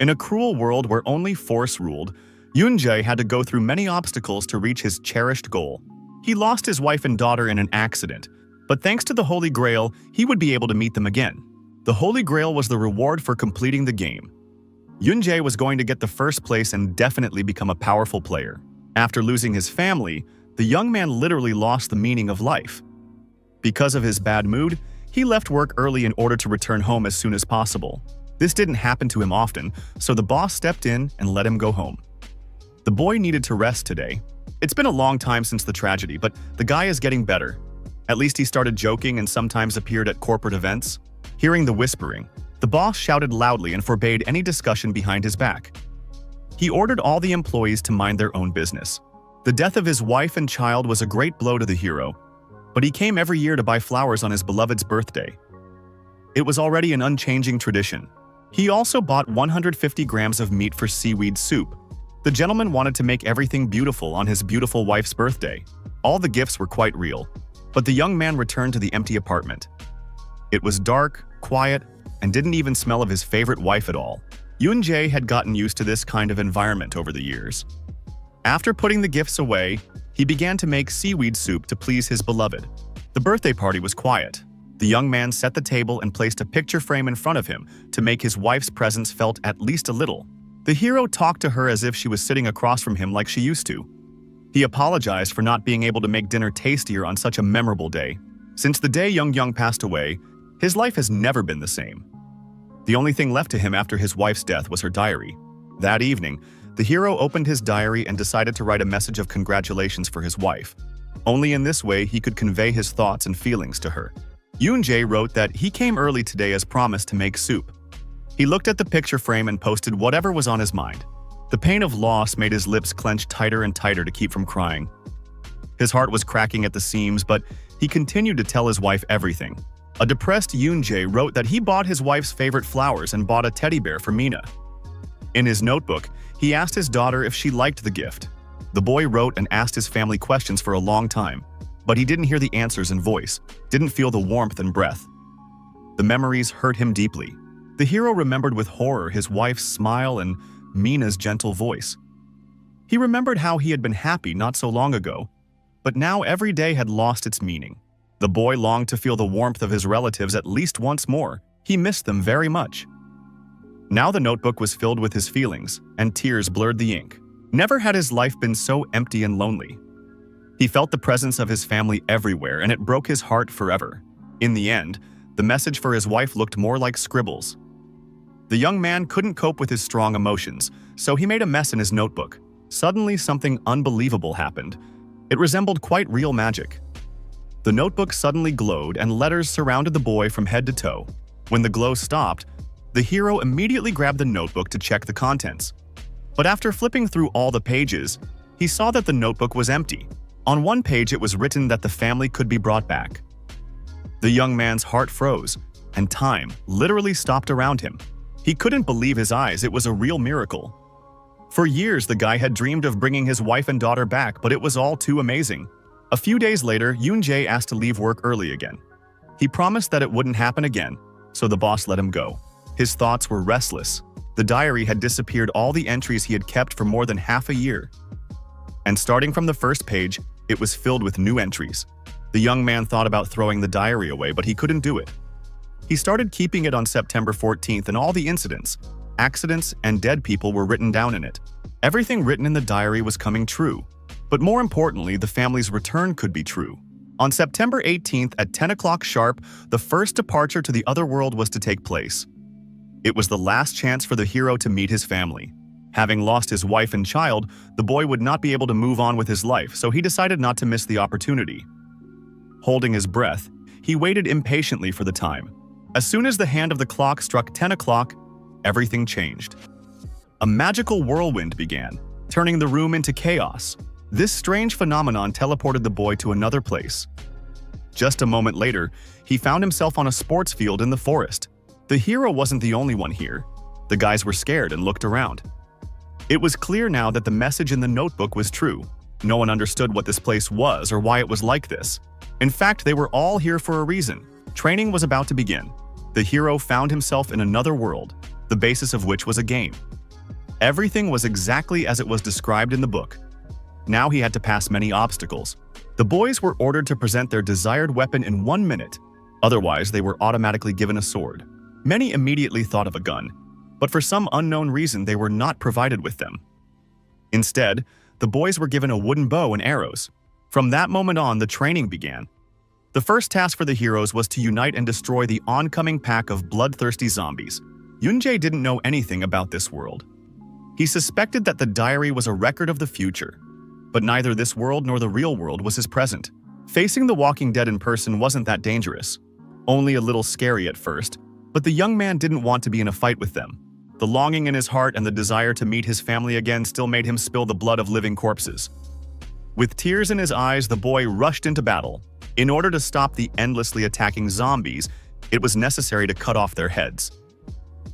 In a cruel world where only force ruled, Yoon-jae had to go through many obstacles to reach his cherished goal. He lost his wife and daughter in an accident, but thanks to the Holy Grail, he would be able to meet them again. The Holy Grail was the reward for completing the game. Yoon-jae was going to get the first place and definitely become a powerful player. After losing his family, the young man literally lost the meaning of life. Because of his bad mood, he left work early in order to return home as soon as possible. This didn't happen to him often, so the boss stepped in and let him go home. The boy needed to rest today. It's been a long time since the tragedy, but the guy is getting better. At least he started joking and sometimes appeared at corporate events. Hearing the whispering, the boss shouted loudly and forbade any discussion behind his back. He ordered all the employees to mind their own business. The death of his wife and child was a great blow to the hero, but he came every year to buy flowers on his beloved's birthday. It was already an unchanging tradition. He also bought 150 grams of meat for seaweed soup. The gentleman wanted to make everything beautiful on his beautiful wife's birthday. All the gifts were quite real, but the young man returned to the empty apartment. It was dark, quiet, and didn't even smell of his favorite wife at all. Yoon-jae had gotten used to this kind of environment over the years. After putting the gifts away, he began to make seaweed soup to please his beloved. The birthday party was quiet. The young man set the table and placed a picture frame in front of him to make his wife's presence felt at least a little. The hero talked to her as if she was sitting across from him like she used to. He apologized for not being able to make dinner tastier on such a memorable day. Since the day Young passed away, his life has never been the same. The only thing left to him after his wife's death was her diary. That evening, the hero opened his diary and decided to write a message of congratulations for his wife. Only in this way he could convey his thoughts and feelings to her. Yoon-jae wrote that he came early today as promised to make soup. He looked at the picture frame and posted whatever was on his mind. The pain of loss made his lips clench tighter and tighter to keep from crying. His heart was cracking at the seams, but he continued to tell his wife everything. A depressed Yoon-jae wrote that he bought his wife's favorite flowers and bought a teddy bear for Mina. In his notebook, he asked his daughter if she liked the gift. The boy wrote and asked his family questions for a long time, but he didn't hear the answers in voice, didn't feel the warmth and breath. The memories hurt him deeply. The hero remembered with horror his wife's smile and Mina's gentle voice. He remembered how he had been happy not so long ago, but now every day had lost its meaning. The boy longed to feel the warmth of his relatives at least once more. He missed them very much. Now the notebook was filled with his feelings, and tears blurred the ink. Never had his life been so empty and lonely. He felt the presence of his family everywhere, and it broke his heart forever. In the end, the message for his wife looked more like scribbles. The young man couldn't cope with his strong emotions, so he made a mess in his notebook. Suddenly, something unbelievable happened. It resembled quite real magic. The notebook suddenly glowed, and letters surrounded the boy from head to toe. When the glow stopped, the hero immediately grabbed the notebook to check the contents. But after flipping through all the pages, he saw that the notebook was empty. On one page, it was written that the family could be brought back. The young man's heart froze, and time literally stopped around him. He couldn't believe his eyes. It was a real miracle. For years, the guy had dreamed of bringing his wife and daughter back, but it was all too amazing. A few days later, Yoon-jae asked to leave work early again. He promised that it wouldn't happen again, so the boss let him go. His thoughts were restless. The diary had disappeared all the entries he had kept for more than half a year. And starting from the first page, it was filled with new entries. The young man thought about throwing the diary away, but he couldn't do it. He started keeping it on September 14th, and all the incidents, accidents, and dead people were written down in it. Everything written in the diary was coming true. But more importantly, the family's return could be true. On September 18th at 10 o'clock sharp, the first departure to the other world was to take place. It was the last chance for the hero to meet his family. Having lost his wife and child, the boy would not be able to move on with his life, so he decided not to miss the opportunity. Holding his breath, he waited impatiently for the time. As soon as the hand of the clock struck 10 o'clock, everything changed. A magical whirlwind began, turning the room into chaos. This strange phenomenon teleported the boy to another place. Just a moment later, he found himself on a sports field in the forest. The hero wasn't the only one here. The guys were scared and looked around. It was clear now that the message in the notebook was true. No one understood what this place was or why it was like this. In fact, they were all here for a reason. Training was about to begin. The hero found himself in another world. the basis of which was a game. Everything was exactly as it was described in the book. Now he had to pass many obstacles. The boys were ordered to present their desired weapon in 1 minute. Otherwise, they were automatically given a sword. Many immediately thought of a gun, but for some unknown reason they were not provided with them. Instead, the boys were given a wooden bow and arrows. From that moment on, the training began. The first task for the heroes was to unite and destroy the oncoming pack of bloodthirsty zombies. Yoon-jae didn't know anything about this world. He suspected that the diary was a record of the future, but neither this world nor the real world was his present. Facing the Walking Dead in person wasn't that dangerous, only a little scary at first, but the young man didn't want to be in a fight with them. The longing in his heart and the desire to meet his family again still made him spill the blood of living corpses. With tears in his eyes, the boy rushed into battle. In order to stop the endlessly attacking zombies, it was necessary to cut off their heads.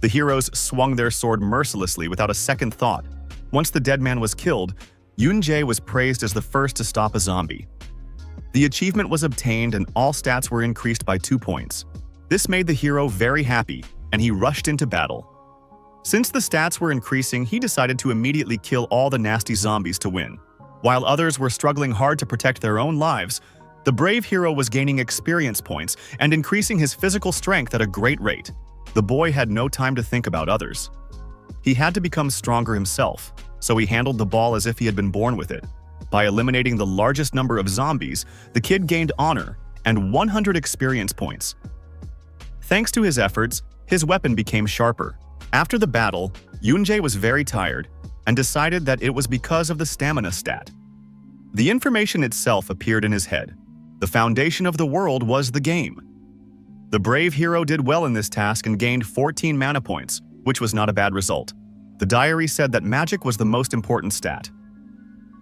The heroes swung their sword mercilessly without a second thought. Once the dead man was killed, Yoon-jae was praised as the first to stop a zombie. The achievement was obtained and all stats were increased by 2 points. This made the hero very happy, and he rushed into battle. Since the stats were increasing, he decided to immediately kill all the nasty zombies to win. While others were struggling hard to protect their own lives, the brave hero was gaining experience points and increasing his physical strength at a great rate. The boy had no time to think about others. He had to become stronger himself, so he handled the ball as if he had been born with it. By eliminating the largest number of zombies, the kid gained honor and 100 experience points. Thanks to his efforts, his weapon became sharper. After the battle, Yoon-jae was very tired and decided that it was because of the stamina stat. The information itself appeared in his head. The foundation of the world was the game. The brave hero did well in this task and gained 14 mana points, which was not a bad result. The diary said that magic was the most important stat.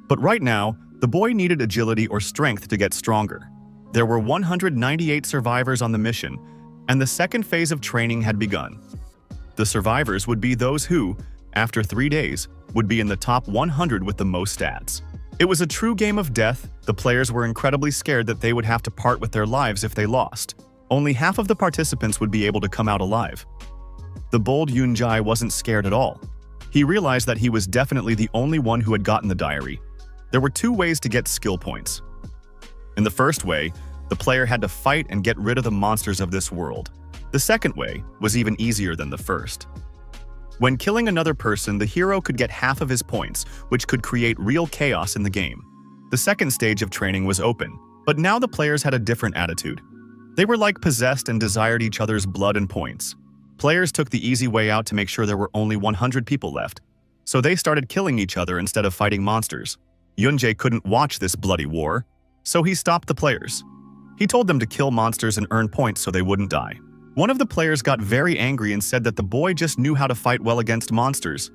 But right now, the boy needed agility or strength to get stronger. There were 198 survivors on the mission, and the second phase of training had begun. The survivors would be those who, after 3 days, would be in the top 100 with the most stats. It was a true game of death. The players were incredibly scared that they would have to part with their lives if they lost. Only half of the participants would be able to come out alive. The bold Yoon-jae wasn't scared at all. He realized that he was definitely the only one who had gotten the diary. There were 2 ways to get skill points. In the first way, the player had to fight and get rid of the monsters of this world. The second way was even easier than the first. When killing another person, the hero could get half of his points, which could create real chaos in the game. The second stage of training was open, but now the players had a different attitude. They were like possessed and desired each other's blood and points. Players took the easy way out to make sure there were only 100 people left, so they started killing each other instead of fighting monsters. Yoon-jae couldn't watch this bloody war, so he stopped the players. He told them to kill monsters and earn points so they wouldn't die. One of the players got very angry and said that the boy just knew how to fight well against monsters.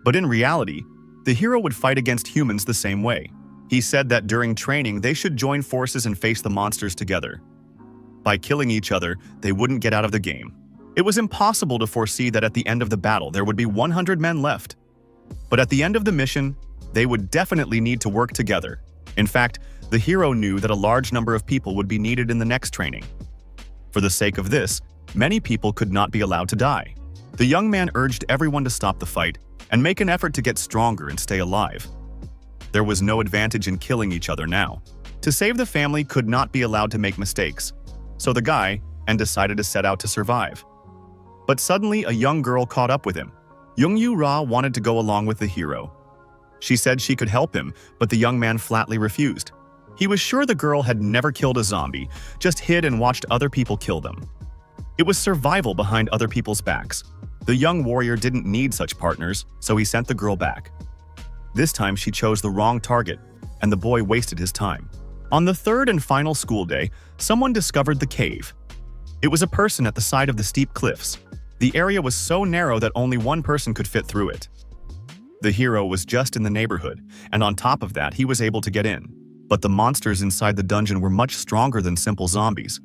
But in reality, the hero would fight against humans the same way. He said that during training they should join forces and face the monsters together. By killing each other, they wouldn't get out of the game. It was impossible to foresee that at the end of the battle there would be 100 men left. But at the end of the mission, they would definitely need to work together. In fact, the hero knew that a large number of people would be needed in the next training. For the sake of this, many people could not be allowed to die. The young man urged everyone to stop the fight and make an effort to get stronger and stay alive. There was no advantage in killing each other now. To save the family could not be allowed to make mistakes, so the guy decided to set out to survive. But suddenly a young girl caught up with him. Young-yu-ra wanted to go along with the hero. She said she could help him, but the young man flatly refused. He was sure the girl had never killed a zombie, just hid and watched other people kill them. It was survival behind other people's backs. The young warrior didn't need such partners, so he sent the girl back. This time she chose the wrong target, and the boy wasted his time. On the third and final school day, someone discovered the cave. It was a person at the side of the steep cliffs. The area was so narrow that only one person could fit through it. The hero was just in the neighborhood, and on top of that, he was able to get in. But the monsters inside the dungeon were much stronger than simple zombies.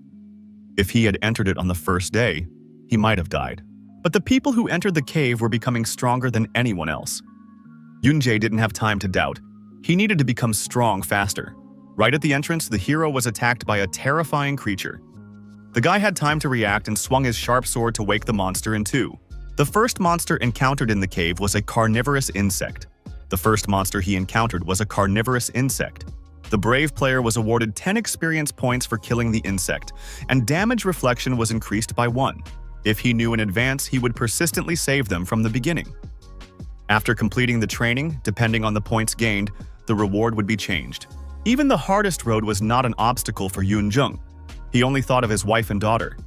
If he had entered it on the first day, he might have died. But the people who entered the cave were becoming stronger than anyone else. Yoon-jae didn't have time to doubt. He needed to become strong faster. Right at the entrance, the hero was attacked by a terrifying creature. The guy had time to react and swung his sharp sword to wake the monster in two. The first monster encountered in the cave was a carnivorous insect. The first monster he encountered was a carnivorous insect. The brave player was awarded 10 experience points for killing the insect, and damage reflection was increased by 1. If he knew in advance, he would persistently save them from the beginning. After completing the training, depending on the points gained, the reward would be changed. Even the hardest road was not an obstacle for Yoon-jung. He only thought of his wife and daughter.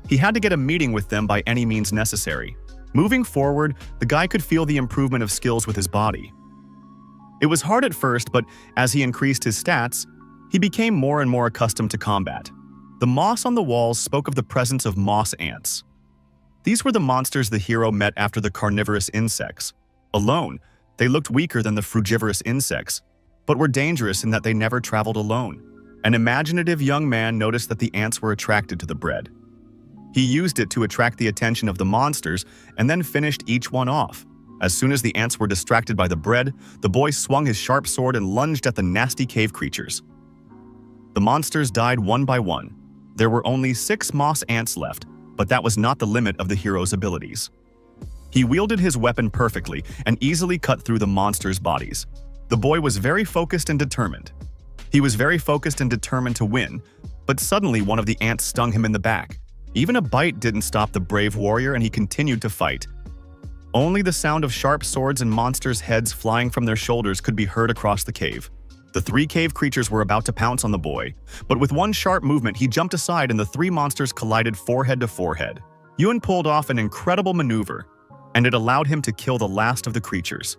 He had to get a meeting with them by any means necessary. Moving forward, the guy could feel the improvement of skills with his body. It was hard at first, but as he increased his stats, he became more and more accustomed to combat. The moss on the walls spoke of the presence of moss ants. These were the monsters the hero met after the carnivorous insects. Alone, they looked weaker than the frugivorous insects, but were dangerous in that they never traveled alone. An imaginative young man noticed that the ants were attracted to the bread. He used it to attract the attention of the monsters and then finished each one off. As soon as the ants were distracted by the bread, the boy swung his sharp sword and lunged at the nasty cave creatures. The monsters died one by one. There were only 6 moss ants left, but that was not the limit of the hero's abilities. He wielded his weapon perfectly and easily cut through the monsters' bodies. The boy was very focused and determined. He was very focused and determined to win, but suddenly one of the ants stung him in the back. Even a bite didn't stop the brave warrior, and he continued to fight. Only the sound of sharp swords and monsters' heads flying from their shoulders could be heard across the cave. The 3 cave creatures were about to pounce on the boy, but with one sharp movement he jumped aside and the 3 monsters collided forehead to forehead. Yoon pulled off an incredible maneuver, and it allowed him to kill the last of the creatures.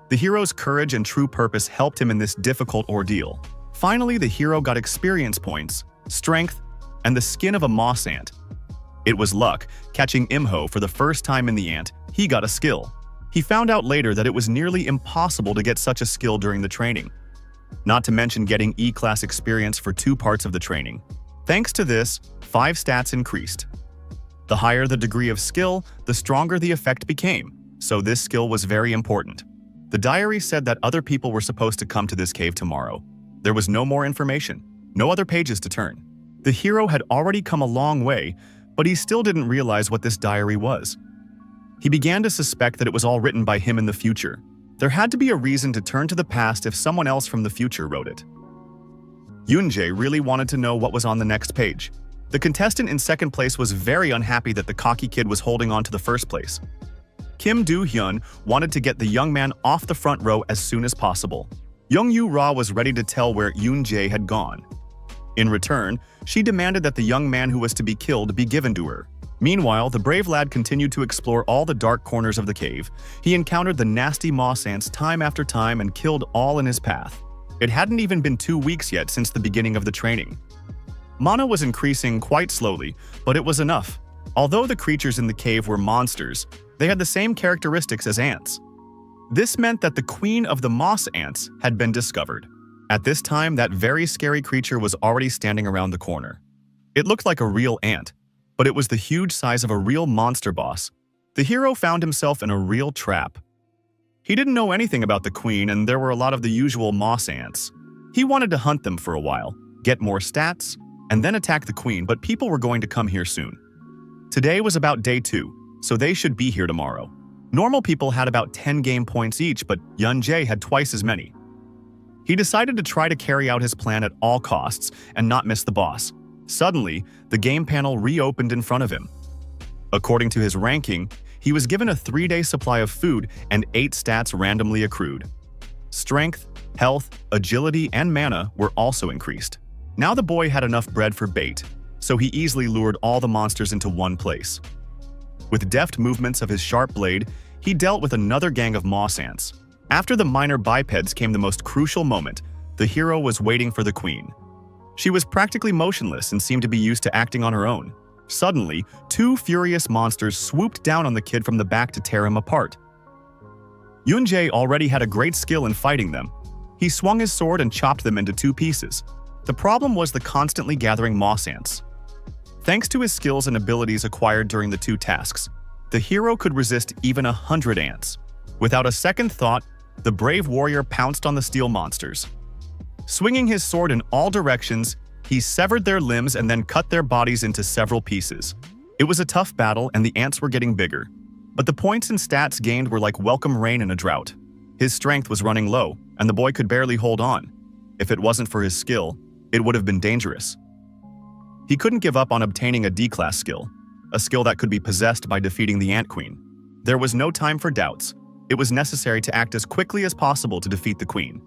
The hero's courage and true purpose helped him in this difficult ordeal. Finally, the hero got experience points, strength, and the skin of a moss ant. It was luck. Catching Imho for the first time in the ant, he got a skill. He found out later that it was nearly impossible to get such a skill during the training. Not to mention getting E-class experience for 2 parts of the training. Thanks to this, 5 stats increased. The higher the degree of skill, the stronger the effect became, so this skill was very important. The diary said that other people were supposed to come to this cave tomorrow. There was no more information, no other pages to turn. The hero had already come a long way, but he still didn't realize what this diary was. He began to suspect that it was all written by him in the future. There had to be a reason to turn to the past if someone else from the future wrote it. Yoon-jae really wanted to know what was on the next page. The contestant in second place was very unhappy that the cocky kid was holding on to the first place. Kim Do-hyun wanted to get the young man off the front row as soon as possible. Young Yu-ra was ready to tell where Yoon-jae had gone. In return, she demanded that the young man who was to be killed be given to her. Meanwhile, the brave lad continued to explore all the dark corners of the cave. He encountered the nasty moss ants time after time and killed all in his path. It hadn't even been 2 weeks yet since the beginning of the training. Mana was increasing quite slowly, but it was enough. Although the creatures in the cave were monsters, they had the same characteristics as ants. This meant that the queen of the moss ants had been discovered. At this time, that very scary creature was already standing around the corner. It looked like a real ant, but it was the huge size of a real monster boss. The hero found himself in a real trap. He didn't know anything about the queen, and there were a lot of the usual moss ants. He wanted to hunt them for a while, get more stats, and then attack the queen, but people were going to come here soon. Today was about day 2, so they should be here tomorrow. Normal people had about 10 game points each, but Yoon-jae had twice as many. He decided to try to carry out his plan at all costs and not miss the boss. Suddenly, the game panel reopened in front of him. According to his ranking, he was given a 3-day supply of food and 8 stats randomly accrued. Strength, health, agility, and mana were also increased. Now the boy had enough bread for bait, so he easily lured all the monsters into one place. With deft movements of his sharp blade, he dealt with another gang of moss ants. After the minor bipeds came the most crucial moment. The hero was waiting for the queen. She was practically motionless and seemed to be used to acting on her own. Suddenly, 2 furious monsters swooped down on the kid from the back to tear him apart. Yoon-jae already had a great skill in fighting them. He swung his sword and chopped them into 2 pieces. The problem was the constantly gathering moss ants. Thanks to his skills and abilities acquired during the 2 tasks, the hero could resist even 100 ants. Without a second thought, the brave warrior pounced on the steel monsters. Swinging his sword in all directions, he severed their limbs and then cut their bodies into several pieces. It was a tough battle, and the ants were getting bigger. But the points and stats gained were like welcome rain in a drought. His strength was running low, and the boy could barely hold on. If it wasn't for his skill, it would have been dangerous. He couldn't give up on obtaining a D-class skill, a skill that could be possessed by defeating the Ant Queen. There was no time for doubts. It was necessary to act as quickly as possible to defeat the Queen.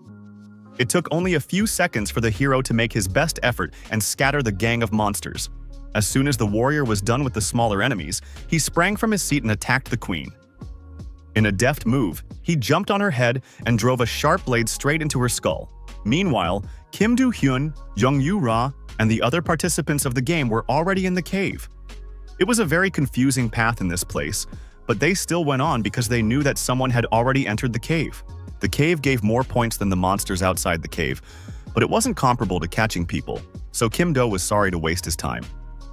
It took only a few seconds for the hero to make his best effort and scatter the gang of monsters. As soon as the warrior was done with the smaller enemies, he sprang from his seat and attacked the Queen. In a deft move, he jumped on her head and drove a sharp blade straight into her skull. Meanwhile, Kim Do-hyun, Jung Yu-ra, and the other participants of the game were already in the cave. It was a very confusing path in this place, but they still went on because they knew that someone had already entered the cave. The cave gave more points than the monsters outside the cave, but it wasn't comparable to catching people, so Kim Do was sorry to waste his time.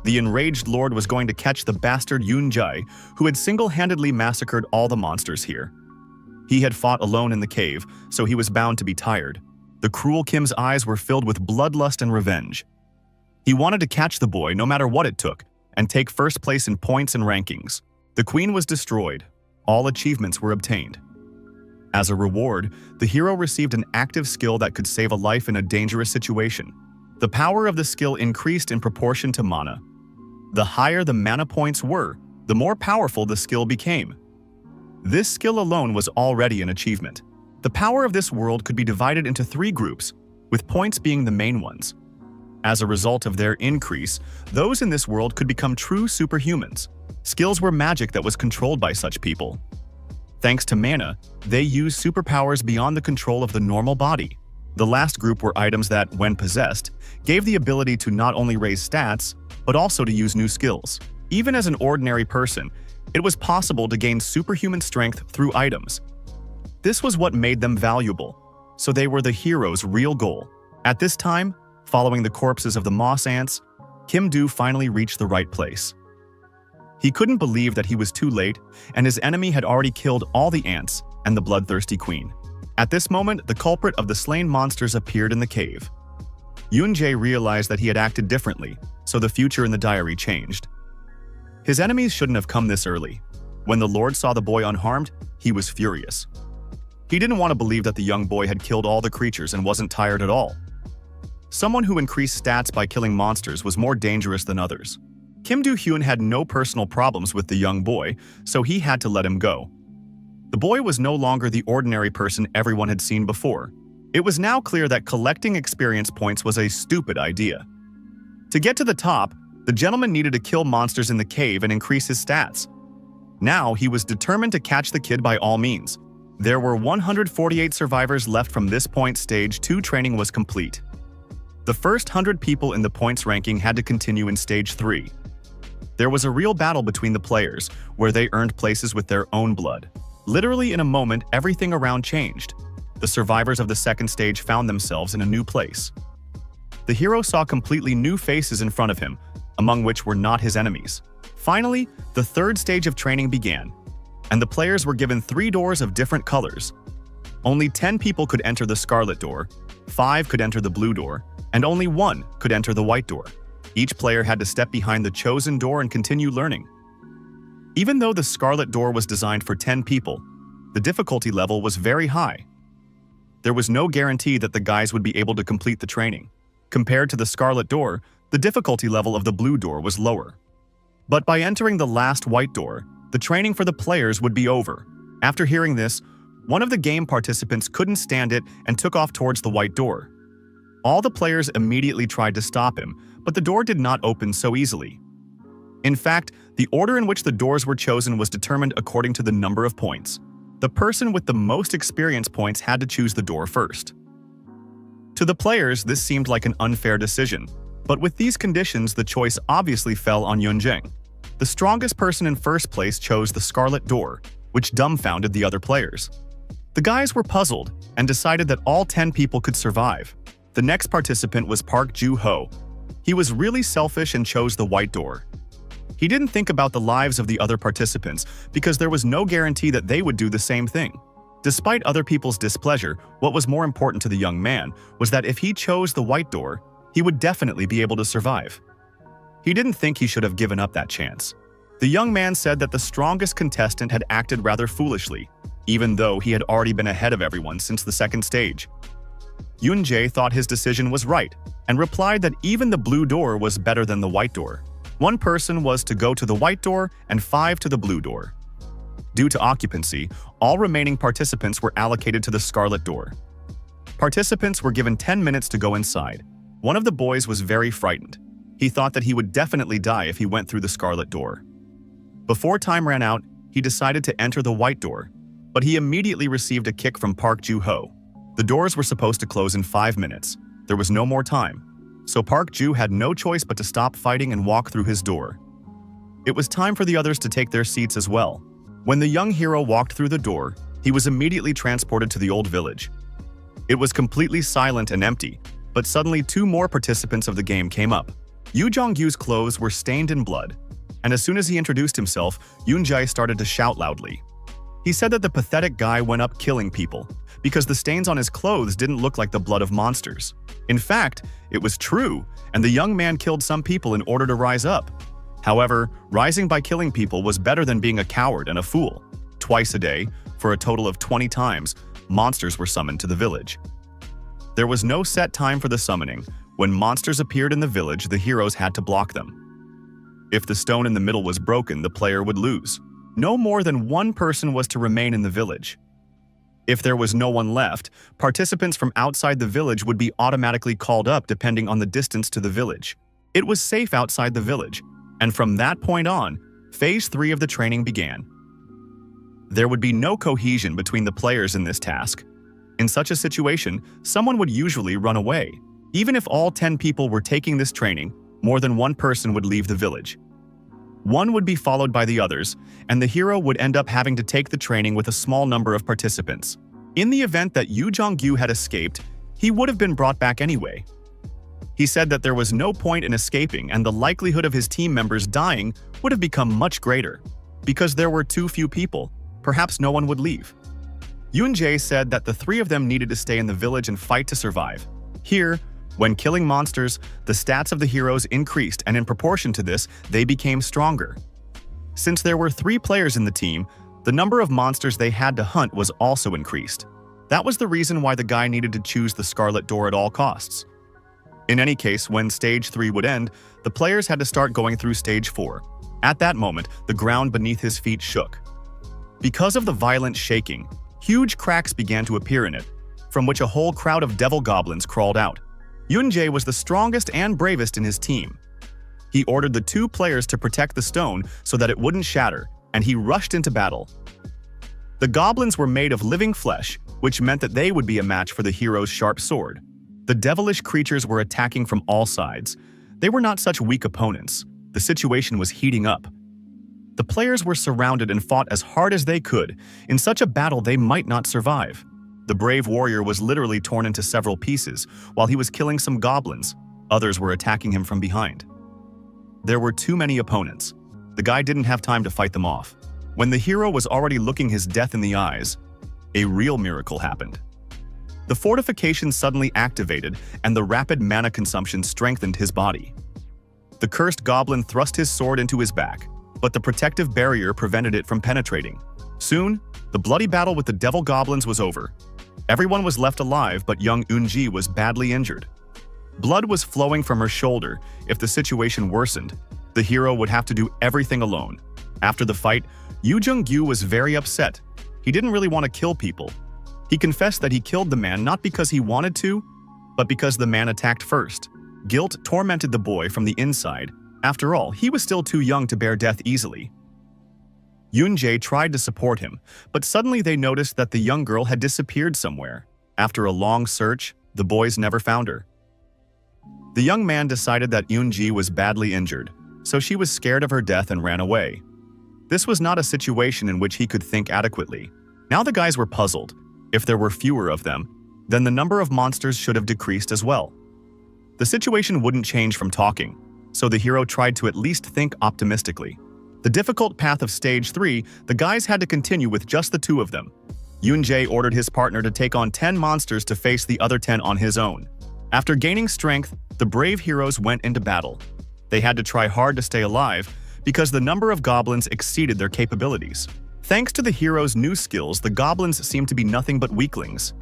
The enraged lord was going to catch the bastard Yoon Jae, who had single-handedly massacred all the monsters here. He had fought alone in the cave, so he was bound to be tired. The cruel Kim's eyes were filled with bloodlust and revenge. He wanted to catch the boy no matter what it took, and take first place in points and rankings. The queen was destroyed. All achievements were obtained. As a reward, the hero received an active skill that could save a life in a dangerous situation. The power of the skill increased in proportion to mana. The higher the mana points were, the more powerful the skill became. This skill alone was already an achievement. The power of this world could be divided into 3 groups, with points being the main ones. As a result of their increase, those in this world could become true superhumans. Skills were magic that was controlled by such people. Thanks to mana, they used superpowers beyond the control of the normal body. The last group were items that, when possessed, gave the ability to not only raise stats, but also to use new skills. Even as an ordinary person, it was possible to gain superhuman strength through items. This was what made them valuable, so they were the hero's real goal. At this time, following the corpses of the moss ants, Kim Do finally reached the right place. He couldn't believe that he was too late, and his enemy had already killed all the ants and the bloodthirsty queen. At this moment, the culprit of the slain monsters appeared in the cave. Yoon Jae realized that he had acted differently, so the future in the diary changed. His enemies shouldn't have come this early. When the Lord saw the boy unharmed, he was furious. He didn't want to believe that the young boy had killed all the creatures and wasn't tired at all. Someone who increased stats by killing monsters was more dangerous than others. Kim Do-hyun had no personal problems with the young boy, so he had to let him go. The boy was no longer the ordinary person everyone had seen before. It was now clear that collecting experience points was a stupid idea. To get to the top, the gentleman needed to kill monsters in the cave and increase his stats. Now he was determined to catch the kid by all means. There were 148 survivors left from this point. Stage 2 training was complete. The first 100 people in the points ranking had to continue in Stage 3. There was a real battle between the players, where they earned places with their own blood. Literally in a moment, everything around changed. The survivors of the second stage found themselves in a new place. The hero saw completely new faces in front of him, among which were not his enemies. Finally, the third stage of training began, and the players were given 3 doors of different colors. Only 10 people could enter the scarlet door, 5 could enter the blue door, and only 1 could enter the white door. Each player had to step behind the chosen door and continue learning. Even though the scarlet door was designed for 10 people, the difficulty level was very high. There was no guarantee that the guys would be able to complete the training. Compared to the scarlet door, the difficulty level of the blue door was lower. But by entering the last white door, the training for the players would be over. After hearing this, one of the game participants couldn't stand it and took off towards the white door. All the players immediately tried to stop him, but the door did not open so easily. In fact, the order in which the doors were chosen was determined according to the number of points. The person with the most experience points had to choose the door first. To the players, this seemed like an unfair decision, but with these conditions, the choice obviously fell on Yunjing. The strongest person in first place chose the scarlet door, which dumbfounded the other players. The guys were puzzled and decided that all 10 people could survive. The next participant was Park Ju-ho. He was really selfish and chose the white door. He didn't think about the lives of the other participants because there was no guarantee that they would do the same thing. Despite other people's displeasure, what was more important to the young man was that if he chose the white door, he would definitely be able to survive. He didn't think he should have given up that chance. The young man said that the strongest contestant had acted rather foolishly, even though he had already been ahead of everyone since the second stage. Yoon-jae thought his decision was right and replied that even the blue door was better than the white door. One person was to go to the white door and 5 to the blue door. Due to occupancy, all remaining participants were allocated to the scarlet door. Participants were given 10 minutes to go inside. One of the boys was very frightened. He thought that he would definitely die if he went through the scarlet door. Before time ran out, he decided to enter the white door, but he immediately received a kick from Park Ju-ho. The doors were supposed to close in 5 minutes. There was no more time, so Park Ju had no choice but to stop fighting and walk through his door. It was time for the others to take their seats as well. When the young hero walked through the door, he was immediately transported to the old village. It was completely silent and empty, but suddenly 2 more participants of the game came up. Yoo Jong-goo's clothes were stained in blood, and as soon as he introduced himself, Yoon-jae started to shout loudly. He said that the pathetic guy went up killing people, because the stains on his clothes didn't look like the blood of monsters. In fact, it was true, and the young man killed some people in order to rise up. However, rising by killing people was better than being a coward and a fool. Twice a day, for a total of 20 times, monsters were summoned to the village. There was no set time for the summoning. When monsters appeared in the village, the heroes had to block them. If the stone in the middle was broken, the player would lose. No more than 1 person was to remain in the village. If there was no one left, participants from outside the village would be automatically called up depending on the distance to the village. It was safe outside the village, and from that point on, Phase 3 of the training began. There would be no cohesion between the players in this task. In such a situation, someone would usually run away. Even if all 10 people were taking this training, more than 1 person would leave the village. One would be followed by the others, and the hero would end up having to take the training with a small number of participants. In the event that Yoo Jong-goo had escaped, he would have been brought back anyway. He said that there was no point in escaping, and the likelihood of his team members dying would have become much greater. Because there were too few people, perhaps no one would leave. Yoon-jae said that the 3 of them needed to stay in the village and fight to survive. Here, when killing monsters, the stats of the heroes increased, and in proportion to this, they became stronger. Since there were 3 players in the team, the number of monsters they had to hunt was also increased. That was the reason why the guy needed to choose the scarlet door at all costs. In any case, when Stage 3 would end, the players had to start going through Stage 4. At that moment, the ground beneath his feet shook. Because of the violent shaking, huge cracks began to appear in it, from which a whole crowd of devil goblins crawled out. Yoon-jae was the strongest and bravest in his team. He ordered the 2 players to protect the stone so that it wouldn't shatter, and he rushed into battle. The goblins were made of living flesh, which meant that they would be a match for the hero's sharp sword. The devilish creatures were attacking from all sides. They were not such weak opponents. The situation was heating up. The players were surrounded and fought as hard as they could. In such a battle, they might not survive. The brave warrior was literally torn into several pieces. While he was killing some goblins, others were attacking him from behind. There were too many opponents. The guy didn't have time to fight them off. When the hero was already looking his death in the eyes, a real miracle happened. The fortification suddenly activated, and the rapid mana consumption strengthened his body. The cursed goblin thrust his sword into his back, but the protective barrier prevented it from penetrating. Soon, the bloody battle with the devil goblins was over. Everyone was left alive, but young Eun-ji was badly injured. Blood was flowing from her shoulder. If the situation worsened, the hero would have to do everything alone. After the fight, Yoo Jung-gyu was very upset. He didn't really want to kill people. He confessed that he killed the man not because he wanted to, but because the man attacked first. Guilt tormented the boy from the inside. After all, he was still too young to bear death easily. Yoon-jae tried to support him, but suddenly they noticed that the young girl had disappeared somewhere. After a long search, the boys never found her. The young man decided that Yoon-ji was badly injured, so she was scared of her death and ran away. This was not a situation in which he could think adequately. Now the guys were puzzled. If there were fewer of them, then the number of monsters should have decreased as well. The situation wouldn't change from talking, so the hero tried to at least think optimistically. The difficult path of Stage 3, the guys had to continue with just the 2 of them. Yoon-jae ordered his partner to take on 10 monsters to face the other 10 on his own. After gaining strength, the brave heroes went into battle. They had to try hard to stay alive, because the number of goblins exceeded their capabilities. Thanks to the hero's new skills, the goblins seemed to be nothing but weaklings.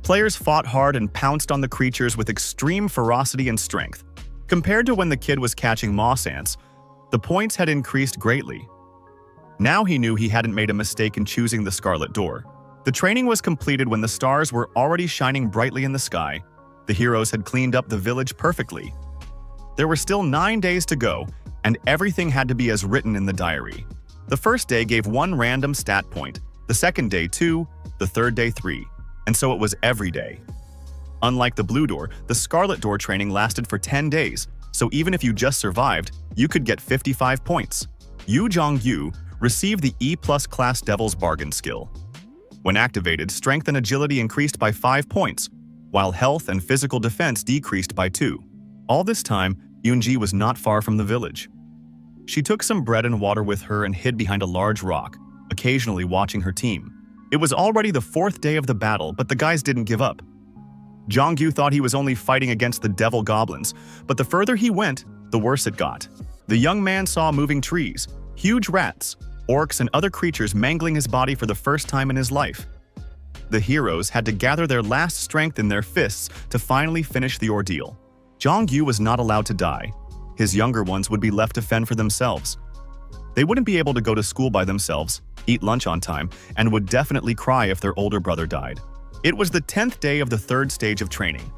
Players fought hard and pounced on the creatures with extreme ferocity and strength. Compared to when the kid was catching moss ants, the points had increased greatly. Now he knew he hadn't made a mistake in choosing the Scarlet Door. The training was completed when the stars were already shining brightly in the sky. The heroes had cleaned up the village perfectly. There were still 9 days to go, and everything had to be as written in the diary. The first day gave 1 random stat point, the second day 2, the third day 3, and so it was every day. Unlike the Blue Door, the Scarlet Door training lasted for 10 days, so even if you just survived, you could get 55 points. Yu Zhongyu received the E+ class Devil's Bargain skill. When activated, strength and agility increased by 5 points, while health and physical defense decreased by 2. All this time, Yunji was not far from the village. She took some bread and water with her and hid behind a large rock, occasionally watching her team. It was already the 4th day of the battle, but the guys didn't give up. Zhongyu thought he was only fighting against the devil goblins, but the further he went, the worse it got. The young man saw moving trees, huge rats, orcs, and other creatures mangling his body for the first time in his life. The heroes had to gather their last strength in their fists to finally finish the ordeal. Zhongyu was not allowed to die. His younger ones would be left to fend for themselves. They wouldn't be able to go to school by themselves, eat lunch on time, and would definitely cry if their older brother died. It was the 10th day of the 3rd stage of training.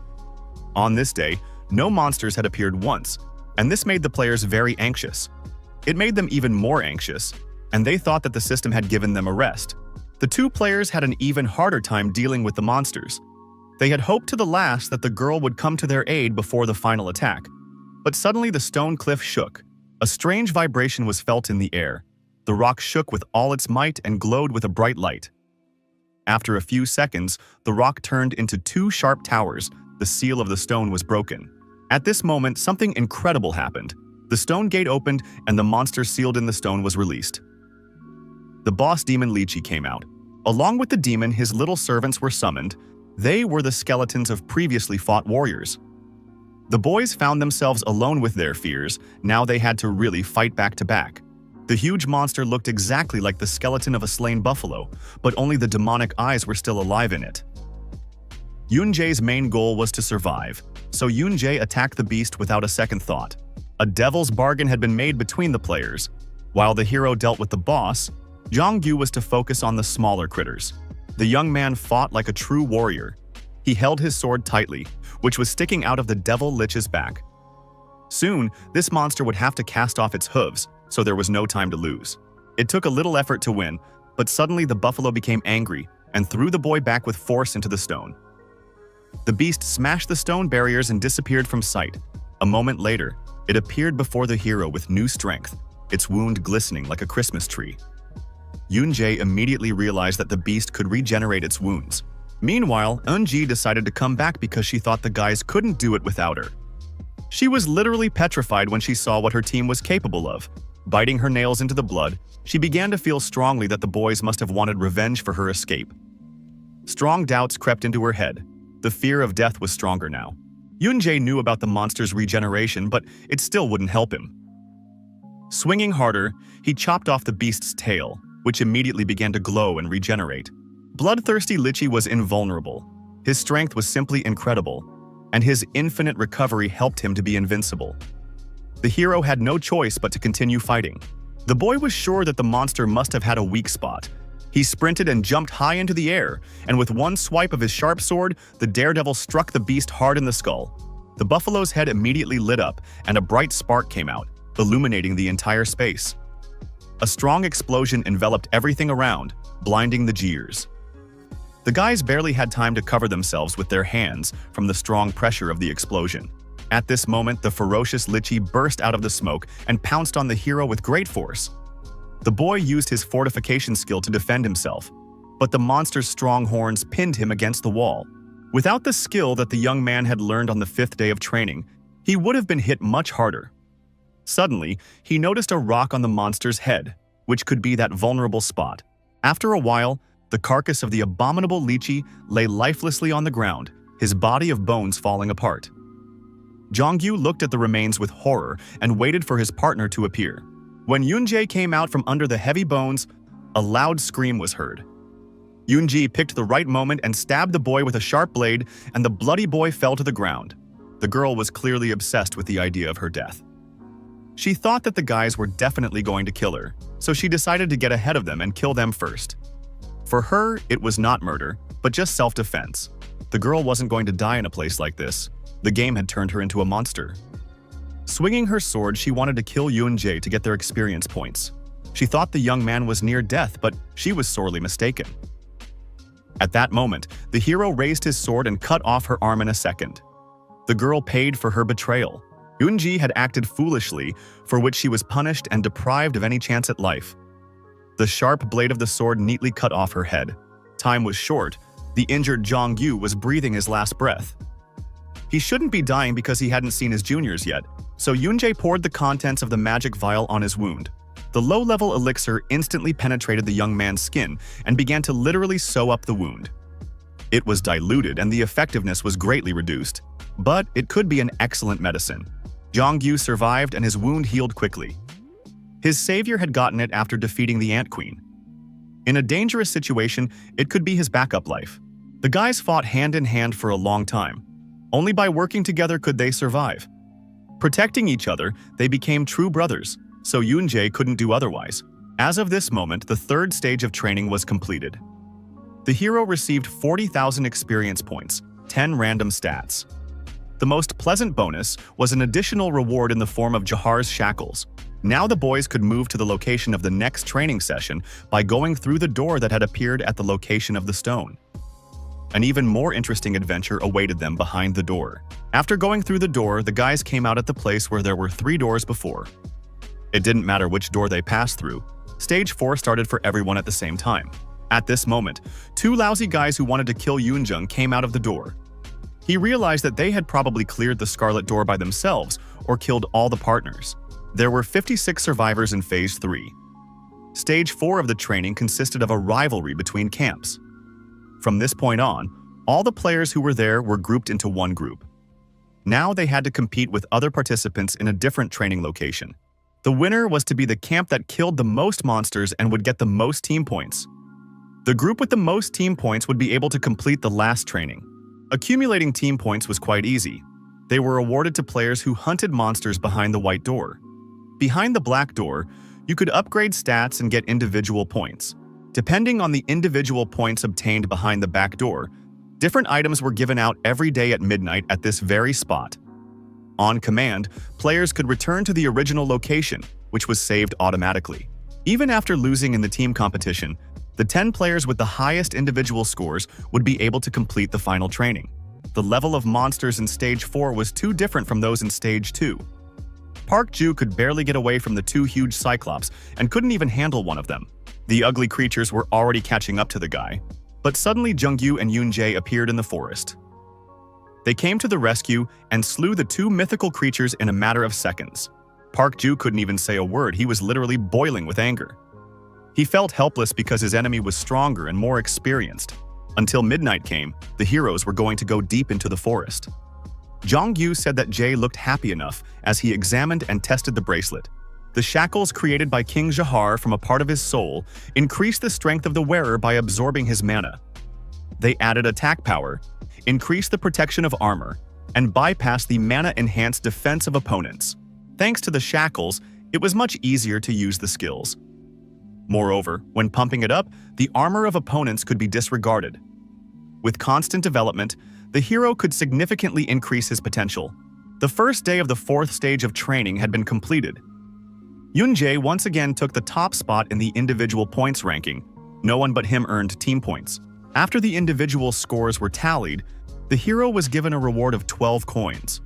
On this day, no monsters had appeared once, and this made the players very anxious. It made them even more anxious, and they thought that the system had given them a rest. The 2 players had an even harder time dealing with the monsters. They had hoped to the last that the girl would come to their aid before the final attack. But suddenly the stone cliff shook. A strange vibration was felt in the air. The rock shook with all its might and glowed with a bright light. After a few seconds, the rock turned into 2 sharp towers. The seal of the stone was broken. At this moment, something incredible happened. The stone gate opened and the monster sealed in the stone was released. The boss demon Lychee came out. Along with the demon, his little servants were summoned. They were the skeletons of previously fought warriors. The boys found themselves alone with their fears. Now they had to really fight back to back. The huge monster looked exactly like the skeleton of a slain buffalo, but only the demonic eyes were still alive in it. Yunjae's main goal was to survive, so Yunjae attacked the beast without a second thought. A devil's bargain had been made between the players. While the hero dealt with the boss, Zhongyu was to focus on the smaller critters. The young man fought like a true warrior. He held his sword tightly, which was sticking out of the devil lich's back. Soon, this monster would have to cast off its hooves, so there was no time to lose. It took a little effort to win, but suddenly the buffalo became angry and threw the boy back with force into the stone. The beast smashed the stone barriers and disappeared from sight. A moment later, it appeared before the hero with new strength, its wound glistening like a Christmas tree. Yunjae immediately realized that the beast could regenerate its wounds. Meanwhile, Eunji decided to come back because she thought the guys couldn't do it without her. She was literally petrified when she saw what her team was capable of. Biting her nails into the blood, she began to feel strongly that the boys must have wanted revenge for her escape. Strong doubts crept into her head. The fear of death was stronger now. Yunjae knew about the monster's regeneration, but it still wouldn't help him. Swinging harder, he chopped off the beast's tail, which immediately began to glow and regenerate. Bloodthirsty Lychee was invulnerable. His strength was simply incredible, and his infinite recovery helped him to be invincible. The hero had no choice but to continue fighting. The boy was sure that the monster must have had a weak spot. He sprinted and jumped high into the air, and with one swipe of his sharp sword, the daredevil struck the beast hard in the skull. The buffalo's head immediately lit up, and a bright spark came out, illuminating the entire space. A strong explosion enveloped everything around, blinding the jeers. The guys barely had time to cover themselves with their hands from the strong pressure of the explosion. At this moment, the ferocious Lychee burst out of the smoke and pounced on the hero with great force. The boy used his fortification skill to defend himself, but the monster's strong horns pinned him against the wall. Without the skill that the young man had learned on the 5th day of training, he would have been hit much harder. Suddenly, he noticed a rock on the monster's head, which could be that vulnerable spot. After a while, the carcass of the abominable Lychee lay lifelessly on the ground, his body of bones falling apart. Zhongyu looked at the remains with horror and waited for his partner to appear. When Yoon-jae came out from under the heavy bones, a loud scream was heard. Yoon-ji picked the right moment and stabbed the boy with a sharp blade, and the bloody boy fell to the ground. The girl was clearly obsessed with the idea of her death. She thought that the guys were definitely going to kill her, so she decided to get ahead of them and kill them first. For her, it was not murder, but just self-defense. The girl wasn't going to die in a place like this. The game had turned her into a monster. Swinging her sword, she wanted to kill Yoon-jae to get their experience points. She thought the young man was near death, but she was sorely mistaken. At that moment, the hero raised his sword and cut off her arm in a second. The girl paid for her betrayal. Yoon-ji had acted foolishly, for which she was punished and deprived of any chance at life. The sharp blade of the sword neatly cut off her head. Time was short. The injured Jong-yu was breathing his last breath. He shouldn't be dying because he hadn't seen his juniors yet, so Yoon-jae poured the contents of the magic vial on his wound. The low-level elixir instantly penetrated the young man's skin and began to literally sew up the wound. It was diluted and the effectiveness was greatly reduced, but it could be an excellent medicine. Jong-yu survived and his wound healed quickly. His savior had gotten it after defeating the Ant Queen. In a dangerous situation, it could be his backup life. The guys fought hand in hand for a long time. Only by working together could they survive. Protecting each other, they became true brothers, so Yoon-jae couldn't do otherwise. As of this moment, the third stage of training was completed. The hero received 40,000 experience points, 10 random stats. The most pleasant bonus was an additional reward in the form of Jahar's shackles. Now the boys could move to the location of the next training session by going through the door that had appeared at the location of the stone. An even more interesting adventure awaited them behind the door. After going through the door, the guys came out at the place where there were 3 doors before. It didn't matter which door they passed through. Stage 4 started for everyone at the same time. At this moment, 2 lousy guys who wanted to kill Yoon-jung came out of the door. He realized that they had probably cleared the Scarlet Door by themselves or killed all the partners. There were 56 survivors in Phase 3. Stage 4 of the training consisted of a rivalry between camps. From this point on, all the players who were there were grouped into one group. Now they had to compete with other participants in a different training location. The winner was to be the camp that killed the most monsters and would get the most team points. The group with the most team points would be able to complete the last training. Accumulating team points was quite easy. They were awarded to players who hunted monsters behind the white door. Behind the black door, you could upgrade stats and get individual points. Depending on the individual points obtained behind the back door, different items were given out every day at midnight at this very spot. On command, players could return to the original location, which was saved automatically. Even after losing in the team competition, the 10 players with the highest individual scores would be able to complete the final training. The level of monsters in Stage 4 was too different from those in Stage 2. Park Ju could barely get away from the 2 huge cyclops and couldn't even handle one of them. The ugly creatures were already catching up to the guy. But suddenly Jung-yu and Yoon-jae appeared in the forest. They came to the rescue and slew the 2 mythical creatures in a matter of seconds. Park Ju couldn't even say a word. He was literally boiling with anger. He felt helpless because his enemy was stronger and more experienced. Until midnight came, the heroes were going to go deep into the forest. Jong-yu said that Jae looked happy enough as he examined and tested the bracelet. The shackles created by King Jahar from a part of his soul increased the strength of the wearer by absorbing his mana. They added attack power, increased the protection of armor, and bypassed the mana-enhanced defense of opponents. Thanks to the shackles, it was much easier to use the skills. Moreover, when pumping it up, the armor of opponents could be disregarded. With constant development, the hero could significantly increase his potential. The first day of the 4th stage of training had been completed. Yoon-jae once again took the top spot in the individual points ranking. No one but him earned team points. After the individual scores were tallied, the hero was given a reward of 12 coins.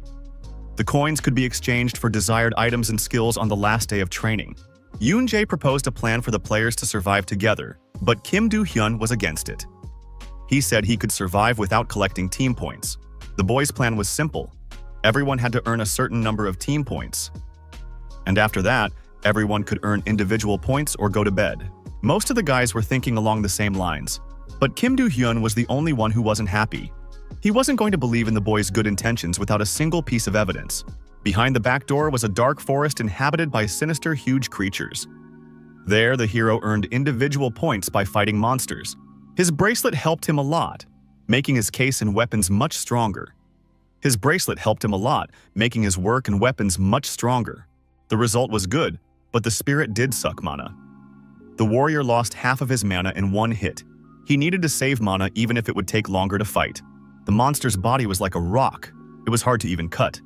The coins could be exchanged for desired items and skills on the last day of training. Yoon-jae proposed a plan for the players to survive together, but Kim Do-hyun was against it. He said he could survive without collecting team points. The boys' plan was simple. Everyone had to earn a certain number of team points. And after that, everyone could earn individual points or go to bed. Most of the guys were thinking along the same lines. But Kim Do-hyun was the only one who wasn't happy. He wasn't going to believe in the boys' good intentions without a single piece of evidence. Behind the back door was a dark forest inhabited by sinister, huge creatures. There, the hero earned individual points by fighting monsters. His bracelet helped him a lot, making his case and weapons much stronger. His bracelet helped him a lot, making his work and weapons much stronger. The result was good, but the spirit did suck mana. The warrior lost half of his mana in one hit. He needed to save mana even if it would take longer to fight. The monster's body was like a rock. It was hard to even cut.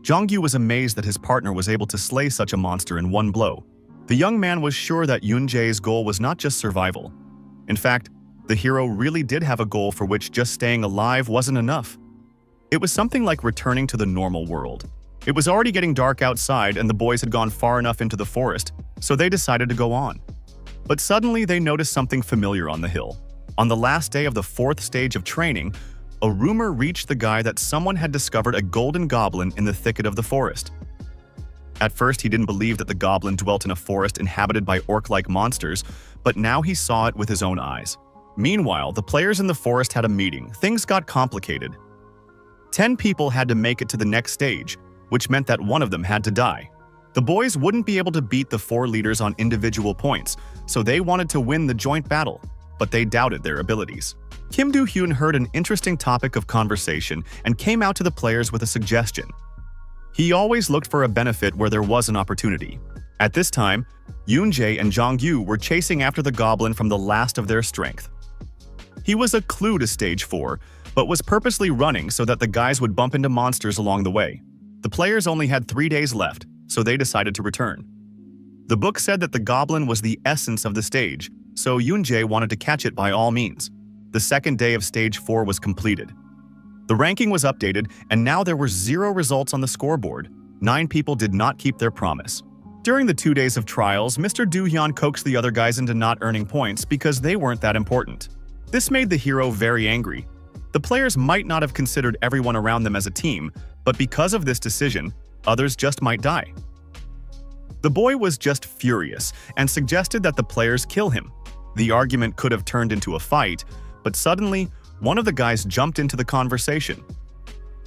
Jongyu was amazed that his partner was able to slay such a monster in one blow. The young man was sure that Yoon-jae's goal was not just survival. In fact, the hero really did have a goal for which just staying alive wasn't enough. It was something like returning to the normal world. It was already getting dark outside and the boys had gone far enough into the forest, so they decided to go on. But suddenly they noticed something familiar on the hill. On the last day of the 4th stage of training, a rumor reached the guy that someone had discovered a golden goblin in the thicket of the forest. At first, he didn't believe that the goblin dwelt in a forest inhabited by orc-like monsters, but now he saw it with his own eyes. Meanwhile, the players in the forest had a meeting. Things got complicated. 10 people had to make it to the next stage, which meant that one of them had to die. The boys wouldn't be able to beat the 4 leaders on individual points, so they wanted to win the joint battle, but they doubted their abilities. Kim Do-hyun heard an interesting topic of conversation and came out to the players with a suggestion. He always looked for a benefit where there was an opportunity. At this time, Yoon-jae and Jongyu were chasing after the goblin from the last of their strength. He was a clue to stage 4, but was purposely running so that the guys would bump into monsters along the way. The players only had 3 days left, so they decided to return. The book said that the goblin was the essence of the stage, so Yoon-jae wanted to catch it by all means. The second day of stage 4 was completed. The ranking was updated, and now there were 0 results on the scoreboard. 9 people did not keep their promise. During the 2 days of trials, Mr. Do-hyun coaxed the other guys into not earning points because they weren't that important. This made the hero very angry. The players might not have considered everyone around them as a team, but because of this decision, others just might die. The boy was just furious and suggested that the players kill him. The argument could have turned into a fight, but suddenly, one of the guys jumped into the conversation.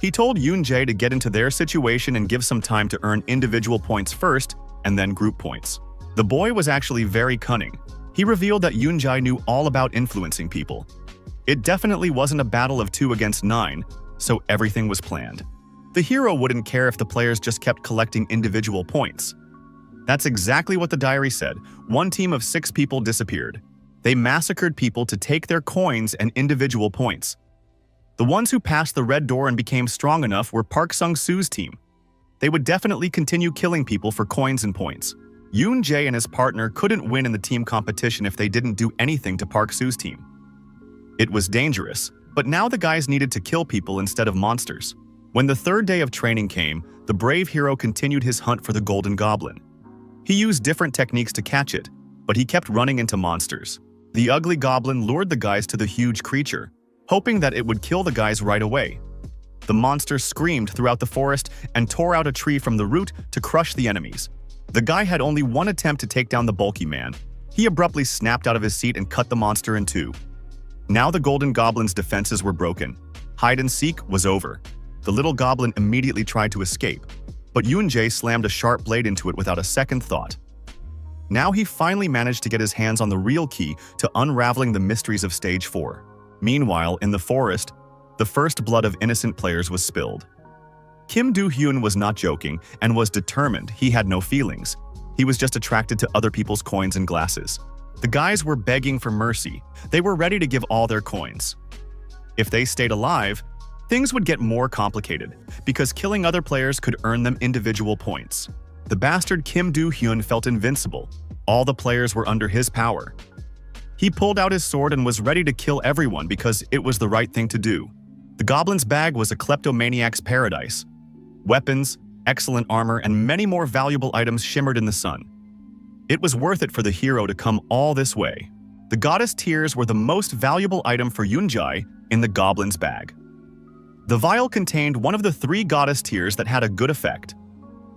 He told Yoon-jae to get into their situation and give some time to earn individual points first, and then group points. The boy was actually very cunning. He revealed that Yoon-jae knew all about influencing people. It definitely wasn't a battle of 2 against 9, so everything was planned. The hero wouldn't care if the players just kept collecting individual points. That's exactly what the diary said. One team of 6 people disappeared. They massacred people to take their coins and individual points. The ones who passed the red door and became strong enough were Park Sung-soo's team. They would definitely continue killing people for coins and points. Yoon-jae and his partner couldn't win in the team competition if they didn't do anything to Park Soo's team. It was dangerous, but now the guys needed to kill people instead of monsters. When the 3rd day of training came, the brave hero continued his hunt for the Golden Goblin. He used different techniques to catch it, but he kept running into monsters. The ugly goblin lured the guys to the huge creature, hoping that it would kill the guys right away. The monster screamed throughout the forest and tore out a tree from the root to crush the enemies. The guy had only one attempt to take down the bulky man. He abruptly snapped out of his seat and cut the monster in 2. Now the Golden Goblin's defenses were broken. Hide and seek was over. The little goblin immediately tried to escape, but Yoon-jae slammed a sharp blade into it without a second thought. Now he finally managed to get his hands on the real key to unraveling the mysteries of Stage 4. Meanwhile, in the forest, the first blood of innocent players was spilled. Kim Do-hyun was not joking and was determined. He had no feelings. He was just attracted to other people's coins and glasses. The guys were begging for mercy. They were ready to give all their coins. If they stayed alive, things would get more complicated, because killing other players could earn them individual points. The bastard Kim Do-hyun felt invincible. All the players were under his power. He pulled out his sword and was ready to kill everyone because it was the right thing to do. The goblin's bag was a kleptomaniac's paradise. Weapons, excellent armor, and many more valuable items shimmered in the sun. It was worth it for the hero to come all this way. The goddess tears were the most valuable item for Yoon-jae in the goblin's bag. The vial contained one of the 3 goddess tears that had a good effect.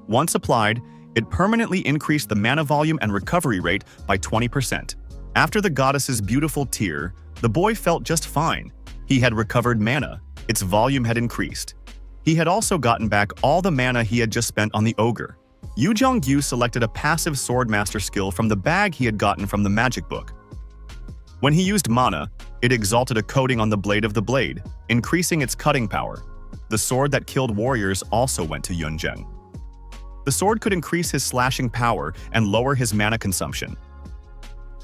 Once applied, it permanently increased the mana volume and recovery rate by 20%. After the goddess's beautiful tear, the boy felt just fine. He had recovered mana. Its volume had increased. He had also gotten back all the mana he had just spent on the ogre. Yu Jong-yu selected a passive swordmaster skill from the bag he had gotten from the magic book. When he used mana, it exalted a coating on the blade of the blade, increasing its cutting power. The sword that killed warriors also went to Yunjeng. The sword could increase his slashing power and lower his mana consumption.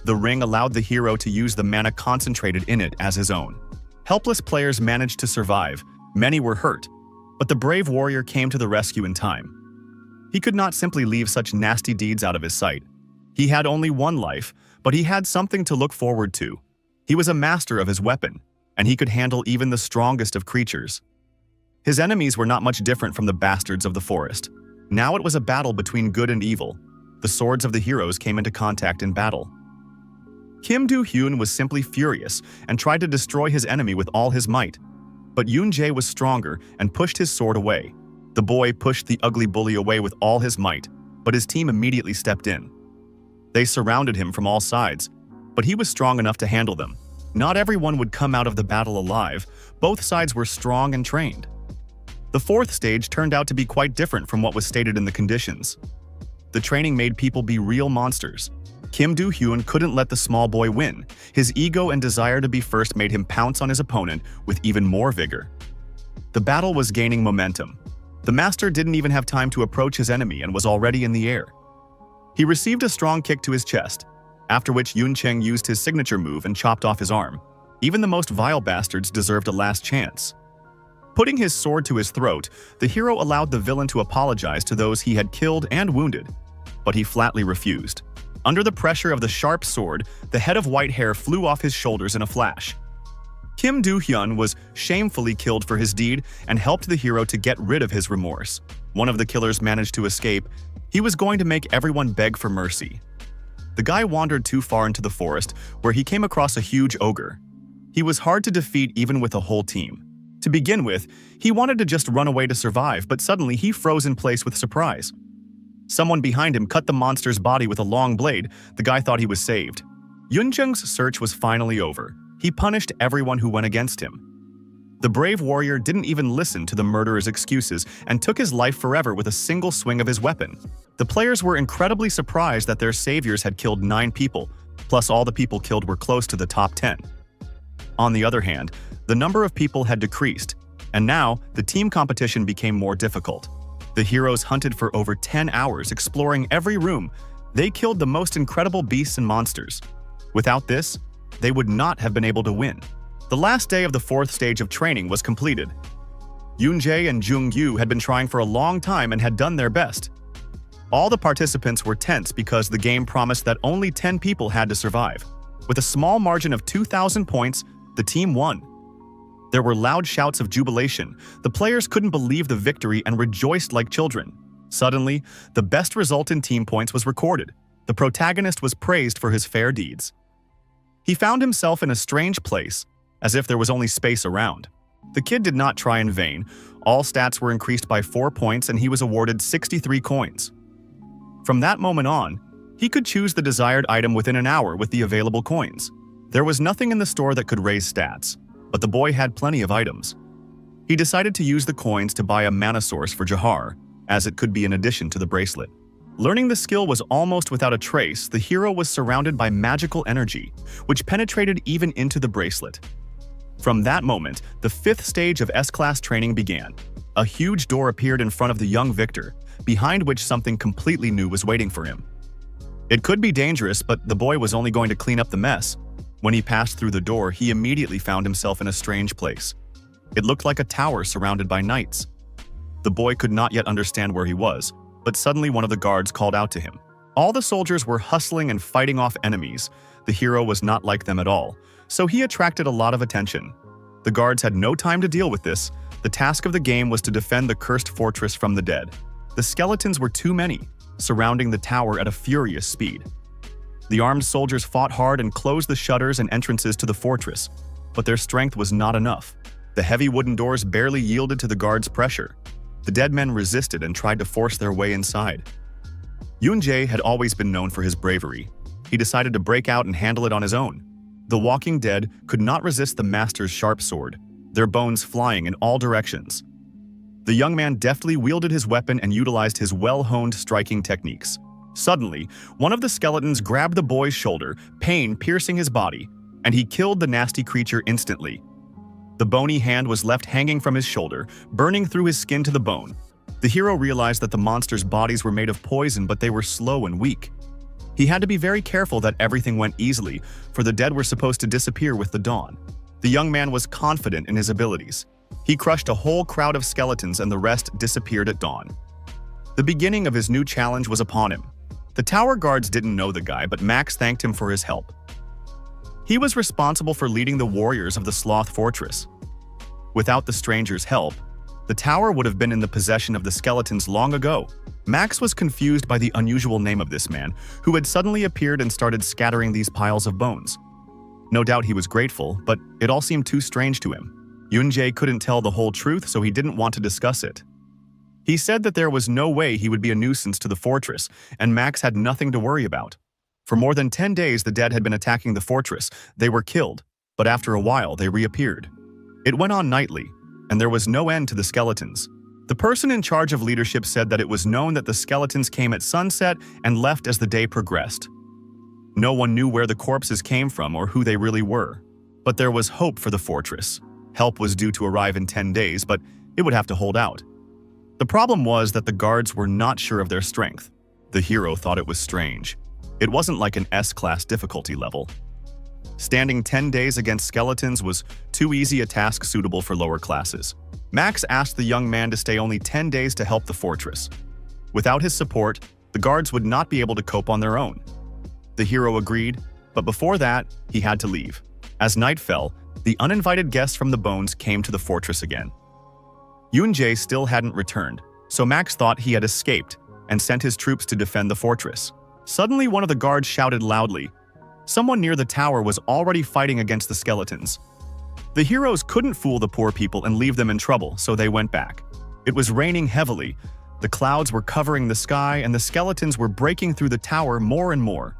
The ring allowed the hero to use the mana concentrated in it as his own. Helpless players managed to survive, many were hurt, but the brave warrior came to the rescue in time. He could not simply leave such nasty deeds out of his sight. He had only one life, but he had something to look forward to. He was a master of his weapon, and he could handle even the strongest of creatures. His enemies were not much different from the bastards of the forest. Now it was a battle between good and evil. The swords of the heroes came into contact in battle. Kim Do-hyun was simply furious and tried to destroy his enemy with all his might. But Yoon-jae was stronger and pushed his sword away. The boy pushed the ugly bully away with all his might, but his team immediately stepped in. They surrounded him from all sides, but he was strong enough to handle them. Not everyone would come out of the battle alive. Both sides were strong and trained. The fourth stage turned out to be quite different from what was stated in the conditions. The training made people be real monsters. Kim Do-hyun couldn't let the small boy win. His ego and desire to be first made him pounce on his opponent with even more vigor. The battle was gaining momentum. The master didn't even have time to approach his enemy and was already in the air. He received a strong kick to his chest, after which Yoon Cheng used his signature move and chopped off his arm. Even the most vile bastards deserved a last chance. Putting his sword to his throat, the hero allowed the villain to apologize to those he had killed and wounded, but he flatly refused. Under the pressure of the sharp sword, the head of white hair flew off his shoulders in a flash. Kim Do-hyun was shamefully killed for his deed and helped the hero to get rid of his remorse. One of the killers managed to escape. He was going to make everyone beg for mercy. The guy wandered too far into the forest, where he came across a huge ogre. He was hard to defeat even with a whole team. To begin with, he wanted to just run away to survive, but suddenly he froze in place with surprise. Someone behind him cut the monster's body with a long blade. The guy thought he was saved. Yunjung's search was finally over. He punished everyone who went against him. The brave warrior didn't even listen to the murderer's excuses and took his life forever with a single swing of his weapon. The players were incredibly surprised that their saviors had killed 9 people, plus all the people killed were close to the top 10. On the other hand, the number of people had decreased, and now the team competition became more difficult. The heroes hunted for over 10 hours, exploring every room. They killed the most incredible beasts and monsters. Without this, they would not have been able to win. The last day of the fourth stage of training was completed. Yoon-jae and Jung-yu had been trying for a long time and had done their best. All the participants were tense because the game promised that only 10 people had to survive. With a small margin of 2,000 points, the team won. There were loud shouts of jubilation. The players couldn't believe the victory and rejoiced like children. Suddenly, the best result in team points was recorded. The protagonist was praised for his fair deeds. He found himself in a strange place, as if there was only space around. The kid did not try in vain. All stats were increased by 4 points and he was awarded 63 coins. From that moment on, he could choose the desired item within an hour with the available coins. There was nothing in the store that could raise stats, but the boy had plenty of items. He decided to use the coins to buy a mana source for Jahar, as it could be an addition to the bracelet. Learning the skill was almost without a trace. The hero was surrounded by magical energy, which penetrated even into the bracelet. From that moment, the 5th stage of S-Class training began. A huge door appeared in front of the young victor, behind which something completely new was waiting for him. It could be dangerous, but the boy was only going to clean up the mess. When he passed through the door, he immediately found himself in a strange place. It looked like a tower surrounded by knights. The boy could not yet understand where he was, but suddenly one of the guards called out to him. All the soldiers were hustling and fighting off enemies. The hero was not like them at all, so he attracted a lot of attention. The guards had no time to deal with this. The task of the game was to defend the cursed fortress from the dead. The skeletons were too many, surrounding the tower at a furious speed. The armed soldiers fought hard and closed the shutters and entrances to the fortress, but their strength was not enough. The heavy wooden doors barely yielded to the guards' pressure. The dead men resisted and tried to force their way inside. Yoon-jae had always been known for his bravery. He decided to break out and handle it on his own. The walking dead could not resist the master's sharp sword, their bones flying in all directions. The young man deftly wielded his weapon and utilized his well-honed striking techniques. Suddenly, one of the skeletons grabbed the boy's shoulder, pain piercing his body, and he killed the nasty creature instantly. The bony hand was left hanging from his shoulder, burning through his skin to the bone. The hero realized that the monsters' bodies were made of poison, but they were slow and weak. He had to be very careful that everything went easily, for the dead were supposed to disappear with the dawn. The young man was confident in his abilities. He crushed a whole crowd of skeletons and the rest disappeared at dawn. The beginning of his new challenge was upon him. The tower guards didn't know the guy, but Max thanked him for his help. He was responsible for leading the warriors of the Sloth Fortress. Without the stranger's help, the tower would have been in the possession of the skeletons long ago. Max was confused by the unusual name of this man, who had suddenly appeared and started scattering these piles of bones. No doubt he was grateful, but it all seemed too strange to him. Yunjae couldn't tell the whole truth, so he didn't want to discuss it. He said that there was no way he would be a nuisance to the fortress, and Max had nothing to worry about. For more than 10 days, the dead had been attacking the fortress. They were killed, but after a while, they reappeared. It went on nightly, and there was no end to the skeletons. The person in charge of leadership said that it was known that the skeletons came at sunset and left as the day progressed. No one knew where the corpses came from or who they really were. But there was hope for the fortress. Help was due to arrive in 10 days, but it would have to hold out. The problem was that the guards were not sure of their strength. The hero thought it was strange. It wasn't like an S-class difficulty level. Standing 10 days against skeletons was too easy a task suitable for lower classes. Max asked the young man to stay only 10 days to help the fortress. Without his support, the guards would not be able to cope on their own. The hero agreed, but before that, he had to leave. As night fell, the uninvited guests from the bones came to the fortress again. Yunjae still hadn't returned, so Max thought he had escaped and sent his troops to defend the fortress. Suddenly, one of the guards shouted loudly. Someone near the tower was already fighting against the skeletons. The heroes couldn't fool the poor people and leave them in trouble, so they went back. It was raining heavily. The clouds were covering the sky, and the skeletons were breaking through the tower more and more.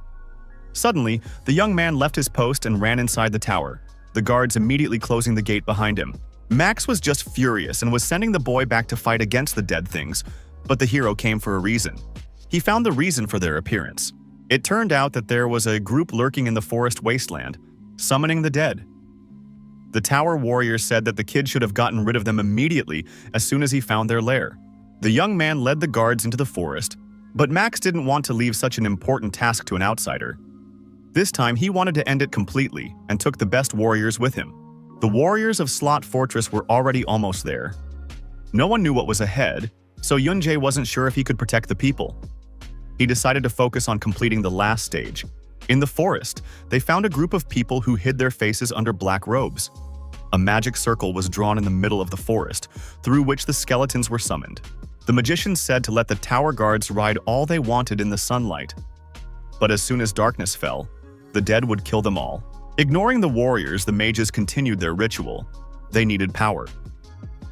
Suddenly, the young man left his post and ran inside the tower, the guards immediately closing the gate behind him. Max was just furious and was sending the boy back to fight against the dead things, but the hero came for a reason. He found the reason for their appearance. It turned out that there was a group lurking in the forest wasteland, summoning the dead. The tower warrior said that the kid should have gotten rid of them immediately as soon as he found their lair. The young man led the guards into the forest, but Max didn't want to leave such an important task to an outsider. This time, he wanted to end it completely and took the best warriors with him. The warriors of Sloth Fortress were already almost there. No one knew what was ahead, so Yunjae wasn't sure if he could protect the people. He decided to focus on completing the last stage. In the forest, they found a group of people who hid their faces under black robes. A magic circle was drawn in the middle of the forest, through which the skeletons were summoned. The magician said to let the tower guards ride all they wanted in the sunlight. But as soon as darkness fell, the dead would kill them all. Ignoring the warriors, the mages continued their ritual. They needed power.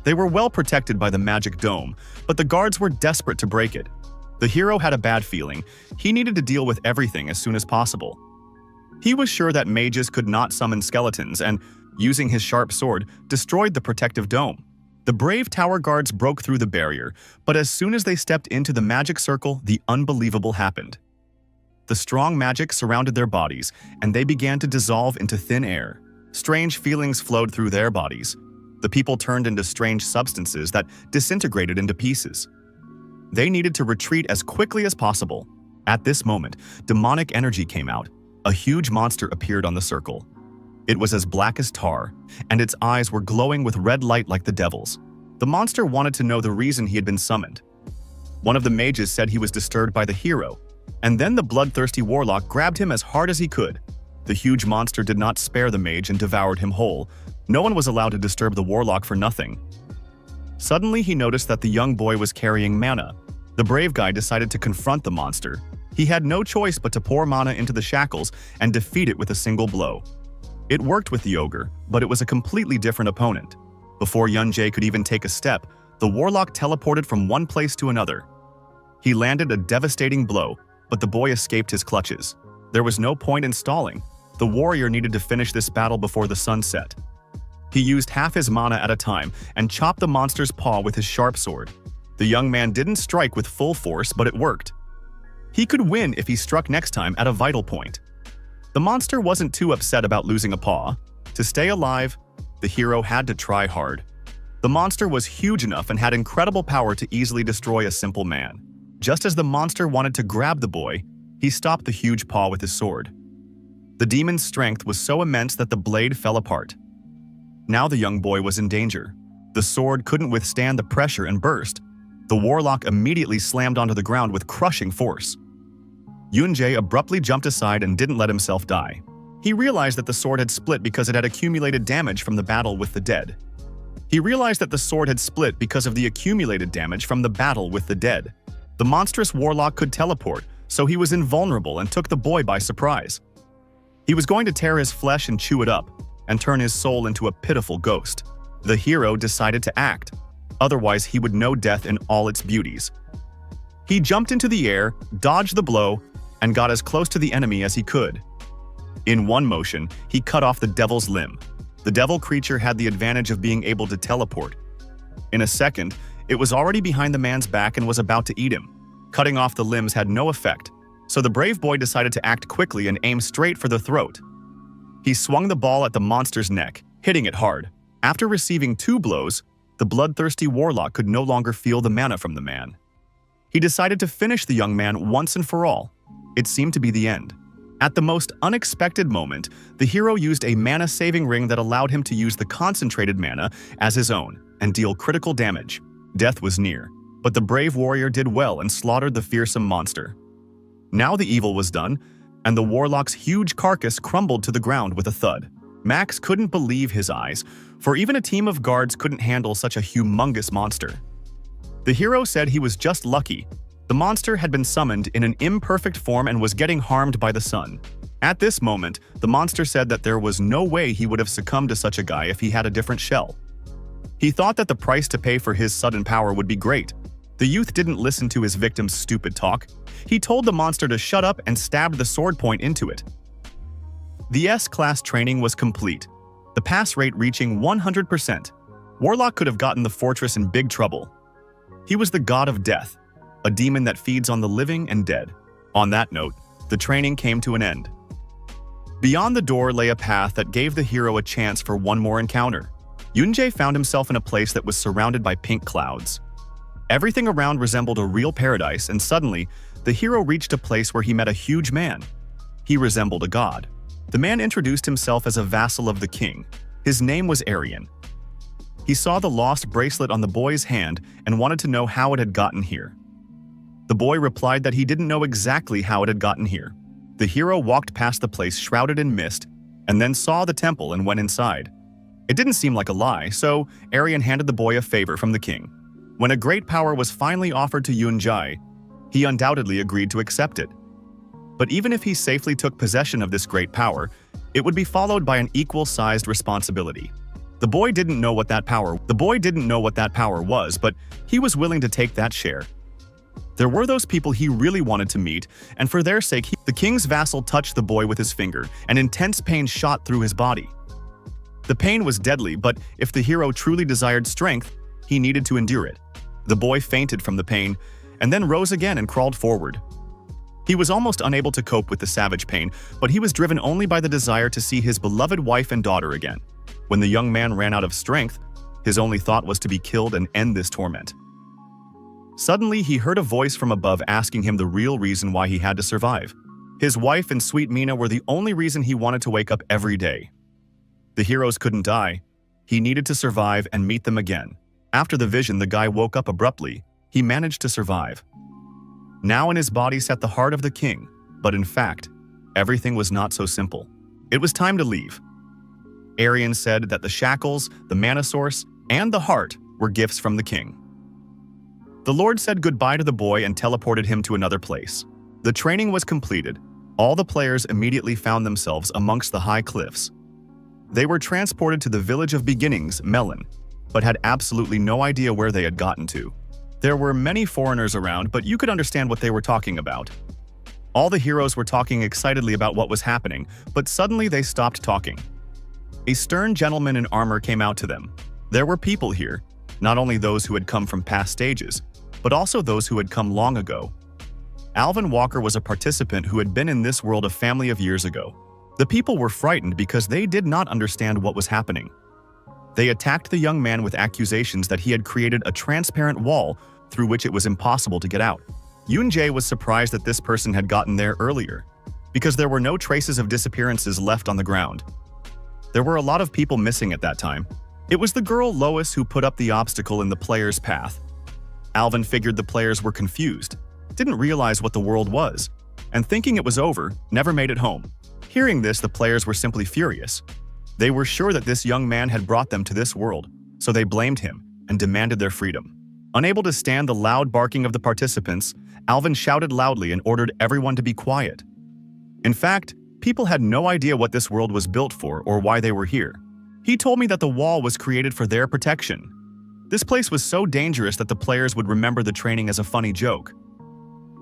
They were well protected by the magic dome, but the guards were desperate to break it. The hero had a bad feeling. He needed to deal with everything as soon as possible. He was sure that mages could not summon skeletons and, using his sharp sword, destroyed the protective dome. The brave tower guards broke through the barrier, but as soon as they stepped into the magic circle, the unbelievable happened. The strong magic surrounded their bodies, and they began to dissolve into thin air. Strange feelings flowed through their bodies. The people turned into strange substances that disintegrated into pieces. They needed to retreat as quickly as possible. At this moment, demonic energy came out. A huge monster appeared on the circle. It was as black as tar, and its eyes were glowing with red light like the devil's. The monster wanted to know the reason he had been summoned. One of the mages said he was disturbed by the hero, and then the bloodthirsty warlock grabbed him as hard as he could. The huge monster did not spare the mage and devoured him whole. No one was allowed to disturb the warlock for nothing. Suddenly, he noticed that the young boy was carrying mana. The brave guy decided to confront the monster. He had no choice but to pour mana into the shackles and defeat it with a single blow. It worked with the ogre, but it was a completely different opponent. Before Yunjae could even take a step, the warlock teleported from one place to another. He landed a devastating blow, but the boy escaped his clutches. There was no point in stalling. The warrior needed to finish this battle before the sun set. He used half his mana at a time and chopped the monster's paw with his sharp sword. The young man didn't strike with full force, but it worked. He could win if he struck next time at a vital point. The monster wasn't too upset about losing a paw. To stay alive, the hero had to try hard. The monster was huge enough and had incredible power to easily destroy a simple man. Just as the monster wanted to grab the boy, he stopped the huge paw with his sword. The demon's strength was so immense that the blade fell apart. Now the young boy was in danger. The sword couldn't withstand the pressure and burst. The warlock immediately slammed onto the ground with crushing force. Yunjae abruptly jumped aside and didn't let himself die. He realized that the sword had split because it had accumulated damage from the battle with the dead. The monstrous warlock could teleport, so he was invulnerable and took the boy by surprise. He was going to tear his flesh and chew it up, and turn his soul into a pitiful ghost. The hero decided to act. Otherwise, he would know death in all its beauties. He jumped into the air, dodged the blow, and got as close to the enemy as he could. In one motion, he cut off the devil's limb. The devil creature had the advantage of being able to teleport. In a second, it was already behind the man's back and was about to eat him. Cutting off the limbs had no effect, so the brave boy decided to act quickly and aim straight for the throat. He swung the ball at the monster's neck, hitting it hard. After receiving 2 blows, the bloodthirsty warlock could no longer feel the mana from the man. He decided to finish the young man once and for all. It seemed to be the end. At the most unexpected moment, the hero used a mana-saving ring that allowed him to use the concentrated mana as his own and deal critical damage. Death was near, but the brave warrior did well and slaughtered the fearsome monster. Now the evil was done, and the warlock's huge carcass crumbled to the ground with a thud. Max couldn't believe his eyes, for even a team of guards couldn't handle such a humongous monster. The hero said he was just lucky. The monster had been summoned in an imperfect form and was getting harmed by the sun. At this moment, the monster said that there was no way he would have succumbed to such a guy if he had a different shell. He thought that the price to pay for his sudden power would be great. The youth didn't listen to his victim's stupid talk. He told the monster to shut up and stabbed the sword point into it. The S-class training was complete, the pass rate reaching 100%. Warlock could have gotten the fortress in big trouble. He was the god of death, a demon that feeds on the living and dead. On that note, the training came to an end. Beyond the door lay a path that gave the hero a chance for one more encounter. Yunjae found himself in a place that was surrounded by pink clouds. Everything around resembled a real paradise, and suddenly, the hero reached a place where he met a huge man. He resembled a god. The man introduced himself as a vassal of the king. His name was Aryan. He saw the lost bracelet on the boy's hand and wanted to know how it had gotten here. The boy replied that he didn't know exactly how it had gotten here. The hero walked past the place shrouded in mist and then saw the temple and went inside. It didn't seem like a lie, so Aryan handed the boy a favor from the king. When a great power was finally offered to Yunjae, he undoubtedly agreed to accept it. But even if he safely took possession of this great power, it would be followed by an equal-sized responsibility. The boy didn't know what that power was, but he was willing to take that share. There were those people he really wanted to meet, and for their sake, the king's vassal touched the boy with his finger, and intense pain shot through his body. The pain was deadly, but if the hero truly desired strength, he needed to endure it. The boy fainted from the pain, and then rose again and crawled forward. He was almost unable to cope with the savage pain, but he was driven only by the desire to see his beloved wife and daughter again. When the young man ran out of strength, his only thought was to be killed and end this torment. Suddenly, he heard a voice from above asking him the real reason why he had to survive. His wife and sweet Mina were the only reason he wanted to wake up every day. The heroes couldn't die. He needed to survive and meet them again. After the vision, the guy woke up abruptly. He managed to survive. Now in his body sat the heart of the king, but in fact, everything was not so simple. It was time to leave. Aryan said that the shackles, the mana source, and the heart were gifts from the king. The Lord said goodbye to the boy and teleported him to another place. The training was completed. All the players immediately found themselves amongst the high cliffs. They were transported to the village of beginnings, Melon, but had absolutely no idea where they had gotten to. There were many foreigners around, but you could understand what they were talking about. All the heroes were talking excitedly about what was happening, but suddenly they stopped talking. A stern gentleman in armor came out to them. There were people here, not only those who had come from past stages, but also those who had come long ago. Alvin Walker was a participant who had been in this world a family of years ago. The people were frightened because they did not understand what was happening. They attacked the young man with accusations that he had created a transparent wall through which it was impossible to get out. Yoon-jae was surprised that this person had gotten there earlier, because there were no traces of disappearances left on the ground. There were a lot of people missing at that time. It was the girl Lois who put up the obstacle in the players' path. Alvin figured the players were confused, didn't realize what the world was, and thinking it was over, never made it home. Hearing this, the players were simply furious. They were sure that this young man had brought them to this world, so they blamed him and demanded their freedom. Unable to stand the loud barking of the participants, Alvin shouted loudly and ordered everyone to be quiet. In fact, people had no idea what this world was built for or why they were here. He told me that the wall was created for their protection. This place was so dangerous that the players would remember the training as a funny joke.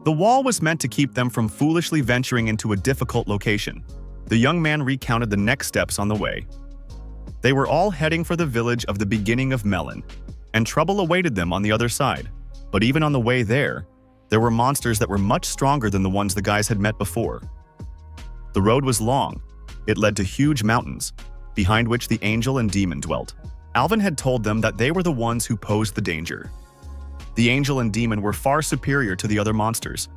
The wall was meant to keep them from foolishly venturing into a difficult location. The young man recounted the next steps on the way. They were all heading for the village of the beginning of Melon, and trouble awaited them on the other side. But even on the way there were monsters that were much stronger than the ones the guys had met before. The road was long. It led to huge mountains, behind which the angel and demon dwelt. Alvin had told them that they were the ones who posed the danger. The angel and demon were far superior to the other monsters,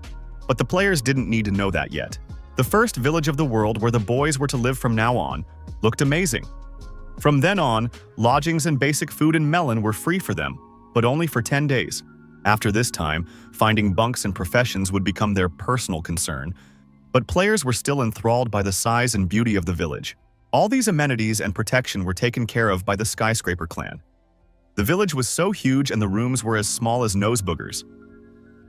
but the players didn't need to know that yet. The first village of the world where the boys were to live from now on looked amazing. From then on, lodgings and basic food in Melon were free for them, but only for 10 days. After this time, finding bunks and professions would become their personal concern, but players were still enthralled by the size and beauty of the village. All these amenities and protection were taken care of by the Skyscraper clan. The village was so huge and the rooms were as small as nose boogers.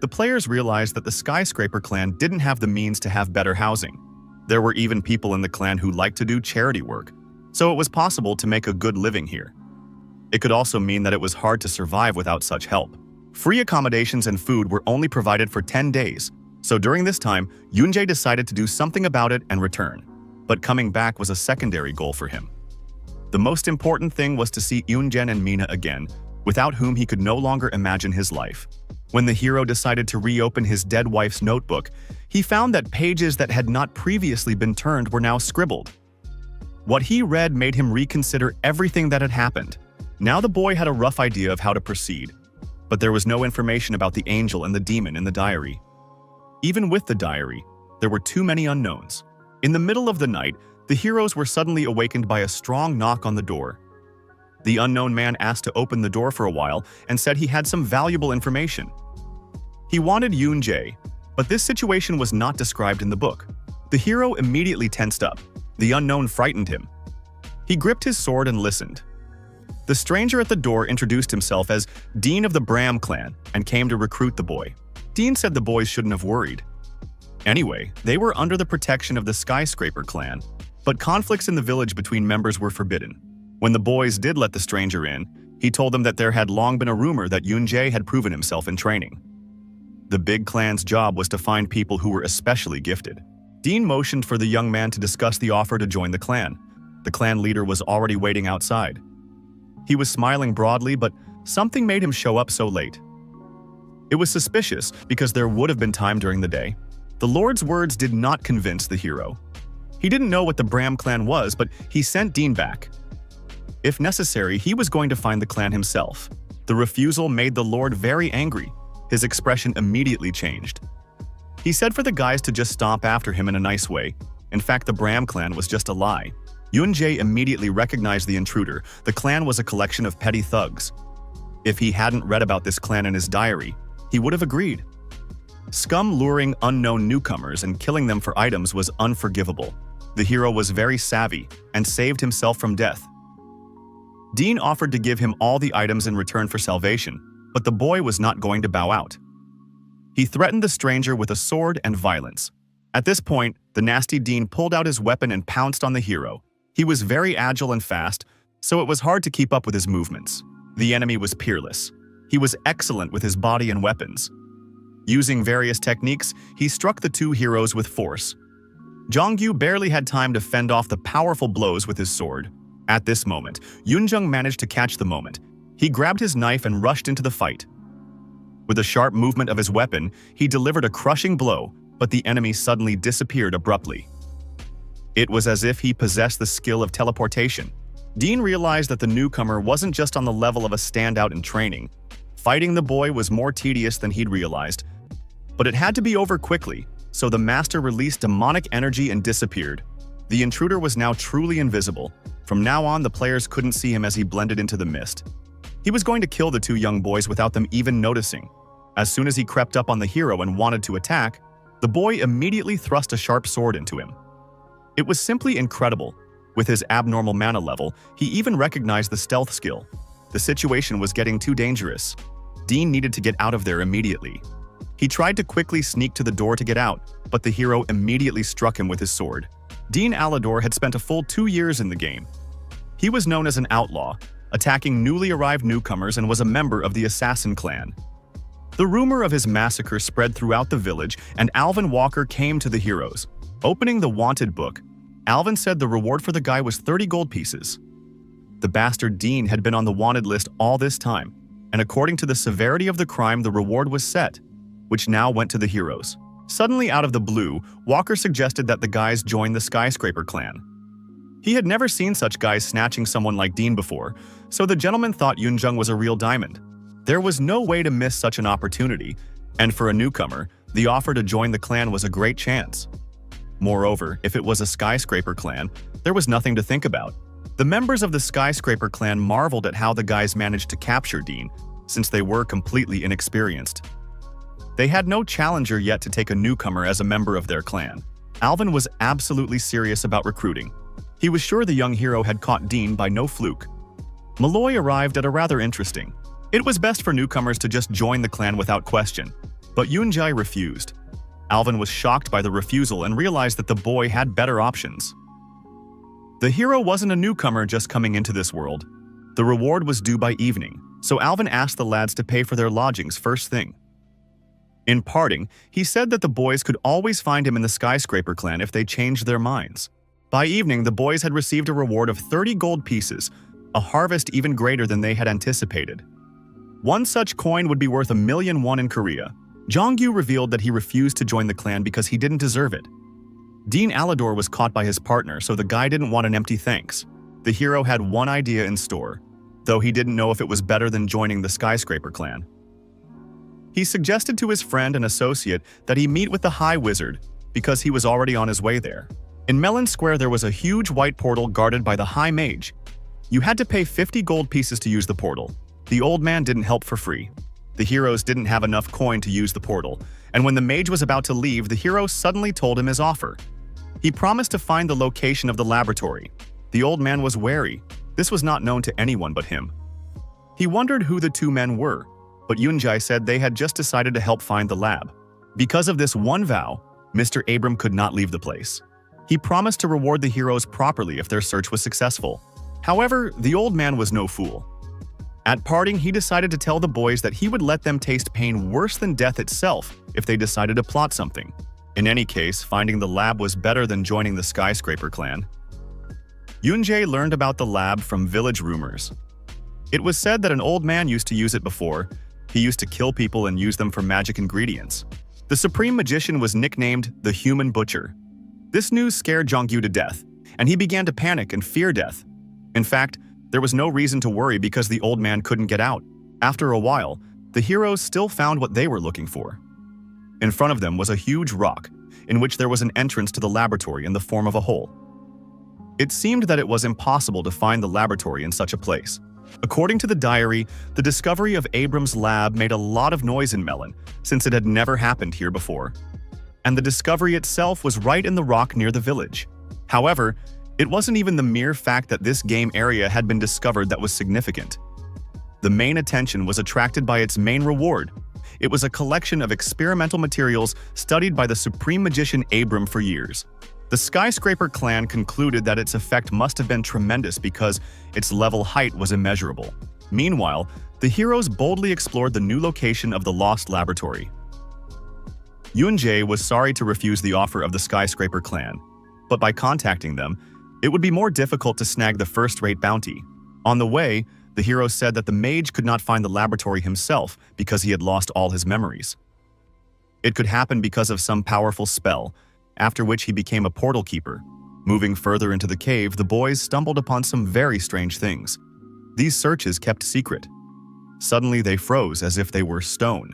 The players realized that the Skyscraper clan didn't have the means to have better housing. There were even people in the clan who liked to do charity work, so it was possible to make a good living here. It could also mean that it was hard to survive without such help. Free accommodations and food were only provided for 10 days, so during this time, Yoon-jae decided to do something about it and return. But coming back was a secondary goal for him. The most important thing was to see Yoon-jae and Mina again, without whom he could no longer imagine his life. When the hero decided to reopen his dead wife's notebook, he found that pages that had not previously been turned were now scribbled. What he read made him reconsider everything that had happened. Now the boy had a rough idea of how to proceed, but there was no information about the angel and the demon in the diary. Even with the diary, there were too many unknowns. In the middle of the night, the heroes were suddenly awakened by a strong knock on the door. The unknown man asked to open the door for a while and said he had some valuable information. He wanted Yoon-jae, but this situation was not described in the book. The hero immediately tensed up. The unknown frightened him. He gripped his sword and listened. The stranger at the door introduced himself as Dean of the Bram clan and came to recruit the boy. Dean said the boys shouldn't have worried. Anyway, they were under the protection of the Skyscraper clan, but conflicts in the village between members were forbidden. When the boys did let the stranger in, he told them that there had long been a rumor that Yoon-jae had proven himself in training. The big clan's job was to find people who were especially gifted. Dean motioned for the young man to discuss the offer to join the clan. The clan leader was already waiting outside. He was smiling broadly, but something made him show up so late. It was suspicious because there would have been time during the day. The Lord's words did not convince the hero. He didn't know what the Bram clan was, but he sent Dean back. If necessary, he was going to find the clan himself. The refusal made the Lord very angry. His expression immediately changed. He said for the guys to just stomp after him in a nice way. In fact, the Bram clan was just a lie. Yoon-jae immediately recognized the intruder. The clan was a collection of petty thugs. If he hadn't read about this clan in his diary, he would have agreed. Scum luring unknown newcomers and killing them for items was unforgivable. The hero was very savvy and saved himself from death. Dean offered to give him all the items in return for salvation, but the boy was not going to bow out. He threatened the stranger with a sword and violence. At this point, the nasty Dean pulled out his weapon and pounced on the hero. He was very agile and fast, so it was hard to keep up with his movements. The enemy was peerless. He was excellent with his body and weapons. Using various techniques, he struck the two heroes with force. Jongyu barely had time to fend off the powerful blows with his sword. At this moment, Yoonjung managed to catch the moment. He grabbed his knife and rushed into the fight. With a sharp movement of his weapon, he delivered a crushing blow, but the enemy suddenly disappeared abruptly. It was as if he possessed the skill of teleportation. Dean realized that the newcomer wasn't just on the level of a standout in training. Fighting the boy was more tedious than he'd realized, but it had to be over quickly, so the master released demonic energy and disappeared. The intruder was now truly invisible. From now on, the players couldn't see him as he blended into the mist. He was going to kill the two young boys without them even noticing. As soon as he crept up on the hero and wanted to attack, the boy immediately thrust a sharp sword into him. It was simply incredible. With his abnormal mana level, he even recognized the stealth skill. The situation was getting too dangerous. Dean needed to get out of there immediately. He tried to quickly sneak to the door to get out, but the hero immediately struck him with his sword. Dean Alador had spent a full 2 years in the game. He was known as an outlaw, attacking newly arrived newcomers, and was a member of the Assassin clan. The rumor of his massacre spread throughout the village, and Alvin Walker came to the heroes. Opening the wanted book, Alvin said the reward for the guy was 30 gold pieces. The bastard Dean had been on the wanted list all this time, and according to the severity of the crime, the reward was set, which now went to the heroes. Suddenly, out of the blue, Walker suggested that the guys join the Skyscraper clan. He had never seen such guys snatching someone like Dean before, so the gentleman thought Yoonjung was a real diamond. There was no way to miss such an opportunity, and for a newcomer, the offer to join the clan was a great chance. Moreover, if it was a Skyscraper clan, there was nothing to think about. The members of the Skyscraper clan marveled at how the guys managed to capture Dean, since they were completely inexperienced. They had no challenger yet to take a newcomer as a member of their clan. Alvin was absolutely serious about recruiting. He was sure the young hero had caught Dean by no fluke. Malloy arrived at a rather interesting. It was best for newcomers to just join the clan without question, but Yoonjae refused. Alvin was shocked by the refusal and realized that the boy had better options. The hero wasn't a newcomer just coming into this world. The reward was due by evening, so Alvin asked the lads to pay for their lodgings first thing. In parting, he said that the boys could always find him in the Skyscraper clan if they changed their minds. By evening, the boys had received a reward of 30 gold pieces, a harvest even greater than they had anticipated. One such coin would be worth 1,000,000 won in Korea. Jongyu revealed that he refused to join the clan because he didn't deserve it. Dean Alador was caught by his partner, so the guy didn't want an empty thanks. The hero had one idea in store, though he didn't know if it was better than joining the Skyscraper clan. He suggested to his friend and associate that he meet with the High Wizard, because he was already on his way there. In Melon Square, there was a huge white portal guarded by the High Mage. You had to pay 50 gold pieces to use the portal. The old man didn't help for free. The heroes didn't have enough coin to use the portal, and when the mage was about to leave, the hero suddenly told him his offer. He promised to find the location of the laboratory. The old man was wary. This was not known to anyone but him. He wondered who the two men were, but Yoonjae said they had just decided to help find the lab. Because of this one vow, Mr. Abram could not leave the place. He promised to reward the heroes properly if their search was successful. However, the old man was no fool. At parting, he decided to tell the boys that he would let them taste pain worse than death itself if they decided to plot something. In any case, finding the lab was better than joining the Skyscraper clan. Yoonjae learned about the lab from village rumors. It was said that an old man used to use it before. He used to kill people and use them for magic ingredients. The supreme magician was nicknamed the Human Butcher. This news scared Jongyu to death, and he began to panic and fear death. In fact, there was no reason to worry because the old man couldn't get out. After a while, the heroes still found what they were looking for. In front of them was a huge rock, in which there was an entrance to the laboratory in the form of a hole. It seemed that it was impossible to find the laboratory in such a place. According to the diary, the discovery of Abram's lab made a lot of noise in Melon, since it had never happened here before. And the discovery itself was right in the rock near the village. However, it wasn't even the mere fact that this game area had been discovered that was significant. The main attention was attracted by its main reward. It was a collection of experimental materials studied by the supreme magician Abram for years. The Skyscraper clan concluded that its effect must have been tremendous because its level height was immeasurable. Meanwhile, the heroes boldly explored the new location of the lost laboratory. Yoonjae was sorry to refuse the offer of the Skyscraper clan, but by contacting them, It would be more difficult to snag the first-rate bounty. On the way, the hero said that the mage could not find the laboratory himself because he had lost all his memories. It could happen because of some powerful spell, after which he became a portal keeper. Moving further into the cave, the boys stumbled upon some very strange things. These searches kept secret. Suddenly they froze as if they were stone.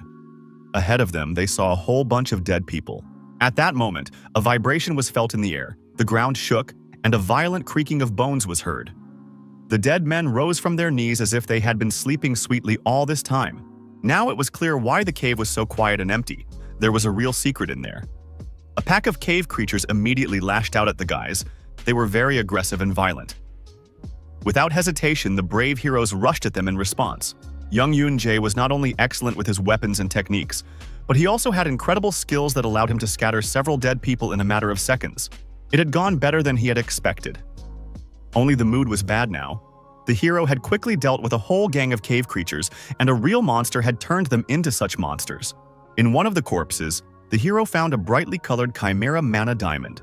Ahead of them, they saw a whole bunch of dead people. At that moment, a vibration was felt in the air, the ground shook, and a violent creaking of bones was heard. The dead men rose from their knees as if they had been sleeping sweetly all this time. Now it was clear why the cave was so quiet and empty. There was a real secret in there. A pack of cave creatures immediately lashed out at the guys. They were very aggressive and violent. Without hesitation, the brave heroes rushed at them in response. Young Yoon-jae was not only excellent with his weapons and techniques, but he also had incredible skills that allowed him to scatter several dead people in a matter of seconds. It had gone better than he had expected. Only the mood was bad now. The hero had quickly dealt with a whole gang of cave creatures, and a real monster had turned them into such monsters. In one of the corpses, the hero found a brightly colored chimera mana diamond.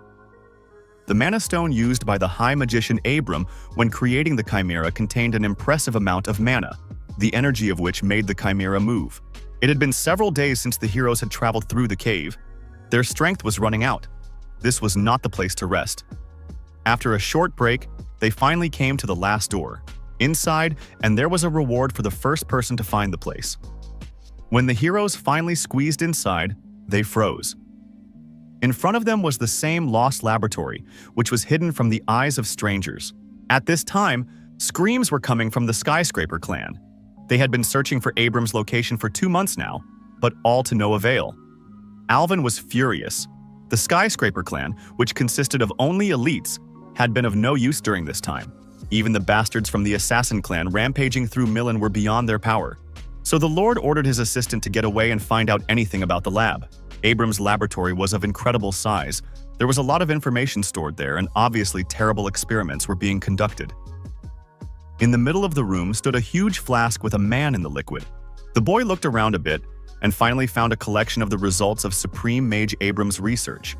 The mana stone used by the high magician Abram when creating the chimera contained an impressive amount of mana, the energy of which made the chimera move. It had been several days since the heroes had traveled through the cave. Their strength was running out. This was not the place to rest. After a short break, they finally came to the last door. Inside, and there was a reward for the first person to find the place. When the heroes finally squeezed inside, they froze. In front of them was the same lost laboratory, which was hidden from the eyes of strangers. At this time, screams were coming from the Skyscraper clan. They had been searching for Abram's location for 2 months now, but all to no avail. Alvin was furious. The Skyscraper clan, which consisted of only elites, had been of no use during this time. Even the bastards from the Assassin clan rampaging through Milan were beyond their power. So the Lord ordered his assistant to get away and find out anything about the lab. Abram's laboratory was of incredible size. There was a lot of information stored there, and obviously terrible experiments were being conducted. In the middle of the room stood a huge flask with a man in the liquid. The boy looked around a bit and finally found a collection of the results of Supreme Mage Abram's research.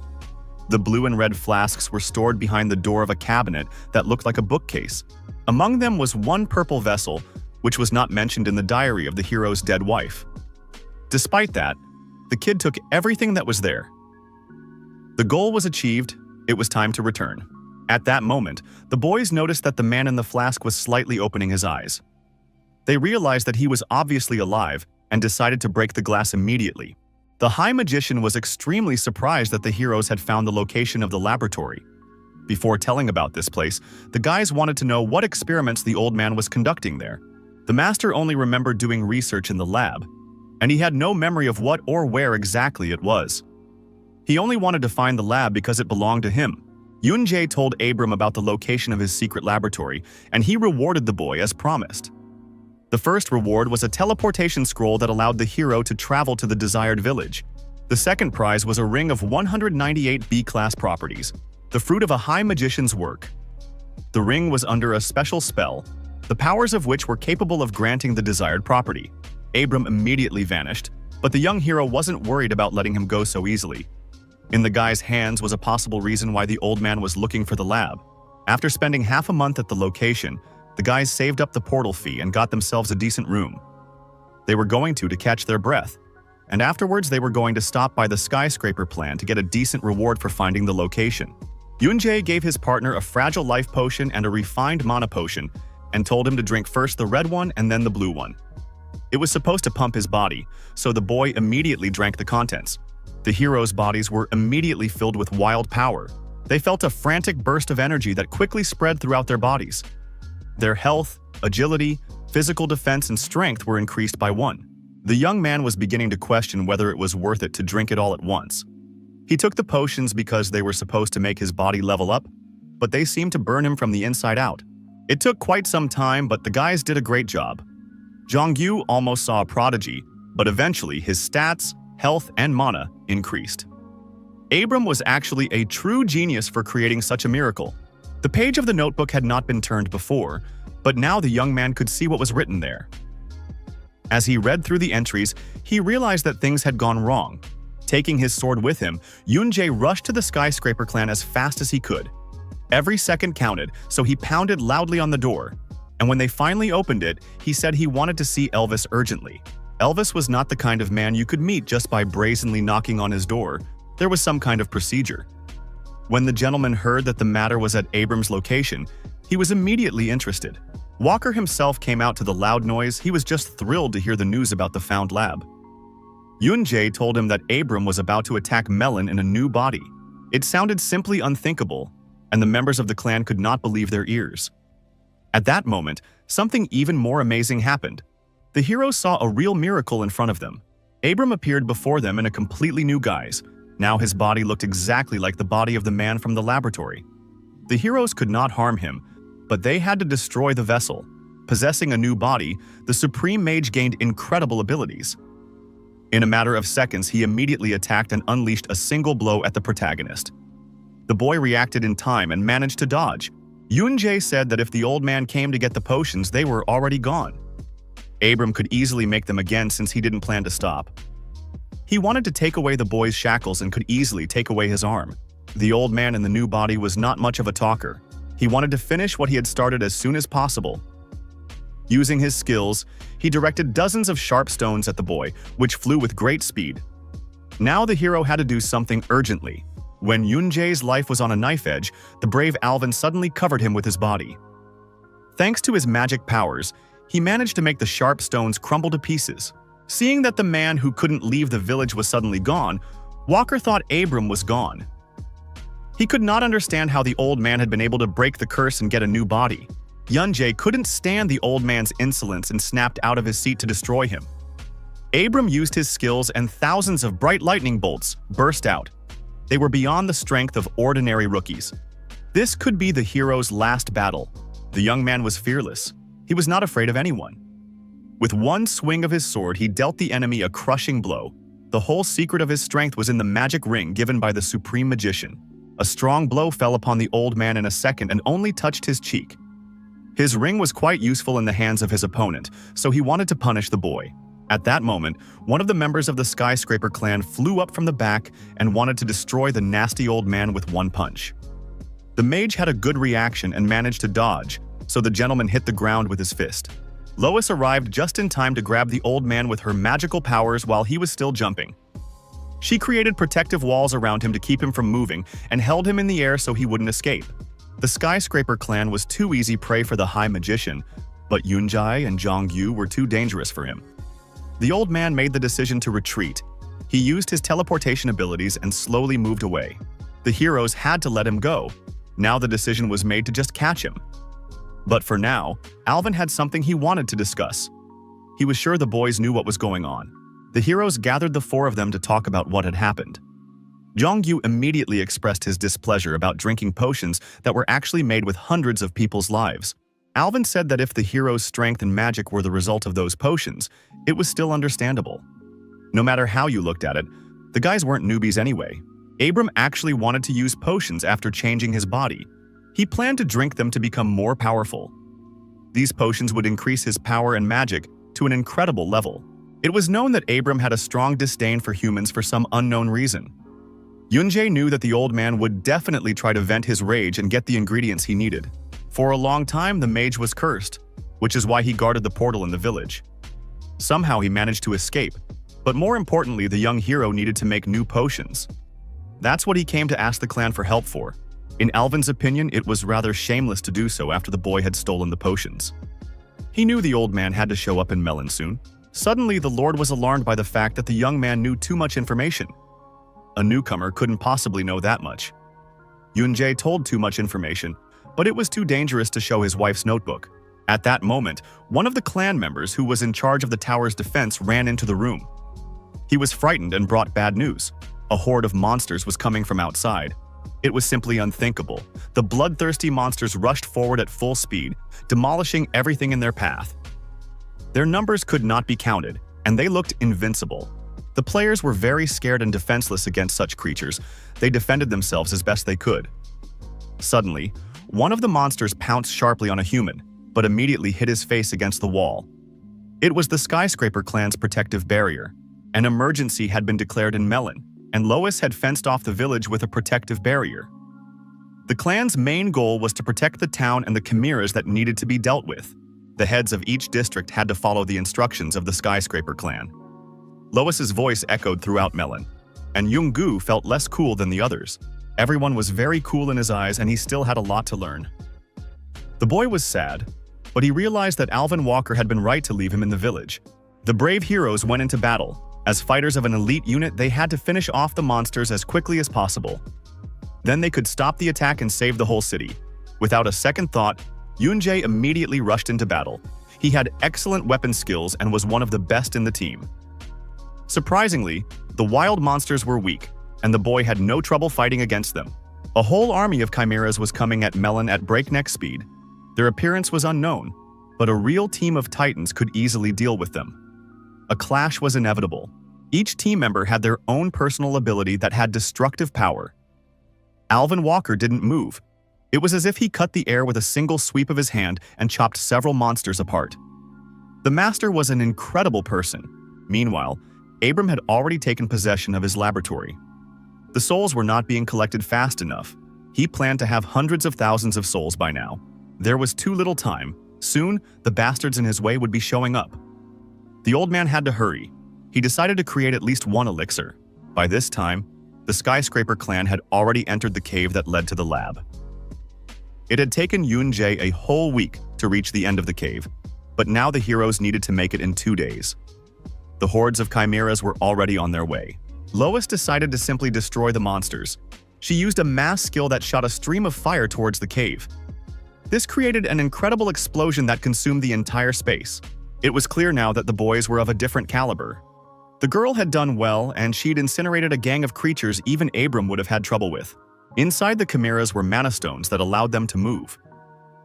The blue and red flasks were stored behind the door of a cabinet that looked like a bookcase. Among them was one purple vessel, which was not mentioned in the diary of the hero's dead wife. Despite that, the kid took everything that was there. The goal was achieved. It was time to return. At that moment, the boys noticed that the man in the flask was slightly opening his eyes. They realized that he was obviously alive and decided to break the glass immediately. The High Magician was extremely surprised that the heroes had found the location of the laboratory. Before telling about this place, the guys wanted to know what experiments the old man was conducting there. The master only remembered doing research in the lab, and he had no memory of what or where exactly it was. He only wanted to find the lab because it belonged to him. Yoon-jae told Abram about the location of his secret laboratory, and he rewarded the boy as promised. The first reward was a teleportation scroll that allowed the hero to travel to the desired village. The second prize was a ring of 198 B-class properties, the fruit of a high magician's work. The ring was under a special spell, the powers of which were capable of granting the desired property. Abram immediately vanished, but the young hero wasn't worried about letting him go so easily. In the guy's hands was a possible reason why the old man was looking for the lab. After spending half a month at the location, the guys saved up the portal fee and got themselves a decent room. They were going to catch their breath, and afterwards they were going to stop by the Skyscraper plan to get a decent reward for finding the location. Yoon-jae gave his partner a fragile life potion and a refined mana potion, and told him to drink first the red one and then the blue one. It was supposed to pump his body, so the boy immediately drank the contents. The heroes' bodies were immediately filled with wild power. They felt a frantic burst of energy that quickly spread throughout their bodies. Their health, agility, physical defense, and strength were increased by 1. The young man was beginning to question whether it was worth it to drink it all at once. He took the potions because they were supposed to make his body level up, but they seemed to burn him from the inside out. It took quite some time, but the guys did a great job. Jongyu almost saw a prodigy, but eventually his stats, health, and mana increased. Abram was actually a true genius for creating such a miracle. The page of the notebook had not been turned before, but now the young man could see what was written there. As he read through the entries, he realized that things had gone wrong. Taking his sword with him, Yoon-jae rushed to the Skyscraper clan as fast as he could. Every second counted, so he pounded loudly on the door. And when they finally opened it, he said he wanted to see Elvis urgently. Elvis was not the kind of man you could meet just by brazenly knocking on his door. There was some kind of procedure. When the gentleman heard that the matter was at Abram's location, he was immediately interested. Walker himself came out to the loud noise. He was just thrilled to hear the news about the found lab. Yoon-jae told him that Abram was about to attack Melon in a new body. It sounded simply unthinkable, and the members of the clan could not believe their ears. At that moment, something even more amazing happened. The heroes saw a real miracle in front of them. Abram appeared before them in a completely new guise. Now his body looked exactly like the body of the man from the laboratory. The heroes could not harm him, but they had to destroy the vessel. Possessing a new body, the Supreme Mage gained incredible abilities. In a matter of seconds, he immediately attacked and unleashed a single blow at the protagonist. The boy reacted in time and managed to dodge. Yoon-jae said that if the old man came to get the potions, they were already gone. Abram could easily make them again since he didn't plan to stop. He wanted to take away the boy's shackles and could easily take away his arm. The old man in the new body was not much of a talker. He wanted to finish what he had started as soon as possible. Using his skills, he directed dozens of sharp stones at the boy, which flew with great speed. Now the hero had to do something urgently. When Yoon-jae's life was on a knife edge, the brave Alvin suddenly covered him with his body. Thanks to his magic powers, he managed to make the sharp stones crumble to pieces. Seeing that the man who couldn't leave the village was suddenly gone, Walker thought Abram was gone. He could not understand how the old man had been able to break the curse and get a new body. Yoon-jae couldn't stand the old man's insolence and snapped out of his seat to destroy him. Abram used his skills and thousands of bright lightning bolts burst out. They were beyond the strength of ordinary rookies. This could be the hero's last battle. The young man was fearless. He was not afraid of anyone. With one swing of his sword, he dealt the enemy a crushing blow. The whole secret of his strength was in the magic ring given by the Supreme Magician. A strong blow fell upon the old man in a second and only touched his cheek. His ring was quite useful in the hands of his opponent, so he wanted to punish the boy. At that moment, one of the members of the Skyscraper clan flew up from the back and wanted to destroy the nasty old man with one punch. The mage had a good reaction and managed to dodge, so the gentleman hit the ground with his fist. Lois arrived just in time to grab the old man with her magical powers while he was still jumping. She created protective walls around him to keep him from moving and held him in the air so he wouldn't escape. The Skyscraper clan was too easy prey for the High Magician, but Yoon-jae and Jong-yu were too dangerous for him. The old man made the decision to retreat. He used his teleportation abilities and slowly moved away. The heroes had to let him go. Now the decision was made to just catch him. But for now, Alvin had something he wanted to discuss. He was sure the boys knew what was going on. The heroes gathered the four of them to talk about what had happened. Jong-yu immediately expressed his displeasure about drinking potions that were actually made with hundreds of people's lives. Alvin said that if the heroes' strength and magic were the result of those potions, it was still understandable. No matter how you looked at it, the guys weren't newbies anyway. Abram actually wanted to use potions after changing his body. He planned to drink them to become more powerful. These potions would increase his power and magic to an incredible level. It was known that Abram had a strong disdain for humans for some unknown reason. Yoon-jae knew that the old man would definitely try to vent his rage and get the ingredients he needed. For a long time, the mage was cursed, which is why he guarded the portal in the village. Somehow he managed to escape, but more importantly, the young hero needed to make new potions. That's what he came to ask the clan for help for. In Alvin's opinion, it was rather shameless to do so after the boy had stolen the potions. He knew the old man had to show up in Melon soon. Suddenly, the Lord was alarmed by the fact that the young man knew too much information. A newcomer couldn't possibly know that much. Yoon-jae told too much information, but it was too dangerous to show his wife's notebook. At that moment, one of the clan members who was in charge of the tower's defense ran into the room. He was frightened and brought bad news. A horde of monsters was coming from outside. It was simply unthinkable. The bloodthirsty monsters rushed forward at full speed, demolishing everything in their path. Their numbers could not be counted, and they looked invincible. The players were very scared and defenseless against such creatures. They defended themselves as best they could. Suddenly, one of the monsters pounced sharply on a human, but immediately hit his face against the wall. It was the Skyscraper clan's protective barrier. An emergency had been declared in Melon, and Lois had fenced off the village with a protective barrier. The clan's main goal was to protect the town and the chimeras that needed to be dealt with. The heads of each district had to follow the instructions of the Skyscraper clan. Lois's voice echoed throughout Melon, and Young-gu felt less cool than the others. Everyone was very cool in his eyes, and he still had a lot to learn. The boy was sad, but he realized that Alvin Walker had been right to leave him in the village. The brave heroes went into battle. As fighters of an elite unit, they had to finish off the monsters as quickly as possible. Then they could stop the attack and save the whole city. Without a second thought, Yoon-jae immediately rushed into battle. He had excellent weapon skills and was one of the best in the team. Surprisingly, the wild monsters were weak, and the boy had no trouble fighting against them. A whole army of chimeras was coming at Melon at breakneck speed. Their appearance was unknown, but a real team of titans could easily deal with them. A clash was inevitable. Each team member had their own personal ability that had destructive power. Alvin Walker didn't move. It was as if he cut the air with a single sweep of his hand and chopped several monsters apart. The master was an incredible person. Meanwhile, Abram had already taken possession of his laboratory. The souls were not being collected fast enough. He planned to have hundreds of thousands of souls by now. There was too little time. Soon, the bastards in his way would be showing up. The old man had to hurry. He decided to create at least one elixir. By this time, the Skyscraper clan had already entered the cave that led to the lab. It had taken Yoon-jae a whole week to reach the end of the cave, but now the heroes needed to make it in 2 days. The hordes of chimeras were already on their way. Lois decided to simply destroy the monsters. She used a mass skill that shot a stream of fire towards the cave. This created an incredible explosion that consumed the entire space. It was clear now that the boys were of a different caliber. The girl had done well, and she'd incinerated a gang of creatures even Abram would have had trouble with. Inside the chimeras were mana stones that allowed them to move.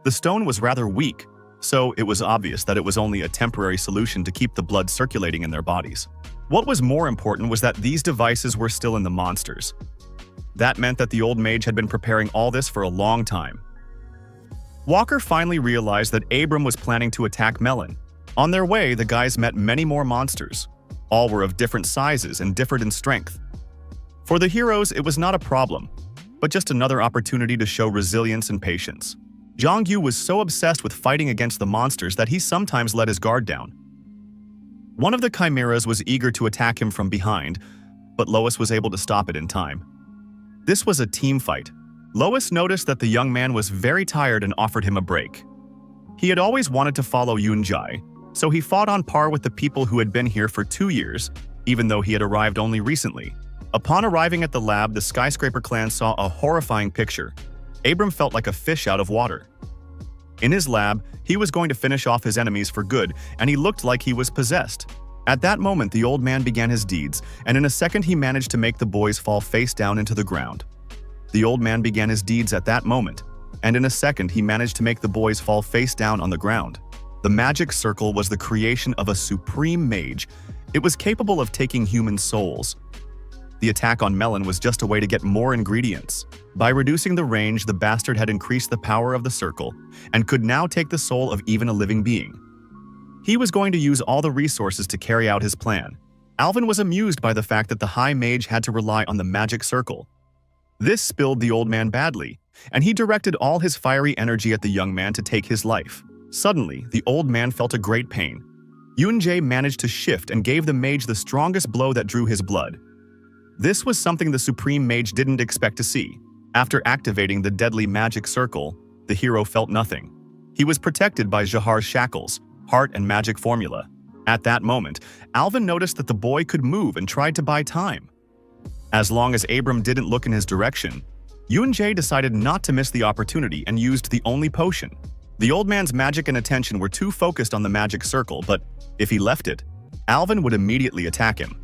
The stone was rather weak, so it was obvious that it was only a temporary solution to keep the blood circulating in their bodies. What was more important was that these devices were still in the monsters. That meant that the old mage had been preparing all this for a long time. Walker finally realized that Abram was planning to attack Melon. On their way, the guys met many more monsters. All were of different sizes and differed in strength. For the heroes, it was not a problem, but just another opportunity to show resilience and patience. Jong-yu was so obsessed with fighting against the monsters that he sometimes let his guard down. One of the chimeras was eager to attack him from behind, but Lois was able to stop it in time. This was a team fight. Lois noticed that the young man was very tired and offered him a break. He had always wanted to follow Yoon-jae, so he fought on par with the people who had been here for 2 years, even though he had arrived only recently. Upon arriving at the lab, the Skyscraper clan saw a horrifying picture. Abram felt like a fish out of water. In his lab, he was going to finish off his enemies for good, and he looked like he was possessed. At that moment, the old man began his deeds, and in a second he managed to make the boys fall face down into the ground. The old man began his deeds at that moment, and in a second he managed to make the boys fall face down on the ground. The magic circle was the creation of a supreme mage. It was capable of taking human souls. The attack on Melon was just a way to get more ingredients. By reducing the range, the bastard had increased the power of the circle and could now take the soul of even a living being. He was going to use all the resources to carry out his plan. Alvin was amused by the fact that the high mage had to rely on the magic circle. This spilled the old man badly, and he directed all his fiery energy at the young man to take his life. Suddenly, the old man felt a great pain. Yoon-jae managed to shift and gave the mage the strongest blow that drew his blood. This was something the Supreme Mage didn't expect to see. After activating the deadly magic circle, the hero felt nothing. He was protected by Jahar's shackles, heart and magic formula. At that moment, Alvin noticed that the boy could move and tried to buy time. As long as Abram didn't look in his direction, Yoon-jae decided not to miss the opportunity and used the only potion. The old man's magic and attention were too focused on the magic circle, but if he left it, Alvin would immediately attack him.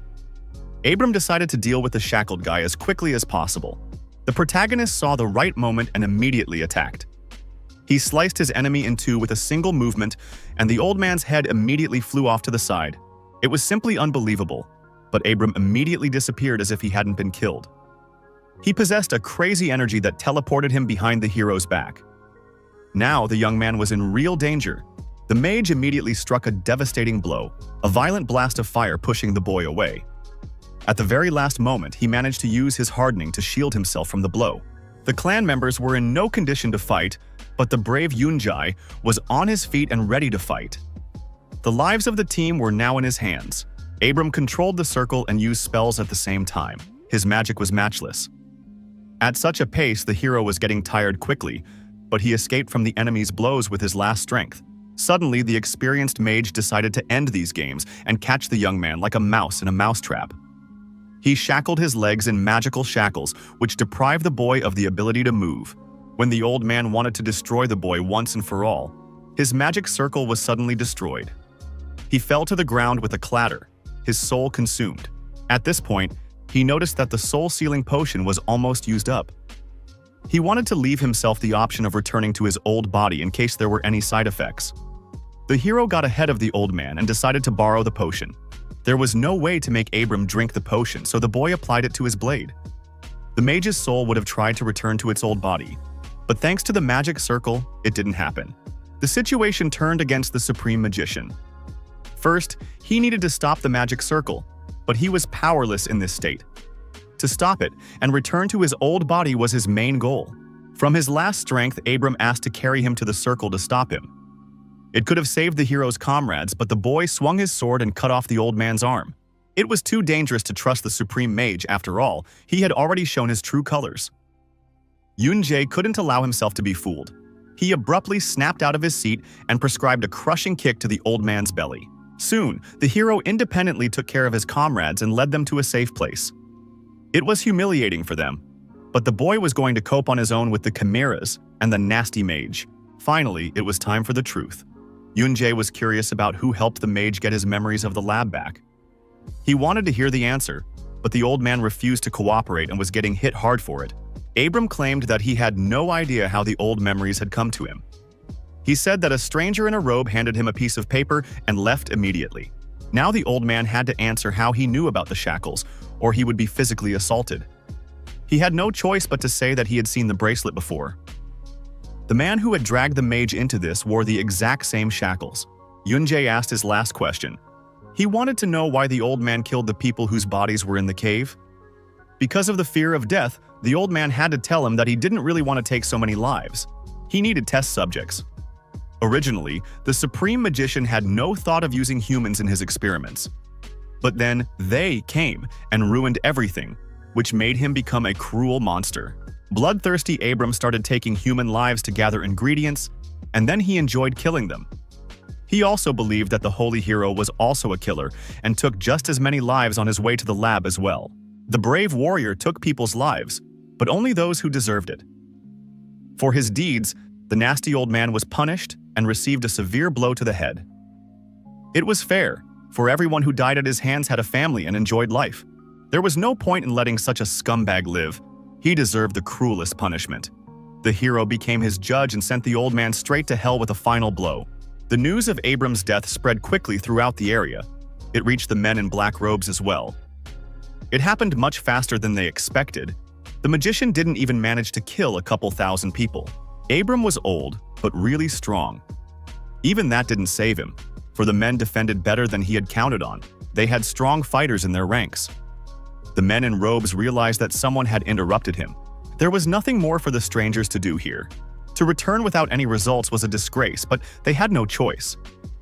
Abram decided to deal with the shackled guy as quickly as possible. The protagonist saw the right moment and immediately attacked. He sliced his enemy in two with a single movement, and the old man's head immediately flew off to the side. It was simply unbelievable, but Abram immediately disappeared as if he hadn't been killed. He possessed a crazy energy that teleported him behind the hero's back. Now the young man was in real danger. The mage immediately struck a devastating blow, a violent blast of fire pushing the boy away. At the very last moment, he managed to use his hardening to shield himself from the blow. The clan members were in no condition to fight, but the brave Yoon-jae was on his feet and ready to fight. The lives of the team were now in his hands. Abram controlled the circle and used spells at the same time. His magic was matchless. At such a pace, the hero was getting tired quickly, but he escaped from the enemy's blows with his last strength. Suddenly, the experienced mage decided to end these games and catch the young man like a mouse in a mousetrap. He shackled his legs in magical shackles, which deprived the boy of the ability to move. When the old man wanted to destroy the boy once and for all, his magic circle was suddenly destroyed. He fell to the ground with a clatter, his soul consumed. At this point, he noticed that the soul-sealing potion was almost used up. He wanted to leave himself the option of returning to his old body in case there were any side effects. The hero got ahead of the old man and decided to borrow the potion. There was no way to make Abram drink the potion, so the boy applied it to his blade. The mage's soul would have tried to return to its old body, but thanks to the magic circle, it didn't happen. The situation turned against the supreme magician. First, he needed to stop the magic circle, but he was powerless in this state. To stop it and return to his old body was his main goal. From his last strength, Abram asked to carry him to the circle to stop him. It could have saved the hero's comrades, but the boy swung his sword and cut off the old man's arm. It was too dangerous to trust the supreme mage. After all, he had already shown his true colors. Yoon-jae couldn't allow himself to be fooled. He abruptly snapped out of his seat and prescribed a crushing kick to the old man's belly. Soon, the hero independently took care of his comrades and led them to a safe place. It was humiliating for them, but the boy was going to cope on his own with the chimeras and the nasty mage. Finally, it was time for the truth. Yoon-jae was curious about who helped the mage get his memories of the lab back. He wanted to hear the answer, but the old man refused to cooperate and was getting hit hard for it. Abram claimed that he had no idea how the old memories had come to him. He said that a stranger in a robe handed him a piece of paper and left immediately. Now the old man had to answer how he knew about the shackles, or he would be physically assaulted. He had no choice but to say that he had seen the bracelet before. The man who had dragged the mage into this wore the exact same shackles. Yoon-jae asked his last question. He wanted to know why the old man killed the people whose bodies were in the cave. Because of the fear of death, the old man had to tell him that he didn't really want to take so many lives. He needed test subjects. Originally, the Supreme Magician had no thought of using humans in his experiments. But then they came and ruined everything, which made him become a cruel monster. Bloodthirsty Abram started taking human lives to gather ingredients, and then he enjoyed killing them. He also believed that the holy hero was also a killer and took just as many lives on his way to the lab as well. The brave warrior took people's lives, but only those who deserved it. For his deeds, the nasty old man was punished and received a severe blow to the head. It was fair, for everyone who died at his hands had a family and enjoyed life. There was no point in letting such a scumbag live. He deserved the cruelest punishment. The hero became his judge and sent the old man straight to hell with a final blow. The news of Abram's death spread quickly throughout the area. It reached the men in black robes as well. It happened much faster than they expected. The magician didn't even manage to kill a couple thousand people. Abram was old, but really strong. Even that didn't save him, for the men defended better than he had counted on. They had strong fighters in their ranks. The men in robes realized that someone had interrupted him. There was nothing more for the strangers to do here. To return without any results was a disgrace, but they had no choice.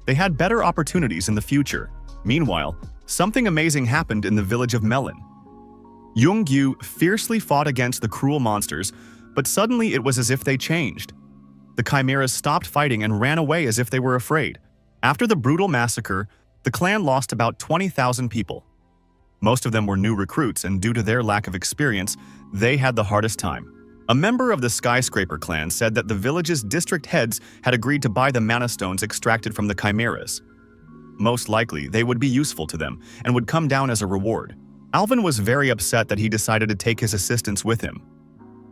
They had better opportunities in the future. Meanwhile, something amazing happened in the village of Melon. Young-gyu fiercely fought against the cruel monsters, but suddenly it was as if they changed. The chimeras stopped fighting and ran away as if they were afraid. After the brutal massacre, the clan lost about 20,000 people. Most of them were new recruits, and due to their lack of experience, they had the hardest time. A member of the Skyscraper clan said that the village's district heads had agreed to buy the mana stones extracted from the chimeras. Most likely, they would be useful to them and would come down as a reward. Alvin was very upset that he decided to take his assistants with him.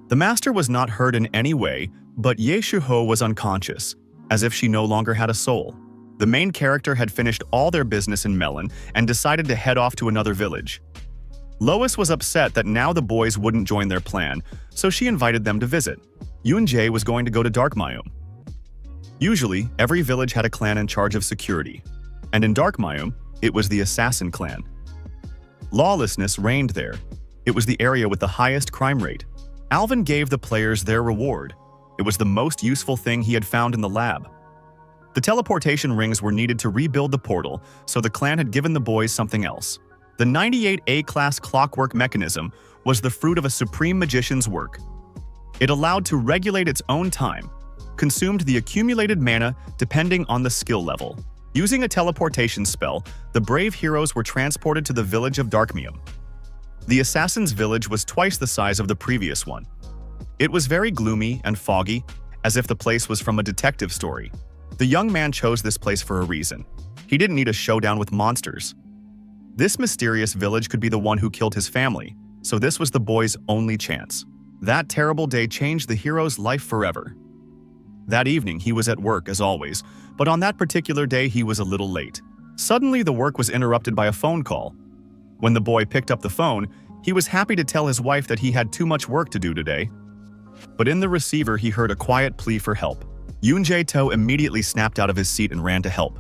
The master was not hurt in any way, but Ye Shuho was unconscious, as if she no longer had a soul. The main character had finished all their business in Melon and decided to head off to another village. Lois was upset that now the boys wouldn't join their plan, so she invited them to visit. Yoon-jae was going to go to Darkmayum. Usually, every village had a clan in charge of security, and in Darkmayum, it was the Assassin clan. Lawlessness reigned there. It was the area with the highest crime rate. Alvin gave the players their reward. It was the most useful thing he had found in the lab. The teleportation rings were needed to rebuild the portal, so the clan had given the boys something else. The 98 A-class clockwork mechanism was the fruit of a supreme magician's work. It allowed to regulate its own time, consumed the accumulated mana depending on the skill level. Using a teleportation spell, the brave heroes were transported to the village of Darkmeum. The assassin's village was twice the size of the previous one. It was very gloomy and foggy, as if the place was from a detective story. The young man chose this place for a reason. He didn't need a showdown with monsters. This mysterious village could be the one who killed his family, so this was the boy's only chance. That terrible day changed the hero's life forever. That evening, he was at work as always, but on that particular day he was a little late. Suddenly, the work was interrupted by a phone call. When the boy picked up the phone, he was happy to tell his wife that he had too much work to do today. But in the receiver, he heard a quiet plea for help. Yoon Jae-to immediately snapped out of his seat and ran to help.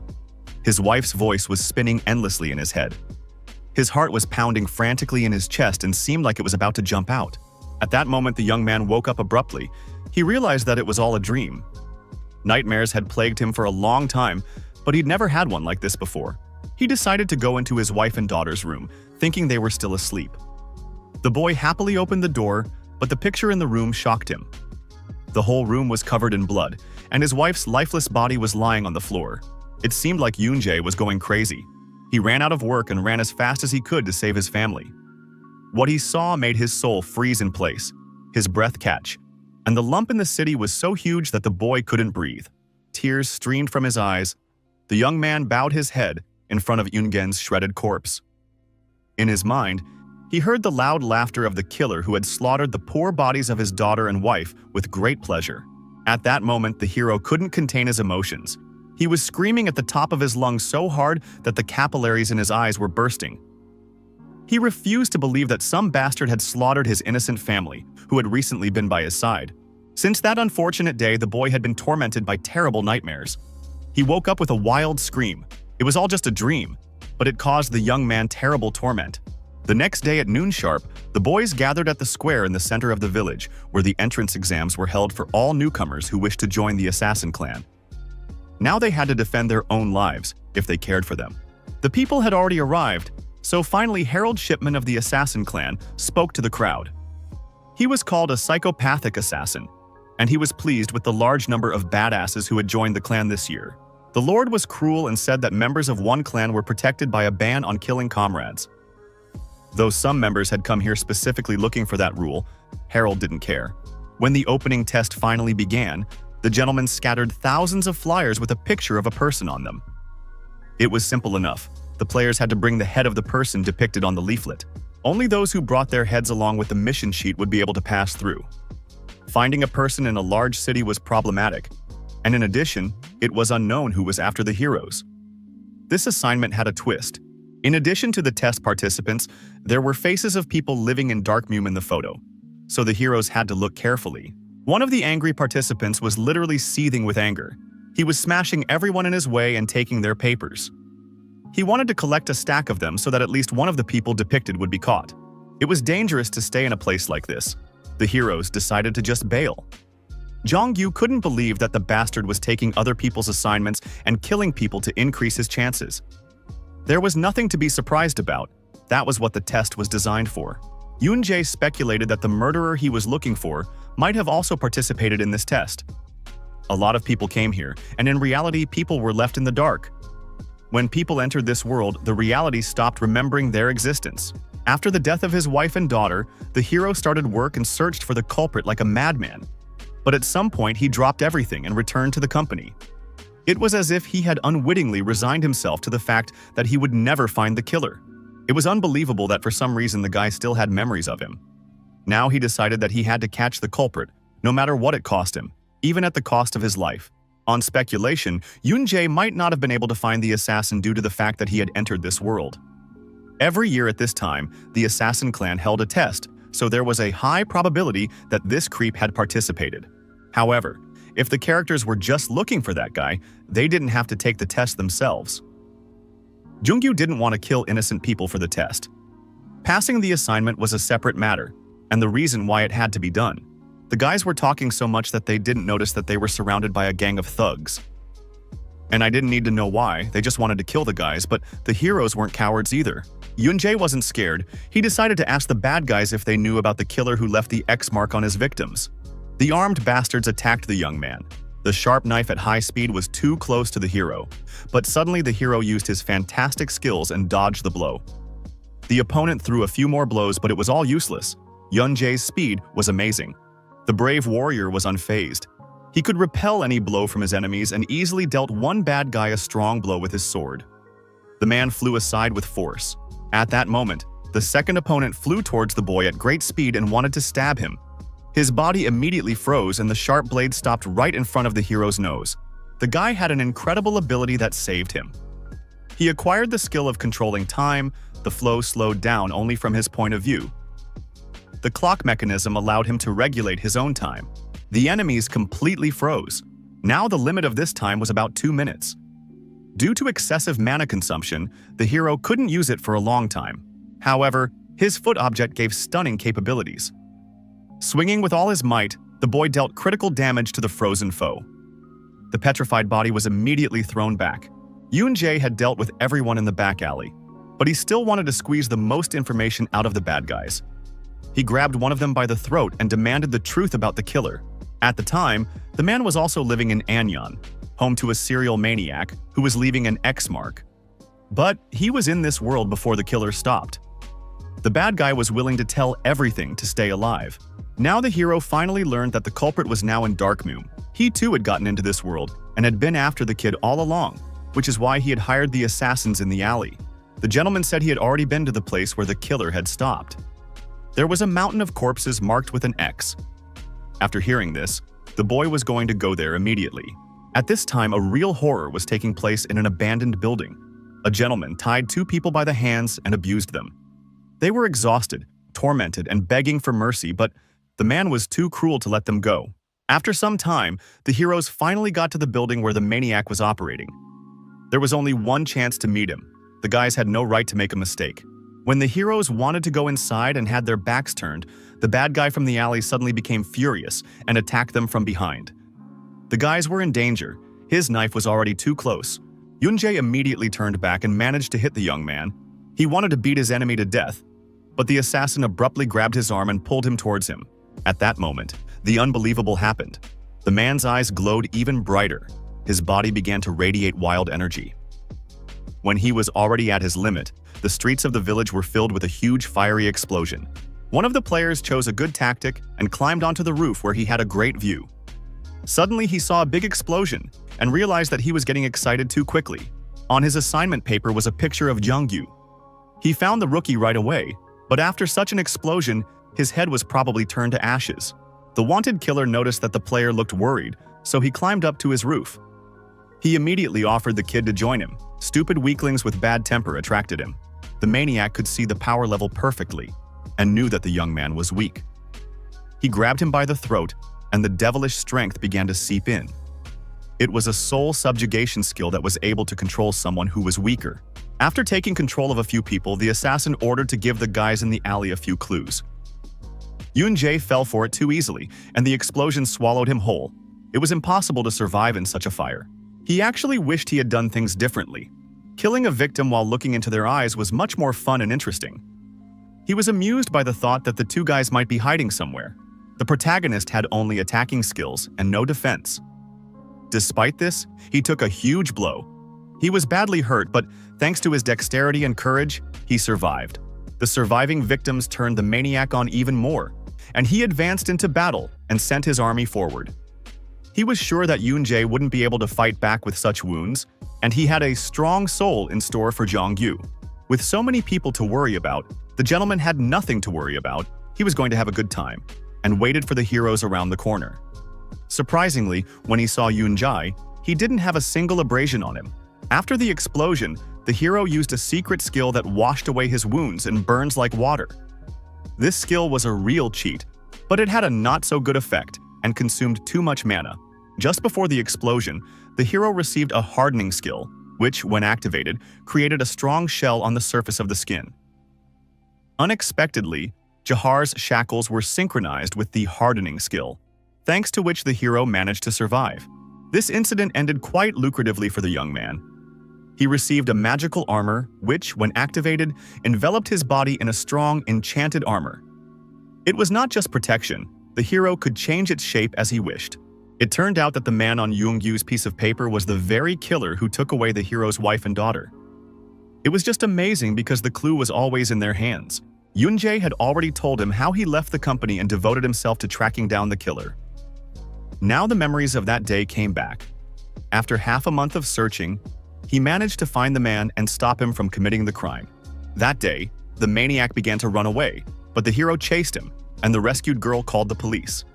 His wife's voice was spinning endlessly in his head. His heart was pounding frantically in his chest and seemed like it was about to jump out. At that moment, the young man woke up abruptly. He realized that it was all a dream. Nightmares had plagued him for a long time, but he'd never had one like this before. He decided to go into his wife and daughter's room, thinking they were still asleep. The boy happily opened the door, but the picture in the room shocked him. The whole room was covered in blood, and his wife's lifeless body was lying on the floor. It seemed like Yoon Jae was going crazy. He ran out of work and ran as fast as he could to save his family. What he saw made his soul freeze in place, his breath catch, and the lump in the city was so huge that the boy couldn't breathe. Tears streamed from his eyes. The young man bowed his head in front of Yoongen's shredded corpse. In his mind, he heard the loud laughter of the killer who had slaughtered the poor bodies of his daughter and wife with great pleasure. At that moment, the hero couldn't contain his emotions. He was screaming at the top of his lungs so hard that the capillaries in his eyes were bursting. He refused to believe that some bastard had slaughtered his innocent family, who had recently been by his side. Since that unfortunate day, the boy had been tormented by terrible nightmares. He woke up with a wild scream. It was all just a dream, but it caused the young man terrible torment. The next day at noon sharp, the boys gathered at the square in the center of the village, where the entrance exams were held for all newcomers who wished to join the assassin clan. Now they had to defend their own lives, if they cared for them. The people had already arrived, so finally Harold Shipman of the assassin clan spoke to the crowd. He was called a psychopathic assassin, and he was pleased with the large number of badasses who had joined the clan this year. The Lord was cruel and said that members of one clan were protected by a ban on killing comrades. Though some members had come here specifically looking for that rule, Harold didn't care. When the opening test finally began, the gentleman scattered thousands of flyers with a picture of a person on them. It was simple enough. The players had to bring the head of the person depicted on the leaflet. Only those who brought their heads along with the mission sheet would be able to pass through. Finding a person in a large city was problematic, and in addition, it was unknown who was after the heroes. This assignment had a twist. In addition to the test participants, there were faces of people living in Darkmeum in the photo, so the heroes had to look carefully. One of the angry participants was literally seething with anger. He was smashing everyone in his way and taking their papers. He wanted to collect a stack of them so that at least one of the people depicted would be caught. It was dangerous to stay in a place like this. The heroes decided to just bail. Jong-yu couldn't believe that the bastard was taking other people's assignments and killing people to increase his chances. There was nothing to be surprised about. That was what the test was designed for. Yoon Jae speculated that the murderer he was looking for might have also participated in this test. A lot of people came here, and in reality, people were left in the dark. When people entered this world, the reality stopped remembering their existence. After the death of his wife and daughter, the hero started work and searched for the culprit like a madman. But at some point, he dropped everything and returned to the company. It was as if he had unwittingly resigned himself to the fact that he would never find the killer. It was unbelievable that for some reason the guy still had memories of him. Now he decided that he had to catch the culprit, no matter what it cost him, even at the cost of his life. On speculation, Yoon Jae might not have been able to find the assassin due to the fact that he had entered this world. Every year at this time, the assassin clan held a test, so there was a high probability that this creep had participated. However, if the characters were just looking for that guy, they didn't have to take the test themselves. Jung-gyu didn't want to kill innocent people for the test. Passing the assignment was a separate matter. and the reason why it had to be done. The guys were talking so much that they didn't notice that they were surrounded by a gang of thugs. And I didn't need to know why, they just wanted to kill the guys, but the heroes weren't cowards either. Yoon-jae wasn't scared. He decided to ask the bad guys if they knew about the killer who left the X mark on his victims. The armed bastards attacked the young man. The sharp knife at high speed was too close to the hero, but suddenly the hero used his fantastic skills and dodged the blow. The opponent threw a few more blows, but it was all useless. Yoon-jae's speed was amazing. The brave warrior was unfazed. He could repel any blow from his enemies and easily dealt one bad guy a strong blow with his sword. The man flew aside with force. At that moment, the second opponent flew towards the boy at great speed and wanted to stab him. His body immediately froze and the sharp blade stopped right in front of the hero's nose. The guy had an incredible ability that saved him. He acquired the skill of controlling time. The flow slowed down only from his point of view. The clock mechanism allowed him to regulate his own time. The enemies completely froze. Now the limit of this time was about 2 minutes. Due to excessive mana consumption, the hero couldn't use it for a long time. However, his foot object gave stunning capabilities. Swinging with all his might, the boy dealt critical damage to the frozen foe. The petrified body was immediately thrown back. Yoon-jae had dealt with everyone in the back alley, but he still wanted to squeeze the most information out of the bad guys. He grabbed one of them by the throat and demanded the truth about the killer. At the time, the man was also living in Anyon, home to a serial maniac who was leaving an X mark. But he was in this world before the killer stopped. The bad guy was willing to tell everything to stay alive. Now the hero finally learned that the culprit was now in Darkmoon. He too had gotten into this world and had been after the kid all along, which is why he had hired the assassins in the alley. The gentleman said he had already been to the place where the killer had stopped. There was a mountain of corpses marked with an X. After hearing this, the boy was going to go there immediately. At this time, a real horror was taking place in an abandoned building. A gentleman tied 2 people by the hands and abused them. They were exhausted, tormented, and begging for mercy, but the man was too cruel to let them go. After some time, the heroes finally got to the building where the maniac was operating. There was only one chance to meet him. The guys had no right to make a mistake. When the heroes wanted to go inside and had their backs turned, the bad guy from the alley suddenly became furious and attacked them from behind. The guys were in danger. His knife was already too close. Yoon-jae immediately turned back and managed to hit the young man. He wanted to beat his enemy to death, but the assassin abruptly grabbed his arm and pulled him towards him. At that moment, the unbelievable happened. The man's eyes glowed even brighter. His body began to radiate wild energy. When he was already at his limit, the streets of the village were filled with a huge fiery explosion. One of the players chose a good tactic and climbed onto the roof where he had a great view. Suddenly, he saw a big explosion and realized that he was getting excited too quickly. On his assignment paper was a picture of Jungyu. He found the rookie right away, but after such an explosion, his head was probably turned to ashes. The wanted killer noticed that the player looked worried, so he climbed up to his roof. He immediately offered the kid to join him. Stupid weaklings with bad temper attracted him. The maniac could see the power level perfectly and knew that the young man was weak. He grabbed him by the throat, and the devilish strength began to seep in. It was a soul subjugation skill that was able to control someone who was weaker. After taking control of a few people, the assassin ordered to give the guys in the alley a few clues. Yoon-jae fell for it too easily, and the explosion swallowed him whole. It was impossible to survive in such a fire. He actually wished he had done things differently. Killing a victim while looking into their eyes was much more fun and interesting. He was amused by the thought that the 2 guys might be hiding somewhere. The protagonist had only attacking skills and no defense. Despite this, he took a huge blow. He was badly hurt, but thanks to his dexterity and courage, he survived. The surviving victims turned the maniac on even more, and he advanced into battle and sent his army forward. He was sure that Yoon-jae wouldn't be able to fight back with such wounds, and he had a strong soul in store for Jongyu. With so many people to worry about, the gentleman had nothing to worry about. He was going to have a good time, and waited for the heroes around the corner. Surprisingly, when he saw Yoon-jae, he didn't have a single abrasion on him. After the explosion, the hero used a secret skill that washed away his wounds and burns like water. This skill was a real cheat, but it had a not-so-good effect and consumed too much mana. Just before the explosion, the hero received a hardening skill, which, when activated, created a strong shell on the surface of the skin. Unexpectedly, Jahar's shackles were synchronized with the hardening skill, thanks to which the hero managed to survive. This incident ended quite lucratively for the young man. He received a magical armor, which, when activated, enveloped his body in a strong, enchanted armor. It was not just protection. The hero could change its shape as he wished. It turned out that the man on Yoongyu's piece of paper was the very killer who took away the hero's wife and daughter. It was just amazing because the clue was always in their hands. Yoonjae had already told him how he left the company and devoted himself to tracking down the killer. Now the memories of that day came back. After half a month of searching, he managed to find the man and stop him from committing the crime. That day, the maniac began to run away, but the hero chased him, and the rescued girl called the police.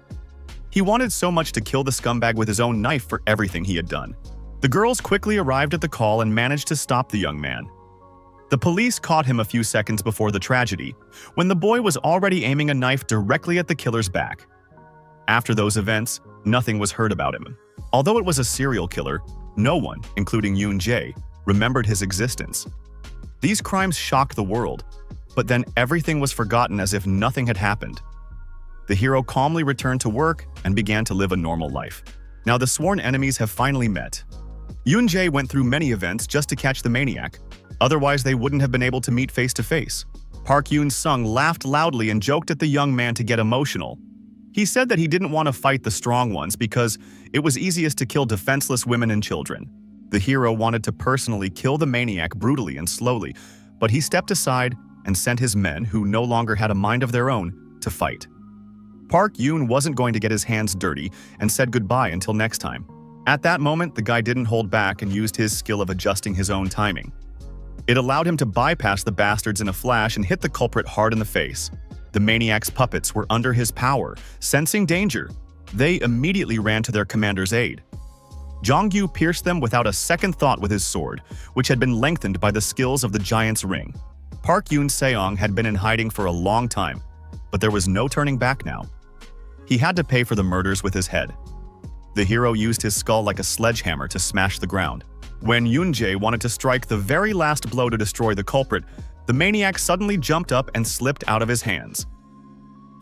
He wanted so much to kill the scumbag with his own knife for everything he had done. The girls quickly arrived at the call and managed to stop the young man. The police caught him a few seconds before the tragedy, when the boy was already aiming a knife directly at the killer's back. After those events, nothing was heard about him. Although it was a serial killer, no one, including Yoon-jae, remembered his existence. These crimes shocked the world, but then everything was forgotten as if nothing had happened. The hero calmly returned to work and began to live a normal life. Now the sworn enemies have finally met. Yoon-jae went through many events just to catch the maniac. Otherwise, they wouldn't have been able to meet face to face. Park Yoon-sung laughed loudly and joked at the young man to get emotional. He said that he didn't want to fight the strong ones because it was easiest to kill defenseless women and children. The hero wanted to personally kill the maniac brutally and slowly, but he stepped aside and sent his men, who no longer had a mind of their own, to fight. Park Yoon wasn't going to get his hands dirty and said goodbye until next time. At that moment, the guy didn't hold back and used his skill of adjusting his own timing. It allowed him to bypass the bastards in a flash and hit the culprit hard in the face. The maniac's puppets were under his power. Sensing danger, they immediately ran to their commander's aid. Jongyu pierced them without a second thought with his sword, which had been lengthened by the skills of the giant's ring. Park Yoon-seong had been in hiding for a long time, but there was no turning back now. He had to pay for the murders with his head. The hero used his skull like a sledgehammer to smash the ground. When Yoon-jae wanted to strike the very last blow to destroy the culprit, the maniac suddenly jumped up and slipped out of his hands.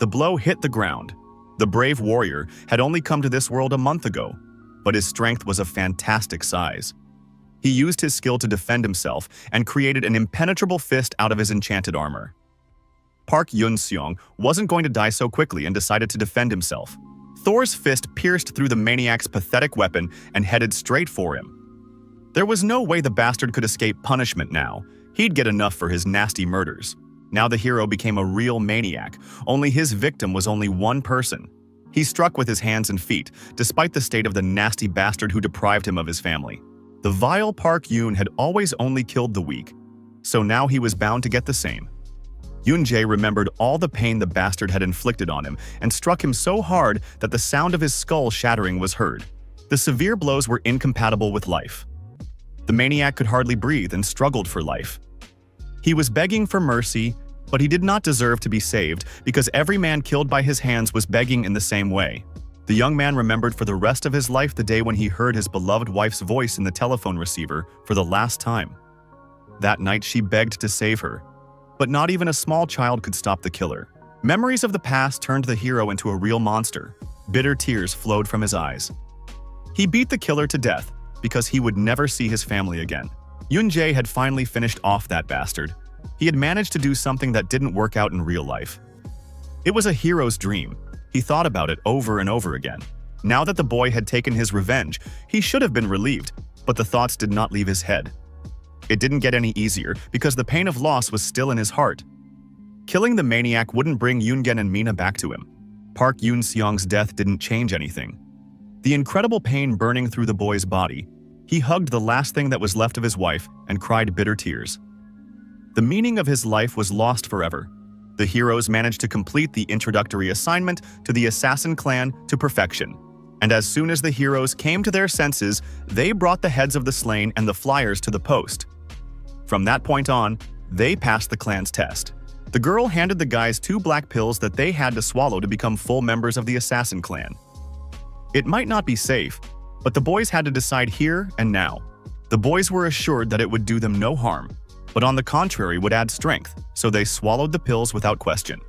The blow hit the ground. The brave warrior had only come to this world a month ago, but his strength was of fantastic size. He used his skill to defend himself and created an impenetrable fist out of his enchanted armor. Park Yoon-seong wasn't going to die so quickly and decided to defend himself. Thor's fist pierced through the maniac's pathetic weapon and headed straight for him. There was no way the bastard could escape punishment now. He'd get enough for his nasty murders. Now the hero became a real maniac, only his victim was only one person. He struck with his hands and feet, despite the state of the nasty bastard who deprived him of his family. The vile Park Yoon had always only killed the weak, so now he was bound to get the same. Yoon-jae remembered all the pain the bastard had inflicted on him and struck him so hard that the sound of his skull shattering was heard. The severe blows were incompatible with life. The maniac could hardly breathe and struggled for life. He was begging for mercy, but he did not deserve to be saved because every man killed by his hands was begging in the same way. The young man remembered for the rest of his life the day when he heard his beloved wife's voice in the telephone receiver for the last time. That night she begged to save her, but not even a small child could stop the killer. Memories of the past turned the hero into a real monster. Bitter tears flowed from his eyes. He beat the killer to death because he would never see his family again. Yoon-jae had finally finished off that bastard. He had managed to do something that didn't work out in real life. It was a hero's dream. He thought about it over and over again. Now that the boy had taken his revenge, he should have been relieved, but the thoughts did not leave his head. It didn't get any easier because the pain of loss was still in his heart. Killing the maniac wouldn't bring Yoongen and Mina back to him. Park Yoon-seong's death didn't change anything. The incredible pain burning through the boy's body, he hugged the last thing that was left of his wife and cried bitter tears. The meaning of his life was lost forever. The heroes managed to complete the introductory assignment to the assassin clan to perfection. And as soon as the heroes came to their senses, they brought the heads of the slain and the flyers to the post. From that point on, they passed the clan's test. The girl handed the guys 2 black pills that they had to swallow to become full members of the assassin clan. It might not be safe, but the boys had to decide here and now. The boys were assured that it would do them no harm, but on the contrary would add strength, so they swallowed the pills without question.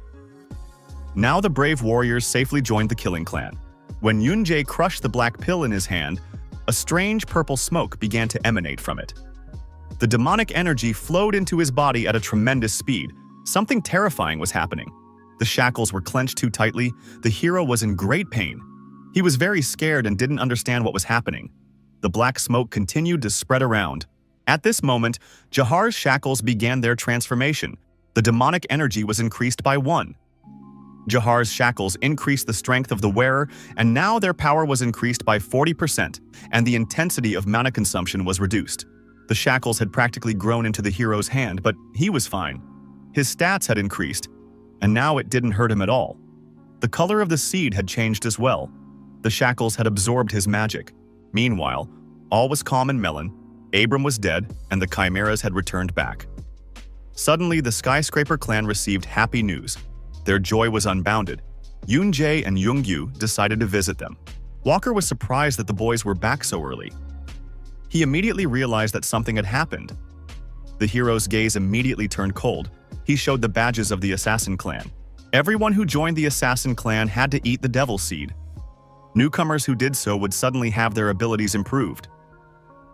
Now the brave warriors safely joined the killing clan. When Yoon-jae crushed the black pill in his hand, a strange purple smoke began to emanate from it. The demonic energy flowed into his body at a tremendous speed. Something terrifying was happening. The shackles were clenched too tightly. The hero was in great pain. He was very scared and didn't understand what was happening. The black smoke continued to spread around. At this moment, Jahar's shackles began their transformation. The demonic energy was increased by 1. Jahar's shackles increased the strength of the wearer, and now their power was increased by 40%, and the intensity of mana consumption was reduced. The shackles had practically grown into the hero's hand, but he was fine. His stats had increased, and now it didn't hurt him at all. The color of the seed had changed as well. The shackles had absorbed his magic. Meanwhile, all was calm in Melon. Abram was dead, and the chimeras had returned back. Suddenly, the Skyscraper clan received happy news. Their joy was unbounded. Yoon-jae and Young-yu decided to visit them. Walker was surprised that the boys were back so early. He immediately realized that something had happened. The hero's gaze immediately turned cold. He showed the badges of the Assassin clan. Everyone who joined the Assassin clan had to eat the Devil Seed. Newcomers who did so would suddenly have their abilities improved.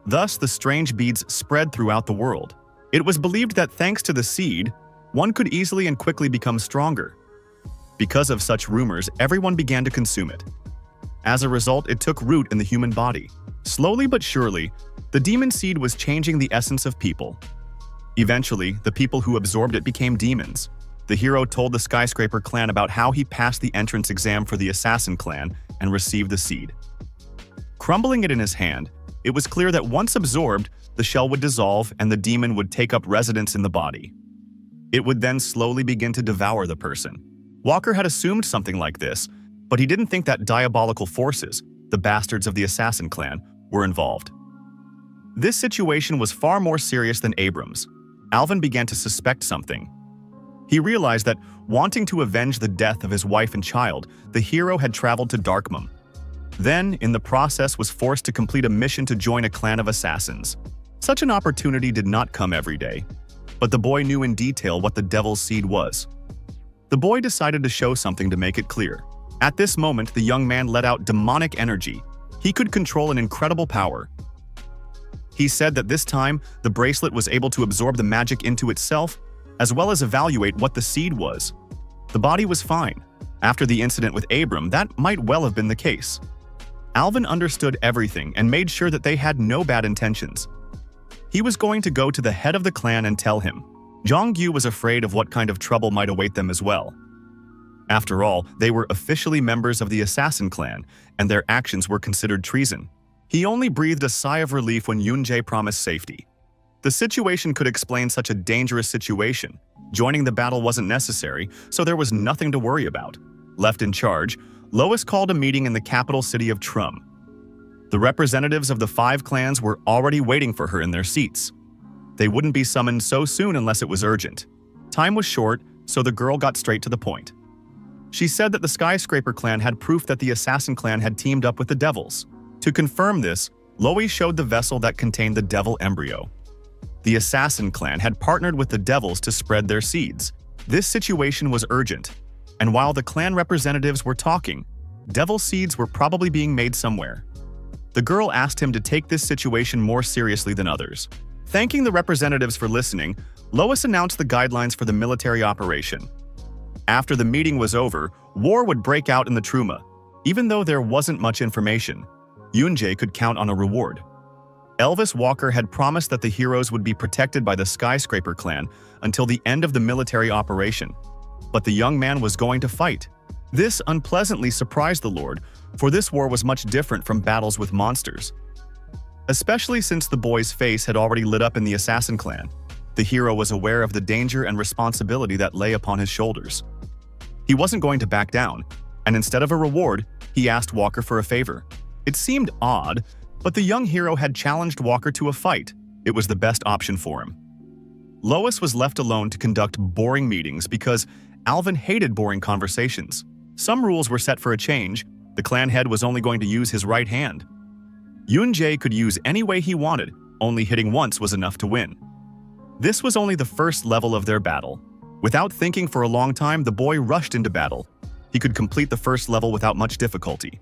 Thus, the strange beads spread throughout the world. It was believed that thanks to the seed, one could easily and quickly become stronger. Because of such rumors, everyone began to consume it. As a result, it took root in the human body. Slowly but surely, the demon seed was changing the essence of people. Eventually, the people who absorbed it became demons. The hero told the Skyscraper clan about how he passed the entrance exam for the Assassin clan and received the seed. Crumbling it in his hand, it was clear that once absorbed, the shell would dissolve and the demon would take up residence in the body. It would then slowly begin to devour the person. Walker had assumed something like this, but he didn't think that diabolical forces, the bastards of the Assassin clan, were involved. This situation was far more serious than Abram's. Alvin began to suspect something. He realized that, wanting to avenge the death of his wife and child, the hero had traveled to Darkmum. Then, in the process, was forced to complete a mission to join a clan of assassins. Such an opportunity did not come every day, but the boy knew in detail what the Devil's Seed was. The boy decided to show something to make it clear. At this moment, the young man let out demonic energy. He could control an incredible power. He said that this time, the bracelet was able to absorb the magic into itself, as well as evaluate what the seed was. The body was fine. After the incident with Abram, that might well have been the case. Alvin understood everything and made sure that they had no bad intentions. He was going to go to the head of the clan and tell him. Jong-gyu was afraid of what kind of trouble might await them as well. After all, they were officially members of the Assassin clan, and their actions were considered treason. He only breathed a sigh of relief when Yoon-jae promised safety. The situation could explain such a dangerous situation. Joining the battle wasn't necessary, so there was nothing to worry about. Left in charge, Lois called a meeting in the capital city of Trum. The representatives of the 5 clans were already waiting for her in their seats. They wouldn't be summoned so soon unless it was urgent. Time was short, so the girl got straight to the point. She said that the Skyscraper clan had proof that the Assassin clan had teamed up with the Devils. To confirm this, Lois showed the vessel that contained the Devil embryo. The Assassin clan had partnered with the Devils to spread their seeds. This situation was urgent, and while the clan representatives were talking, Devil seeds were probably being made somewhere. The girl asked him to take this situation more seriously than others. Thanking the representatives for listening, Lois announced the guidelines for the military operation. After the meeting was over, war would break out in the Truma. Even though there wasn't much information, Yoon-jae could count on a reward. Elvis Walker had promised that the heroes would be protected by the Skyscraper clan until the end of the military operation. But the young man was going to fight. This unpleasantly surprised the Lord, for this war was much different from battles with monsters. Especially since the boy's face had already lit up in the Assassin clan, the hero was aware of the danger and responsibility that lay upon his shoulders. He wasn't going to back down, and instead of a reward, he asked Walker for a favor. It seemed odd, but the young hero had challenged Walker to a fight. It was the best option for him. Lois was left alone to conduct boring meetings because Alvin hated boring conversations. Some rules were set for a change. The clan head was only going to use his right hand. Yoon-jae could use any way he wanted, only hitting once was enough to win. This was only the first level of their battle. Without thinking for a long time, the boy rushed into battle. He could complete the first level without much difficulty.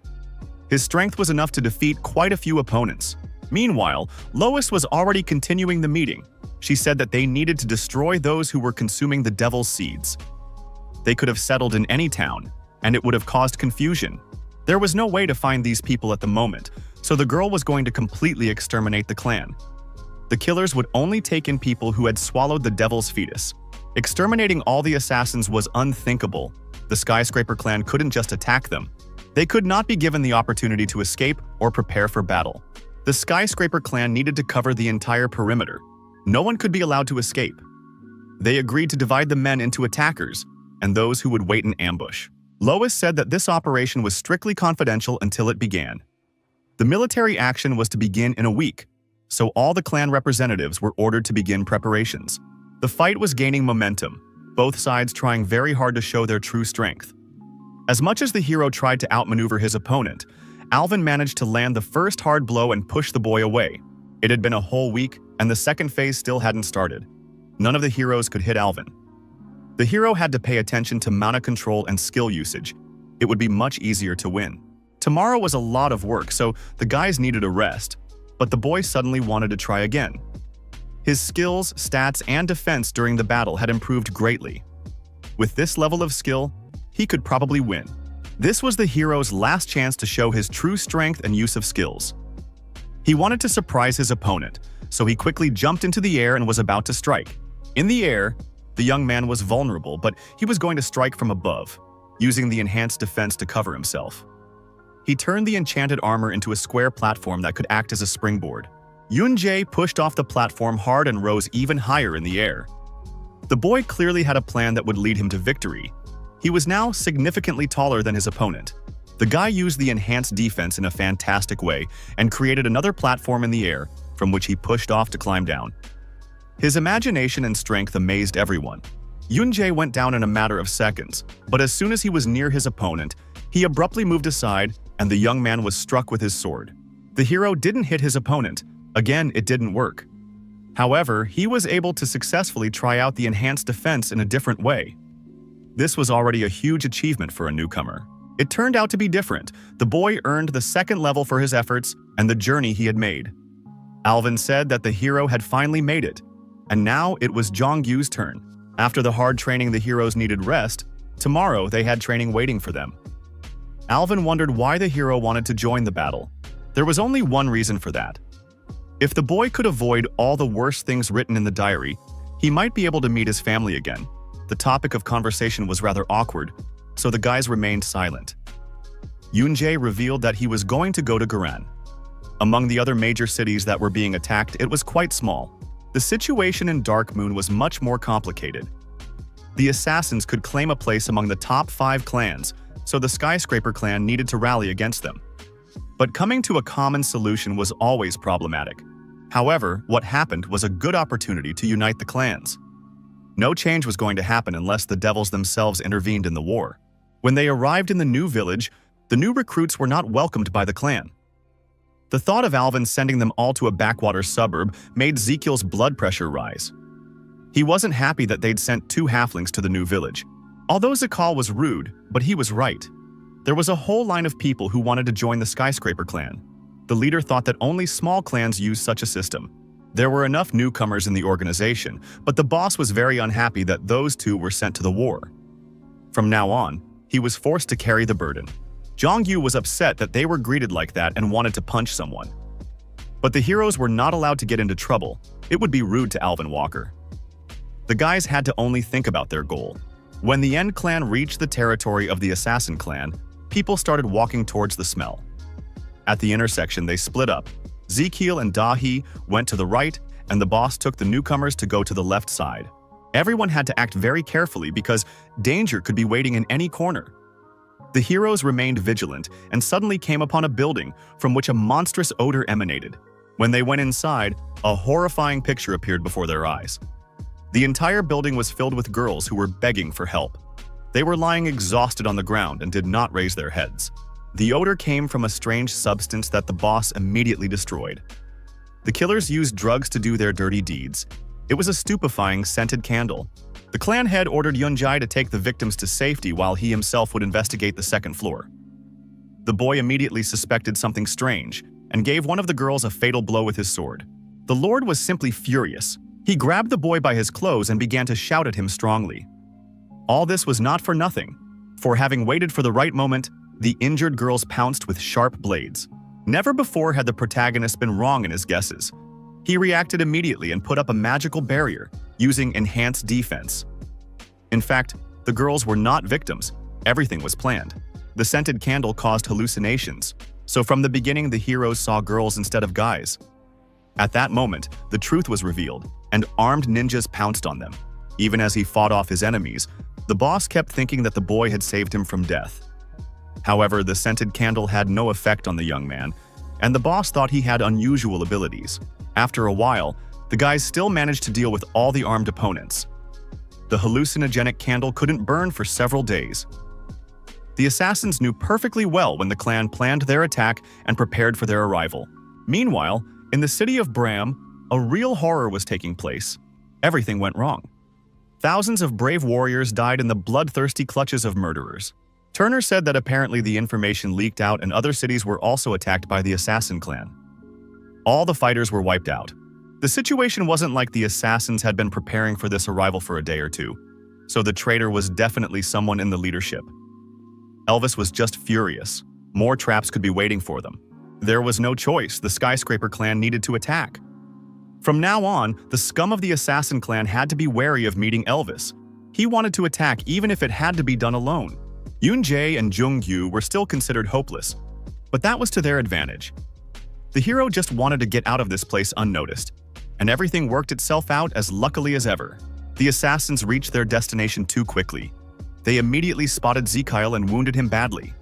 His strength was enough to defeat quite a few opponents. Meanwhile, Lois was already continuing the meeting. She said that they needed to destroy those who were consuming the devil's seeds. They could have settled in any town, and it would have caused confusion. There was no way to find these people at the moment, so the girl was going to completely exterminate the clan. The killers would only take in people who had swallowed the devil's fetus. Exterminating all the assassins was unthinkable. The Skyscraper clan couldn't just attack them. They could not be given the opportunity to escape or prepare for battle. The Skyscraper clan needed to cover the entire perimeter. No one could be allowed to escape. They agreed to divide the men into attackers and those who would wait in ambush. Lois said that this operation was strictly confidential until it began. The military action was to begin in a week, so all the clan representatives were ordered to begin preparations. The fight was gaining momentum, both sides trying very hard to show their true strength. As much as the hero tried to outmaneuver his opponent, Alvin managed to land the first hard blow and push the boy away. It had been a whole week, and the second phase still hadn't started. None of the heroes could hit Alvin. The hero had to pay attention to mana control and skill usage. It would be much easier to win. Tomorrow was a lot of work, so the guys needed a rest. But the boy suddenly wanted to try again. His skills, stats, and defense during the battle had improved greatly. With this level of skill, he could probably win. This was the hero's last chance to show his true strength and use of skills. He wanted to surprise his opponent, so he quickly jumped into the air and was about to strike. In the air, the young man was vulnerable, but he was going to strike from above, using the enhanced defense to cover himself. He turned the enchanted armor into a square platform that could act as a springboard. Yun-jae pushed off the platform hard and rose even higher in the air. The boy clearly had a plan that would lead him to victory. He was now significantly taller than his opponent. The guy used the enhanced defense in a fantastic way and created another platform in the air from which he pushed off to climb down. His imagination and strength amazed everyone. Yun-jae went down in a matter of seconds, but as soon as he was near his opponent, he abruptly moved aside and the young man was struck with his sword. The hero didn't hit his opponent. Again, it didn't work. However, he was able to successfully try out the enhanced defense in a different way. This was already a huge achievement for a newcomer. It turned out to be different. The boy earned the second level for his efforts and the journey he had made. Alvin said that the hero had finally made it, and now it was Jong-yu's turn. After the hard training, the heroes needed rest. Tomorrow, they had training waiting for them. Alvin wondered why the hero wanted to join the battle. There was only one reason for that. If the boy could avoid all the worst things written in the diary, he might be able to meet his family again. The topic of conversation was rather awkward, so the guys remained silent. Yun-jae revealed that he was going to go to Garan. Among the other major cities that were being attacked, it was quite small. The situation in Dark Moon was much more complicated. The assassins could claim a place among the top 5 clans, so the Skyscraper clan needed to rally against them. But coming to a common solution was always problematic. However, what happened was a good opportunity to unite the clans. No change was going to happen unless the devils themselves intervened in the war. When they arrived in the new village, the new recruits were not welcomed by the clan. The thought of Alvin sending them all to a backwater suburb made Zekiel's blood pressure rise. He wasn't happy that they'd sent 2 halflings to the new village. Although Zekal was rude, but he was right. There was a whole line of people who wanted to join the Skyscraper clan. The leader thought that only small clans used such a system. There were enough newcomers in the organization, but the boss was very unhappy that those 2 were sent to the war. From now on, he was forced to carry the burden. Jong-yu was upset that they were greeted like that and wanted to punch someone. But the heroes were not allowed to get into trouble. It would be rude to Alvin Walker. The guys had to only think about their goal. When the End clan reached the territory of the Assassin clan, people started walking towards the smell. At the intersection, they split up. Zekiel and Dahi went to the right, and the boss took the newcomers to go to the left side. Everyone had to act very carefully because danger could be waiting in any corner. The heroes remained vigilant and suddenly came upon a building from which a monstrous odor emanated. When they went inside, a horrifying picture appeared before their eyes. The entire building was filled with girls who were begging for help. They were lying exhausted on the ground and did not raise their heads. The odor came from a strange substance that the boss immediately destroyed. The killers used drugs to do their dirty deeds. It was a stupefying scented candle. The clan head ordered Yunjai to take the victims to safety while he himself would investigate the second floor. The boy immediately suspected something strange and gave one of the girls a fatal blow with his sword. The Lord was simply furious. He grabbed the boy by his clothes and began to shout at him strongly. All this was not for nothing, for having waited for the right moment, the injured girls pounced with sharp blades. Never before had the protagonist been wrong in his guesses. He reacted immediately and put up a magical barrier, using enhanced defense. In fact, the girls were not victims. Everything was planned. The scented candle caused hallucinations, so from the beginning the heroes saw girls instead of guys. At that moment, the truth was revealed, and armed ninjas pounced on them. Even as he fought off his enemies, the boss kept thinking that the boy had saved him from death. However, the scented candle had no effect on the young man, and the boss thought he had unusual abilities. After a while, the guys still managed to deal with all the armed opponents. The hallucinogenic candle couldn't burn for several days. The assassins knew perfectly well when the clan planned their attack and prepared for their arrival. Meanwhile, in the city of Bram, a real horror was taking place. Everything went wrong. Thousands of brave warriors died in the bloodthirsty clutches of murderers. Turner said that apparently the information leaked out and other cities were also attacked by the assassin clan. All the fighters were wiped out. The situation wasn't like the assassins had been preparing for this arrival for a day or two, so the traitor was definitely someone in the leadership. Elvis was just furious. More traps could be waiting for them. There was no choice. The Skyscraper clan needed to attack. From now on, the scum of the assassin clan had to be wary of meeting Elvis. He wanted to attack even if it had to be done alone. Yoon-jae and Jung-gyu were still considered hopeless, but that was to their advantage. The hero just wanted to get out of this place unnoticed, and everything worked itself out as luckily as ever. The assassins reached their destination too quickly. They immediately spotted Zekiel and wounded him badly.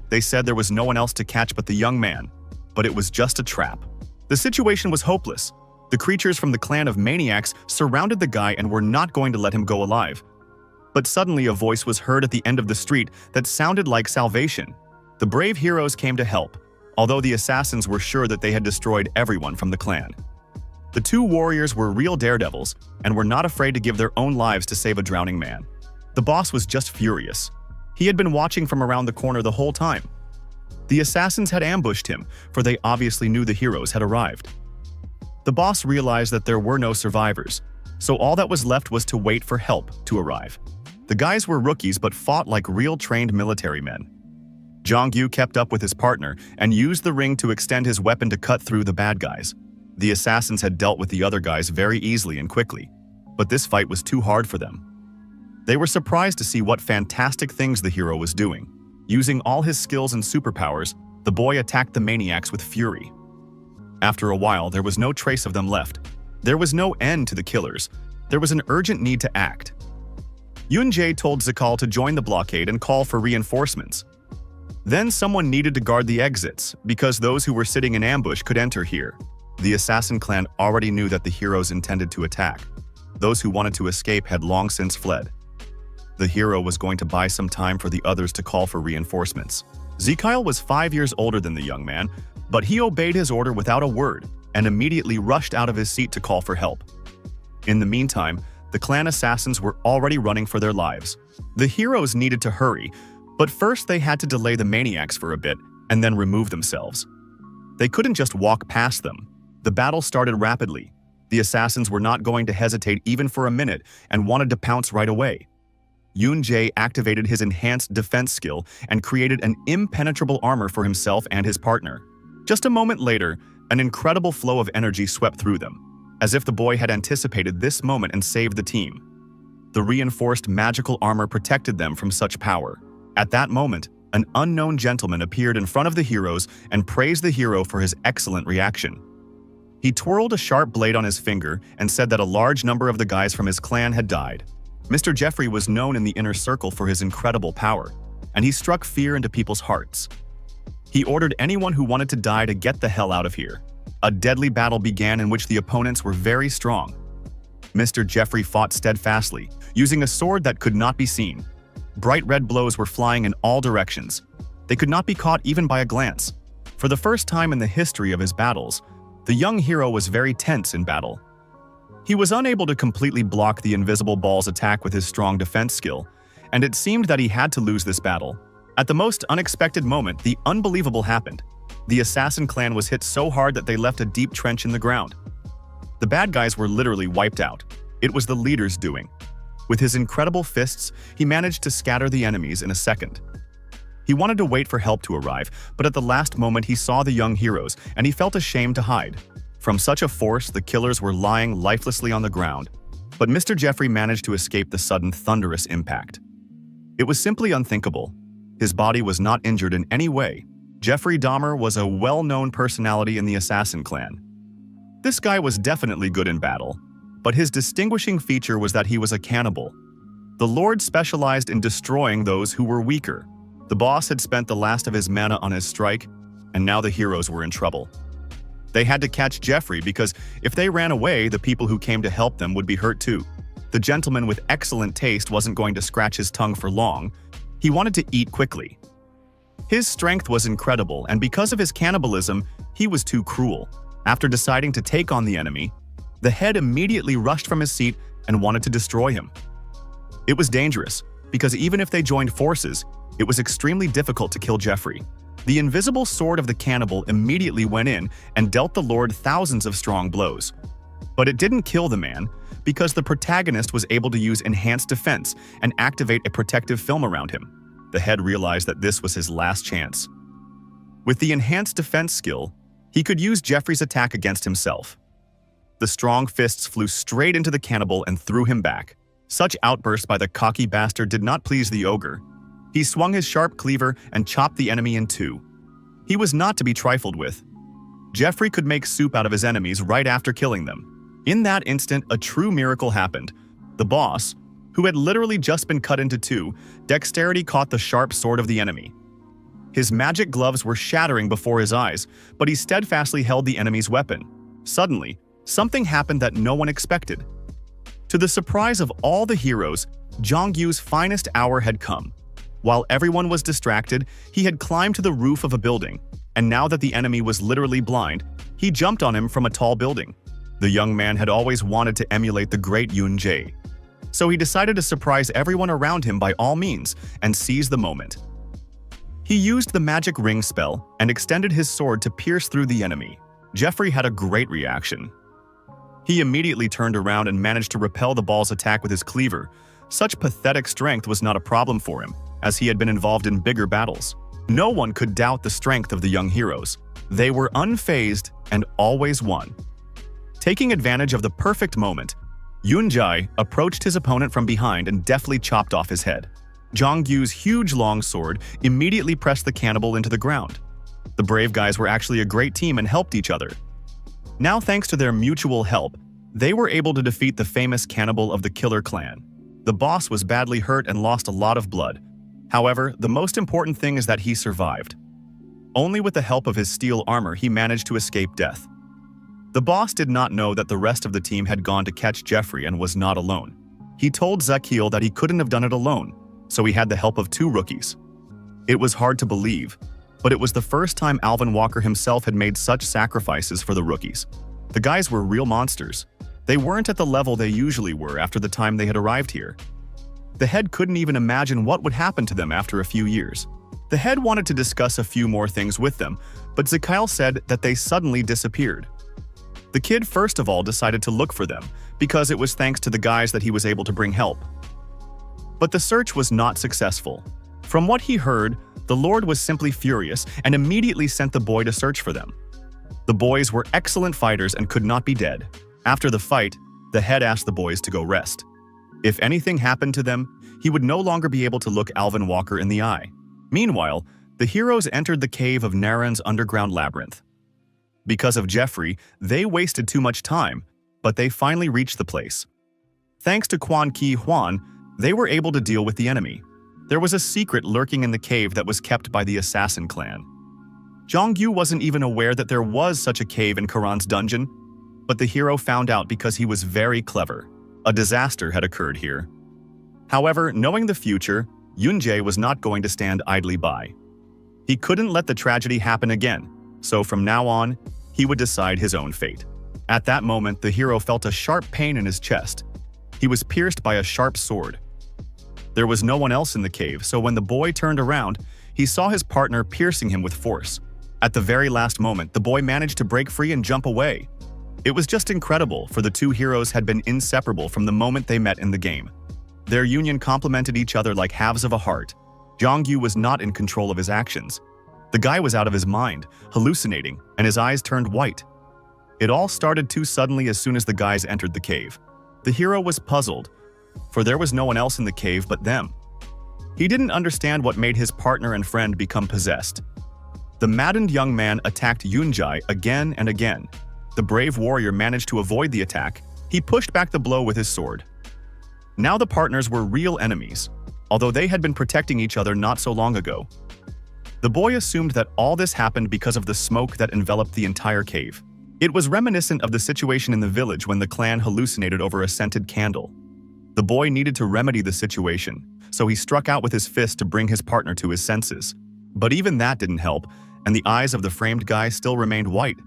They said there was no one else to catch but the young man, but it was just a trap. The situation was hopeless. The creatures from the clan of maniacs surrounded the guy and were not going to let him go alive. But suddenly a voice was heard at the end of the street that sounded like salvation. The brave heroes came to help, although the assassins were sure that they had destroyed everyone from the clan. The two warriors were real daredevils and were not afraid to give their own lives to save a drowning man. The boss was just furious. He had been watching from around the corner the whole time. The assassins had ambushed him, for they obviously knew the heroes had arrived. The boss realized that there were no survivors, so all that was left was to wait for help to arrive. The guys were rookies but fought like real trained military men. Jong-gyu kept up with his partner and used the ring to extend his weapon to cut through the bad guys. The assassins had dealt with the other guys very easily and quickly, but this fight was too hard for them. They were surprised to see what fantastic things the hero was doing. Using all his skills and superpowers, the boy attacked the maniacs with fury. After a while, there was no trace of them left. There was no end to the killers. There was an urgent need to act. Yoon-jae told Zekiel to join the blockade and call for reinforcements. Then someone needed to guard the exits, because those who were sitting in ambush could enter here. The assassin clan already knew that the heroes intended to attack. Those who wanted to escape had long since fled. The hero was going to buy some time for the others to call for reinforcements. Zekiel was 5 years older than the young man, but he obeyed his order without a word and immediately rushed out of his seat to call for help. In the meantime, the clan assassins were already running for their lives. The heroes needed to hurry, but first they had to delay the maniacs for a bit and then remove themselves. They couldn't just walk past them. The battle started rapidly. The assassins were not going to hesitate even for a minute and wanted to pounce right away. Yoon-jae activated his enhanced defense skill and created an impenetrable armor for himself and his partner. Just a moment later, an incredible flow of energy swept through them, as if the boy had anticipated this moment and saved the team. The reinforced magical armor protected them from such power. At that moment, an unknown gentleman appeared in front of the heroes and praised the hero for his excellent reaction. He twirled a sharp blade on his finger and said that a large number of the guys from his clan had died. Mr. Jeffrey was known in the inner circle for his incredible power, and he struck fear into people's hearts. He ordered anyone who wanted to die to get the hell out of here. A deadly battle began in which the opponents were very strong. Mr. Jeffrey fought steadfastly, using a sword that could not be seen. Bright red blows were flying in all directions. They could not be caught even by a glance. For the first time in the history of his battles, the young hero was very tense in battle. He was unable to completely block the invisible ball's attack with his strong defense skill, and it seemed that he had to lose this battle. At the most unexpected moment, the unbelievable happened. The assassin clan was hit so hard that they left a deep trench in the ground. The bad guys were literally wiped out. It was the leader's doing. With his incredible fists, he managed to scatter the enemies in a second. He wanted to wait for help to arrive, but at the last moment he saw the young heroes, and he felt ashamed to hide. From such a force, the killers were lying lifelessly on the ground. But Mr. Jeffrey managed to escape the sudden thunderous impact. It was simply unthinkable. His body was not injured in any way. Jeffrey Dahmer was a well-known personality in the assassin clan. This guy was definitely good in battle, but his distinguishing feature was that he was a cannibal. The Lord specialized in destroying those who were weaker. The boss had spent the last of his mana on his strike, and now the heroes were in trouble. They had to catch Jeffrey because if they ran away, the people who came to help them would be hurt too. The gentleman with excellent taste wasn't going to scratch his tongue for long. He wanted to eat quickly. His strength was incredible, and because of his cannibalism, he was too cruel. After deciding to take on the enemy, the head immediately rushed from his seat and wanted to destroy him. It was dangerous, because even if they joined forces, it was extremely difficult to kill Jeffrey. The invisible sword of the cannibal immediately went in and dealt the Lord thousands of strong blows. But it didn't kill the man, because the protagonist was able to use enhanced defense and activate a protective film around him. The head realized that this was his last chance. With the enhanced defense skill, he could use Jeffrey's attack against himself. The strong fists flew straight into the cannibal and threw him back. Such outbursts by the cocky bastard did not please the ogre. He swung his sharp cleaver and chopped the enemy in two. He was not to be trifled with. Jeffrey could make soup out of his enemies right after killing them. In that instant, a true miracle happened. The boss, who had literally just been cut into two, dexterity caught the sharp sword of the enemy. His magic gloves were shattering before his eyes, but he steadfastly held the enemy's weapon. Suddenly, something happened that no one expected. To the surprise of all the heroes, Jong-Yu's finest hour had come. While everyone was distracted, he had climbed to the roof of a building, and now that the enemy was literally blind, he jumped on him from a tall building. The young man had always wanted to emulate the great Yun-Jae, so he decided to surprise everyone around him by all means and seize the moment. He used the magic ring spell and extended his sword to pierce through the enemy. Jeffrey had a great reaction. He immediately turned around and managed to repel the ball's attack with his cleaver. Such pathetic strength was not a problem for him, as he had been involved in bigger battles. No one could doubt the strength of the young heroes. They were unfazed and always won. Taking advantage of the perfect moment, Yun-Jae approached his opponent from behind and deftly chopped off his head. Jong-Yu's huge long sword immediately pressed the cannibal into the ground. The brave guys were actually a great team and helped each other. Now, thanks to their mutual help, they were able to defeat the famous cannibal of the Killer Clan. The boss was badly hurt and lost a lot of blood. However, the most important thing is that he survived. Only with the help of his steel armor he managed to escape death. The boss did not know that the rest of the team had gone to catch Jeffrey and was not alone. He told Zekil that he couldn't have done it alone, so he had the help of two rookies. It was hard to believe, but it was the first time Alvin Walker himself had made such sacrifices for the rookies. The guys were real monsters. They weren't at the level they usually were after the time they had arrived here. The head couldn't even imagine what would happen to them after a few years. The head wanted to discuss a few more things with them, but Zekil said that they suddenly disappeared. The kid first of all decided to look for them, because it was thanks to the guys that he was able to bring help. But the search was not successful. From what he heard, the Lord was simply furious and immediately sent the boy to search for them. The boys were excellent fighters and could not be dead. After the fight, the head asked the boys to go rest. If anything happened to them, he would no longer be able to look Alvin Walker in the eye. Meanwhile, the heroes entered the cave of Naren's underground labyrinth. Because of Jeffrey, they wasted too much time, but they finally reached the place. Thanks to Quan Ki Huan, they were able to deal with the enemy. There was a secret lurking in the cave that was kept by the assassin clan. Jong-Yu wasn't even aware that there was such a cave in Karan's dungeon, but the hero found out because he was very clever. A disaster had occurred here. However, knowing the future, Yun-Jae was not going to stand idly by. He couldn't let the tragedy happen again, so from now on, he would decide his own fate. At that moment, the hero felt a sharp pain in his chest. He was pierced by a sharp sword. There was no one else in the cave, so when the boy turned around, he saw his partner piercing him with force. At the very last moment, the boy managed to break free and jump away. It was just incredible, for the two heroes had been inseparable from the moment they met in the game. Their union complemented each other like halves of a heart. Jongyu was not in control of his actions. The guy was out of his mind, hallucinating, and his eyes turned white. It all started too suddenly as soon as the guys entered the cave. The hero was puzzled, for there was no one else in the cave but them. He didn't understand what made his partner and friend become possessed. The maddened young man attacked Yunjae again and again. The brave warrior managed to avoid the attack. He pushed back the blow with his sword. Now the partners were real enemies, although they had been protecting each other not so long ago. The boy assumed that all this happened because of the smoke that enveloped the entire cave. It was reminiscent of the situation in the village when the clan hallucinated over a scented candle. The boy needed to remedy the situation, so he struck out with his fist to bring his partner to his senses. But even that didn't help, and the eyes of the framed guy still remained white.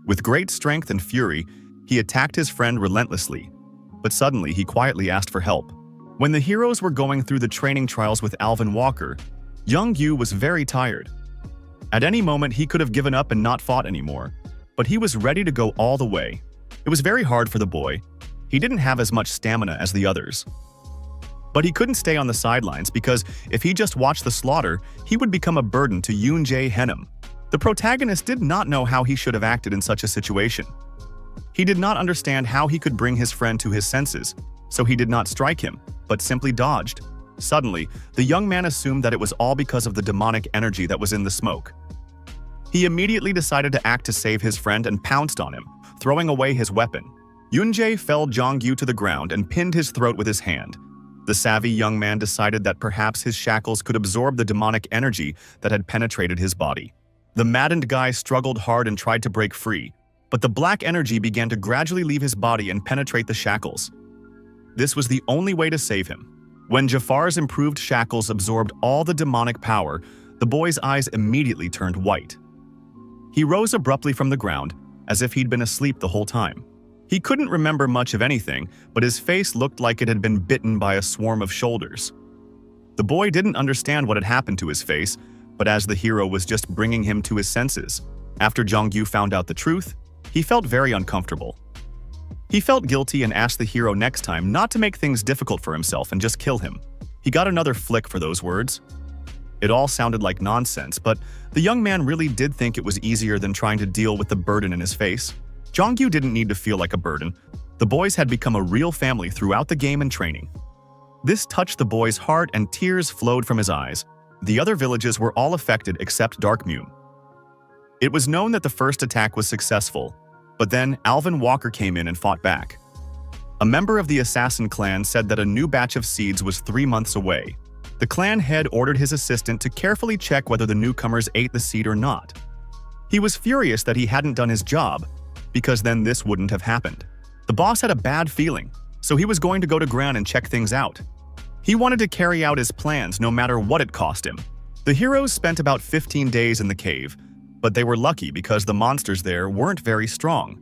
With great strength and fury, he attacked his friend relentlessly, but suddenly he quietly asked for help. When the heroes were going through the training trials with Alvin Walker, Young Yu was very tired. At any moment, he could have given up and not fought anymore, but he was ready to go all the way. It was very hard for the boy. He didn't have as much stamina as the others. But he couldn't stay on the sidelines because if he just watched the slaughter, he would become a burden to Yoonjae Henim. The protagonist did not know how he should have acted in such a situation. He did not understand how he could bring his friend to his senses, so he did not strike him, but simply dodged. Suddenly, the young man assumed that it was all because of the demonic energy that was in the smoke. He immediately decided to act to save his friend and pounced on him, throwing away his weapon. Yoonjae felled Jongyu to the ground and pinned his throat with his hand. The savvy young man decided that perhaps his shackles could absorb the demonic energy that had penetrated his body. The maddened guy struggled hard and tried to break free, but the black energy began to gradually leave his body and penetrate the shackles. This was the only way to save him. When Jafar's improved shackles absorbed all the demonic power, the boy's eyes immediately turned white. He rose abruptly from the ground, as if he'd been asleep the whole time. He couldn't remember much of anything, but his face looked like it had been bitten by a swarm of shoulders. The boy didn't understand what had happened to his face, but as the hero was just bringing him to his senses. After Jongyu found out the truth, he felt very uncomfortable. He felt guilty and asked the hero next time not to make things difficult for himself and just kill him. He got another flick for those words. It all sounded like nonsense, but the young man really did think it was easier than trying to deal with the burden in his face. Jongyu didn't need to feel like a burden. The boys had become a real family throughout the game and training. This touched the boy's heart and tears flowed from his eyes. The other villages were all affected except Darkmoon. It was known that the first attack was successful, but then Alvin Walker came in and fought back. A member of the assassin clan said that a new batch of seeds was 3 months away. The clan head ordered his assistant to carefully check whether the newcomers ate the seed or not. He was furious that he hadn't done his job, because then this wouldn't have happened. The boss had a bad feeling, so he was going to go to ground and check things out. He wanted to carry out his plans no matter what it cost him. The heroes spent about 15 days in the cave, but they were lucky because the monsters there weren't very strong.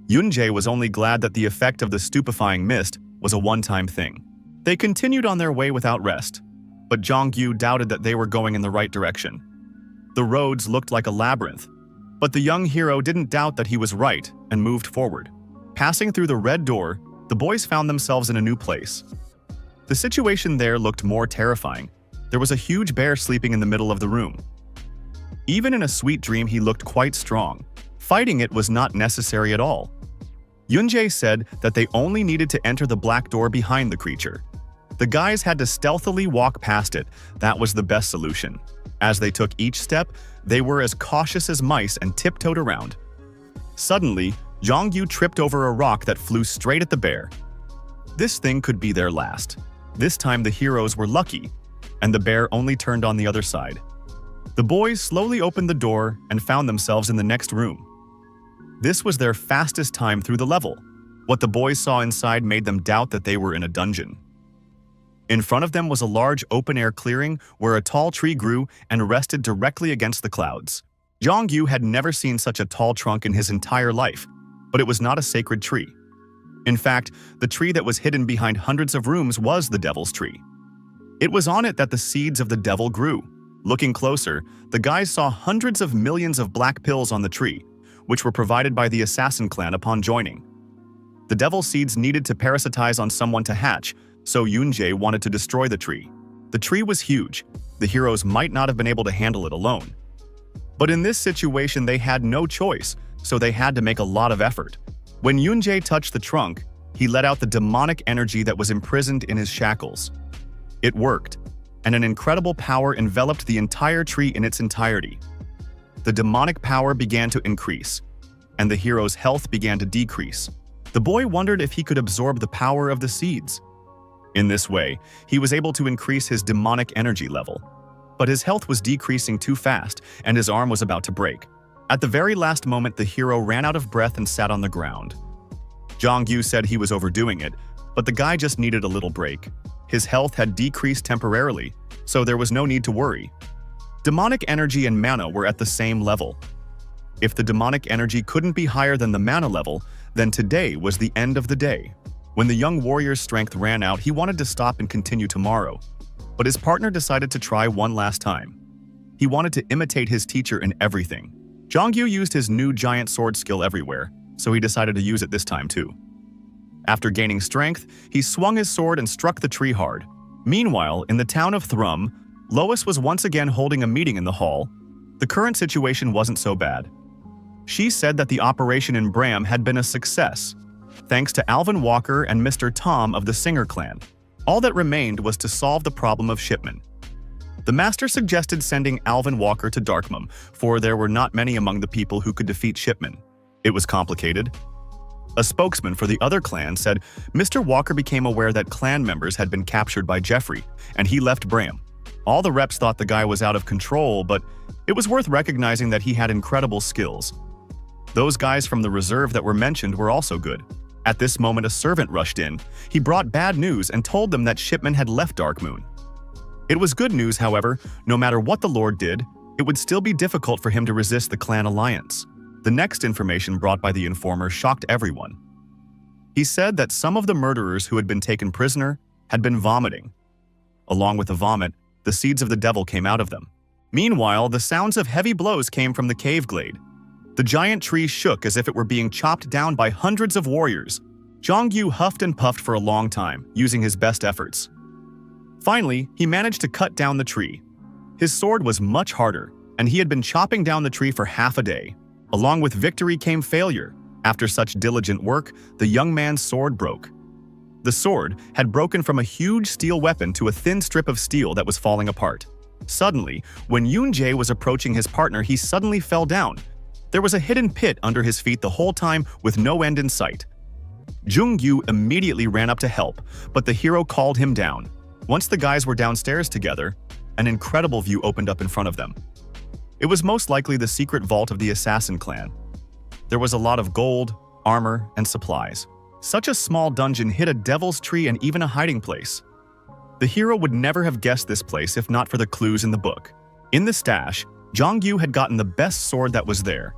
Yoonjae was only glad that the effect of the stupefying mist was a one-time thing. They continued on their way without rest, but Jongyu doubted that they were going in the right direction. The roads looked like a labyrinth, but the young hero didn't doubt that he was right and moved forward. Passing through the red door, the boys found themselves in a new place. The situation there looked more terrifying. There was a huge bear sleeping in the middle of the room. Even in a sweet dream, he looked quite strong. Fighting it was not necessary at all. Yoonjae said that they only needed to enter the black door behind the creature. The guys had to stealthily walk past it. That was the best solution. As they took each step, they were as cautious as mice and tiptoed around. Suddenly, Jongyu tripped over a rock that flew straight at the bear. This thing could be their last. This time the heroes were lucky, and the bear only turned on the other side. The boys slowly opened the door and found themselves in the next room. This was their fastest time through the level. What the boys saw inside made them doubt that they were in a dungeon. In front of them was a large open-air clearing where a tall tree grew and rested directly against the clouds. Jongyu had never seen such a tall trunk in his entire life. but it was not a sacred tree. In fact, the tree that was hidden behind hundreds of rooms was the devil's tree. It was on it that the seeds of the devil grew. Looking closer, the guys saw hundreds of millions of black pills on the tree, which were provided by the assassin clan upon joining. The devil's seeds needed to parasitize on someone to hatch, so Yoon-jae wanted to destroy the tree. The tree was huge. The heroes might not have been able to handle it alone. But in this situation, they had no choice, so they had to make a lot of effort. When Yoon-jae touched the trunk, he let out the demonic energy that was imprisoned in his shackles. It worked, and an incredible power enveloped the entire tree in its entirety. The demonic power began to increase, and the hero's health began to decrease. The boy wondered if he could absorb the power of the seeds. In this way, he was able to increase his demonic energy level. But his health was decreasing too fast, and his arm was about to break. At the very last moment, the hero ran out of breath and sat on the ground. Jong-yu said he was overdoing it, but the guy just needed a little break. His health had decreased temporarily, so there was no need to worry. Demonic energy and mana were at the same level. If the demonic energy couldn't be higher than the mana level, then today was the end of the day. When the young warrior's strength ran out, he wanted to stop and continue tomorrow. But his partner decided to try one last time. He wanted to imitate his teacher in everything. Jong-yu used his new giant sword skill everywhere, so he decided to use it this time too. After gaining strength, he swung his sword and struck the tree hard. Meanwhile, in the town of Thrum, Lois was once again holding a meeting in the hall. The current situation wasn't so bad. She said that the operation in Bram had been a success, thanks to Alvin Walker and Mr. Tom of the Singer clan. All that remained was to solve the problem of Shipman. The master suggested sending Alvin Walker to Darkmum, for there were not many among the people who could defeat Shipman. It was complicated. A spokesman for the other clan said Mr. Walker became aware that clan members had been captured by Jeffrey, and he left Bram. All the reps thought the guy was out of control, but it was worth recognizing that he had incredible skills. Those guys from the reserve that were mentioned were also good. At this moment, a servant rushed in. He brought bad news and told them that Shipman had left Darkmoon. It was good news, however. No matter what the Lord did, it would still be difficult for him to resist the clan alliance. The next information brought by the informer shocked everyone. He said that some of the murderers who had been taken prisoner had been vomiting. Along with the vomit, the seeds of the devil came out of them. Meanwhile, the sounds of heavy blows came from the cave glade. The giant tree shook as if it were being chopped down by hundreds of warriors. Jong-yu huffed and puffed for a long time, using his best efforts. Finally, he managed to cut down the tree. His sword was much harder, and he had been chopping down the tree for half a day. Along with victory came failure. After such diligent work, the young man's sword broke. The sword had broken from a huge steel weapon to a thin strip of steel that was falling apart. Suddenly, when Yoon-jae was approaching his partner, he suddenly fell down. There was a hidden pit under his feet the whole time with no end in sight. Jung-yu immediately ran up to help, but the hero called him down. Once the guys were downstairs together, an incredible view opened up in front of them. It was most likely the secret vault of the assassin clan. There was a lot of gold, armor, and supplies. Such a small dungeon hid a devil's tree and even a hiding place. The hero would never have guessed this place if not for the clues in the book. In the stash, Jong-yu had gotten the best sword that was there.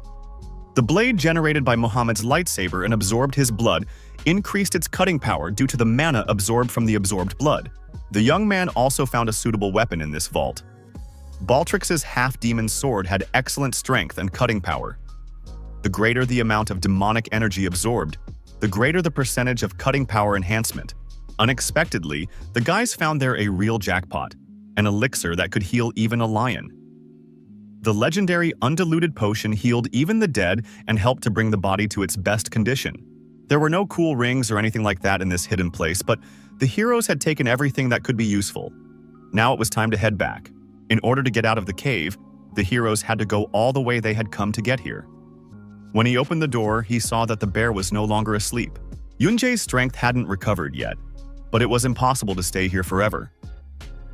The blade generated by Muhammad's lightsaber and absorbed his blood increased its cutting power due to the mana absorbed from the absorbed blood. The young man also found a suitable weapon in this vault. Baltrix's half-demon sword had excellent strength and cutting power. The greater the amount of demonic energy absorbed, the greater the percentage of cutting power enhancement. Unexpectedly, the guys found there a real jackpot, an elixir that could heal even a lion. The legendary undiluted potion healed even the dead and helped to bring the body to its best condition. There were no cool rings or anything like that in this hidden place, but the heroes had taken everything that could be useful. Now it was time to head back. In order to get out of the cave, the heroes had to go all the way they had come to get here. When he opened the door, he saw that the bear was no longer asleep. Yoon-jae's strength hadn't recovered yet, but it was impossible to stay here forever.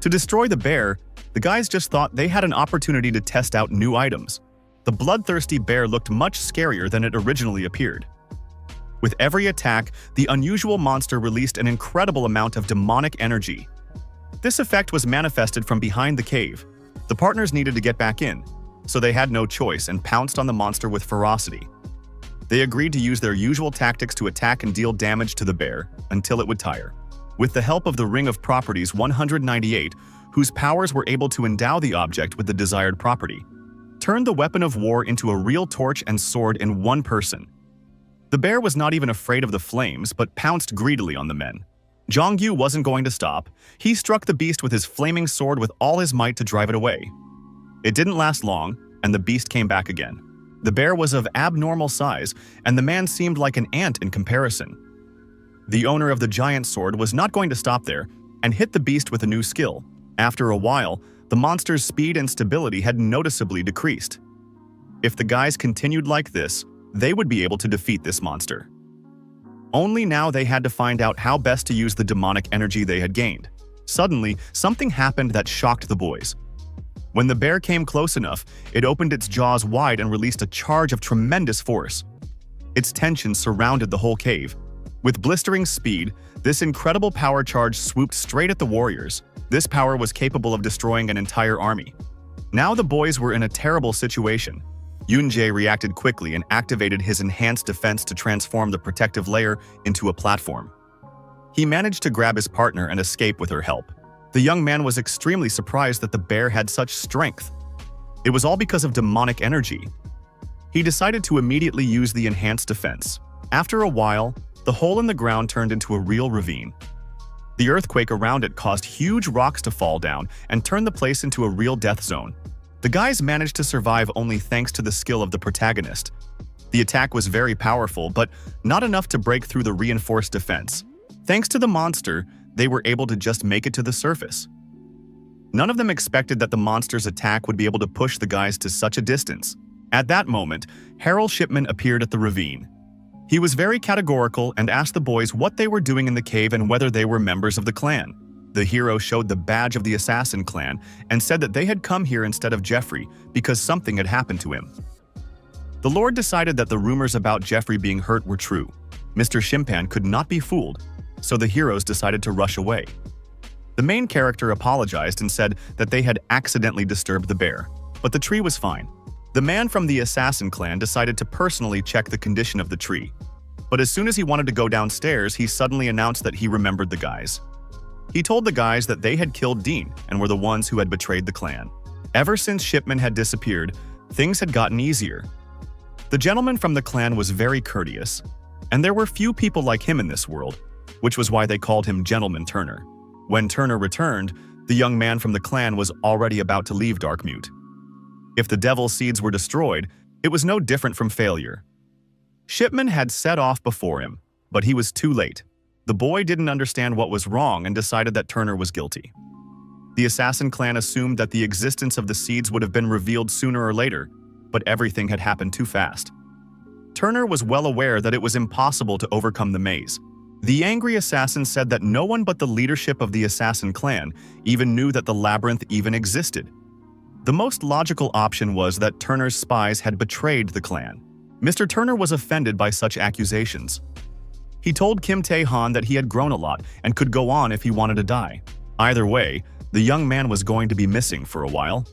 To destroy the bear, the guys just thought they had an opportunity to test out new items. The bloodthirsty bear looked much scarier than it originally appeared. With every attack, the unusual monster released an incredible amount of demonic energy. This effect was manifested from behind the cave. The partners needed to get back in, so they had no choice and pounced on the monster with ferocity. They agreed to use their usual tactics to attack and deal damage to the bear until it would tire. With the help of the Ring of Properties 198, whose powers were able to endow the object with the desired property, turned the weapon of war into a real torch and sword in one person. The bear was not even afraid of the flames, but pounced greedily on the men. Jong-yu wasn't going to stop. He struck the beast with his flaming sword with all his might to drive it away. It didn't last long, and the beast came back again. The bear was of abnormal size, and the man seemed like an ant in comparison. The owner of the giant sword was not going to stop there, and hit the beast with a new skill. After a while, the monster's speed and stability had noticeably decreased. If the guys continued like this, they would be able to defeat this monster. Only now they had to find out how best to use the demonic energy they had gained. Suddenly, something happened that shocked the boys. When the bear came close enough, it opened its jaws wide and released a charge of tremendous force. Its tension surrounded the whole cave. With blistering speed, this incredible power charge swooped straight at the warriors. This power was capable of destroying an entire army. Now the boys were in a terrible situation. Yoon-jae reacted quickly and activated his enhanced defense to transform the protective layer into a platform. He managed to grab his partner and escape with her help. The young man was extremely surprised that the bear had such strength. It was all because of demonic energy. He decided to immediately use the enhanced defense. After a while, the hole in the ground turned into a real ravine. The earthquake around it caused huge rocks to fall down and turn the place into a real death zone. The guys managed to survive only thanks to the skill of the protagonist. The attack was very powerful, but not enough to break through the reinforced defense. Thanks to the monster, they were able to just make it to the surface. None of them expected that the monster's attack would be able to push the guys to such a distance. At that moment, Harold Shipman appeared at the ravine. He was very categorical and asked the boys what they were doing in the cave and whether they were members of the clan. The hero showed the badge of the assassin clan and said that they had come here instead of Jeffrey because something had happened to him. The Lord decided that the rumors about Jeffrey being hurt were true. Mr. Shimpan could not be fooled, so the heroes decided to rush away. The main character apologized and said that they had accidentally disturbed the bear, but the tree was fine. The man from the assassin clan decided to personally check the condition of the tree. But as soon as he wanted to go downstairs, he suddenly announced that he remembered the guys. He told the guys that they had killed Dean and were the ones who had betrayed the clan. Ever since Shipman had disappeared, things had gotten easier. The gentleman from the clan was very courteous, and there were few people like him in this world, which was why they called him Gentleman Turner. When Turner returned, the young man from the clan was already about to leave Darkmute. If the devil's seeds were destroyed, it was no different from failure. Shipman had set off before him, but he was too late. The boy didn't understand what was wrong and decided that Turner was guilty. The assassin clan assumed that the existence of the seeds would have been revealed sooner or later, but everything had happened too fast. Turner was well aware that it was impossible to overcome the maze. The angry assassin said that no one but the leadership of the assassin clan even knew that the labyrinth even existed. The most logical option was that Turner's spies had betrayed the clan. Mr. Turner was offended by such accusations. He told Kim Tae-han that he had grown a lot and could go on if he wanted to die. Either way, the young man was going to be missing for a while.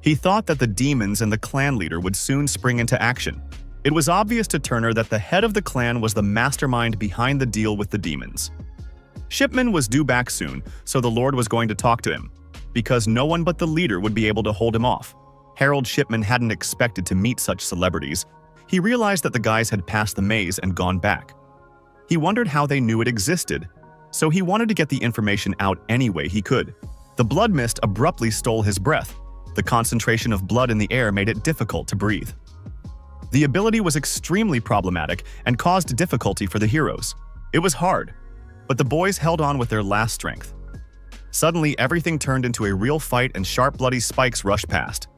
He thought that the demons and the clan leader would soon spring into action. It was obvious to Turner that the head of the clan was the mastermind behind the deal with the demons. Shipman was due back soon, so the Lord was going to talk to him, because no one but the leader would be able to hold him off. Harold Shipman hadn't expected to meet such celebrities. He realized that the guys had passed the maze and gone back. He wondered how they knew it existed, so he wanted to get the information out any way he could. The blood mist abruptly stole his breath. The concentration of blood in the air made it difficult to breathe. The ability was extremely problematic and caused difficulty for the heroes. It was hard, but the boys held on with their last strength. Suddenly, everything turned into a real fight and sharp bloody spikes rushed past.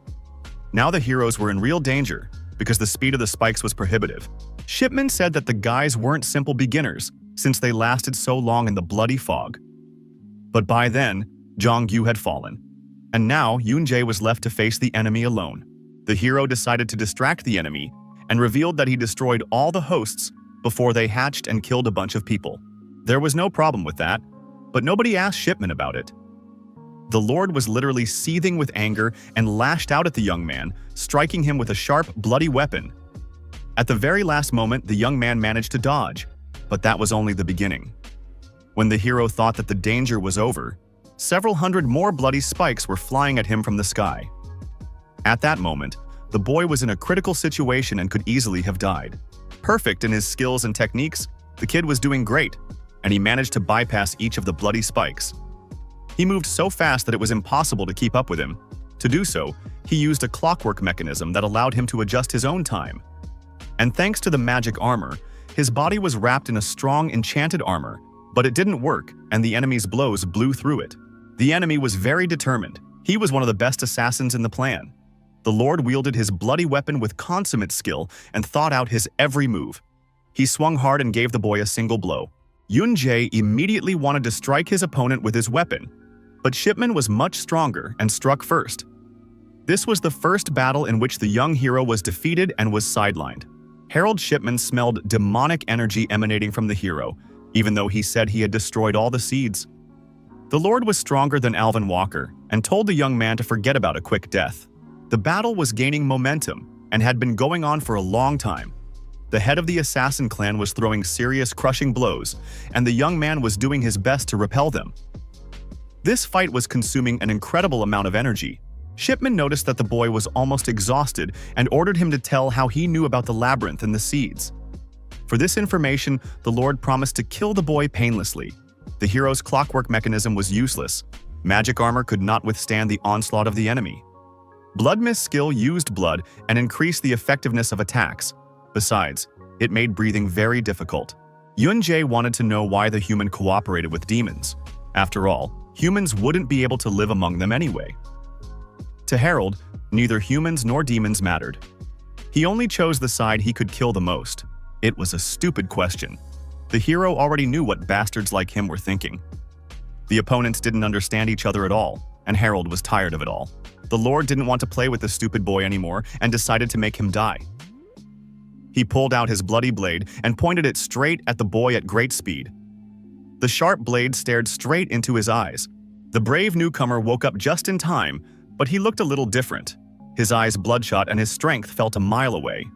Now the heroes were in real danger, because the speed of the spikes was prohibitive. Shipman said that the guys weren't simple beginners, since they lasted so long in the bloody fog. But by then, Jong-yu had fallen, and now Yoon-jae was left to face the enemy alone. The hero decided to distract the enemy and revealed that he destroyed all the hosts before they hatched and killed a bunch of people. There was no problem with that, but nobody asked Shipman about it. The Lord was literally seething with anger and lashed out at the young man, striking him with a sharp, bloody weapon. At the very last moment, the young man managed to dodge, but that was only the beginning. When the hero thought that the danger was over, several hundred more bloody spikes were flying at him from the sky. At that moment, the boy was in a critical situation and could easily have died. Perfect in his skills and techniques, the kid was doing great, and he managed to bypass each of the bloody spikes. He moved so fast that it was impossible to keep up with him. To do so, he used a clockwork mechanism that allowed him to adjust his own time. And thanks to the magic armor, his body was wrapped in a strong enchanted armor, but it didn't work, and the enemy's blows blew through it. The enemy was very determined. He was one of the best assassins in the plan. The Lord wielded his bloody weapon with consummate skill and thought out his every move. He swung hard and gave the boy a single blow. Yun-jae immediately wanted to strike his opponent with his weapon, but Shipman was much stronger and struck first. This was the first battle in which the young hero was defeated and was sidelined. Harold Shipman smelled demonic energy emanating from the hero, even though he said he had destroyed all the seeds. The Lord was stronger than Alvin Walker and told the young man to forget about a quick death. The battle was gaining momentum and had been going on for a long time. The head of the assassin clan was throwing serious crushing blows, and the young man was doing his best to repel them. This fight was consuming an incredible amount of energy. Shipman noticed that the boy was almost exhausted and ordered him to tell how he knew about the labyrinth and the seeds. For this information, the Lord promised to kill the boy painlessly. The hero's clockwork mechanism was useless. Magic armor could not withstand the onslaught of the enemy. Blood Mist skill used blood and increased the effectiveness of attacks. Besides, it made breathing very difficult. Yun-jae wanted to know why the human cooperated with demons. After all, humans wouldn't be able to live among them anyway. To Harold, neither humans nor demons mattered. He only chose the side he could kill the most. It was a stupid question. The hero already knew what bastards like him were thinking. The opponents didn't understand each other at all, and Harold was tired of it all. The Lord didn't want to play with the stupid boy anymore and decided to make him die. He pulled out his bloody blade and pointed it straight at the boy at great speed. The sharp blade stared straight into his eyes. The brave newcomer woke up just in time, but he looked a little different. His eyes bloodshot and his strength felt a mile away.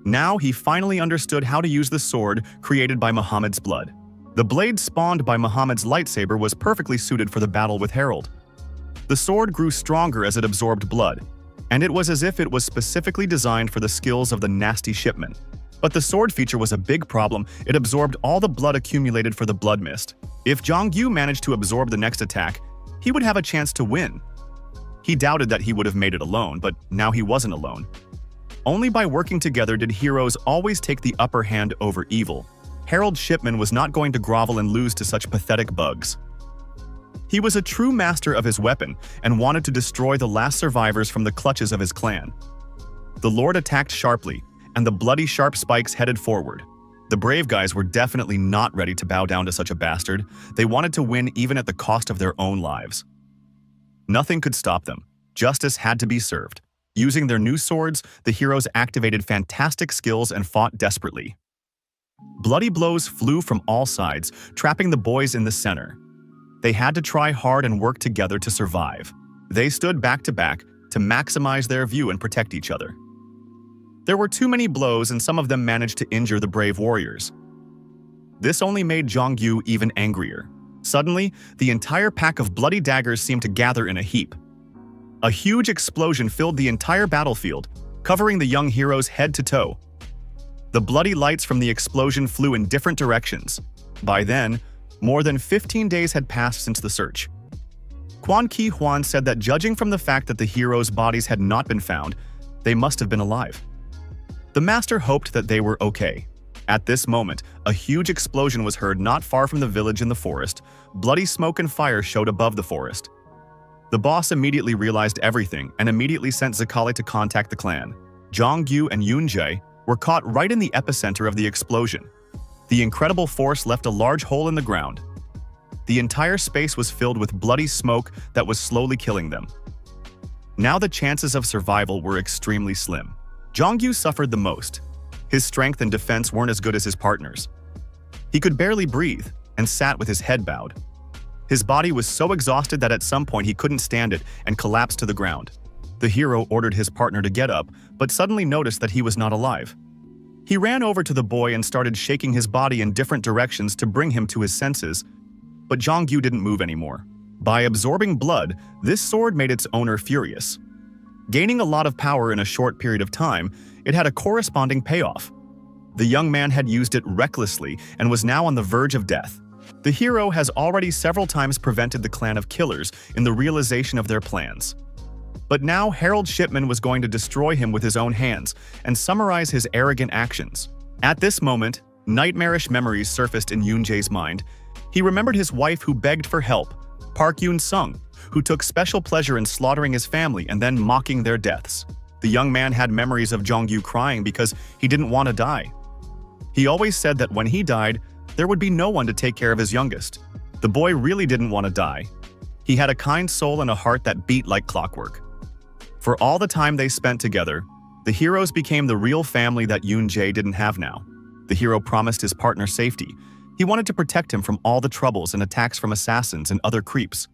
Now he finally understood how to use the sword created by Muhammad's blood. The blade spawned by Muhammad's lightsaber was perfectly suited for the battle with Harold. The sword grew stronger as it absorbed blood, and it was as if it was specifically designed for the skills of the nasty Shipman. But the sword feature was a big problem. It absorbed all the blood accumulated for the blood mist. If Jong-gyu managed to absorb the next attack, he would have a chance to win. He doubted that he would have made it alone, but now he wasn't alone. Only by working together did heroes always take the upper hand over evil. Harold Shipman was not going to grovel and lose to such pathetic bugs. He was a true master of his weapon and wanted to destroy the last survivors from the clutches of his clan. The Lord attacked sharply, and the bloody sharp spikes headed forward. The brave guys were definitely not ready to bow down to such a bastard. They wanted to win even at the cost of their own lives. Nothing could stop them. Justice had to be served. Using their new swords, the heroes activated fantastic skills and fought desperately. Bloody blows flew from all sides, trapping the boys in the center. They had to try hard and work together to survive. They stood back to back to maximize their view and protect each other. There were too many blows and some of them managed to injure the brave warriors. This only made Jong-gyu even angrier. Suddenly, the entire pack of bloody daggers seemed to gather in a heap. A huge explosion filled the entire battlefield, covering the young heroes head to toe. The bloody lights from the explosion flew in different directions. By then, more than 15 days had passed since the search. Quan Ki-hwan said that judging from the fact that the heroes' bodies had not been found, they must have been alive. The master hoped that they were okay. At this moment, a huge explosion was heard not far from the village in the forest. Bloody smoke and fire showed above the forest. The boss immediately realized everything and immediately sent Zakali to contact the clan. Jong-gyu and Yun-jae were caught right in the epicenter of the explosion. The incredible force left a large hole in the ground. The entire space was filled with bloody smoke that was slowly killing them. Now the chances of survival were extremely slim. Jong-gyu suffered the most. His strength and defense weren't as good as his partners. He could barely breathe and sat with his head bowed. His body was so exhausted that at some point he couldn't stand it and collapsed to the ground. The hero ordered his partner to get up, but suddenly noticed that he was not alive. He ran over to the boy and started shaking his body in different directions to bring him to his senses, but Jong-gyu didn't move anymore. By absorbing blood, this sword made its owner furious. Gaining a lot of power in a short period of time, it had a corresponding payoff. The young man had used it recklessly and was now on the verge of death. The hero has already several times prevented the clan of killers in the realization of their plans. But now Harold Shipman was going to destroy him with his own hands and summarize his arrogant actions. At this moment, nightmarish memories surfaced in Yoon-jae's mind. He remembered his wife who begged for help, Park Yoon-sung, who took special pleasure in slaughtering his family and then mocking their deaths. The young man had memories of Jong-gyu crying because he didn't want to die. He always said that when he died, there would be no one to take care of his youngest. The boy really didn't want to die. He had a kind soul and a heart that beat like clockwork. For all the time they spent together, the heroes became the real family that Yoon-jae didn't have now. The hero promised his partner safety. He wanted to protect him from all the troubles and attacks from assassins and other creeps.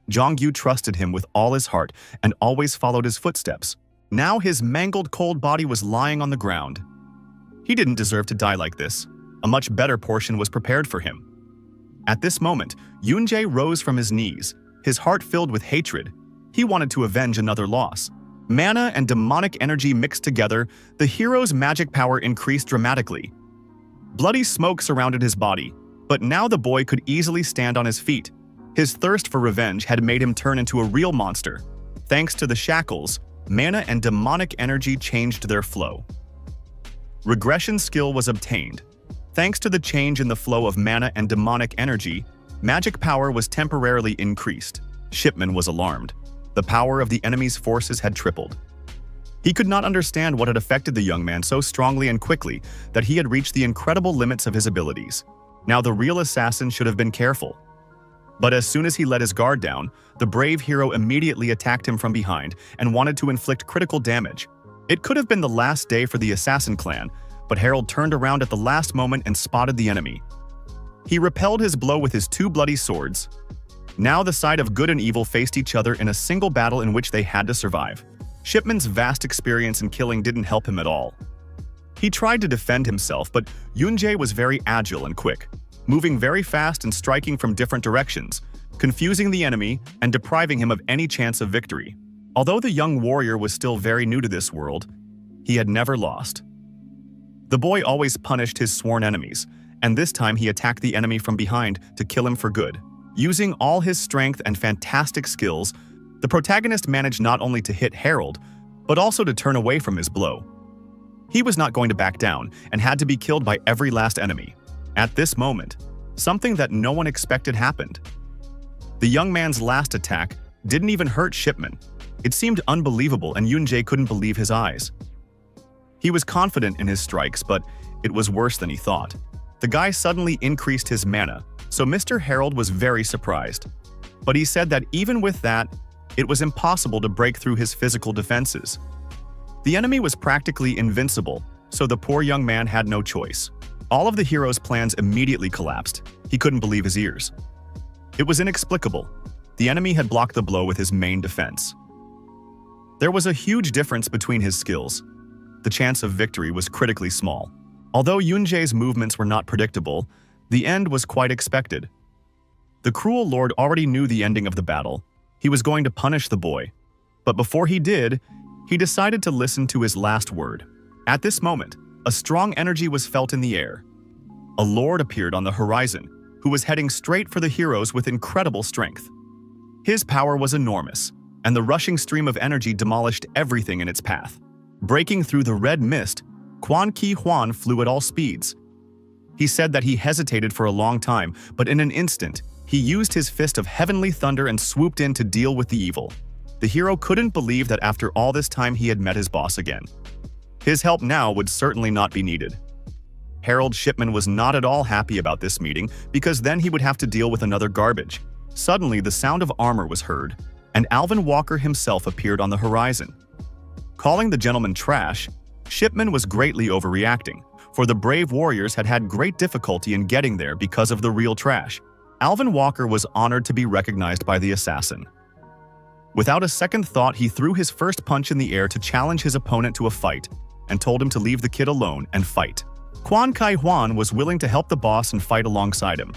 Jong-gyu trusted him with all his heart and always followed his footsteps. Now his mangled cold body was lying on the ground. He didn't deserve to die like this. A much better portion was prepared for him. At this moment, Yoon-jae rose from his knees, his heart filled with hatred. He wanted to avenge another loss. Mana and demonic energy mixed together, the hero's magic power increased dramatically. Bloody smoke surrounded his body, but now the boy could easily stand on his feet. His thirst for revenge had made him turn into a real monster. Thanks to the shackles, mana and demonic energy changed their flow. Regression skill was obtained. Thanks to the change in the flow of mana and demonic energy, magic power was temporarily increased. Shipman was alarmed. The power of the enemy's forces had tripled. He could not understand what had affected the young man so strongly and quickly that he had reached the incredible limits of his abilities. Now the real assassin should have been careful. But as soon as he let his guard down, the brave hero immediately attacked him from behind and wanted to inflict critical damage. It could have been the last day for the assassin clan, but Harold turned around at the last moment and spotted the enemy. He repelled his blow with his two bloody swords. Now the side of good and evil faced each other in a single battle in which they had to survive. Shipman's vast experience in killing didn't help him at all. He tried to defend himself, but Yoon-jae was very agile and quick, moving very fast and striking from different directions, confusing the enemy and depriving him of any chance of victory. Although the young warrior was still very new to this world, he had never lost. The boy always punished his sworn enemies, and this time he attacked the enemy from behind to kill him for good. Using all his strength and fantastic skills, the protagonist managed not only to hit Harold, but also to turn away from his blow. He was not going to back down and had to be killed by every last enemy. At this moment, something that no one expected happened. The young man's last attack didn't even hurt Shipman. It seemed unbelievable, and Yoon-jae couldn't believe his eyes. He was confident in his strikes, but it was worse than he thought. The guy suddenly increased his mana, so Mr. Harold was very surprised. But he said that even with that, it was impossible to break through his physical defenses. The enemy was practically invincible, so the poor young man had no choice. All of the hero's plans immediately collapsed. He couldn't believe his ears. It was inexplicable. The enemy had blocked the blow with his main defense. There was a huge difference between his skills. The chance of victory was critically small. Although Yoon-jae's movements were not predictable, the end was quite expected. The cruel lord already knew the ending of the battle. He was going to punish the boy. But before he did, he decided to listen to his last word. At this moment, a strong energy was felt in the air. A lord appeared on the horizon, who was heading straight for the heroes with incredible strength. His power was enormous, and the rushing stream of energy demolished everything in its path. Breaking through the red mist, Quan Ki-hwan flew at all speeds. He said that he hesitated for a long time, but in an instant, he used his fist of heavenly thunder and swooped in to deal with the evil. The hero couldn't believe that after all this time he had met his boss again. His help now would certainly not be needed. Harold Shipman was not at all happy about this meeting because then he would have to deal with another garbage. Suddenly, the sound of armor was heard, and Alvin Walker himself appeared on the horizon. Calling the gentleman trash, Shipman was greatly overreacting, for the brave warriors had had great difficulty in getting there because of the real trash. Alvin Walker was honored to be recognized by the assassin. Without a second thought, he threw his first punch in the air to challenge his opponent to a fight, and told him to leave the kid alone and fight. Quan Kai Huan was willing to help the boss and fight alongside him.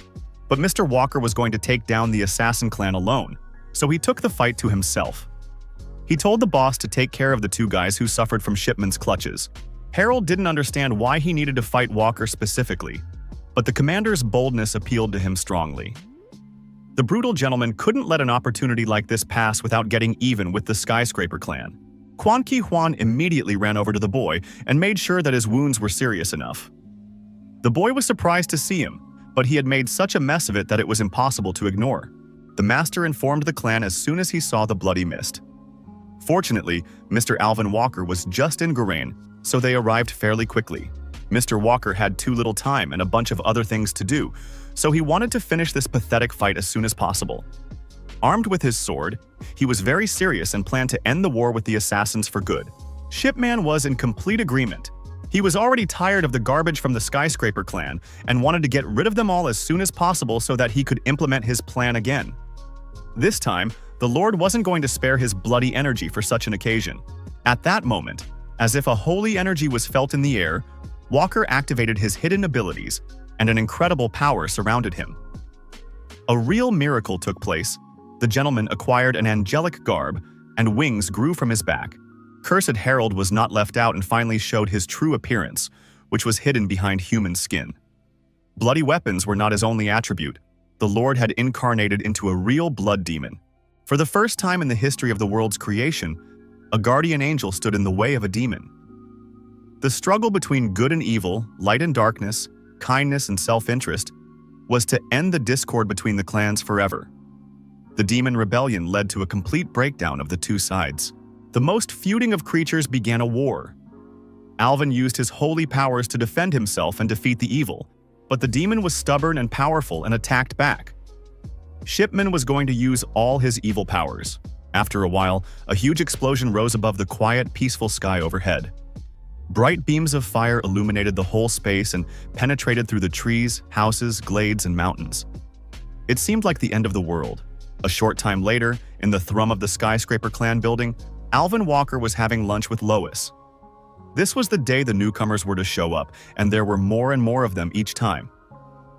But Mr. Walker was going to take down the assassin clan alone, so he took the fight to himself. He told the boss to take care of the two guys who suffered from Shipman's clutches. Harold didn't understand why he needed to fight Walker specifically, but the commander's boldness appealed to him strongly. The brutal gentleman couldn't let an opportunity like this pass without getting even with the Skyscraper clan. Quan Ki Huan immediately ran over to the boy and made sure that his wounds were serious enough. The boy was surprised to see him, but he had made such a mess of it that it was impossible to ignore. The master informed the clan as soon as he saw the bloody mist. Fortunately, Mr. Alvin Walker was just in Gurain, so they arrived fairly quickly. Mr. Walker had too little time and a bunch of other things to do, so he wanted to finish this pathetic fight as soon as possible. Armed with his sword, he was very serious and planned to end the war with the assassins for good. Shipman was in complete agreement. He was already tired of the garbage from the Skyscraper clan and wanted to get rid of them all as soon as possible so that he could implement his plan again. This time, the Lord wasn't going to spare his bloody energy for such an occasion. At that moment, as if a holy energy was felt in the air, Walker activated his hidden abilities, and an incredible power surrounded him. A real miracle took place. The gentleman acquired an angelic garb, and wings grew from his back. Cursed Harold was not left out and finally showed his true appearance, which was hidden behind human skin. Bloody weapons were not his only attribute. The Lord had incarnated into a real blood demon. For the first time in the history of the world's creation, a guardian angel stood in the way of a demon. The struggle between good and evil, light and darkness, kindness and self-interest, was to end the discord between the clans forever. The demon rebellion led to a complete breakdown of the two sides. The most feuding of creatures began a war. Alvin used his holy powers to defend himself and defeat the evil, but the demon was stubborn and powerful and attacked back. Shipman was going to use all his evil powers. After a while, a huge explosion rose above the quiet, peaceful sky overhead. Bright beams of fire illuminated the whole space and penetrated through the trees, houses, glades, and mountains. It seemed like the end of the world. A short time later, in the thrum of the Skyscraper clan building, Alvin Walker was having lunch with Lois. This was the day the newcomers were to show up, and there were more and more of them each time.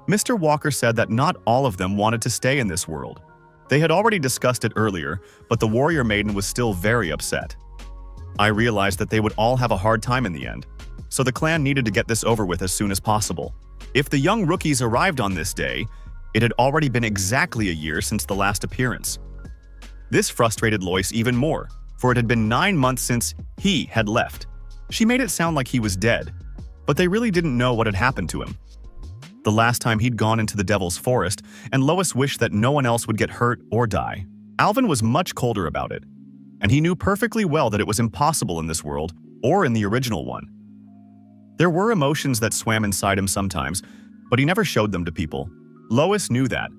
Mr. Walker said that not all of them wanted to stay in this world. They had already discussed it earlier, but the warrior maiden was still very upset. I realized that they would all have a hard time in the end, so the clan needed to get this over with as soon as possible. If the young rookies arrived on this day, it had already been exactly a year since the last appearance. This frustrated Lois even more, for it had been 9 months since he had left. She made it sound like he was dead, but they really didn't know what had happened to him. The last time he'd gone into the Devil's Forest, and Lois wished that no one else would get hurt or die. Alvin was much colder about it, and he knew perfectly well that it was impossible in this world or in the original one. There were emotions that swam inside him sometimes, but he never showed them to people. Lois knew that,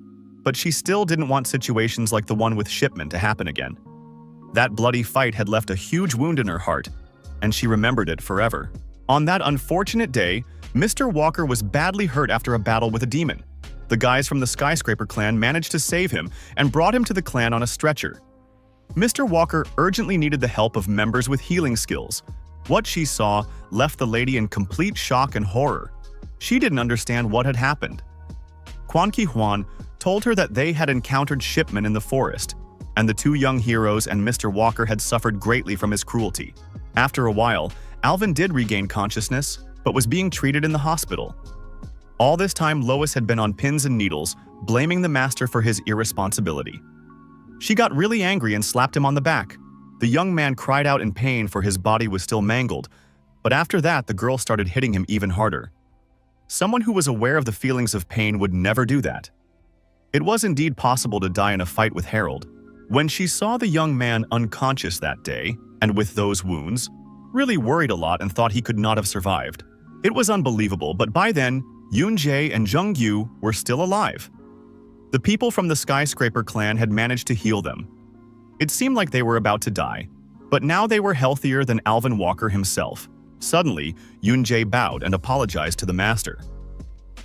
but she still didn't want situations like the one with Shipman to happen again. That bloody fight had left a huge wound in her heart, and she remembered it forever. On that unfortunate day, Mr. Walker was badly hurt after a battle with a demon. The guys from the Skyscraper clan managed to save him and brought him to the clan on a stretcher. Mr. Walker urgently needed the help of members with healing skills. What she saw left the lady in complete shock and horror. She didn't understand what had happened. Quan Ki Huan told her that they had encountered Shipman in the forest, and the two young heroes and Mr. Walker had suffered greatly from his cruelty. After a while, Alvin did regain consciousness, but was being treated in the hospital. All this time, Lois had been on pins and needles, blaming the master for his irresponsibility. She got really angry and slapped him on the back. The young man cried out in pain, for his body was still mangled, but after that, the girl started hitting him even harder. Someone who was aware of the feelings of pain would never do that. It was indeed possible to die in a fight with Harold. When she saw the young man unconscious that day, and with those wounds, really worried a lot and thought he could not have survived. It was unbelievable, but by then, Yoon-jae and Jung-yu were still alive. The people from the Skyscraper clan had managed to heal them. It seemed like they were about to die, but now they were healthier than Alvin Walker himself. Suddenly, Yoon-jae bowed and apologized to the master.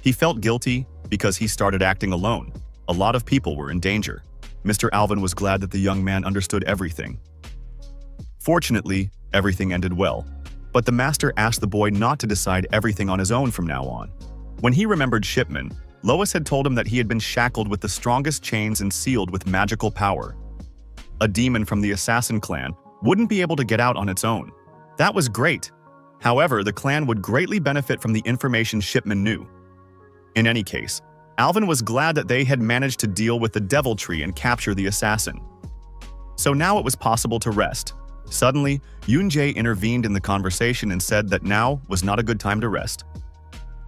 He felt guilty because he started acting alone. A lot of people were in danger. Mr. Alvin was glad that the young man understood everything. Fortunately, everything ended well. but the master asked the boy not to decide everything on his own from now on. When he remembered Shipman, Lois had told him that he had been shackled with the strongest chains and sealed with magical power. A demon from the assassin clan wouldn't be able to get out on its own. That was great. However, the clan would greatly benefit from the information Shipman knew. In any case, Alvin was glad that they had managed to deal with the devil tree and capture the assassin. So now it was possible to rest. Suddenly, Yoon-jae intervened in the conversation and said that now was not a good time to rest.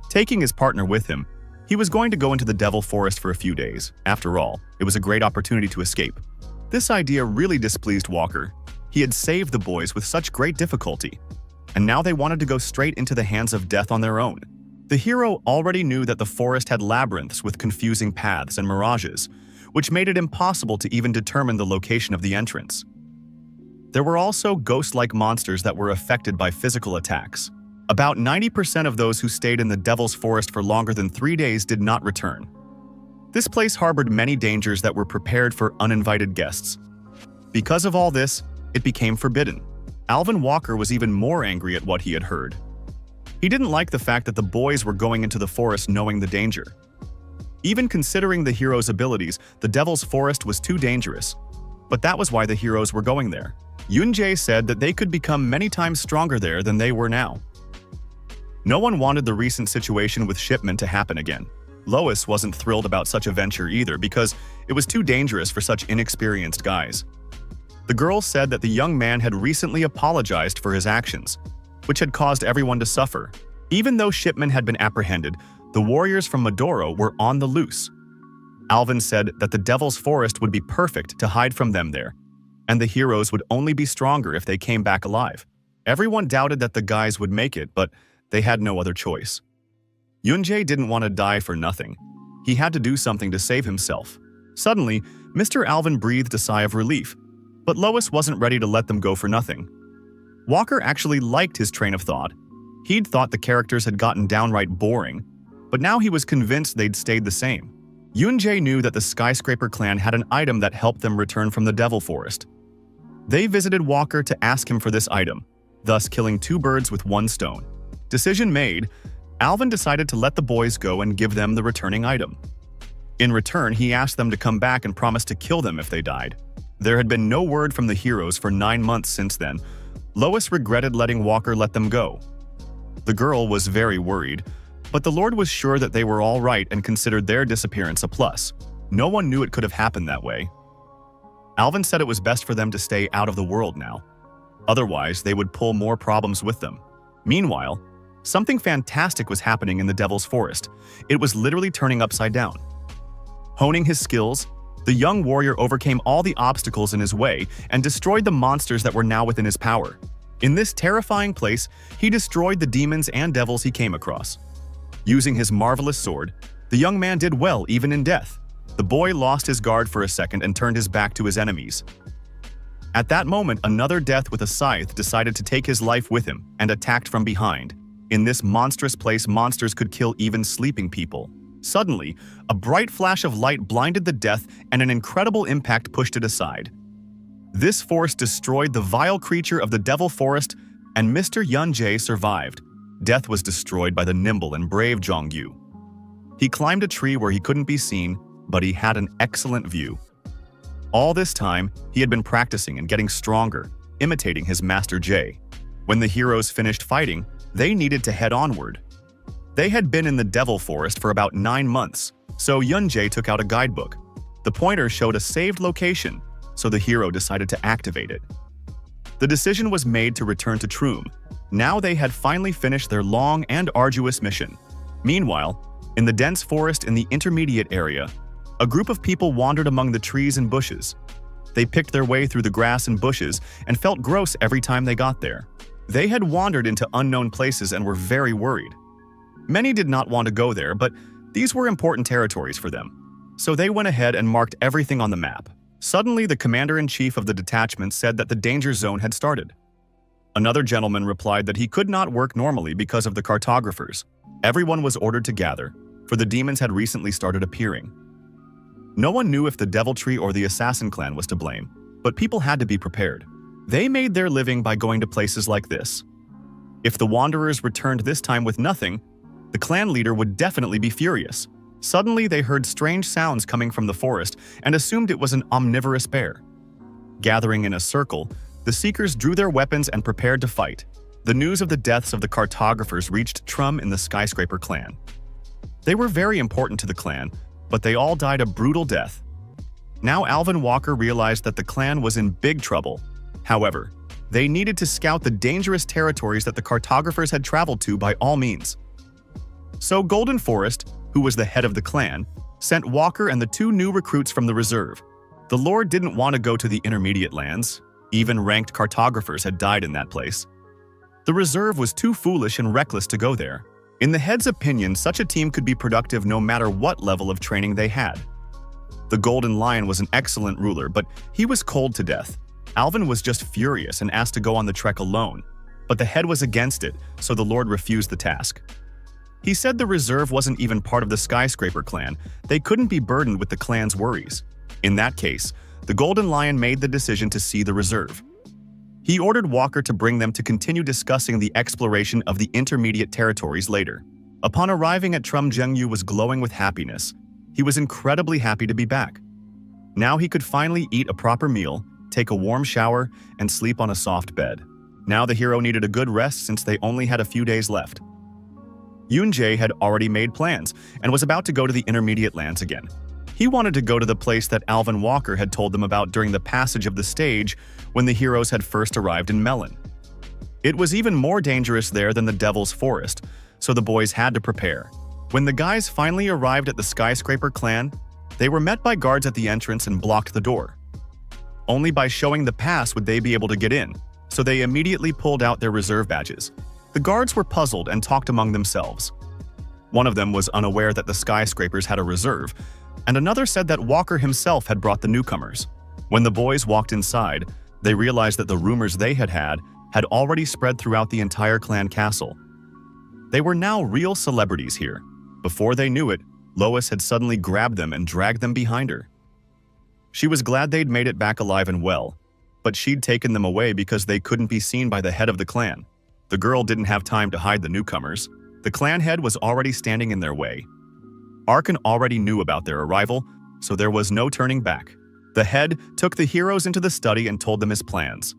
Taking his partner with him, he was going to go into the Devil Forest for a few days. After all, it was a great opportunity to escape. This idea really displeased Walker. He had saved the boys with such great difficulty, and now they wanted to go straight into the hands of death on their own. The hero already knew that the forest had labyrinths with confusing paths and mirages, which made it impossible to even determine the location of the entrance. There were also ghost-like monsters that were affected by physical attacks. About 90% of those who stayed in the Devil's Forest for longer than 3 days did not return. This place harbored many dangers that were prepared for uninvited guests. Because of all this, it became forbidden. Alvin Walker was even more angry at what he had heard. He didn't like the fact that the boys were going into the forest knowing the danger. Even considering the hero's abilities, the Devil's Forest was too dangerous. But that was why the heroes were going there. Yoon-jae said that they could become many times stronger there than they were now. No one wanted the recent situation with Shipman to happen again. Lois wasn't thrilled about such a venture either because it was too dangerous for such inexperienced guys. The girl said that the young man had recently apologized for his actions, which had caused everyone to suffer. Even though Shipman had been apprehended, the warriors from Medoro were on the loose. Alvin said that the Devil's Forest would be perfect to hide from them there, and the heroes would only be stronger if they came back alive. Everyone doubted that the guys would make it, but they had no other choice. Yoon-jae didn't want to die for nothing. He had to do something to save himself. Suddenly, Mr. Alvin breathed a sigh of relief, but Lois wasn't ready to let them go for nothing. Walker actually liked his train of thought. He'd thought the characters had gotten downright boring, but now he was convinced they'd stayed the same. Yoon-jae knew that the Skyscraper clan had an item that helped them return from the Devil Forest. They visited Walker to ask him for this item, thus killing 2 birds with 1 stone. Decision made, Alvin decided to let the boys go and give them the returning item. In return, he asked them to come back and promised to kill them if they died. There had been no word from the heroes for 9 months since then. Lois regretted letting Walker let them go. The girl was very worried, but the Lord was sure that they were all right and considered their disappearance a plus. No one knew it could have happened that way. Alvin said it was best for them to stay out of the world now. Otherwise, they would pull more problems with them. Meanwhile, something fantastic was happening in the Devil's Forest. It was literally turning upside down. Honing his skills, the young warrior overcame all the obstacles in his way and destroyed the monsters that were now within his power. In this terrifying place, he destroyed the demons and devils he came across. Using his marvelous sword, the young man did well even in death. The boy lost his guard for a second and turned his back to his enemies. At that moment, another death with a scythe decided to take his life with him and attacked from behind. In this monstrous place, monsters could kill even sleeping people. Suddenly, a bright flash of light blinded the death and an incredible impact pushed it aside. This force destroyed the vile creature of the Devil Forest, and Mr. Yoon-jae survived. Death was destroyed by the nimble and brave Jong-yu. He climbed a tree where he couldn't be seen, but he had an excellent view. All this time, he had been practicing and getting stronger, imitating his master Jae. When the heroes finished fighting, they needed to head onward. They had been in the Devil Forest for about 9 months, so Yoon-jae took out a guidebook. The pointer showed a saved location, so the hero decided to activate it. The decision was made to return to Troom. Now they had finally finished their long and arduous mission. Meanwhile, in the dense forest in the intermediate area, a group of people wandered among the trees and bushes. They picked their way through the grass and bushes and felt gross every time they got there. They had wandered into unknown places and were very worried. Many did not want to go there, but these were important territories for them. So they went ahead and marked everything on the map. Suddenly, the commander-in-chief of the detachment said that the danger zone had started. Another gentleman replied that he could not work normally because of the cartographers. Everyone was ordered to gather, for the demons had recently started appearing. No one knew if the Devil Tree or the Assassin clan was to blame, but people had to be prepared. They made their living by going to places like this. If the Wanderers returned this time with nothing, the clan leader would definitely be furious. Suddenly, they heard strange sounds coming from the forest and assumed it was an omnivorous bear. Gathering in a circle, the Seekers drew their weapons and prepared to fight. The news of the deaths of the cartographers reached Trum in the Skyscraper clan. They were very important to the clan, but they all died a brutal death. Now Alvin Walker realized that the clan was in big trouble. However, they needed to scout the dangerous territories that the cartographers had traveled to by all means. So Golden Forest, who was the head of the clan, sent Walker and the 2 new recruits from the reserve. The Lord didn't want to go to the intermediate lands. Even ranked cartographers had died in that place. The reserve was too foolish and reckless to go there. In the head's opinion, such a team could be productive no matter what level of training they had. The Golden Lion was an excellent ruler, but he was cold to death. Alvin was just furious and asked to go on the trek alone, but the head was against it, so the Lord refused the task. He said the reserve wasn't even part of the Skyscraper clan. They couldn't be burdened with the clan's worries. In that case, the Golden Lion made the decision to see the reserve. He ordered Walker to bring them to continue discussing the exploration of the intermediate territories later. Upon arriving at Trum, Jungyu was glowing with happiness. He was incredibly happy to be back. Now he could finally eat a proper meal, take a warm shower, and sleep on a soft bed. Now the hero needed a good rest since they only had a few days left. Yoon-jae had already made plans and was about to go to the intermediate lands again. He wanted to go to the place that Alvin Walker had told them about during the passage of the stage when the heroes had first arrived in Melon. It was even more dangerous there than the Devil's Forest, so the boys had to prepare. When the guys finally arrived at the Skyscraper clan, they were met by guards at the entrance and blocked the door. Only by showing the pass would they be able to get in, so they immediately pulled out their reserve badges. The guards were puzzled and talked among themselves. One of them was unaware that the Skyscrapers had a reserve, and another said that Walker himself had brought the newcomers. When the boys walked inside, they realized that the rumors they had already spread throughout the entire clan castle. They were now real celebrities here. Before they knew it, Lois had suddenly grabbed them and dragged them behind her. She was glad they'd made it back alive and well, but she'd taken them away because they couldn't be seen by the head of the clan. The girl didn't have time to hide the newcomers. The clan head was already standing in their way. Arkan already knew about their arrival, so there was no turning back. The head took the heroes into the study and told them his plans.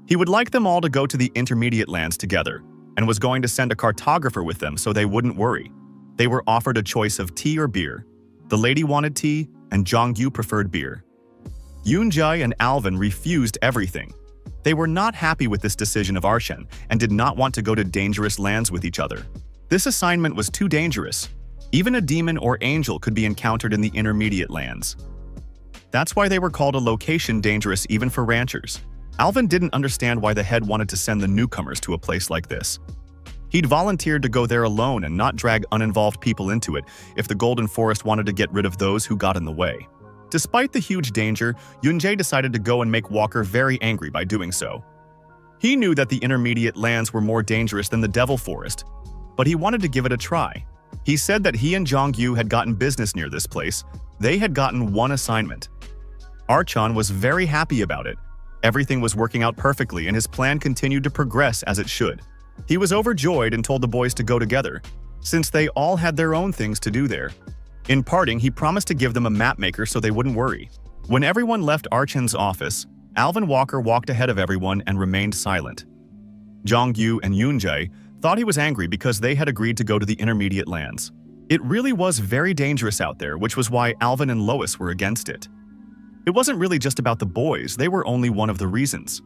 He would like them all to go to the intermediate lands together, and was going to send a cartographer with them so they wouldn't worry. They were offered a choice of tea or beer. The lady wanted tea, and Jongyu preferred beer. Yoon-jae and Alvin refused everything. They were not happy with this decision of Arshen and did not want to go to dangerous lands with each other. This assignment was too dangerous. Even a demon or angel could be encountered in the intermediate lands. That's why they were called a location dangerous even for ranchers. Alvin didn't understand why the head wanted to send the newcomers to a place like this. He'd volunteered to go there alone and not drag uninvolved people into it if the Golden Forest wanted to get rid of those who got in the way. Despite the huge danger, Yoon-jae decided to go and make Walker very angry by doing so. He knew that the intermediate lands were more dangerous than the Devil Forest, but he wanted to give it a try. He said that he and Jongyu had gotten business near this place. They had gotten one assignment. Archon was very happy about it. Everything was working out perfectly and his plan continued to progress as it should. He was overjoyed and told the boys to go together, since they all had their own things to do there. In parting, he promised to give them a map maker so they wouldn't worry. When everyone left Archon's office, Alvin Walker walked ahead of everyone and remained silent. Jongyu and Yoon-jae thought he was angry because they had agreed to go to the intermediate lands. It really was very dangerous out there, which was why Alvin and Lois were against it. It wasn't really just about the boys, they were only one of the reasons.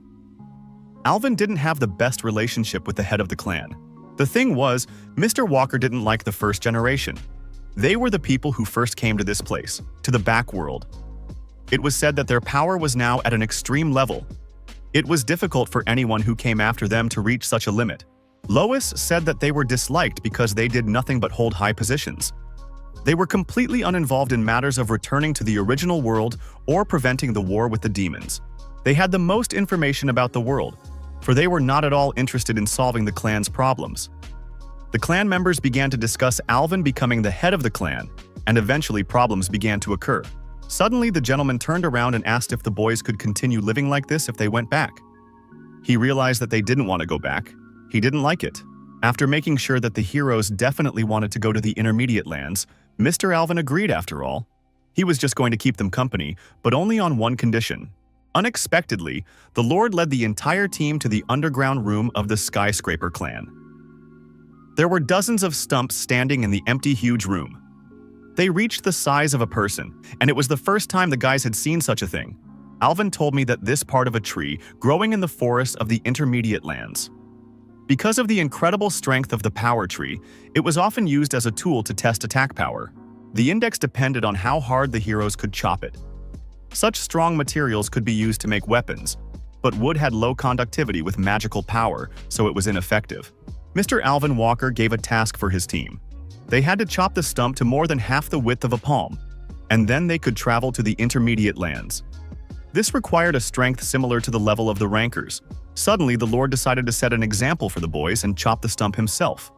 Alvin didn't have the best relationship with the head of the clan. The thing was, Mr. Walker didn't like the first generation. They were the people who first came to this place, to the back world. It was said that their power was now at an extreme level. It was difficult for anyone who came after them to reach such a limit. Lois said that they were disliked because they did nothing but hold high positions. They were completely uninvolved in matters of returning to the original world or preventing the war with the demons. They had the most information about the world, for they were not at all interested in solving the clan's problems. The clan members began to discuss Alvin becoming the head of the clan, and eventually problems began to occur. Suddenly, the gentleman turned around and asked if the boys could continue living like this if they went back. He realized that they didn't want to go back. He didn't like it. After making sure that the heroes definitely wanted to go to the intermediate lands, Mr. Alvin agreed after all. He was just going to keep them company, but only on one condition. Unexpectedly, the Lord led the entire team to the underground room of the Skyscraper clan. There were dozens of stumps standing in the empty, huge room. They reached the size of a person, and it was the first time the guys had seen such a thing. Alvin told me that this part of a tree growing in the forest of the intermediate lands. Because of the incredible strength of the power tree, it was often used as a tool to test attack power. The index depended on how hard the heroes could chop it. Such strong materials could be used to make weapons, but wood had low conductivity with magical power, so it was ineffective. Mr. Alvin Walker gave a task for his team. They had to chop the stump to more than half the width of a palm, and then they could travel to the intermediate lands. This required a strength similar to the level of the rankers. Suddenly, the Lord decided to set an example for the boys and chop the stump himself.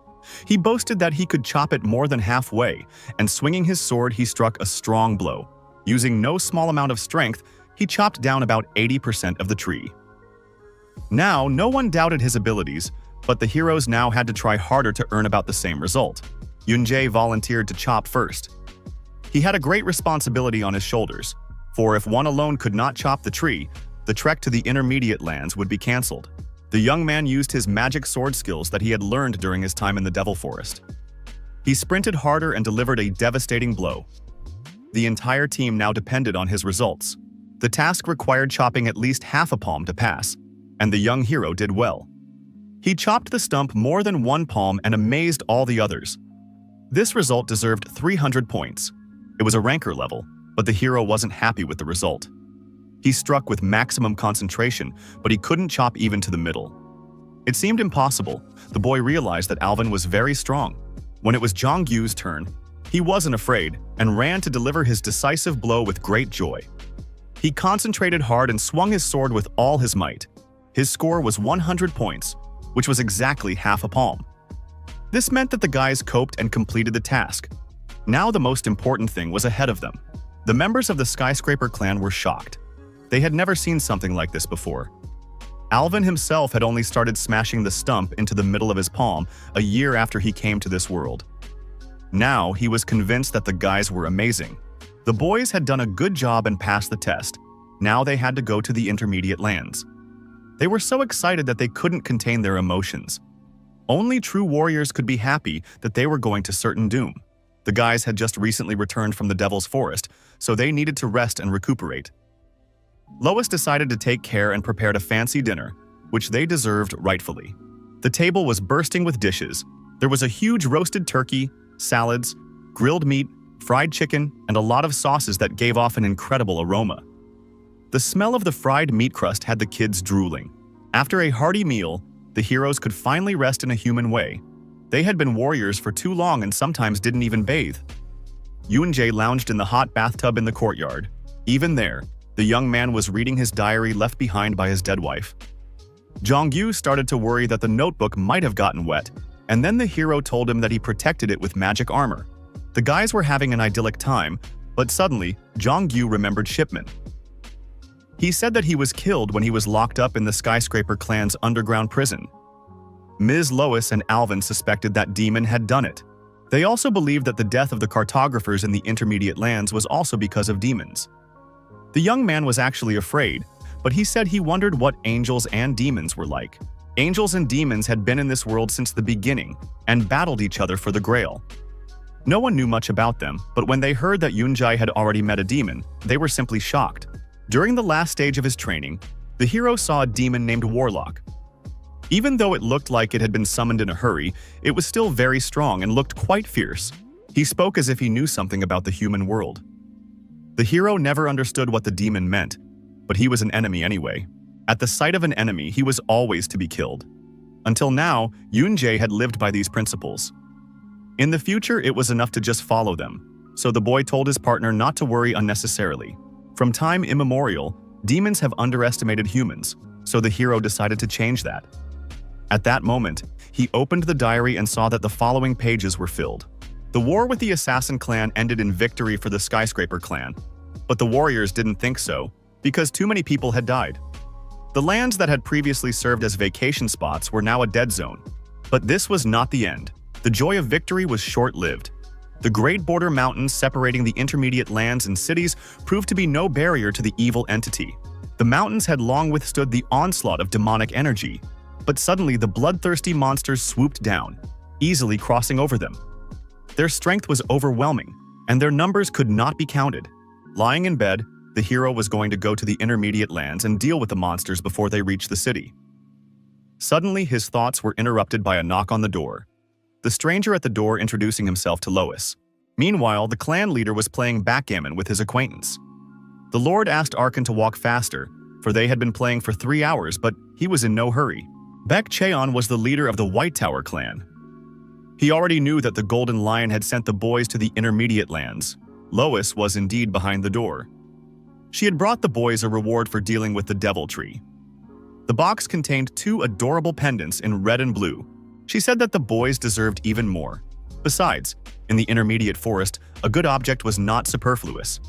He boasted that he could chop it more than halfway, and swinging his sword, he struck a strong blow. Using no small amount of strength, he chopped down about 80% of the tree. Now, no one doubted his abilities, but the heroes now had to try harder to earn about the same result. Yunjae volunteered to chop first. He had a great responsibility on his shoulders, for if one alone could not chop the tree, the trek to the intermediate lands would be cancelled. The young man used his magic sword skills that he had learned during his time in the Devil Forest. He sprinted harder and delivered a devastating blow. The entire team now depended on his results. The task required chopping at least half a palm to pass, and the young hero did well. He chopped the stump more than one palm and amazed all the others. This result deserved 300 points. It was a ranker level, but the hero wasn't happy with the result. He struck with maximum concentration, but he couldn't chop even to the middle. It seemed impossible. The boy realized that Alvin was very strong. When it was Jonggyu's turn, he wasn't afraid and ran to deliver his decisive blow with great joy. He concentrated hard and swung his sword with all his might. His score was 100 points, which was exactly half a palm. This meant that the guys coped and completed the task. Now the most important thing was ahead of them. The members of the Skyscraper clan were shocked. They had never seen something like this before. Alvin himself had only started smashing the stump into the middle of his palm a year after he came to this world. Now he was convinced that the guys were amazing. The boys had done a good job and passed the test. Now they had to go to the intermediate lands. They were so excited that they couldn't contain their emotions. Only true warriors could be happy that they were going to certain doom. The guys had just recently returned from the Devil's Forest, so they needed to rest and recuperate. Lois decided to take care and prepared a fancy dinner, which they deserved rightfully. The table was bursting with dishes. There was a huge roasted turkey, salads, grilled meat, fried chicken, and a lot of sauces that gave off an incredible aroma. The smell of the fried meat crust had the kids drooling. After a hearty meal, the heroes could finally rest in a human way. They had been warriors for too long and sometimes didn't even bathe. Yoon-jae lounged in the hot bathtub in the courtyard. Even there, the young man was reading his diary left behind by his dead wife. Jongyu started to worry that the notebook might have gotten wet, and then the hero told him that he protected it with magic armor. The guys were having an idyllic time, but suddenly, Jongyu remembered Shipman. He said that he was killed when he was locked up in the Skyscraper clan's underground prison. Ms. Lois and Alvin suspected that demon had done it. They also believed that the death of the cartographers in the intermediate lands was also because of demons. The young man was actually afraid, but he said he wondered what angels and demons were like. Angels and demons had been in this world since the beginning and battled each other for the Grail. No one knew much about them, but when they heard that Yoon-jae had already met a demon, they were simply shocked. During the last stage of his training, the hero saw a demon named Warlock. Even though it looked like it had been summoned in a hurry, it was still very strong and looked quite fierce. He spoke as if he knew something about the human world. The hero never understood what the demon meant, but he was an enemy anyway. At the sight of an enemy, he was always to be killed. Until now, Yoon-jae had lived by these principles. In the future, it was enough to just follow them, so the boy told his partner not to worry unnecessarily. From time immemorial, demons have underestimated humans, so the hero decided to change that. At that moment, he opened the diary and saw that the following pages were filled. The war with the Assassin clan ended in victory for the Skyscraper clan, but the warriors didn't think so, because too many people had died. The lands that had previously served as vacation spots were now a dead zone. But this was not the end. The joy of victory was short-lived. The Great Border Mountains separating the intermediate lands and cities proved to be no barrier to the evil entity. The mountains had long withstood the onslaught of demonic energy, but suddenly the bloodthirsty monsters swooped down, easily crossing over them. Their strength was overwhelming, and their numbers could not be counted. Lying in bed, the hero was going to go to the intermediate lands and deal with the monsters before they reached the city. Suddenly, his thoughts were interrupted by a knock on the door. The stranger at the door introducing himself to Lois. Meanwhile, the clan leader was playing backgammon with his acquaintance. The Lord asked Arkan to walk faster, for they had been playing for 3 hours, but he was in no hurry. Baek Cheon was the leader of the White Tower clan. He already knew that the Golden Lion had sent the boys to the intermediate lands. Lois was indeed behind the door. She had brought the boys a reward for dealing with the Devil Tree. The box contained 2 adorable pendants in red and blue. She said that the boys deserved even more. Besides, in the intermediate forest, a good object was not superfluous.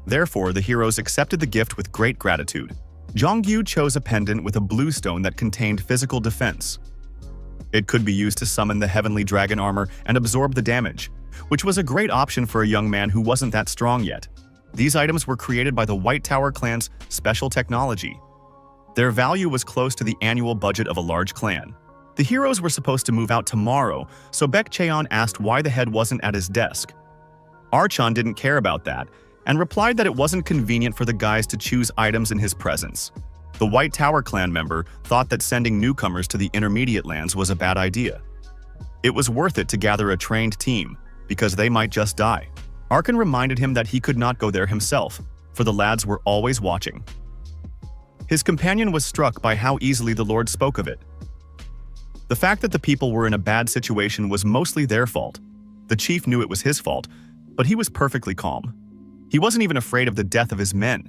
Therefore, the heroes accepted the gift with great gratitude. Jongyu chose a pendant with a blue stone that contained physical defense. It could be used to summon the heavenly dragon armor and absorb the damage, which was a great option for a young man who wasn't that strong yet. These items were created by the White Tower clan's special technology. Their value was close to the annual budget of a large clan. The heroes were supposed to move out tomorrow, so Baek Cheon asked why the head wasn't at his desk. Archon didn't care about that, and replied that it wasn't convenient for the guys to choose items in his presence. The White Tower clan member thought that sending newcomers to the intermediate lands was a bad idea. It was worth it to gather a trained team, because they might just die. Arkan reminded him that he could not go there himself, for the lads were always watching. His companion was struck by how easily the Lord spoke of it. The fact that the people were in a bad situation was mostly their fault. The chief knew it was his fault, but he was perfectly calm. He wasn't even afraid of the death of his men,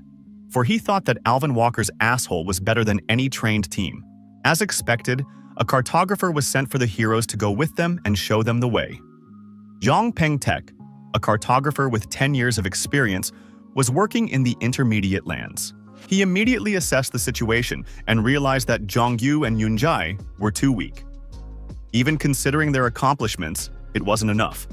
for he thought that Alvin Walker's asshole was better than any trained team. As expected, a cartographer was sent for the heroes to go with them and show them the way. Zhang Pengtek, a cartographer with 10 years of experience, was working in the intermediate lands. He immediately assessed the situation and realized that Zhongyu and Yunjai were too weak. Even considering their accomplishments, it wasn't enough.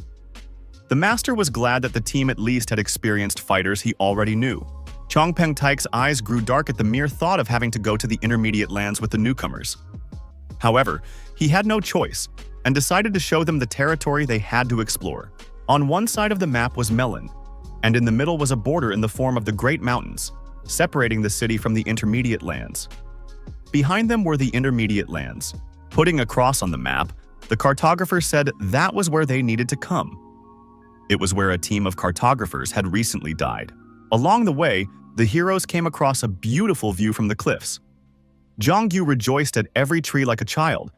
The master was glad that the team at least had experienced fighters he already knew. Chong Pengtaik's eyes grew dark at the mere thought of having to go to the intermediate lands with the newcomers. However, he had no choice and decided to show them the territory they had to explore. On one side of the map was Melon, and in the middle was a border in the form of the Great Mountains, separating the city from the intermediate lands. Behind them were the intermediate lands. Putting a cross on the map, the cartographer said that was where they needed to come. It was where a team of cartographers had recently died. Along the way, the heroes came across a beautiful view from the cliffs. Jongyu rejoiced at every tree like a child,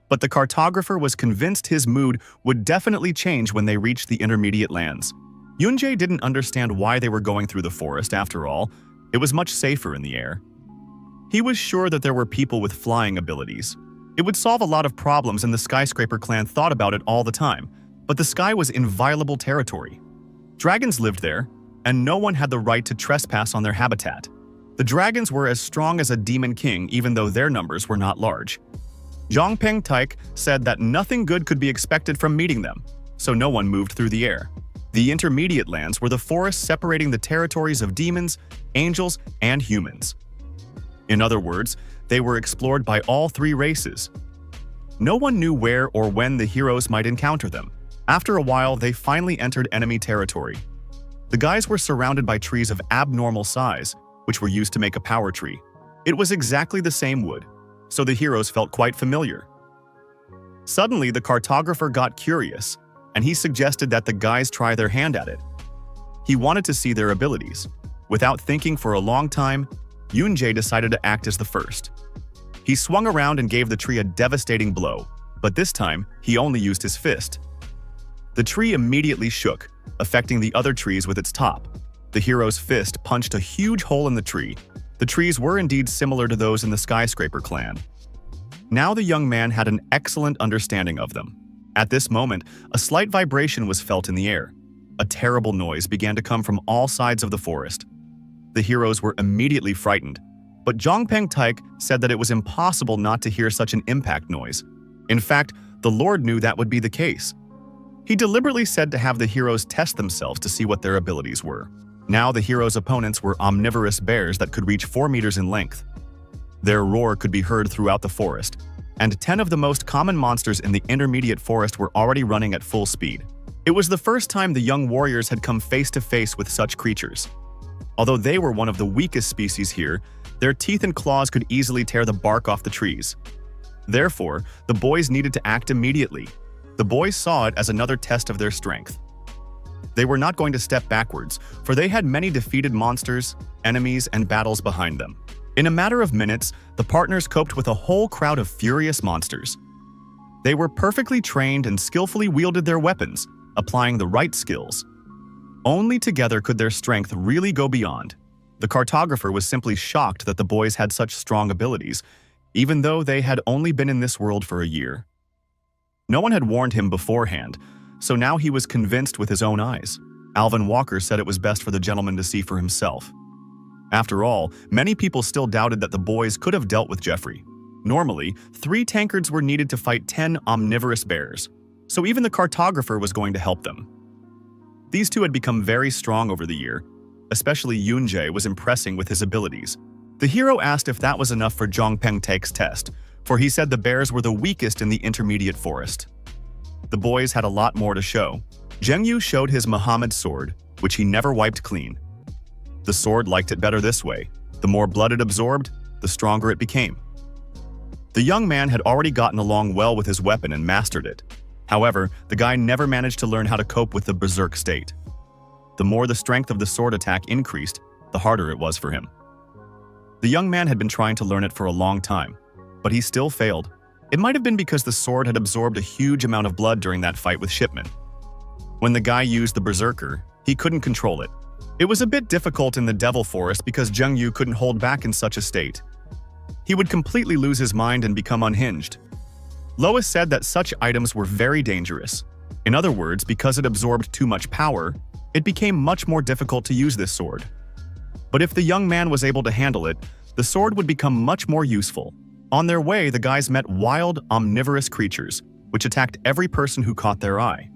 but the cartographer was convinced his mood would definitely change when they reached the intermediate lands. Yunjae didn't understand why they were going through the forest after all. It was much safer in the air. He was sure that there were people with flying abilities. It would solve a lot of problems, and the Skyscraper clan thought about it all the time, but the sky was inviolable territory. Dragons lived there, and no one had the right to trespass on their habitat. The dragons were as strong as a demon king, even though their numbers were not large. Zhang Pengtaik said that nothing good could be expected from meeting them, so no one moved through the air. The intermediate lands were the forests separating the territories of demons, angels, and humans. In other words, they were explored by all 3 races. No one knew where or when the heroes might encounter them. After a while, they finally entered enemy territory. The guys were surrounded by trees of abnormal size, which were used to make a power tree. It was exactly the same wood, so the heroes felt quite familiar. Suddenly, the cartographer got curious, and he suggested that the guys try their hand at it. He wanted to see their abilities. Without thinking for a long time, Yunjae decided to act as the first. He swung around and gave the tree a devastating blow, but this time, he only used his fist. The tree immediately shook, affecting the other trees with its top. The hero's fist punched a huge hole in the tree. The trees were indeed similar to those in the Skyscraper clan. Now the young man had an excellent understanding of them. At this moment, a slight vibration was felt in the air. A terrible noise began to come from all sides of the forest. The heroes were immediately frightened. but Peng Taik said that it was impossible not to hear such an impact noise. In fact, the Lord knew that would be the case. He deliberately said to have the heroes test themselves to see what their abilities were. Now the heroes' opponents were omnivorous bears that could reach 4 meters in length. Their roar could be heard throughout the forest, and 10 of the most common monsters in the intermediate forest were already running at full speed. It was the first time the young warriors had come face to face with such creatures. Although they were one of the weakest species here, their teeth and claws could easily tear the bark off the trees. Therefore, the boys needed to act immediately. The boys saw it as another test of their strength. They were not going to step backwards, for they had many defeated monsters, enemies, and battles behind them. In a matter of minutes, the partners coped with a whole crowd of furious monsters. They were perfectly trained and skillfully wielded their weapons, applying the right skills. Only together could their strength really go beyond. The cartographer was simply shocked that the boys had such strong abilities, even though they had only been in this world for a year. No one had warned him beforehand, so now he was convinced with his own eyes. Alvin Walker said it was best for the gentleman to see for himself. After all, many people still doubted that the boys could have dealt with Jeffrey. Normally, 3 tankards were needed to fight 10 omnivorous bears, so even the cartographer was going to help them. These two had become very strong over the year. Especially Yunjae was impressing with his abilities. The hero asked if that was enough for Peng Taik's test, for he said the bears were the weakest in the intermediate forest. The boys had a lot more to show. Zheng showed his Muhammad sword, which he never wiped clean. The sword liked it better this way. The more blood it absorbed, the stronger it became. The young man had already gotten along well with his weapon and mastered it. However, the guy never managed to learn how to cope with the berserk state. The more the strength of the sword attack increased, the harder it was for him. The young man had been trying to learn it for a long time, but he still failed. It might have been because the sword had absorbed a huge amount of blood during that fight with Shipman. When the guy used the berserker, he couldn't control it. It was a bit difficult in the Devil Forest because Zheng couldn't hold back in such a state. He would completely lose his mind and become unhinged. Lois said that such items were very dangerous. In other words, because it absorbed too much power, it became much more difficult to use this sword. But if the young man was able to handle it, the sword would become much more useful. On their way, the guys met wild, omnivorous creatures, which attacked every person who caught their eye.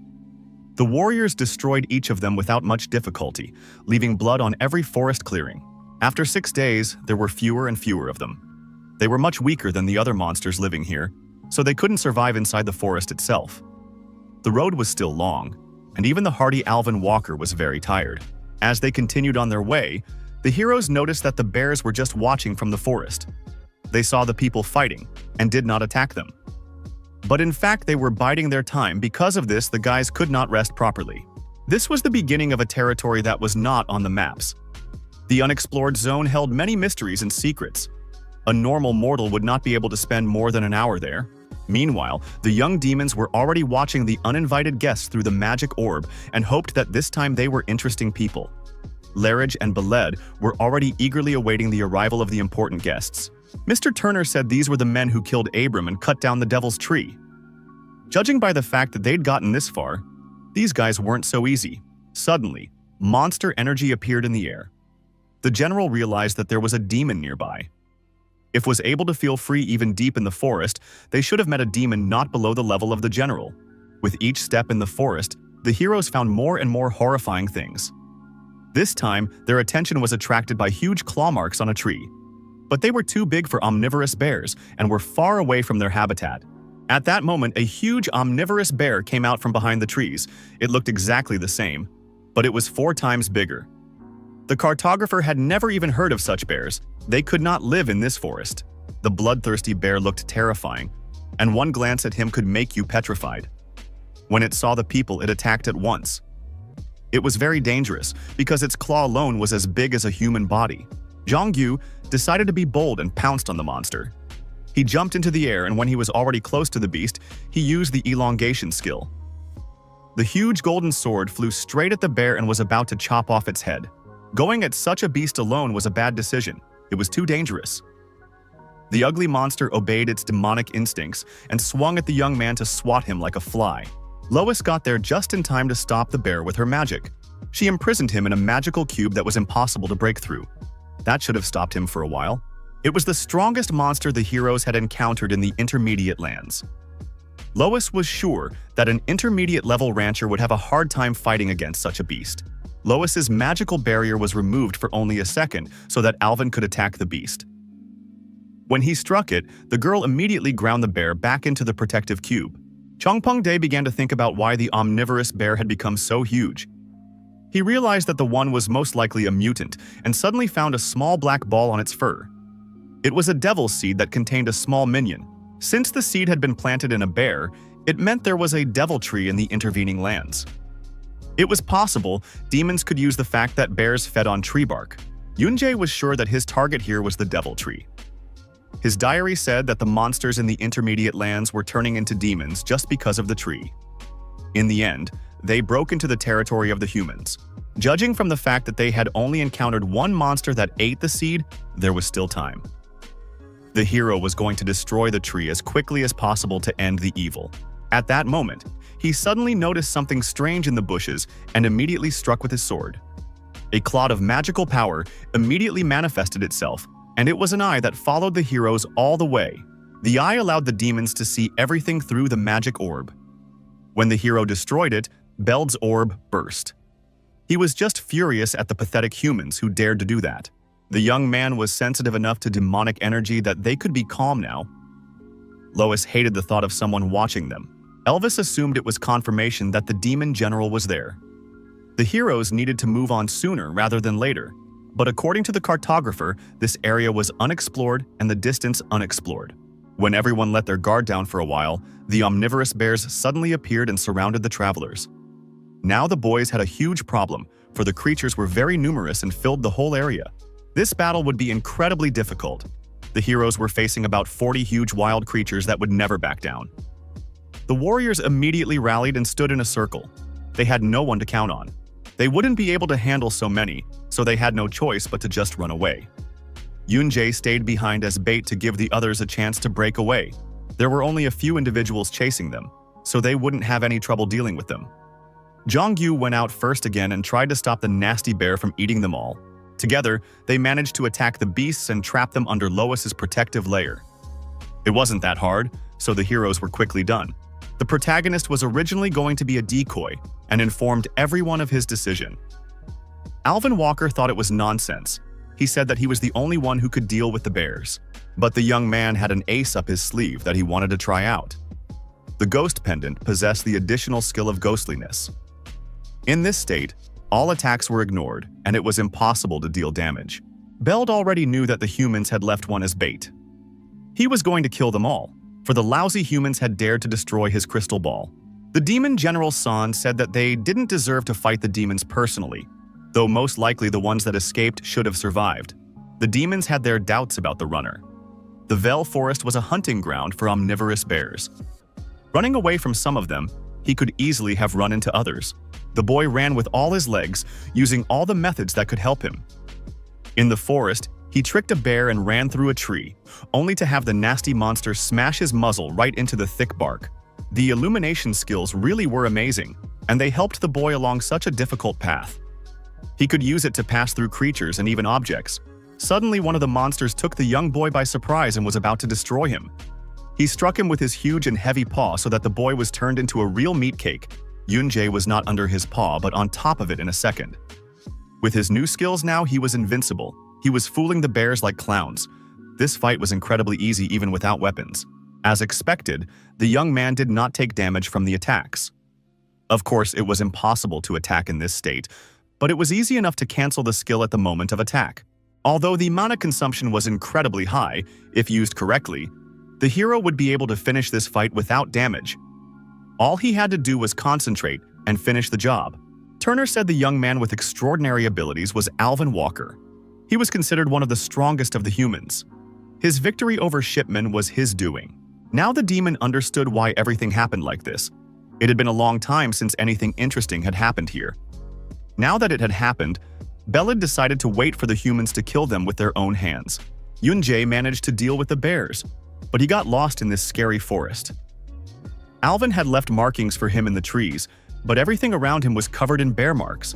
The warriors destroyed each of them without much difficulty, leaving blood on every forest clearing. After 6 days, there were fewer and fewer of them. They were much weaker than the other monsters living here, so they couldn't survive inside the forest itself. The road was still long, and even the hardy Alvin Walker was very tired. As they continued on their way, the heroes noticed that the bears were just watching from the forest. They saw the people fighting and did not attack them. But in fact, they were biding their time. Because of this, the guys could not rest properly. This was the beginning of a territory that was not on the maps. The unexplored zone held many mysteries and secrets. A normal mortal would not be able to spend more than an hour there. Meanwhile, the young demons were already watching the uninvited guests through the magic orb and hoped that this time they were interesting people. Larridge and Beled were already eagerly awaiting the arrival of the important guests. Mr. Turner said these were the men who killed Abram and cut down the devil's tree. Judging by the fact that they'd gotten this far, these guys weren't so easy. Suddenly, monster energy appeared in the air. The general realized that there was a demon nearby. If was able to feel free even deep in the forest, they should have met a demon not below the level of the general. With each step in the forest, the heroes found more and more horrifying things. This time, their attention was attracted by huge claw marks on a tree. But they were too big for omnivorous bears and were far away from their habitat. At that moment, a huge omnivorous bear came out from behind the trees. It looked exactly the same, but it was 4 times bigger. The cartographer had never even heard of such bears. They could not live in this forest. The bloodthirsty bear looked terrifying, and one glance at him could make you petrified. When it saw the people, it attacked at once. It was very dangerous because its claw alone was as big as a human body. Zhang Yu decided to be bold and pounced on the monster. He jumped into the air, and when he was already close to the beast, he used the elongation skill. The huge golden sword flew straight at the bear and was about to chop off its head. Going at such a beast alone was a bad decision. It was too dangerous. The ugly monster obeyed its demonic instincts and swung at the young man to swat him like a fly. Lois got there just in time to stop the bear with her magic. She imprisoned him in a magical cube that was impossible to break through. That should have stopped him for a while. It was the strongest monster the heroes had encountered in the intermediate lands. Lois was sure that an intermediate-level rancher would have a hard time fighting against such a beast. Lois's magical barrier was removed for only a second so that Alvin could attack the beast. When he struck it, the girl immediately ground the bear back into the protective cube. Chongpeng Day began to think about why the omnivorous bear had become so huge. He realized that the one was most likely a mutant and suddenly found a small black ball on its fur. It was a devil's seed that contained a small minion. Since the seed had been planted in a bear, it meant there was a devil tree in the intervening lands. It was possible demons could use the fact that bears fed on tree bark. Yunjae was sure that his target here was the devil tree. His diary said that the monsters in the intermediate lands were turning into demons just because of the tree. In the end, they broke into the territory of the humans. Judging from the fact that they had only encountered one monster that ate the seed, there was still time. The hero was going to destroy the tree as quickly as possible to end the evil. At that moment, he suddenly noticed something strange in the bushes and immediately struck with his sword. A cloud of magical power immediately manifested itself, and it was an eye that followed the heroes all the way. The eye allowed the demons to see everything through the magic orb. When the hero destroyed it, Beld's orb burst. He was just furious at the pathetic humans who dared to do that. The young man was sensitive enough to demonic energy that they could be calm now. Lois hated the thought of someone watching them. Elvis assumed it was confirmation that the demon general was there. The heroes needed to move on sooner rather than later, but according to the cartographer, this area was unexplored and the distance unexplored. When everyone let their guard down for a while, the omnivorous bears suddenly appeared and surrounded the travelers. Now the boys had a huge problem, for the creatures were very numerous and filled the whole area. This battle would be incredibly difficult. The heroes were facing about 40 huge wild creatures that would never back down. The warriors immediately rallied and stood in a circle. They had no one to count on. They wouldn't be able to handle so many, so they had no choice but to just run away. Yunjae stayed behind as bait to give the others a chance to break away. There were only a few individuals chasing them, so they wouldn't have any trouble dealing with them. Zhongyu went out first again and tried to stop the nasty bear from eating them all. Together, they managed to attack the beasts and trap them under Lois's protective layer. It wasn't that hard, so the heroes were quickly done. The protagonist was originally going to be a decoy and informed everyone of his decision. Alvin Walker thought it was nonsense. He said that he was the only one who could deal with the bears. But the young man had an ace up his sleeve that he wanted to try out. The ghost pendant possessed the additional skill of ghostliness. In this state, all attacks were ignored, and it was impossible to deal damage. Beld already knew that the humans had left one as bait. He was going to kill them all, for the lousy humans had dared to destroy his crystal ball. The demon General San said that they didn't deserve to fight the demons personally, though most likely the ones that escaped should have survived. The demons had their doubts about the runner. The Vel Forest was a hunting ground for omnivorous bears. Running away from some of them, he could easily have run into others. The boy ran with all his legs, using all the methods that could help him. In the forest, he tricked a bear and ran through a tree, only to have the nasty monster smash his muzzle right into the thick bark. The illumination skills really were amazing, and they helped the boy along such a difficult path. He could use it to pass through creatures and even objects. Suddenly, one of the monsters took the young boy by surprise and was about to destroy him. He struck him with his huge and heavy paw so that the boy was turned into a real meat cake. Yunjae was not under his paw but on top of it in a second. With his new skills now, he was invincible. He was fooling the bears like clowns. This fight was incredibly easy even without weapons. As expected, the young man did not take damage from the attacks. Of course, it was impossible to attack in this state, but it was easy enough to cancel the skill at the moment of attack. Although the mana consumption was incredibly high, if used correctly, the hero would be able to finish this fight without damage. All he had to do was concentrate and finish the job. Turner said the young man with extraordinary abilities was Alvin Walker. He was considered one of the strongest of the humans. His victory over Shipman was his doing. Now the demon understood why everything happened like this. It had been a long time since anything interesting had happened here. Now that it had happened, Belid decided to wait for the humans to kill them with their own hands. Yunjae managed to deal with the bears, but he got lost in this scary forest. Alvin had left markings for him in the trees, but everything around him was covered in bear marks.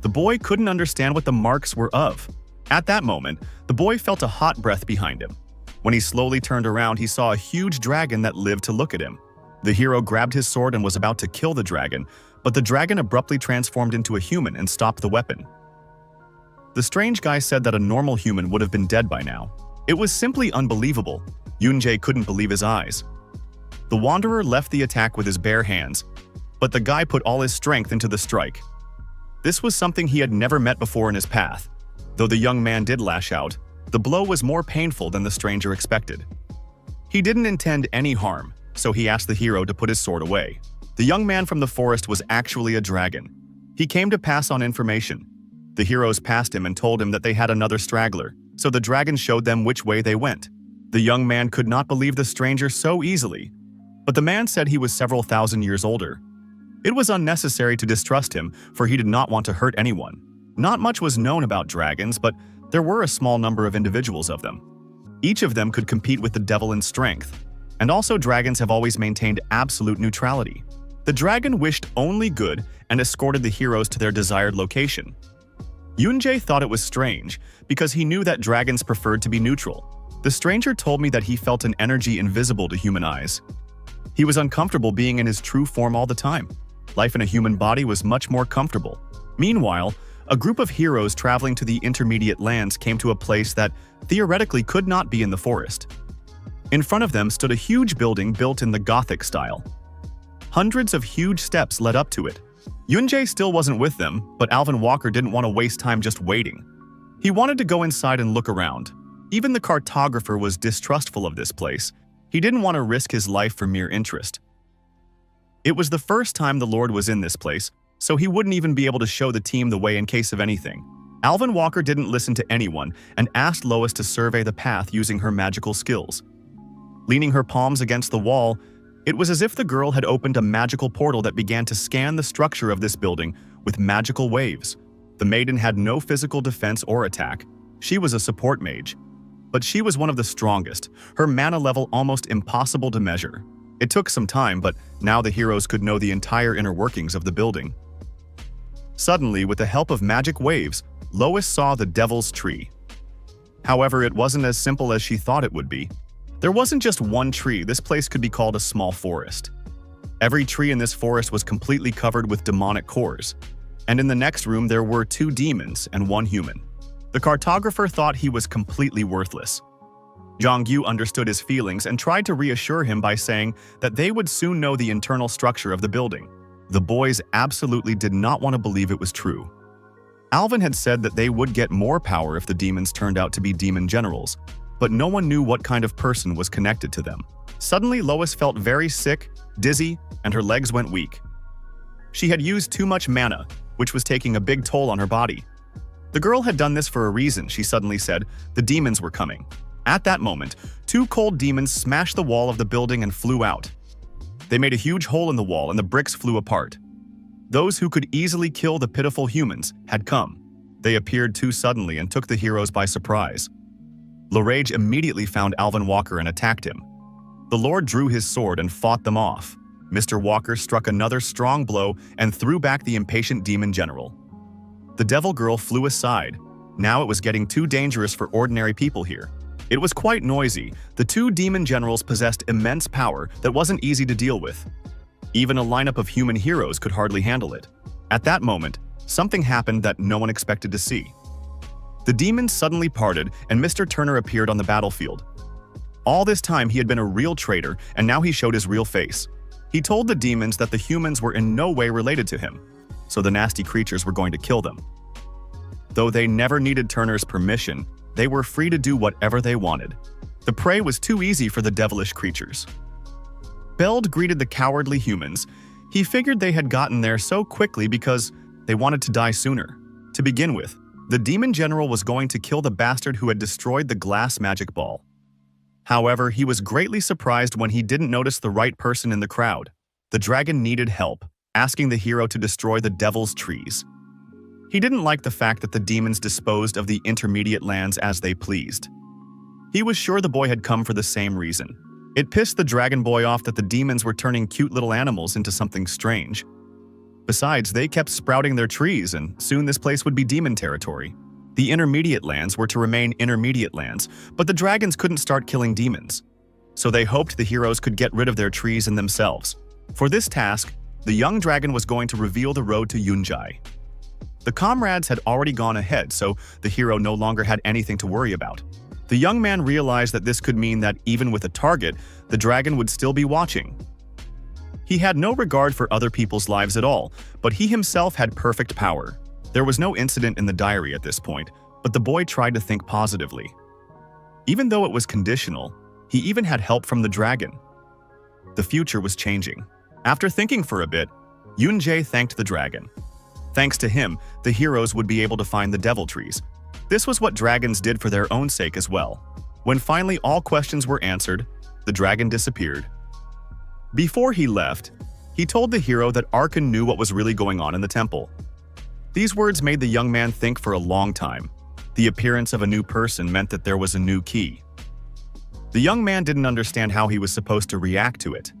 The boy couldn't understand what the marks were of. At that moment, the boy felt a hot breath behind him. When he slowly turned around, he saw a huge dragon that lived to look at him. The hero grabbed his sword and was about to kill the dragon, but the dragon abruptly transformed into a human and stopped the weapon. The strange guy said that a normal human would have been dead by now. It was simply unbelievable. Yoon-jae couldn't believe his eyes. The wanderer left the attack with his bare hands, but the guy put all his strength into the strike. This was something he had never met before in his path. Though the young man did lash out, the blow was more painful than the stranger expected. He didn't intend any harm, so he asked the hero to put his sword away. The young man from the forest was actually a dragon. He came to pass on information. The heroes passed him and told him that they had another straggler, so the dragon showed them which way they went. The young man could not believe the stranger so easily, but the man said he was several thousand years older. It was unnecessary to distrust him, for he did not want to hurt anyone. Not much was known about dragons, but there were a small number of individuals of them. Each of them could compete with the devil in strength, and also dragons have always maintained absolute neutrality. The dragon wished only good and escorted the heroes to their desired location. Yoon-jae thought it was strange, because he knew that dragons preferred to be neutral. The stranger told me that he felt an energy invisible to human eyes. He was uncomfortable being in his true form all the time. Life in a human body was much more comfortable. Meanwhile, a group of heroes traveling to the intermediate lands came to a place that theoretically could not be in the forest. In front of them stood a huge building built in the Gothic style. Hundreds of huge steps led up to it. Yoon-jae still wasn't with them, but Alvin Walker didn't want to waste time just waiting. He wanted to go inside and look around. Even the cartographer was distrustful of this place. He didn't want to risk his life for mere interest. It was the first time the Lord was in this place, so he wouldn't even be able to show the team the way in case of anything. Alvin Walker didn't listen to anyone and asked Lois to survey the path using her magical skills. Leaning her palms against the wall, it was as if the girl had opened a magical portal that began to scan the structure of this building with magical waves. The maiden had no physical defense or attack. She was a support mage. But she was one of the strongest, her mana level almost impossible to measure. It took some time, but now the heroes could know the entire inner workings of the building. Suddenly, with the help of magic waves, Lois saw the Devil's Tree. However, it wasn't as simple as she thought it would be. There wasn't just one tree. This place could be called a small forest. Every tree in this forest was completely covered with demonic cores, and in the next room there were 2 demons and 1 human. The cartographer thought he was completely worthless. Jong-gyu understood his feelings and tried to reassure him by saying that they would soon know the internal structure of the building. The boys absolutely did not want to believe it was true. Alvin had said that they would get more power if the demons turned out to be demon generals, but no one knew what kind of person was connected to them. Suddenly, Lois felt very sick, dizzy, and her legs went weak. She had used too much mana, which was taking a big toll on her body. The girl had done this for a reason, she suddenly said. The demons were coming. At that moment, 2 cold demons smashed the wall of the building and flew out. They made a huge hole in the wall and the bricks flew apart. Those who could easily kill the pitiful humans had come. They appeared too suddenly and took the heroes by surprise. Lorage immediately found Alvin Walker and attacked him. The Lord drew his sword and fought them off. Mr. Walker struck another strong blow and threw back the impatient demon general. The devil girl flew aside. Now it was getting too dangerous for ordinary people here. It was quite noisy. The 2 demon generals possessed immense power that wasn't easy to deal with. Even a lineup of human heroes could hardly handle it. At that moment, something happened that no one expected to see. The demons suddenly parted and Mr. Turner appeared on the battlefield. All this time he had been a real traitor, and now he showed his real face. He told the demons that the humans were in no way related to him, so the nasty creatures were going to kill them. Though they never needed Turner's permission, they were free to do whatever they wanted. The prey was too easy for the devilish creatures. Beld greeted the cowardly humans. He figured they had gotten there so quickly because they wanted to die sooner. To begin with, the demon general was going to kill the bastard who had destroyed the glass magic ball. However, he was greatly surprised when he didn't notice the right person in the crowd. The dragon needed help, asking the hero to destroy the devil's trees. He didn't like the fact that the demons disposed of the intermediate lands as they pleased. He was sure the boy had come for the same reason. It pissed the dragon boy off that the demons were turning cute little animals into something strange. Besides, they kept sprouting their trees, and soon this place would be demon territory. The intermediate lands were to remain intermediate lands, but the dragons couldn't start killing demons. So they hoped the heroes could get rid of their trees and themselves. For this task, the young dragon was going to reveal the road to Yunjai. The comrades had already gone ahead, so the hero no longer had anything to worry about. The young man realized that this could mean that even with a target, the dragon would still be watching. He had no regard for other people's lives at all, but he himself had perfect power. There was no incident in the diary at this point, but the boy tried to think positively. Even though it was conditional, he even had help from the dragon. The future was changing. After thinking for a bit, Yunjie thanked the dragon. Thanks to him, the heroes would be able to find the devil trees. This was what dragons did for their own sake as well. When finally all questions were answered, the dragon disappeared. Before he left, he told the hero that Arkan knew what was really going on in the temple. These words made the young man think for a long time. The appearance of a new person meant that there was a new key. The young man didn't understand how he was supposed to react to it.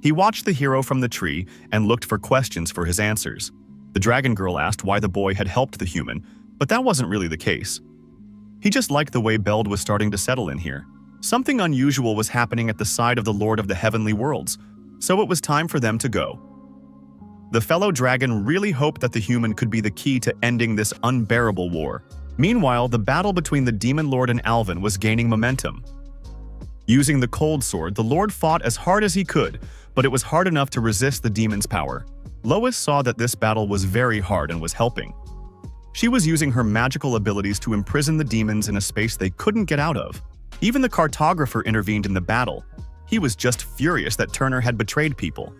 He watched the hero from the tree and looked for questions for his answers. The dragon girl asked why the boy had helped the human, but that wasn't really the case. He just liked the way Beld was starting to settle in here. Something unusual was happening at the side of the Lord of the Heavenly Worlds, so it was time for them to go. The fellow dragon really hoped that the human could be the key to ending this unbearable war. Meanwhile, the battle between the Demon Lord and Alvin was gaining momentum. Using the cold sword, the Lord fought as hard as he could, but it was hard enough to resist the demon's power. Lois saw that this battle was very hard and was helping. She was using her magical abilities to imprison the demons in a space they couldn't get out of. Even the cartographer intervened in the battle. He was just furious that Turner had betrayed people.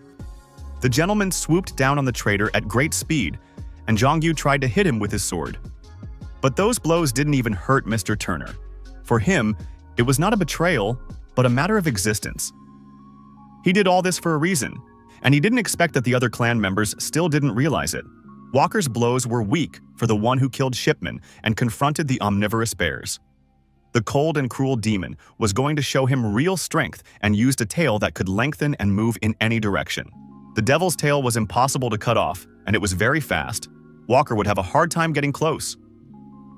The gentleman swooped down on the traitor at great speed, and Zhongyu tried to hit him with his sword. But those blows didn't even hurt Mr. Turner. For him, it was not a betrayal, but a matter of existence. He did all this for a reason, and he didn't expect that the other clan members still didn't realize it. Walker's blows were weak for the one who killed Shipman and confronted the omnivorous bears. The cold and cruel demon was going to show him real strength and used a tail that could lengthen and move in any direction. The devil's tail was impossible to cut off, and it was very fast. Walker would have a hard time getting close.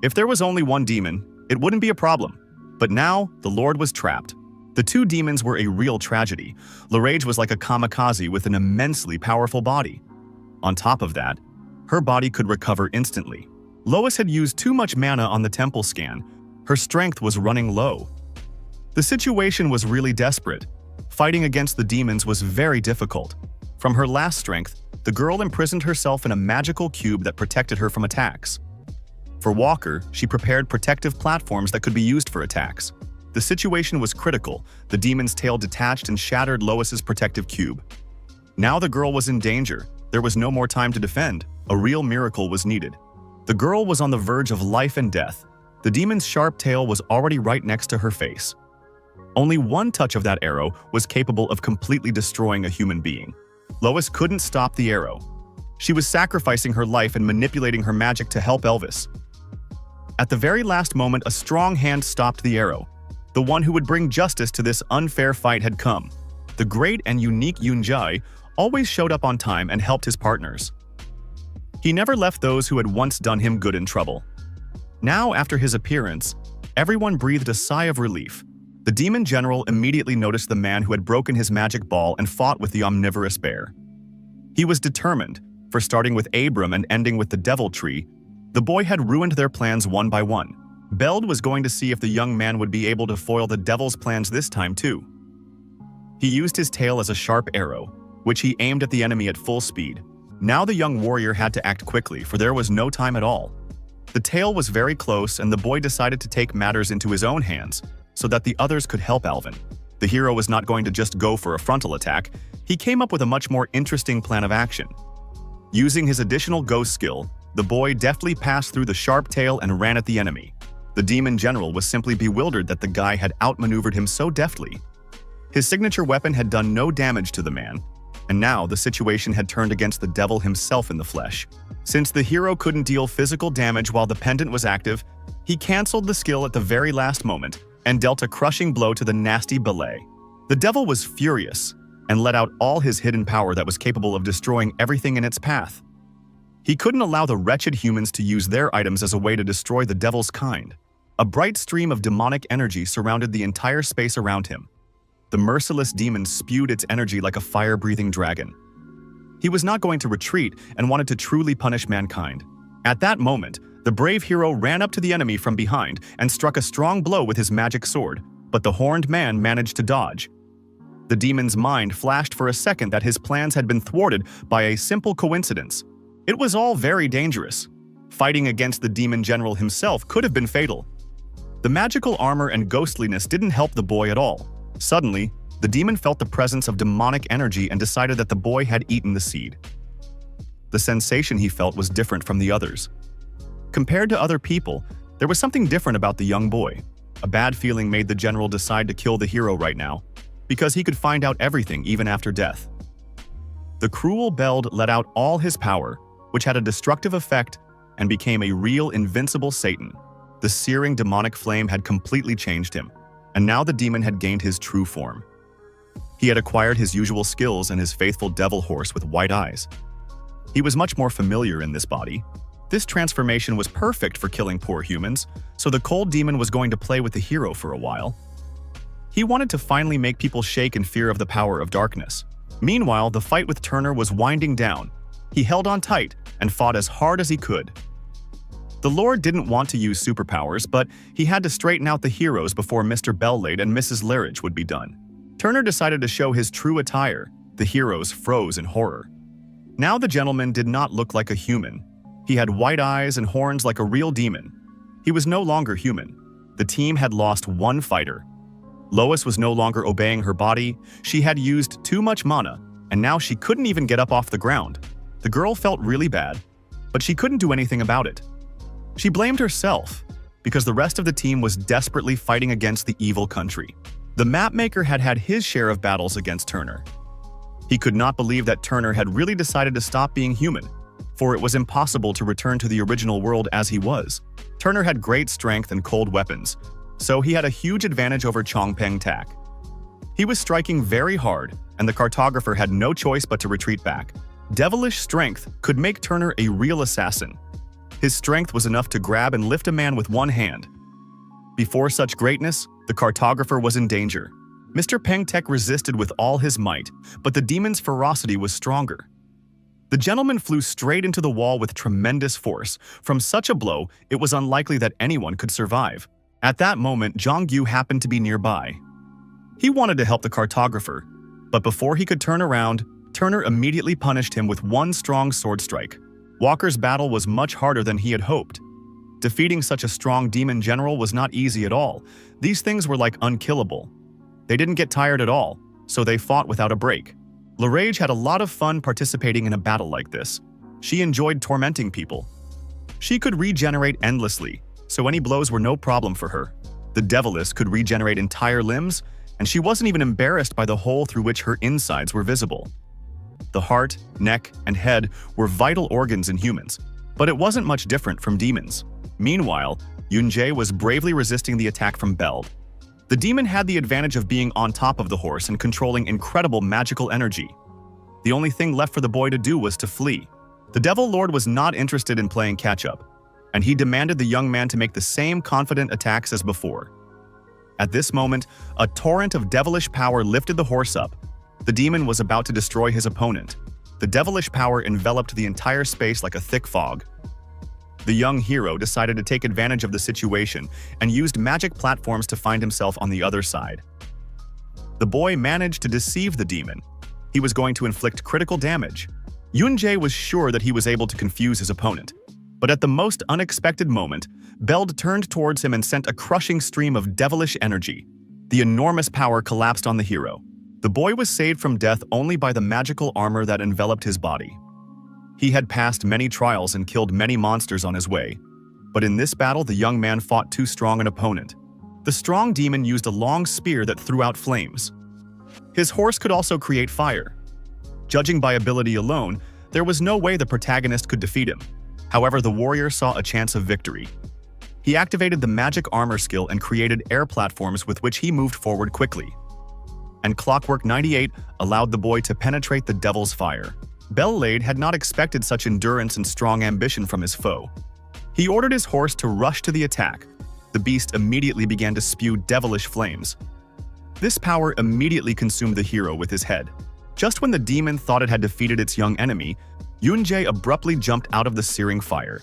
If there was only one demon, it wouldn't be a problem. But now, the Lord was trapped. The two demons were a real tragedy. Lorage was like a kamikaze with an immensely powerful body. On top of that, her body could recover instantly. Lois had used too much mana on the temple scan. Her strength was running low. The situation was really desperate. Fighting against the demons was very difficult. From her last strength, the girl imprisoned herself in a magical cube that protected her from attacks. For Walker, she prepared protective platforms that could be used for attacks. The situation was critical. The demon's tail detached and shattered Lois's protective cube. Now the girl was in danger. There was no more time to defend. A real miracle was needed. The girl was on the verge of life and death. The demon's sharp tail was already right next to her face. Only one touch of that arrow was capable of completely destroying a human being. Lois couldn't stop the arrow. She was sacrificing her life and manipulating her magic to help Elvis. At the very last moment, a strong hand stopped the arrow. The one who would bring justice to this unfair fight had come. The great and unique Yunjai always showed up on time and helped his partners. He never left those who had once done him good in trouble. Now, after his appearance, everyone breathed a sigh of relief. The demon general immediately noticed the man who had broken his magic ball and fought with the omnivorous bear. He was determined, for starting with Abram and ending with the devil tree, the boy had ruined their plans one by one. Beld was going to see if the young man would be able to foil the devil's plans this time too. He used his tail as a sharp arrow, which he aimed at the enemy at full speed. Now the young warrior had to act quickly, for there was no time at all. The tail was very close, and the boy decided to take matters into his own hands, so that the others could help Alvin. The hero was not going to just go for a frontal attack. He came up with a much more interesting plan of action. Using his additional ghost skill, the boy deftly passed through the sharp tail and ran at the enemy. The demon general was simply bewildered that the guy had outmaneuvered him so deftly. His signature weapon had done no damage to the man, and now the situation had turned against the devil himself in the flesh. Since the hero couldn't deal physical damage while the pendant was active, he cancelled the skill at the very last moment and dealt a crushing blow to the nasty ballet. The devil was furious and let out all his hidden power that was capable of destroying everything in its path. He couldn't allow the wretched humans to use their items as a way to destroy the devil's kind. A bright stream of demonic energy surrounded the entire space around him. The merciless demon spewed its energy like a fire-breathing dragon. He was not going to retreat and wanted to truly punish mankind. At that moment, the brave hero ran up to the enemy from behind and struck a strong blow with his magic sword, but the horned man managed to dodge. The demon's mind flashed for a second that his plans had been thwarted by a simple coincidence. It was all very dangerous. Fighting against the demon general himself could have been fatal. The magical armor and ghostliness didn't help the boy at all. Suddenly, the demon felt the presence of demonic energy and decided that the boy had eaten the seed. The sensation he felt was different from the others. Compared to other people, there was something different about the young boy. A bad feeling made the general decide to kill the hero right now, because he could find out everything even after death. The cruel Beld let out all his power, which had a destructive effect and became a real invincible Satan. The searing demonic flame had completely changed him, and now the demon had gained his true form. He had acquired his usual skills and his faithful devil horse with white eyes. He was much more familiar in this body. This transformation was perfect for killing poor humans, so the cold demon was going to play with the hero for a while. He wanted to finally make people shake in fear of the power of darkness. Meanwhile, the fight with Turner was winding down. He held on tight and fought as hard as he could. The Lord didn't want to use superpowers, but he had to straighten out the heroes before Mr. Bellade and Mrs. Larridge would be done. Turner decided to show his true attire. The heroes froze in horror. Now the gentleman did not look like a human. He had white eyes and horns like a real demon. He was no longer human. The team had lost one fighter. Lois was no longer obeying her body. She had used too much mana, and now she couldn't even get up off the ground. The girl felt really bad, but she couldn't do anything about it. She blamed herself, because the rest of the team was desperately fighting against the evil country. The mapmaker had had his share of battles against Turner. He could not believe that Turner had really decided to stop being human, for it was impossible to return to the original world as he was. Turner had great strength and cold weapons, so he had a huge advantage over Chongpeng Tak. He was striking very hard, and the cartographer had no choice but to retreat back. Devilish strength could make Turner a real assassin. His strength was enough to grab and lift a man with one hand. Before such greatness, the cartographer was in danger. Mr. Peng Tek resisted with all his might, but the demon's ferocity was stronger. The gentleman flew straight into the wall with tremendous force. From such a blow, it was unlikely that anyone could survive. At that moment, Zhang Yu happened to be nearby. He wanted to help the cartographer, but before he could turn around, Turner immediately punished him with one strong sword strike. Walker's battle was much harder than he had hoped. Defeating such a strong demon general was not easy at all. These things were like unkillable. They didn't get tired at all, so they fought without a break. Larage had a lot of fun participating in a battle like this. She enjoyed tormenting people. She could regenerate endlessly, so any blows were no problem for her. The Deviless could regenerate entire limbs, and she wasn't even embarrassed by the hole through which her insides were visible. The heart, neck, and head were vital organs in humans, but it wasn't much different from demons. Meanwhile, Yunjie was bravely resisting the attack from Beld. The demon had the advantage of being on top of the horse and controlling incredible magical energy. The only thing left for the boy to do was to flee. The Devil Lord was not interested in playing catch-up, and he demanded the young man to make the same confident attacks as before. At this moment, a torrent of devilish power lifted the horse up. The demon was about to destroy his opponent. The devilish power enveloped the entire space like a thick fog. The young hero decided to take advantage of the situation and used magic platforms to find himself on the other side. The boy managed to deceive the demon. He was going to inflict critical damage. Yunjie was sure that he was able to confuse his opponent. But at the most unexpected moment, Beld turned towards him and sent a crushing stream of devilish energy. The enormous power collapsed on the hero. The boy was saved from death only by the magical armor that enveloped his body. He had passed many trials and killed many monsters on his way, but in this battle the young man fought too strong an opponent. The strong demon used a long spear that threw out flames. His horse could also create fire. Judging by ability alone, there was no way the protagonist could defeat him. However, the warrior saw a chance of victory. He activated the magic armor skill and created air platforms with which he moved forward quickly. And Clockwork 98 allowed the boy to penetrate the devil's fire. Bellade had not expected such endurance and strong ambition from his foe. He ordered his horse to rush to the attack. The beast immediately began to spew devilish flames. This power immediately consumed the hero with his head. Just when the demon thought it had defeated its young enemy, Yoon-jae abruptly jumped out of the searing fire.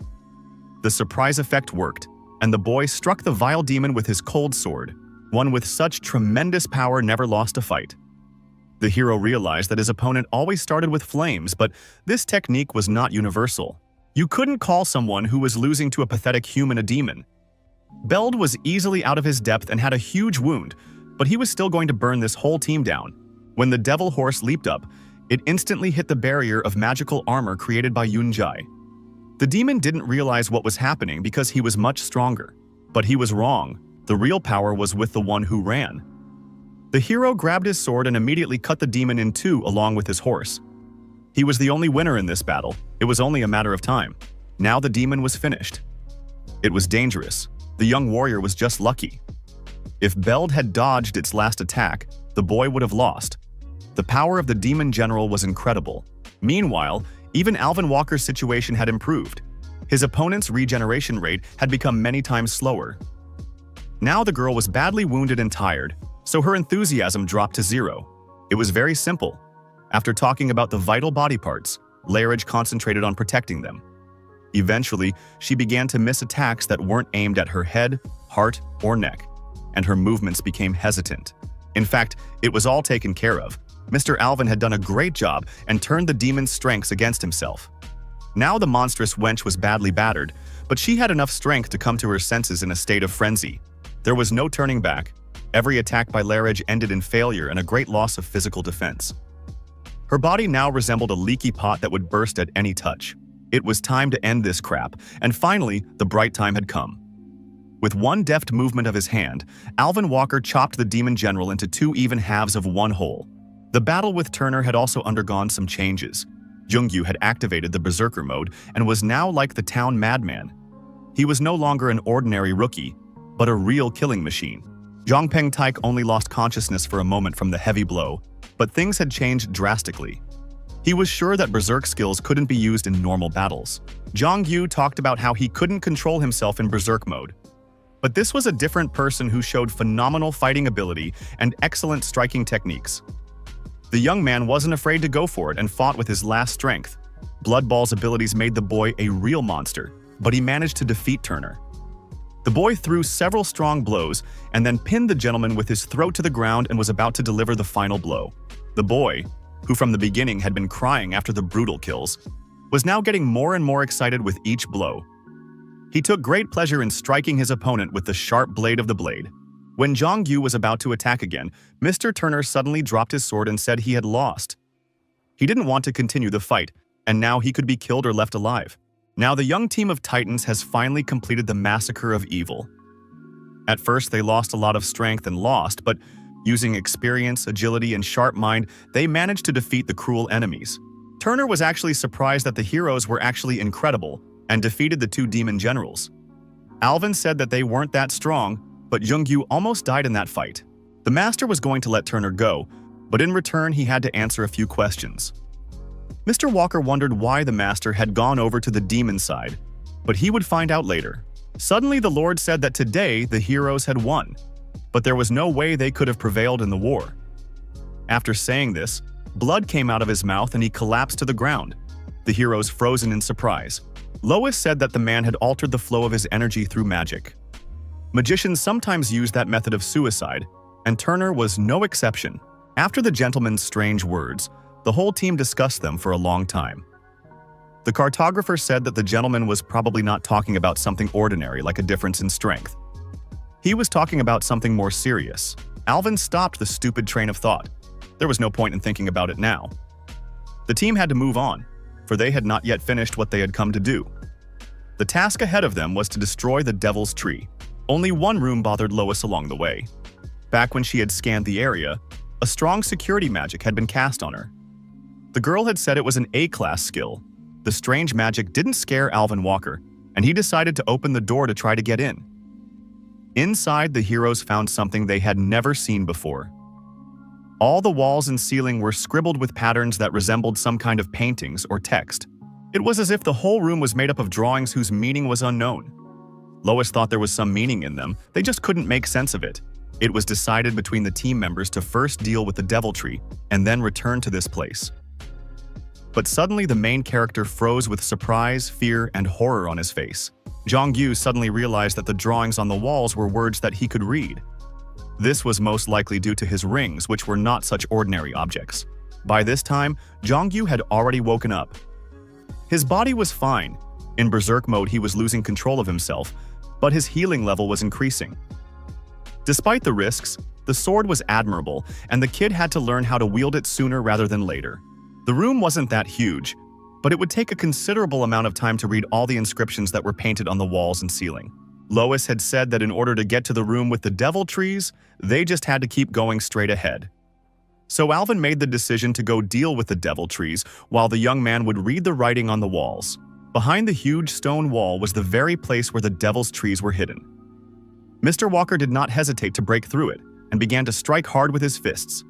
The surprise effect worked, and the boy struck the vile demon with his cold sword. One with such tremendous power never lost a fight. The hero realized that his opponent always started with flames, but this technique was not universal. You couldn't call someone who was losing to a pathetic human a demon. Beld was easily out of his depth and had a huge wound, but he was still going to burn this whole team down. When the devil horse leaped up, it instantly hit the barrier of magical armor created by Yoon-jae. The demon didn't realize what was happening because he was much stronger. But he was wrong. The real power was with the one who ran. The hero grabbed his sword and immediately cut the demon in two along with his horse. He was the only winner in this battle. It was only a matter of time. Now the demon was finished. It was dangerous. The young warrior was just lucky. If Beld had dodged its last attack, the boy would have lost. The power of the demon general was incredible. Meanwhile, even Alvin Walker's situation had improved. His opponent's regeneration rate had become many times slower. Now the girl was badly wounded and tired, so her enthusiasm dropped to zero. It was very simple. After talking about the vital body parts, Lairage concentrated on protecting them. Eventually, she began to miss attacks that weren't aimed at her head, heart, or neck, and her movements became hesitant. In fact, it was all taken care of. Mr. Alvin had done a great job and turned the demon's strengths against himself. Now the monstrous wench was badly battered, but she had enough strength to come to her senses in a state of frenzy. There was no turning back. Every attack by Lairage ended in failure and a great loss of physical defense. Her body now resembled a leaky pot that would burst at any touch. It was time to end this crap, and finally, the bright time had come. With one deft movement of his hand, Alvin Walker chopped the demon general into two even halves of one whole. The battle with Turner had also undergone some changes. Jungyu had activated the Berserker mode and was now like the town madman. He was no longer an ordinary rookie, but a real killing machine. Jongpeng Taik only lost consciousness for a moment from the heavy blow, but things had changed drastically. He was sure that Berserk skills couldn't be used in normal battles. Zhang Yu talked about how he couldn't control himself in Berserk mode. But this was a different person who showed phenomenal fighting ability and excellent striking techniques. The young man wasn't afraid to go for it and fought with his last strength. Blood Ball's abilities made the boy a real monster, but he managed to defeat Turner. The boy threw several strong blows and then pinned the gentleman with his throat to the ground and was about to deliver the final blow. The boy, who from the beginning had been crying after the brutal kills, was now getting more and more excited with each blow. He took great pleasure in striking his opponent with the sharp blade of the blade. When Zhang Yu was about to attack again, Mr. Turner suddenly dropped his sword and said he had lost. He didn't want to continue the fight, and now he could be killed or left alive. Now the young team of Titans has finally completed the massacre of evil. At first, they lost a lot of strength and lost, but using experience, agility, and sharp mind, they managed to defeat the cruel enemies. Turner was actually surprised that the heroes were actually incredible and defeated the two demon generals. Alvin said that they weren't that strong, but Jungyu almost died in that fight. The master was going to let Turner go, but in return he had to answer a few questions. Mr. Walker wondered why the master had gone over to the demon side, but he would find out later. Suddenly the Lord said that today the heroes had won, but there was no way they could have prevailed in the war. After saying this, blood came out of his mouth and he collapsed to the ground. The heroes frozen in surprise. Lois said that the man had altered the flow of his energy through magic. Magicians sometimes use that method of suicide, and Turner was no exception. After the gentleman's strange words, the whole team discussed them for a long time. The cartographer said that the gentleman was probably not talking about something ordinary like a difference in strength. He was talking about something more serious. Alvin stopped the stupid train of thought. There was no point in thinking about it now. The team had to move on, for they had not yet finished what they had come to do. The task ahead of them was to destroy the Devil's Tree. Only one room bothered Lois along the way. Back when she had scanned the area, a strong security magic had been cast on her. The girl had said it was an A-class skill. The strange magic didn't scare Alvin Walker, and he decided to open the door to try to get in. Inside, the heroes found something they had never seen before. All the walls and ceiling were scribbled with patterns that resembled some kind of paintings or text. It was as if the whole room was made up of drawings whose meaning was unknown. Lois thought there was some meaning in them, they just couldn't make sense of it. It was decided between the team members to first deal with the devil tree and then return to this place. But suddenly the main character froze with surprise, fear, and horror on his face. Jong-yu suddenly realized that the drawings on the walls were words that he could read. This was most likely due to his rings, which were not such ordinary objects. By this time, Jong-yu had already woken up. His body was fine. In berserk mode, he was losing control of himself, but his healing level was increasing. Despite the risks, the sword was admirable, and the kid had to learn how to wield it sooner rather than later. The room wasn't that huge, but it would take a considerable amount of time to read all the inscriptions that were painted on the walls and ceiling. Lois had said that in order to get to the room with the devil trees, they just had to keep going straight ahead. So Alvin made the decision to go deal with the devil trees while the young man would read the writing on the walls. Behind the huge stone wall was the very place where the devil's trees were hidden. Mr. Walker did not hesitate to break through it and began to strike hard with his fists.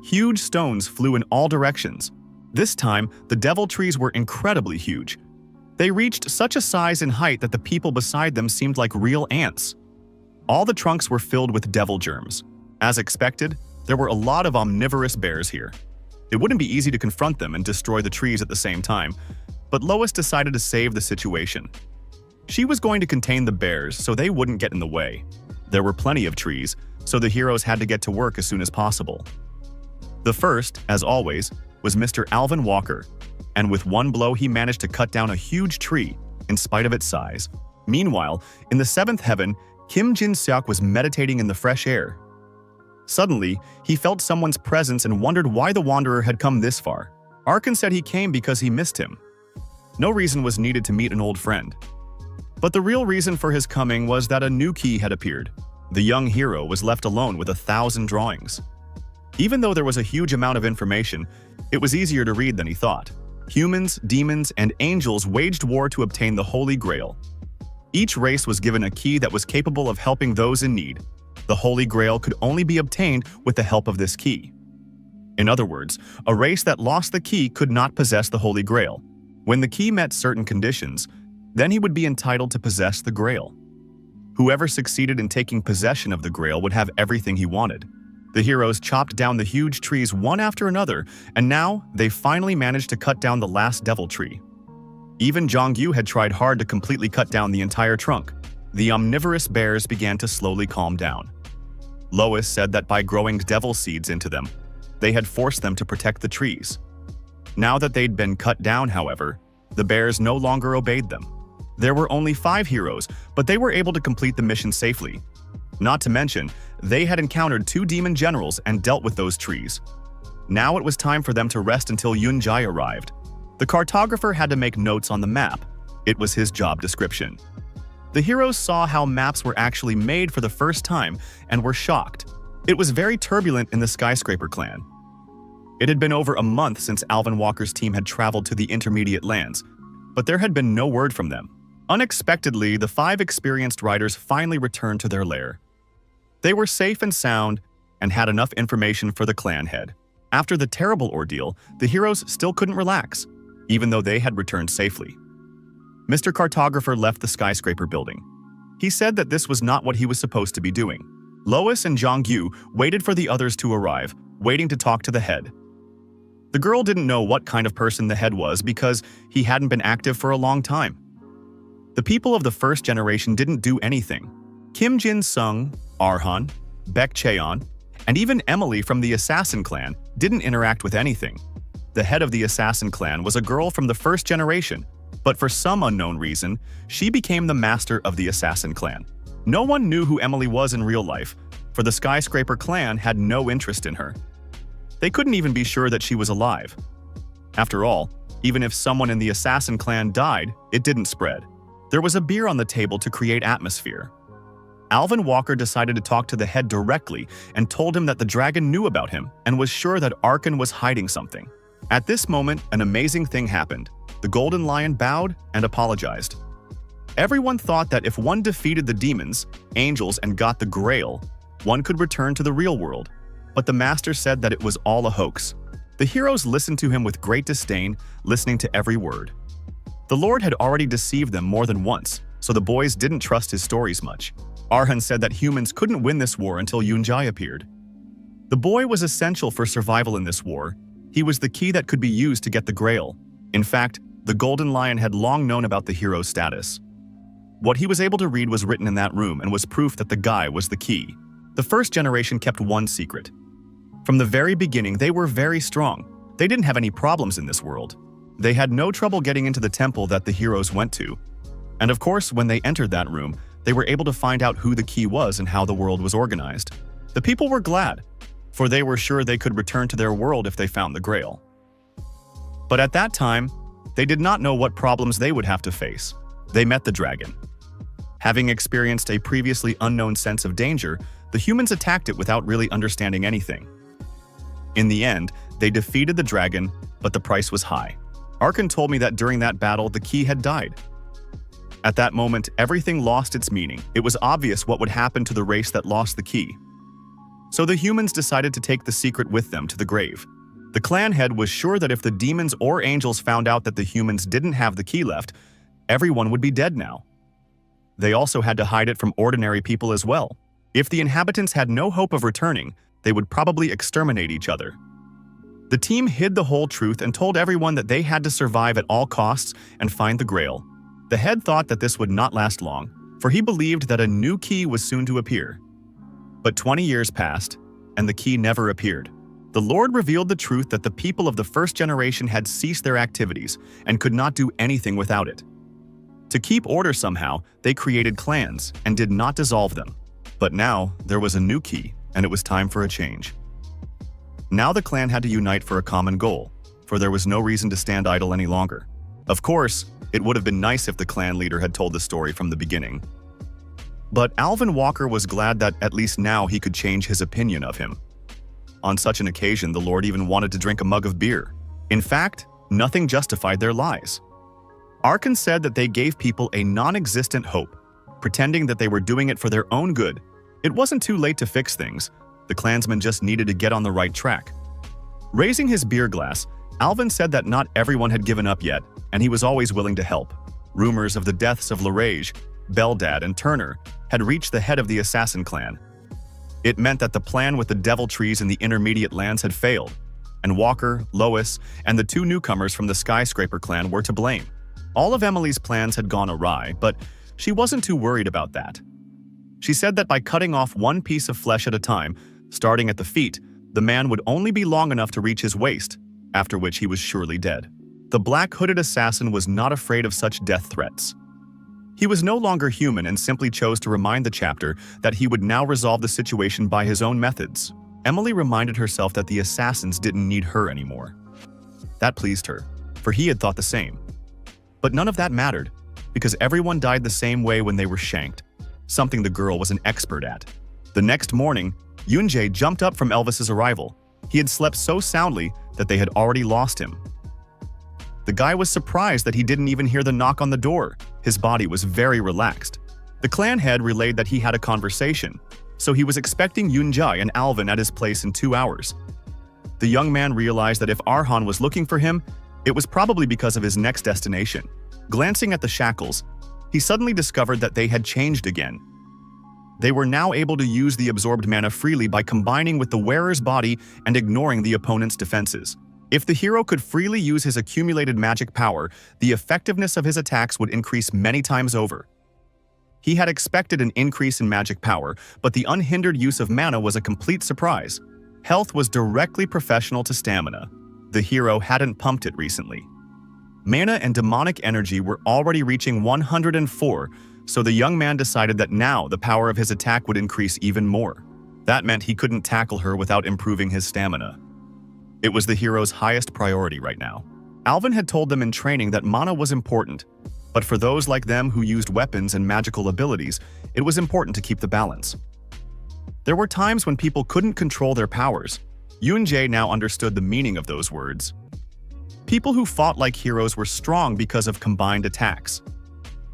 Huge stones flew in all directions. This time, the devil trees were incredibly huge. They reached such a size and height that the people beside them seemed like real ants. All the trunks were filled with devil germs. As expected, there were a lot of omnivorous bears here. It wouldn't be easy to confront them and destroy the trees at the same time, but Lois decided to save the situation. She was going to contain the bears so they wouldn't get in the way. There were plenty of trees, so the heroes had to get to work as soon as possible. The first, as always, was Mr. Alvin Walker, and with one blow he managed to cut down a huge tree, in spite of its size. Meanwhile, in the seventh heaven, Kim Jin-seok was meditating in the fresh air. Suddenly, he felt someone's presence and wondered why the wanderer had come this far. Arkin said he came because he missed him. No reason was needed to meet an old friend. But the real reason for his coming was that a new key had appeared. The young hero was left alone with 1,000 drawings. Even though there was a huge amount of information, it was easier to read than he thought. Humans, demons, and angels waged war to obtain the Holy Grail. Each race was given a key that was capable of helping those in need. The Holy Grail could only be obtained with the help of this key. In other words, a race that lost the key could not possess the Holy Grail. When the key met certain conditions, then he would be entitled to possess the Grail. Whoever succeeded in taking possession of the Grail would have everything he wanted. The heroes chopped down the huge trees one after another, and now they finally managed to cut down the last devil tree. Even Jong-yu had tried hard to completely cut down the entire trunk. The omnivorous bears began to slowly calm down. Lois said that by growing devil seeds into them, they had forced them to protect the trees. Now that they'd been cut down, however, the bears no longer obeyed them. There were only 5 heroes, but they were able to complete the mission safely. Not to mention, they had encountered 2 demon generals and dealt with those trees. Now it was time for them to rest until Yun-jae arrived. The cartographer had to make notes on the map. It was his job description. The heroes saw how maps were actually made for the first time and were shocked. It was very turbulent in the Skyscraper clan. It had been over a month since Alvin Walker's team had traveled to the intermediate lands, but there had been no word from them. Unexpectedly, the 5 experienced riders finally returned to their lair. They were safe and sound and had enough information for the clan head. After the terrible ordeal, the heroes still couldn't relax, even though they had returned safely. Mr. Cartographer left the skyscraper building. He said that this was not what he was supposed to be doing. Lois and Jong-yu waited for the others to arrive, waiting to talk to the head. The girl didn't know what kind of person the head was because he hadn't been active for a long time. The people of the first generation didn't do anything. Kim Jin-sung, Arhan, Baek Cheon, and even Emily from the Assassin clan didn't interact with anything. The head of the Assassin clan was a girl from the first generation, but for some unknown reason, she became the master of the Assassin clan. No one knew who Emily was in real life, for the Skyscraper clan had no interest in her. They couldn't even be sure that she was alive. After all, even if someone in the Assassin clan died, it didn't spread. There was a beer on the table to create atmosphere. Alvin Walker decided to talk to the head directly and told him that the dragon knew about him and was sure that Arkin was hiding something. At this moment, an amazing thing happened. The Golden Lion bowed and apologized. Everyone thought that if one defeated the demons, angels, and got the Grail, one could return to the real world. but the master said that it was all a hoax. The heroes listened to him with great disdain, listening to every word. The Lord had already deceived them more than once, so the boys didn't trust his stories much. Arhan said that humans couldn't win this war until Yunjai appeared. The boy was essential for survival in this war. He was the key that could be used to get the Grail. In fact, the Golden Lion had long known about the hero's status. What he was able to read was written in that room and was proof that the guy was the key. The first generation kept one secret. From the very beginning, they were very strong. They didn't have any problems in this world. They had no trouble getting into the temple that the heroes went to. And of course, when they entered that room, they were able to find out who the key was and how the world was organized. The people were glad, for they were sure they could return to their world if they found the Grail. But at that time, they did not know what problems they would have to face. They met the dragon. Having experienced a previously unknown sense of danger, the humans attacked it without really understanding anything. In the end, they defeated the dragon, but the price was high. Arkan told me that during that battle, the key had died. At that moment, everything lost its meaning. It was obvious what would happen to the race that lost the key. So the humans decided to take the secret with them to the grave. The clan head was sure that if the demons or angels found out that the humans didn't have the key left, everyone would be dead now. They also had to hide it from ordinary people as well. If the inhabitants had no hope of returning, they would probably exterminate each other. The team hid the whole truth and told everyone that they had to survive at all costs and find the Grail. The head thought that this would not last long, for he believed that a new key was soon to appear. But 20 years passed, and the key never appeared. The Lord revealed the truth that the people of the first generation had ceased their activities and could not do anything without it. To keep order somehow, they created clans and did not dissolve them. But now, there was a new key, and it was time for a change. Now the clan had to unite for a common goal, for there was no reason to stand idle any longer. Of course, it would have been nice if the clan leader had told the story from the beginning. But Alvin Walker was glad that at least now he could change his opinion of him. On such an occasion, the Lord even wanted to drink a mug of beer. In fact, nothing justified their lies. Arkan said that they gave people a non-existent hope, pretending that they were doing it for their own good. It wasn't too late to fix things. The clansmen just needed to get on the right track. Raising his beer glass, Alvin said that not everyone had given up yet, and he was always willing to help. Rumors of the deaths of Larage, Beldad, and Turner had reached the head of the assassin clan. It meant that the plan with the devil trees in the intermediate lands had failed, and Walker, Lois, and the two newcomers from the Skyscraper clan were to blame. All of Emily's plans had gone awry, but she wasn't too worried about that. She said that by cutting off one piece of flesh at a time, starting at the feet, the man would only be long enough to reach his waist, after which he was surely dead. The black-hooded assassin was not afraid of such death threats. He was no longer human and simply chose to remind the chapter that he would now resolve the situation by his own methods. Emily reminded herself that the assassins didn't need her anymore. That pleased her, for he had thought the same. But none of that mattered, because everyone died the same way when they were shanked, something the girl was an expert at. The next morning, Yunjae jumped up from Elvis's arrival. He had slept so soundly that they had already lost him. The guy was surprised that he didn't even hear the knock on the door. His body was very relaxed. The clan head relayed that he had a conversation, so he was expecting Yunjae and Alvin at his place in 2 hours. The young man realized that if Arhan was looking for him, it was probably because of his next destination. Glancing at the shackles, he suddenly discovered that they had changed again. They were now able to use the absorbed mana freely by combining with the wearer's body and ignoring the opponent's defenses. If the hero could freely use his accumulated magic power, the effectiveness of his attacks would increase many times over. He had expected an increase in magic power, but the unhindered use of mana was a complete surprise. Health was directly proportional to stamina. The hero hadn't pumped it recently. Mana and demonic energy were already reaching 104, so the young man decided that now the power of his attack would increase even more. That meant he couldn't tackle her without improving his stamina. It was the hero's highest priority right now. Alvin had told them in training that mana was important, but for those like them who used weapons and magical abilities, it was important to keep the balance. There were times when people couldn't control their powers. Yunjae now understood the meaning of those words. People who fought like heroes were strong because of combined attacks.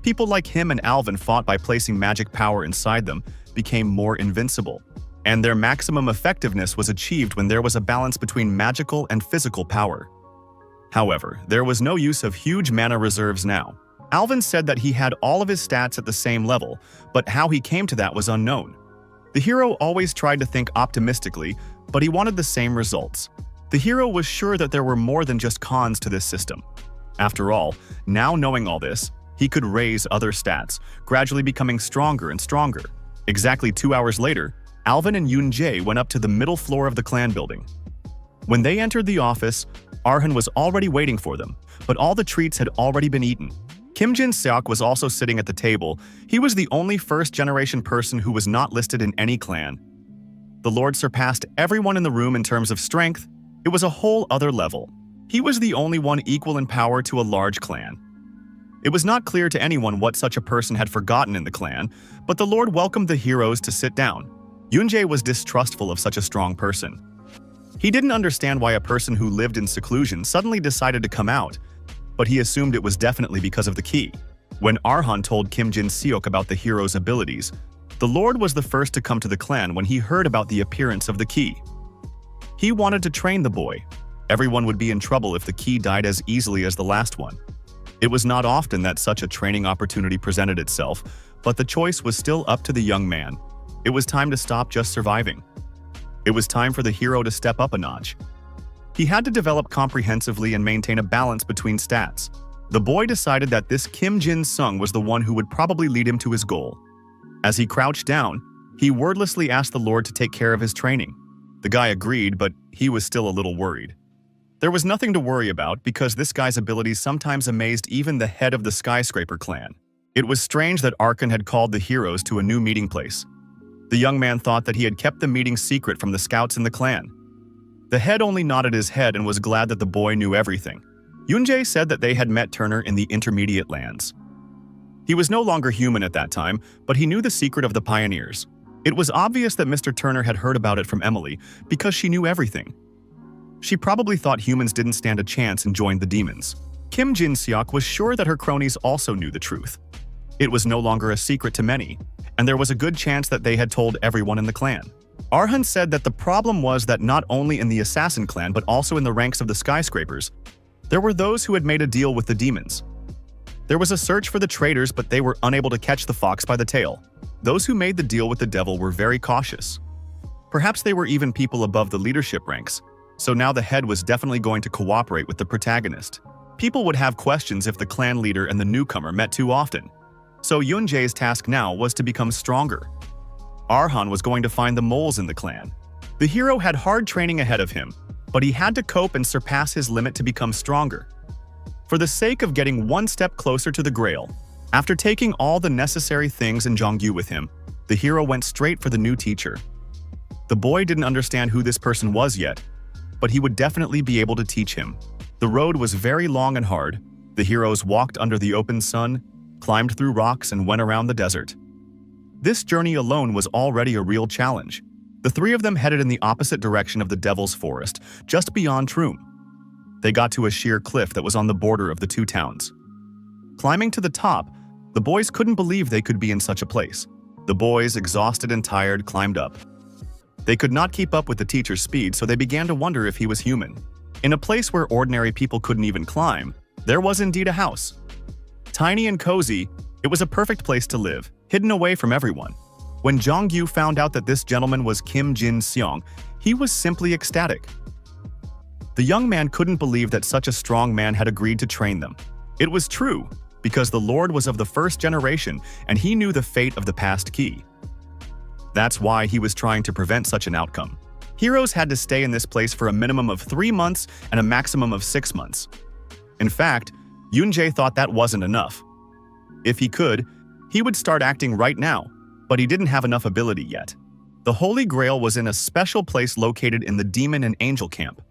People like him and Alvin fought by placing magic power inside them, became more invincible. and their maximum effectiveness was achieved when there was a balance between magical and physical power. However, there was no use of huge mana reserves now. Alvin said that he had all of his stats at the same level, but how he came to that was unknown. The hero always tried to think optimistically, but he wanted the same results. The hero was sure that there were more than just cons to this system. After all, now knowing all this, he could raise other stats, gradually becoming stronger and stronger. Exactly 2 hours later, Alvin and Yoon-jae went up to the middle floor of the clan building. When they entered the office, Arhan was already waiting for them, but all the treats had already been eaten. Kim Jin-seok was also sitting at the table. He was the only first-generation person who was not listed in any clan. The Lord surpassed everyone in the room in terms of strength. It was a whole other level. He was the only one equal in power to a large clan. It was not clear to anyone what such a person had forgotten in the clan, but the Lord welcomed the heroes to sit down. Yoon-jae was distrustful of such a strong person. He didn't understand why a person who lived in seclusion suddenly decided to come out, but he assumed it was definitely because of the key. When Arhan told Kim Jin-seok about the hero's abilities, the Lord was the first to come to the clan when he heard about the appearance of the key. He wanted to train the boy. Everyone would be in trouble if the key died as easily as the last one. It was not often that such a training opportunity presented itself, but the choice was still up to the young man. It was time to stop just surviving. It was time for the hero to step up a notch. He had to develop comprehensively and maintain a balance between stats. The boy decided that this Kim Jin-sung was the one who would probably lead him to his goal. As he crouched down, he wordlessly asked the Lord to take care of his training. The guy agreed, but he was still a little worried. There was nothing to worry about because this guy's abilities sometimes amazed even the head of the Skyscraper clan. It was strange that Arkan had called the heroes to a new meeting place. The young man thought that he had kept the meeting secret from the scouts in the clan. The head only nodded his head and was glad that the boy knew everything. Yoon-jae said that they had met Turner in the intermediate lands. He was no longer human at that time, but he knew the secret of the pioneers. It was obvious that Mr. Turner had heard about it from Emily because she knew everything. She probably thought humans didn't stand a chance and joined the demons. Kim Jin-seok was sure that her cronies also knew the truth. It was no longer a secret to many, and there was a good chance that they had told everyone in the clan. Arhan said that the problem was that not only in the assassin clan but also in the ranks of the Skyscrapers, there were those who had made a deal with the demons. There was a search for the traitors, but they were unable to catch the fox by the tail. Those who made the deal with the devil were very cautious. Perhaps they were even people above the leadership ranks, so now the head was definitely going to cooperate with the protagonist. People would have questions if the clan leader and the newcomer met too often. So Yoon-jae's task now was to become stronger. Arhan was going to find the moles in the clan. The hero had hard training ahead of him, but he had to cope and surpass his limit to become stronger. For the sake of getting one step closer to the Grail, after taking all the necessary things and Jongyu with him, the hero went straight for the new teacher. The boy didn't understand who this person was yet, but he would definitely be able to teach him. The road was very long and hard. The heroes walked under the open sun, climbed through rocks, and went around the desert. This journey alone was already a real challenge. The three of them headed in the opposite direction of the Devil's Forest, just beyond Troom. They got to a sheer cliff that was on the border of the two towns. Climbing to the top, the boys couldn't believe they could be in such a place. The boys, exhausted and tired, climbed up. They could not keep up with the teacher's speed, so they began to wonder if he was human. In a place where ordinary people couldn't even climb, there was indeed a house. Tiny and cozy, it was a perfect place to live, hidden away from everyone. When Jongyu found out that this gentleman was Kim Jin-seok, he was simply ecstatic. The young man couldn't believe that such a strong man had agreed to train them. It was true, because the Lord was of the first generation and he knew the fate of the past key. That's why he was trying to prevent such an outcome. Heroes had to stay in this place for a minimum of 3 months and a maximum of 6 months. In fact, Yoon-jae thought that wasn't enough. If he could, he would start acting right now, but he didn't have enough ability yet. The Holy Grail was in a special place located in the Demon and Angel camp.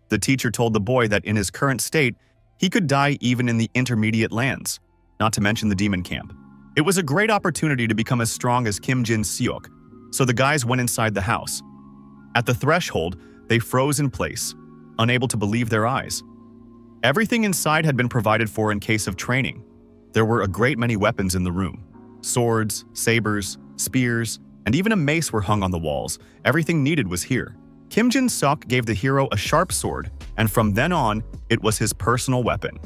The teacher told the boy that in his current state, he could die even in the intermediate lands, not to mention the Demon camp. It was a great opportunity to become as strong as Kim Jin-seok, so the guys went inside the house. At the threshold, they froze in place, unable to believe their eyes. Everything inside had been provided for in case of training. There were a great many weapons in the room. Swords, sabers, spears, and even a mace were hung on the walls. Everything needed was here. Kim Jin-seok gave the hero a sharp sword, and from then on, it was his personal weapon.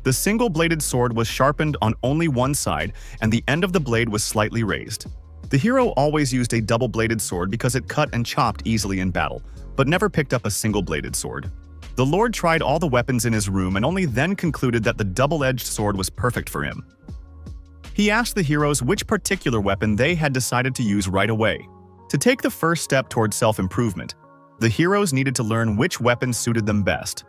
The single-bladed sword was sharpened on only one side, and the end of the blade was slightly raised. The hero always used a double-bladed sword because it cut and chopped easily in battle, but never picked up a single-bladed sword. The Lord tried all the weapons in his room and only then concluded that the double-edged sword was perfect for him. He asked the heroes which particular weapon they had decided to use right away. To take the first step towards self-improvement, the heroes needed to learn which weapons suited them best.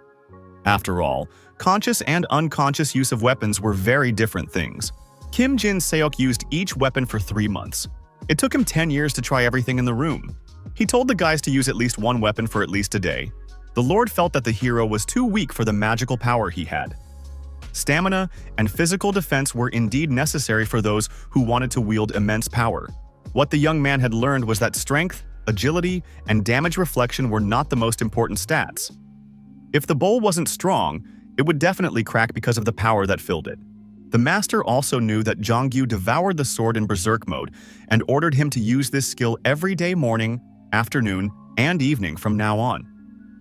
After all, conscious and unconscious use of weapons were very different things. Kim Jin-seok used each weapon for 3 months. It took him 10 years to try everything in the room. He told the guys to use at least one weapon for at least a day. The Lord felt that the hero was too weak for the magical power he had. Stamina and physical defense were indeed necessary for those who wanted to wield immense power. What the young man had learned was that strength, agility, and damage reflection were not the most important stats. If the bowl wasn't strong, it would definitely crack because of the power that filled it. The master also knew that Jongyu devoured the sword in berserk mode and ordered him to use this skill every day morning, afternoon, and evening from now on.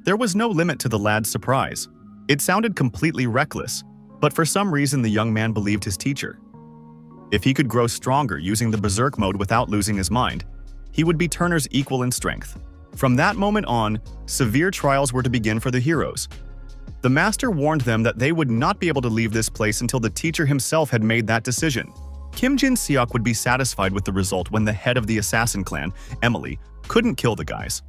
There was no limit to the lad's surprise. It sounded completely reckless, but for some reason the young man believed his teacher. If he could grow stronger using the berserk mode without losing his mind, he would be Turner's equal in strength. From that moment on, severe trials were to begin for the heroes. The master warned them that they would not be able to leave this place until the teacher himself had made that decision. Kim Jin-seok would be satisfied with the result when the head of the assassin clan, Emily, couldn't kill the guys.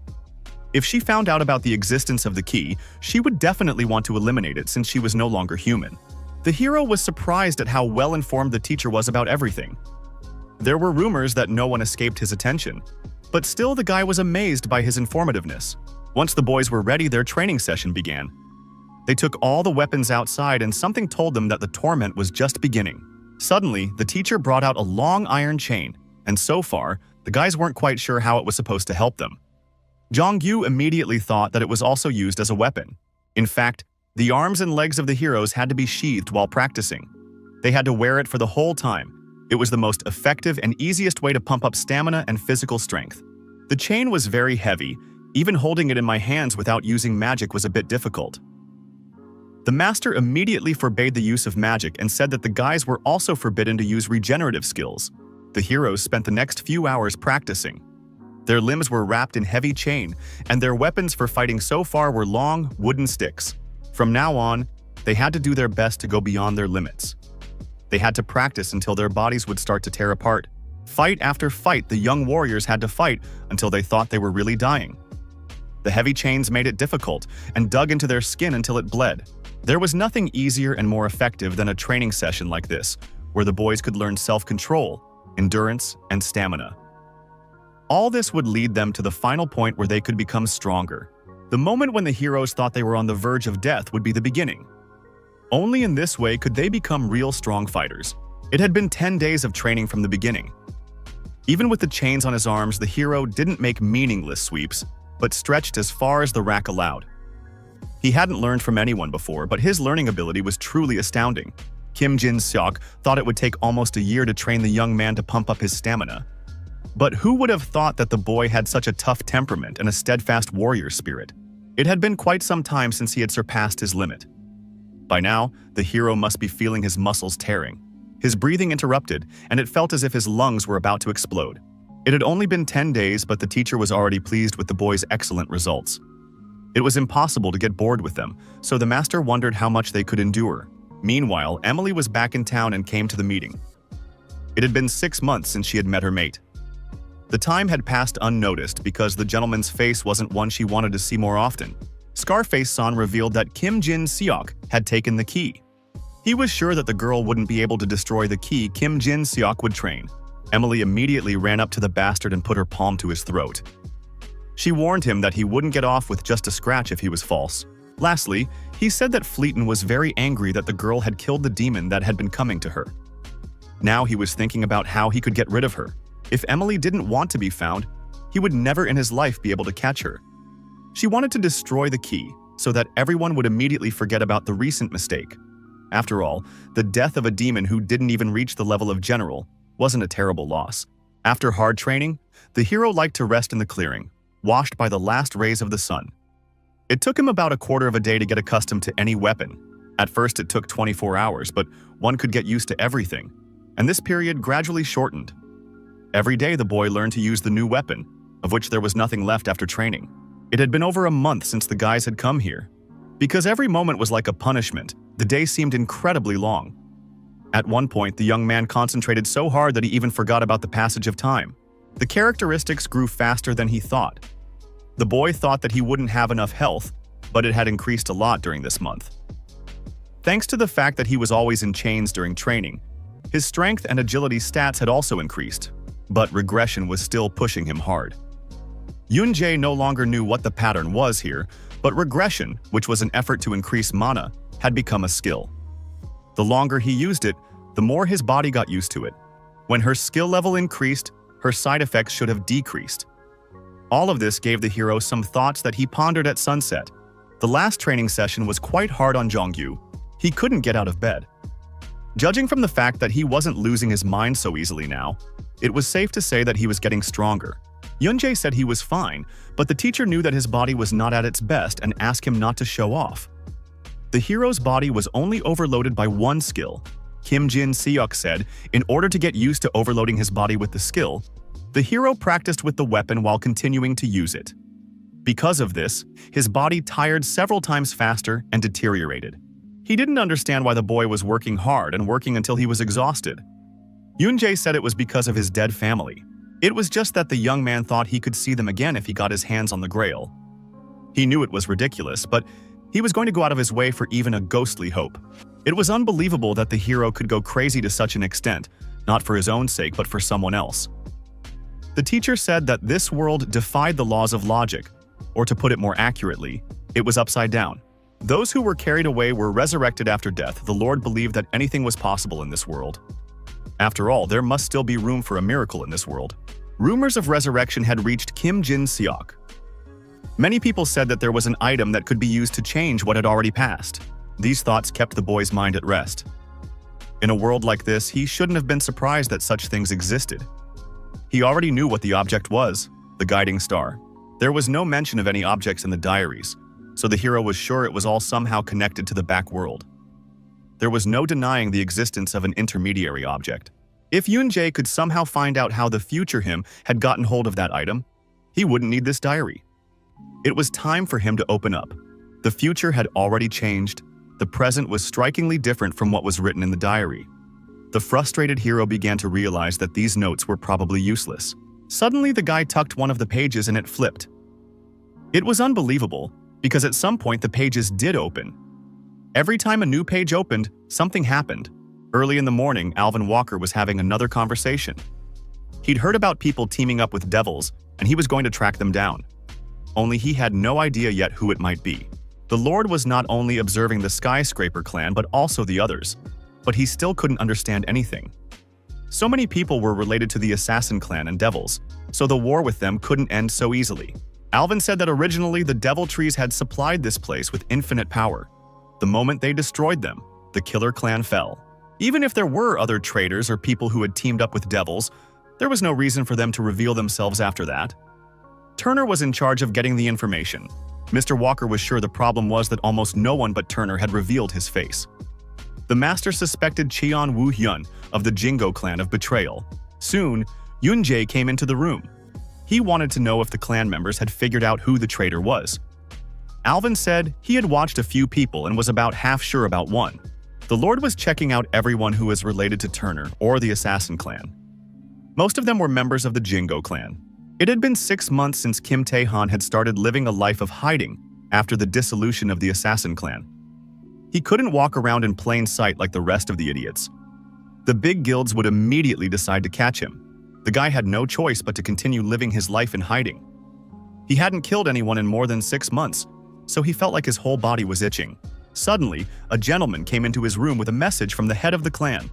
If she found out about the existence of the key, she would definitely want to eliminate it since she was no longer human. The hero was surprised at how well-informed the teacher was about everything. There were rumors that no one escaped his attention, but still the guy was amazed by his informativeness. Once the boys were ready, their training session began. They took all the weapons outside and something told them that the torment was just beginning. Suddenly, the teacher brought out a long iron chain, and so far, the guys weren't quite sure how it was supposed to help them. Jongyu immediately thought that it was also used as a weapon. In fact, the arms and legs of the heroes had to be sheathed while practicing. They had to wear it for the whole time. It was the most effective and easiest way to pump up stamina and physical strength. The chain was very heavy. Even holding it in my hands without using magic was a bit difficult. The master immediately forbade the use of magic and said that the guys were also forbidden to use regenerative skills. The heroes spent the next few hours practicing. Their limbs were wrapped in heavy chain, and their weapons for fighting so far were long, wooden sticks. From now on, they had to do their best to go beyond their limits. They had to practice until their bodies would start to tear apart. Fight after fight, the young warriors had to fight until they thought they were really dying. The heavy chains made it difficult and dug into their skin until it bled. There was nothing easier and more effective than a training session like this, where the boys could learn self-control, endurance, and stamina. All this would lead them to the final point where they could become stronger. The moment when the heroes thought they were on the verge of death would be the beginning. Only in this way could they become real strong fighters. It had been 10 days of training from the beginning. Even with the chains on his arms, the hero didn't make meaningless sweeps, but stretched as far as the rack allowed. He hadn't learned from anyone before, but his learning ability was truly astounding. Kim Jin-seok thought it would take almost a year to train the young man to pump up his stamina. But who would have thought that the boy had such a tough temperament and a steadfast warrior spirit? It had been quite some time since he had surpassed his limit. By now, the hero must be feeling his muscles tearing. His breathing interrupted, and it felt as if his lungs were about to explode. It had only been 10 days, but the teacher was already pleased with the boy's excellent results. It was impossible to get bored with them, so the master wondered how much they could endure. Meanwhile, Emily was back in town and came to the meeting. It had been 6 months since she had met her mate. The time had passed unnoticed because the gentleman's face wasn't one she wanted to see more often. Scarface-san revealed that Kim Jin-seok had taken the key. He was sure that the girl wouldn't be able to destroy the key Kim Jin-seok would train. Emily immediately ran up to the bastard and put her palm to his throat. She warned him that he wouldn't get off with just a scratch if he was false. Lastly, he said that Fleeton was very angry that the girl had killed the demon that had been coming to her. Now he was thinking about how he could get rid of her. If Emily didn't want to be found, he would never in his life be able to catch her. She wanted to destroy the key so that everyone would immediately forget about the recent mistake. After all, the death of a demon who didn't even reach the level of general wasn't a terrible loss. After hard training, The hero liked to rest in the clearing, washed by the last rays of the sun. It took him about a quarter of a day to get accustomed to any weapon. At first it took 24 hours, but one could get used to everything, and this period gradually shortened. Every day the boy learned to use the new weapon, of which there was nothing left after training. It had been over a month since the guys had come here. Because every moment was like a punishment, the day seemed incredibly long. At one point, the young man concentrated so hard that he even forgot about the passage of time. The characteristics grew faster than he thought. The boy thought that he wouldn't have enough health, but it had increased a lot during this month. Thanks to the fact that he was always in chains during training, his strength and agility stats had also increased, but regression was still pushing him hard. Yun-jae no longer knew what the pattern was here, but regression, which was an effort to increase mana, had become a skill. The longer he used it, the more his body got used to it. When her skill level increased, her side effects should have decreased. All of this gave the hero some thoughts that he pondered at sunset. The last training session was quite hard on Jongyu. He couldn't get out of bed. Judging from the fact that he wasn't losing his mind so easily now, it was safe to say that he was getting stronger. Yun-jae said he was fine, but the teacher knew that his body was not at its best and asked him not to show off. The hero's body was only overloaded by one skill. Kim Jin-seok said, in order to get used to overloading his body with the skill, the hero practiced with the weapon while continuing to use it. Because of this, his body tired several times faster and deteriorated. He didn't understand why the boy was working hard and working until he was exhausted. Yun-jae said it was because of his dead family. It was just that the young man thought he could see them again if he got his hands on the Grail. He knew it was ridiculous, but he was going to go out of his way for even a ghostly hope. It was unbelievable that the hero could go crazy to such an extent, not for his own sake but for someone else. The teacher said that this world defied the laws of logic, or to put it more accurately, it was upside down. Those who were carried away were resurrected after death. The Lord believed that anything was possible in this world. After all, there must still be room for a miracle in this world. Rumors of resurrection had reached Kim Jin-seok. Many people said that there was an item that could be used to change what had already passed. These thoughts kept the boy's mind at rest. In a world like this, he shouldn't have been surprised that such things existed. He already knew what the object was, the guiding star. There was no mention of any objects in the diaries, so the hero was sure it was all somehow connected to the back world. There was no denying the existence of an intermediary object. If Yun-jae could somehow find out how the future him had gotten hold of that item, he wouldn't need this diary. It was time for him to open up. The future had already changed. The present was strikingly different from what was written in the diary. The frustrated hero began to realize that these notes were probably useless. Suddenly, the guy tucked one of the pages and it flipped. It was unbelievable, because at some point the pages did open. Every time a new page opened, something happened. Early in the morning, Alvin Walker was having another conversation. He'd heard about people teaming up with devils, and he was going to track them down. Only he had no idea yet who it might be. The Lord was not only observing the Skyscraper clan, but also the others. But he still couldn't understand anything. So many people were related to the Assassin clan and devils, so the war with them couldn't end so easily. Alvin said that originally the Devil Trees had supplied this place with infinite power. The moment they destroyed them, the Killer Clan fell. Even if there were other traitors or people who had teamed up with devils, there was no reason for them to reveal themselves after that. Turner was in charge of getting the information. Mr. Walker was sure the problem was that almost no one but Turner had revealed his face. The master suspected Cheon Woo-hyun of the Jingo clan of betrayal. Soon, Yun-jae came into the room. He wanted to know if the clan members had figured out who the traitor was. Alvin said he had watched a few people and was about half sure about one. The Lord was checking out everyone who was related to Turner or the Assassin clan. Most of them were members of the Jingo clan. It had been 6 months since Kim Tae-han had started living a life of hiding after the dissolution of the Assassin clan. He couldn't walk around in plain sight like the rest of the idiots. The big guilds would immediately decide to catch him. The guy had no choice but to continue living his life in hiding. He hadn't killed anyone in more than 6 months, so he felt like his whole body was itching. Suddenly, a gentleman came into his room with a message from the head of the clan.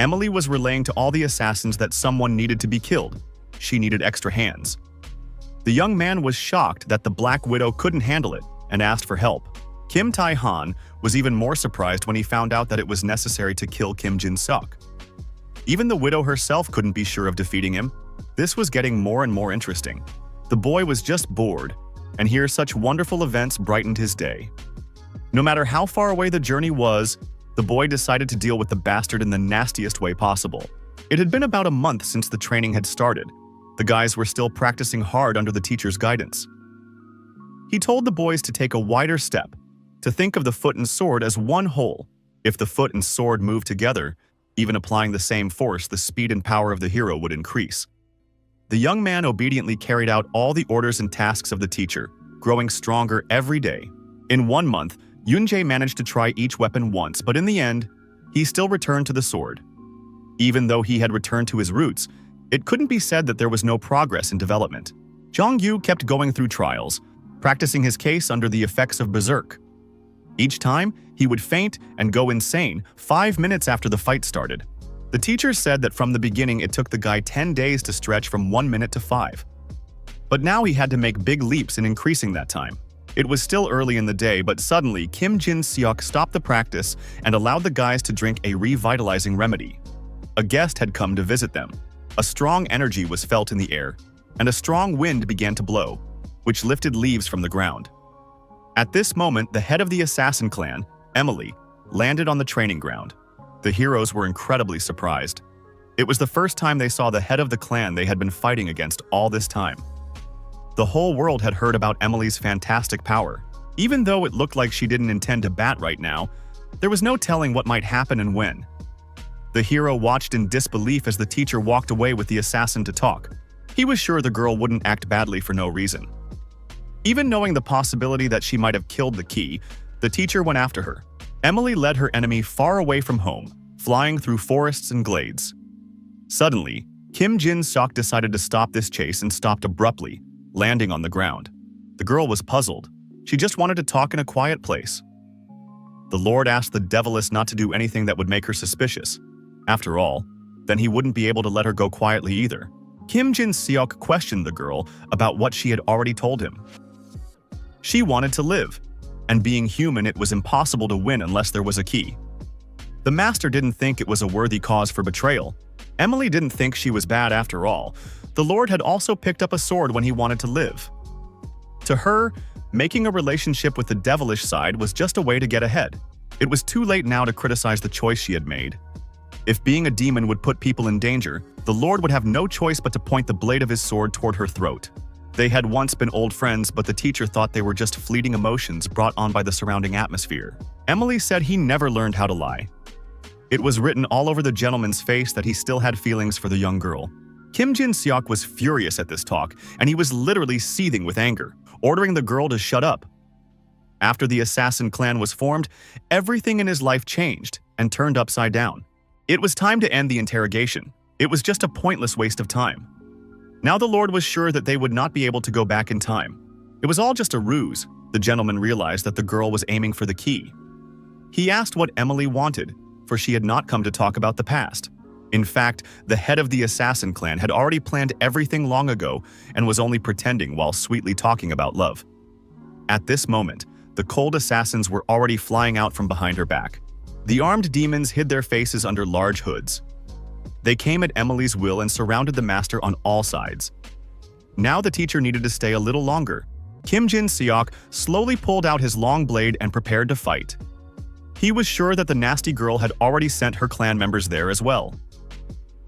Emily was relaying to all the assassins that someone needed to be killed. She needed extra hands. The young man was shocked that the Black Widow couldn't handle it and asked for help. Kim Tae-han was even more surprised when he found out that it was necessary to kill Kim Jin-seok. Even the widow herself couldn't be sure of defeating him. This was getting more and more interesting. The boy was just bored, and here such wonderful events brightened his day. No matter how far away the journey was, the boy decided to deal with the bastard in the nastiest way possible. It had been about a month since the training had started. The guys were still practicing hard under the teacher's guidance. He told the boys to take a wider step, to think of the foot and sword as one whole. If the foot and sword moved together, even applying the same force, the speed and power of the hero would increase. The young man obediently carried out all the orders and tasks of the teacher, growing stronger every day. In 1 month, Yoon-jae managed to try each weapon once, but in the end, he still returned to the sword. Even though he had returned to his roots, it couldn't be said that there was no progress in development. Jong-yu kept going through trials, practicing his case under the effects of berserk. Each time, he would faint and go insane 5 minutes after the fight started. The teacher said that from the beginning it took the guy 10 days to stretch from 1 minute to 5. But now he had to make big leaps in increasing that time. It was still early in the day, but suddenly Kim Jin-seok stopped the practice and allowed the guys to drink a revitalizing remedy. A guest had come to visit them. A strong energy was felt in the air, and a strong wind began to blow, which lifted leaves from the ground. At this moment, the head of the assassin clan, Emily, landed on the training ground. The heroes were incredibly surprised. It was the first time they saw the head of the clan they had been fighting against all this time. The whole world had heard about Emily's fantastic power. Even though it looked like she didn't intend to bat right now, there was no telling what might happen and when. The hero watched in disbelief as the teacher walked away with the assassin to talk. He was sure the girl wouldn't act badly for no reason. Even knowing the possibility that she might have killed the key, the teacher went after her. Emily led her enemy far away from home, flying through forests and glades. Suddenly, Kim Jin-seok decided to stop this chase and stopped abruptly, landing on the ground. The girl was puzzled. She just wanted to talk in a quiet place. The Lord asked the Deviless not to do anything that would make her suspicious. After all, then he wouldn't be able to let her go quietly either. Kim Jin-seok questioned the girl about what she had already told him. She wanted to live, and being human, it was impossible to win unless there was a key. The master didn't think it was a worthy cause for betrayal. Emily didn't think she was bad after all. The Lord had also picked up a sword when he wanted to live. To her, making a relationship with the devilish side was just a way to get ahead. It was too late now to criticize the choice she had made. If being a demon would put people in danger, the Lord would have no choice but to point the blade of his sword toward her throat. They had once been old friends, but the teacher thought they were just fleeting emotions brought on by the surrounding atmosphere. Emily said he never learned how to lie. It was written all over the gentleman's face that he still had feelings for the young girl. Kim Jin-seok was furious at this talk, and he was literally seething with anger, ordering the girl to shut up. After the assassin clan was formed, everything in his life changed and turned upside down. It was time to end the interrogation. It was just a pointless waste of time. Now the Lord was sure that they would not be able to go back in time. It was all just a ruse. The gentleman realized that the girl was aiming for the key. He asked what Emily wanted, for she had not come to talk about the past. In fact, the head of the assassin clan had already planned everything long ago and was only pretending while sweetly talking about love. At this moment, the cold assassins were already flying out from behind her back. The armed demons hid their faces under large hoods. They came at Emily's will and surrounded the master on all sides. Now the teacher needed to stay a little longer. Kim Jin-seok slowly pulled out his long blade and prepared to fight. He was sure that the nasty girl had already sent her clan members there as well.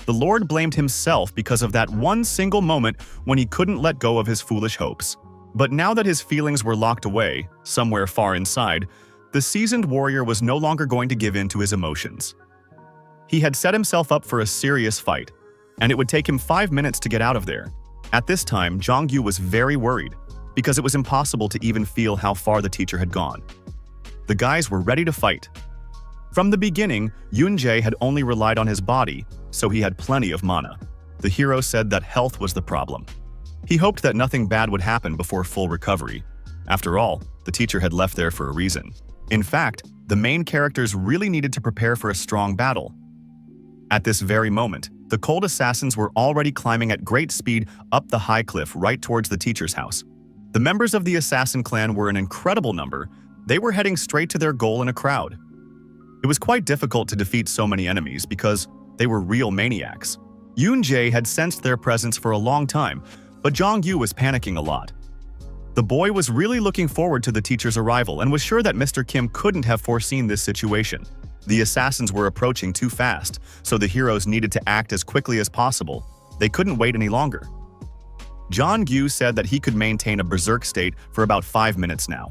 The Lord blamed himself because of that one single moment when he couldn't let go of his foolish hopes. But now that his feelings were locked away, somewhere far inside, the seasoned warrior was no longer going to give in to his emotions. He had set himself up for a serious fight, and it would take him 5 minutes to get out of there. At this time, Jong-yu was very worried, because it was impossible to even feel how far the teacher had gone. The guys were ready to fight. From the beginning, Yoon-jae had only relied on his body, so he had plenty of mana. The hero said that health was the problem. He hoped that nothing bad would happen before full recovery. After all, the teacher had left there for a reason. In fact, the main characters really needed to prepare for a strong battle. At this very moment, the cold assassins were already climbing at great speed up the high cliff right towards the teacher's house. The members of the assassin clan were an incredible number. They were heading straight to their goal in a crowd. It was quite difficult to defeat so many enemies because they were real maniacs. Yoon-jae had sensed their presence for a long time, but Jong-yu was panicking a lot. The boy was really looking forward to the teacher's arrival and was sure that Mr. Kim couldn't have foreseen this situation. The assassins were approaching too fast, so the heroes needed to act as quickly as possible. They couldn't wait any longer. Jong-yu said that he could maintain a berserk state for about 5 minutes now.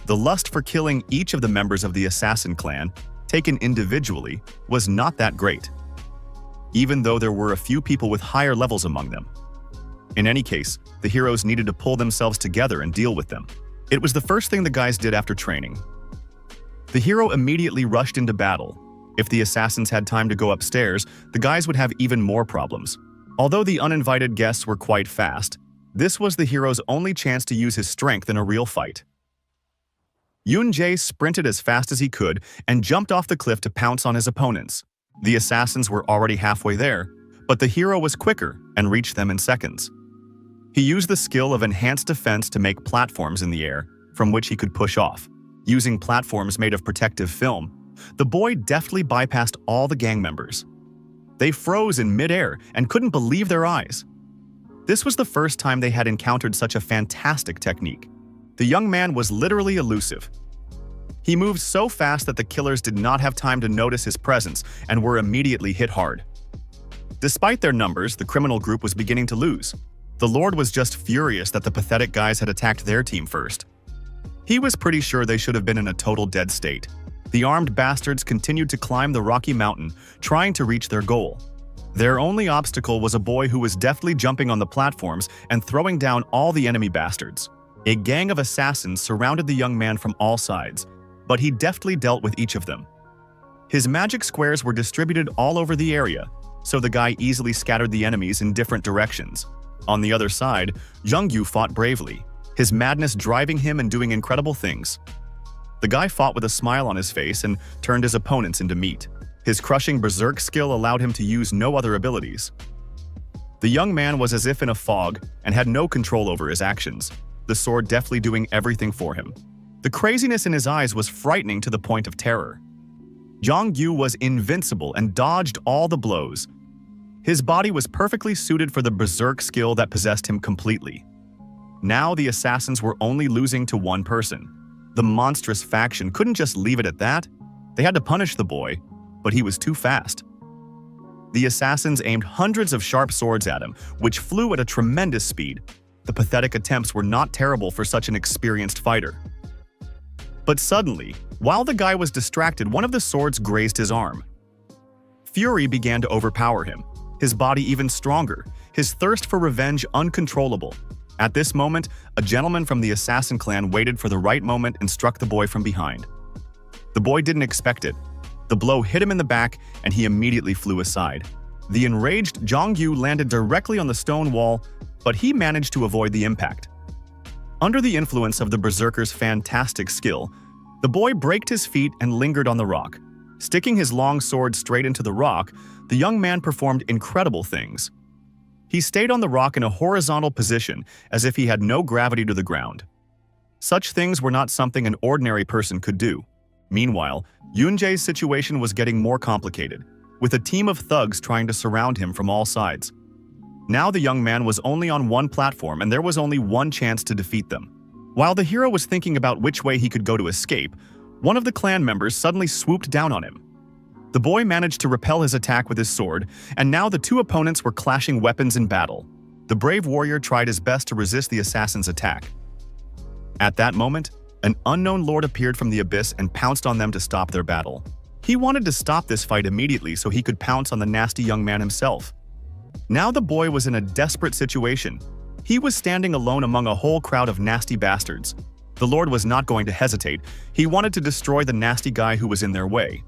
The lust for killing each of the members of the assassin clan, taken individually, was not that great, even though there were a few people with higher levels among them. In any case, the heroes needed to pull themselves together and deal with them. It was the first thing the guys did after training. The hero immediately rushed into battle. If the assassins had time to go upstairs, the guys would have even more problems. Although the uninvited guests were quite fast, this was the hero's only chance to use his strength in a real fight. Yoon-jae sprinted as fast as he could and jumped off the cliff to pounce on his opponents. The assassins were already halfway there, but the hero was quicker and reached them in seconds. He used the skill of enhanced defense to make platforms in the air, from which he could push off. Using platforms made of protective film, the boy deftly bypassed all the gang members. They froze in mid-air and couldn't believe their eyes. This was the first time they had encountered such a fantastic technique. The young man was literally elusive. He moved so fast that the killers did not have time to notice his presence and were immediately hit hard. Despite their numbers, the criminal group was beginning to lose. The Lord was just furious that the pathetic guys had attacked their team first. He was pretty sure they should have been in a total dead state. The armed bastards continued to climb the rocky mountain, trying to reach their goal. Their only obstacle was a boy who was deftly jumping on the platforms and throwing down all the enemy bastards. A gang of assassins surrounded the young man from all sides, but he deftly dealt with each of them. His magic squares were distributed all over the area, so the guy easily scattered the enemies in different directions. On the other side, Jong-yu fought bravely, his madness driving him and doing incredible things. The guy fought with a smile on his face and turned his opponents into meat. His crushing berserk skill allowed him to use no other abilities. The young man was as if in a fog and had no control over his actions, the sword deftly doing everything for him. The craziness in his eyes was frightening to the point of terror. Jong-yu was invincible and dodged all the blows. His body was perfectly suited for the berserk skill that possessed him completely. Now the assassins were only losing to one person. The monstrous faction couldn't just leave it at that. They had to punish the boy, but he was too fast. The assassins aimed hundreds of sharp swords at him, which flew at a tremendous speed. The pathetic attempts were not terrible for such an experienced fighter. But suddenly, while the guy was distracted, one of the swords grazed his arm. Fury began to overpower him, his body even stronger, his thirst for revenge uncontrollable. At this moment, a gentleman from the assassin clan waited for the right moment and struck the boy from behind. The boy didn't expect it. The blow hit him in the back, and he immediately flew aside. The enraged Jong-yu landed directly on the stone wall, but he managed to avoid the impact. Under the influence of the berserker's fantastic skill, the boy braked his feet and lingered on the rock. Sticking his long sword straight into the rock, the young man performed incredible things. He stayed on the rock in a horizontal position, as if he had no gravity to the ground. Such things were not something an ordinary person could do. Meanwhile, Yoon-jae's situation was getting more complicated, with a team of thugs trying to surround him from all sides. Now the young man was only on one platform and there was only one chance to defeat them. While the hero was thinking about which way he could go to escape, one of the clan members suddenly swooped down on him. The boy managed to repel his attack with his sword, and now the two opponents were clashing weapons in battle. The brave warrior tried his best to resist the assassin's attack. At that moment, an unknown lord appeared from the abyss and pounced on them to stop their battle. He wanted to stop this fight immediately so he could pounce on the nasty young man himself. Now the boy was in a desperate situation. He was standing alone among a whole crowd of nasty bastards. The lord was not going to hesitate. He wanted to destroy the nasty guy who was in their way.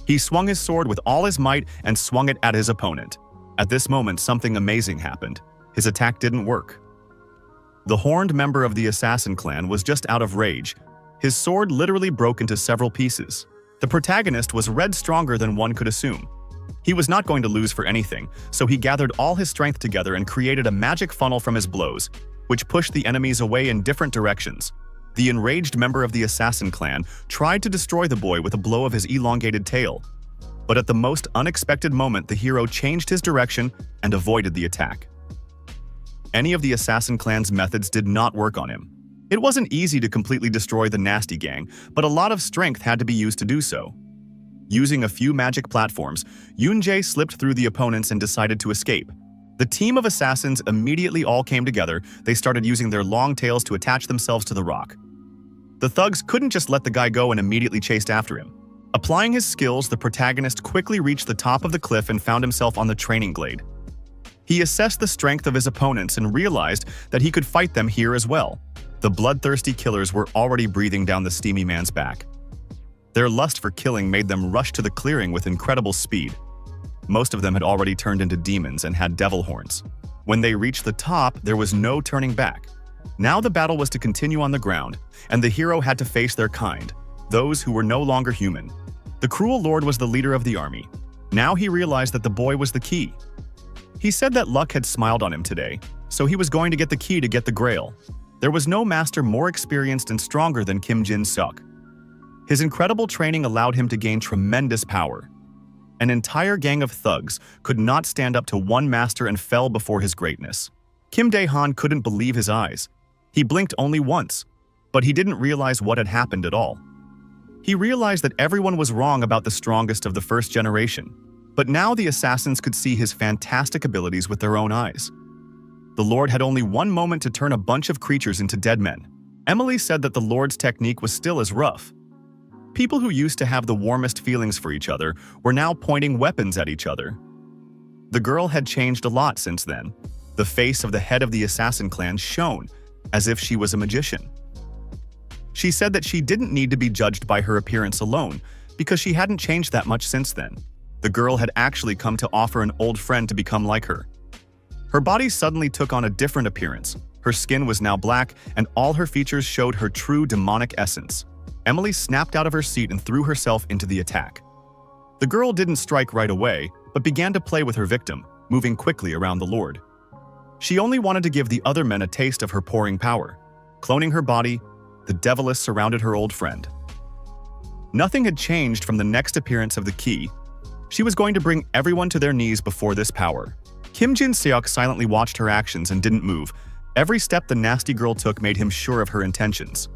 He swung his sword with all his might and swung it at his opponent. At this moment, something amazing happened. His attack didn't work. The horned member of the assassin clan was just out of rage. His sword literally broke into several pieces. The protagonist was red stronger than one could assume. He was not going to lose for anything, so he gathered all his strength together and created a magic funnel from his blows, which pushed the enemies away in different directions. The enraged member of the assassin clan tried to destroy the boy with a blow of his elongated tail. But at the most unexpected moment, the hero changed his direction and avoided the attack. Any of the assassin clan's methods did not work on him. It wasn't easy to completely destroy the nasty gang, but a lot of strength had to be used to do so. Using a few magic platforms, Yoon-jae slipped through the opponents and decided to escape. The team of assassins immediately all came together. They started using their long tails to attach themselves to the rock. The thugs couldn't just let the guy go and immediately chased after him. Applying his skills, the protagonist quickly reached the top of the cliff and found himself on the training glade. He assessed the strength of his opponents and realized that he could fight them here as well. The bloodthirsty killers were already breathing down the steamy man's back. Their lust for killing made them rush to the clearing with incredible speed. Most of them had already turned into demons and had devil horns. When they reached the top, there was no turning back. Now the battle was to continue on the ground, and the hero had to face their kind, those who were no longer human. The cruel lord was the leader of the army. Now he realized that the boy was the key. He said that luck had smiled on him today, so he was going to get the key to get the grail. There was no master more experienced and stronger than Kim Jin-seok. His incredible training allowed him to gain tremendous power. An entire gang of thugs could not stand up to one master and fell before his greatness. Kim Dae-han couldn't believe his eyes. He blinked only once, but he didn't realize what had happened at all. He realized that everyone was wrong about the strongest of the first generation, but now the assassins could see his fantastic abilities with their own eyes. The Lord had only one moment to turn a bunch of creatures into dead men. Emily said that the Lord's technique was still as rough. People who used to have the warmest feelings for each other were now pointing weapons at each other. The girl had changed a lot since then. The face of the head of the assassin clan shone, as if she was a magician. She said that she didn't need to be judged by her appearance alone, because she hadn't changed that much since then. The girl had actually come to offer an old friend to become like her. Her body suddenly took on a different appearance. Her skin was now black, and all her features showed her true demonic essence. Emily snapped out of her seat and threw herself into the attack. The girl didn't strike right away, but began to play with her victim, moving quickly around the Lord. She only wanted to give the other men a taste of her pouring power. Cloning her body, the Deviless surrounded her old friend. Nothing had changed from the next appearance of the key. She was going to bring everyone to their knees before this power. Kim Jin-seok silently watched her actions and didn't move. Every step the nasty girl took made him sure of her intentions.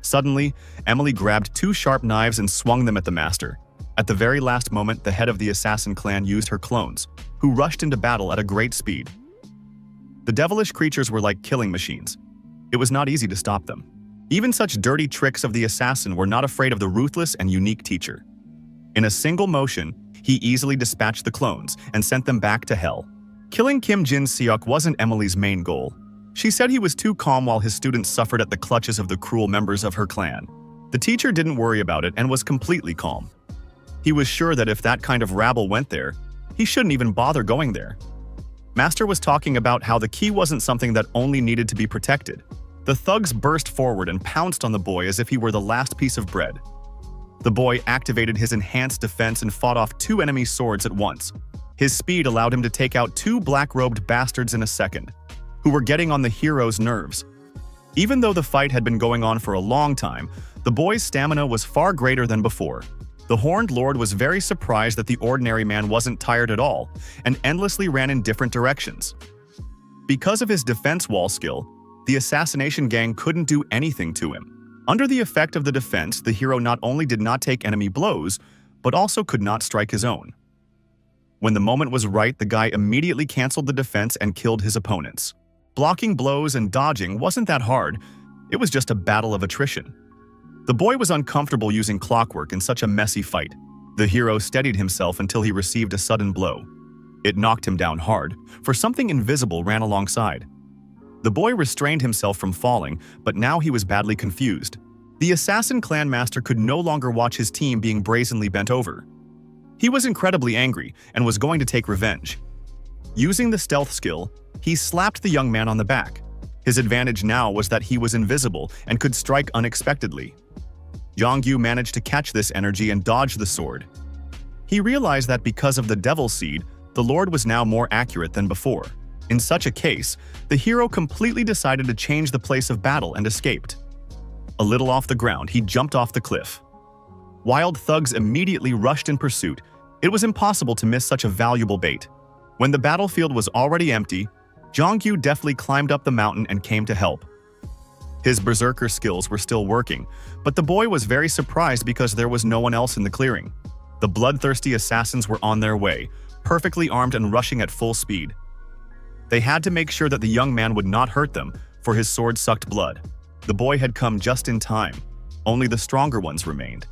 Suddenly, Emily grabbed two sharp knives and swung them at the master. At the very last moment, the head of the assassin clan used her clones, who rushed into battle at a great speed. The devilish creatures were like killing machines. It was not easy to stop them. Even such dirty tricks of the assassin were not afraid of the ruthless and unique teacher. In a single motion, he easily dispatched the clones and sent them back to hell. Killing Kim Jin-seok wasn't Emily's main goal. She said he was too calm while his students suffered at the clutches of the cruel members of her clan. The teacher didn't worry about it and was completely calm. He was sure that if that kind of rabble went there, he shouldn't even bother going there. Master was talking about how the key wasn't something that only needed to be protected. The thugs burst forward and pounced on the boy as if he were the last piece of bread. The boy activated his enhanced defense and fought off two enemy swords at once. His speed allowed him to take out two black-robed bastards in a second, who were getting on the hero's nerves. Even though the fight had been going on for a long time, the boy's stamina was far greater than before. The Horned Lord was very surprised that the ordinary man wasn't tired at all, and endlessly ran in different directions. Because of his defense wall skill, the assassination gang couldn't do anything to him. Under the effect of the defense, the hero not only did not take enemy blows, but also could not strike his own. When the moment was right, the guy immediately canceled the defense and killed his opponents. Blocking blows and dodging wasn't that hard. It was just a battle of attrition. The boy was uncomfortable using clockwork in such a messy fight. The hero steadied himself until he received a sudden blow. It knocked him down hard, for something invisible ran alongside. The boy restrained himself from falling, but now he was badly confused. The assassin clan master could no longer watch his team being brazenly bent over. He was incredibly angry and was going to take revenge. Using the stealth skill, he slapped the young man on the back. His advantage now was that he was invisible and could strike unexpectedly. Yongyu managed to catch this energy and dodge the sword. He realized that because of the Devil Seed, the Lord was now more accurate than before. In such a case, the hero completely decided to change the place of battle and escaped. A little off the ground, he jumped off the cliff. Wild thugs immediately rushed in pursuit, It was impossible to miss such a valuable bait. When the battlefield was already empty, Jong-gyu deftly climbed up the mountain and came to help. His berserker skills were still working, but the boy was very surprised because there was no one else in the clearing. The bloodthirsty assassins were on their way, perfectly armed and rushing at full speed. They had to make sure that the young man would not hurt them, for his sword sucked blood. The boy had come just in time. Only the stronger ones remained.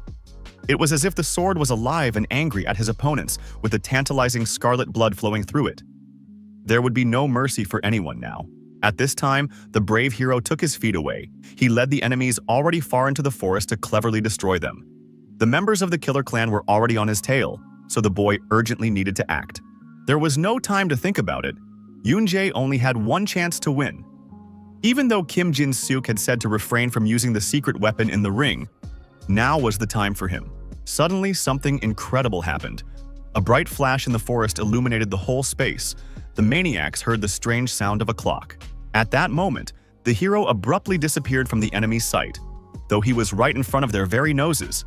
It was as if the sword was alive and angry at his opponents, with the tantalizing scarlet blood flowing through it. There would be no mercy for anyone now. At this time, the brave hero took his feet away. He led the enemies already far into the forest to cleverly destroy them. The members of the killer clan were already on his tail, so the boy urgently needed to act. There was no time to think about it. Yoon-jae only had one chance to win. Even though Kim Jin-seok had said to refrain from using the secret weapon in the ring, now was the time for him. Suddenly, something incredible happened. A bright flash in the forest illuminated the whole space. The maniacs heard the strange sound of a clock. At that moment, the hero abruptly disappeared from the enemy's sight, though he was right in front of their very noses.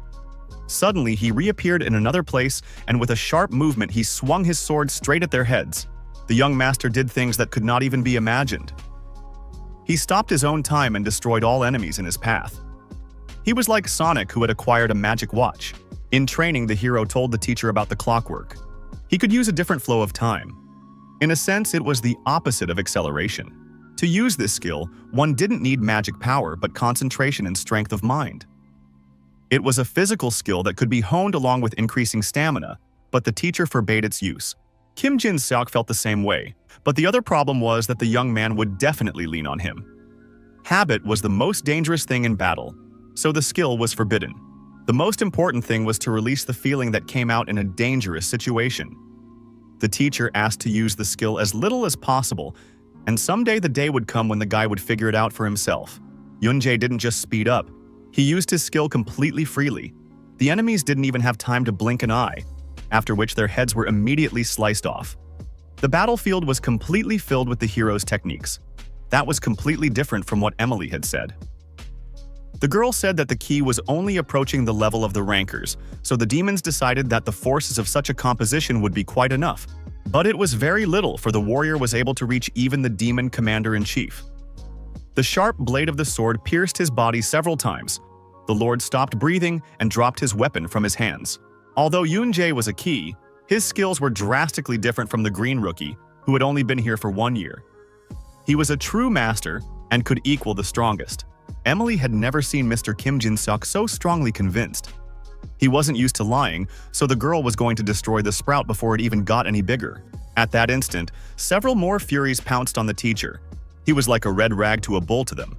Suddenly, he reappeared in another place, and with a sharp movement, he swung his sword straight at their heads. The young master did things that could not even be imagined. He stopped his own time and destroyed all enemies in his path. He was like Sonic, who had acquired a magic watch. In training, the hero told the teacher about the clockwork. He could use a different flow of time. In a sense, it was the opposite of acceleration. To use this skill, one didn't need magic power, but concentration and strength of mind. It was a physical skill that could be honed along with increasing stamina, but the teacher forbade its use. Kim Jin-seok felt the same way, but the other problem was that the young man would definitely lean on him. Habit was the most dangerous thing in battle, so the skill was forbidden. The most important thing was to release the feeling that came out in a dangerous situation. The teacher asked to use the skill as little as possible, and someday the day would come when the guy would figure it out for himself. Yoon-jae didn't just speed up. He used his skill completely freely. The enemies didn't even have time to blink an eye, after which their heads were immediately sliced off. The battlefield was completely filled with the hero's techniques. That was completely different from what Emily had said. The girl said that the key was only approaching the level of the rankers, so the demons decided that the forces of such a composition would be quite enough. But it was very little, for the warrior was able to reach even the demon commander-in-chief. The sharp blade of the sword pierced his body several times. The lord stopped breathing and dropped his weapon from his hands. Although Yoon-jae was a key, his skills were drastically different from the green rookie, who had only been here for 1 year. He was a true master and could equal the strongest. Emily had never seen Mr. Kim Jin-seok so strongly convinced. He wasn't used to lying, so the girl was going to destroy the sprout before it even got any bigger. At that instant, several more furies pounced on the teacher. He was like a red rag to a bull to them.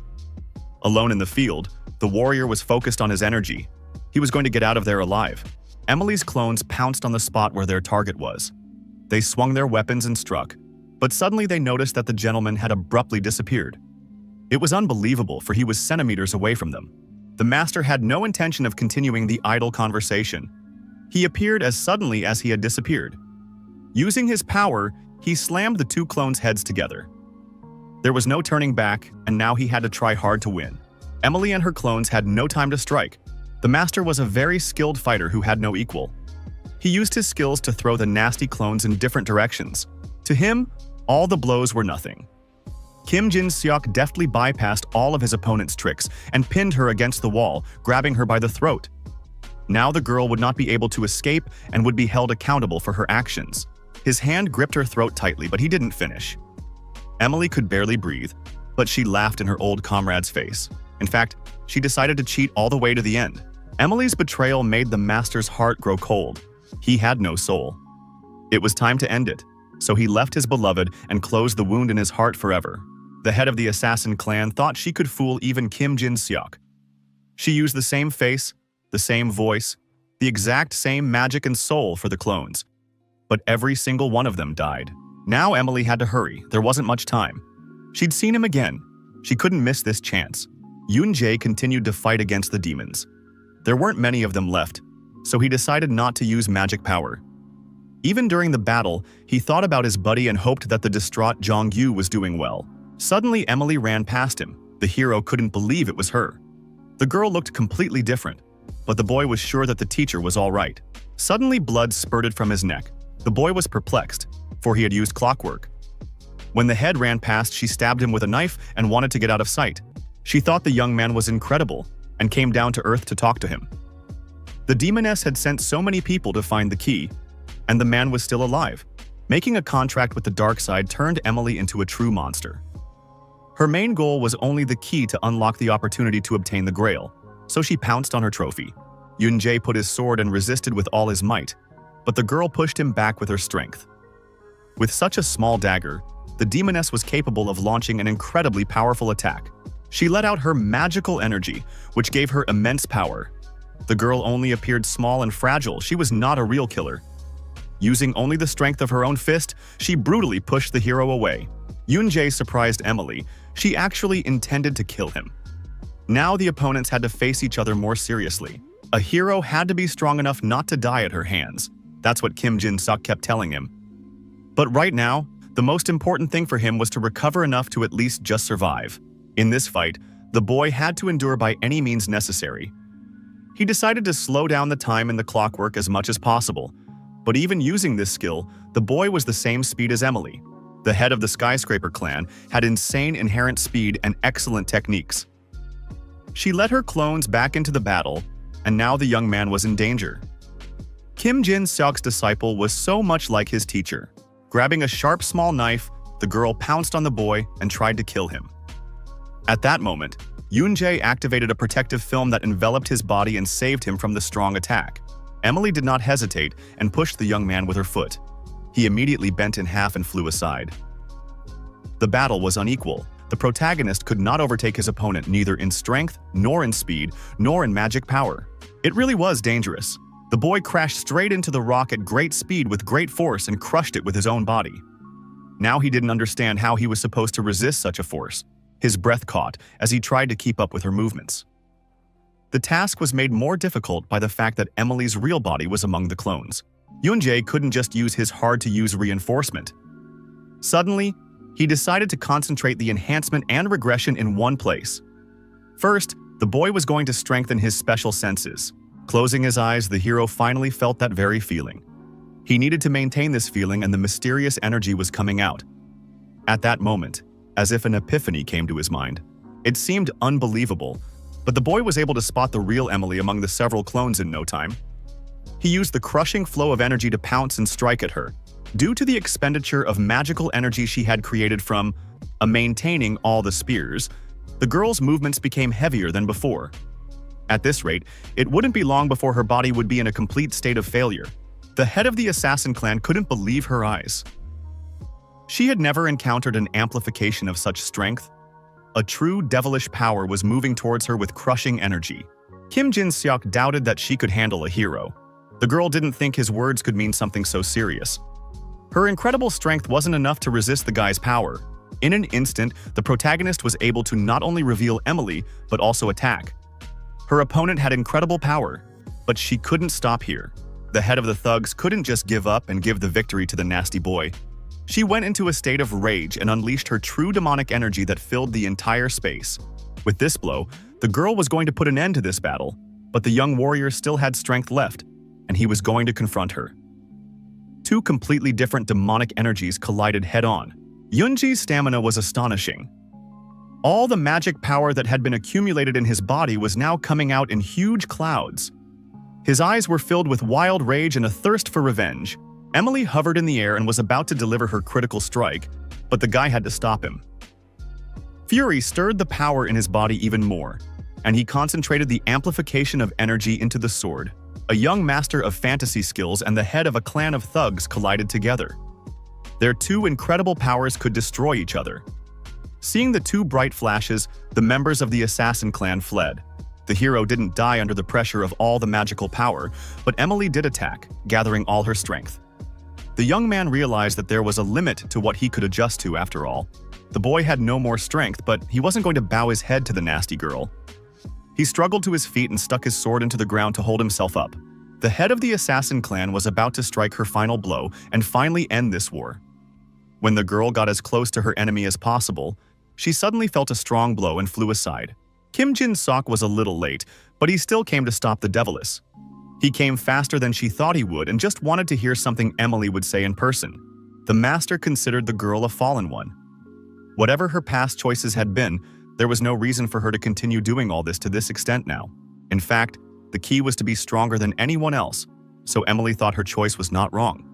Alone in the field, the warrior was focused on his energy. He was going to get out of there alive. Emily's clones pounced on the spot where their target was. They swung their weapons and struck, but suddenly they noticed that the gentleman had abruptly disappeared. It was unbelievable, for he was centimeters away from them. The master had no intention of continuing the idle conversation. He appeared as suddenly as he had disappeared. Using his power, he slammed the two clones' heads together. There was no turning back, and now he had to try hard to win. Emily and her clones had no time to strike. The master was a very skilled fighter who had no equal. He used his skills to throw the nasty clones in different directions. To him, all the blows were nothing. Kim Jin-seok deftly bypassed all of his opponent's tricks and pinned her against the wall, grabbing her by the throat. Now the girl would not be able to escape and would be held accountable for her actions. His hand gripped her throat tightly, but he didn't finish. Emily could barely breathe, but she laughed in her old comrade's face. In fact, she decided to cheat all the way to the end. Emily's betrayal made the master's heart grow cold. He had no soul. It was time to end it, so he left his beloved and closed the wound in his heart forever. The head of the assassin clan thought she could fool even Kim Jin-seok. She used the same face, the same voice, the exact same magic and soul for the clones. But every single one of them died. Now Emily had to hurry. There wasn't much time. She'd seen him again. She couldn't miss this chance. Yoon-jae continued to fight against the demons. There weren't many of them left, so he decided not to use magic power. Even during the battle, he thought about his buddy and hoped that the distraught Jong-gyu was doing well. Suddenly, Emily ran past him. The hero couldn't believe it was her. The girl looked completely different, but the boy was sure that the teacher was all right. Suddenly, blood spurted from his neck. The boy was perplexed, for he had used clockwork. When the head ran past, she stabbed him with a knife and wanted to get out of sight. She thought the young man was incredible and came down to earth to talk to him. The demoness had sent so many people to find the key, and the man was still alive. Making a contract with the dark side turned Emily into a true monster. Her main goal was only the key to unlock the opportunity to obtain the Grail, so she pounced on her trophy. Yun-jae put his sword and resisted with all his might, but the girl pushed him back with her strength. With such a small dagger, the demoness was capable of launching an incredibly powerful attack. She let out her magical energy, which gave her immense power. The girl only appeared small and fragile. She was not a real killer. Using only the strength of her own fist, she brutally pushed the hero away. Yun-jae surprised Emily. She actually intended to kill him. Now the opponents had to face each other more seriously. A hero had to be strong enough not to die at her hands. That's what Kim Jin-suk kept telling him. But right now, the most important thing for him was to recover enough to at least just survive. In this fight, the boy had to endure by any means necessary. He decided to slow down the time in the clockwork as much as possible. But even using this skill, the boy was the same speed as Emily. The head of the Skyscraper clan had insane inherent speed and excellent techniques. She led her clones back into the battle, and now the young man was in danger. Kim Jin-suk's disciple was so much like his teacher. Grabbing a sharp small knife, the girl pounced on the boy and tried to kill him. At that moment, Yun-jae activated a protective film that enveloped his body and saved him from the strong attack. Emily did not hesitate and pushed the young man with her foot. He immediately bent in half and flew aside. The battle was unequal. The protagonist could not overtake his opponent neither in strength, nor in speed, nor in magic power. It really was dangerous. The boy crashed straight into the rock at great speed with great force and crushed it with his own body. Now he didn't understand how he was supposed to resist such a force. His breath caught as he tried to keep up with her movements. The task was made more difficult by the fact that Emily's real body was among the clones. Yun-jae couldn't just use his hard-to-use reinforcement. Suddenly, he decided to concentrate the enhancement and regression in one place. First, the boy was going to strengthen his special senses. Closing his eyes, the hero finally felt that very feeling. He needed to maintain this feeling and the mysterious energy was coming out. At that moment, as if an epiphany came to his mind. It seemed unbelievable, but the boy was able to spot the real Emily among the several clones in no time. He used the crushing flow of energy to pounce and strike at her. Due to the expenditure of magical energy she had created from maintaining all the spears, the girl's movements became heavier than before. At this rate, it wouldn't be long before her body would be in a complete state of failure. The head of the assassin clan couldn't believe her eyes. She had never encountered an amplification of such strength. A true devilish power was moving towards her with crushing energy. Kim Jin-suk doubted that she could handle a hero. The girl didn't think his words could mean something so serious. Her incredible strength wasn't enough to resist the guy's power. In an instant, the protagonist was able to not only reveal Emily, but also attack. Her opponent had incredible power, but she couldn't stop here. The head of the thugs couldn't just give up and give the victory to the nasty boy. She went into a state of rage and unleashed her true demonic energy that filled the entire space. With this blow, the girl was going to put an end to this battle, but the young warrior still had strength left, and he was going to confront her. Two completely different demonic energies collided head-on. Yun-jae's stamina was astonishing. All the magic power that had been accumulated in his body was now coming out in huge clouds. His eyes were filled with wild rage and a thirst for revenge. Emily hovered in the air and was about to deliver her critical strike, but the guy had to stop him. Fury stirred the power in his body even more, and he concentrated the amplification of energy into the sword. A young master of fantasy skills and the head of a clan of thugs collided together. Their two incredible powers could destroy each other. Seeing the two bright flashes, the members of the assassin clan fled. The hero didn't die under the pressure of all the magical power, but Emily did attack, gathering all her strength. The young man realized that there was a limit to what he could adjust to after all. The boy had no more strength, but he wasn't going to bow his head to the nasty girl. He struggled to his feet and stuck his sword into the ground to hold himself up. The head of the assassin clan was about to strike her final blow and finally end this war. When the girl got as close to her enemy as possible, she suddenly felt a strong blow and flew aside. Kim Jin-suk was a little late, but he still came to stop the devilish. He came faster than she thought he would and just wanted to hear something Emily would say in person. The master considered the girl a fallen one. Whatever her past choices had been, there was no reason for her to continue doing all this to this extent now. In fact, the key was to be stronger than anyone else, so Emily thought her choice was not wrong.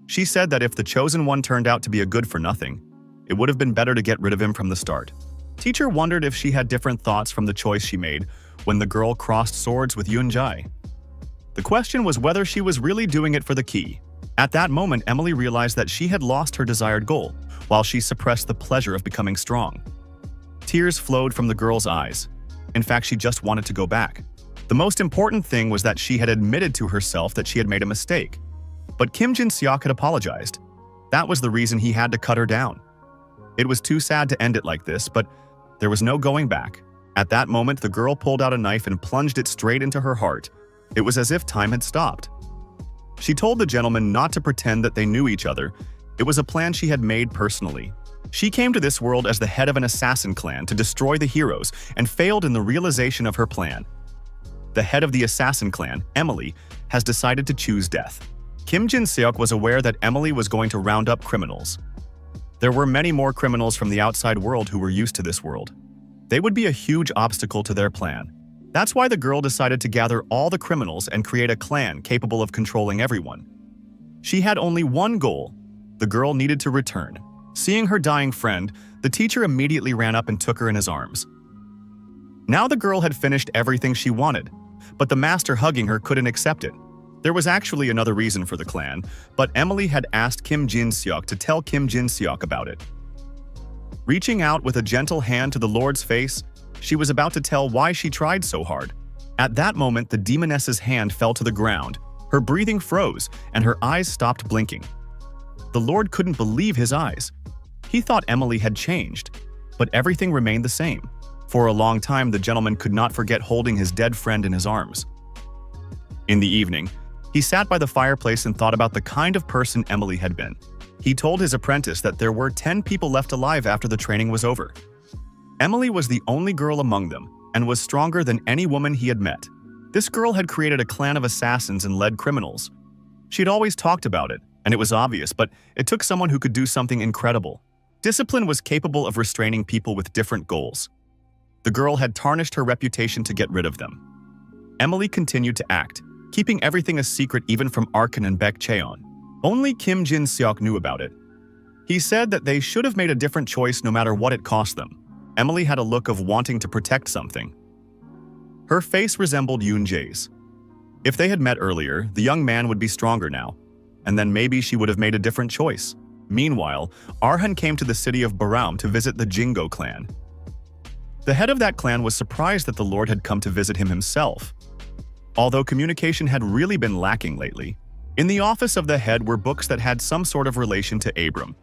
She said that if the chosen one turned out to be a good-for-nothing, it would have been better to get rid of him from the start. Teacher wondered if she had different thoughts from the choice she made when the girl crossed swords with Yoon-jae. The question was whether she was really doing it for the key. At that moment, Emily realized that she had lost her desired goal, while she suppressed the pleasure of becoming strong. Tears flowed from the girl's eyes. In fact, she just wanted to go back. The most important thing was that she had admitted to herself that she had made a mistake. But Kim Jin-seok had apologized. That was the reason he had to cut her down. It was too sad to end it like this, but there was no going back. At that moment, the girl pulled out a knife and plunged it straight into her heart. It was as if time had stopped. She told the gentleman not to pretend that they knew each other. It was a plan she had made personally. She came to this world as the head of an assassin clan to destroy the heroes and failed in the realization of her plan. The head of the assassin clan, Emily, has decided to choose death. Kim Jin-seok was aware that Emily was going to round up criminals. There were many more criminals from the outside world who were used to this world. They would be a huge obstacle to their plan. That's why the girl decided to gather all the criminals and create a clan capable of controlling everyone. She had only one goal. The girl needed to return. Seeing her dying friend, the teacher immediately ran up and took her in his arms. Now the girl had finished everything she wanted, but the master hugging her couldn't accept it. There was actually another reason for the clan, but Emily had asked Kim Jin-seok to tell Kim Jin-seok about it. Reaching out with a gentle hand to the Lord's face, she was about to tell why she tried so hard. At that moment, the demoness's hand fell to the ground. Her breathing froze, and her eyes stopped blinking. The Lord couldn't believe his eyes. He thought Emily had changed, but everything remained the same. For a long time, the gentleman could not forget holding his dead friend in his arms. In the evening, he sat by the fireplace and thought about the kind of person Emily had been. He told his apprentice that there were 10 people left alive after the training was over. Emily was the only girl among them and was stronger than any woman he had met. This girl had created a clan of assassins and led criminals. She'd always talked about it, and it was obvious, but it took someone who could do something incredible. Discipline was capable of restraining people with different goals. The girl had tarnished her reputation to get rid of them. Emily continued to act, keeping everything a secret even from Arkan and Baek Cheon. Only Kim Jin-seok knew about it. He said that they should have made a different choice no matter what it cost them. Emily had a look of wanting to protect something. Her face resembled Yoon-jae's. If they had met earlier, the young man would be stronger now, and then maybe she would have made a different choice. Meanwhile, Arhan came to the city of Baram to visit the Jingo clan. The head of that clan was surprised that the Lord had come to visit him himself. Although communication had really been lacking lately, in the office of the head were books that had some sort of relation to Abram.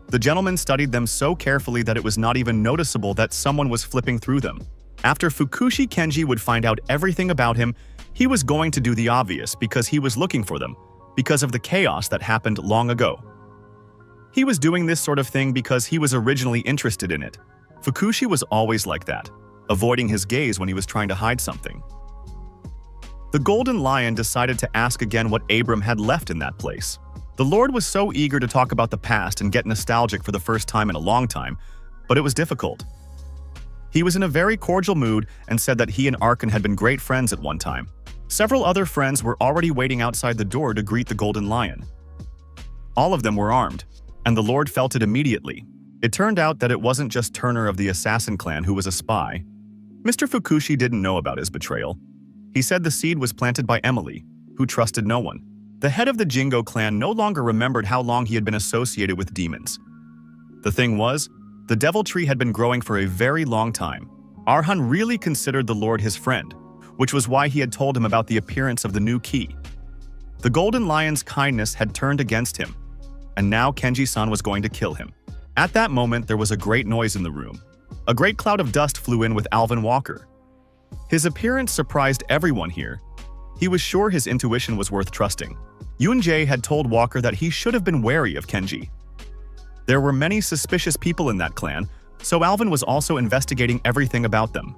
The gentleman studied them so carefully that it was not even noticeable that someone was flipping through them. After Fukushi Kenji would find out everything about him, he was going to do the obvious because he was looking for them, because of the chaos that happened long ago. He was doing this sort of thing because he was originally interested in it. Fukushi was always like that, avoiding his gaze when he was trying to hide something. The Golden Lion decided to ask again what Abram had left in that place. The Lord was so eager to talk about the past and get nostalgic for the first time in a long time, but it was difficult. He was in a very cordial mood and said that he and Arkan had been great friends at one time. Several other friends were already waiting outside the door to greet the Golden Lion. All of them were armed, and the Lord felt it immediately. It turned out that it wasn't just Turner of the Assassin clan who was a spy. Mr. Fukushi didn't know about his betrayal. He said the seed was planted by Emily, who trusted no one. The head of the Jingo clan no longer remembered how long he had been associated with demons. The thing was, the devil tree had been growing for a very long time. Arhan really considered the Lord his friend, which was why he had told him about the appearance of the new key. The Golden Lion's kindness had turned against him, and now Kenji-san was going to kill him. At that moment, there was a great noise in the room. A great cloud of dust flew in with Alvin Walker. His appearance surprised everyone here. He was sure his intuition was worth trusting. Yoon-jae had told Walker that he should have been wary of Kenji. There were many suspicious people in that clan, so Alvin was also investigating everything about them.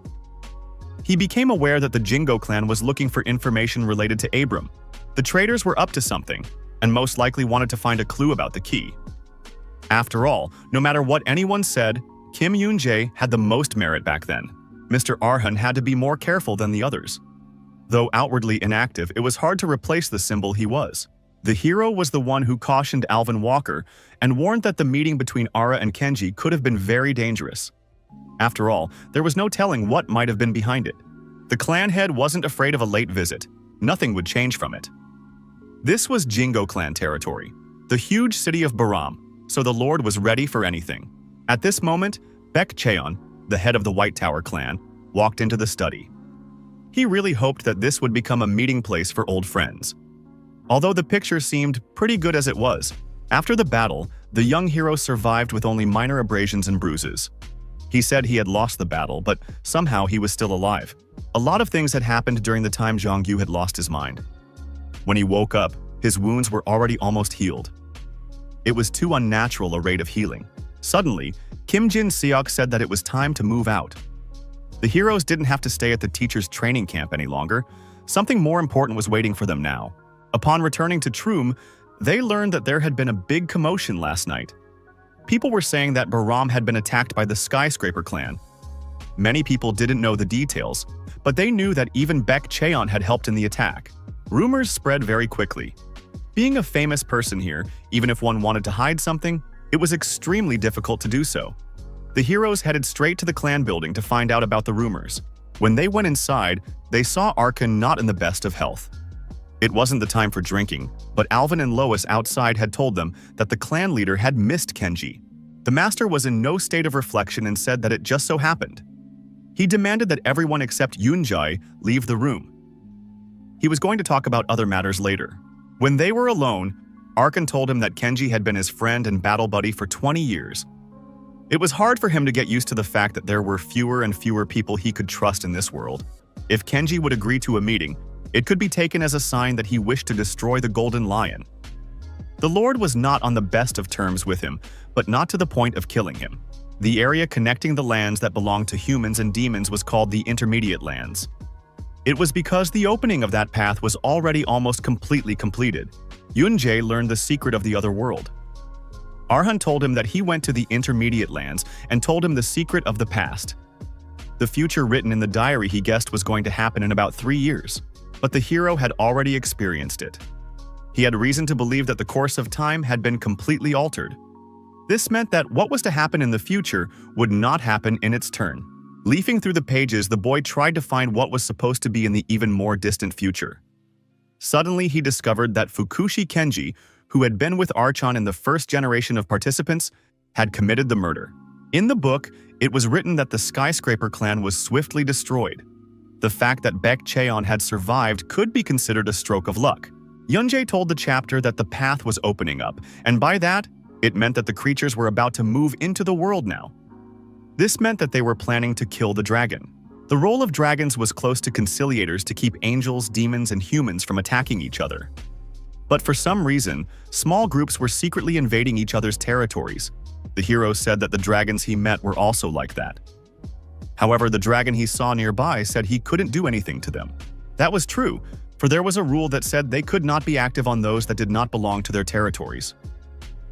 He became aware that the Jingo clan was looking for information related to Abram. The traders were up to something, and most likely wanted to find a clue about the key. After all, no matter what anyone said, Kim Yoon-jae had the most merit back then. Mr. Arhan had to be more careful than the others. Though outwardly inactive, it was hard to replace the symbol he was. The hero was the one who cautioned Alvin Walker and warned that the meeting between Ara and Kenji could have been very dangerous. After all, there was no telling what might have been behind it. The clan head wasn't afraid of a late visit. Nothing would change from it. This was Jingo clan territory, the huge city of Baram, so the Lord was ready for anything. At this moment, Baek Cheon, the head of the White Tower clan, walked into the study. He really hoped that this would become a meeting place for old friends. Although the picture seemed pretty good as it was, after the battle, the young hero survived with only minor abrasions and bruises. He said he had lost the battle, but somehow he was still alive. A lot of things had happened during the time Jong-yu had lost his mind. When he woke up, his wounds were already almost healed. It was too unnatural a rate of healing. Suddenly, Kim Jin-seok said that it was time to move out. The heroes didn't have to stay at the teacher's training camp any longer. Something more important was waiting for them now. Upon returning to Troom, they learned that there had been a big commotion last night. People were saying that Baram had been attacked by the Skyscraper clan. Many people didn't know the details, but they knew that even Baek Cheon had helped in the attack. Rumors spread very quickly. Being a famous person here, even if one wanted to hide something, it was extremely difficult to do so. The heroes headed straight to the clan building to find out about the rumors. When they went inside, they saw Arkan not in the best of health. It wasn't the time for drinking, but Alvin and Lois outside had told them that the clan leader had missed Kenji. The master was in no state of reflection and said that it just so happened. He demanded that everyone except Yoon-jae leave the room. He was going to talk about other matters later. When they were alone, Arkan told him that Kenji had been his friend and battle buddy for 20 years. It was hard for him to get used to the fact that there were fewer and fewer people he could trust in this world. If Kenji would agree to a meeting, it could be taken as a sign that he wished to destroy the Golden Lion. The Lord was not on the best of terms with him, but not to the point of killing him. The area connecting the lands that belonged to humans and demons was called the Intermediate Lands. It was because the opening of that path was already almost completely completed. Yoon-jae learned the secret of the other world. Arhan told him that he went to the Intermediate Lands and told him the secret of the past. The future written in the diary he guessed was going to happen in about 3 years. But the hero had already experienced it. He had reason to believe that the course of time had been completely altered. This meant that what was to happen in the future would not happen in its turn. Leafing through the pages, the boy tried to find what was supposed to be in the even more distant future. Suddenly, he discovered that Fukushi Kenji, who had been with Archon in the first generation of participants, had committed the murder. In the book, it was written that the Skyscraper clan was swiftly destroyed. The fact that Baek Cheon had survived could be considered a stroke of luck. Yoon-jae told the chapter that the path was opening up, and by that, it meant that the creatures were about to move into the world now. This meant that they were planning to kill the dragon. The role of dragons was close to conciliators to keep angels, demons, and humans from attacking each other. But for some reason, small groups were secretly invading each other's territories. The hero said that the dragons he met were also like that. However, the dragon he saw nearby said he couldn't do anything to them. That was true, for there was a rule that said they could not be active on those that did not belong to their territories.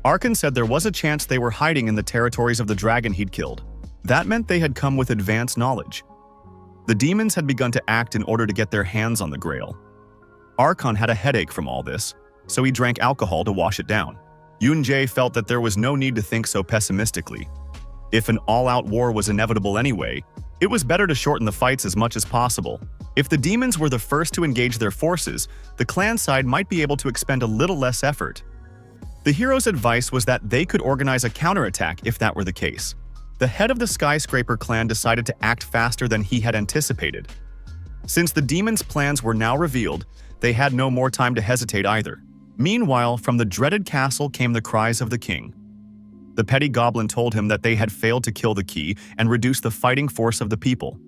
Arkan said there was a chance they were hiding in the territories of the dragon he'd killed. That meant they had come with advanced knowledge. The demons had begun to act in order to get their hands on the Grail. Arkan had a headache from all this, so he drank alcohol to wash it down. Yoon-jae felt that there was no need to think so pessimistically. If an all-out war was inevitable anyway, it was better to shorten the fights as much as possible. If the demons were the first to engage their forces, the clan side might be able to expend a little less effort. The hero's advice was that they could organize a counterattack if that were the case. The head of the Skyscraper clan decided to act faster than he had anticipated. Since the demons' plans were now revealed, they had no more time to hesitate either. Meanwhile, from the dreaded castle came the cries of the king. The petty goblin told him that they had failed to kill the key and reduce the fighting force of the people.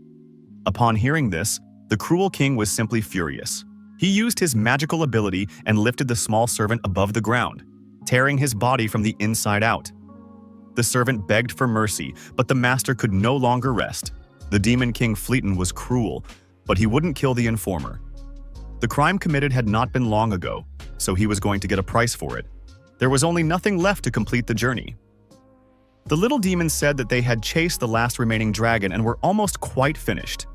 Upon hearing this, the cruel king was simply furious. He used his magical ability and lifted the small servant above the ground, tearing his body from the inside out. The servant begged for mercy, but the master could no longer rest. The Demon King Fleeton was cruel, but he wouldn't kill the informer. The crime committed had not been long ago, so he was going to get a price for it. There was only nothing left to complete the journey. The little demon said that they had chased the last remaining dragon and were almost quite finished.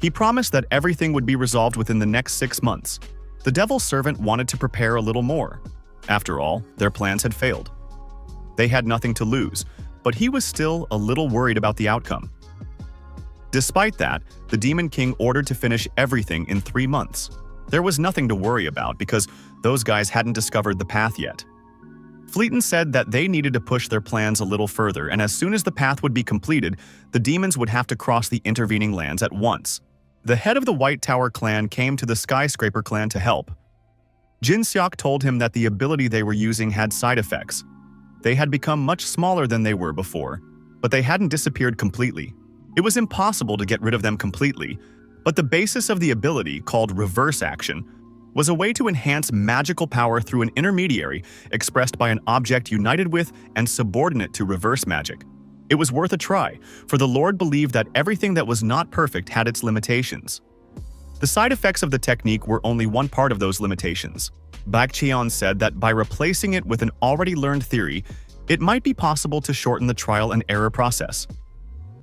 He promised that everything would be resolved within the next 6 months. The devil's servant wanted to prepare a little more. After all, their plans had failed. They had nothing to lose, but he was still a little worried about the outcome. Despite that, the Demon King ordered to finish everything in 3 months. There was nothing to worry about because those guys hadn't discovered the path yet. Fleeton said that they needed to push their plans a little further, and as soon as the path would be completed, the demons would have to cross the intervening lands at once. The head of the White Tower clan came to the Skyscraper clan to help. Jin Seok told him that the ability they were using had side effects. They had become much smaller than they were before, but they hadn't disappeared completely. It was impossible to get rid of them completely, but the basis of the ability, called reverse action, was a way to enhance magical power through an intermediary expressed by an object united with and subordinate to reverse magic. It was worth a try, for the Lord believed that everything that was not perfect had its limitations. The side effects of the technique were only one part of those limitations. Bak Cheon said that by replacing it with an already learned theory, it might be possible to shorten the trial and error process.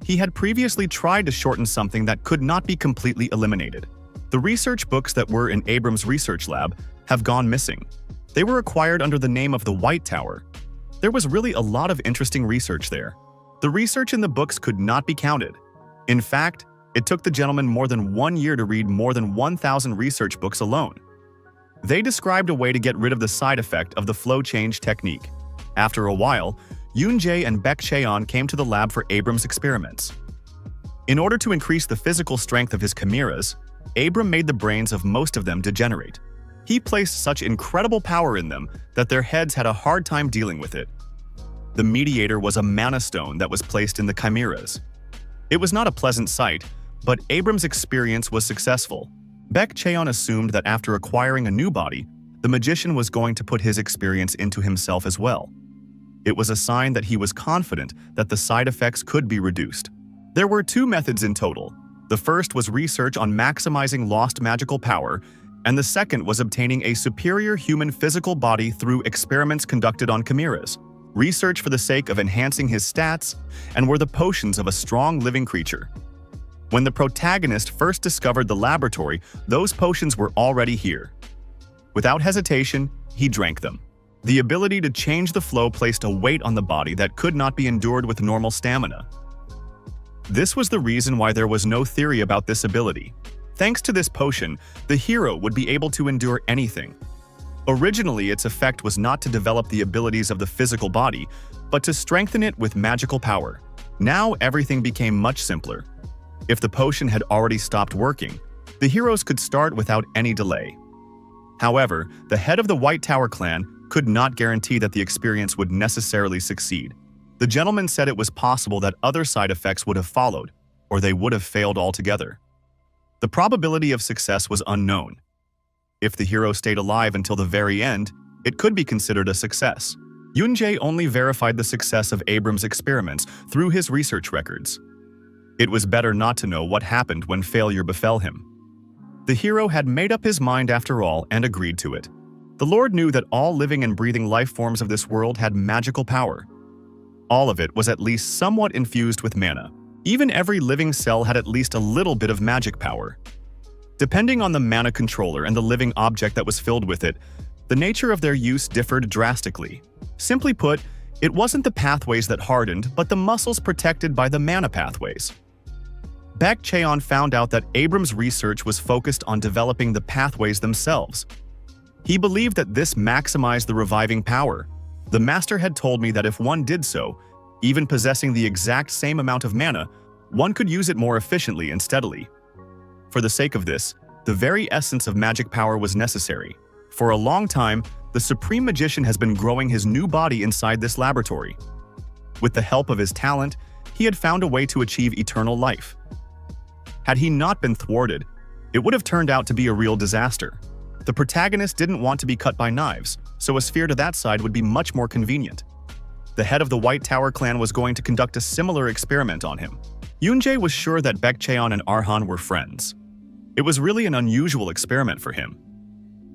He had previously tried to shorten something that could not be completely eliminated. The research books that were in Abram's research lab have gone missing. They were acquired under the name of the White Tower. There was really a lot of interesting research there. The research in the books could not be counted. In fact, it took the gentleman more than 1 year to read more than 1,000 research books alone. They described a way to get rid of the side effect of the flow change technique. After a while, Yoon-jae and Baek Cheon came to the lab for Abram's experiments. In order to increase the physical strength of his chimeras, Abram made the brains of most of them degenerate. He placed such incredible power in them that their heads had a hard time dealing with it. The mediator was a mana stone that was placed in the chimeras. It was not a pleasant sight, but Abram's experience was successful. Baek Cheon assumed that after acquiring a new body, the magician was going to put his experience into himself as well. It was a sign that he was confident that the side effects could be reduced. There were 2 methods in total. The first was research on maximizing lost magical power, and the second was obtaining a superior human physical body through experiments conducted on chimeras. Research for the sake of enhancing his stats, and were the potions of a strong living creature. When the protagonist first discovered the laboratory, those potions were already here. Without hesitation, he drank them. The ability to change the flow placed a weight on the body that could not be endured with normal stamina. This was the reason why there was no theory about this ability. Thanks to this potion, the hero would be able to endure anything. Originally, its effect was not to develop the abilities of the physical body, but to strengthen it with magical power. Now everything became much simpler. If the potion had already stopped working, the heroes could start without any delay. However, the head of the White Tower clan could not guarantee that the experience would necessarily succeed. The gentleman said it was possible that other side effects would have followed, or they would have failed altogether. The probability of success was unknown. If the hero stayed alive until the very end, it could be considered a success. Yoon-jae only verified the success of Abram's experiments through his research records. It was better not to know what happened when failure befell him. The hero had made up his mind after all and agreed to it. The Lord knew that all living and breathing life forms of this world had magical power. All of it was at least somewhat infused with mana. Even every living cell had at least a little bit of magic power. Depending on the mana controller and the living object that was filled with it, the nature of their use differed drastically. Simply put, it wasn't the pathways that hardened, but the muscles protected by the mana pathways. Baek Cheon found out that Abram's research was focused on developing the pathways themselves. He believed that this maximized the reviving power. The master had told me that if one did so, even possessing the exact same amount of mana, one could use it more efficiently and steadily. For the sake of this, the very essence of magic power was necessary. For a long time, the Supreme Magician has been growing his new body inside this laboratory. With the help of his talent, he had found a way to achieve eternal life. Had he not been thwarted, it would have turned out to be a real disaster. The protagonist didn't want to be cut by knives, so a sphere to that side would be much more convenient. The head of the White Tower clan was going to conduct a similar experiment on him. Yoonjae was sure that Baekcheon and Arhan were friends. It was really an unusual experiment for him.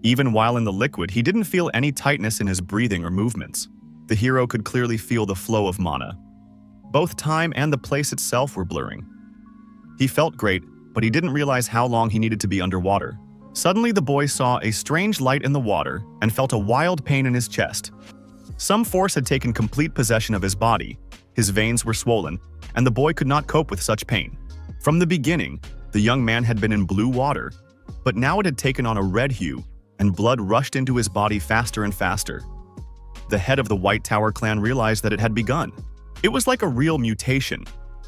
Even while in the liquid, he didn't feel any tightness in his breathing or movements. The hero could clearly feel the flow of mana. Both time and the place itself were blurring. He felt great, but he didn't realize how long he needed to be underwater. Suddenly, the boy saw a strange light in the water and felt a wild pain in his chest. Some force had taken complete possession of his body. His veins were swollen, and the boy could not cope with such pain. From the beginning, the young man had been in blue water, but now it had taken on a red hue, and blood rushed into his body faster and faster. The head of the White Tower clan realized that it had begun. It was like a real mutation.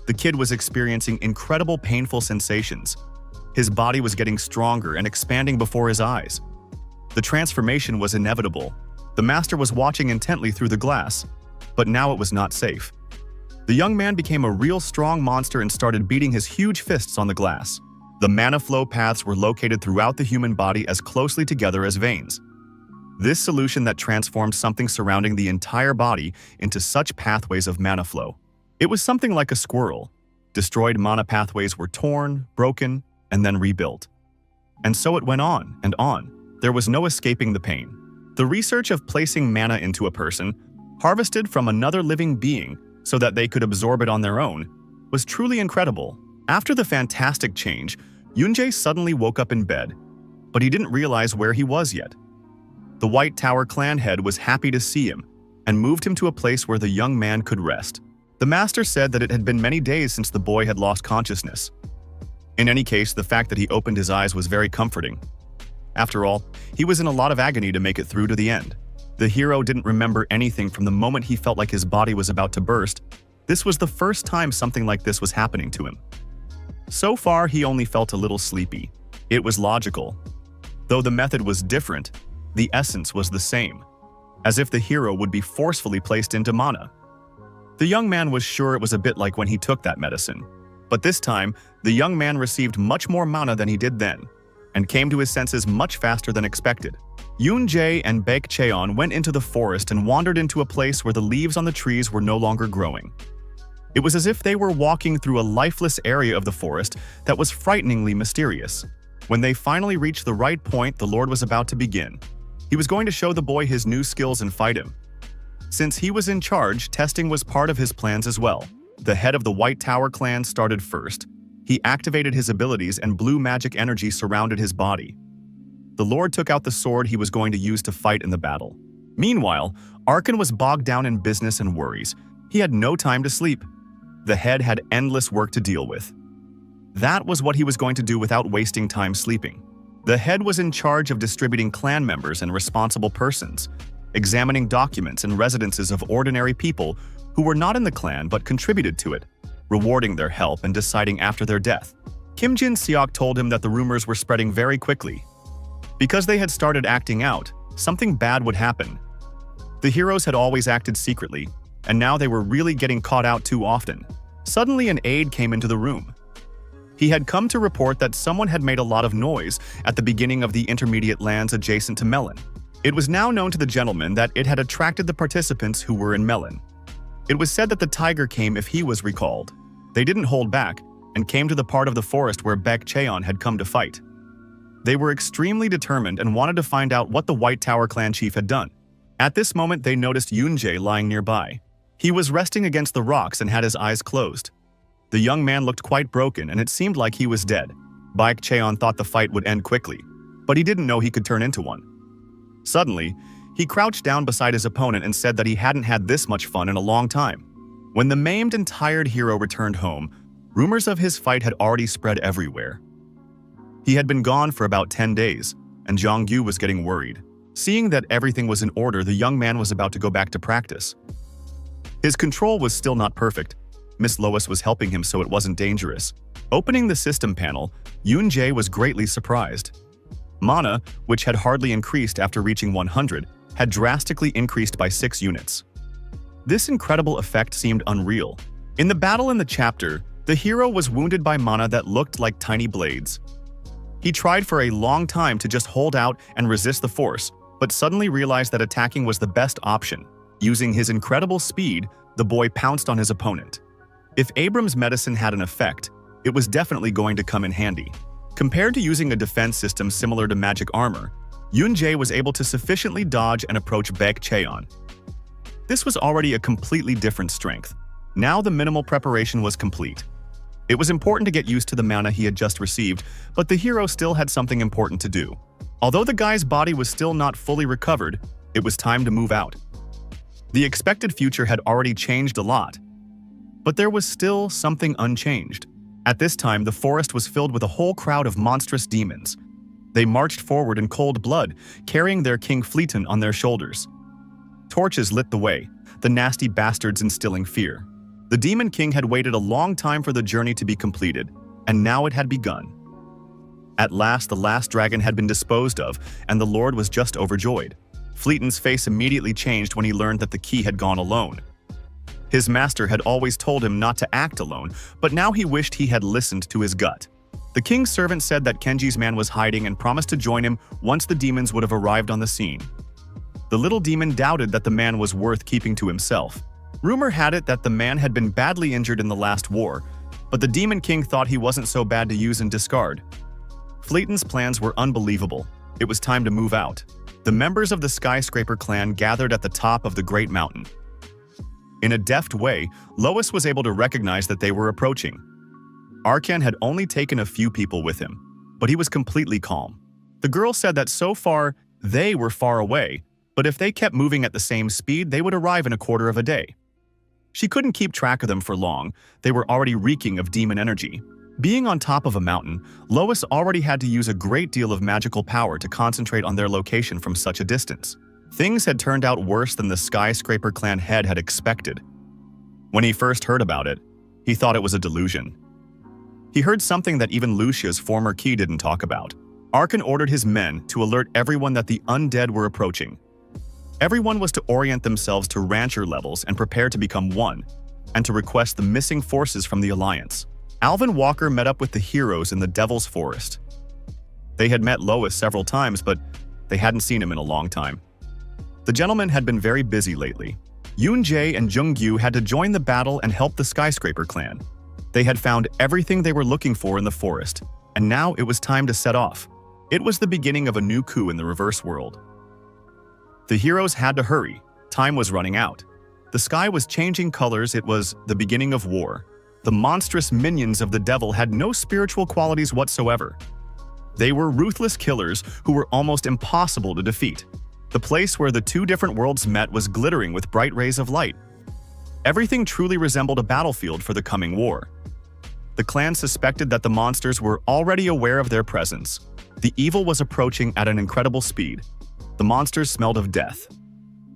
The kid was experiencing incredible painful sensations. His body was getting stronger and expanding before his eyes. The transformation was inevitable. The master was watching intently through the glass, but now it was not safe. The young man became a real strong monster and started beating his huge fists on the glass. The mana flow paths were located throughout the human body as closely together as veins. This solution that transformed something surrounding the entire body into such pathways of mana flow. It was something like a squirrel. Destroyed mana pathways were torn, broken, and then rebuilt. And so it went on and on. There was no escaping the pain. The research of placing mana into a person, harvested from another living being so that they could absorb it on their own, was truly incredible. After the fantastic change, Yoonjae suddenly woke up in bed, but he didn't realize where he was yet. The White Tower clan head was happy to see him and moved him to a place where the young man could rest. The master said that it had been many days since the boy had lost consciousness. In any case, the fact that he opened his eyes was very comforting. After all, he was in a lot of agony to make it through to the end. The hero didn't remember anything from the moment he felt like his body was about to burst. This was the first time something like this was happening to him. So far, he only felt a little sleepy. It was logical. Though the method was different, the essence was the same, as if the hero would be forcefully placed into mana. The young man was sure it was a bit like when he took that medicine. But this time, the young man received much more mana than he did then, and came to his senses much faster than expected. Yoonjae and Baekcheon went into the forest and wandered into a place where the leaves on the trees were no longer growing. It was as if they were walking through a lifeless area of the forest that was frighteningly mysterious. When they finally reached the right point, the Lord was about to begin. He was going to show the boy his new skills and fight him. Since he was in charge, testing was part of his plans as well. The head of the White Tower clan started first. He activated his abilities and blue magic energy surrounded his body. The Lord took out the sword he was going to use to fight in the battle. Meanwhile, Arkan was bogged down in business and worries. He had no time to sleep. The head had endless work to deal with. That was what he was going to do without wasting time sleeping. The head was in charge of distributing clan members and responsible persons, examining documents and residences of ordinary people who were not in the clan but contributed to it, rewarding their help and deciding after their death. Kim Jin-seok told him that the rumors were spreading very quickly. Because they had started acting out, something bad would happen. The heroes had always acted secretly, and now they were really getting caught out too often. Suddenly an aide came into the room. He had come to report that someone had made a lot of noise at the beginning of the intermediate lands adjacent to Melon. It was now known to the gentleman that it had attracted the participants who were in Melon. It was said that the tiger came if he was recalled. They didn't hold back and came to the part of the forest where Baekcheon had come to fight. They were extremely determined and wanted to find out what the White Tower clan chief had done. At this moment, they noticed Yoonjae lying nearby. He was resting against the rocks and had his eyes closed. The young man looked quite broken and it seemed like he was dead. Baekcheon thought the fight would end quickly, but he didn't know he could turn into one. Suddenly, he crouched down beside his opponent and said that he hadn't had this much fun in a long time. When the maimed and tired hero returned home, rumors of his fight had already spread everywhere. He had been gone for about 10 days, and Jong-gu was getting worried. Seeing that everything was in order, the young man was about to go back to practice. His control was still not perfect. Miss Lois was helping him so it wasn't dangerous. Opening the system panel, Yoonjae was greatly surprised. Mana, which had hardly increased after reaching 100, had drastically increased by 6 units. This incredible effect seemed unreal. In the battle in the chapter, the hero was wounded by mana that looked like tiny blades. He tried for a long time to just hold out and resist the force, but suddenly realized that attacking was the best option. Using his incredible speed, the boy pounced on his opponent. If Abram's medicine had an effect, it was definitely going to come in handy. Compared to using a defense system similar to magic armor, Yoon-jae was able to sufficiently dodge and approach Baek Cheon. This was already a completely different strength. Now the minimal preparation was complete. It was important to get used to the mana he had just received, but the hero still had something important to do. Although the guy's body was still not fully recovered, it was time to move out. The expected future had already changed a lot, but there was still something unchanged. At this time, the forest was filled with a whole crowd of monstrous demons. They marched forward in cold blood, carrying their King Fleeton on their shoulders. Torches lit the way, the nasty bastards instilling fear. The Demon King had waited a long time for the journey to be completed, and now it had begun. At last, the last dragon had been disposed of, and the Lord was just overjoyed. Fleeton's face immediately changed when he learned that the key had gone alone. His master had always told him not to act alone, but now he wished he had listened to his gut. The king's servant said that Kenji's man was hiding and promised to join him once the demons would have arrived on the scene. The little demon doubted that the man was worth keeping to himself. Rumor had it that the man had been badly injured in the last war, but the Demon King thought he wasn't so bad to use and discard. Fleeton's plans were unbelievable. It was time to move out. The members of the Skyscraper clan gathered at the top of the Great Mountain. In a deft way, Lois was able to recognize that they were approaching. Arkan had only taken a few people with him, but he was completely calm. The girl said that so far, they were far away, but if they kept moving at the same speed, they would arrive in a quarter of a day. She couldn't keep track of them for long. They were already reeking of demon energy. Being on top of a mountain, Lois already had to use a great deal of magical power to concentrate on their location from such a distance. Things had turned out worse than the Skyscraper clan head had expected. When he first heard about it, he thought it was a delusion. He heard something that even Lucia's former key didn't talk about. Arkan ordered his men to alert everyone that the undead were approaching. Everyone was to orient themselves to rancher levels and prepare to become one, and to request the missing forces from the Alliance. Alvin Walker met up with the heroes in the Devil's Forest. They had met Lois several times, but they hadn't seen him in a long time. The gentleman had been very busy lately. Yoon-jae and Jung-gyu had to join the battle and help the Skyscraper clan. They had found everything they were looking for in the forest, and now it was time to set off. It was the beginning of a new coup in the reverse world. The heroes had to hurry. Time was running out. The sky was changing colors. It was the beginning of war. The monstrous minions of the devil had no spiritual qualities whatsoever. They were ruthless killers who were almost impossible to defeat. The place where the two different worlds met was glittering with bright rays of light. Everything truly resembled a battlefield for the coming war. The clan suspected that the monsters were already aware of their presence. The evil was approaching at an incredible speed. The monsters smelled of death.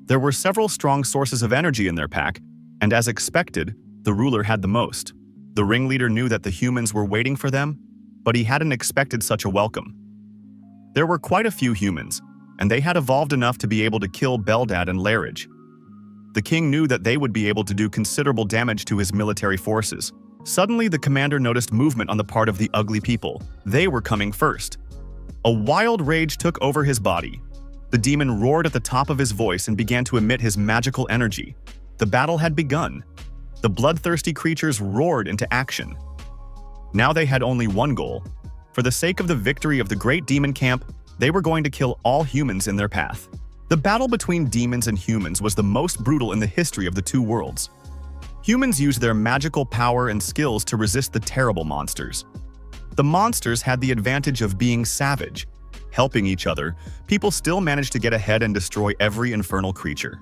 There were several strong sources of energy in their pack, and as expected, the ruler had the most. The ringleader knew that the humans were waiting for them, but he hadn't expected such a welcome. There were quite a few humans, and they had evolved enough to be able to kill Beldad and Larage. The king knew that they would be able to do considerable damage to his military forces. Suddenly, the commander noticed movement on the part of the ugly people. They were coming first. A wild rage took over his body. The demon roared at the top of his voice and began to emit his magical energy. The battle had begun. The bloodthirsty creatures roared into action. Now they had only one goal. For the sake of the victory of the great demon camp, they were going to kill all humans in their path. The battle between demons and humans was the most brutal in the history of the two worlds. Humans used their magical power and skills to resist the terrible monsters. The monsters had the advantage of being savage. Helping each other, people still managed to get ahead and destroy every infernal creature.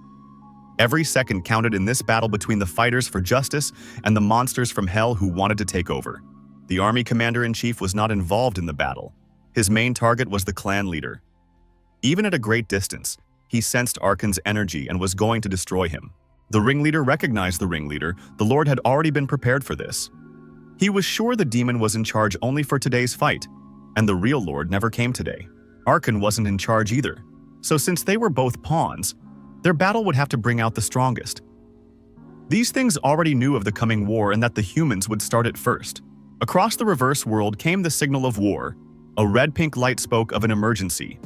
Every second counted in this battle between the fighters for justice and the monsters from hell who wanted to take over. The army commander-in-chief was not involved in the battle. His main target was the clan leader. Even at a great distance, he sensed Arkan's energy and was going to destroy him. The ringleader recognized the ringleader. The Lord had already been prepared for this. He was sure the demon was in charge only for today's fight, and the real Lord never came today. Arkan wasn't in charge either, so since they were both pawns, their battle would have to bring out the strongest. These things already knew of the coming war and that the humans would start it first. Across the reverse world came the signal of war. A red-pink light spoke of an emergency.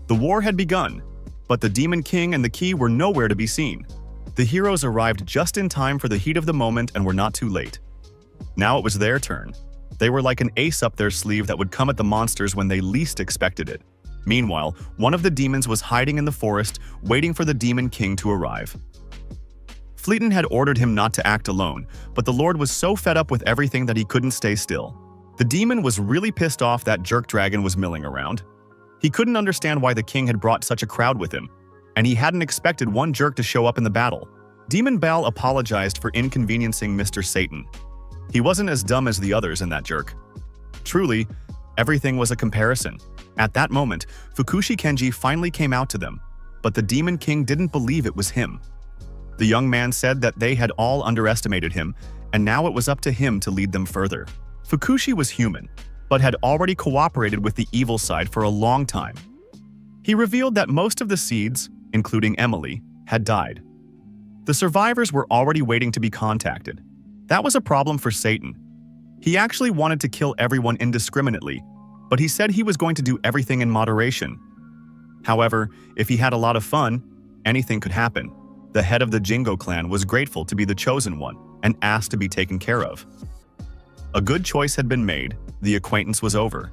The war had begun, but the Demon King and the key were nowhere to be seen. The heroes arrived just in time for the heat of the moment and were not too late. Now it was their turn. They were like an ace up their sleeve that would come at the monsters when they least expected it. Meanwhile, one of the demons was hiding in the forest, waiting for the Demon King to arrive. Fleeton had ordered him not to act alone, but the Lord was so fed up with everything that he couldn't stay still. The demon was really pissed off that Jerk Dragon was milling around. He couldn't understand why the king had brought such a crowd with him, and he hadn't expected one jerk to show up in the battle. Demon Baal apologized for inconveniencing Mr. Satan. He wasn't as dumb as the others in that jerk. Truly, everything was a comparison. At that moment, Fukushi Kenji finally came out to them, but the Demon King didn't believe it was him. The young man said that they had all underestimated him, and now it was up to him to lead them further. Fukushi was human, but had already cooperated with the evil side for a long time. He revealed that most of the seeds, including Emily, had died. The survivors were already waiting to be contacted. That was a problem for Satan. He actually wanted to kill everyone indiscriminately, but he said he was going to do everything in moderation. However, if he had a lot of fun, anything could happen. The head of the Jingo clan was grateful to be the chosen one and asked to be taken care of. A good choice had been made, the acquaintance was over.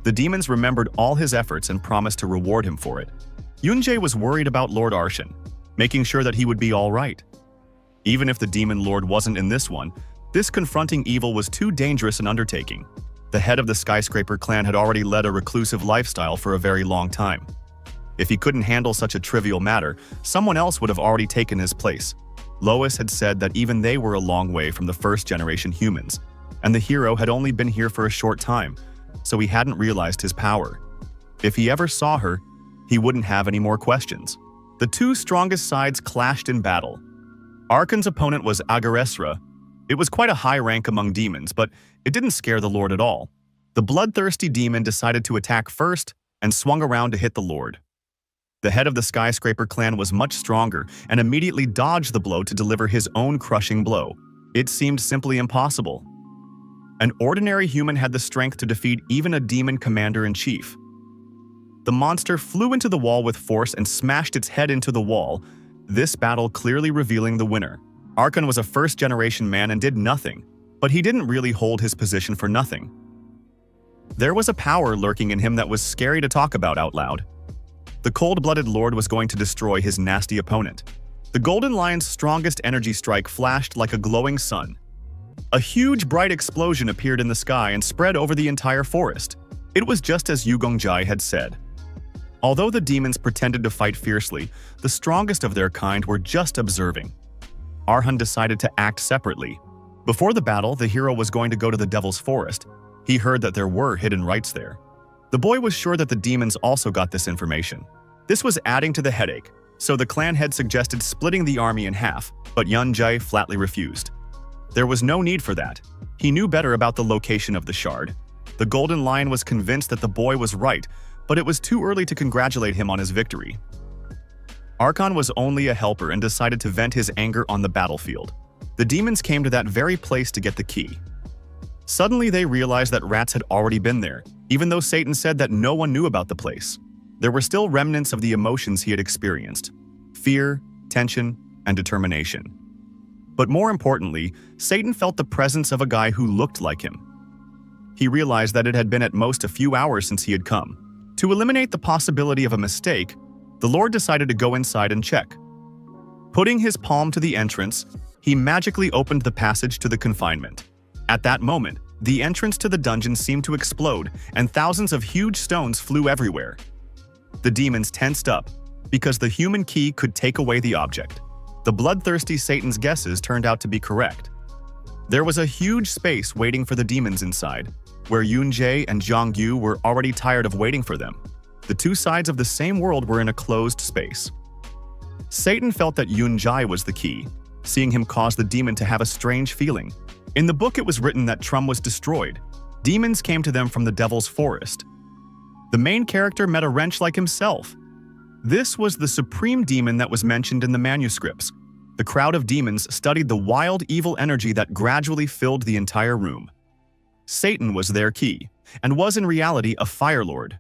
The demons remembered all his efforts and promised to reward him for it. Yunjae was worried about Lord Arshan, making sure that he would be all right. Even if the demon lord wasn't in this one, this confronting evil was too dangerous an undertaking. The head of the Skyscraper clan had already led a reclusive lifestyle for a very long time. If he couldn't handle such a trivial matter, someone else would have already taken his place. Lois had said that even they were a long way from the first-generation humans, and the hero had only been here for a short time, so he hadn't realized his power. If he ever saw her, he wouldn't have any more questions. The two strongest sides clashed in battle. Arkan's opponent was Agaresra. It was quite a high rank among demons, but it didn't scare the Lord at all. The bloodthirsty demon decided to attack first and swung around to hit the Lord. The head of the Skyscraper clan was much stronger and immediately dodged the blow to deliver his own crushing blow. It seemed simply impossible. An ordinary human had the strength to defeat even a demon commander-in-chief. The monster flew into the wall with force and smashed its head into the wall, this battle clearly revealing the winner. Arkan was a first-generation man and did nothing, but he didn't really hold his position for nothing. There was a power lurking in him that was scary to talk about out loud. The cold-blooded lord was going to destroy his nasty opponent. The Golden Lion's strongest energy strike flashed like a glowing sun. A huge bright explosion appeared in the sky and spread over the entire forest. It was just as Yu Gongjai had said. Although the demons pretended to fight fiercely, the strongest of their kind were just observing. Arhan decided to act separately. Before the battle, the hero was going to go to the Devil's Forest. He heard that there were hidden rites there. The boy was sure that the demons also got this information. This was adding to the headache, so the clan head suggested splitting the army in half, but Yunjae flatly refused. There was no need for that. He knew better about the location of the shard. The Golden Lion was convinced that the boy was right, but it was too early to congratulate him on his victory. Arkan was only a helper and decided to vent his anger on the battlefield. The demons came to that very place to get the key. Suddenly they realized that rats had already been there, even though Satan said that no one knew about the place. There were still remnants of the emotions he had experienced: fear, tension, and determination. But more importantly, Satan felt the presence of a guy who looked like him. He realized that it had been at most a few hours since he had come. To eliminate the possibility of a mistake, the Lord decided to go inside and check. Putting his palm to the entrance, he magically opened the passage to the confinement. At that moment, the entrance to the dungeon seemed to explode, and thousands of huge stones flew everywhere. The demons tensed up, because the human key could take away the object. The bloodthirsty Satan's guesses turned out to be correct. There was a huge space waiting for the demons inside, where Yunjae and Zhongyu were already tired of waiting for them. The two sides of the same world were in a closed space. Satan felt that Yunjae was the key, seeing him cause the demon to have a strange feeling. In the book it was written that Trum was destroyed. Demons came to them from the Devil's Forest. The main character met a wrench like himself. This was the supreme demon that was mentioned in the manuscripts. The crowd of demons studied the wild, evil energy that gradually filled the entire room. Satan was their key, and was in reality a Fire Lord.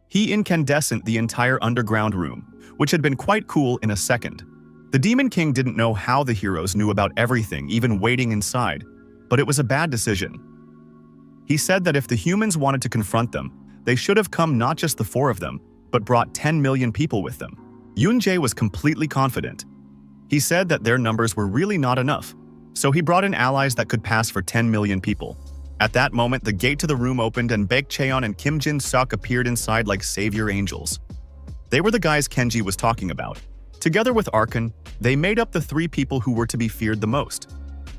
He incandescent the entire underground room, which had been quite cool in a second. The Demon King didn't know how the heroes knew about everything, even waiting inside, but it was a bad decision. He said that if the humans wanted to confront them, they should have come not just the 4 of them, but brought 10 million people with them. Yoon-jae was completely confident. He said that their numbers were really not enough, so he brought in allies that could pass for 10 million people. At that moment, the gate to the room opened and Baek Cheon and Kim Jin-suk appeared inside like savior angels. They were the guys Kenji was talking about. Together with Arkan, they made up the 3 people who were to be feared the most.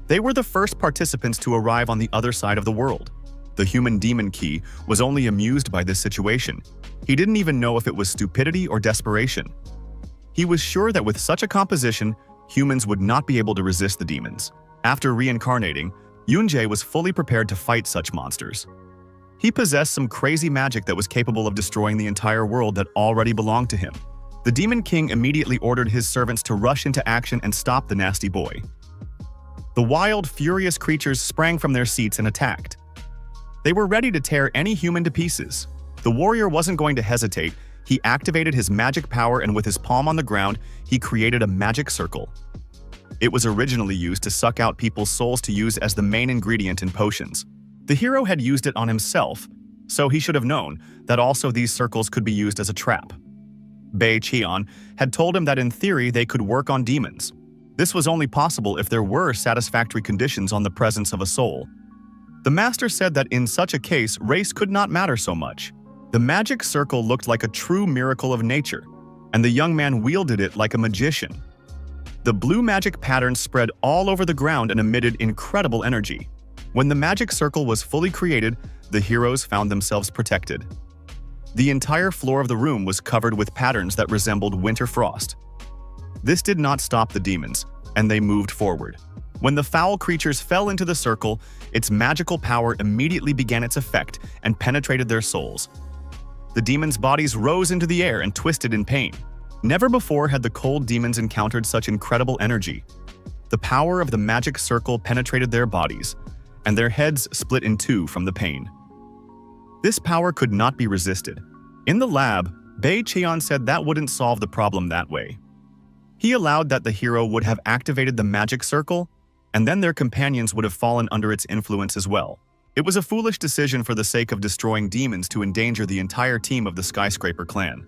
They were the first participants to arrive on the other side of the world. The human demon Ki was only amused by this situation. He didn't even know if it was stupidity or desperation. He was sure that with such a composition, humans would not be able to resist the demons. After reincarnating, Yoon-jae was fully prepared to fight such monsters. He possessed some crazy magic that was capable of destroying the entire world that already belonged to him. The Demon King immediately ordered his servants to rush into action and stop the nasty boy. The wild, furious creatures sprang from their seats and attacked. They were ready to tear any human to pieces. The warrior wasn't going to hesitate. He activated his magic power and with his palm on the ground, he created a magic circle. It was originally used to suck out people's souls to use as the main ingredient in potions. The hero had used it on himself, so he should have known that also these circles could be used as a trap. Baek Cheon had told him that in theory they could work on demons. This was only possible if there were satisfactory conditions on the presence of a soul. The master said that in such a case, race could not matter so much. The magic circle looked like a true miracle of nature, and the young man wielded it like a magician. The blue magic patterns spread all over the ground and emitted incredible energy. When the magic circle was fully created, the heroes found themselves protected. The entire floor of the room was covered with patterns that resembled winter frost. This did not stop the demons, and they moved forward. When the foul creatures fell into the circle, its magical power immediately began its effect and penetrated their souls. The demons' bodies rose into the air and twisted in pain. Never before had the cold demons encountered such incredible energy. The power of the magic circle penetrated their bodies, and their heads split in 2 from the pain. This power could not be resisted. In the lab, Baek Cheon said that wouldn't solve the problem that way. He allowed that the hero would have activated the magic circle, and then their companions would have fallen under its influence as well. It was a foolish decision for the sake of destroying demons to endanger the entire team of the Skyscraper clan.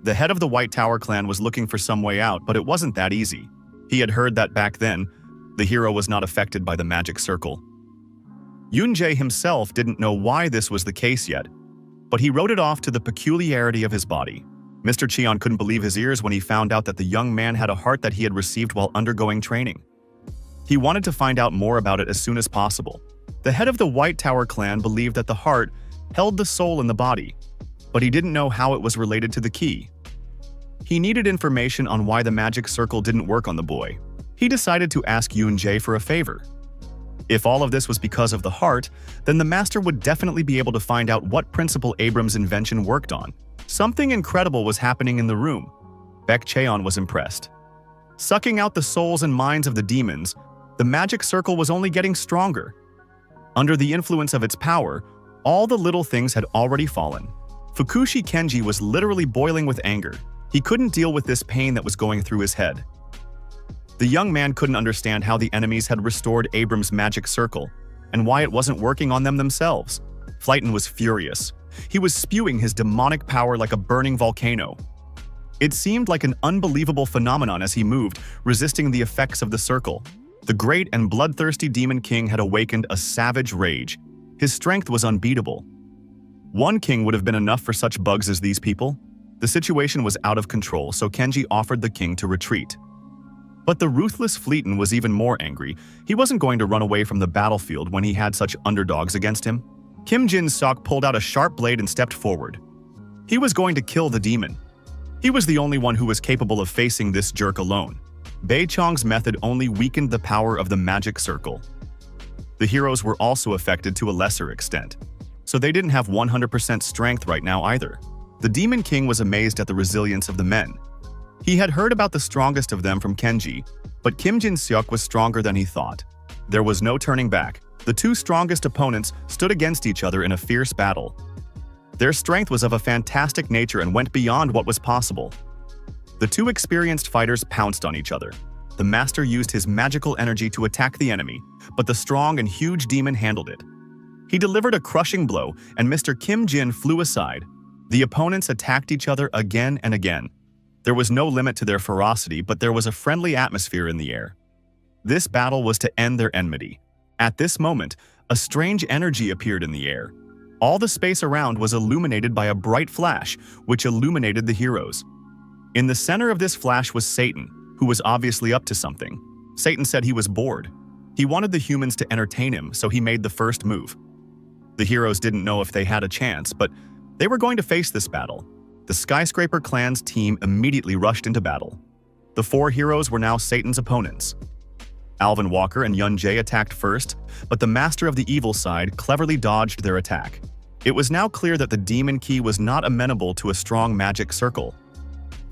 The head of the White Tower clan was looking for some way out, but it wasn't that easy. He had heard that back then, the hero was not affected by the magic circle. Yoon-jae himself didn't know why this was the case yet, but he wrote it off to the peculiarity of his body. Mr. Cheon couldn't believe his ears when he found out that the young man had a heart that he had received while undergoing training. He wanted to find out more about it as soon as possible. The head of the White Tower clan believed that the heart held the soul in the body, but he didn't know how it was related to the key. He needed information on why the magic circle didn't work on the boy. He decided to ask Yoon-jae for a favor. If all of this was because of the heart, then the master would definitely be able to find out what principle Abram's invention worked on. Something incredible was happening in the room. Baek Cheon was impressed. Sucking out the souls and minds of the demons, the magic circle was only getting stronger. Under the influence of its power, all the little things had already fallen. Fukushi Kenji was literally boiling with anger. He couldn't deal with this pain that was going through his head. The young man couldn't understand how the enemies had restored Abram's magic circle, and why it wasn't working on them themselves. Flyton was furious. He was spewing his demonic power like a burning volcano. It seemed like an unbelievable phenomenon as he moved, resisting the effects of the circle. The great and bloodthirsty Demon King had awakened a savage rage. His strength was unbeatable. One king would have been enough for such bugs as these people. The situation was out of control, so Kenji offered the king to retreat. But the ruthless Fleeton was even more angry. He wasn't going to run away from the battlefield when he had such underdogs against him. Kim Jin-suk pulled out a sharp blade and stepped forward. He was going to kill the demon. He was the only one who was capable of facing this jerk alone. Bae Chong's method only weakened the power of the magic circle. The heroes were also affected to a lesser extent, so they didn't have 100% strength right now either. The Demon King was amazed at the resilience of the men. He had heard about the strongest of them from Kenji, but Kim Jin-suk was stronger than he thought. There was no turning back. The 2 strongest opponents stood against each other in a fierce battle. Their strength was of a fantastic nature and went beyond what was possible. The two experienced fighters pounced on each other. The master used his magical energy to attack the enemy, but the strong and huge demon handled it. He delivered a crushing blow, and Mr. Kim Jin flew aside. The opponents attacked each other again and again. There was no limit to their ferocity, but there was a friendly atmosphere in the air. This battle was to end their enmity. At this moment, a strange energy appeared in the air. All the space around was illuminated by a bright flash, which illuminated the heroes. In the center of this flash was Satan, who was obviously up to something. Satan said he was bored. He wanted the humans to entertain him, so he made the first move. The heroes didn't know if they had a chance, but they were going to face this battle. The Skyscraper Clan's team immediately rushed into battle. The four heroes were now Satan's opponents. Alvin Walker and Yun Jae attacked first, but the master of the evil side cleverly dodged their attack. It was now clear that the demon key was not amenable to a strong magic circle.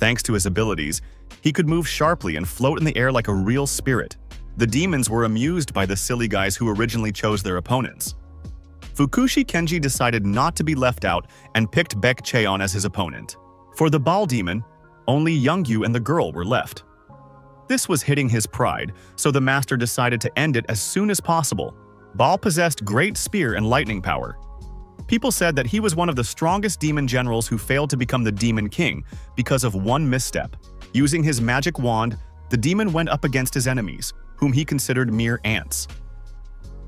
Thanks to his abilities, he could move sharply and float in the air like a real spirit. The demons were amused by the silly guys who originally chose their opponents. Fukushi Kenji decided not to be left out and picked Baek Cheon as his opponent. For the Ball Demon, only Youngyu and the girl were left. This was hitting his pride, so the master decided to end it as soon as possible. Ball possessed great spear and lightning power. People said that he was one of the strongest demon generals who failed to become the Demon King because of one misstep. Using his magic wand, the demon went up against his enemies, whom he considered mere ants.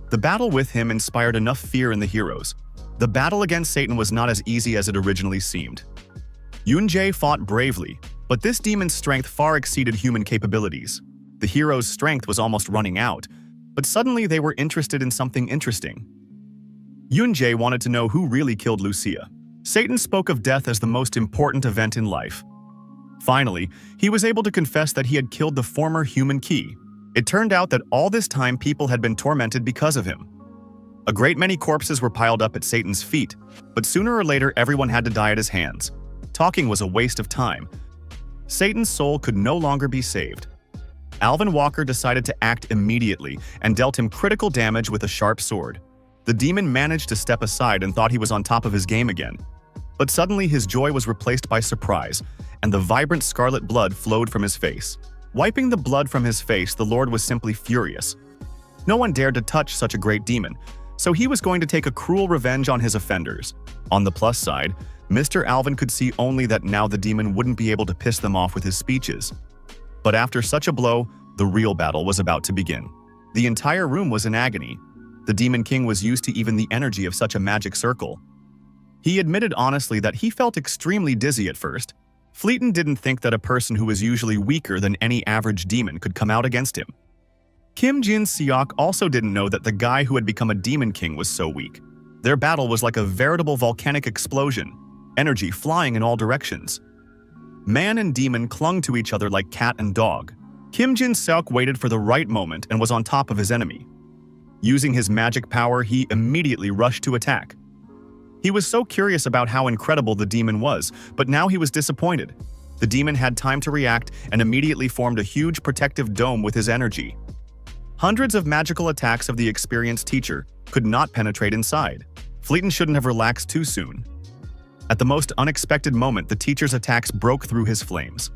The battle with him inspired enough fear in the heroes. The battle against Satan was not as easy as it originally seemed. Yun Jae fought bravely, but this demon's strength far exceeded human capabilities. The heroes' strength was almost running out, but suddenly they were interested in something interesting. Yun Jae wanted to know who really killed Lucia. Satan spoke of death as the most important event in life. Finally, he was able to confess that he had killed the former human key. It turned out that all this time people had been tormented because of him. A great many corpses were piled up at Satan's feet, but sooner or later everyone had to die at his hands. Talking was a waste of time. Satan's soul could no longer be saved. Alvin Walker decided to act immediately and dealt him critical damage with a sharp sword. The demon managed to step aside and thought he was on top of his game again. But suddenly his joy was replaced by surprise, and the vibrant scarlet blood flowed from his face. Wiping the blood from his face, the Lord was simply furious. No one dared to touch such a great demon, so he was going to take a cruel revenge on his offenders. On the plus side, Mr. Alvin could see only that now the demon wouldn't be able to piss them off with his speeches. But after such a blow, the real battle was about to begin. The entire room was in agony. The Demon King was used to even the energy of such a magic circle. He admitted honestly that he felt extremely dizzy at first. Fleeton didn't think that a person who was usually weaker than any average demon could come out against him. Kim Jin Seok also didn't know that the guy who had become a Demon King was so weak. Their battle was like a veritable volcanic explosion, energy flying in all directions. Man and demon clung to each other like cat and dog. Kim Jin Seok waited for the right moment and was on top of his enemy. Using his magic power, he immediately rushed to attack. He was so curious about how incredible the demon was, but now he was disappointed. The demon had time to react and immediately formed a huge protective dome with his energy. Hundreds of magical attacks of the experienced teacher could not penetrate inside. Fleeton shouldn't have relaxed too soon. At the most unexpected moment, the teacher's attacks broke through his flames.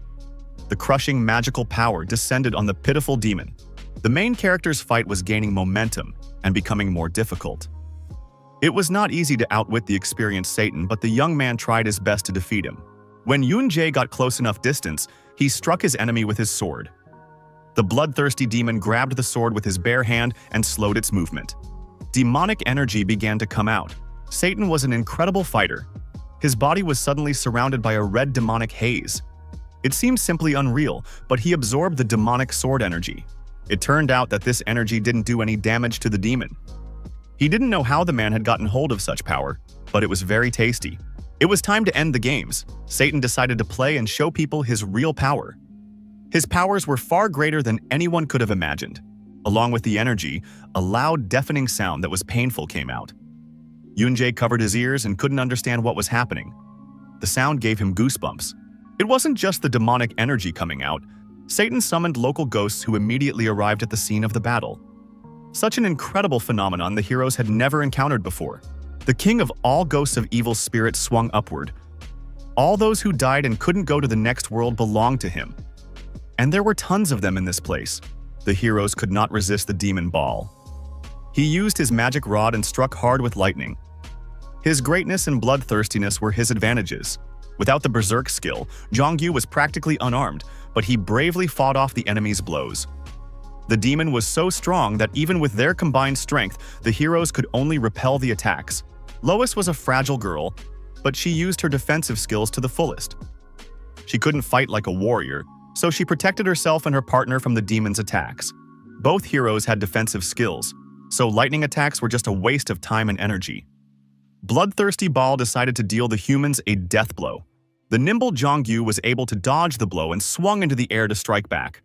The crushing magical power descended on the pitiful demon. The main character's fight was gaining momentum and becoming more difficult. It was not easy to outwit the experienced Satan, but the young man tried his best to defeat him. When Yun Jae got close enough distance, he struck his enemy with his sword. The bloodthirsty demon grabbed the sword with his bare hand and slowed its movement. Demonic energy began to come out. Satan was an incredible fighter. His body was suddenly surrounded by a red demonic haze. It seemed simply unreal, but he absorbed the demonic sword energy. It turned out that this energy didn't do any damage to the demon. He didn't know how the man had gotten hold of such power, but it was very tasty. It was time to end the games. Satan decided to play and show people his real power. His powers were far greater than anyone could have imagined. Along with the energy, a loud, deafening sound that was painful came out. Yun Jae covered his ears and couldn't understand what was happening. The sound gave him goosebumps. It wasn't just the demonic energy coming out. Satan summoned local ghosts who immediately arrived at the scene of the battle. Such an incredible phenomenon the heroes had never encountered before. The king of all ghosts of evil spirits swung upward. All those who died and couldn't go to the next world belonged to him. And there were tons of them in this place. The heroes could not resist the demon ball. He used his magic rod and struck hard with lightning. His greatness and bloodthirstiness were his advantages. Without the berserk skill, Jongyu was practically unarmed, but he bravely fought off the enemy's blows. The demon was so strong that even with their combined strength, the heroes could only repel the attacks. Lois was a fragile girl, but she used her defensive skills to the fullest. She couldn't fight like a warrior, so she protected herself and her partner from the demon's attacks. Both heroes had defensive skills, so lightning attacks were just a waste of time and energy. Bloodthirsty Ball decided to deal the humans a death blow. The nimble Jongyu was able to dodge the blow and swung into the air to strike back.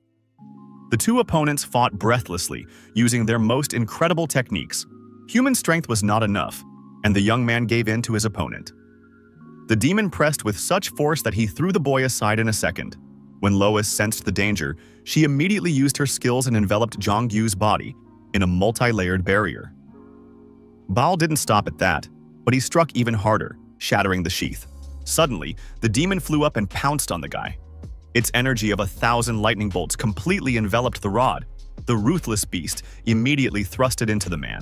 The two opponents fought breathlessly, using their most incredible techniques. Human strength was not enough, and the young man gave in to his opponent. The demon pressed with such force that he threw the boy aside in a second. When Lois sensed the danger, she immediately used her skills and enveloped Jongyu's body in a multi-layered barrier. Baal didn't stop at that, but he struck even harder, shattering the sheath. Suddenly, the demon flew up and pounced on the guy. Its energy of 1,000 lightning bolts completely enveloped the rod. The ruthless beast immediately thrust it into the man.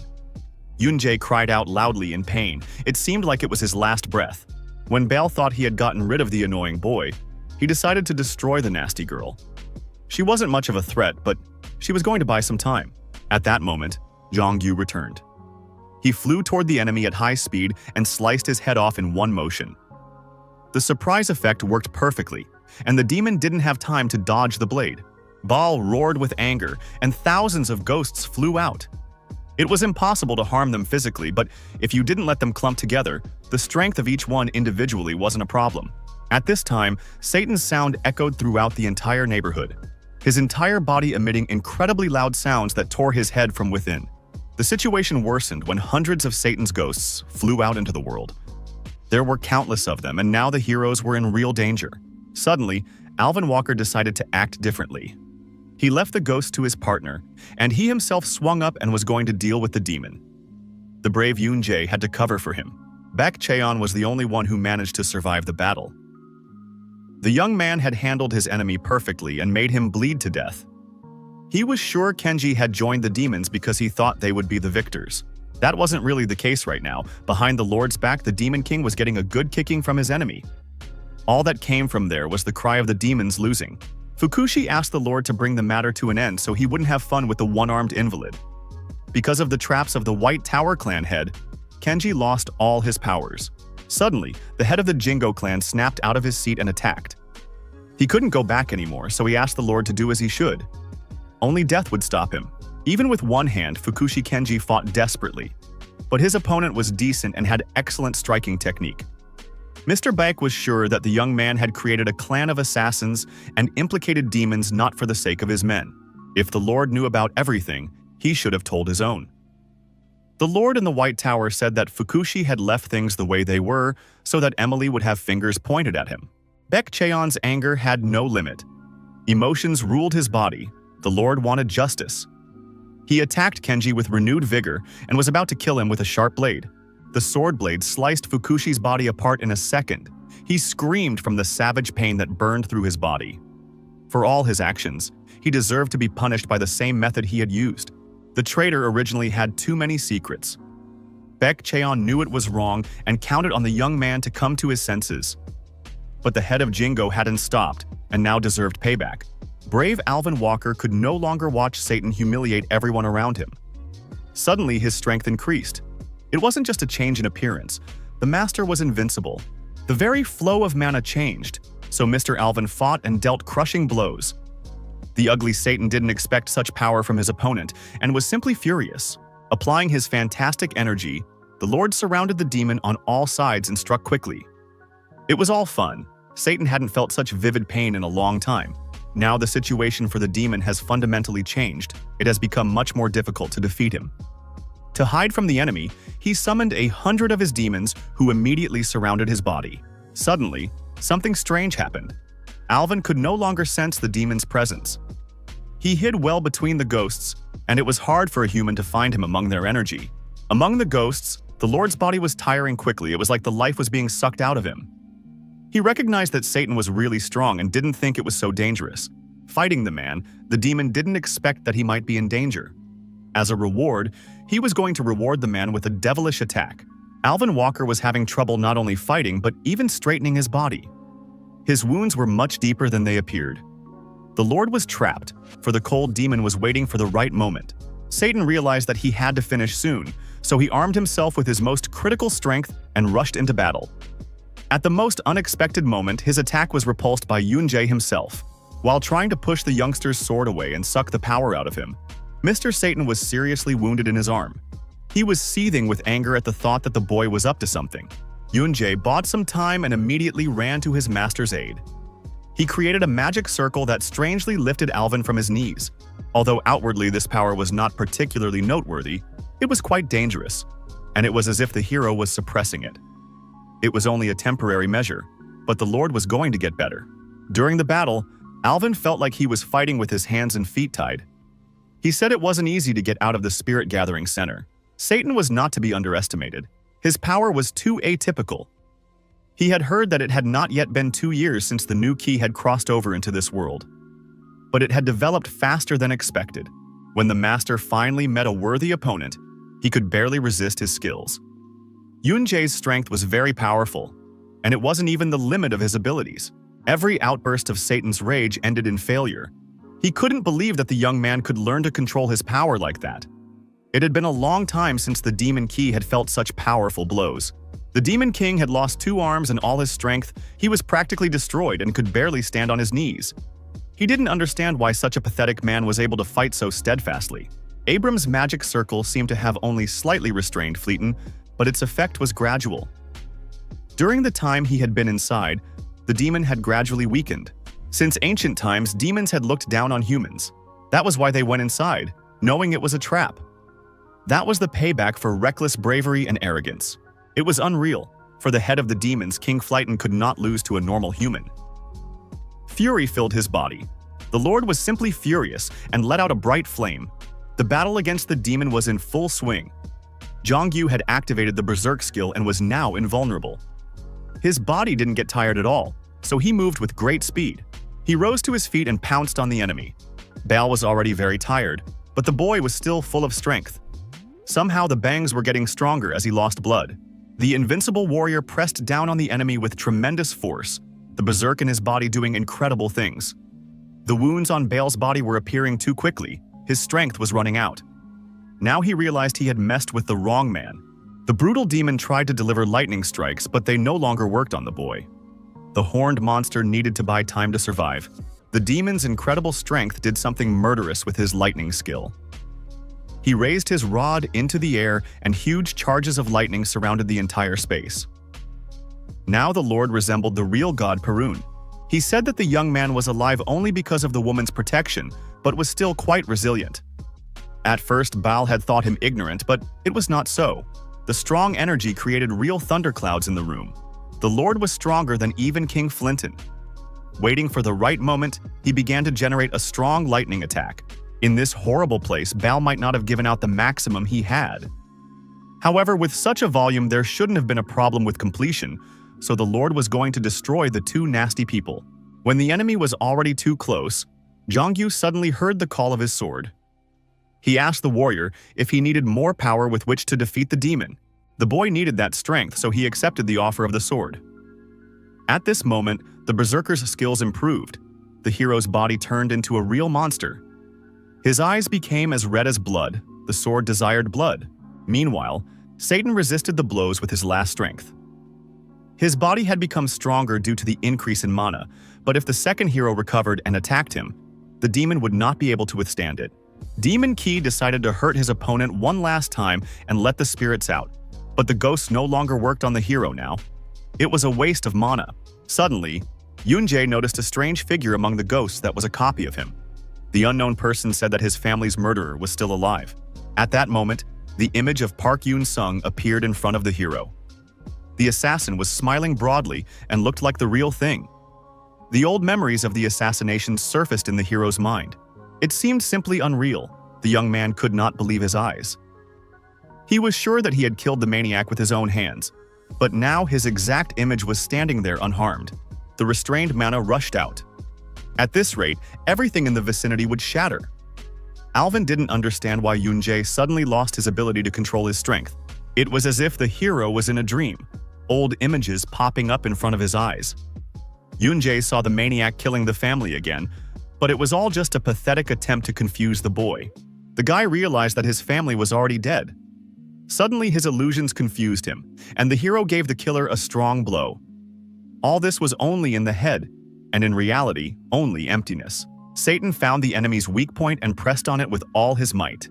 Yunjae cried out loudly in pain. It seemed like it was his last breath. When Baal thought he had gotten rid of the annoying boy, he decided to destroy the nasty girl. She wasn't much of a threat, but she was going to buy some time. At that moment, Jongyu returned. He flew toward the enemy at high speed and sliced his head off in one motion. The surprise effect worked perfectly, and the demon didn't have time to dodge the blade. Baal roared with anger, and thousands of ghosts flew out. It was impossible to harm them physically, but if you didn't let them clump together, the strength of each one individually wasn't a problem. At this time, Satan's sound echoed throughout the entire neighborhood, his entire body emitting incredibly loud sounds that tore his head from within. The situation worsened when hundreds of Satan's ghosts flew out into the world. There were countless of them, and now the heroes were in real danger. Suddenly, Alvin Walker decided to act differently. He left the ghost to his partner, and he himself swung up and was going to deal with the demon. The brave Yunjae had to cover for him. Baek Cheon was the only one who managed to survive the battle. The young man had handled his enemy perfectly and made him bleed to death. He was sure Kenji had joined the demons because he thought they would be the victors. That wasn't really the case right now. Behind the Lord's back, the Demon King was getting a good kicking from his enemy. All that came from there was the cry of the demons losing. Fukushi asked the Lord to bring the matter to an end so he wouldn't have fun with the one-armed invalid. Because of the traps of the White Tower clan head, Kenji lost all his powers. Suddenly, the head of the Jingo clan snapped out of his seat and attacked. He couldn't go back anymore, so he asked the Lord to do as he should. Only death would stop him. Even with one hand, Fukushi Kenji fought desperately. But his opponent was decent and had excellent striking technique. Mr. Baek was sure that the young man had created a clan of assassins and implicated demons not for the sake of his men. If the Lord knew about everything, he should have told his own. The Lord in the White Tower said that Fukushi had left things the way they were so that Emily would have fingers pointed at him. Baek Cheon's anger had no limit. Emotions ruled his body. The Lord wanted justice. He attacked Kenji with renewed vigor and was about to kill him with a sharp blade. The sword blade sliced Fukushi's body apart in a second. He screamed from the savage pain that burned through his body. For all his actions, he deserved to be punished by the same method he had used. The traitor originally had too many secrets. Baek Cheon knew it was wrong and counted on the young man to come to his senses. But the head of Jingo hadn't stopped and now deserved payback. Brave Alvin Walker could no longer watch Satan humiliate everyone around him. Suddenly, his strength increased. It wasn't just a change in appearance. The master was invincible. The very flow of mana changed, so Mr. Alvin fought and dealt crushing blows. The ugly Satan didn't expect such power from his opponent and was simply furious. Applying his fantastic energy, the Lord surrounded the demon on all sides and struck quickly. It was all fun. Satan hadn't felt such vivid pain in a long time. Now the situation for the demon has fundamentally changed. It has become much more difficult to defeat him. To hide from the enemy, he summoned 100 of his demons who immediately surrounded his body. Suddenly, something strange happened. Alvin could no longer sense the demon's presence. He hid well between the ghosts, and it was hard for a human to find him among their energy. Among the ghosts, the Lord's body was tiring quickly. It was like the life was being sucked out of him. He recognized that Satan was really strong and didn't think it was so dangerous. Fighting the man, the demon didn't expect that he might be in danger. As a reward, he was going to reward the man with a devilish attack. Alvin Walker was having trouble not only fighting but even straightening his body. His wounds were much deeper than they appeared. The Lord was trapped, for the cold demon was waiting for the right moment. Satan realized that he had to finish soon, so he armed himself with his most critical strength and rushed into battle. At the most unexpected moment, his attack was repulsed by Yoon-jae himself. While trying to push the youngster's sword away and suck the power out of him, Mr. Satan was seriously wounded in his arm. He was seething with anger at the thought that the boy was up to something. Yoon-jae bought some time and immediately ran to his master's aid. He created a magic circle that strangely lifted Alvin from his knees. Although outwardly this power was not particularly noteworthy, it was quite dangerous, and it was as if the hero was suppressing it. It was only a temporary measure, but the Lord was going to get better. During the battle, Alvin felt like he was fighting with his hands and feet tied. He said it wasn't easy to get out of the spirit gathering center. Satan was not to be underestimated. His power was too atypical. He had heard that it had not yet been 2 years since the new key had crossed over into this world. But it had developed faster than expected. When the master finally met a worthy opponent, he could barely resist his skills. Yoon-jae's strength was very powerful, and it wasn't even the limit of his abilities. Every outburst of Satan's rage ended in failure. He couldn't believe that the young man could learn to control his power like that. It had been a long time since the Demon Key had felt such powerful blows. The Demon King had lost 2 arms and all his strength. He was practically destroyed and could barely stand on his knees. He didn't understand why such a pathetic man was able to fight so steadfastly. Abram's magic circle seemed to have only slightly restrained Fleeton, but its effect was gradual. During the time he had been inside, the demon had gradually weakened. Since ancient times, demons had looked down on humans. That was why they went inside, knowing it was a trap. That was the payback for reckless bravery and arrogance. It was unreal. For the head of the demons, King Flighton could not lose to a normal human. Fury filled his body. The Lord was simply furious and let out a bright flame. The battle against the demon was in full swing. Jongyu had activated the Berserk skill and was now invulnerable. His body didn't get tired at all, so he moved with great speed. He rose to his feet and pounced on the enemy. Bal was already very tired, but the boy was still full of strength. Somehow the bangs were getting stronger as he lost blood. The invincible warrior pressed down on the enemy with tremendous force, the Berserk in his body doing incredible things. The wounds on Bal's body were appearing too quickly. His strength was running out. Now he realized he had messed with the wrong man. The brutal demon tried to deliver lightning strikes, but they no longer worked on the boy. The horned monster needed to buy time to survive. The demon's incredible strength did something murderous with his lightning skill. He raised his rod into the air, and huge charges of lightning surrounded the entire space. Now the Lord resembled the real god Perun. He said that the young man was alive only because of the woman's protection, but was still quite resilient. At first, Baal had thought him ignorant, but it was not so. The strong energy created real thunderclouds in the room. The Lord was stronger than even King Flinton. Waiting for the right moment, he began to generate a strong lightning attack. In this horrible place, Baal might not have given out the maximum he had. However, with such a volume, there shouldn't have been a problem with completion, so the Lord was going to destroy the 2 nasty people. When the enemy was already too close, Jongyu suddenly heard the call of his sword. He asked the warrior if he needed more power with which to defeat the demon. The boy needed that strength, so he accepted the offer of the sword. At this moment, the berserker's skills improved. The hero's body turned into a real monster. His eyes became as red as blood. The sword desired blood. Meanwhile, Satan resisted the blows with his last strength. His body had become stronger due to the increase in mana, but if the second hero recovered and attacked him, the demon would not be able to withstand it. Demon Key decided to hurt his opponent one last time and let the spirits out, but the ghosts no longer worked on the hero now. It was a waste of mana. Suddenly, Yoon-jae noticed a strange figure among the ghosts that was a copy of him. The unknown person said that his family's murderer was still alive. At that moment, the image of Park Yoon-sung appeared in front of the hero. The assassin was smiling broadly and looked like the real thing. The old memories of the assassination surfaced in the hero's mind. It seemed simply unreal. The young man could not believe his eyes. He was sure that he had killed the maniac with his own hands. But now his exact image was standing there unharmed. The restrained mana rushed out. At this rate, everything in the vicinity would shatter. Alvin didn't understand why Yoon-jae suddenly lost his ability to control his strength. It was as if the hero was in a dream, old images popping up in front of his eyes. Yoon-jae saw the maniac killing the family again, but it was all just a pathetic attempt to confuse the boy. The guy realized that his family was already dead. Suddenly his illusions confused him, and the hero gave the killer a strong blow. All this was only in the head, and in reality, only emptiness. Satan found the enemy's weak point and pressed on it with all his might.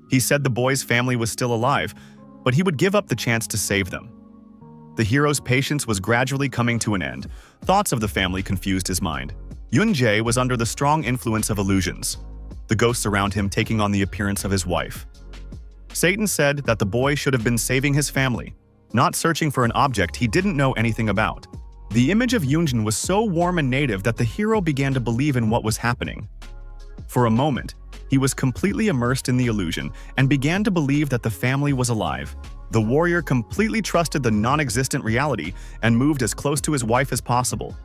He said the boy's family was still alive, but he would give up the chance to save them. The hero's patience was gradually coming to an end. Thoughts of the family confused his mind. Yoon-jae was under the strong influence of illusions, the ghosts around him taking on the appearance of his wife. Satan said that the boy should have been saving his family, not searching for an object he didn't know anything about. The image of Yoonjin was so warm and native that the hero began to believe in what was happening. For a moment, he was completely immersed in the illusion and began to believe that the family was alive. The warrior completely trusted the non-existent reality and moved as close to his wife as possible.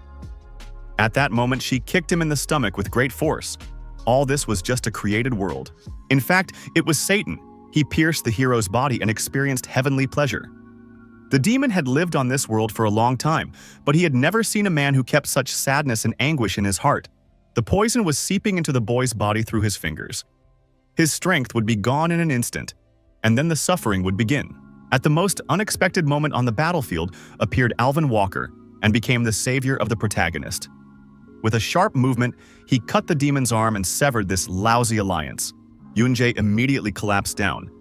At that moment, she kicked him in the stomach with great force. All this was just a created world. In fact, it was Satan. He pierced the hero's body and experienced heavenly pleasure. The demon had lived on this world for a long time, but he had never seen a man who kept such sadness and anguish in his heart. The poison was seeping into the boy's body through his fingers. His strength would be gone in an instant, and then the suffering would begin. At the most unexpected moment on the battlefield appeared Alvin Walker and became the savior of the protagonist. With a sharp movement, he cut the demon's arm and severed this lousy alliance. Yoon-jae immediately collapsed down,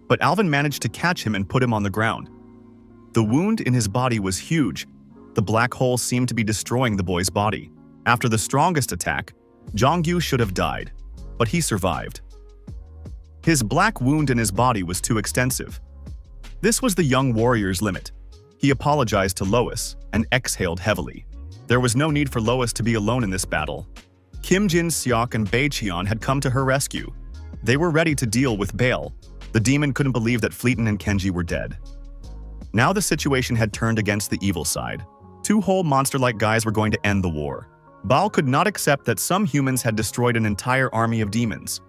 but Alvin managed to catch him and put him on the ground. The wound in his body was huge. The black hole seemed to be destroying the boy's body. After the strongest attack, Jongyu should have died, but he survived. His black wound in his body was too extensive. This was the young warrior's limit. He apologized to Lois and exhaled heavily. There was no need for Lois to be alone in this battle. Kim Jin-seok and Bae Cheon had come to her rescue. They were ready to deal with Baal. The demon couldn't believe that Fleeton and Kenji were dead. Now the situation had turned against the evil side. Two whole monster-like guys were going to end the war. Baal could not accept that some humans had destroyed an entire army of demons.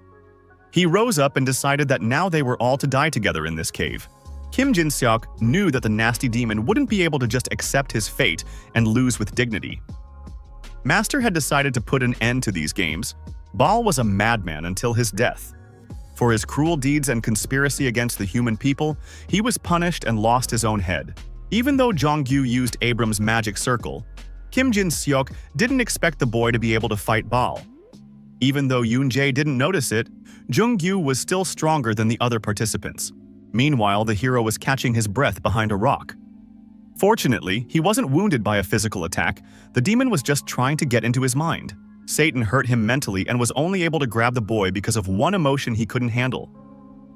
He rose up and decided that now they were all to die together in this cave. Kim Jin-seok knew that the nasty demon wouldn't be able to just accept his fate and lose with dignity. Master had decided to put an end to these games. Baal was a madman until his death. For his cruel deeds and conspiracy against the human people, he was punished and lost his own head. Even though Jongyu used Abram's magic circle, Kim Jin-seok didn't expect the boy to be able to fight Baal. Even though Yoon-jae didn't notice it, Jungyu was still stronger than the other participants. Meanwhile, the hero was catching his breath behind a rock. Fortunately, he wasn't wounded by a physical attack. The demon was just trying to get into his mind. Satan hurt him mentally and was only able to grab the boy because of one emotion he couldn't handle.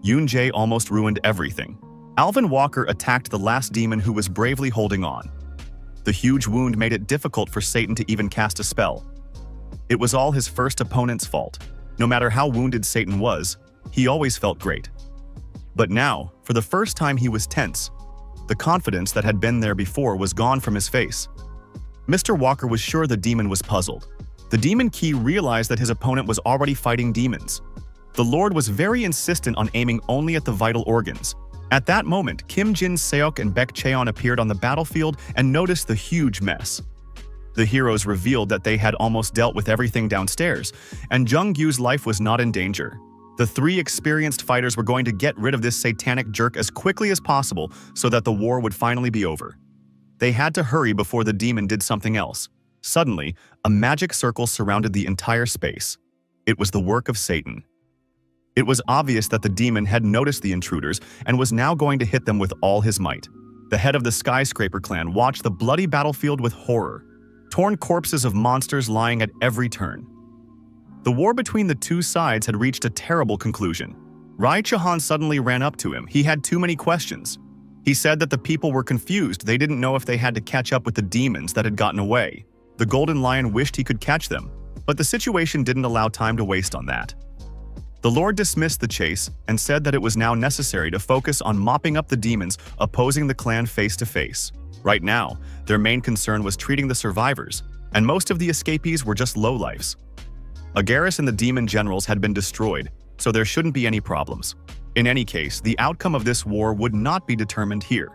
Yoon-jae almost ruined everything. Alvin Walker attacked the last demon who was bravely holding on. The huge wound made it difficult for Satan to even cast a spell. It was all his first opponent's fault. No matter how wounded Satan was, he always felt great. But now, for the first time, he was tense. The confidence that had been there before was gone from his face. Mr. Walker was sure the demon was puzzled. The demon key realized that his opponent was already fighting demons. The Lord was very insistent on aiming only at the vital organs. At that moment, Kim Jin-seok and Baek Cheon appeared on the battlefield and noticed the huge mess. The heroes revealed that they had almost dealt with everything downstairs, and Jung-gyu's life was not in danger. The three experienced fighters were going to get rid of this satanic jerk as quickly as possible so that the war would finally be over. They had to hurry before the demon did something else. Suddenly, a magic circle surrounded the entire space. It was the work of Satan. It was obvious that the demon had noticed the intruders and was now going to hit them with all his might. The head of the Skyscraper clan watched the bloody battlefield with horror. Torn corpses of monsters lying at every turn. The war between the two sides had reached a terrible conclusion. Rai Chahan suddenly ran up to him. He had too many questions. He said that the people were confused. They didn't know if they had to catch up with the demons that had gotten away. The Golden Lion wished he could catch them, but the situation didn't allow time to waste on that. The Lord dismissed the chase and said that it was now necessary to focus on mopping up the demons opposing the clan face to face. Right now, their main concern was treating the survivors, and most of the escapees were just lowlifes. Agaris and the demon generals had been destroyed, so there shouldn't be any problems. In any case, the outcome of this war would not be determined here.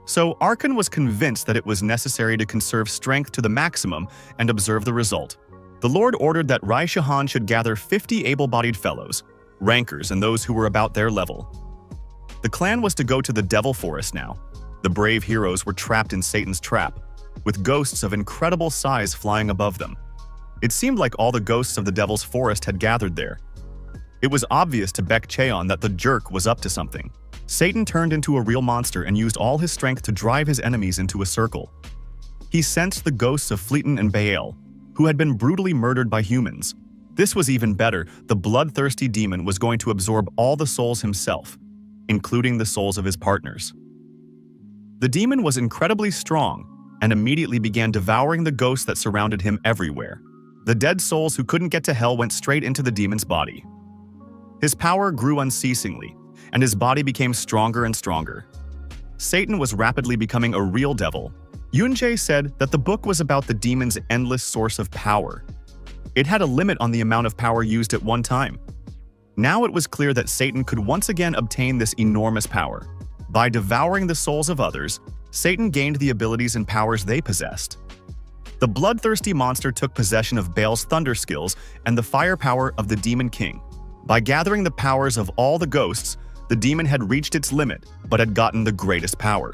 So Arkan was convinced that it was necessary to conserve strength to the maximum and observe the result. The Lord ordered that Rai Shahan should gather 50 able-bodied fellows, rankers and those who were about their level. The clan was to go to the Devil Forest now. The brave heroes were trapped in Satan's trap, with ghosts of incredible size flying above them. It seemed like all the ghosts of the Devil's Forest had gathered there. It was obvious to Baek Cheon that the jerk was up to something. Satan turned into a real monster and used all his strength to drive his enemies into a circle. He sensed the ghosts of Fleeton and Baal, who had been brutally murdered by humans. This was even better. The bloodthirsty demon was going to absorb all the souls himself, including the souls of his partners. The demon was incredibly strong and immediately began devouring the ghosts that surrounded him everywhere. The dead souls who couldn't get to hell went straight into the demon's body. His power grew unceasingly, and his body became stronger and stronger. Satan was rapidly becoming a real devil. Yoon-jae said that the book was about the demon's endless source of power. It had a limit on the amount of power used at one time. Now it was clear that Satan could once again obtain this enormous power. By devouring the souls of others, Satan gained the abilities and powers they possessed. The bloodthirsty monster took possession of Baal's thunder skills and the fire power of the Demon King. By gathering the powers of all the ghosts, the demon had reached its limit, but had gotten the greatest power.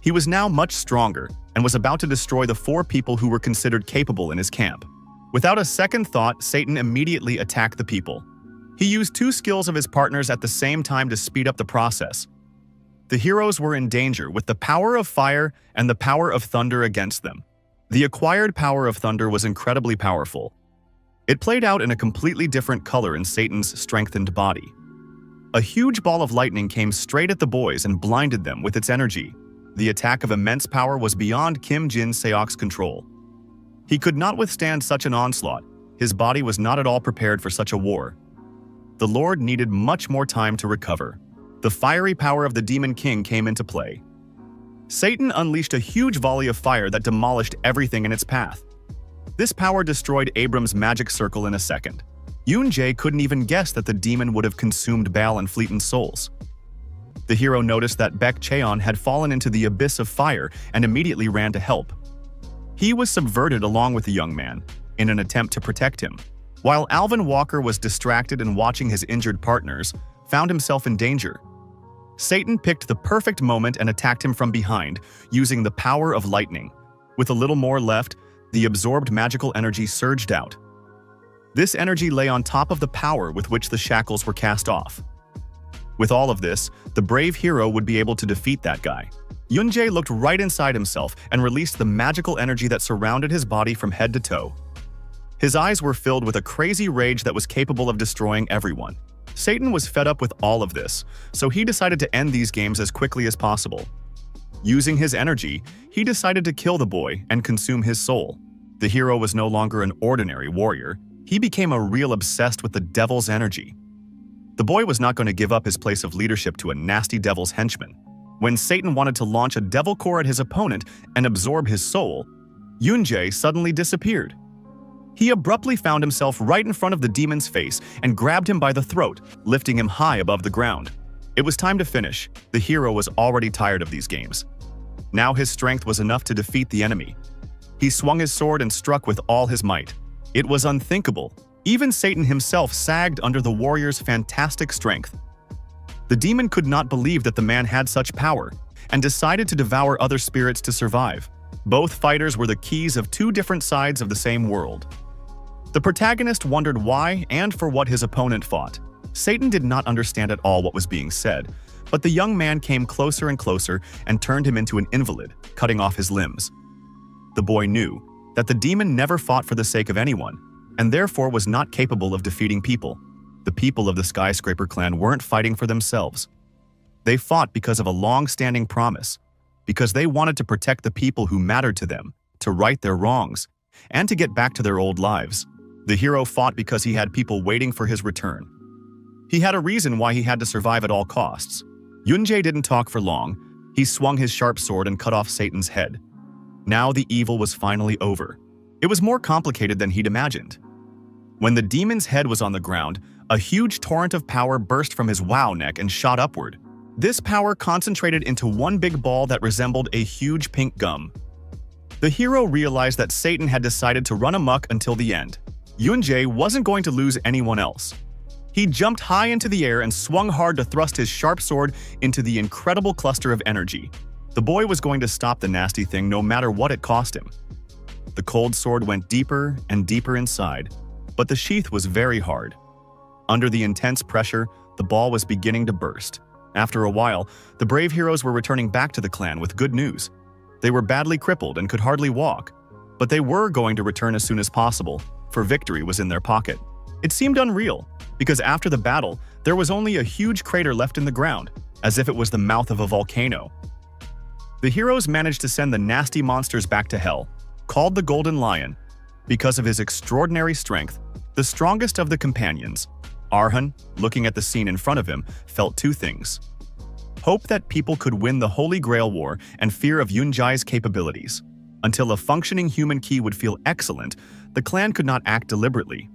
He was now much stronger and was about to destroy the 4 people who were considered capable in his camp. Without a second thought, Satan immediately attacked the people. He used 2 skills of his partners at the same time to speed up the process. The heroes were in danger with the power of fire and the power of thunder against them. The acquired power of thunder was incredibly powerful. It played out in a completely different color in Satan's strengthened body. A huge ball of lightning came straight at the boys and blinded them with its energy. The attack of immense power was beyond Kim Jin-seok's control. He could not withstand such an onslaught. His body was not at all prepared for such a war. The Lord needed much more time to recover. The fiery power of the Demon King came into play. Satan unleashed a huge volley of fire that demolished everything in its path. This power destroyed Abram's magic circle in a second. Yoon-jae couldn't even guess that the demon would have consumed Baal and Fleeton's souls. The hero noticed that Baek Cheon had fallen into the abyss of fire and immediately ran to help. He was subverted along with the young man, in an attempt to protect him. While Alvin Walker was distracted and watching his injured partners, found himself in danger. Satan picked the perfect moment and attacked him from behind, using the power of lightning. With a little more left, the absorbed magical energy surged out. This energy lay on top of the power with which the shackles were cast off. With all of this, the brave hero would be able to defeat that guy. Yoon-jae looked right inside himself and released the magical energy that surrounded his body from head to toe. His eyes were filled with a crazy rage that was capable of destroying everyone. Satan was fed up with all of this, so he decided to end these games as quickly as possible. Using his energy, he decided to kill the boy and consume his soul. The hero was no longer an ordinary warrior. He became a real obsessed with the devil's energy. The boy was not going to give up his place of leadership to a nasty devil's henchman. When Satan wanted to launch a devil core at his opponent and absorb his soul, Yoon-jae suddenly disappeared. He abruptly found himself right in front of the demon's face and grabbed him by the throat, lifting him high above the ground. It was time to finish. The hero was already tired of these games. Now his strength was enough to defeat the enemy. He swung his sword and struck with all his might. It was unthinkable. Even Satan himself sagged under the warrior's fantastic strength. The demon could not believe that the man had such power, and decided to devour other spirits to survive. Both fighters were the keys of 2 different sides of the same world. The protagonist wondered why and for what his opponent fought. Satan did not understand at all what was being said, but the young man came closer and closer and turned him into an invalid, cutting off his limbs. The boy knew that the demon never fought for the sake of anyone, and therefore was not capable of defeating people. The people of the Skyscraper clan weren't fighting for themselves. They fought because of a long-standing promise, because they wanted to protect the people who mattered to them, to right their wrongs, and to get back to their old lives. The hero fought because he had people waiting for his return. He had a reason why he had to survive at all costs. Yunjae didn't talk for long. He swung his sharp sword and cut off Satan's head. Now the evil was finally over. It was more complicated than he'd imagined. When the demon's head was on the ground, a huge torrent of power burst from his wow neck and shot upward. This power concentrated into one big ball that resembled a huge pink gum. The hero realized that Satan had decided to run amok until the end. Yunjae wasn't going to lose anyone else. He jumped high into the air and swung hard to thrust his sharp sword into the incredible cluster of energy. The boy was going to stop the nasty thing no matter what it cost him. The cold sword went deeper and deeper inside, but the sheath was very hard. Under the intense pressure, the ball was beginning to burst. After a while, the brave heroes were returning back to the clan with good news. They were badly crippled and could hardly walk, but they were going to return as soon as possible, for victory was in their pocket. It seemed unreal, because after the battle, there was only a huge crater left in the ground, as if it was the mouth of a volcano. The heroes managed to send the nasty monsters back to hell, called the Golden Lion. Because of his extraordinary strength, the strongest of the companions, Arhan, looking at the scene in front of him, felt two things: hope that people could win the Holy Grail War and fear of Yunjae's capabilities. Until a functioning human key would feel excellent, the clan could not act deliberately.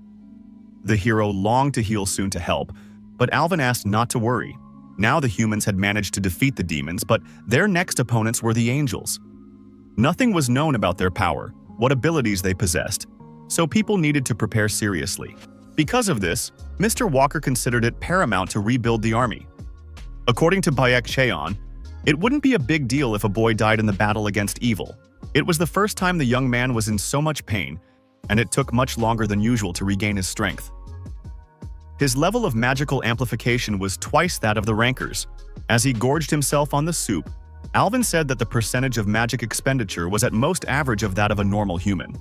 The hero longed to heal soon to help, but Alvin asked not to worry. Now the humans had managed to defeat the demons, but their next opponents were the angels. Nothing was known about their power, what abilities they possessed, so people needed to prepare seriously. Because of this, Mr. Walker considered it paramount to rebuild the army. According to Baek Cheon, it wouldn't be a big deal if a boy died in the battle against evil. It was the first time the young man was in so much pain, and it took much longer than usual to regain his strength. His level of magical amplification was twice that of the rankers. As he gorged himself on the soup, Alvin said that the percentage of magic expenditure was at most average of that of a normal human.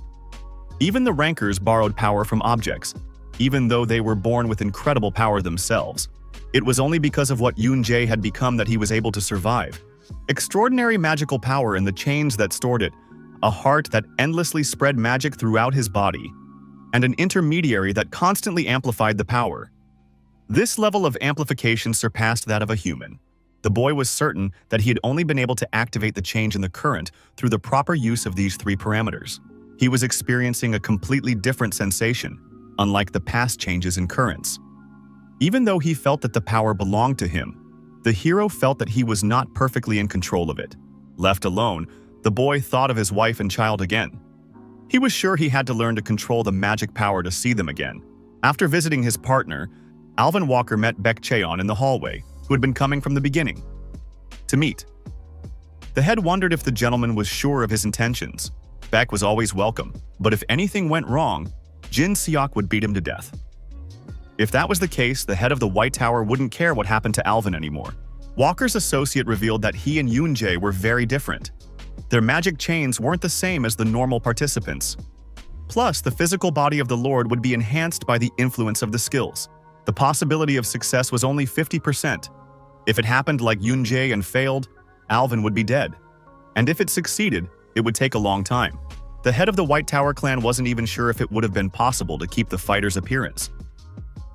Even the rankers borrowed power from objects, even though they were born with incredible power themselves. It was only because of what Yunjae had become that he was able to survive. Extraordinary magical power in the chains that stored it, a heart that endlessly spread magic throughout his body, and an intermediary that constantly amplified the power. This level of amplification surpassed that of a human. The boy was certain that he had only been able to activate the change in the current through the proper use of these three parameters. He was experiencing a completely different sensation, unlike the past changes in currents. Even though he felt that the power belonged to him, the hero felt that he was not perfectly in control of it. Left alone, the boy thought of his wife and child again. He was sure he had to learn to control the magic power to see them again. After visiting his partner, Alvin Walker met Baek Cheon in the hallway, who had been coming from the beginning to meet. The head wondered if the gentleman was sure of his intentions. Baek was always welcome, but if anything went wrong, Jin Seok would beat him to death. If that was the case, the head of the White Tower wouldn't care what happened to Alvin anymore. Walker's associate revealed that he and Yunjae were very different. Their magic chains weren't the same as the normal participants. Plus, the physical body of the Lord would be enhanced by the influence of the skills. The possibility of success was only 50%. If it happened like Yunjae and failed, Alvin would be dead. And if it succeeded, it would take a long time. The head of the White Tower clan wasn't even sure if it would have been possible to keep the fighter's appearance.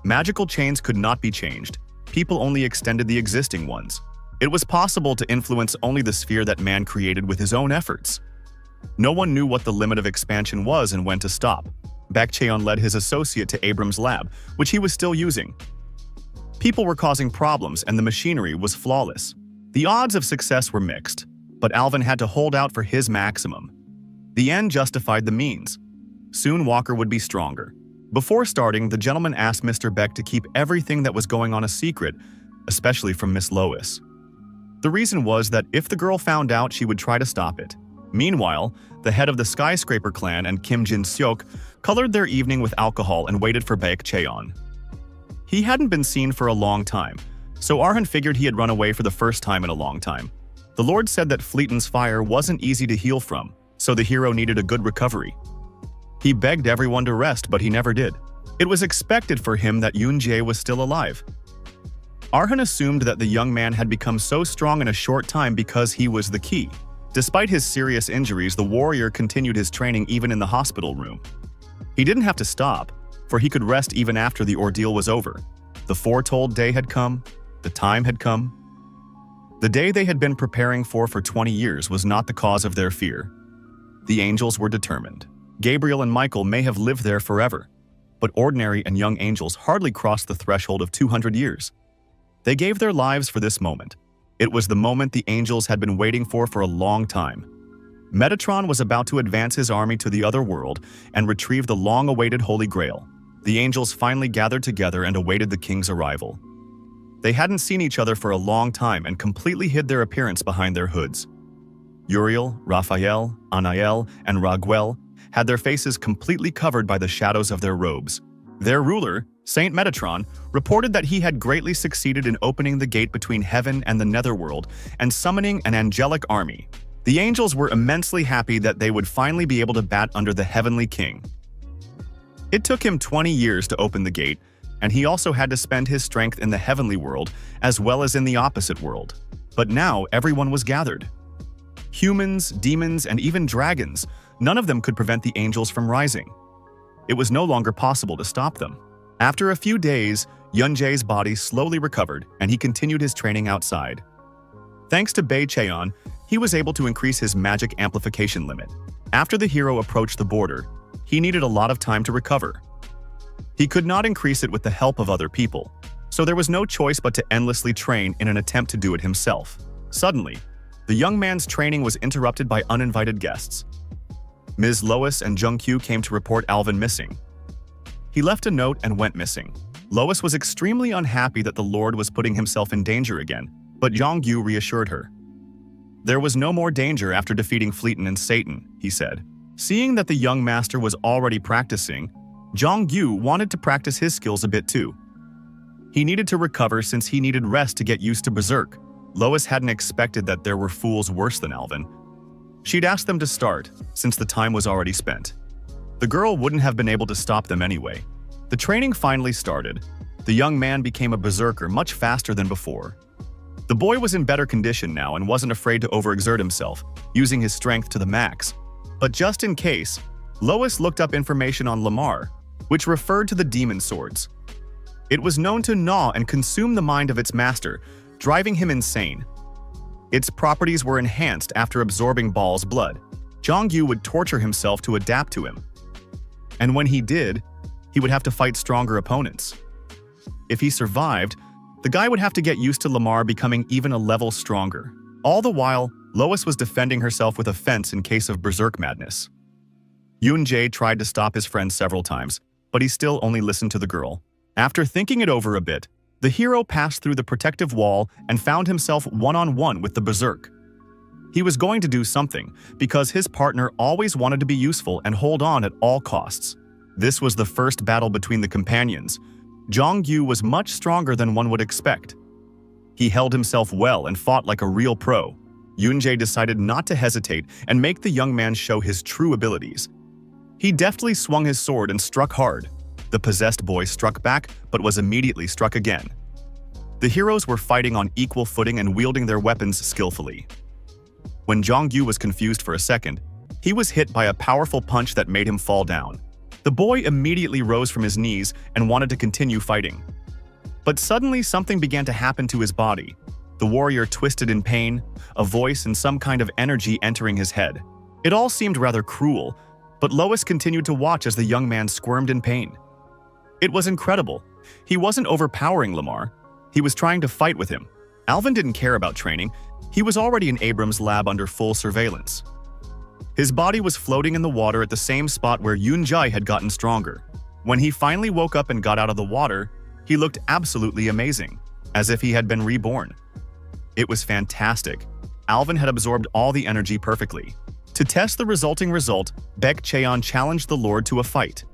Magical chains could not be changed. People only extended the existing ones. It was possible to influence only the sphere that man created with his own efforts. No one knew what the limit of expansion was and when to stop. Baek Cheon led his associate to Abram's lab, which he was still using. People were causing problems and the machinery was flawless. The odds of success were mixed, but Alvin had to hold out for his maximum. The end justified the means. Soon Walker would be stronger. Before starting, the gentleman asked Mr. Baek to keep everything that was going on a secret, especially from Miss Lois. The reason was that if the girl found out, she would try to stop it. Meanwhile, the head of the Skyscraper clan and Kim Jin-seok colored their evening with alcohol and waited for Baek Cheon. He hadn't been seen for a long time, so Arhan figured he had run away for the first time in a long time. The Lord said that Fleeton's fire wasn't easy to heal from, so the hero needed a good recovery. He begged everyone to rest, but he never did. It was expected for him that Yunjae was still alive. Arhan assumed that the young man had become so strong in a short time because he was the key. Despite his serious injuries, the warrior continued his training even in the hospital room. He didn't have to stop, for he could rest even after the ordeal was over. The foretold day had come. The time had come. The day they had been preparing for 20 years was not the cause of their fear. The angels were determined. Gabriel and Michael may have lived there forever, but ordinary and young angels hardly crossed the threshold of 200 years. They gave their lives for this moment. It was the moment the angels had been waiting for a long time. Metatron was about to advance his army to the other world and retrieve the long-awaited Holy Grail. The angels finally gathered together and awaited the king's arrival. They hadn't seen each other for a long time and completely hid their appearance behind their hoods. Uriel, Raphael, Anael, and Raguel had their faces completely covered by the shadows of their robes. Their ruler, Saint Metatron, reported that he had greatly succeeded in opening the gate between heaven and the netherworld and summoning an angelic army. The angels were immensely happy that they would finally be able to bat under the heavenly king. It took him 20 years to open the gate, and he also had to spend his strength in the heavenly world as well as in the opposite world. But now everyone was gathered. Humans, demons, and even dragons, none of them could prevent the angels from rising. It was no longer possible to stop them. After a few days, Yunjae's body slowly recovered and he continued his training outside. Thanks to Bei Cheon, he was able to increase his magic amplification limit. After the hero approached the border, he needed a lot of time to recover. He could not increase it with the help of other people, so there was no choice but to endlessly train in an attempt to do it himself. Suddenly, the young man's training was interrupted by uninvited guests. Ms. Lois and Jung-kyu came to report Alvin missing. He left a note and went missing. Lois was extremely unhappy that the Lord was putting himself in danger again, but Jong-gyu reassured her. There was no more danger after defeating Fleeton and Satan, he said. Seeing that the young master was already practicing, Jong-gyu wanted to practice his skills a bit too. He needed to recover since he needed rest to get used to Berserk. Lois hadn't expected that there were fools worse than Alvin. She'd asked them to start, since the time was already spent. The girl wouldn't have been able to stop them anyway. The training finally started. The young man became a berserker much faster than before. The boy was in better condition now and wasn't afraid to overexert himself, using his strength to the max. But just in case, Lois looked up information on Lamar, which referred to the demon swords. It was known to gnaw and consume the mind of its master, driving him insane. Its properties were enhanced after absorbing Baal's blood. Jong-gyu would torture himself to adapt to him. And when he did, he would have to fight stronger opponents. If he survived, the guy would have to get used to Lamar becoming even a level stronger. All the while, Lois was defending herself with a fence in case of berserk madness. Yoon-jae tried to stop his friend several times, but he still only listened to the girl. After thinking it over a bit, the hero passed through the protective wall and found himself one-on-one with the berserk. He was going to do something, because his partner always wanted to be useful and hold on at all costs. This was the first battle between the companions. Jong-gyu was much stronger than one would expect. He held himself well and fought like a real pro. Yoon-jae decided not to hesitate and make the young man show his true abilities. He deftly swung his sword and struck hard. The possessed boy struck back, but was immediately struck again. The heroes were fighting on equal footing and wielding their weapons skillfully. When Jong-gyu was confused for a second, he was hit by a powerful punch that made him fall down. The boy immediately rose from his knees and wanted to continue fighting. But suddenly something began to happen to his body. The warrior twisted in pain, a voice and some kind of energy entering his head. It all seemed rather cruel, but Lois continued to watch as the young man squirmed in pain. It was incredible. He wasn't overpowering Lamar. He was trying to fight with him. Alvin didn't care about training. He was already in Abram's lab under full surveillance. His body was floating in the water at the same spot where Yoon-jae had gotten stronger. When he finally woke up and got out of the water, he looked absolutely amazing, as if he had been reborn. It was fantastic. Alvin had absorbed all the energy perfectly. To test the resulting result, Baek Cheon challenged the Lord to a fight.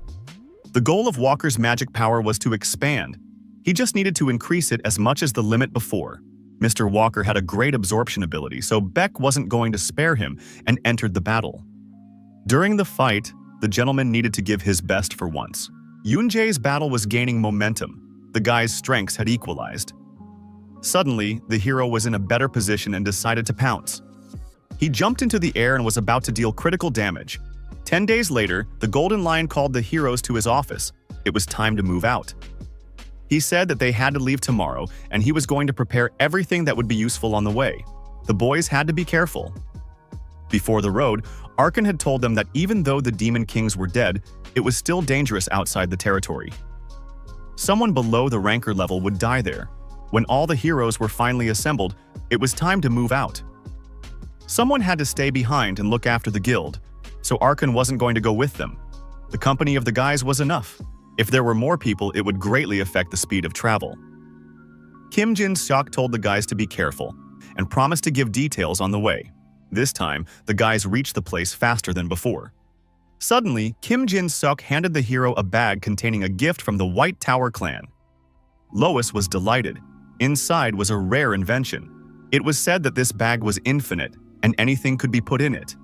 The goal of Walker's magic power was to expand. He just needed to increase it as much as the limit before. Mr. Walker had a great absorption ability, so Baek wasn't going to spare him and entered the battle. During the fight, the gentleman needed to give his best for once. Yoon-jae's battle was gaining momentum. The guy's strengths had equalized. Suddenly, the hero was in a better position and decided to pounce. He jumped into the air and was about to deal critical damage. 10 days later, the Golden Lion called the heroes to his office. It was time to move out. He said that they had to leave tomorrow and he was going to prepare everything that would be useful on the way. The boys had to be careful. Before the road, Arkan had told them that even though the Demon Kings were dead, it was still dangerous outside the territory. Someone below the ranker level would die there. When all the heroes were finally assembled, it was time to move out. Someone had to stay behind and look after the guild, so Arkan wasn't going to go with them. The company of the guys was enough. If there were more people, it would greatly affect the speed of travel. Kim Jin-seok told the guys to be careful and promised to give details on the way. This time, the guys reached the place faster than before. Suddenly, Kim Jin-seok handed the hero a bag containing a gift from the White Tower clan. Lois was delighted. Inside was a rare invention. It was said that this bag was infinite, and anything could be put in it.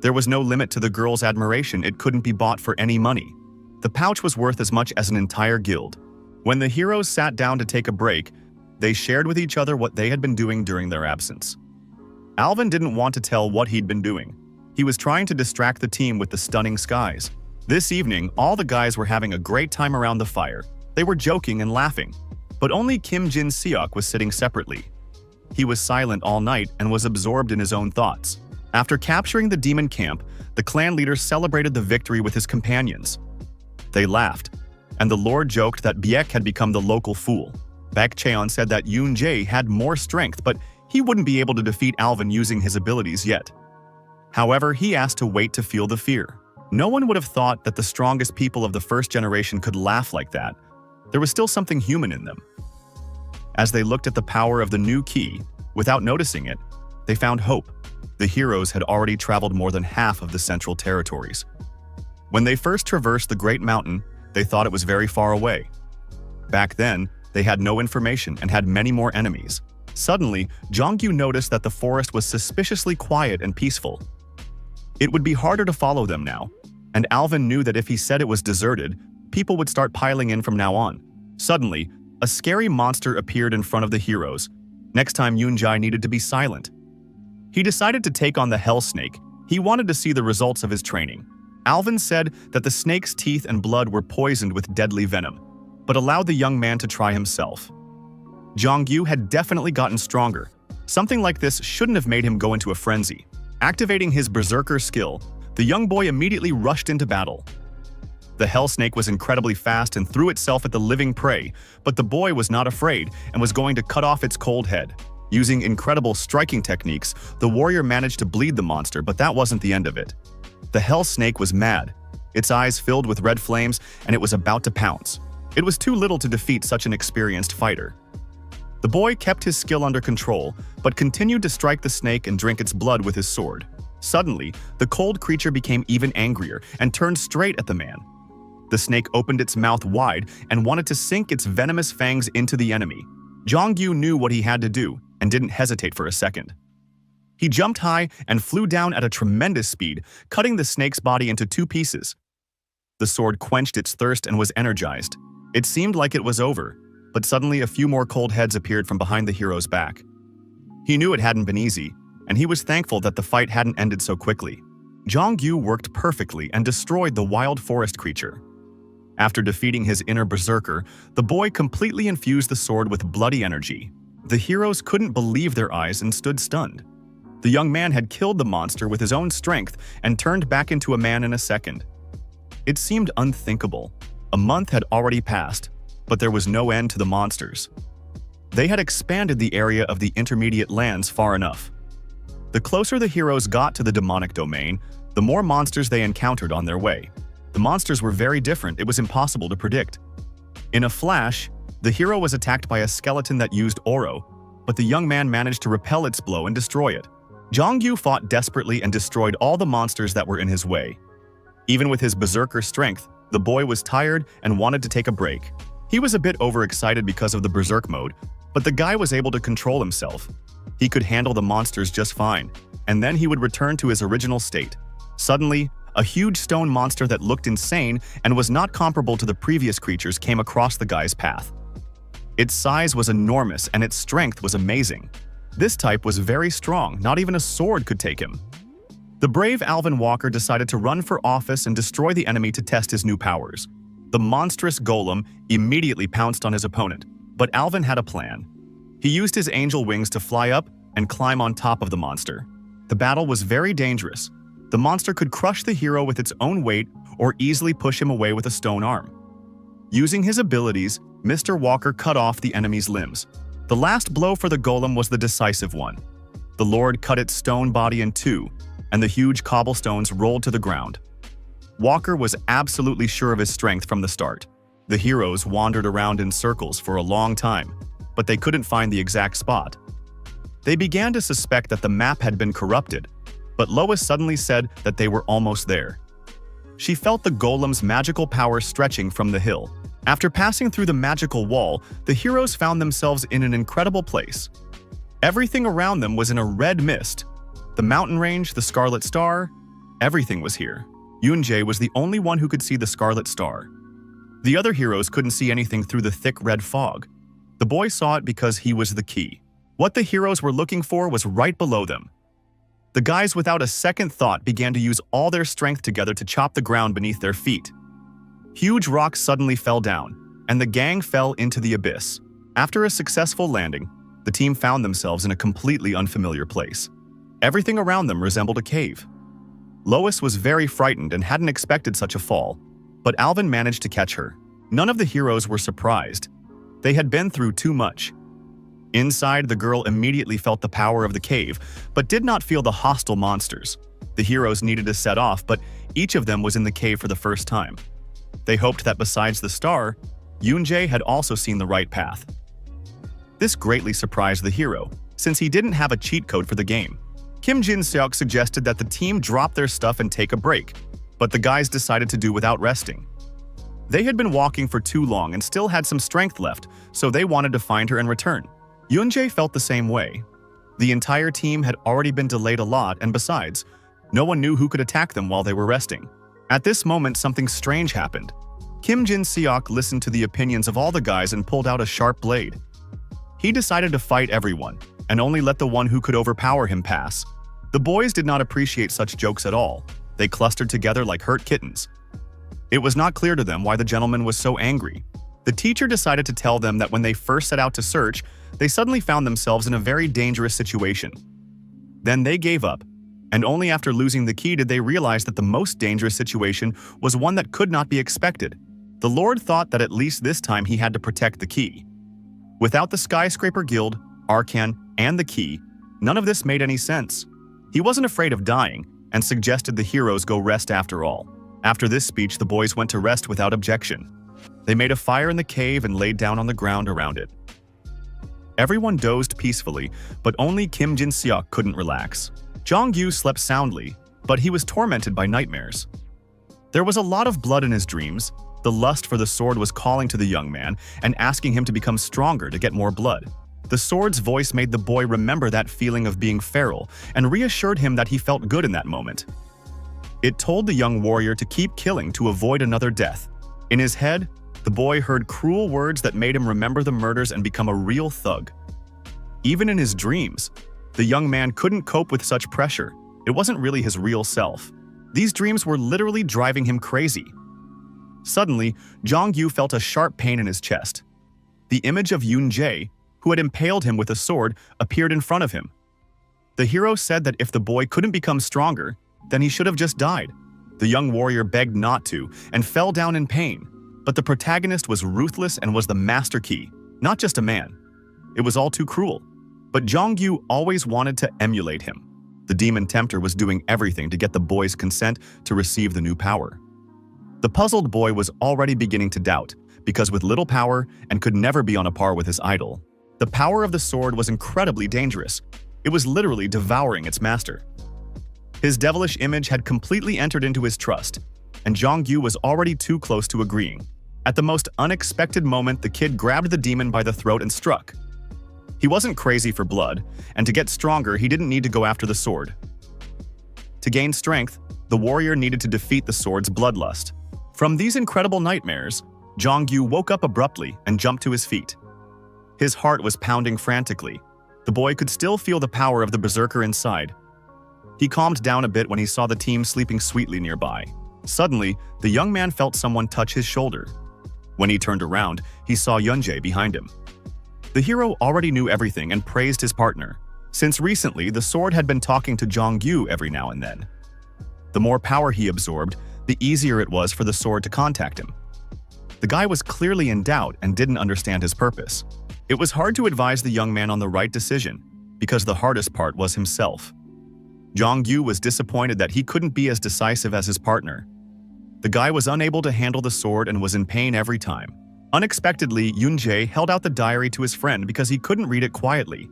There was no limit to the girl's admiration. It couldn't be bought for any money. The pouch was worth as much as an entire guild. When the heroes sat down to take a break, they shared with each other what they had been doing during their absence. Alvin didn't want to tell what he'd been doing. He was trying to distract the team with the stunning skies. This evening, all the guys were having a great time around the fire. They were joking and laughing. But only Kim Jin-seok was sitting separately. He was silent all night and was absorbed in his own thoughts. After capturing the demon camp, the clan leader celebrated the victory with his companions. They laughed, and the lord joked that Baek had become the local fool. Baek Cheon said that Yoon Jae had more strength, but he wouldn't be able to defeat Alvin using his abilities yet. However, he asked to wait to feel the fear. No one would have thought that the strongest people of the first generation could laugh like that. There was still something human in them. As they looked at the power of the new key, without noticing it, they found hope. The heroes had already traveled more than half of the central territories. When they first traversed the Great Mountain, they thought it was very far away. Back then, they had no information and had many more enemies. Suddenly, Jongyu noticed that the forest was suspiciously quiet and peaceful. It would be harder to follow them now, and Alvin knew that if he said it was deserted, people would start piling in from now on. Suddenly, a scary monster appeared in front of the heroes. Next time, Yoon Jae needed to be silent. He decided to take on the Hell Snake. He wanted to see the results of his training. Alvin said that the snake's teeth and blood were poisoned with deadly venom, but allowed the young man to try himself. Jongyu had definitely gotten stronger. Something like this shouldn't have made him go into a frenzy. Activating his berserker skill, the young boy immediately rushed into battle. The Hell Snake was incredibly fast and threw itself at the living prey, but the boy was not afraid and was going to cut off its cold head. Using incredible striking techniques, the warrior managed to bleed the monster, but that wasn't the end of it. The Hell Snake was mad. Its eyes filled with red flames, and it was about to pounce. It was too little to defeat such an experienced fighter. The boy kept his skill under control, but continued to strike the snake and drink its blood with his sword. Suddenly, the cold creature became even angrier and turned straight at the man. The snake opened its mouth wide and wanted to sink its venomous fangs into the enemy. Jongyu knew what he had to do and didn't hesitate for a second. He jumped high and flew down at a tremendous speed, cutting the snake's body into two pieces. The sword quenched its thirst and was energized. It seemed like it was over, but suddenly a few more cold heads appeared from behind the hero's back. He knew it hadn't been easy, and he was thankful that the fight hadn't ended so quickly. Jongyu worked perfectly and destroyed the wild forest creature. After defeating his inner berserker, the boy completely infused the sword with bloody energy. The heroes couldn't believe their eyes and stood stunned. The young man had killed the monster with his own strength and turned back into a man in a second. It seemed unthinkable. A month had already passed, but there was no end to the monsters. They had expanded the area of the intermediate lands far enough. The closer the heroes got to the demonic domain, the more monsters they encountered on their way. The monsters were very different. It was impossible to predict. In a flash, the hero was attacked by a skeleton that used Oro, but the young man managed to repel its blow and destroy it. Jongyu fought desperately and destroyed all the monsters that were in his way. Even with his berserker strength, the boy was tired and wanted to take a break. He was a bit overexcited because of the berserk mode, but the guy was able to control himself. He could handle the monsters just fine, and then he would return to his original state. Suddenly, a huge stone monster that looked insane and was not comparable to the previous creatures came across the guy's path. Its size was enormous and its strength was amazing. This type was very strong, not even a sword could take him. The brave Alvin Walker decided to run for office and destroy the enemy to test his new powers. The monstrous golem immediately pounced on his opponent, but Alvin had a plan. He used his angel wings to fly up and climb on top of the monster. The battle was very dangerous. The monster could crush the hero with its own weight or easily push him away with a stone arm. Using his abilities, Mr. Walker cut off the enemy's limbs. The last blow for the golem was the decisive one. The Lord cut its stone body in two, and the huge cobblestones rolled to the ground. Walker was absolutely sure of his strength from the start. The heroes wandered around in circles for a long time, but they couldn't find the exact spot. They began to suspect that the map had been corrupted, but Lois suddenly said that they were almost there. She felt the golem's magical power stretching from the hill. After passing through the magical wall, the heroes found themselves in an incredible place. Everything around them was in a red mist. The mountain range, the Scarlet Star, everything was here. Yoon-jae was the only one who could see the Scarlet Star. The other heroes couldn't see anything through the thick red fog. The boy saw it because he was the key. What the heroes were looking for was right below them. The guys, without a second thought, began to use all their strength together to chop the ground beneath their feet. Huge rocks suddenly fell down, and the gang fell into the abyss. After a successful landing, the team found themselves in a completely unfamiliar place. Everything around them resembled a cave. Lois was very frightened and hadn't expected such a fall, but Alvin managed to catch her. None of the heroes were surprised. They had been through too much. Inside, the girl immediately felt the power of the cave, but did not feel the hostile monsters. The heroes needed to set off, but each of them was in the cave for the first time. They hoped that besides the star, Yoon-jae had also seen the right path. This greatly surprised the hero, since he didn't have a cheat code for the game. Kim Jin-seok suggested that the team drop their stuff and take a break, but the guys decided to do without resting. They had been walking for too long and still had some strength left, so they wanted to find her and return. Yoon-jae felt the same way. The entire team had already been delayed a lot, and besides, no one knew who could attack them while they were resting. At this moment, something strange happened. Kim Jin-seok listened to the opinions of all the guys and pulled out a sharp blade. He decided to fight everyone, and only let the one who could overpower him pass. The boys did not appreciate such jokes at all. They clustered together like hurt kittens. It was not clear to them why the gentleman was so angry. The teacher decided to tell them that when they first set out to search, they suddenly found themselves in a very dangerous situation. Then they gave up, and only after losing the key did they realize that the most dangerous situation was one that could not be expected. The Lord thought that at least this time he had to protect the key. Without the Skyscraper Guild, Arcan, and the key, none of this made any sense. He wasn't afraid of dying, and suggested the heroes go rest after all. After this speech, the boys went to rest without objection. They made a fire in the cave and laid down on the ground around it. Everyone dozed peacefully, but only Kim Jin-seok couldn't relax. Jong-yu slept soundly, but he was tormented by nightmares. There was a lot of blood in his dreams. The lust for the sword was calling to the young man and asking him to become stronger to get more blood. The sword's voice made the boy remember that feeling of being feral and reassured him that he felt good in that moment. It told the young warrior to keep killing to avoid another death. In his head, the boy heard cruel words that made him remember the murders and become a real thug. Even in his dreams, the young man couldn't cope with such pressure. It wasn't really his real self. These dreams were literally driving him crazy. Suddenly, Jong-yu felt a sharp pain in his chest. The image of Yoon-jae, who had impaled him with a sword, appeared in front of him. The hero said that if the boy couldn't become stronger, then he should have just died. The young warrior begged not to and fell down in pain, but the protagonist was ruthless and was the master key, not just a man. It was all too cruel. But Jong-yu always wanted to emulate him. The demon tempter was doing everything to get the boy's consent to receive the new power. The puzzled boy was already beginning to doubt, because with little power and could never be on a par with his idol. The power of the sword was incredibly dangerous. It was literally devouring its master. His devilish image had completely entered into his trust, and Jong-yu was already too close to agreeing. At the most unexpected moment, the kid grabbed the demon by the throat and struck. He wasn't crazy for blood, and to get stronger, he didn't need to go after the sword. To gain strength, the warrior needed to defeat the sword's bloodlust. From these incredible nightmares, Jong-yu woke up abruptly and jumped to his feet. His heart was pounding frantically. The boy could still feel the power of the berserker inside. He calmed down a bit when he saw the team sleeping sweetly nearby. Suddenly, the young man felt someone touch his shoulder. When he turned around, he saw Yunjae behind him. The hero already knew everything and praised his partner. Since recently, the sword had been talking to Jong-gyu every now and then. The more power he absorbed, the easier it was for the sword to contact him. The guy was clearly in doubt and didn't understand his purpose. It was hard to advise the young man on the right decision, because the hardest part was himself. Jong-gyu was disappointed that he couldn't be as decisive as his partner. The guy was unable to handle the sword and was in pain every time. Unexpectedly, Yunjae held out the diary to his friend because he couldn't read it quietly.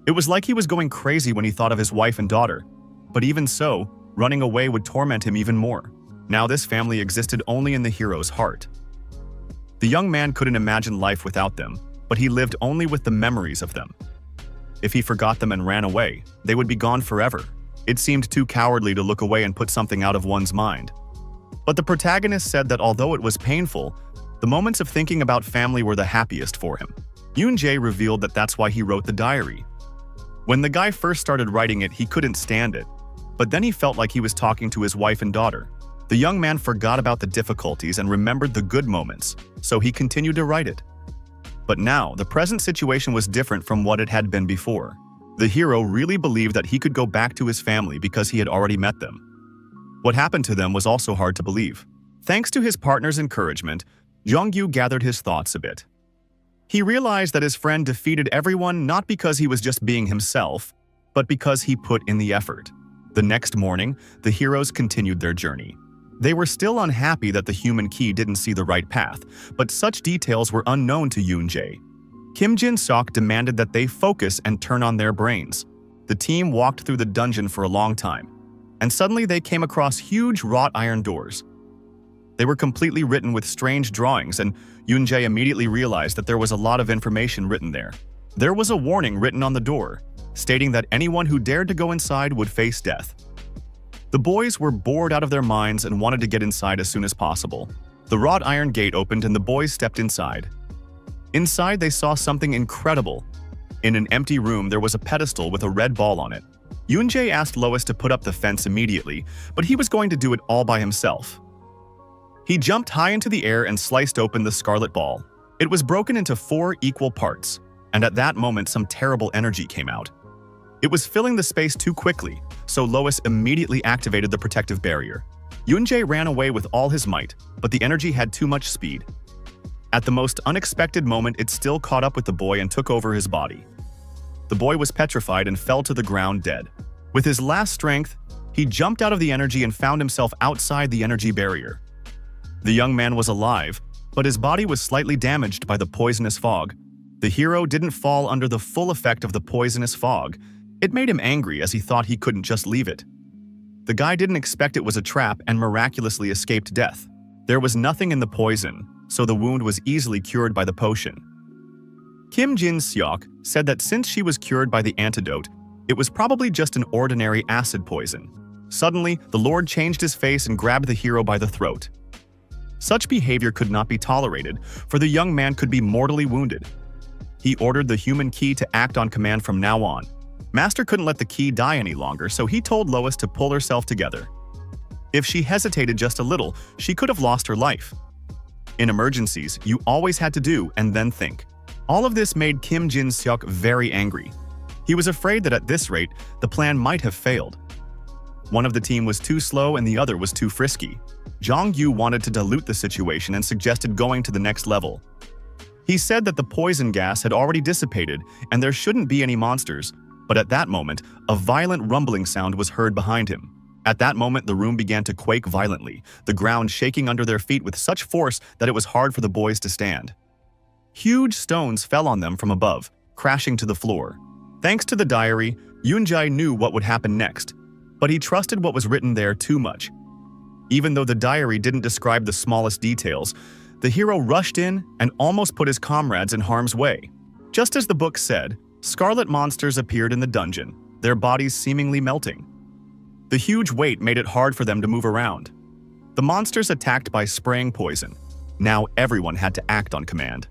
It was like he was going crazy when he thought of his wife and daughter. But even so, running away would torment him even more. Now this family existed only in the hero's heart. The young man couldn't imagine life without them, but he lived only with the memories of them. If he forgot them and ran away, they would be gone forever. It seemed too cowardly to look away and put something out of one's mind. But the protagonist said that although it was painful, the moments of thinking about family were the happiest for him. Yunjae revealed that that's why he wrote the diary. When the guy first started writing it, he couldn't stand it. But then he felt like he was talking to his wife and daughter. The young man forgot about the difficulties and remembered the good moments, so he continued to write it. But now, the present situation was different from what it had been before. The hero really believed that he could go back to his family because he had already met them. What happened to them was also hard to believe. Thanks to his partner's encouragement, Jong-gyu gathered his thoughts a bit. He realized that his friend defeated everyone not because he was just being himself, but because he put in the effort. The next morning, the heroes continued their journey. They were still unhappy that the human key didn't see the right path, but such details were unknown to Yunjae. Kim Jin-seok demanded that they focus and turn on their brains. The team walked through the dungeon for a long time, and suddenly they came across huge wrought iron doors. They were completely written with strange drawings, and Yunjae immediately realized that there was a lot of information written there. There was a warning written on the door, stating that anyone who dared to go inside would face death. The boys were bored out of their minds and wanted to get inside as soon as possible. The wrought iron gate opened and the boys stepped inside. Inside, they saw something incredible. In an empty room, there was a pedestal with a red ball on it. Yunjae asked Lois to put up the fence immediately, but he was going to do it all by himself. He jumped high into the air and sliced open the scarlet ball. It was broken into 4 equal parts, and at that moment some terrible energy came out. It was filling the space too quickly, so Lois immediately activated the protective barrier. Yunjae ran away with all his might, but the energy had too much speed. At the most unexpected moment, it still caught up with the boy and took over his body. The boy was petrified and fell to the ground dead. With his last strength, he jumped out of the energy and found himself outside the energy barrier. The young man was alive, but his body was slightly damaged by the poisonous fog. The hero didn't fall under the full effect of the poisonous fog. It made him angry as he thought he couldn't just leave it. The guy didn't expect it was a trap and miraculously escaped death. There was nothing in the poison, so the wound was easily cured by the potion. Kim Jin-seok said that since she was cured by the antidote, it was probably just an ordinary acid poison. Suddenly, the Lord changed his face and grabbed the hero by the throat. Such behavior could not be tolerated, for the young man could be mortally wounded. He ordered the human key to act on command from now on. Master couldn't let the key die any longer, so he told Lois to pull herself together. If she hesitated just a little, she could have lost her life. In emergencies, you always had to do and then think. All of this made Kim Jin-seok very angry. He was afraid that at this rate, the plan might have failed. One of the team was too slow and the other was too frisky. Jong-gyu wanted to dilute the situation and suggested going to the next level. He said that the poison gas had already dissipated and there shouldn't be any monsters, but at that moment, a violent rumbling sound was heard behind him. At that moment, the room began to quake violently, the ground shaking under their feet with such force that it was hard for the boys to stand. Huge stones fell on them from above, crashing to the floor. Thanks to the diary, Yunjae knew what would happen next, but he trusted what was written there too much. Even though the diary didn't describe the smallest details, the hero rushed in and almost put his comrades in harm's way. Just as the book said, scarlet monsters appeared in the dungeon, their bodies seemingly melting. The huge weight made it hard for them to move around. The monsters attacked by spraying poison. Now everyone had to act on command.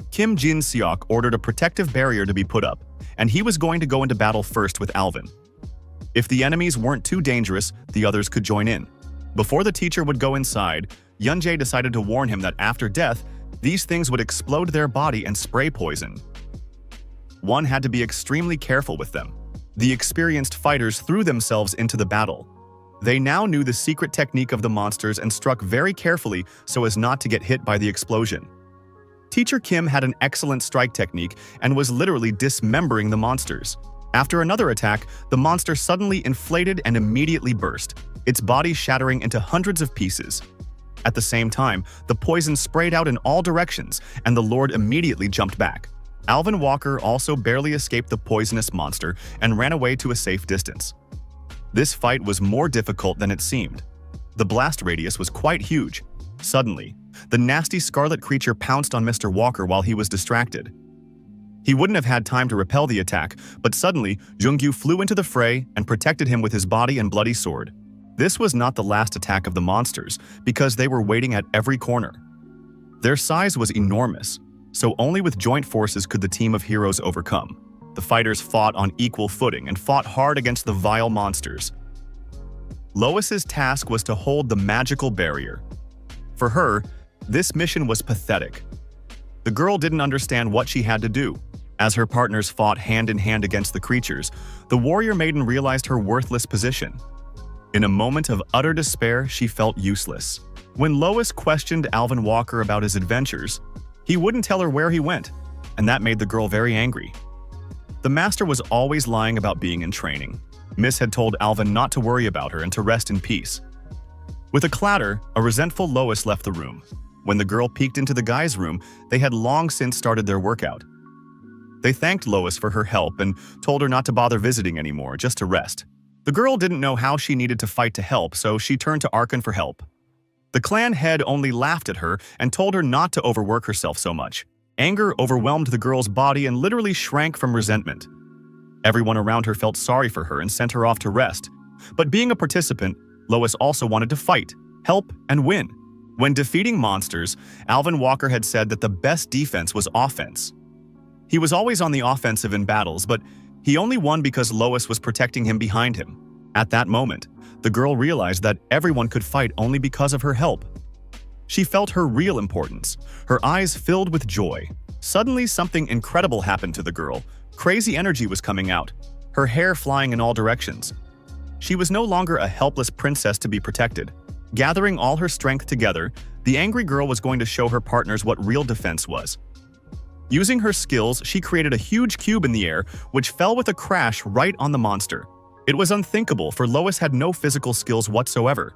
Kim Jin-seok ordered a protective barrier to be put up, and he was going to go into battle first with Alvin. If the enemies weren't too dangerous, the others could join in. Before the teacher would go inside, Yunjae decided to warn him that after death, these things would explode their body and spray poison. One had to be extremely careful with them. The experienced fighters threw themselves into the battle. They now knew the secret technique of the monsters and struck very carefully so as not to get hit by the explosion. Teacher Kim had an excellent strike technique and was literally dismembering the monsters. After another attack, the monster suddenly inflated and immediately burst, its body shattering into hundreds of pieces. At the same time, the poison sprayed out in all directions, and the Lord immediately jumped back. Alvin Walker also barely escaped the poisonous monster and ran away to a safe distance. This fight was more difficult than it seemed. The blast radius was quite huge. Suddenly, the nasty scarlet creature pounced on Mr. Walker while he was distracted. He wouldn't have had time to repel the attack, but suddenly, Jungyu flew into the fray and protected him with his body and bloody sword. This was not the last attack of the monsters, because they were waiting at every corner. Their size was enormous, so only with joint forces could the team of heroes overcome. The fighters fought on equal footing and fought hard against the vile monsters. Lois's task was to hold the magical barrier. For her, this mission was pathetic. The girl didn't understand what she had to do. As her partners fought hand in hand against the creatures, the warrior maiden realized her worthless position. In a moment of utter despair, she felt useless. When Lois questioned Alvin Walker about his adventures, he wouldn't tell her where he went, and that made the girl very angry. The master was always lying about being in training. Miss had told Alvin not to worry about her and to rest in peace. With a clatter, a resentful Lois left the room. When the girl peeked into the guy's room, they had long since started their workout. They thanked Lois for her help and told her not to bother visiting anymore, just to rest. The girl didn't know how she needed to fight to help, so she turned to Arkan for help. The clan head only laughed at her and told her not to overwork herself so much. Anger overwhelmed the girl's body and literally shrank from resentment. Everyone around her felt sorry for her and sent her off to rest. But being a participant, Lois also wanted to fight, help, and win. When defeating monsters, Alvin Walker had said that the best defense was offense. He was always on the offensive in battles, but he only won because Lois was protecting him behind him. At that moment, the girl realized that everyone could fight only because of her help. She felt her real importance. Her eyes filled with joy. Suddenly, something incredible happened to the girl. Crazy energy was coming out, her hair flying in all directions. She was no longer a helpless princess to be protected. Gathering all her strength together, the angry girl was going to show her partners what real defense was. Using her skills, she created a huge cube in the air, which fell with a crash right on the monster. It was unthinkable, for Lois had no physical skills whatsoever.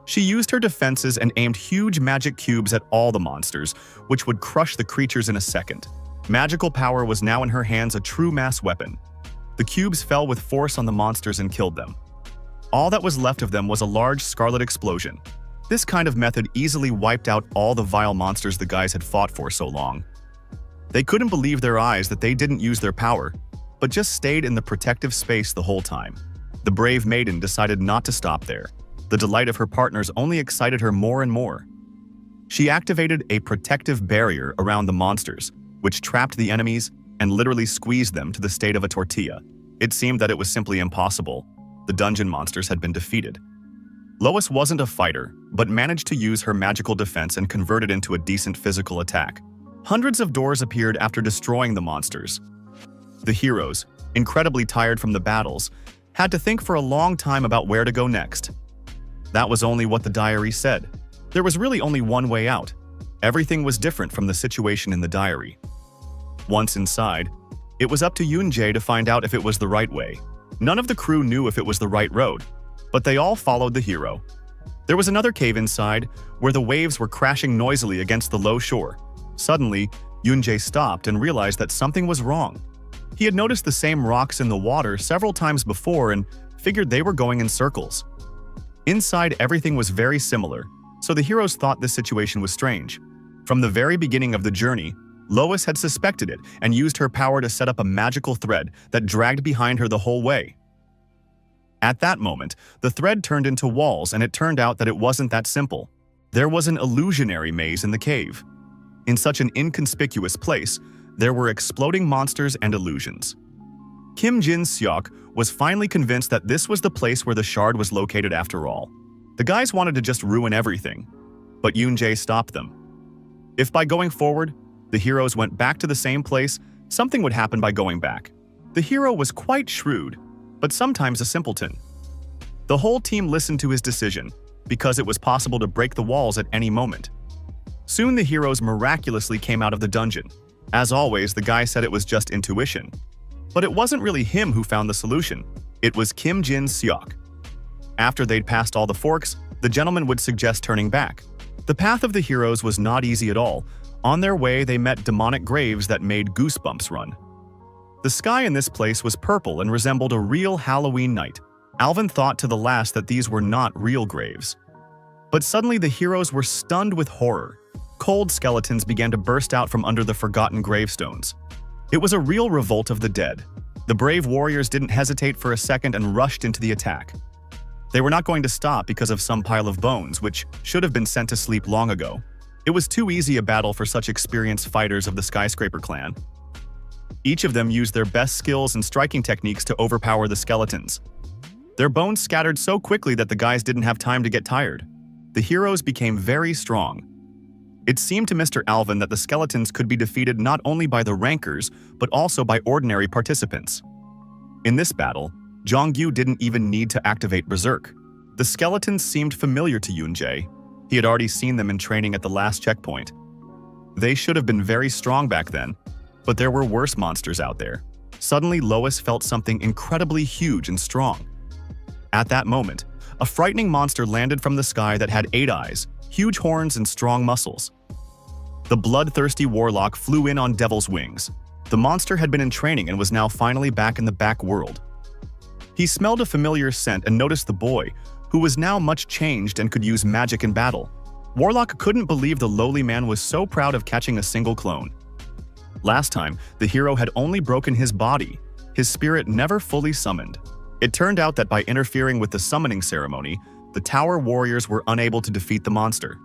She used her defenses and aimed huge magic cubes at all the monsters, which would crush the creatures in a second. Magical power was now in her hands, a true mass weapon. The cubes fell with force on the monsters and killed them. All that was left of them was a large scarlet explosion. This kind of method easily wiped out all the vile monsters the guys had fought for so long. They couldn't believe their eyes that they didn't use their power, but just stayed in the protective space the whole time. The brave maiden decided not to stop there. The delight of her partners only excited her more and more. She activated a protective barrier around the monsters, which trapped the enemies and literally squeezed them to the state of a tortilla. It seemed that it was simply impossible. The dungeon monsters had been defeated. Lois wasn't a fighter, but managed to use her magical defense and convert it into a decent physical attack. Hundreds of doors appeared after destroying the monsters. The heroes, incredibly tired from the battles, had to think for a long time about where to go next. That was only what the diary said. There was really only one way out. Everything was different from the situation in the diary. Once inside, it was up to Yoon-jae to find out if it was the right way. None of the crew knew if it was the right road, but they all followed the hero. There was another cave inside, where the waves were crashing noisily against the low shore. Suddenly, Yoon-jae stopped and realized that something was wrong. He had noticed the same rocks in the water several times before and figured they were going in circles. Inside, everything was very similar, so the heroes thought this situation was strange. From the very beginning of the journey, Lois had suspected it and used her power to set up a magical thread that dragged behind her the whole way. At that moment, the thread turned into walls, and it turned out that it wasn't that simple. There was an illusionary maze in the cave. In such an inconspicuous place, there were exploding monsters and illusions. Kim Jin-seok was finally convinced that this was the place where the shard was located after all. The guys wanted to just ruin everything, but Yoon-jae stopped them. If by going forward, the heroes went back to the same place, something would happen by going back. The hero was quite shrewd, but sometimes a simpleton. The whole team listened to his decision, because it was possible to break the walls at any moment. Soon the heroes miraculously came out of the dungeon. As always, the guy said it was just intuition. But it wasn't really him who found the solution. It was Kim Jin-seok. After they'd passed all the forks, the gentleman would suggest turning back. The path of the heroes was not easy at all. On their way, they met demonic graves that made goosebumps run. The sky in this place was purple and resembled a real Halloween night. Alvin thought to the last that these were not real graves. But suddenly the heroes were stunned with horror. Cold skeletons began to burst out from under the forgotten gravestones. It was a real revolt of the dead. The brave warriors didn't hesitate for a second and rushed into the attack. They were not going to stop because of some pile of bones, which should have been sent to sleep long ago. It was too easy a battle for such experienced fighters of the Skyscraper clan. Each of them used their best skills and striking techniques to overpower the skeletons. Their bones scattered so quickly that the guys didn't have time to get tired. The heroes became very strong. It seemed to Mr. Alvin that the skeletons could be defeated not only by the rankers, but also by ordinary participants. In this battle, Jong-gyu didn't even need to activate Berserk. The skeletons seemed familiar to Yoon-jae. He had already seen them in training at the last checkpoint. They should have been very strong back then, but there were worse monsters out there. Suddenly, Lois felt something incredibly huge and strong. At that moment, a frightening monster landed from the sky that had 8 eyes, huge horns, and strong muscles. The bloodthirsty warlock flew in on devil's wings. The monster had been in training and was now finally back in the back world. He smelled a familiar scent and noticed the boy, who was now much changed and could use magic in battle. Warlock couldn't believe the lowly man was so proud of catching a single clone. Last time, the hero had only broken his body, his spirit never fully summoned. It turned out that by interfering with the summoning ceremony, the tower warriors were unable to defeat the monster.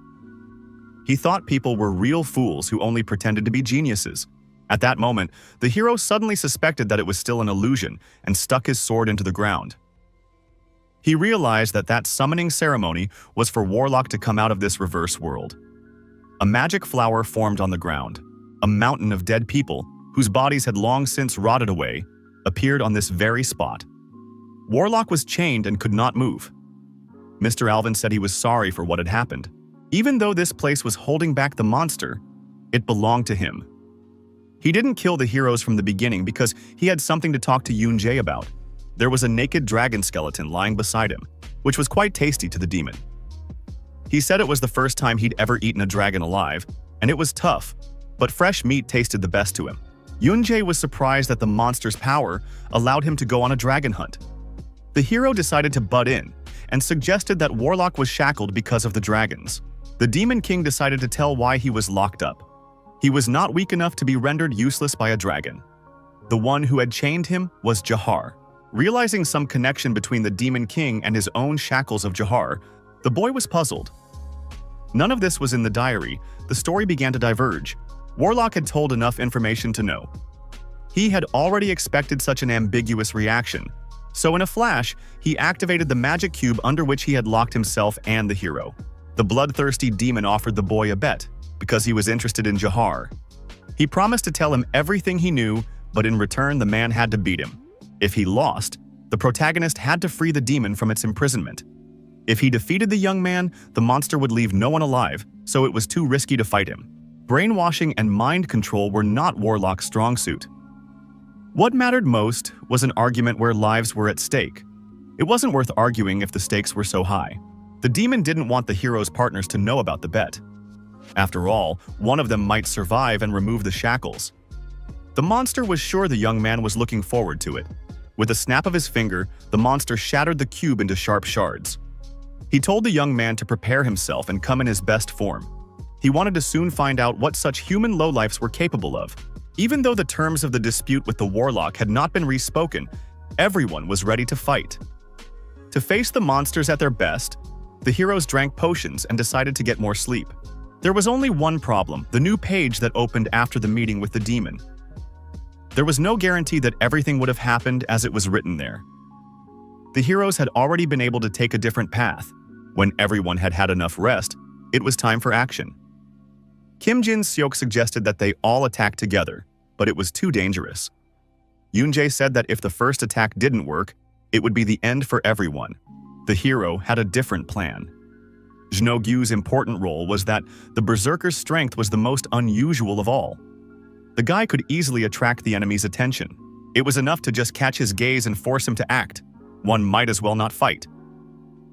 He thought people were real fools who only pretended to be geniuses. At that moment, the hero suddenly suspected that it was still an illusion and stuck his sword into the ground. He realized that that summoning ceremony was for Warlock to come out of this reverse world. A magic flower formed on the ground. A mountain of dead people, whose bodies had long since rotted away, appeared on this very spot. Warlock was chained and could not move. Mr. Alvin said he was sorry for what had happened. Even though this place was holding back the monster, it belonged to him. He didn't kill the heroes from the beginning because he had something to talk to Yoon-jae about. There was a naked dragon skeleton lying beside him, which was quite tasty to the demon. He said it was the first time he'd ever eaten a dragon alive, and it was tough, but fresh meat tasted the best to him. Yoon-jae was surprised that the monster's power allowed him to go on a dragon hunt. The hero decided to butt in and suggested that Warlock was shackled because of the dragons. The Demon King decided to tell why he was locked up. He was not weak enough to be rendered useless by a dragon. The one who had chained him was Jahar. Realizing some connection between the Demon King and his own shackles of Jahar, the boy was puzzled. None of this was in the diary. The story began to diverge. Warlock had told enough information to know. He had already expected such an ambiguous reaction, so in a flash, he activated the magic cube under which he had locked himself and the hero. The bloodthirsty demon offered the boy a bet, because he was interested in Jahar. He promised to tell him everything he knew, but in return the man had to beat him. If he lost, the protagonist had to free the demon from its imprisonment. If he defeated the young man, the monster would leave no one alive, so it was too risky to fight him. Brainwashing and mind control were not Warlock's strong suit. What mattered most was an argument where lives were at stake. It wasn't worth arguing if the stakes were so high. The demon didn't want the hero's partners to know about the bet. After all, one of them might survive and remove the shackles. The monster was sure the young man was looking forward to it. With a snap of his finger, the monster shattered the cube into sharp shards. He told the young man to prepare himself and come in his best form. He wanted to soon find out what such human lowlifes were capable of. Even though the terms of the dispute with the Warlock had not been respoken, everyone was ready to fight. To face the monsters at their best, the heroes drank potions and decided to get more sleep. There was only one problem: the new page that opened after the meeting with the demon. There was no guarantee that everything would have happened as it was written there. The heroes had already been able to take a different path. When everyone had had enough rest, it was time for action. Kim Jin-seok suggested that they all attack together, but it was too dangerous. Yoon-jae said that if the first attack didn't work, it would be the end for everyone. The hero had a different plan. Jno-gyu's important role was that the berserker's strength was the most unusual of all. The guy could easily attract the enemy's attention. It was enough to just catch his gaze and force him to act. One might as well not fight.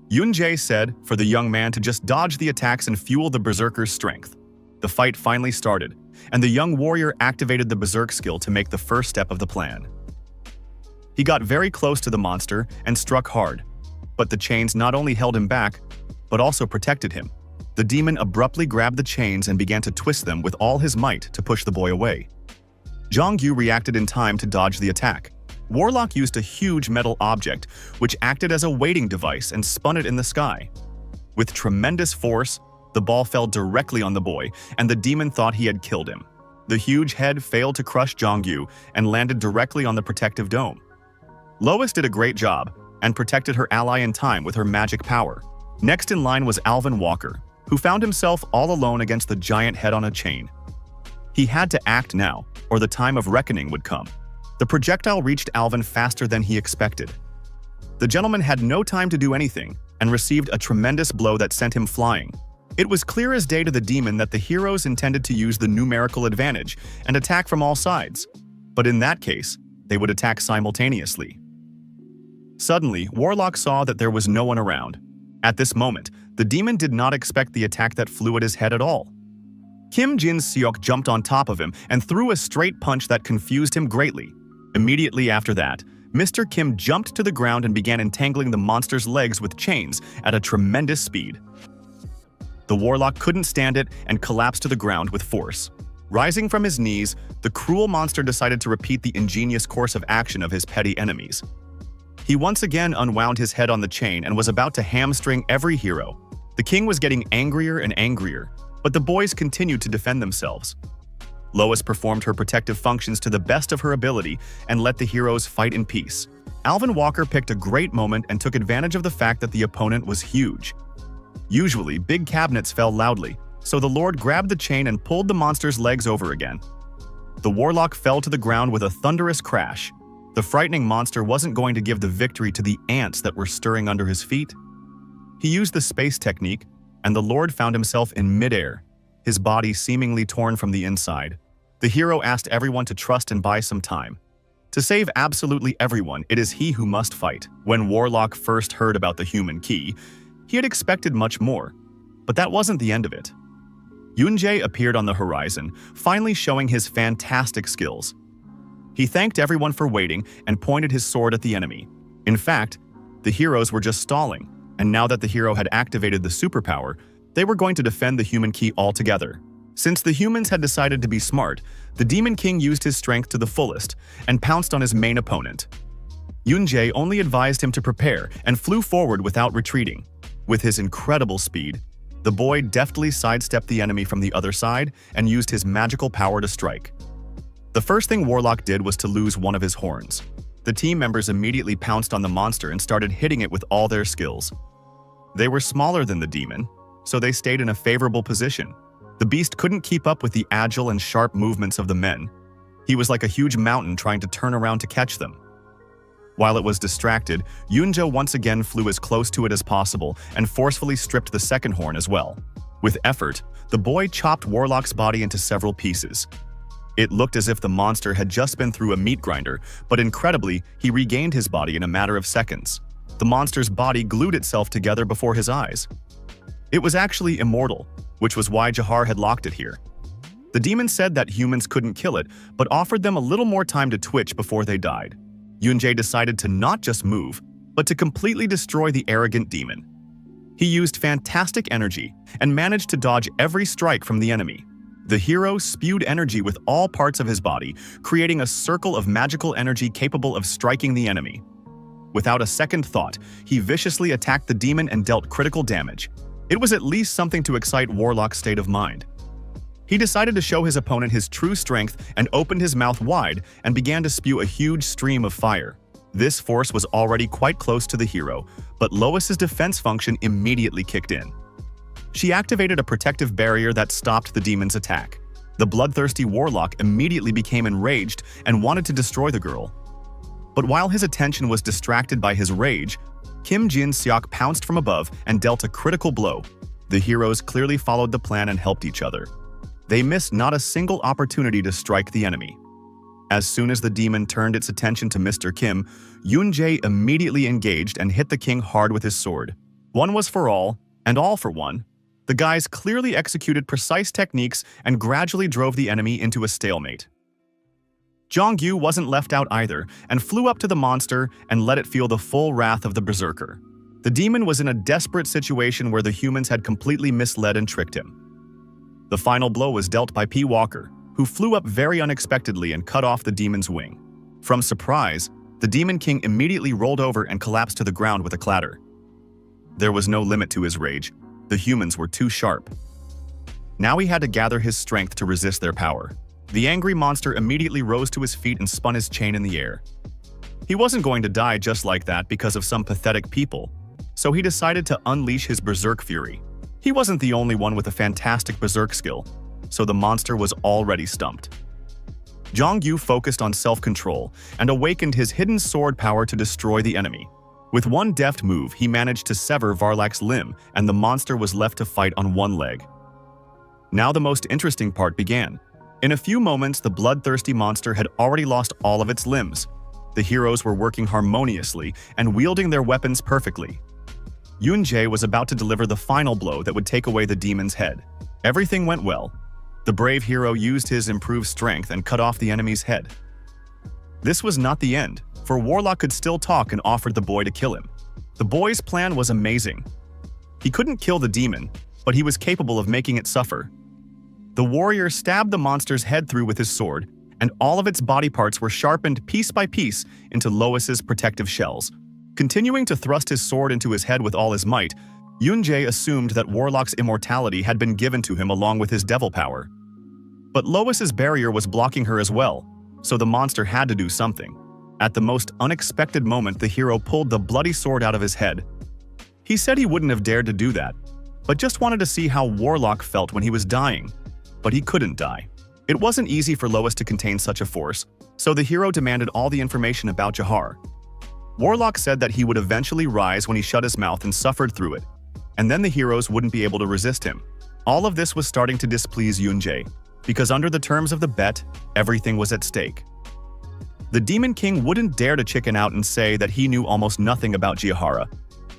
Yoon-jae said for the young man to just dodge the attacks and fuel the berserker's strength. The fight finally started, and the young warrior activated the berserk skill to make the first step of the plan. He got very close to the monster and struck hard, but the chains not only held him back, but also protected him. The demon abruptly grabbed the chains and began to twist them with all his might to push the boy away. Jong-gyu reacted in time to dodge the attack. Warlock used a huge metal object, which acted as a weighting device and spun it in the sky. With tremendous force, the ball fell directly on the boy, and the demon thought he had killed him. The huge head failed to crush Jong-gyu and landed directly on the protective dome. Lois did a great job and protected her ally in time with her magic power. Next in line was Alvin Walker, who found himself all alone against the giant head on a chain. He had to act now, or the time of reckoning would come. The projectile reached Alvin faster than he expected. The gentleman had no time to do anything and received a tremendous blow that sent him flying. It was clear as day to the demon that the heroes intended to use the numerical advantage and attack from all sides. But in that case, they would attack simultaneously. Suddenly, Warlock saw that there was no one around. At this moment, the demon did not expect the attack that flew at his head at all. Kim Jin-seok jumped on top of him and threw a straight punch that confused him greatly. Immediately after that, Mr. Kim jumped to the ground and began entangling the monster's legs with chains at a tremendous speed. The warlock couldn't stand it and collapsed to the ground with force. Rising from his knees, the cruel monster decided to repeat the ingenious course of action of his petty enemies. He once again unwound his head on the chain and was about to hamstring every hero. The king was getting angrier and angrier, but the boys continued to defend themselves. Lois performed her protective functions to the best of her ability and let the heroes fight in peace. Alvin Walker picked a great moment and took advantage of the fact that the opponent was huge. Usually, big cabinets fell loudly, so the Lord grabbed the chain and pulled the monster's legs over again. The warlock fell to the ground with a thunderous crash. The frightening monster wasn't going to give the victory to the ants that were stirring under his feet. He used the space technique, and the Lord found himself in midair, his body seemingly torn from the inside. The hero asked everyone to trust and buy some time. To save absolutely everyone, it is he who must fight. When Warlock first heard about the human key, he had expected much more, but that wasn't the end of it. Yoon-jae appeared on the horizon, finally showing his fantastic skills. He thanked everyone for waiting and pointed his sword at the enemy. In fact, the heroes were just stalling, and now that the hero had activated the superpower, they were going to defend the human key altogether. Since the humans had decided to be smart, the Demon King used his strength to the fullest and pounced on his main opponent. Yoon-jae only advised him to prepare and flew forward without retreating. With his incredible speed, the boy deftly sidestepped the enemy from the other side and used his magical power to strike. The first thing Warlock did was to lose one of his horns. The team members immediately pounced on the monster and started hitting it with all their skills. They were smaller than the demon, so they stayed in a favorable position. The beast couldn't keep up with the agile and sharp movements of the men. He was like a huge mountain trying to turn around to catch them. While it was distracted, Yoon-jae once again flew as close to it as possible and forcefully stripped the second horn as well. With effort, the boy chopped Warlock's body into several pieces. It looked as if the monster had just been through a meat grinder, but incredibly, he regained his body in a matter of seconds. The monster's body glued itself together before his eyes. It was actually immortal, which was why Jahar had locked it here. The demon said that humans couldn't kill it, but offered them a little more time to twitch before they died. Yoon-jae decided to not just move, but to completely destroy the arrogant demon. He used fantastic energy and managed to dodge every strike from the enemy. The hero spewed energy with all parts of his body, creating a circle of magical energy capable of striking the enemy. Without a second thought, he viciously attacked the demon and dealt critical damage. It was at least something to excite Warlock's state of mind. He decided to show his opponent his true strength and opened his mouth wide and began to spew a huge stream of fire. This force was already quite close to the hero, but Lois's defense function immediately kicked in. She activated a protective barrier that stopped the demon's attack. The bloodthirsty warlock immediately became enraged and wanted to destroy the girl. But while his attention was distracted by his rage, Kim Jin-seok pounced from above and dealt a critical blow. The heroes clearly followed the plan and helped each other. They missed not a single opportunity to strike the enemy. As soon as the demon turned its attention to Mr. Kim, Yoon-jae immediately engaged and hit the king hard with his sword. One was for all, and all for one. The guys clearly executed precise techniques and gradually drove the enemy into a stalemate. Jong-gu wasn't left out either and flew up to the monster and let it feel the full wrath of the berserker. The demon was in a desperate situation where the humans had completely misled and tricked him. The final blow was dealt by P. Walker, who flew up very unexpectedly and cut off the demon's wing. From surprise, the Demon King immediately rolled over and collapsed to the ground with a clatter. There was no limit to his rage. The humans were too sharp. Now he had to gather his strength to resist their power. The angry monster immediately rose to his feet and spun his chain in the air. He wasn't going to die just like that because of some pathetic people, so he decided to unleash his berserk fury. He wasn't the only one with a fantastic berserk skill, so the monster was already stumped. Jong-gu focused on self-control and awakened his hidden sword power to destroy the enemy. With one deft move, he managed to sever Varlak's limb, and the monster was left to fight on one leg. Now the most interesting part began. In a few moments, the bloodthirsty monster had already lost all of its limbs. The heroes were working harmoniously and wielding their weapons perfectly. Yoon-jae was about to deliver the final blow that would take away the demon's head. Everything went well. The brave hero used his improved strength and cut off the enemy's head. This was not the end, for Warlock could still talk and offered the boy to kill him. The boy's plan was amazing. He couldn't kill the demon, but he was capable of making it suffer. The warrior stabbed the monster's head through with his sword, and all of its body parts were sharpened piece by piece into Lois's protective shells. Continuing to thrust his sword into his head with all his might, Yoon-jae assumed that Warlock's immortality had been given to him along with his devil power. But Lois's barrier was blocking her as well, so the monster had to do something. At the most unexpected moment, the hero pulled the bloody sword out of his head. He said he wouldn't have dared to do that, but just wanted to see how Warlock felt when he was dying. But he couldn't die. It wasn't easy for Lois to contain such a force, so the hero demanded all the information about Jahar. Warlock said that he would eventually rise when he shut his mouth and suffered through it, and then the heroes wouldn't be able to resist him. All of this was starting to displease Yoon-jae, because under the terms of the bet, everything was at stake. The Demon King wouldn't dare to chicken out and say that he knew almost nothing about Jihara,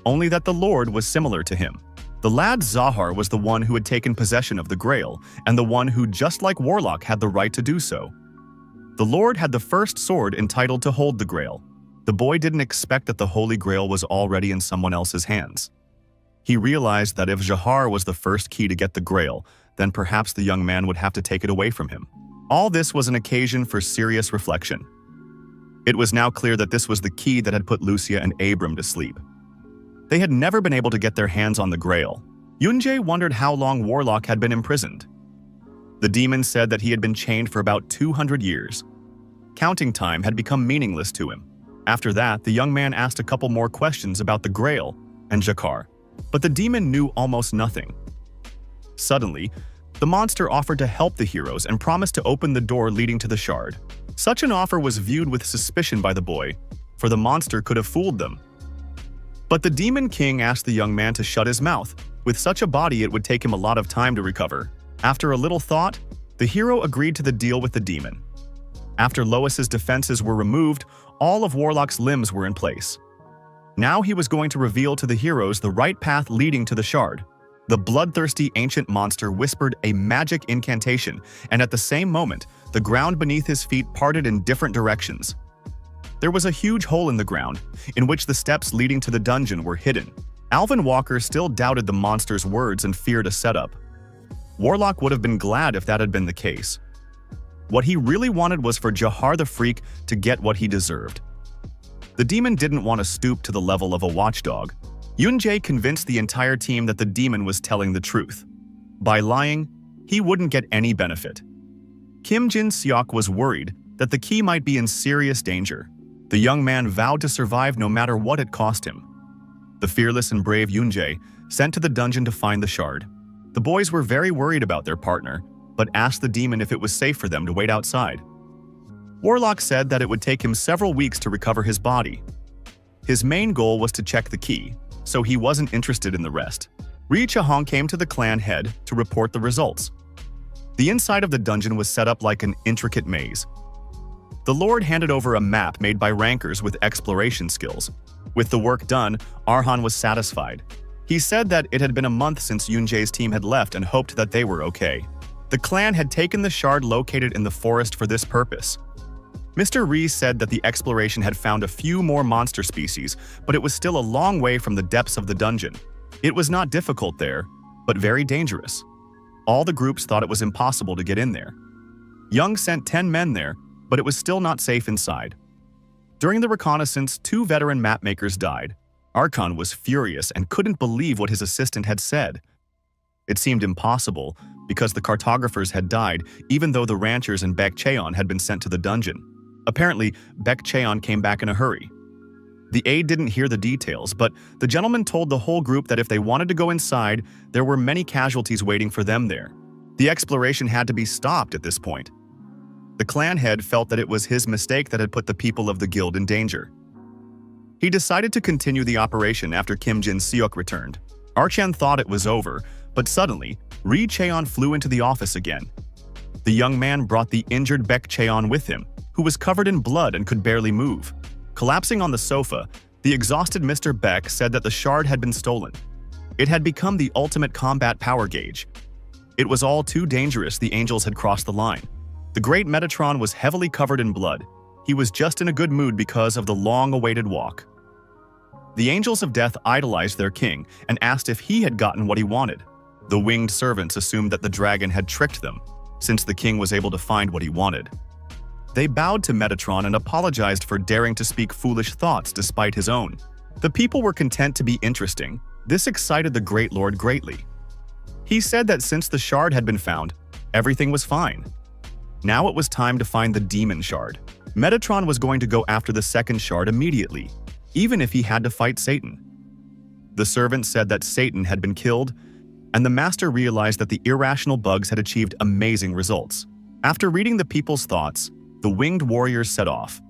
only that the Lord was similar to him. The lad Zahar was the one who had taken possession of the Grail, and the one who, just like Warlock, had the right to do so. The Lord had the first sword entitled to hold the Grail. The boy didn't expect that the Holy Grail was already in someone else's hands. He realized that if Jahar was the first key to get the Grail, then perhaps the young man would have to take it away from him. All this was an occasion for serious reflection. It was now clear that this was the key that had put Lucia and Abram to sleep. They had never been able to get their hands on the Grail. Yoon-jae wondered how long Warlock had been imprisoned. The demon said that he had been chained for about 200 years. Counting time had become meaningless to him. After that, the young man asked a couple more questions about the Grail and Jakar, but the demon knew almost nothing. Suddenly, the monster offered to help the heroes and promised to open the door leading to the shard. Such an offer was viewed with suspicion by the boy, for the monster could have fooled them. But the Demon King asked the young man to shut his mouth. With such a body, it would take him a lot of time to recover. After a little thought, the hero agreed to the deal with the demon. After Lois's defenses were removed, all of Warlock's limbs were in place. Now he was going to reveal to the heroes the right path leading to the shard. The bloodthirsty ancient monster whispered a magic incantation, and at the same moment, the ground beneath his feet parted in different directions. There was a huge hole in the ground, in which the steps leading to the dungeon were hidden. Alvin Walker still doubted the monster's words and feared a setup. Warlock would have been glad if that had been the case. What he really wanted was for Jahar the Freak to get what he deserved. The demon didn't want to stoop to the level of a watchdog. Yoon-jae convinced the entire team that the demon was telling the truth. By lying, he wouldn't get any benefit. Kim Jin-seok was worried that the key might be in serious danger. The young man vowed to survive no matter what it cost him. The fearless and brave Yoon-jae sent to the dungeon to find the shard. The boys were very worried about their partner, but asked the demon if it was safe for them to wait outside. Warlock said that it would take him several weeks to recover his body. His main goal was to check the key, so he wasn't interested in the rest. Ri Cha-hong came to the clan head to report the results. The inside of the dungeon was set up like an intricate maze. The Lord handed over a map made by rankers with exploration skills. With the work done, Arhan was satisfied. He said that it had been a month since Yoon-jae's team had left and hoped that they were okay. The clan had taken the shard located in the forest for this purpose. Mr. Ri said that the exploration had found a few more monster species, but it was still a long way from the depths of the dungeon. It was not difficult there, but very dangerous. All the groups thought it was impossible to get in there. Young sent 10 men there, but it was still not safe inside. During the reconnaissance, 2 veteran mapmakers died. Archon was furious and couldn't believe what his assistant had said. It seemed impossible because the cartographers had died, even though the ranchers and Baek Cheon had been sent to the dungeon. Apparently, Baek Cheon came back in a hurry. The aide didn't hear the details, but the gentleman told the whole group that if they wanted to go inside, there were many casualties waiting for them there. The exploration had to be stopped at this point. The clan head felt that it was his mistake that had put the people of the guild in danger. He decided to continue the operation after Kim Jin-seok returned. Archan thought it was over, but suddenly, Ri Cheon flew into the office again. The young man brought the injured Baek Cheon with him, who was covered in blood and could barely move. Collapsing on the sofa, the exhausted Mr. Beck said that the shard had been stolen. It had become the ultimate combat power gauge. It was all too dangerous. The angels had crossed the line. The great Metatron was heavily covered in blood. He was just in a good mood because of the long-awaited walk. The angels of death idolized their king and asked if he had gotten what he wanted. The winged servants assumed that the dragon had tricked them, since the king was able to find what he wanted. They bowed to Metatron and apologized for daring to speak foolish thoughts despite his own. The people were content to be interesting. This excited the Great Lord greatly. He said that since the shard had been found, everything was fine. Now it was time to find the demon shard. Metatron was going to go after the second shard immediately, even if he had to fight Satan. The servant said that Satan had been killed, and the master realized that the irrational bugs had achieved amazing results. After reading the people's thoughts, the winged warriors set off.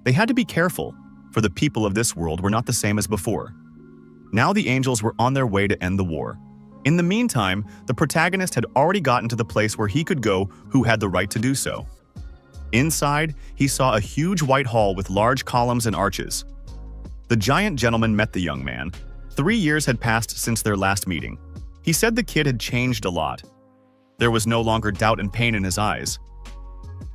They had to be careful, for the people of this world were not the same as before. Now the angels were on their way to end the war. In the meantime, the protagonist had already gotten to the place where he could go who had the right to do so. Inside, he saw a huge white hall with large columns and arches. The giant gentleman met the young man. 3 years had passed since their last meeting. He said the kid had changed a lot. There was no longer doubt and pain in his eyes.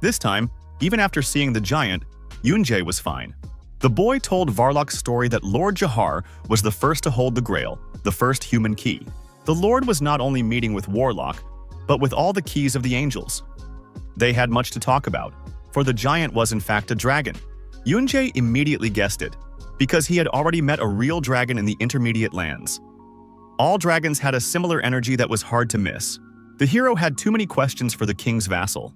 This time, even after seeing the giant, Yoon-jae was fine. The boy told Varlock's story that Lord Jahar was the first to hold the Grail, the first human key. The Lord was not only meeting with Warlock, but with all the keys of the angels. They had much to talk about, for the giant was in fact a dragon. Yoon-jae immediately guessed it, because he had already met a real dragon in the intermediate lands. All dragons had a similar energy that was hard to miss. The hero had too many questions for the king's vassal.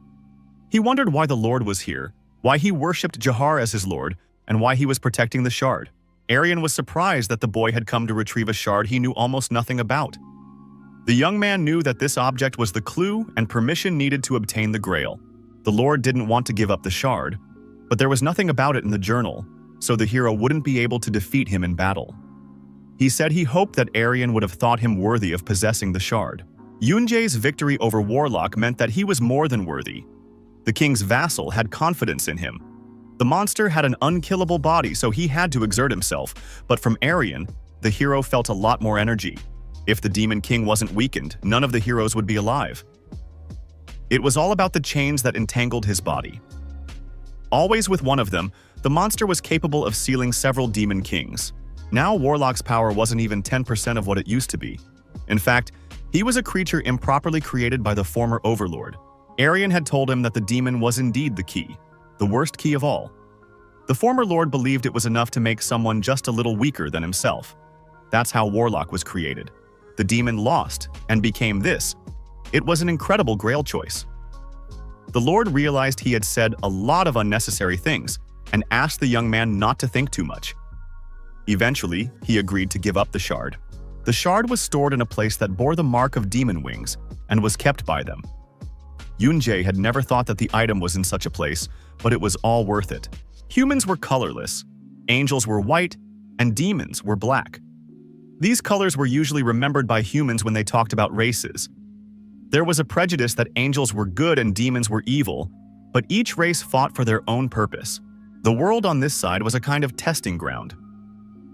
He wondered why the Lord was here, why he worshipped Jahar as his lord, and why he was protecting the shard. Arian was surprised that the boy had come to retrieve a shard he knew almost nothing about. The young man knew that this object was the clue and permission needed to obtain the Grail. The Lord didn't want to give up the shard, but there was nothing about it in the journal, so the hero wouldn't be able to defeat him in battle. He said he hoped that Arian would have thought him worthy of possessing the shard. Yoon-jae's victory over Warlock meant that he was more than worthy. The king's vassal had confidence in him. The monster had an unkillable body, so he had to exert himself, but from Arian, the hero felt a lot more energy. If the demon king wasn't weakened, none of the heroes would be alive. It was all about the chains that entangled his body. Always with one of them, the monster was capable of sealing several demon kings. Now Warlock's power wasn't even 10% of what it used to be. In fact, he was a creature improperly created by the former overlord. Arian had told him that the demon was indeed the key, the worst key of all. The former lord believed it was enough to make someone just a little weaker than himself. That's how Warlock was created. The demon lost and became this. It was an incredible grail choice. The Lord realized he had said a lot of unnecessary things, and asked the young man not to think too much. Eventually, he agreed to give up the shard. The shard was stored in a place that bore the mark of demon wings and was kept by them. Yoon-jae had never thought that the item was in such a place, but it was all worth it. Humans were colorless, angels were white, and demons were black. These colors were usually remembered by humans when they talked about races. There was a prejudice that angels were good and demons were evil, but each race fought for their own purpose. The world on this side was a kind of testing ground.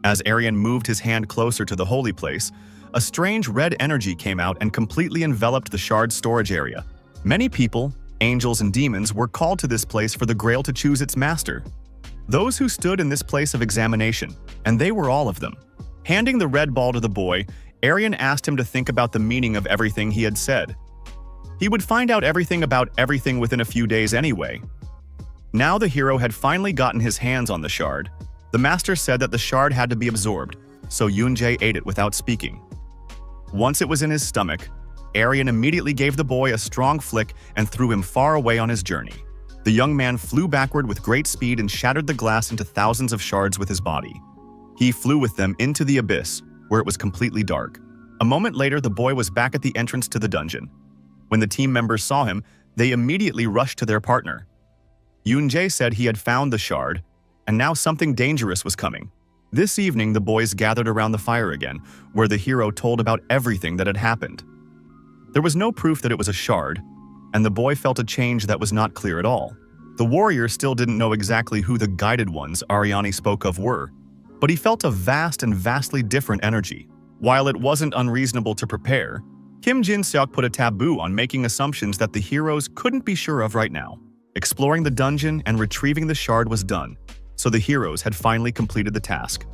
As Aryan moved his hand closer to the holy place, a strange red energy came out and completely enveloped the shard's storage area. Many people, angels and demons, were called to this place for the Grail to choose its master. Those who stood in this place of examination, and they were all of them. Handing the red ball to the boy, Aryan asked him to think about the meaning of everything he had said. He would find out everything about everything within a few days anyway. Now the hero had finally gotten his hands on the shard. The master said that the shard had to be absorbed, so Yoon-jae ate it without speaking. Once it was in his stomach, Aryan immediately gave the boy a strong flick and threw him far away on his journey. The young man flew backward with great speed and shattered the glass into thousands of shards with his body. He flew with them into the abyss, where it was completely dark. A moment later, the boy was back at the entrance to the dungeon. When the team members saw him, they immediately rushed to their partner. Yoon-jae said he had found the shard, and now something dangerous was coming. This evening, the boys gathered around the fire again, where the hero told about everything that had happened. There was no proof that it was a shard, and the boy felt a change that was not clear at all. The warrior still didn't know exactly who the guided ones Ariani spoke of were, but he felt a vast and vastly different energy. While it wasn't unreasonable to prepare, Kim Jin-seok put a taboo on making assumptions that the heroes couldn't be sure of right now. Exploring the dungeon and retrieving the shard was done, so the heroes had finally completed the task.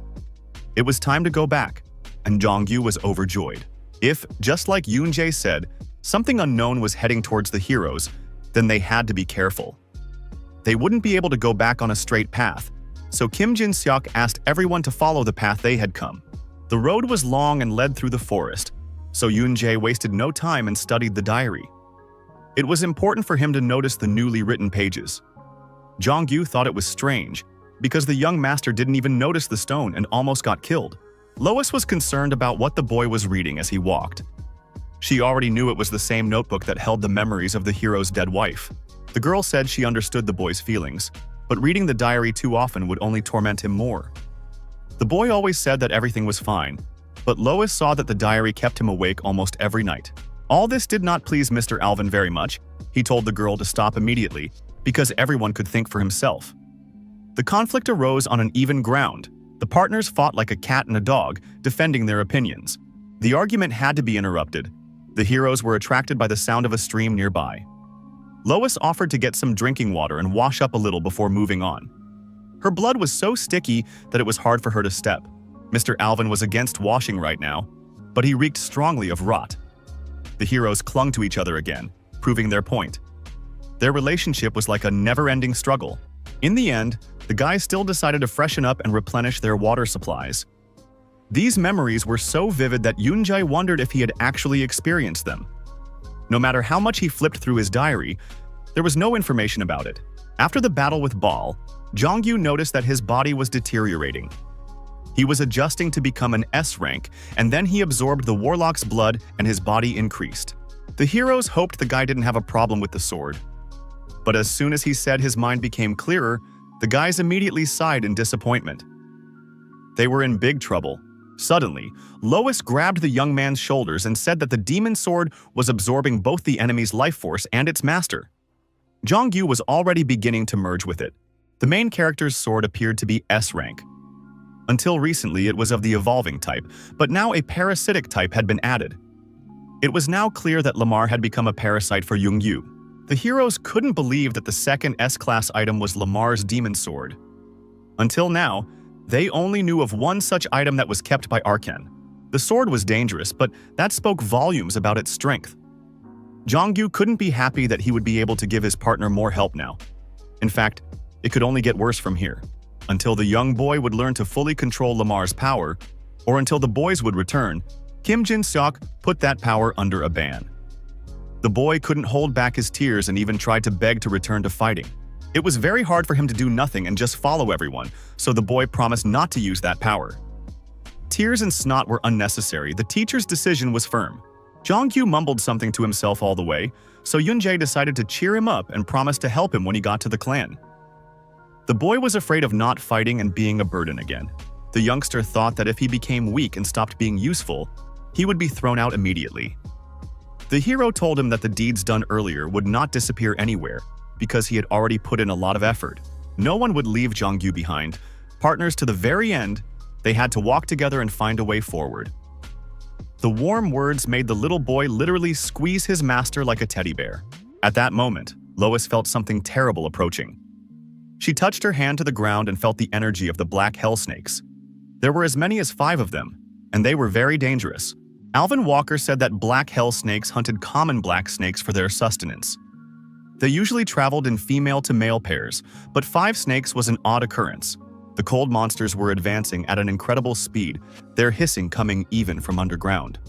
It was time to go back, and Jong-yu was overjoyed. If, just like Yoon-jae said, something unknown was heading towards the heroes, then they had to be careful. They wouldn't be able to go back on a straight path, so Kim Jin-seok asked everyone to follow the path they had come. The road was long and led through the forest, so Yoon-jae wasted no time and studied the diary. It was important for him to notice the newly written pages. Jong-yu thought it was strange, because the young master didn't even notice the stone and almost got killed. Lois was concerned about what the boy was reading as he walked. She already knew it was the same notebook that held the memories of the hero's dead wife. The girl said she understood the boy's feelings, but reading the diary too often would only torment him more. The boy always said that everything was fine, but Lois saw that the diary kept him awake almost every night. All this did not please Mr. Alvin very much. He told the girl to stop immediately, because everyone could think for himself. The conflict arose on an even ground. The partners fought like a cat and a dog, defending their opinions. The argument had to be interrupted. The heroes were attracted by the sound of a stream nearby. Lois offered to get some drinking water and wash up a little before moving on. Her blood was so sticky that it was hard for her to step. Mr. Alvin was against washing right now, but he reeked strongly of rot. The heroes clung to each other again, proving their point. Their relationship was like a never-ending struggle. In the end, the guys still decided to freshen up and replenish their water supplies. These memories were so vivid that Yoon-jae wondered if he had actually experienced them. No matter how much he flipped through his diary, there was no information about it. After the battle with Baal, Jong-yu noticed that his body was deteriorating. He was adjusting to become an S rank, and then he absorbed the warlock's blood and his body increased. The heroes hoped the guy didn't have a problem with the sword. But as soon as he said his mind became clearer, the guys immediately sighed in disappointment. They were in big trouble. Suddenly, Lois grabbed the young man's shoulders and said that the demon sword was absorbing both the enemy's life force and its master. Jong-yu was already beginning to merge with it. The main character's sword appeared to be S rank. Until recently, it was of the evolving type, but now a parasitic type had been added. It was now clear that Lamar had become a parasite for Yoon-yu. The heroes couldn't believe that the second S-class item was Lamar's demon sword. Until now, they only knew of one such item that was kept by Arken. The sword was dangerous, but that spoke volumes about its strength. Jong-yu couldn't be happy that he would be able to give his partner more help now. In fact, it could only get worse from here, until the young boy would learn to fully control Lamar's power, or until the boys would return. Kim Jin-seok put that power under a ban. The boy couldn't hold back his tears and even tried to beg to return to fighting. It was very hard for him to do nothing and just follow everyone, so the boy promised not to use that power. Tears and snot were unnecessary. The teacher's decision was firm. Jong-gyu mumbled something to himself all the way, so Yoon-jae decided to cheer him up and promised to help him when he got to the clan. The boy was afraid of not fighting and being a burden again. The youngster thought that if he became weak and stopped being useful, he would be thrown out immediately. The hero told him that the deeds done earlier would not disappear anywhere because he had already put in a lot of effort. No one would leave Jong-gyu behind. Partners to the very end, they had to walk together and find a way forward. The warm words made the little boy literally squeeze his master like a teddy bear. At that moment, Lois felt something terrible approaching. She touched her hand to the ground and felt the energy of the black hell snakes. There were as many as 5 of them, and they were very dangerous. Alvin Walker said that black hell snakes hunted common black snakes for their sustenance. They usually traveled in female to male pairs, but 5 snakes was an odd occurrence. The cold monsters were advancing at an incredible speed, their hissing coming even from underground.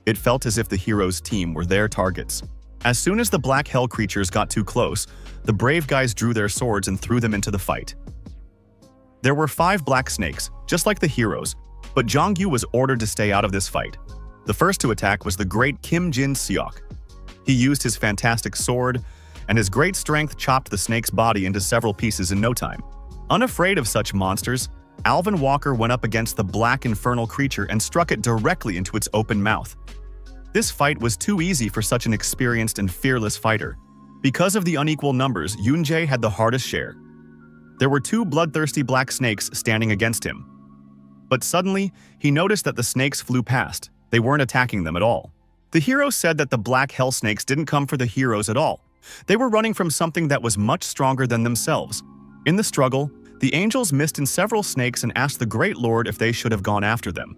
It felt as if the hero's team were their targets. As soon as the black hell creatures got too close, the brave guys drew their swords and threw them into the fight. There were 5 black snakes, just like the heroes, but Jong-gyu was ordered to stay out of this fight. The first to attack was the great Kim Jin-seok. He used his fantastic sword, and his great strength chopped the snake's body into several pieces in no time. Unafraid of such monsters, Alvin Walker went up against the black infernal creature and struck it directly into its open mouth. This fight was too easy for such an experienced and fearless fighter. Because of the unequal numbers, Yoon-jae had the hardest share. There were 2 bloodthirsty black snakes standing against him. But suddenly, he noticed that the snakes flew past. They weren't attacking them at all. The hero said that the black hell snakes didn't come for the heroes at all. They were running from something that was much stronger than themselves. In the struggle, the angels missed in several snakes and asked the Great Lord if they should have gone after them.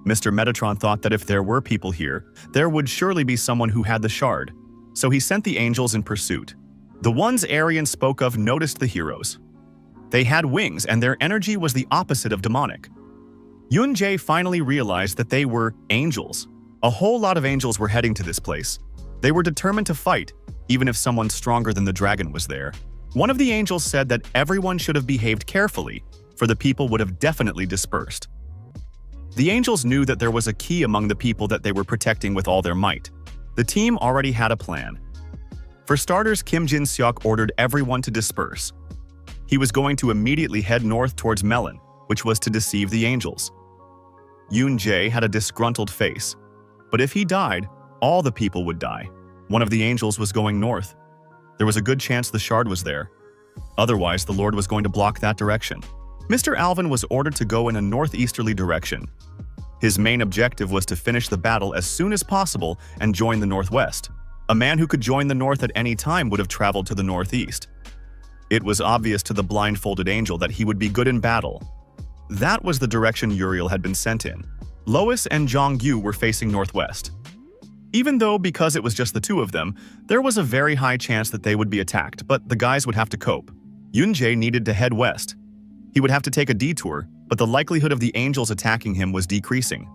Mr. Metatron thought that if there were people here, there would surely be someone who had the shard, so he sent the angels in pursuit. The ones Arian spoke of noticed the heroes. They had wings and their energy was the opposite of demonic. Yoon-jae finally realized that they were angels. A whole lot of angels were heading to this place. They were determined to fight, even if someone stronger than the dragon was there. One of the angels said that everyone should have behaved carefully, for the people would have definitely dispersed. The angels knew that there was a key among the people that they were protecting with all their might. The team already had a plan. For starters, Kim Jin-seok ordered everyone to disperse. He was going to immediately head north towards Melon, which was to deceive the angels. Yoon-jae had a disgruntled face, but if he died, all the people would die. One of the angels was going north. There was a good chance the shard was there. Otherwise, the Lord was going to block that direction. Mr. Alvin was ordered to go in a northeasterly direction. His main objective was to finish the battle as soon as possible and join the northwest. A man who could join the north at any time would have traveled to the northeast. It was obvious to the blindfolded angel that he would be good in battle. That was the direction Uriel had been sent in. Lois and Jong-gyu were facing northwest. Even though, because it was just the 2 of them, there was a very high chance that they would be attacked, but the guys would have to cope. Yoon-jae needed to head west. He would have to take a detour, but the likelihood of the angels attacking him was decreasing.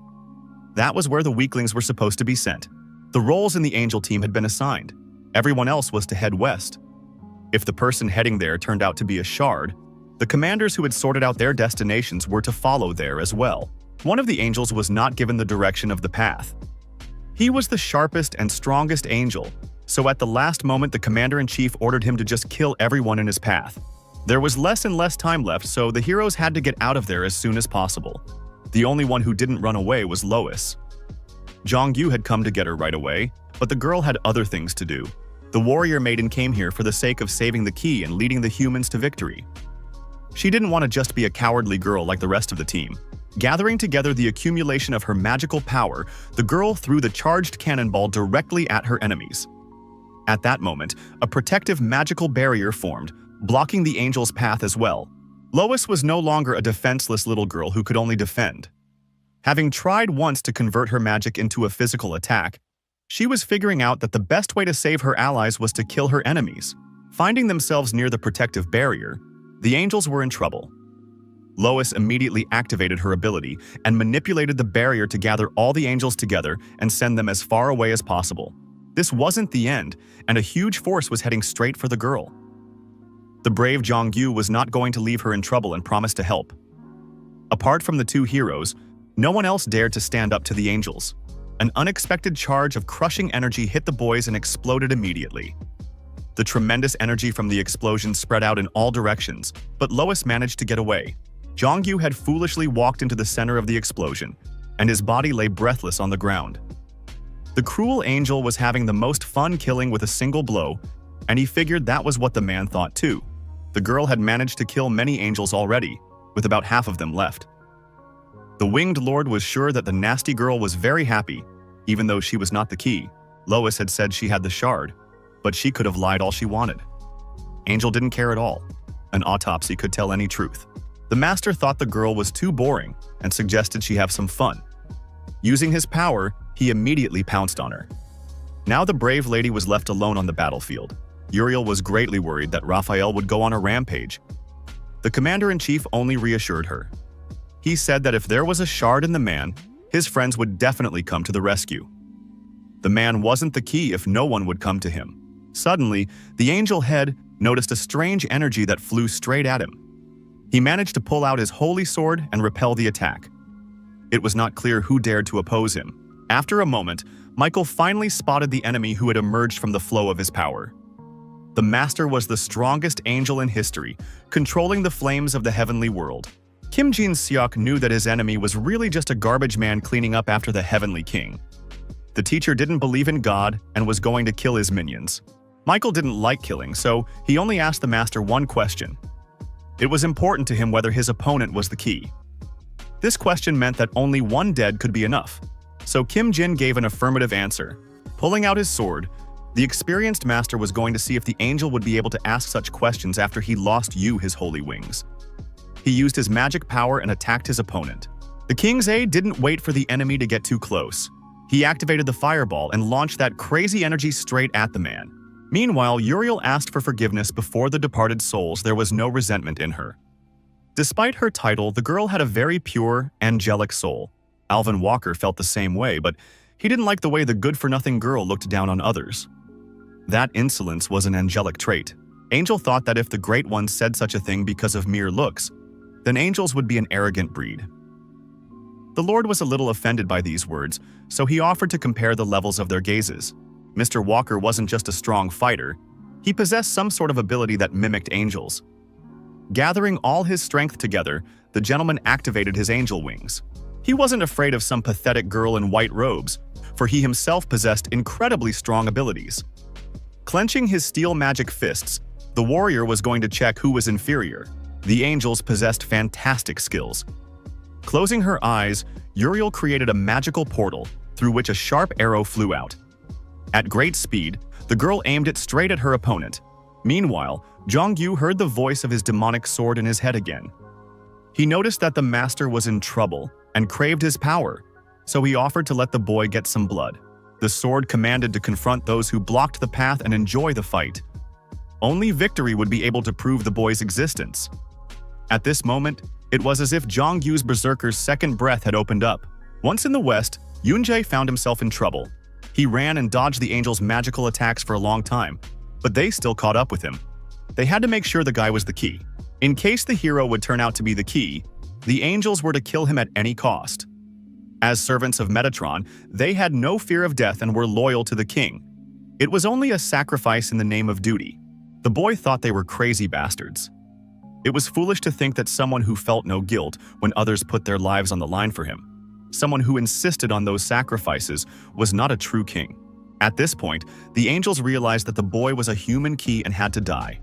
That was where the weaklings were supposed to be sent. The roles in the angel team had been assigned. Everyone else was to head west. If the person heading there turned out to be a shard, the commanders who had sorted out their destinations were to follow there as well. One of the angels was not given the direction of the path. He was the sharpest and strongest angel, so at the last moment the commander-in-chief ordered him to just kill everyone in his path. There was less and less time left, so the heroes had to get out of there as soon as possible. The only one who didn't run away was Lois. Jong-gyu had come to get her right away, but the girl had other things to do. The warrior maiden came here for the sake of saving the key and leading the humans to victory. She didn't want to just be a cowardly girl like the rest of the team. Gathering together the accumulation of her magical power, the girl threw the charged cannonball directly at her enemies. At that moment, a protective magical barrier formed, blocking the angel's path as well. Lois was no longer a defenseless little girl who could only defend. Having tried once to convert her magic into a physical attack, she was figuring out that the best way to save her allies was to kill her enemies. Finding themselves near the protective barrier, the angels were in trouble. Lois immediately activated her ability and manipulated the barrier to gather all the angels together and send them as far away as possible. This wasn't the end, and a huge force was heading straight for the girl. The brave Jongyu was not going to leave her in trouble and promised to help. Apart from the two heroes, no one else dared to stand up to the angels. An unexpected charge of crushing energy hit the boys and exploded immediately. The tremendous energy from the explosion spread out in all directions, but Lois managed to get away. Jongyu had foolishly walked into the center of the explosion, and his body lay breathless on the ground. The cruel angel was having the most fun killing with a single blow, and he figured that was what the man thought too. The girl had managed to kill many angels already, with about half of them left. The Winged Lord was sure that the nasty girl was very happy, even though she was not the key. Lois had said she had the shard, but she could have lied all she wanted. Angel didn't care at all. An autopsy could tell any truth. The master thought the girl was too boring and suggested she have some fun. Using his power, he immediately pounced on her. Now the brave lady was left alone on the battlefield. Uriel was greatly worried that Raphael would go on a rampage. The commander-in-chief only reassured her. He said that if there was a shard in the man, his friends would definitely come to the rescue. The man wasn't the key if no one would come to him. Suddenly, the angel head noticed a strange energy that flew straight at him. He managed to pull out his holy sword and repel the attack. It was not clear who dared to oppose him. After a moment, Michael finally spotted the enemy who had emerged from the flow of his power. The master was the strongest angel in history, controlling the flames of the heavenly world. Kim Jin-seok knew that his enemy was really just a garbage man cleaning up after the heavenly king. The teacher didn't believe in God and was going to kill his minions. Michael didn't like killing, so he only asked the master one question. It was important to him whether his opponent was the key. This question meant that only one dead could be enough, so Kim Jin gave an affirmative answer. Pulling out his sword, the experienced master was going to see if the angel would be able to ask such questions after he lost his holy wings. He used his magic power and attacked his opponent. The king's aide didn't wait for the enemy to get too close. He activated the fireball and launched that crazy energy straight at the man. Meanwhile, Uriel asked for forgiveness before the departed souls. There was no resentment in her. Despite her title, the girl had a very pure, angelic soul. Alvin Walker felt the same way, but he didn't like the way the good-for-nothing girl looked down on others. That insolence was an angelic trait. Angel thought that if the Great One said such a thing because of mere looks, then angels would be an arrogant breed. The Lord was a little offended by these words, so he offered to compare the levels of their gazes. Mr. Walker wasn't just a strong fighter, he possessed some sort of ability that mimicked angels. Gathering all his strength together, the gentleman activated his angel wings. He wasn't afraid of some pathetic girl in white robes, for he himself possessed incredibly strong abilities. Clenching his steel magic fists, the warrior was going to check who was inferior. The angels possessed fantastic skills. Closing her eyes, Uriel created a magical portal through which a sharp arrow flew out. At great speed, the girl aimed it straight at her opponent. Meanwhile, Jongyu heard the voice of his demonic sword in his head again. He noticed that the master was in trouble and craved his power, so he offered to let the boy get some blood. The sword commanded to confront those who blocked the path and enjoy the fight. Only victory would be able to prove the boy's existence. At this moment, it was as if Jongyu's berserker's second breath had opened up. Once in the west, Yoonjae found himself in trouble. He ran and dodged the angels' magical attacks for a long time, but they still caught up with him. They had to make sure the guy was the key. In case the hero would turn out to be the key, the angels were to kill him at any cost. As servants of Metatron, they had no fear of death and were loyal to the king. It was only a sacrifice in the name of duty. The boy thought they were crazy bastards. It was foolish to think that someone who felt no guilt when others put their lives on the line for him, someone who insisted on those sacrifices, was not a true king. At this point, the angels realized that the boy was a human key and had to die.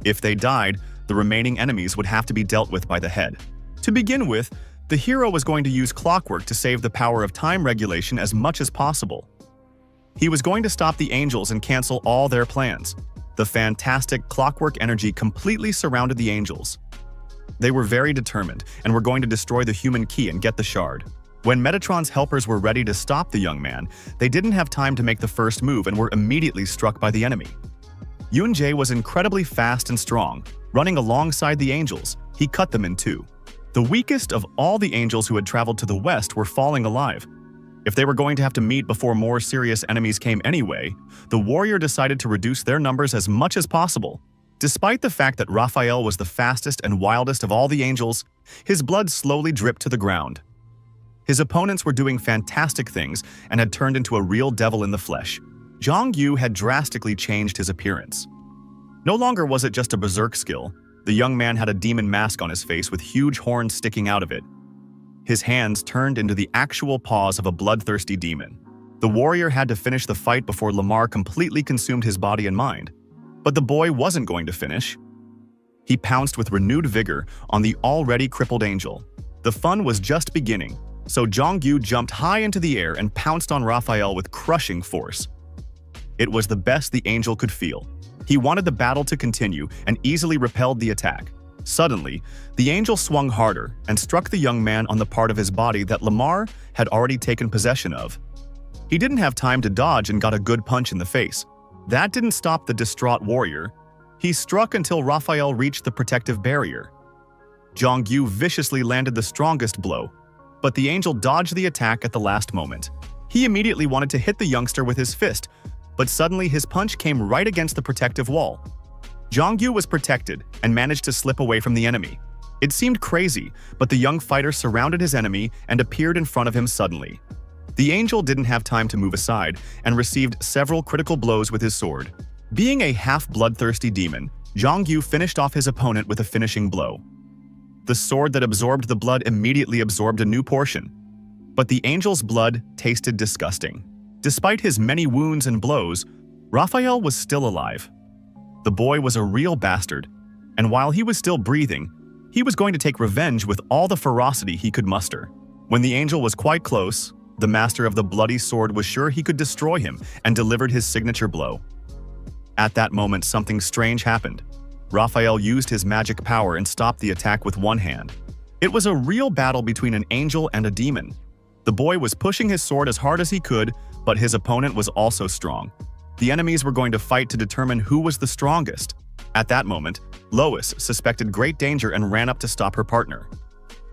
If they died, the remaining enemies would have to be dealt with by the head. To begin with, the hero was going to use clockwork to save the power of time regulation as much as possible. He was going to stop the angels and cancel all their plans. The fantastic clockwork energy completely surrounded the angels. They were very determined and were going to destroy the human key and get the shard. When Metatron's helpers were ready to stop the young man, they didn't have time to make the first move and were immediately struck by the enemy. Yoonjae was incredibly fast and strong. Running alongside the angels, he cut them in two. The weakest of all the angels who had traveled to the west were falling alive. If they were going to have to meet before more serious enemies came anyway, the warrior decided to reduce their numbers as much as possible. Despite the fact that Raphael was the fastest and wildest of all the angels, his blood slowly dripped to the ground. His opponents were doing fantastic things and had turned into a real devil in the flesh. Zhang Yu had drastically changed his appearance. No longer was it just a berserk skill. The young man had a demon mask on his face with huge horns sticking out of it. His hands turned into the actual paws of a bloodthirsty demon. The warrior had to finish the fight before Lamar completely consumed his body and mind. But the boy wasn't going to finish. He pounced with renewed vigor on the already crippled angel. The fun was just beginning, so Zhang Yu jumped high into the air and pounced on Raphael with crushing force. It was the best the angel could feel. He wanted the battle to continue and easily repelled the attack. Suddenly, the angel swung harder and struck the young man on the part of his body that Lamar had already taken possession of. He didn't have time to dodge and got a good punch in the face. That didn't stop the distraught warrior. He struck until Raphael reached the protective barrier. Zhang Yu viciously landed the strongest blow, but the angel dodged the attack at the last moment. He immediately wanted to hit the youngster with his fist, but suddenly his punch came right against the protective wall. Zhang Yu was protected and managed to slip away from the enemy. It seemed crazy, but the young fighter surrounded his enemy and appeared in front of him suddenly. The angel didn't have time to move aside and received several critical blows with his sword. Being a half-bloodthirsty demon, Zhang Yu finished off his opponent with a finishing blow. The sword that absorbed the blood immediately absorbed a new portion, but the angel's blood tasted disgusting. Despite his many wounds and blows, Raphael was still alive. The boy was a real bastard, and while he was still breathing, he was going to take revenge with all the ferocity he could muster. When the angel was quite close, the master of the bloody sword was sure he could destroy him and delivered his signature blow. At that moment, something strange happened. Raphael used his magic power and stopped the attack with one hand. It was a real battle between an angel and a demon. The boy was pushing his sword as hard as he could, but his opponent was also strong. The enemies were going to fight to determine who was the strongest. At that moment, Lois suspected great danger and ran up to stop her partner.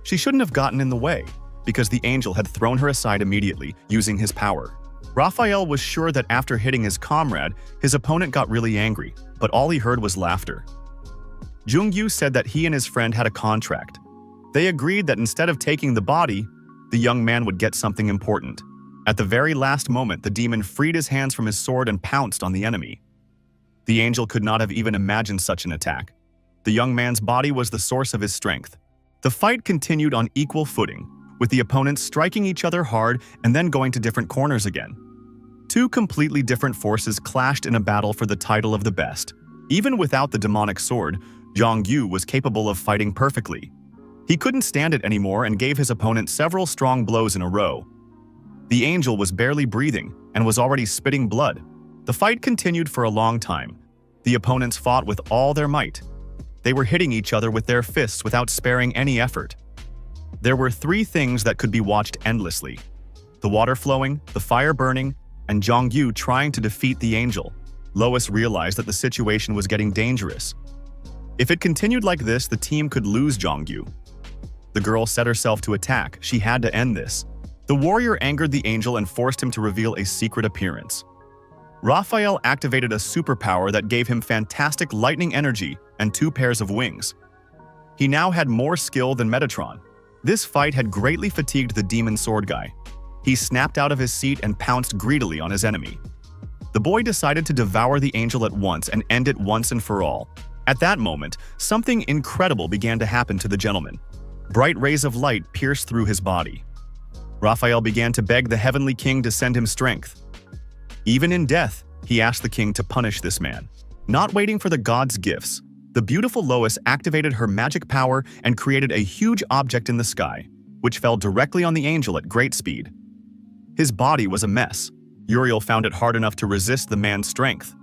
She shouldn't have gotten in the way, because the angel had thrown her aside immediately, using his power. Raphael was sure that after hitting his comrade, his opponent got really angry, but all he heard was laughter. Zhang Yu said that he and his friend had a contract. They agreed that instead of taking the body, the young man would get something important. At the very last moment, the demon freed his hands from his sword and pounced on the enemy. The angel could not have even imagined such an attack. The young man's body was the source of his strength. The fight continued on equal footing, with the opponents striking each other hard and then going to different corners again. Two completely different forces clashed in a battle for the title of the best. Even without the demonic sword, Zhang Yu was capable of fighting perfectly. He couldn't stand it anymore and gave his opponent several strong blows in a row. The angel was barely breathing and was already spitting blood. The fight continued for a long time. The opponents fought with all their might. They were hitting each other with their fists without sparing any effort. There were three things that could be watched endlessly: the water flowing, the fire burning, and Zhang Yu trying to defeat the angel. Lois realized that the situation was getting dangerous. If it continued like this, the team could lose Zhang Yu. The girl set herself to attack. She had to end this. The warrior angered the angel and forced him to reveal a secret appearance. Raphael activated a superpower that gave him fantastic lightning energy and 2 pairs of wings. He now had more skill than Metatron. This fight had greatly fatigued the demon sword guy. He snapped out of his seat and pounced greedily on his enemy. The boy decided to devour the angel at once and end it once and for all. At that moment, something incredible began to happen to the gentleman. Bright rays of light pierced through his body. Raphael began to beg the heavenly king to send him strength. Even in death, he asked the king to punish this man. Not waiting for the gods' gifts, the beautiful Lois activated her magic power and created a huge object in the sky, which fell directly on the angel at great speed. His body was a mess. Uriel found it hard enough to resist the man's strength.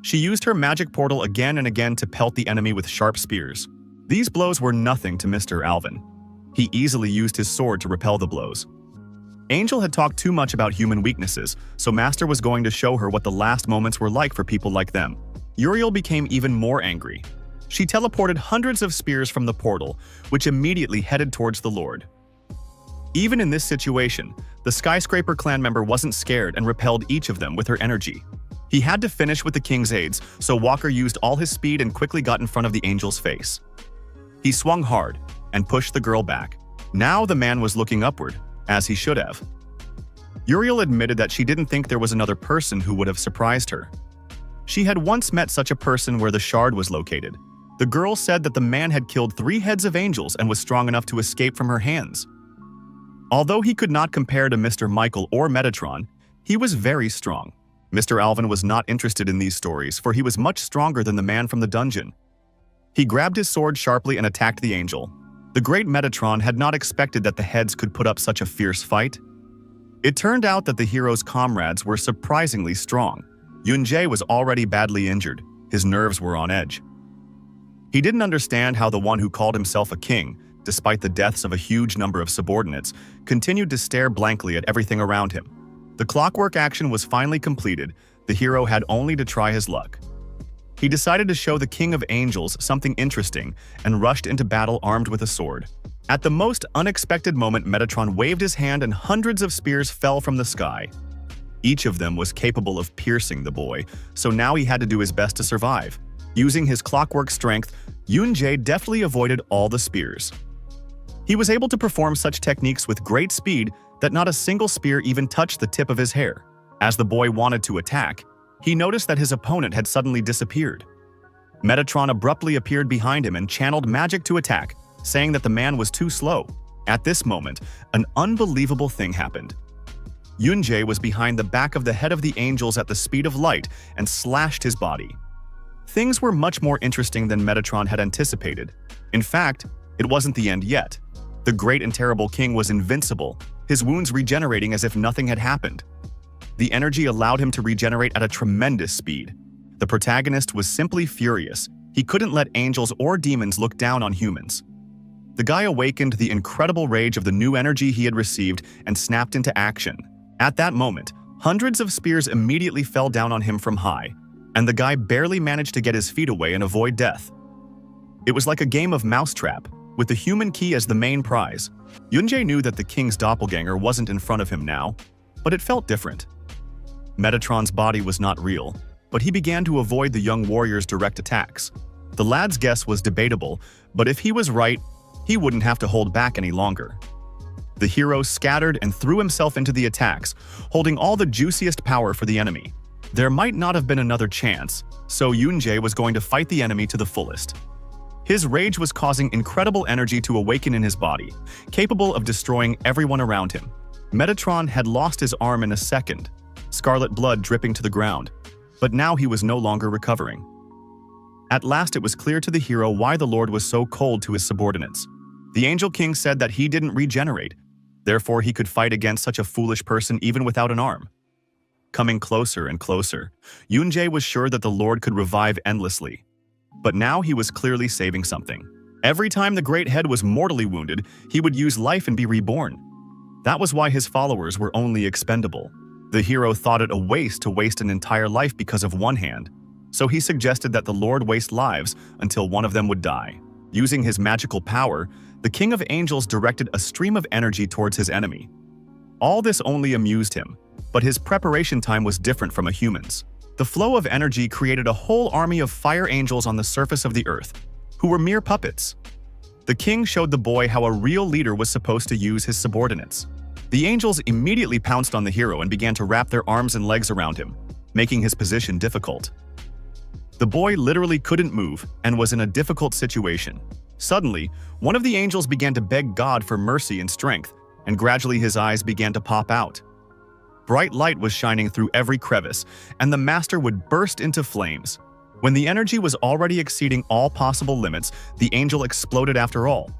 She used her magic portal again and again to pelt the enemy with sharp spears. These blows were nothing to Mr. Alvin. He easily used his sword to repel the blows. Angel had talked too much about human weaknesses, so Master was going to show her what the last moments were like for people like them. Uriel became even more angry. She teleported hundreds of spears from the portal, which immediately headed towards the Lord. Even in this situation, the skyscraper clan member wasn't scared and repelled each of them with her energy. He had to finish with the king's aides, so Walker used all his speed and quickly got in front of the angel's face. He swung hard and pushed the girl back. Now the man was looking upward, as he should have. Uriel admitted that she didn't think there was another person who would have surprised her. She had once met such a person where the shard was located. The girl said that the man had killed 3 heads of angels and was strong enough to escape from her hands. Although he could not compare to Mr. Michael or Metatron, he was very strong. Mr. Alvin was not interested in these stories, for he was much stronger than the man from the dungeon. He grabbed his sword sharply and attacked the angel. The great Metatron had not expected that the heads could put up such a fierce fight. It turned out that the hero's comrades were surprisingly strong. Yunjae was already badly injured. His nerves were on edge. He didn't understand how the one who called himself a king, despite the deaths of a huge number of subordinates, continued to stare blankly at everything around him. The clockwork action was finally completed. The hero had only to try his luck. He decided to show the King of Angels something interesting and rushed into battle armed with a sword. At the most unexpected moment, Metatron waved his hand and hundreds of spears fell from the sky. Each of them was capable of piercing the boy, so now he had to do his best to survive. Using his clockwork strength, Yunjae deftly avoided all the spears. He was able to perform such techniques with great speed that not a single spear even touched the tip of his hair. As the boy wanted to attack, he noticed that his opponent had suddenly disappeared. Metatron abruptly appeared behind him and channeled magic to attack, saying that the man was too slow. At this moment, an unbelievable thing happened. Yunjae was behind the back of the head of the angels at the speed of light and slashed his body. Things were much more interesting than Metatron had anticipated. In fact, it wasn't the end yet. The great and terrible king was invincible, his wounds regenerating as if nothing had happened. The energy allowed him to regenerate at a tremendous speed. The protagonist was simply furious. He couldn't let angels or demons look down on humans. The guy awakened the incredible rage of the new energy he had received and snapped into action. At that moment, hundreds of spears immediately fell down on him from high, and the guy barely managed to get his feet away and avoid death. It was like a game of mousetrap, with the human key as the main prize. Yunjae knew that the king's doppelganger wasn't in front of him now, but it felt different. Metatron's body was not real, but he began to avoid the young warrior's direct attacks. The lad's guess was debatable, but if he was right, he wouldn't have to hold back any longer. The hero scattered and threw himself into the attacks, holding all the juiciest power for the enemy. There might not have been another chance, so Yunjae was going to fight the enemy to the fullest. His rage was causing incredible energy to awaken in his body, capable of destroying everyone around him. Metatron had lost his arm in a second, scarlet blood dripping to the ground, but now he was no longer recovering. At last it was clear to the hero why the Lord was so cold to his subordinates. The Angel King said that he didn't regenerate, therefore he could fight against such a foolish person even without an arm. Coming closer and closer, Yunjae was sure that the Lord could revive endlessly. But now he was clearly saving something. Every time the great head was mortally wounded, he would use life and be reborn. That was why his followers were only expendable. The hero thought it a waste to waste an entire life because of one hand, so he suggested that the Lord waste lives until one of them would die. Using his magical power, the King of Angels directed a stream of energy towards his enemy. All this only amused him, but his preparation time was different from a human's. The flow of energy created a whole army of fire angels on the surface of the earth, who were mere puppets. The king showed the boy how a real leader was supposed to use his subordinates. The angels immediately pounced on the hero and began to wrap their arms and legs around him, making his position difficult. The boy literally couldn't move and was in a difficult situation. Suddenly, one of the angels began to beg God for mercy and strength, and gradually his eyes began to pop out. Bright light was shining through every crevice, and the master would burst into flames. When the energy was already exceeding all possible limits, the angel exploded after all.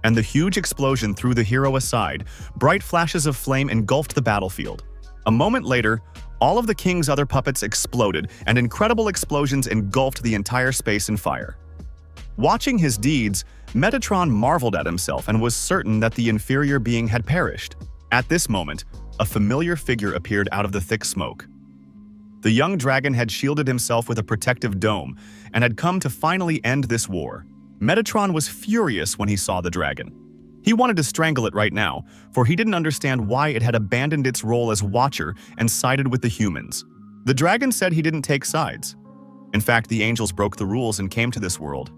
And the huge explosion threw the hero aside. Bright flashes of flame engulfed the battlefield. A moment later, all of the king's other puppets exploded, and incredible explosions engulfed the entire space in fire. Watching his deeds, Metatron marveled at himself and was certain that the inferior being had perished. At this moment, a familiar figure appeared out of the thick smoke. The young dragon had shielded himself with a protective dome and had come to finally end this war. Metatron was furious when he saw the dragon. He wanted to strangle it right now, for he didn't understand why it had abandoned its role as watcher and sided with the humans. The dragon said he didn't take sides. In fact, the angels broke the rules and came to this world.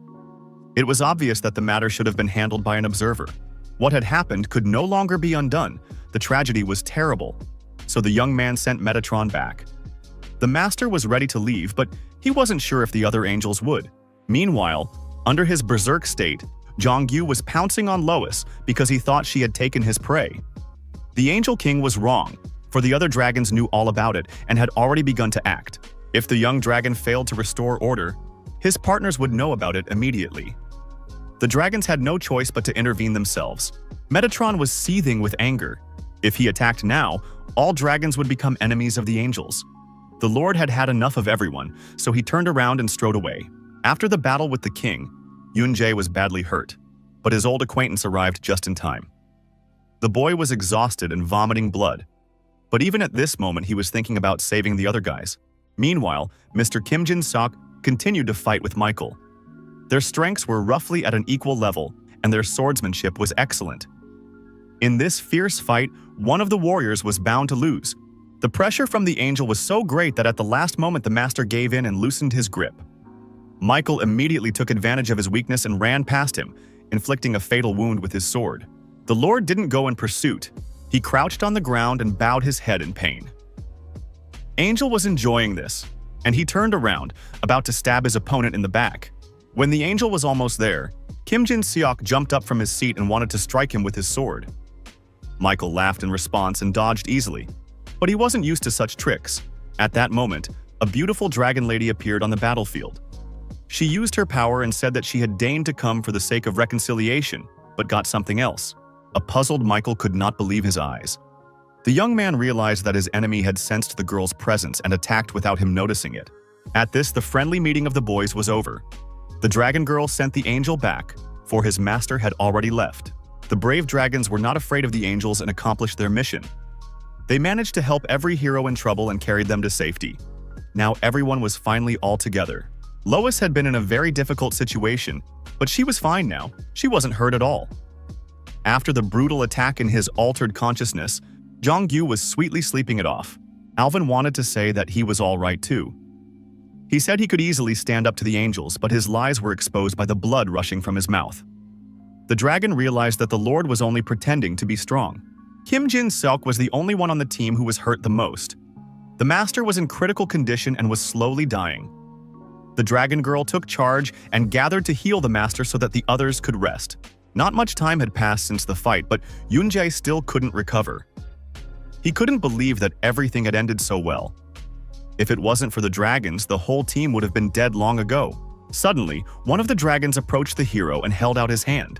It was obvious that the matter should have been handled by an observer. What had happened could no longer be undone. The tragedy was terrible. So the young man sent Metatron back. The master was ready to leave, but he wasn't sure if the other angels would. Meanwhile, under his berserk state, Jongyu was pouncing on Lois because he thought she had taken his prey. The Angel King was wrong, for the other dragons knew all about it and had already begun to act. If the young dragon failed to restore order, his partners would know about it immediately. The dragons had no choice but to intervene themselves. Metatron was seething with anger. If he attacked now, all dragons would become enemies of the angels. The Lord had had enough of everyone, so he turned around and strode away. After the battle with the king, Yunjae was badly hurt, but his old acquaintance arrived just in time. The boy was exhausted and vomiting blood, but even at this moment he was thinking about saving the other guys. Meanwhile, Mr. Kim Jin-seok continued to fight with Michael. Their strengths were roughly at an equal level, and their swordsmanship was excellent. In this fierce fight, one of the warriors was bound to lose. The pressure from the angel was so great that at the last moment the master gave in and loosened his grip. Michael immediately took advantage of his weakness and ran past him, inflicting a fatal wound with his sword. The Lord didn't go in pursuit. He crouched on the ground and bowed his head in pain. Angel was enjoying this, and he turned around, about to stab his opponent in the back. When the angel was almost there, Kim Jin-seok jumped up from his seat and wanted to strike him with his sword. Michael laughed in response and dodged easily, but he wasn't used to such tricks. At that moment, a beautiful dragon lady appeared on the battlefield. She used her power and said that she had deigned to come for the sake of reconciliation, but got something else. A puzzled Michael could not believe his eyes. The young man realized that his enemy had sensed the girl's presence and attacked without him noticing it. At this, the friendly meeting of the boys was over. The dragon girl sent the angel back, for his master had already left. The brave dragons were not afraid of the angels and accomplished their mission. They managed to help every hero in trouble and carried them to safety. Now everyone was finally all together. Lois had been in a very difficult situation, but she was fine now. She wasn't hurt at all. After the brutal attack in his altered consciousness, Jongyu was sweetly sleeping it off. Alvin wanted to say that he was all right too. He said he could easily stand up to the angels, but his lies were exposed by the blood rushing from his mouth. The dragon realized that the Lord was only pretending to be strong. Kim Jin-seok was the only one on the team who was hurt the most. The master was in critical condition and was slowly dying. The dragon girl took charge and gathered to heal the master so that the others could rest. Not much time had passed since the fight, but Yunjae still couldn't recover. He couldn't believe that everything had ended so well. If it wasn't for the dragons, the whole team would have been dead long ago. Suddenly, one of the dragons approached the hero and held out his hand.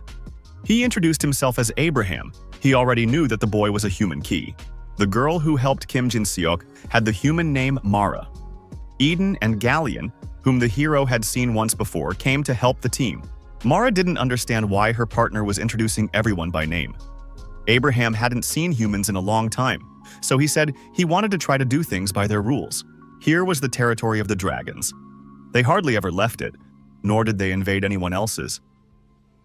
He introduced himself as Abraham. He already knew that the boy was a human key. The girl who helped Kim Jin-seok had the human name Mara. Eden and Galleon, whom the hero had seen once before, came to help the team. Mara didn't understand why her partner was introducing everyone by name. Abraham hadn't seen humans in a long time, so he said he wanted to try to do things by their rules. Here was the territory of the dragons. They hardly ever left it, nor did they invade anyone else's.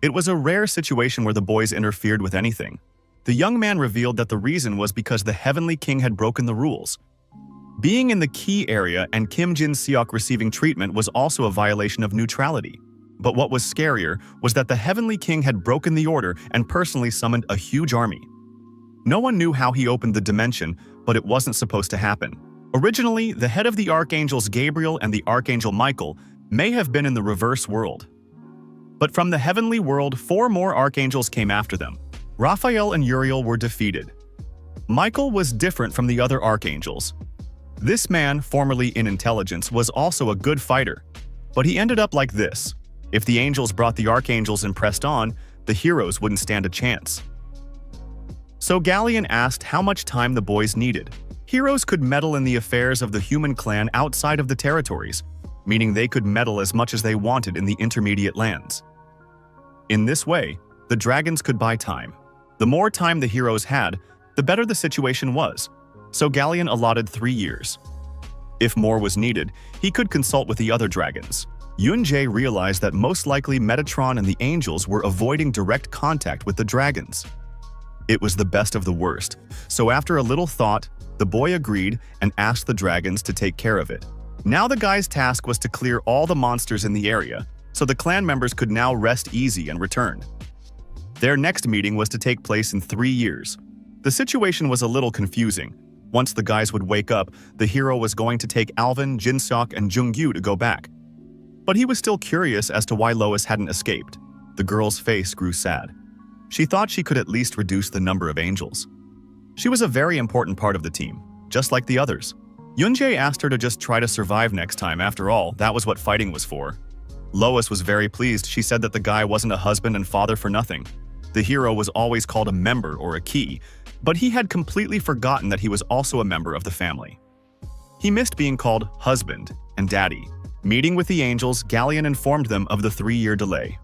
It was a rare situation where the boys interfered with anything. The young man revealed that the reason was because the Heavenly King had broken the rules. Being in the key area and Kim Jin-seok receiving treatment was also a violation of neutrality. But what was scarier was that the Heavenly King had broken the order and personally summoned a huge army. No one knew how he opened the dimension, but it wasn't supposed to happen. Originally, the head of the archangels Gabriel and the archangel Michael may have been in the reverse world. But from the heavenly world, 4 more archangels came after them. Raphael and Uriel were defeated. Michael was different from the other archangels. This man, formerly in intelligence, was also a good fighter, but he ended up like this. If the angels brought the archangels and pressed on, the heroes wouldn't stand a chance. So Galleon asked how much time the boys needed. Heroes could meddle in the affairs of the human clan outside of the territories, meaning they could meddle as much as they wanted in the intermediate lands. In this way, the dragons could buy time. The more time the heroes had, the better the situation was, so Galleon allotted 3 years. If more was needed, he could consult with the other dragons. Yunjae realized that most likely Metatron and the angels were avoiding direct contact with the dragons. It was the best of the worst. So after a little thought, the boy agreed and asked the dragons to take care of it. Now the guy's task was to clear all the monsters in the area, so the clan members could now rest easy and return. Their next meeting was to take place in 3 years. The situation was a little confusing. Once the guys would wake up, the hero was going to take Alvin, Jinseok, and Jungyu to go back. But he was still curious as to why Lois hadn't escaped. The girl's face grew sad. She thought she could at least reduce the number of angels. She was a very important part of the team, just like the others. Yoonjae asked her to just try to survive next time. After all, that was what fighting was for. Lois was very pleased. She said that the guy wasn't a husband and father for nothing. The hero was always called a member or a key, but he had completely forgotten that he was also a member of the family. He missed being called husband and daddy. Meeting with the angels, Galleon informed them of the 3-year delay.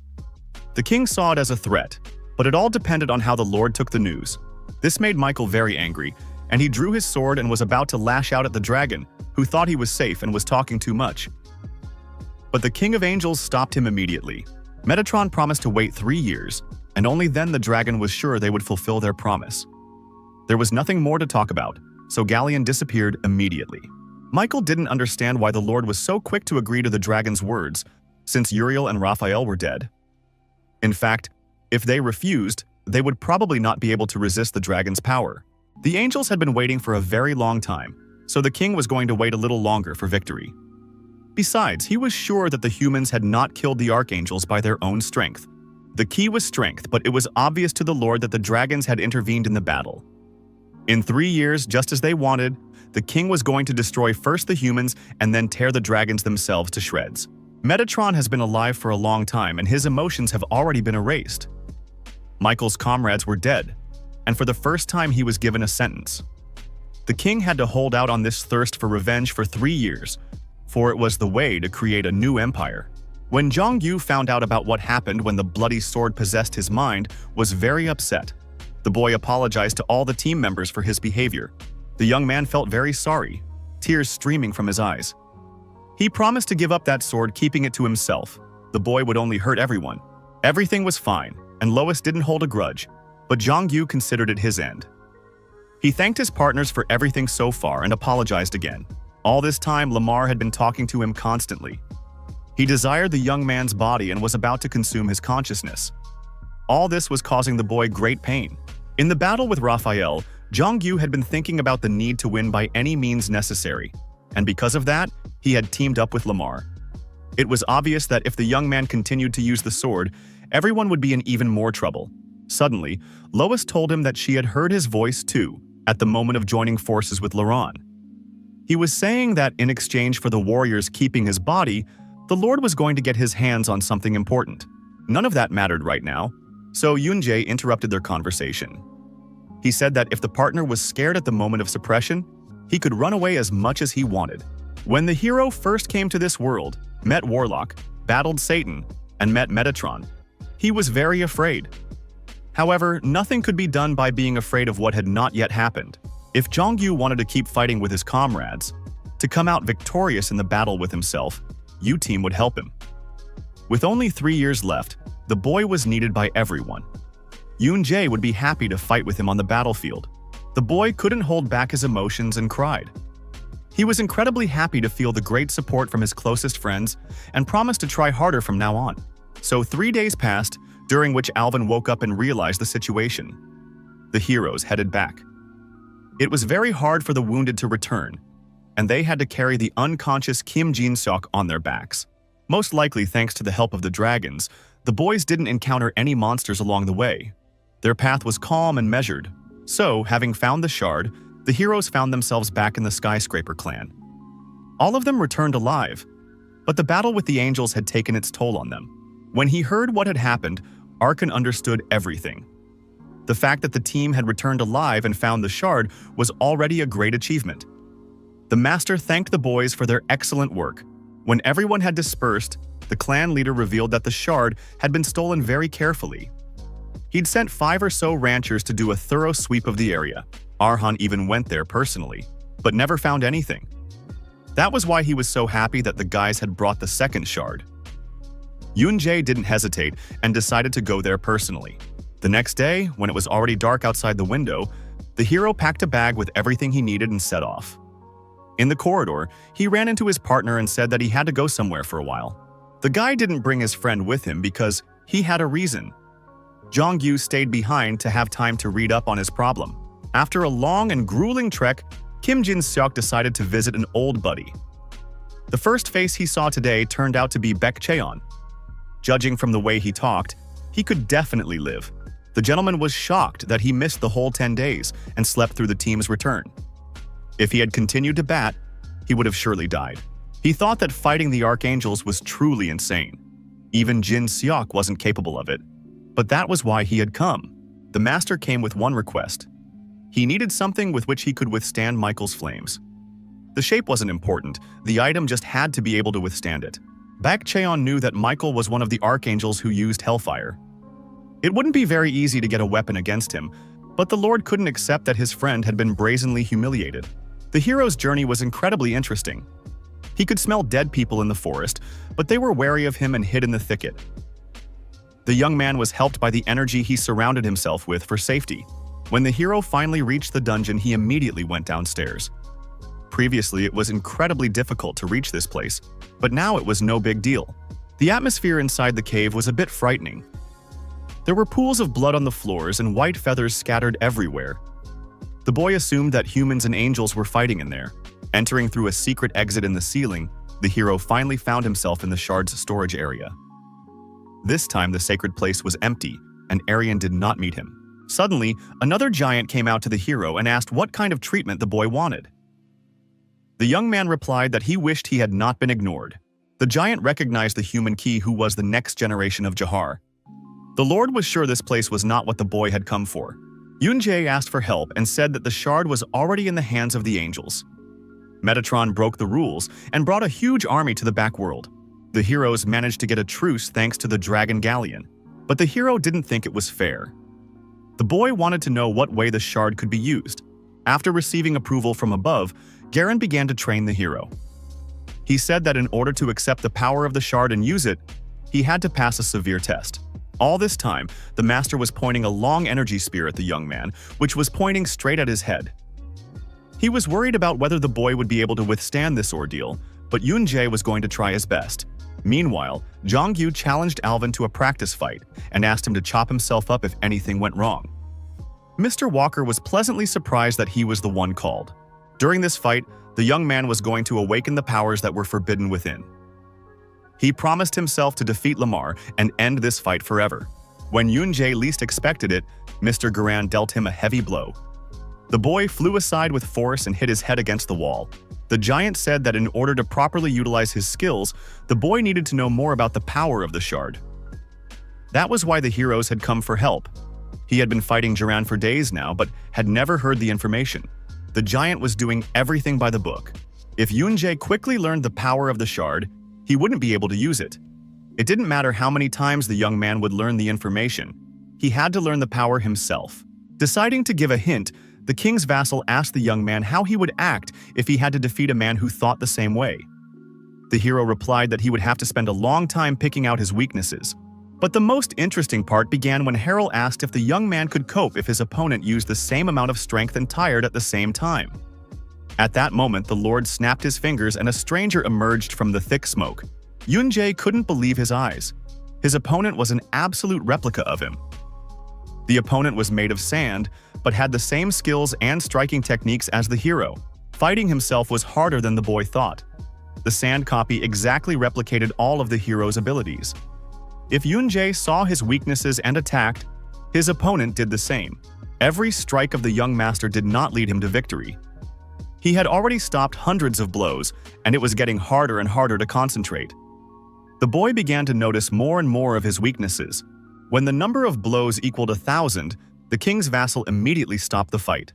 The king saw it as a threat, but it all depended on how the Lord took the news. This made Michael very angry, and he drew his sword and was about to lash out at the dragon, who thought he was safe and was talking too much. But the King of Angels stopped him immediately. Metatron promised to wait 3 years, and only then the dragon was sure they would fulfill their promise. There was nothing more to talk about, so Galleon disappeared immediately. Michael didn't understand why the Lord was so quick to agree to the dragon's words, since Uriel and Raphael were dead. In fact, if they refused, they would probably not be able to resist the dragon's power. The angels had been waiting for a very long time, so the king was going to wait a little longer for victory. Besides, he was sure that the humans had not killed the archangels by their own strength. The key was strength, but it was obvious to the Lord that the dragons had intervened in the battle. In 3 years, just as they wanted, the king was going to destroy first the humans and then tear the dragons themselves to shreds. Metatron has been alive for a long time, and his emotions have already been erased. Michael's comrades were dead, and for the first time he was given a sentence. The king had to hold out on this thirst for revenge for 3 years, for it was the way to create a new empire. When Jongyu found out about what happened when the bloody sword possessed his mind, was very upset. The boy apologized to all the team members for his behavior. The young man felt very sorry, tears streaming from his eyes. He promised to give up that sword, keeping it to himself. The boy would only hurt everyone. Everything was fine, and Lois didn't hold a grudge, but Jongyu considered it his end. He thanked his partners for everything so far and apologized again. All this time, Lamar had been talking to him constantly. He desired the young man's body and was about to consume his consciousness. All this was causing the boy great pain. In the battle with Raphael, Jongyu had been thinking about the need to win by any means necessary, and because of that, he had teamed up with Lamar. It was obvious that if the young man continued to use the sword, everyone would be in even more trouble. Suddenly, Lois told him that she had heard his voice too, at the moment of joining forces with Laurent. He was saying that in exchange for the warriors keeping his body, the Lord was going to get his hands on something important. None of that mattered right now, so Yoonjae interrupted their conversation. He said that if the partner was scared at the moment of suppression, he could run away as much as he wanted. When the hero first came to this world, met Warlock, battled Satan, and met Metatron, he was very afraid. However, nothing could be done by being afraid of what had not yet happened. If Jongyu wanted to keep fighting with his comrades, to come out victorious in the battle with himself, U-Team would help him. With only 3 years left, the boy was needed by everyone. Yoonjae would be happy to fight with him on the battlefield. The boy couldn't hold back his emotions and cried. He was incredibly happy to feel the great support from his closest friends and promised to try harder from now on. So 3 days passed, during which Alvin woke up and realized the situation. The heroes headed back. It was very hard for the wounded to return, and they had to carry the unconscious Kim Jin-seok on their backs. Most likely thanks to the help of the dragons, the boys didn't encounter any monsters along the way. Their path was calm and measured. So, having found the shard, the heroes found themselves back in the Skyscraper clan. All of them returned alive, but the battle with the angels had taken its toll on them. When he heard what had happened, Arkan understood everything. The fact that the team had returned alive and found the shard was already a great achievement. The master thanked the boys for their excellent work. When everyone had dispersed, the clan leader revealed that the shard had been stolen very carefully. He'd sent 5 or so ranchers to do a thorough sweep of the area. Arhan even went there personally, but never found anything. That was why he was so happy that the guys had brought the second shard. Yoonjae didn't hesitate and decided to go there personally. The next day, when it was already dark outside the window, the hero packed a bag with everything he needed and set off. In the corridor, he ran into his partner and said that he had to go somewhere for a while. The guy didn't bring his friend with him because he had a reason. Jong-yu stayed behind to have time to read up on his problem. After a long and grueling trek, Kim Jin-seok decided to visit an old buddy. The first face he saw today turned out to be Baek Cheon. Judging from the way he talked, he could definitely live. The gentleman was shocked that he missed the whole 10 days and slept through the team's return. If he had continued to bat, he would have surely died. He thought that fighting the archangels was truly insane. Even Jin-seok wasn't capable of it. But that was why he had come. The master came with one request. He needed something with which he could withstand Michael's flames. The shape wasn't important, the item just had to be able to withstand it. Baek Cheon knew that Michael was one of the archangels who used hellfire. It wouldn't be very easy to get a weapon against him, but the Lord couldn't accept that his friend had been brazenly humiliated. The hero's journey was incredibly interesting. He could smell dead people in the forest, but they were wary of him and hid in the thicket. The young man was helped by the energy he surrounded himself with for safety. When the hero finally reached the dungeon, he immediately went downstairs. Previously, it was incredibly difficult to reach this place, but now it was no big deal. The atmosphere inside the cave was a bit frightening. There were pools of blood on the floors and white feathers scattered everywhere. The boy assumed that humans and angels were fighting in there. Entering through a secret exit in the ceiling, the hero finally found himself in the shard's storage area. This time, the sacred place was empty, and Arian did not meet him. Suddenly, another giant came out to the hero and asked what kind of treatment the boy wanted. The young man replied that he wished he had not been ignored. The giant recognized the human key who was the next generation of Jahar. The Lord was sure this place was not what the boy had come for. Yoon-jae asked for help and said that the shard was already in the hands of the angels. Metatron broke the rules and brought a huge army to the backworld. The heroes managed to get a truce thanks to the Dragon Galleon, but the hero didn't think it was fair. The boy wanted to know what way the shard could be used. After receiving approval from above, Garen began to train the hero. He said that in order to accept the power of the shard and use it, he had to pass a severe test. All this time, the master was pointing a long energy spear at the young man, which was pointing straight at his head. He was worried about whether the boy would be able to withstand this ordeal, but Yoon-jae was going to try his best. Meanwhile, Jong-yu challenged Alvin to a practice fight and asked him to chop himself up if anything went wrong. Mr. Walker was pleasantly surprised that he was the one called. During this fight, the young man was going to awaken the powers that were forbidden within. He promised himself to defeat Lamar and end this fight forever. When Yoon-jae least expected it, Mr. Garan dealt him a heavy blow. The boy flew aside with force and hit his head against the wall. The giant said that in order to properly utilize his skills, the boy needed to know more about the power of the shard. That was why the heroes had come for help. He had been fighting Garan for days now, but had never heard the information. The giant was doing everything by the book. If Yoon-jae quickly learned the power of the shard, he wouldn't be able to use it. It didn't matter how many times the young man would learn the information. He had to learn the power himself. Deciding to give a hint, the king's vassal asked the young man how he would act if he had to defeat a man who thought the same way. The hero replied that he would have to spend a long time picking out his weaknesses. But the most interesting part began when Harold asked if the young man could cope if his opponent used the same amount of strength and tired at the same time. At that moment, the Lord snapped his fingers and a stranger emerged from the thick smoke. Yoon-jae couldn't believe his eyes. His opponent was an absolute replica of him. The opponent was made of sand, but had the same skills and striking techniques as the hero. Fighting himself was harder than the boy thought. The sand copy exactly replicated all of the hero's abilities. If Yoon-jae saw his weaknesses and attacked, his opponent did the same. Every strike of the young master did not lead him to victory. He had already stopped hundreds of blows, and it was getting harder and harder to concentrate. The boy began to notice more and more of his weaknesses. When the number of blows equaled 1,000, the king's vassal immediately stopped the fight.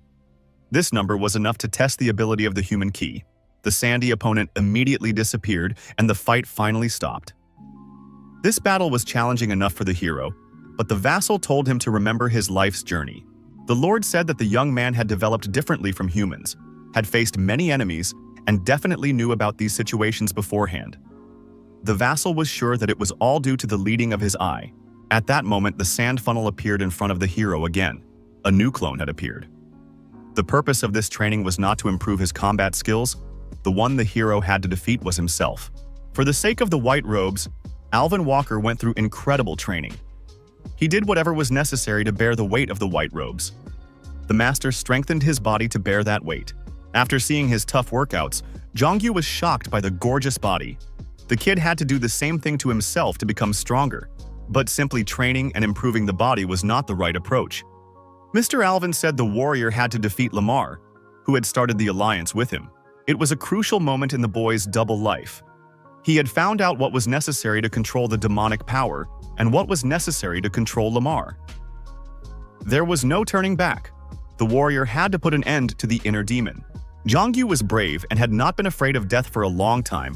This number was enough to test the ability of the human key. The sandy opponent immediately disappeared, and the fight finally stopped. This battle was challenging enough for the hero, but the vassal told him to remember his life's journey. The Lord said that the young man had developed differently from humans, had faced many enemies, and definitely knew about these situations beforehand. The vassal was sure that it was all due to the leading of his eye. At that moment, the sand funnel appeared in front of the hero again. A new clone had appeared. The purpose of this training was not to improve his combat skills. The one the hero had to defeat was himself. For the sake of the white robes, Alvin Walker went through incredible training. He did whatever was necessary to bear the weight of the white robes. The master strengthened his body to bear that weight. After seeing his tough workouts, Jongyu was shocked by the gorgeous body. The kid had to do the same thing to himself to become stronger, but simply training and improving the body was not the right approach. Mr. Alvin said the warrior had to defeat Lamar, who had started the alliance with him. It was a crucial moment in the boy's double life. He had found out what was necessary to control the demonic power and what was necessary to control Lamar. There was no turning back. The warrior had to put an end to the inner demon. Jongyu was brave and had not been afraid of death for a long time.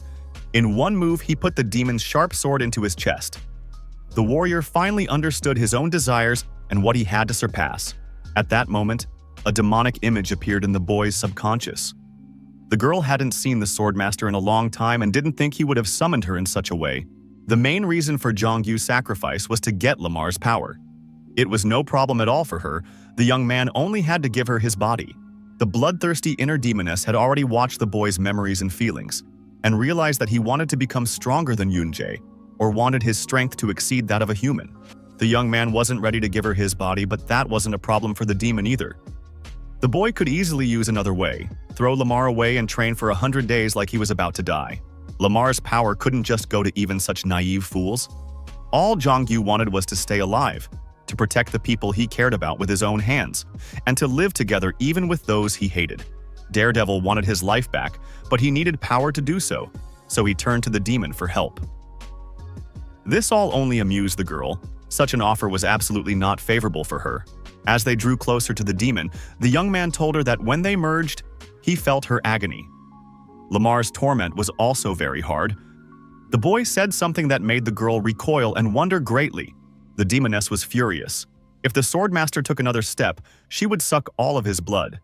In one move, he put the demon's sharp sword into his chest. The warrior finally understood his own desires and what he had to surpass. At that moment, a demonic image appeared in the boy's subconscious. The girl hadn't seen the Swordmaster in a long time and didn't think he would have summoned her in such a way. The main reason for Jongyu's sacrifice was to get Lamar's power. It was no problem at all for her. The young man only had to give her his body. The bloodthirsty inner demoness had already watched the boy's memories and feelings, and realized that he wanted to become stronger than Yunjae, or wanted his strength to exceed that of a human. The young man wasn't ready to give her his body, but that wasn't a problem for the demon either. The boy could easily use another way, throw Lamar away and train for 100 days like he was about to die. Lamar's power couldn't just go to even such naive fools. All Jongyu wanted was to stay alive, to protect the people he cared about with his own hands, and to live together even with those he hated. Daredevil wanted his life back, but he needed power to do so he turned to the demon for help. This all only amused the girl. Such an offer was absolutely not favorable for her. As they drew closer to the demon, the young man told her that when they merged, he felt her agony. Lamar's torment was also very hard. The boy said something that made the girl recoil and wonder greatly. The demoness was furious. If the Swordmaster took another step, she would suck all of his blood.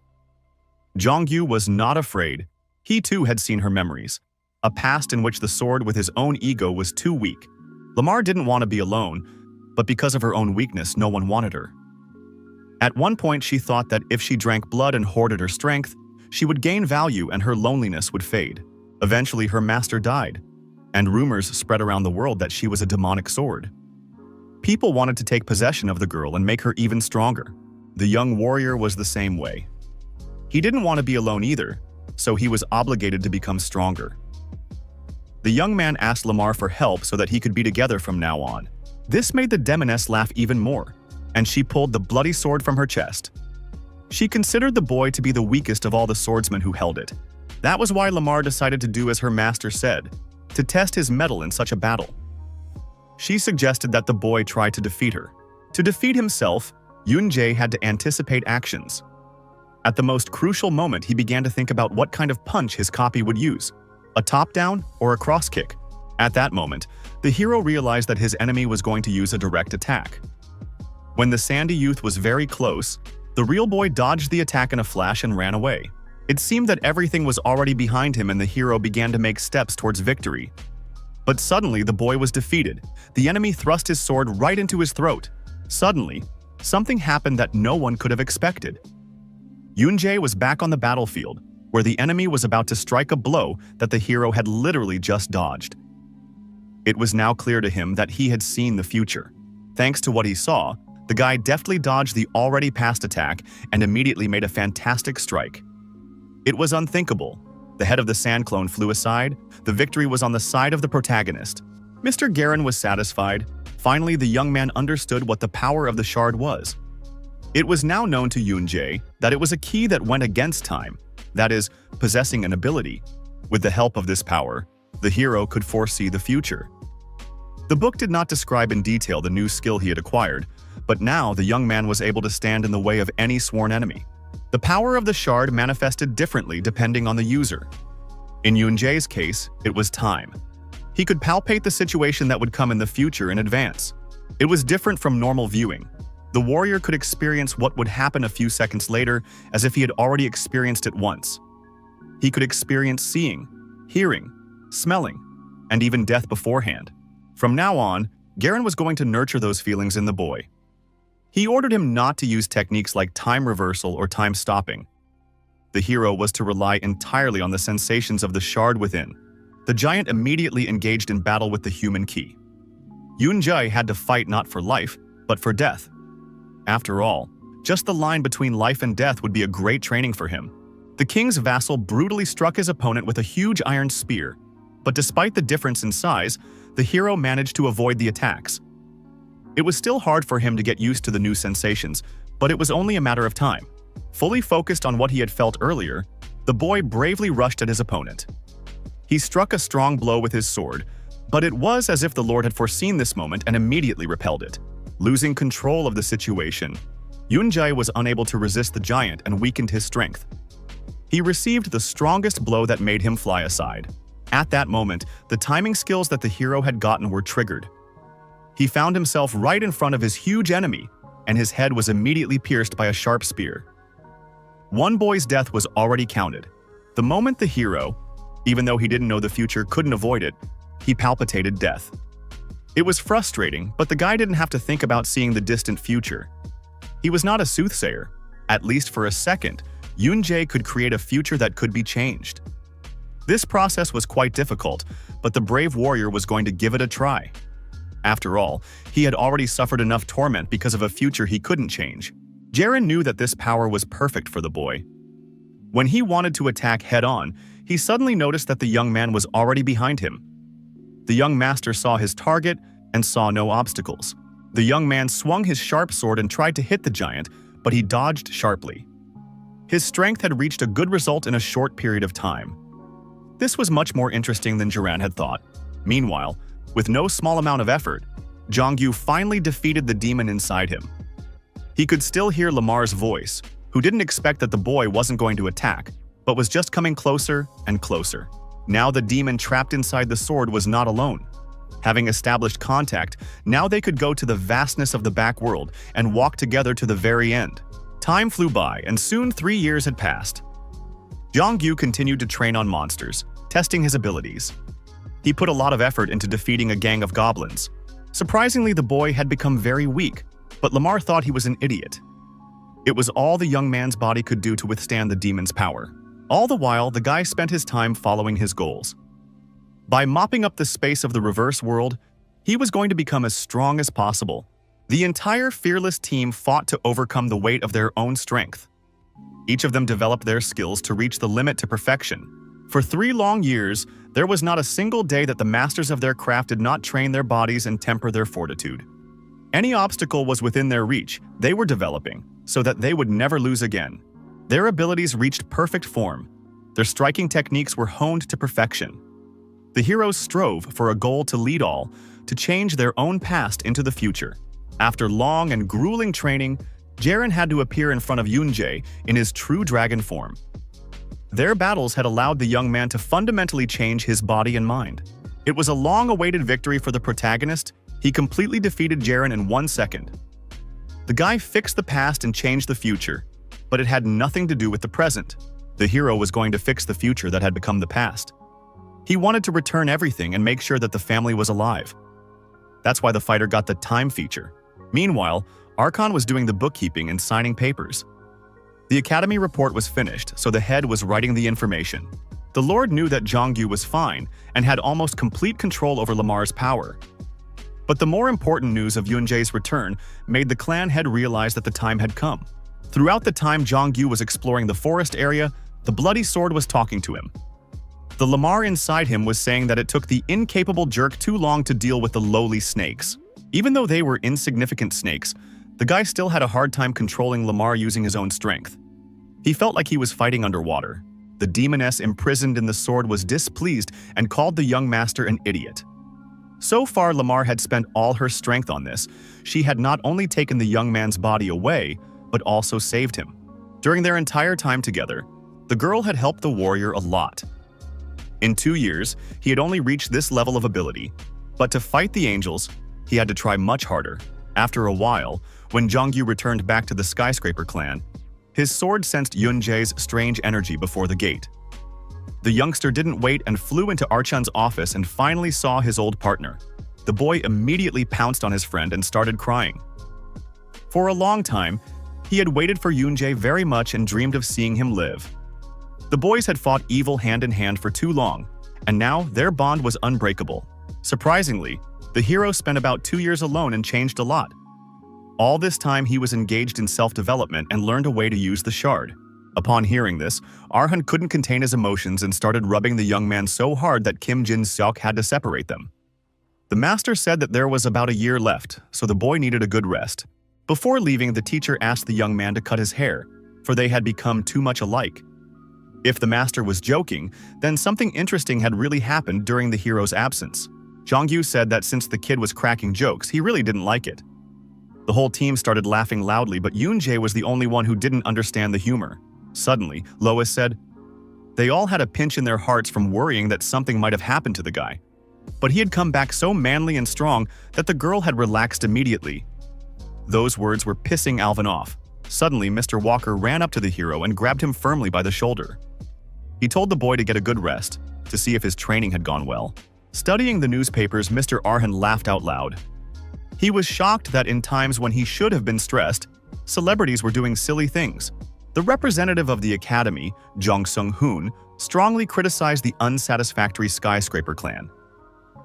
Jongyu was not afraid. He too had seen her memories, a past in which the sword with his own ego was too weak. Lamar didn't want to be alone, but because of her own weakness, no one wanted her. At one point, she thought that if she drank blood and hoarded her strength, she would gain value and her loneliness would fade. Eventually, her master died, and rumors spread around the world that she was a demonic sword. People wanted to take possession of the girl and make her even stronger. The young warrior was the same way. He didn't want to be alone either, so he was obligated to become stronger. The young man asked Lamar for help so that he could be together from now on. This made the demoness laugh even more, and she pulled the bloody sword from her chest. She considered the boy to be the weakest of all the swordsmen who held it. That was why Lamar decided to do as her master said, to test his mettle in such a battle. She suggested that the boy try to defeat her. To defeat himself, Yunjae had to anticipate actions. At the most crucial moment, he began to think about what kind of punch his copy would use, a top-down or a cross-kick. At that moment, the hero realized that his enemy was going to use a direct attack. When the sandy youth was very close, the real boy dodged the attack in a flash and ran away. It seemed that everything was already behind him and the hero began to make steps towards victory. But suddenly, the boy was defeated. The enemy thrust his sword right into his throat. Suddenly, something happened that no one could have expected. Yunjae was back on the battlefield, where the enemy was about to strike a blow that the hero had literally just dodged. It was now clear to him that he had seen the future. Thanks to what he saw, the guy deftly dodged the already past attack and immediately made a fantastic strike. It was unthinkable. The head of the sand clone flew aside. The victory was on the side of the protagonist. Mr. Garen was satisfied. Finally, the young man understood what the power of the shard was. It was now known to Yunjae that it was a key that went against time, that is, possessing an ability. With the help of this power, the hero could foresee the future. The book did not describe in detail the new skill he had acquired, but now the young man was able to stand in the way of any sworn enemy. The power of the shard manifested differently depending on the user. In Yunjae's case, it was time. He could palpate the situation that would come in the future in advance. It was different from normal viewing. The warrior could experience what would happen a few seconds later as if he had already experienced it once. He could experience seeing, hearing, smelling, and even death beforehand. From now on, Garen was going to nurture those feelings in the boy. He ordered him not to use techniques like time reversal or time stopping. The hero was to rely entirely on the sensations of the shard within. The giant immediately engaged in battle with the human key. Yoon-jae had to fight not for life, but for death. After all, just the line between life and death would be a great training for him. The king's vassal brutally struck his opponent with a huge iron spear, but despite the difference in size, the hero managed to avoid the attacks. It was still hard for him to get used to the new sensations, but it was only a matter of time. Fully focused on what he had felt earlier, the boy bravely rushed at his opponent. He struck a strong blow with his sword, but it was as if the Lord had foreseen this moment and immediately repelled it. Losing control of the situation, Yoon-jae was unable to resist the giant and weakened his strength. He received the strongest blow that made him fly aside. At that moment, the timing skills that the hero had gotten were triggered. He found himself right in front of his huge enemy, and his head was immediately pierced by a sharp spear. One boy's death was already counted. The moment the hero, even though he didn't know the future, couldn't avoid it, he palpitated death. It was frustrating, but the guy didn't have to think about seeing the distant future. He was not a soothsayer. At least for a second, Yoon-jae could create a future that could be changed. This process was quite difficult, but the brave warrior was going to give it a try. After all, he had already suffered enough torment because of a future he couldn't change. Jaren knew that this power was perfect for the boy. When he wanted to attack head-on, he suddenly noticed that the young man was already behind him. The young master saw his target and saw no obstacles. The young man swung his sharp sword and tried to hit the giant, but he dodged sharply. His strength had reached a good result in a short period of time. This was much more interesting than Jiran had thought. Meanwhile, with no small amount of effort, Jongyu finally defeated the demon inside him. He could still hear Lamar's voice, who didn't expect that the boy wasn't going to attack, but was just coming closer and closer. Now the demon trapped inside the sword was not alone. Having established contact, now they could go to the vastness of the back world and walk together to the very end. Time flew by, and soon 3 years had passed. Jongyu continued to train on monsters, testing his abilities. He put a lot of effort into defeating a gang of goblins. Surprisingly, the boy had become very weak, but Lamar thought he was an idiot. It was all the young man's body could do to withstand the demon's power. All the while, the guy spent his time following his goals. By mopping up the space of the reverse world, he was going to become as strong as possible. The entire fearless team fought to overcome the weight of their own strength. Each of them developed their skills to reach the limit to perfection. For 3 long years, there was not a single day that the masters of their craft did not train their bodies and temper their fortitude. Any obstacle was within their reach, they were developing, so that they would never lose again. Their abilities reached perfect form. Their striking techniques were honed to perfection. The heroes strove for a goal to lead all, to change their own past into the future. After long and grueling training, Jaren had to appear in front of Yoon-jae in his true dragon form. Their battles had allowed the young man to fundamentally change his body and mind. It was a long-awaited victory for the protagonist. He completely defeated Jaren in 1 second. The guy fixed the past and changed the future, but it had nothing to do with the present. The hero was going to fix the future that had become the past. He wanted to return everything and make sure that the family was alive. That's why the fighter got the time feature. Meanwhile, Archon was doing the bookkeeping and signing papers. The academy report was finished, so the head was writing the information. The Lord knew that Jongyu was fine and had almost complete control over Lamar's power. But the more important news of Yoon-jae's return made the clan head realize that the time had come. Throughout the time Jongyu was exploring the forest area, the bloody sword was talking to him. The Lamar inside him was saying that it took the incapable jerk too long to deal with the lowly snakes. Even though they were insignificant snakes, the guy still had a hard time controlling Lamar using his own strength. He felt like he was fighting underwater. The demoness imprisoned in the sword was displeased and called the young master an idiot. So far, Lamar had spent all her strength on this. She had not only taken the young man's body away, but also saved him. During their entire time together, the girl had helped the warrior a lot. In 2 years, he had only reached this level of ability, but to fight the angels, he had to try much harder. After a while, when Jongyu returned back to the skyscraper clan, his sword sensed Yoon-jae's strange energy before the gate. The youngster didn't wait and flew into Archon's office and finally saw his old partner. The boy immediately pounced on his friend and started crying. For a long time, he had waited for Yoon-jae very much and dreamed of seeing him live. The boys had fought evil hand in hand for too long, and now their bond was unbreakable. Surprisingly, the hero spent about 2 years alone and changed a lot. All this time he was engaged in self-development and learned a way to use the shard. Upon hearing this, Arhan couldn't contain his emotions and started rubbing the young man so hard that Kim Jin-seok had to separate them. The master said that there was about a year left, so the boy needed a good rest. Before leaving, the teacher asked the young man to cut his hair, for they had become too much alike. If the master was joking, then something interesting had really happened during the hero's absence. Jongyu said that since the kid was cracking jokes, he really didn't like it. The whole team started laughing loudly, but Yoon-jae was the only one who didn't understand the humor. Suddenly, Lois said, they all had a pinch in their hearts from worrying that something might have happened to the guy. But he had come back so manly and strong that the girl had relaxed immediately. Those words were pissing Alvin off. Suddenly, Mr. Walker ran up to the hero and grabbed him firmly by the shoulder. He told the boy to get a good rest, to see if his training had gone well. Studying the newspapers, Mr. Arhan laughed out loud. He was shocked that in times when he should have been stressed, celebrities were doing silly things. The representative of the academy, Jong Sung-hoon, strongly criticized the unsatisfactory skyscraper clan.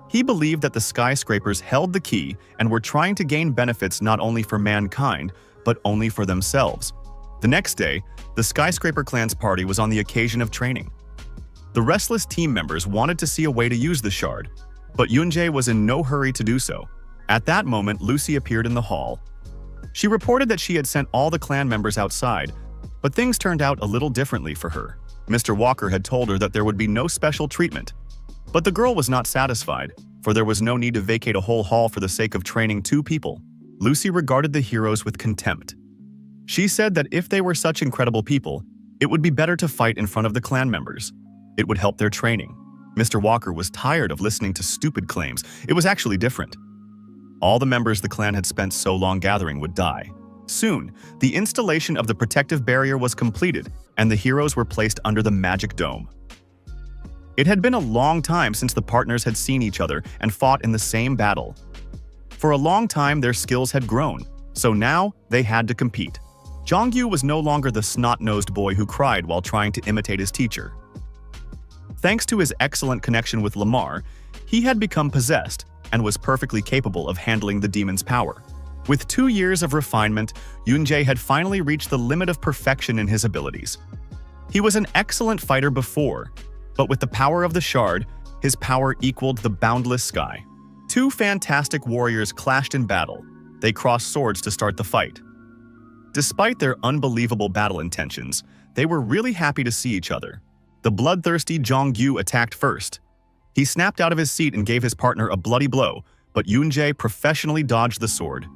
He believed that the skyscrapers held the key and were trying to gain benefits not only for mankind, but only for themselves. The next day, the skyscraper clan's party was on the occasion of training. The restless team members wanted to see a way to use the shard, but Yoon-jae was in no hurry to do so. At that moment, Lucy appeared in the hall. She reported that she had sent all the clan members outside, but things turned out a little differently for her. Mr. Walker had told her that there would be no special treatment. But the girl was not satisfied, for there was no need to vacate a whole hall for the sake of training 2 people. Lucy regarded the heroes with contempt. She said that if they were such incredible people, it would be better to fight in front of the clan members. It would help their training. Mr. Walker was tired of listening to stupid claims. It was actually different. All the members the clan had spent so long gathering would die. Soon, the installation of the protective barrier was completed, and the heroes were placed under the magic dome. It had been a long time since the partners had seen each other and fought in the same battle. For a long time, their skills had grown, so now they had to compete. Jongyu was no longer the snot-nosed boy who cried while trying to imitate his teacher. Thanks to his excellent connection with Lamar, he had become possessed and was perfectly capable of handling the demon's power. With 2 years of refinement, Yoon-jae had finally reached the limit of perfection in his abilities. He was an excellent fighter before, but with the power of the shard, his power equaled the boundless sky. 2 fantastic warriors clashed in battle. They crossed swords to start the fight. Despite their unbelievable battle intentions, they were really happy to see each other. The bloodthirsty Jong-gyu attacked first. He snapped out of his seat and gave his partner a bloody blow, but Yoon-jae professionally dodged the sword.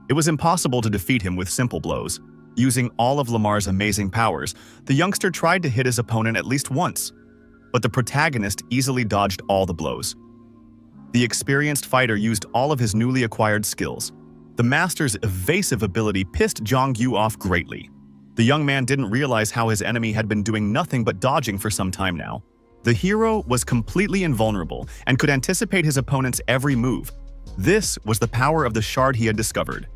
It was impossible to defeat him with simple blows. Using all of Lamar's amazing powers, the youngster tried to hit his opponent at least once, but the protagonist easily dodged all the blows. The experienced fighter used all of his newly acquired skills. The master's evasive ability pissed Jong-gyu off greatly. The young man didn't realize how his enemy had been doing nothing but dodging for some time now. The hero was completely invulnerable and could anticipate his opponent's every move. This was the power of the shard he had discovered.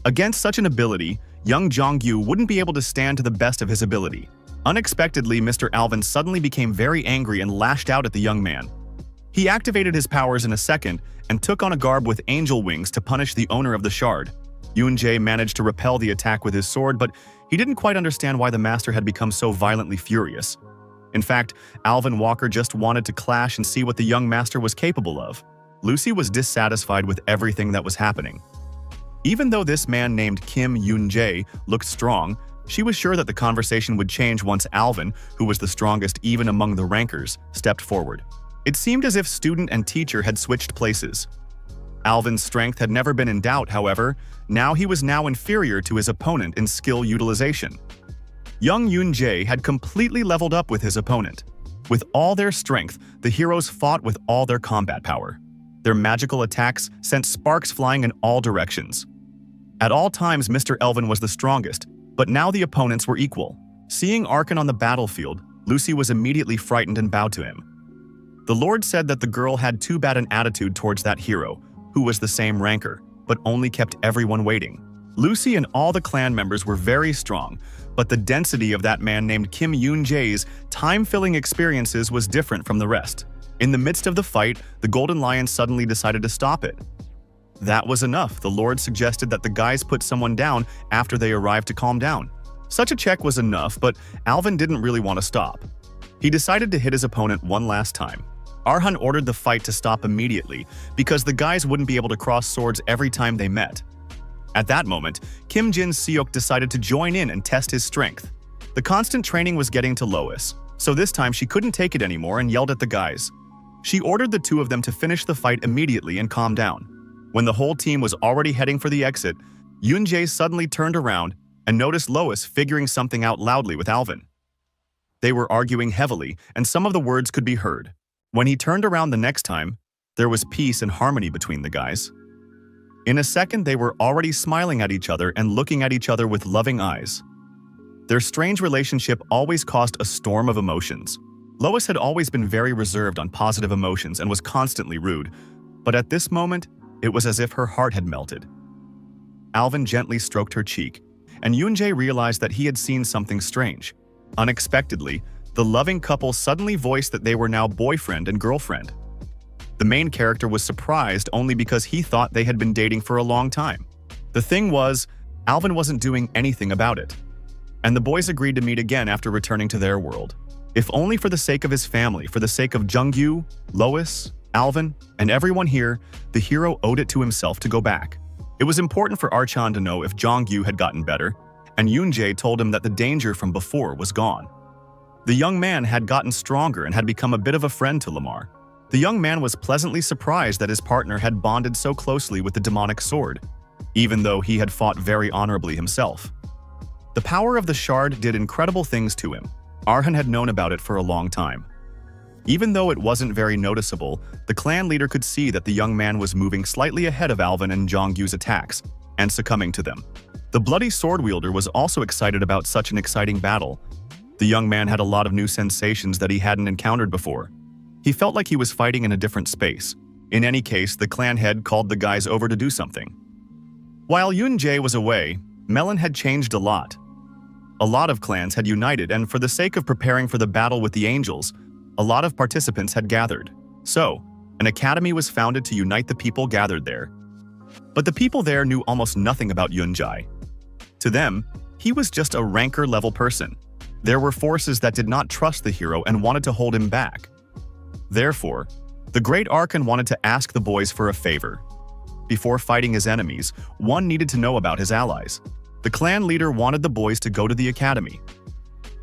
Against such an ability, young Jong-gyu wouldn't be able to stand to the best of his ability. Unexpectedly, Mr. Alvin suddenly became very angry and lashed out at the young man. He activated his powers in a second and took on a garb with angel wings to punish the owner of the shard. Yoon-jae managed to repel the attack with his sword, but he didn't quite understand why the master had become so violently furious. In fact, Alvin Walker just wanted to clash and see what the young master was capable of. Lucy was dissatisfied with everything that was happening. Even though this man named Kim Yoon-jae looked strong, she was sure that the conversation would change once Alvin, who was the strongest even among the rankers, stepped forward. It seemed as if student and teacher had switched places. Alvin's strength had never been in doubt, however. Now he was inferior to his opponent in skill utilization. Young Yoon-jae had completely leveled up with his opponent. With all their strength, the heroes fought with all their combat power. Their magical attacks sent sparks flying in all directions. At all times, Mr. Elvin was the strongest, but now the opponents were equal. Seeing Arkan on the battlefield, Lucy was immediately frightened and bowed to him. The Lord said that the girl had too bad an attitude towards that hero, who was the same ranker, but only kept everyone waiting. Lucy and all the clan members were very strong, but the density of that man named Kim Yoon-jae's time-filling experiences was different from the rest. In the midst of the fight, the Golden Lion suddenly decided to stop it. That was enough. The Lord suggested that the guys put someone down after they arrived to calm down. Such a check was enough, but Alvin didn't really want to stop. He decided to hit his opponent one last time. Arhan ordered the fight to stop immediately because the guys wouldn't be able to cross swords every time they met. At that moment, Kim Jin-seok decided to join in and test his strength. The constant training was getting to Lois, so this time she couldn't take it anymore and yelled at the guys. She ordered the two of them to finish the fight immediately and calm down. When the whole team was already heading for the exit, Yoon-jae suddenly turned around and noticed Lois figuring something out loudly with Alvin. They were arguing heavily, and some of the words could be heard. When he turned around the next time, there was peace and harmony between the guys. In a second, they were already smiling at each other and looking at each other with loving eyes. Their strange relationship always caused a storm of emotions. Lois had always been very reserved on positive emotions and was constantly rude, but at this moment, it was as if her heart had melted. Alvin gently stroked her cheek, and Yoon-jae realized that he had seen something strange. Unexpectedly, the loving couple suddenly voiced that they were now boyfriend and girlfriend. The main character was surprised only because he thought they had been dating for a long time. The thing was, Alvin wasn't doing anything about it. And the boys agreed to meet again after returning to their world. If only for the sake of his family, for the sake of Jung-gyu, Lois, Alvin, and everyone here, the hero owed it to himself to go back. It was important for Archan to know if Jung-gyu had gotten better, and Yoon-jae told him that the danger from before was gone. The young man had gotten stronger and had become a bit of a friend to Lamar. The young man was pleasantly surprised that his partner had bonded so closely with the demonic sword, even though he had fought very honorably himself. The power of the shard did incredible things to him. Arhan had known about it for a long time. Even though it wasn't very noticeable, the clan leader could see that the young man was moving slightly ahead of Alvin and Jong-gyu's attacks, and succumbing to them. The bloody sword wielder was also excited about such an exciting battle. The young man had a lot of new sensations that he hadn't encountered before. He felt like he was fighting in a different space. In any case, the clan head called the guys over to do something. While Yoon-jae was away, Melon had changed a lot. A lot of clans had united, and for the sake of preparing for the battle with the angels, a lot of participants had gathered. So, an academy was founded to unite the people gathered there. But the people there knew almost nothing about Yoon-jae. To them, he was just a ranker-level person. There were forces that did not trust the hero and wanted to hold him back. Therefore, the Great Archon wanted to ask the boys for a favor. Before fighting his enemies, one needed to know about his allies. The clan leader wanted the boys to go to the academy.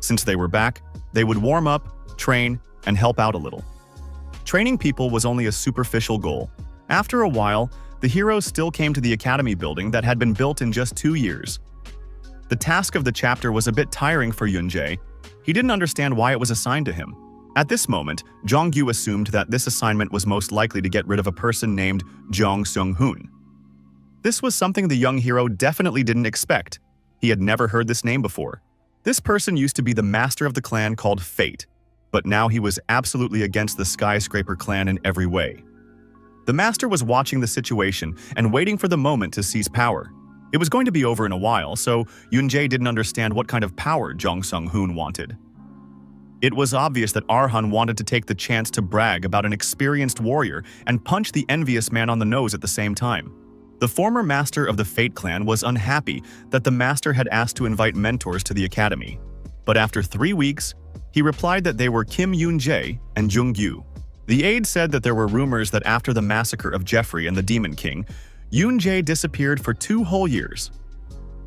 Since they were back, they would warm up, train, and help out a little. Training people was only a superficial goal. After a while, the heroes still came to the academy building that had been built in just 2 years. The task of the chapter was a bit tiring for Yoon-jae. He didn't understand why it was assigned to him. At this moment, Jong-gyu assumed that this assignment was most likely to get rid of a person named Jong Seung-hoon. This was something the young hero definitely didn't expect. He had never heard this name before. This person used to be the master of the clan called Fate, but now he was absolutely against the Skyscraper clan in every way. The master was watching the situation and waiting for the moment to seize power. It was going to be over in a while, so Yoon-jae didn't understand what kind of power Jong Seung-hoon wanted. It was obvious that Arhan wanted to take the chance to brag about an experienced warrior and punch the envious man on the nose at the same time. The former master of the Fate clan was unhappy that the master had asked to invite mentors to the academy. But after 3 weeks, he replied that they were Kim Yoon-jae and Jung-gyu. The aide said that there were rumors that after the massacre of Jeffrey and the Demon King, Yoon-jae disappeared for 2 whole years.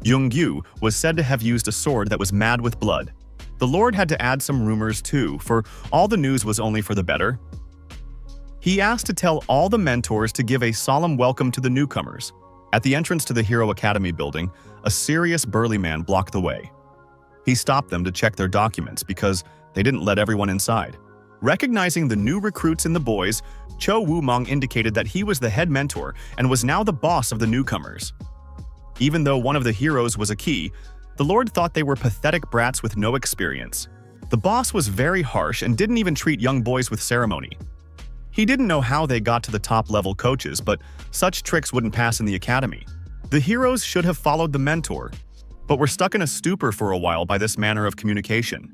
Jung-gyu was said to have used a sword that was mad with blood. The Lord had to add some rumors too, for all the news was only for the better. He asked to tell all the mentors to give a solemn welcome to the newcomers. At the entrance to the Hero Academy building, a serious burly man blocked the way. He stopped them to check their documents because they didn't let everyone inside. Recognizing the new recruits in the boys, Cho Woo-mong indicated that he was the head mentor and was now the boss of the newcomers. Even though one of the heroes was a key, the Lord thought they were pathetic brats with no experience. The boss was very harsh and didn't even treat young boys with ceremony. He didn't know how they got to the top-level coaches, but such tricks wouldn't pass in the academy. The heroes should have followed the mentor, but were stuck in a stupor for a while by this manner of communication.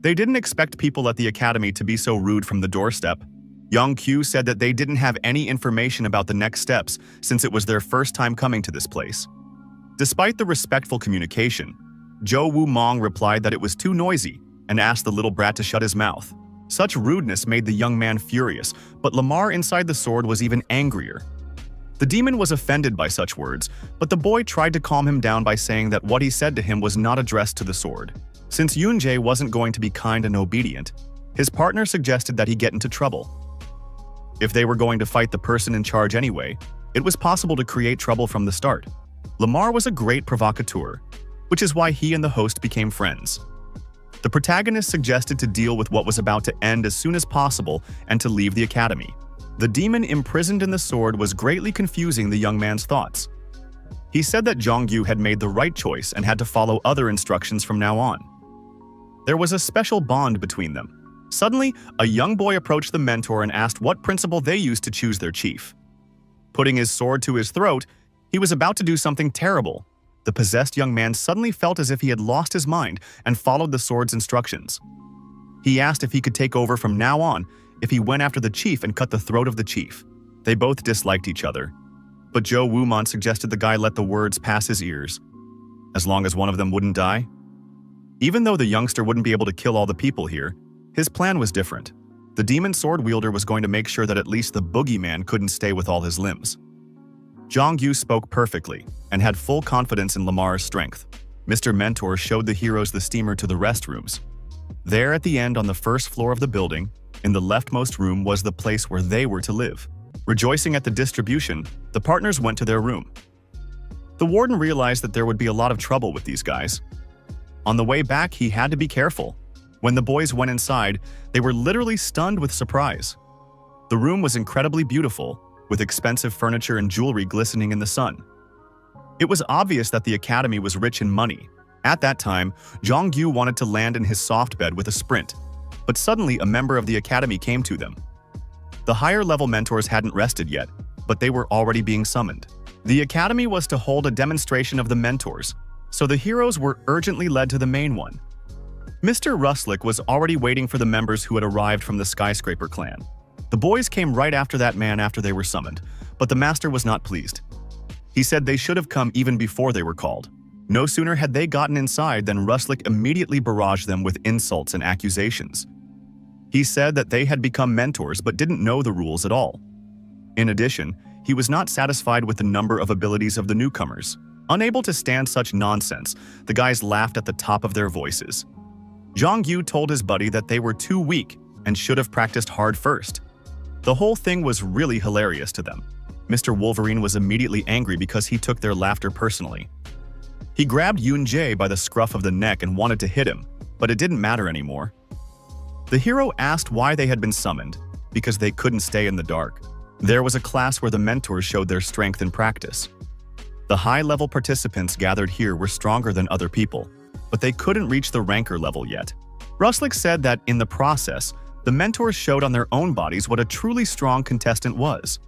They didn't expect people at the academy to be so rude from the doorstep. Young Q said that they didn't have any information about the next steps since it was their first time coming to this place. Despite the respectful communication, Jo Woo Mong replied that it was too noisy and asked the little brat to shut his mouth. Such rudeness made the young man furious, but Lamar inside the sword was even angrier. The demon was offended by such words, but the boy tried to calm him down by saying that what he said to him was not addressed to the sword. Since Yoon-jae wasn't going to be kind and obedient, his partner suggested that he get into trouble. If they were going to fight the person in charge anyway, it was possible to create trouble from the start. Lamar was a great provocateur, which is why he and the host became friends. The protagonist suggested to deal with what was about to end as soon as possible and to leave the academy. The demon imprisoned in the sword was greatly confusing the young man's thoughts. He said that Jongyu had made the right choice and had to follow other instructions from now on. There was a special bond between them. Suddenly, a young boy approached the mentor and asked what principle they used to choose their chief. Putting his sword to his throat, he was about to do something terrible. The possessed young man suddenly felt as if he had lost his mind and followed the sword's instructions. He asked if he could take over from now on if he went after the chief and cut the throat of the chief. They both disliked each other, but Jo Woo-man suggested the guy let the words pass his ears, as long as one of them wouldn't die. Even though the youngster wouldn't be able to kill all the people here, his plan was different. The demon sword wielder was going to make sure that at least the boogeyman couldn't stay with all his limbs. Jongyu spoke perfectly and had full confidence in Lamar's strength. Mr. Mentor showed the heroes the steamer to the restrooms. There at the end on the first floor of the building, in the leftmost room was the place where they were to live. Rejoicing at the distribution, the partners went to their room. The warden realized that there would be a lot of trouble with these guys. On the way back, he had to be careful. When the boys went inside, they were literally stunned with surprise. The room was incredibly beautiful, with expensive furniture and jewelry glistening in the sun. It was obvious that the academy was rich in money. At that time, Jongyu wanted to land in his soft bed with a sprint, but suddenly a member of the academy came to them. The higher-level mentors hadn't rested yet, but they were already being summoned. The academy was to hold a demonstration of the mentors, so the heroes were urgently led to the main one. Mr. Ruslick was already waiting for the members who had arrived from the Skyscraper clan. The boys came right after that man after they were summoned, but the master was not pleased. He said they should have come even before they were called. No sooner had they gotten inside than Ruslick immediately barraged them with insults and accusations. He said that they had become mentors but didn't know the rules at all. In addition, he was not satisfied with the number of abilities of the newcomers. Unable to stand such nonsense, the guys laughed at the top of their voices. Jongyu told his buddy that they were too weak and should have practiced hard first. The whole thing was really hilarious to them. Mr. Wolverine was immediately angry because he took their laughter personally. He grabbed Yoon-jae by the scruff of the neck and wanted to hit him, but it didn't matter anymore. The hero asked why they had been summoned, because they couldn't stay in the dark. There was a class where the mentors showed their strength in practice. The high-level participants gathered here were stronger than other people, but they couldn't reach the ranker level yet. Ruslick said that in the process, the mentors showed on their own bodies what a truly strong contestant was.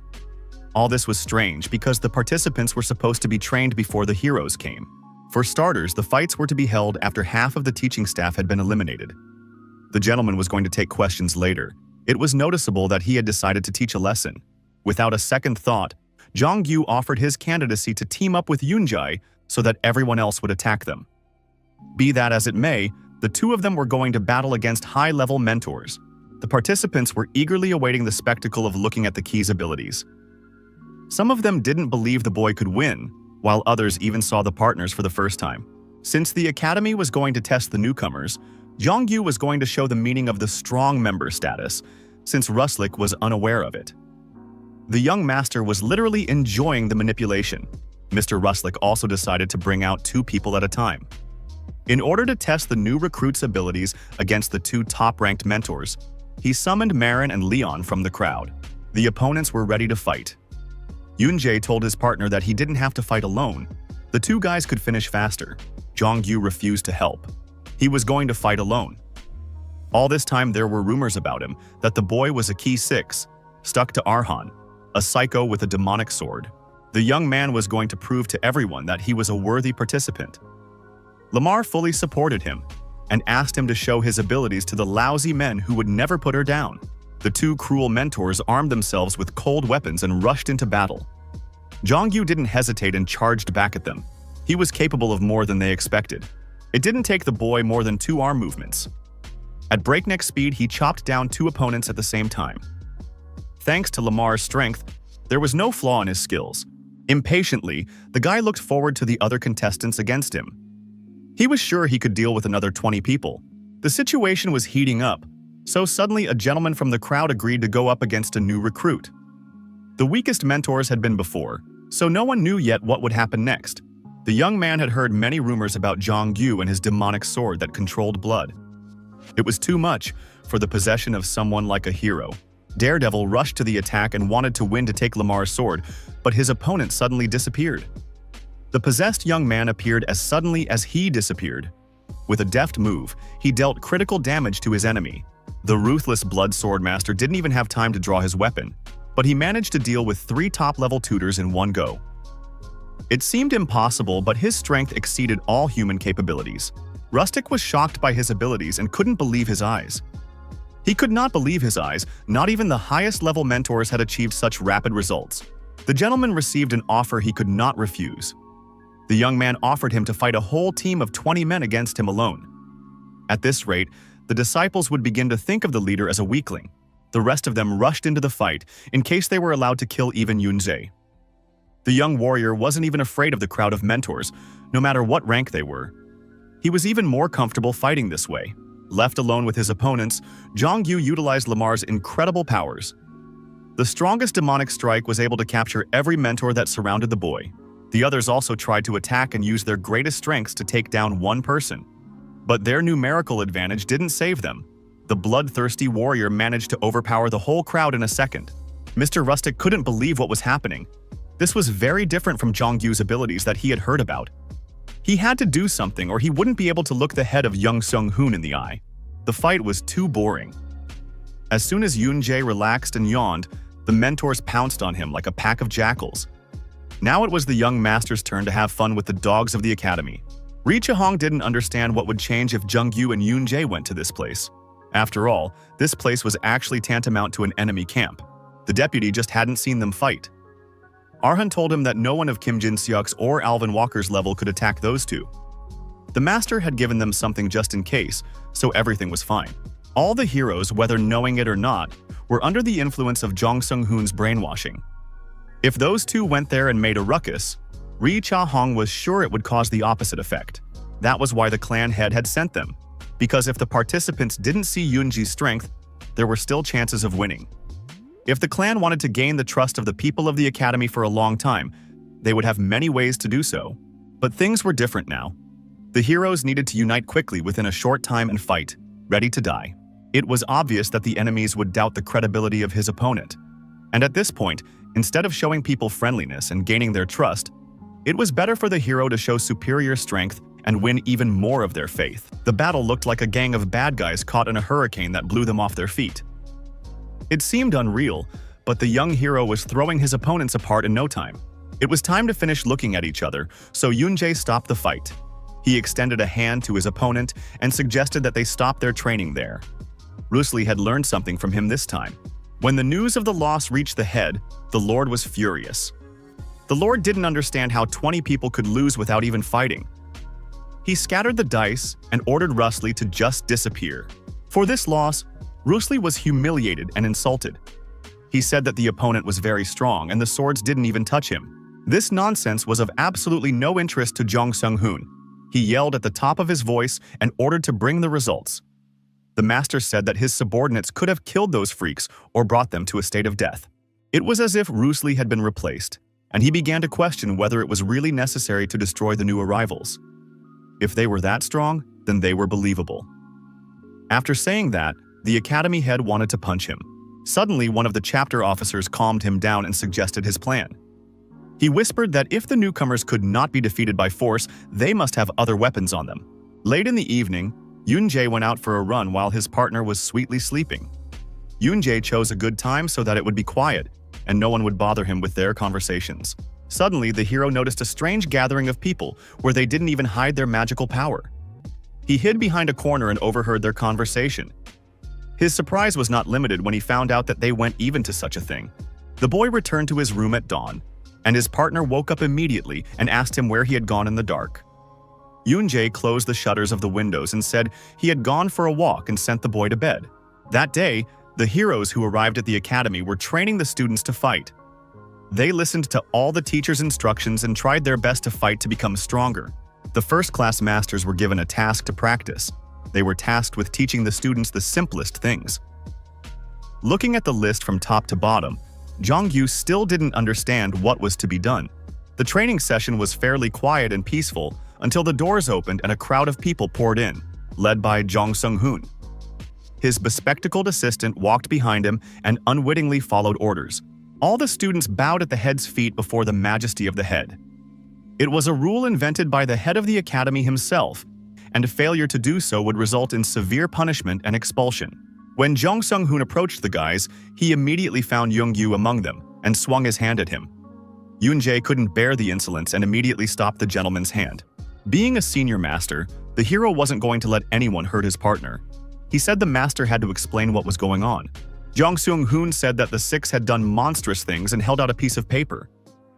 All this was strange because the participants were supposed to be trained before the heroes came. For starters, the fights were to be held after half of the teaching staff had been eliminated. The gentleman was going to take questions later. It was noticeable that he had decided to teach a lesson. Without a second thought, Jongyu offered his candidacy to team up with Yoon-jae so that everyone else would attack them. Be that as it may, the two of them were going to battle against high-level mentors. The participants were eagerly awaiting the spectacle of looking at the key's abilities. Some of them didn't believe the boy could win, while others even saw the partners for the first time. Since the academy was going to test the newcomers, Jongyu was going to show the meaning of the strong member status, since Ruslick was unaware of it. The young master was literally enjoying the manipulation. Mr. Ruslick also decided to bring out 2 people at a time. In order to test the new recruits' abilities against the 2 top-ranked mentors, he summoned Marin and Leon from the crowd. The opponents were ready to fight. Yoon-jae told his partner that he didn't have to fight alone. The 2 guys could finish faster. Jongyu refused to help. He was going to fight alone. All this time there were rumors about him that the boy was a key 6, stuck to Arhan, a psycho with a demonic sword. The young man was going to prove to everyone that he was a worthy participant. Lamar fully supported him and asked him to show his abilities to the lousy men who would never put her down. The two cruel mentors armed themselves with cold weapons and rushed into battle. Jongyu didn't hesitate and charged back at them. He was capable of more than they expected. It didn't take the boy more than 2 arm movements. At breakneck speed, he chopped down 2 opponents at the same time. Thanks to Lamar's strength, there was no flaw in his skills. Impatiently, the guy looked forward to the other contestants against him. He was sure he could deal with another 20 people. The situation was heating up, so suddenly a gentleman from the crowd agreed to go up against a new recruit. The weakest mentors had been before, so no one knew yet what would happen next. The young man had heard many rumors about Jongyu and his demonic sword that controlled blood. It was too much for the possession of someone like a hero. Daredevil rushed to the attack and wanted to win to take Lamar's sword, but his opponent suddenly disappeared. The possessed young man appeared as suddenly as he disappeared. With a deft move, he dealt critical damage to his enemy. The ruthless blood sword master didn't even have time to draw his weapon, but he managed to deal with 3 top-level tutors in one go. It seemed impossible, but his strength exceeded all human capabilities. Rustic was shocked by his abilities and couldn't believe his eyes. He could not believe his eyes. Not even the highest-level mentors had achieved such rapid results. The gentleman received an offer he could not refuse. The young man offered him to fight a whole team of 20 men against him alone. At this rate, the disciples would begin to think of the leader as a weakling. The rest of them rushed into the fight in case they were allowed to kill even Yunjae. The young warrior wasn't even afraid of the crowd of mentors, no matter what rank they were. He was even more comfortable fighting this way. Left alone with his opponents, Jongyu utilized Lamar's incredible powers. The strongest demonic strike was able to capture every mentor that surrounded the boy. The others also tried to attack and use their greatest strengths to take down one person. But their numerical advantage didn't save them. The bloodthirsty warrior managed to overpower the whole crowd in a second. Mr. Rustic couldn't believe what was happening. This was very different from Jongyu's abilities that he had heard about. He had to do something or he wouldn't be able to look the head of Young Sung-hoon in the eye. The fight was too boring. As soon as Yoon-jae relaxed and yawned, the mentors pounced on him like a pack of jackals. Now it was the young master's turn to have fun with the dogs of the academy. Ri Chihong didn't understand what would change if Jungyu and Yoon-jae went to this place. After all, this place was actually tantamount to an enemy camp. The deputy just hadn't seen them fight. Arhan told him that no one of Kim Jin-seok's or Alvin Walker's level could attack those two. The master had given them something just in case, so everything was fine. All the heroes, whether knowing it or not, were under the influence of Jong Sung-hoon's brainwashing. If those two went there and made a ruckus, Ri Cha-hong was sure it would cause the opposite effect. That was why the clan head had sent them, because if the participants didn't see Yoonji's strength, there were still chances of winning. If the clan wanted to gain the trust of the people of the academy for a long time, they would have many ways to do so. But things were different now. The heroes needed to unite quickly within a short time and fight, ready to die. It was obvious that the enemies would doubt the credibility of his opponent. And at this point, instead of showing people friendliness and gaining their trust, it was better for the hero to show superior strength and win even more of their faith. The battle looked like a gang of bad guys caught in a hurricane that blew them off their feet. It seemed unreal, but the young hero was throwing his opponents apart in no time. It was time to finish looking at each other, so Yoon-jae stopped the fight. He extended a hand to his opponent and suggested that they stop their training there. Bruce Lee had learned something from him this time. When the news of the loss reached the head, the Lord was furious. The Lord didn't understand how 20 people could lose without even fighting. He scattered the dice and ordered Bruce Lee to just disappear. For this loss, Bruce Lee was humiliated and insulted. He said that the opponent was very strong and the swords didn't even touch him. This nonsense was of absolutely no interest to Jong Sung-hoon. He yelled at the top of his voice and ordered to bring the results. The master said that his subordinates could have killed those freaks or brought them to a state of death. It was as if Bruce Lee had been replaced, and he began to question whether it was really necessary to destroy the new arrivals. If they were that strong, then they were believable. After saying that, the academy head wanted to punch him. Suddenly, one of the chapter officers calmed him down and suggested his plan. He whispered that if the newcomers could not be defeated by force, they must have other weapons on them. Late in the evening, Yoon-jae went out for a run while his partner was sweetly sleeping. Yoon-jae chose a good time so that it would be quiet, and no one would bother him with their conversations. Suddenly, the hero noticed a strange gathering of people where they didn't even hide their magical power. He hid behind a corner and overheard their conversation. His surprise was not limited when he found out that they went even to such a thing. The boy returned to his room at dawn, and his partner woke up immediately and asked him where he had gone in the dark. Yoon-jae closed the shutters of the windows and said he had gone for a walk and sent the boy to bed. That day, the heroes who arrived at the academy were training the students to fight. They listened to all the teachers' instructions and tried their best to fight to become stronger. The first-class masters were given a task to practice. They were tasked with teaching the students the simplest things. Looking at the list from top to bottom, Jong-yu still didn't understand what was to be done. The training session was fairly quiet and peaceful until the doors opened and a crowd of people poured in, led by Jong Sung-hoon. His bespectacled assistant walked behind him and unwittingly followed orders. All the students bowed at the head's feet before the majesty of the head. It was a rule invented by the head of the academy himself, and failure to do so would result in severe punishment and expulsion. When Jong Sung-hoon approached the guys, he immediately found Young-yu among them and swung his hand at him. Yoon-jae couldn't bear the insolence and immediately stopped the gentleman's hand. Being a senior master, the hero wasn't going to let anyone hurt his partner. He said the master had to explain what was going on. Jong Sung-hoon said that the six had done monstrous things and held out a piece of paper.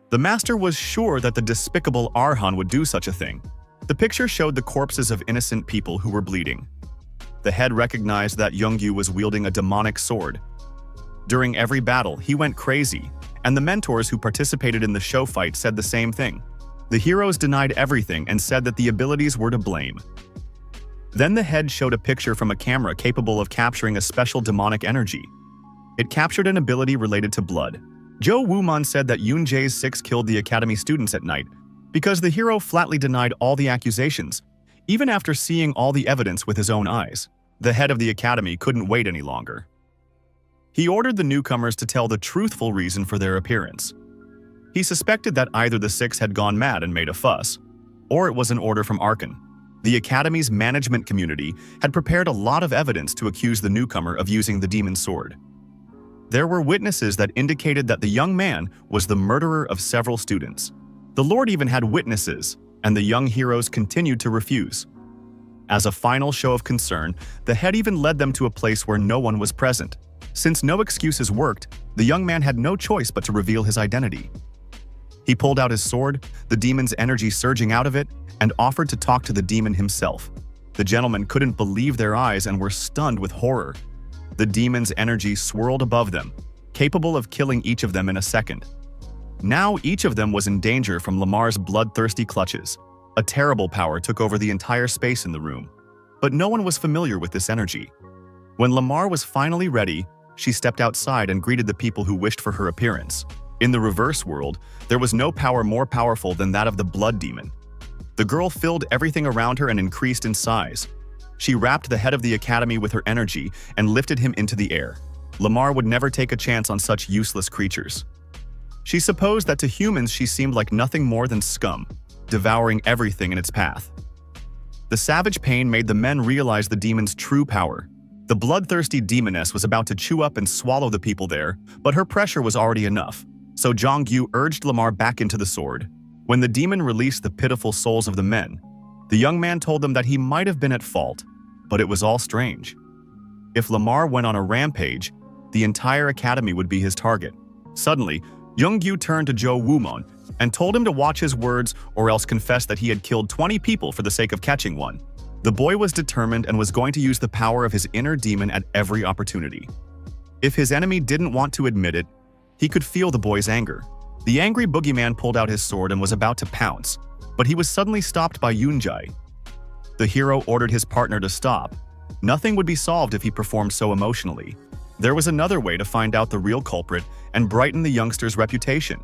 The master was sure that the despicable Arhan would do such a thing. The picture showed the corpses of innocent people who were bleeding. The head recognized that Young-yu was wielding a demonic sword. During every battle, he went crazy, and the mentors who participated in the show fight said the same thing. The heroes denied everything and said that the abilities were to blame. Then the head showed a picture from a camera capable of capturing a special demonic energy. It captured an ability related to blood. Jo Woo-man said that Yoon-jae's six killed the academy students at night because the hero flatly denied all the accusations, even after seeing all the evidence with his own eyes. The head of the academy couldn't wait any longer. He ordered the newcomers to tell the truthful reason for their appearance. He suspected that either the six had gone mad and made a fuss, or it was an order from Arkan. The academy's management community had prepared a lot of evidence to accuse the newcomer of using the demon sword. There were witnesses that indicated that the young man was the murderer of several students. The Lord even had witnesses, and the young heroes continued to refuse. As a final show of concern, the head even led them to a place where no one was present. Since no excuses worked, the young man had no choice but to reveal his identity. He pulled out his sword, the demon's energy surging out of it, and offered to talk to the demon himself. The gentlemen couldn't believe their eyes and were stunned with horror. The demon's energy swirled above them, capable of killing each of them in a second. Now each of them was in danger from Lamar's bloodthirsty clutches. A terrible power took over the entire space in the room. But no one was familiar with this energy. When Lamar was finally ready, she stepped outside and greeted the people who wished for her appearance. In the reverse world, there was no power more powerful than that of the blood demon. The girl filled everything around her and increased in size. She wrapped the head of the academy with her energy and lifted him into the air. Lamar would never take a chance on such useless creatures. She supposed that to humans she seemed like nothing more than scum, devouring everything in its path. The savage pain made the men realize the demon's true power. The bloodthirsty demoness was about to chew up and swallow the people there, but her pressure was already enough. So Jong-yu urged Lamar back into the sword. When the demon released the pitiful souls of the men, the young man told them that he might have been at fault, but it was all strange. If Lamar went on a rampage, the entire academy would be his target. Suddenly, Young-yu turned to Jo Woo-man and told him to watch his words or else confess that he had killed 20 people for the sake of catching one. The boy was determined and was going to use the power of his inner demon at every opportunity. If his enemy didn't want to admit it, he could feel the boy's anger. The angry boogeyman pulled out his sword and was about to pounce, but he was suddenly stopped by Yoon-jae. The hero ordered his partner to stop. Nothing would be solved if he performed so emotionally. There was another way to find out the real culprit and brighten the youngster's reputation.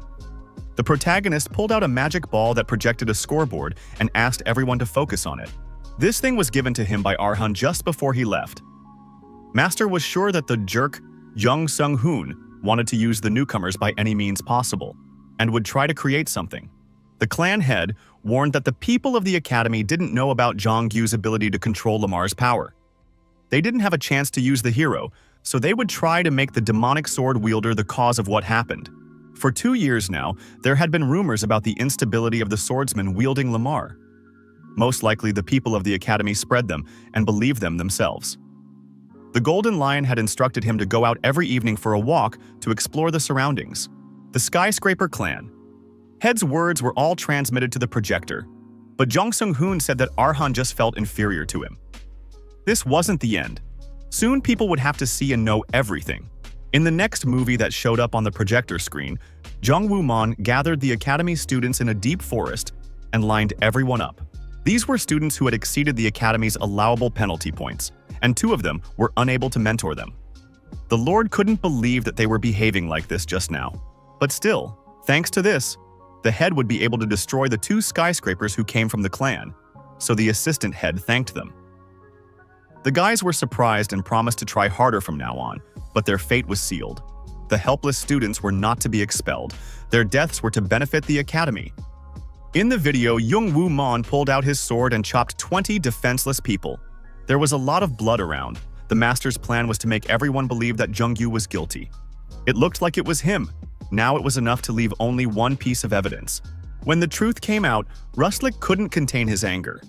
The protagonist pulled out a magic ball that projected a scoreboard and asked everyone to focus on it. This thing was given to him by Arhan just before he left. Master was sure that the jerk Jong Sung-hoon wanted to use the newcomers by any means possible, and would try to create something. The clan head warned that the people of the academy didn't know about Jong-yu's ability to control Lamar's power. They didn't have a chance to use the hero, so they would try to make the demonic sword wielder the cause of what happened. For 2 years now, there had been rumors about the instability of the swordsman wielding Lamar. Most likely, the people of the academy spread them and believed them themselves. The Golden Lion had instructed him to go out every evening for a walk to explore the surroundings. The Skyscraper Clan. Head's words were all transmitted to the projector, but Jong Sung-hoon said that Arhan just felt inferior to him. This wasn't the end. Soon people would have to see and know everything. In the next movie that showed up on the projector screen, Jung Woo-mon gathered the academy students in a deep forest and lined everyone up. These were students who had exceeded the academy's allowable penalty points, and 2 of them were unable to mentor them. The Lord couldn't believe that they were behaving like this just now. But still, thanks to this, the head would be able to destroy the 2 skyscrapers who came from the clan, so the assistant head thanked them. The guys were surprised and promised to try harder from now on, but their fate was sealed. The helpless students were not to be expelled. Their deaths were to benefit the academy. In the video, Jung Woo-mon pulled out his sword and chopped 20 defenseless people. There was a lot of blood around. The master's plan was to make everyone believe that Jung-yu was guilty. It looked like it was him. Now it was enough to leave only one piece of evidence. When the truth came out, Rustlik couldn't contain his anger.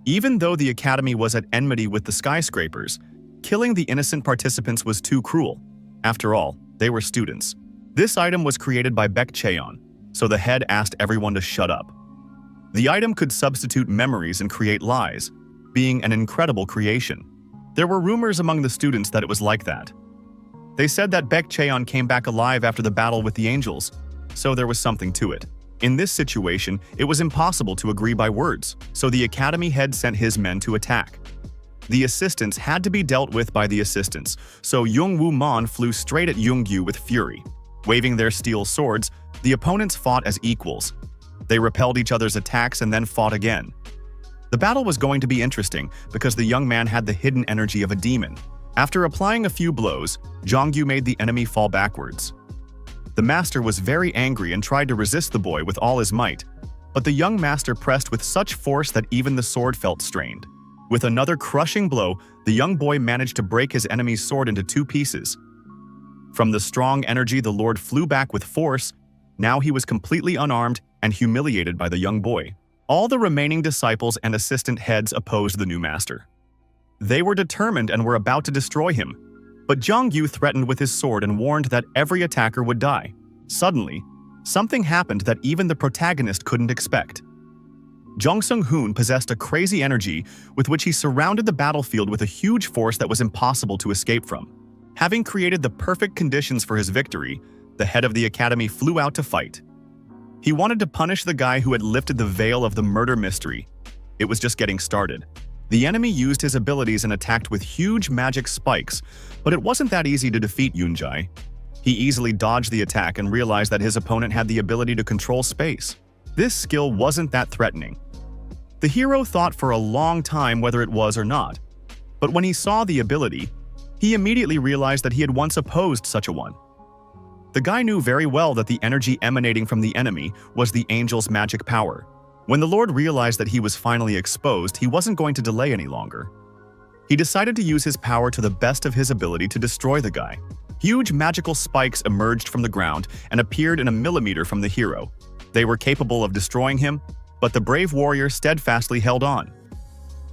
Even though the academy was at enmity with the skyscrapers, killing the innocent participants was too cruel. After all, they were students. This item was created by Baek Cheon, so the head asked everyone to shut up. The item could substitute memories and create lies, being an incredible creation. There were rumors among the students that it was like that. They said that Baek Cheon came back alive after the battle with the angels, so there was something to it. In this situation, it was impossible to agree by words, so the academy head sent his men to attack. The assistants had to be dealt with by the assistants, so Jung Woo-mon flew straight at Jung-yu with fury. Waving their steel swords, the opponents fought as equals. They repelled each other's attacks and then fought again. The battle was going to be interesting because the young man had the hidden energy of a demon. After applying a few blows, Jong-yu made the enemy fall backwards. The master was very angry and tried to resist the boy with all his might, but the young master pressed with such force that even the sword felt strained. With another crushing blow, the young boy managed to break his enemy's sword into 2 pieces. From the strong energy, the Lord flew back with force. Now he was completely unarmed and humiliated by the young boy. All the remaining disciples and assistant heads opposed the new master. They were determined and were about to destroy him. But Jong-yu threatened with his sword and warned that every attacker would die. Suddenly, something happened that even the protagonist couldn't expect. Jong Sung-hoon possessed a crazy energy with which he surrounded the battlefield with a huge force that was impossible to escape from. Having created the perfect conditions for his victory, the head of the academy flew out to fight. He wanted to punish the guy who had lifted the veil of the murder mystery. It was just getting started. The enemy used his abilities and attacked with huge magic spikes, but it wasn't that easy to defeat Yoon-jae. He easily dodged the attack and realized that his opponent had the ability to control space. This skill wasn't that threatening. The hero thought for a long time whether it was or not, but when he saw the ability, he immediately realized that he had once opposed such a one. The guy knew very well that the energy emanating from the enemy was the angel's magic power. When the Lord realized that he was finally exposed, he wasn't going to delay any longer. He decided to use his power to the best of his ability to destroy the guy. Huge magical spikes emerged from the ground and appeared in a millimeter from the hero. They were capable of destroying him, but the brave warrior steadfastly held on.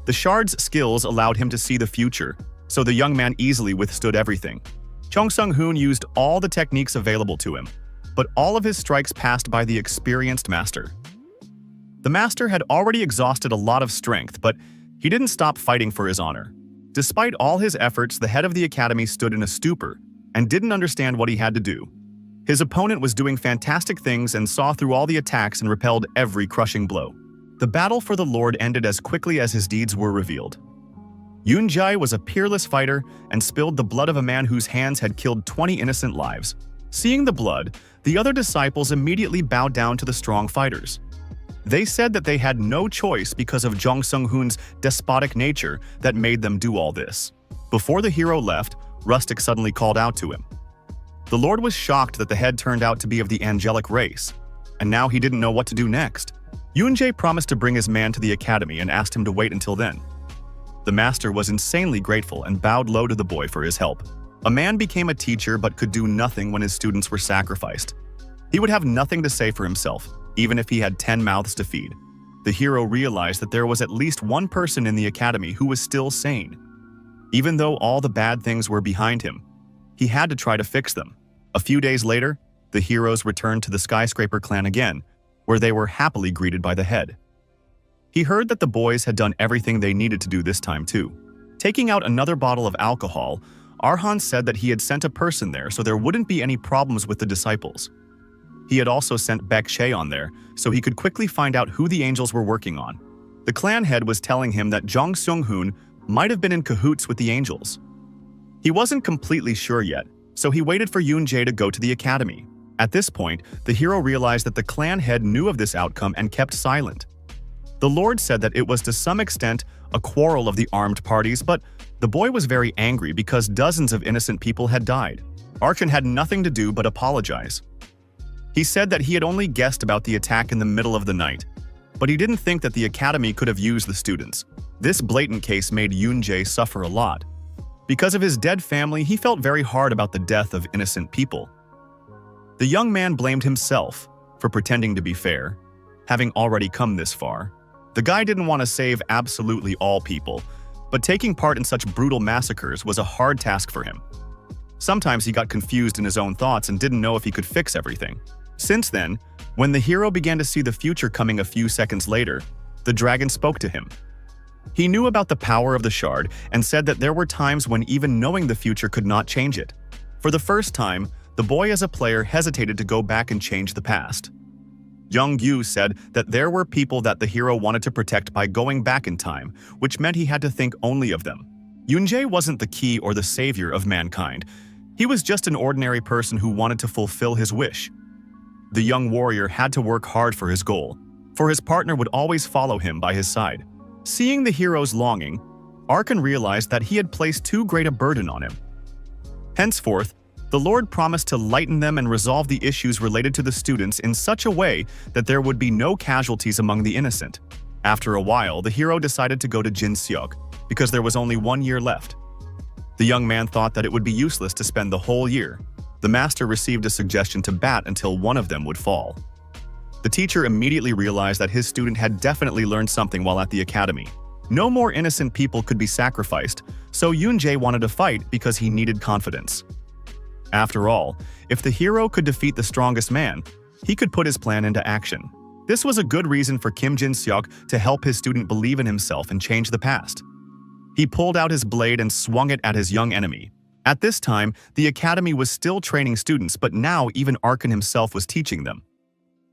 The shard's skills allowed him to see the future, so the young man easily withstood everything. Jong Sung-hoon used all the techniques available to him, but all of his strikes passed by the experienced master. The master had already exhausted a lot of strength, but he didn't stop fighting for his honor. Despite all his efforts, the head of the academy stood in a stupor and didn't understand what he had to do. His opponent was doing fantastic things and saw through all the attacks and repelled every crushing blow. The battle for the Lord ended as quickly as his deeds were revealed. Yoon-jae was a peerless fighter and spilled the blood of a man whose hands had killed 20 innocent lives. Seeing the blood, the other disciples immediately bowed down to the strong fighters. They said that they had no choice because of Jong Sung-hoon's despotic nature that made them do all this. Before the hero left, Rustic suddenly called out to him. The Lord was shocked that the head turned out to be of the angelic race, and now he didn't know what to do next. Yoon-jae promised to bring his man to the academy and asked him to wait until then. The master was insanely grateful and bowed low to the boy for his help. A man became a teacher but could do nothing when his students were sacrificed. He would have nothing to say for himself, even if he had 10 mouths to feed. The hero realized that there was at least one person in the academy who was still sane. Even though all the bad things were behind him, he had to try to fix them. A few days later, the heroes returned to the skyscraper clan again, where they were happily greeted by the head. He heard that the boys had done everything they needed to do this time too. Taking out another bottle of alcohol, Arhan said that he had sent a person there so there wouldn't be any problems with the disciples. He had also sent Baek Shae there so he could quickly find out who the angels were working on. The clan head was telling him that Jong Seung-hoon might have been in cahoots with the angels. He wasn't completely sure yet, so he waited for Yoon-jae to go to the academy. At this point, the hero realized that the clan head knew of this outcome and kept silent. The Lord said that it was to some extent a quarrel of the armed parties, but the boy was very angry because dozens of innocent people had died. Archon had nothing to do but apologize. He said that he had only guessed about the attack in the middle of the night, but he didn't think that the academy could have used the students. This blatant case made Yoon-jae suffer a lot. Because of his dead family, he felt very hard about the death of innocent people. The young man blamed himself for pretending to be fair, having already come this far. The guy didn't want to save absolutely all people, but taking part in such brutal massacres was a hard task for him. Sometimes he got confused in his own thoughts and didn't know if he could fix everything. Since then, when the hero began to see the future coming a few seconds later, the dragon spoke to him. He knew about the power of the shard and said that there were times when even knowing the future could not change it. For the first time, the boy as a player hesitated to go back and change the past. Young-yu said that there were people that the hero wanted to protect by going back in time, which meant he had to think only of them. Yoon-jae wasn't the key or the savior of mankind. He was just an ordinary person who wanted to fulfill his wish. The young warrior had to work hard for his goal, for his partner would always follow him by his side. Seeing the hero's longing, Archon realized that he had placed too great a burden on him. Henceforth, the Lord promised to lighten them and resolve the issues related to the students in such a way that there would be no casualties among the innocent. After a while, the hero decided to go to Jinseok because there was only 1 year left. The young man thought that it would be useless to spend the whole year. The master received a suggestion to bat until one of them would fall. The teacher immediately realized that his student had definitely learned something while at the academy. No more innocent people could be sacrificed, so Yoon-jae wanted to fight because he needed confidence. After all, if the hero could defeat the strongest man, he could put his plan into action. This was a good reason for Kim Jin-seok to help his student believe in himself and change the past. He pulled out his blade and swung it at his young enemy. At this time, the academy was still training students, but now even Archon himself was teaching them.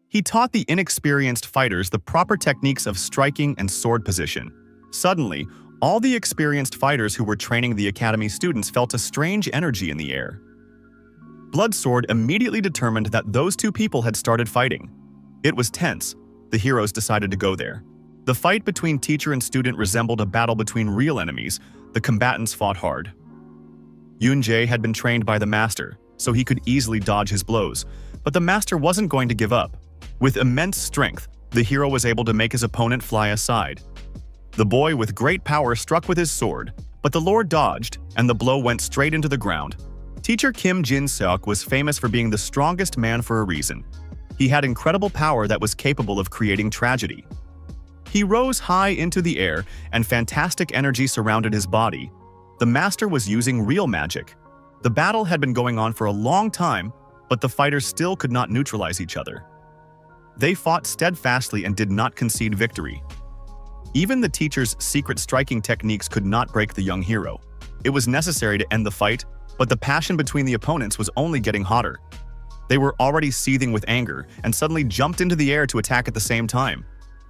He taught the inexperienced fighters the proper techniques of striking and sword position. Suddenly, all the experienced fighters who were training the academy students felt a strange energy in the air. Bloodsword immediately determined that those two people had started fighting. It was tense. The heroes decided to go there. The fight between teacher and student resembled a battle between real enemies. The combatants fought hard. Yoon-jae had been trained by the master, so he could easily dodge his blows, but the master wasn't going to give up. With immense strength, the hero was able to make his opponent fly aside. The boy with great power struck with his sword, but the lord dodged, and the blow went straight into the ground. Teacher Kim Jin-seok was famous for being the strongest man for a reason. He had incredible power that was capable of creating tragedy. He rose high into the air, and fantastic energy surrounded his body. The master was using real magic. The battle had been going on for a long time, but the fighters still could not neutralize each other. They fought steadfastly and did not concede victory. Even the teacher's secret striking techniques could not break the young hero. It was necessary to end the fight, but the passion between the opponents was only getting hotter. They were already seething with anger and suddenly jumped into the air to attack at the same time.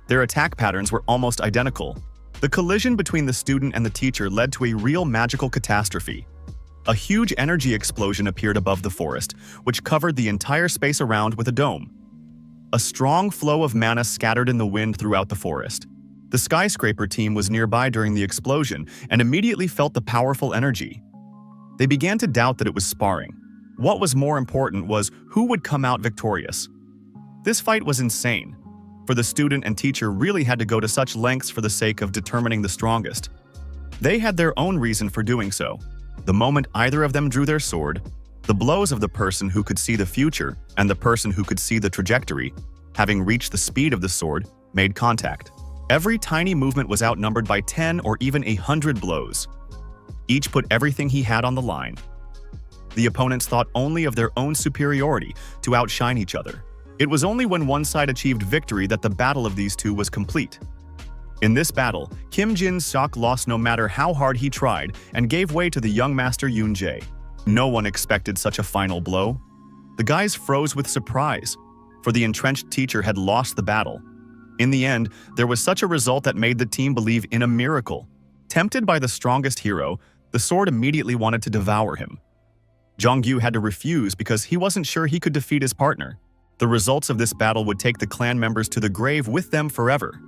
Their attack patterns were almost identical. The collision between the student and the teacher led to a real magical catastrophe. A huge energy explosion appeared above the forest, which covered the entire space around with a dome. A strong flow of mana scattered in the wind throughout the forest. The skyscraper team was nearby during the explosion and immediately felt the powerful energy. They began to doubt that it was sparring. What was more important was who would come out victorious. This fight was insane, for the student and teacher really had to go to such lengths for the sake of determining the strongest. They had their own reason for doing so. The moment either of them drew their sword, the blows of the person who could see the future and the person who could see the trajectory, having reached the speed of the sword, made contact. Every tiny movement was outnumbered by 10 or even 100 blows. Each put everything he had on the line. The opponents thought only of their own superiority to outshine each other. It was only when one side achieved victory that the battle of these two was complete. In this battle, Kim Jin-seok lost no matter how hard he tried and gave way to the young master Yoon Jae. No one expected such a final blow. The guys froze with surprise, for the entrenched teacher had lost the battle. In the end, there was such a result that made the team believe in a miracle. Tempted by the strongest hero, the sword immediately wanted to devour him. Jong-gyu had to refuse because he wasn't sure he could defeat his partner. The results of this battle would take the clan members to the grave with them forever.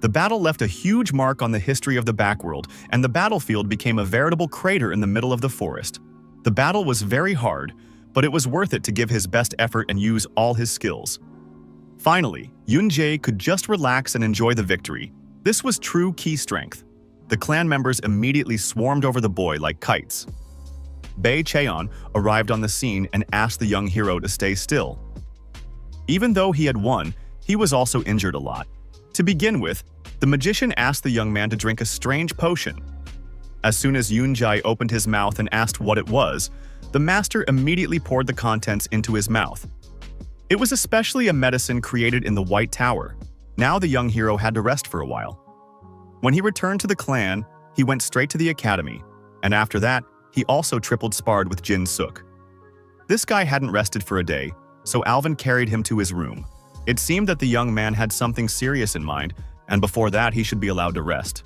The battle left a huge mark on the history of the backworld, and the battlefield became a veritable crater in the middle of the forest. The battle was very hard, but it was worth it to give his best effort and use all his skills. Finally, Yoon Jae could just relax and enjoy the victory. This was true key strength. The clan members immediately swarmed over the boy like kites. Bae Cheon arrived on the scene and asked the young hero to stay still. Even though he had won, he was also injured a lot. To begin with, the magician asked the young man to drink a strange potion. As soon as Yoon Jae opened his mouth and asked what it was, the master immediately poured the contents into his mouth. It was especially a medicine created in the White Tower. Now the young hero had to rest for a while. When he returned to the clan, he went straight to the academy, and after that, he also tripled sparred with Jin Suk. This guy hadn't rested for a day, so Alvin carried him to his room. It seemed that the young man had something serious in mind, and before that he should be allowed to rest.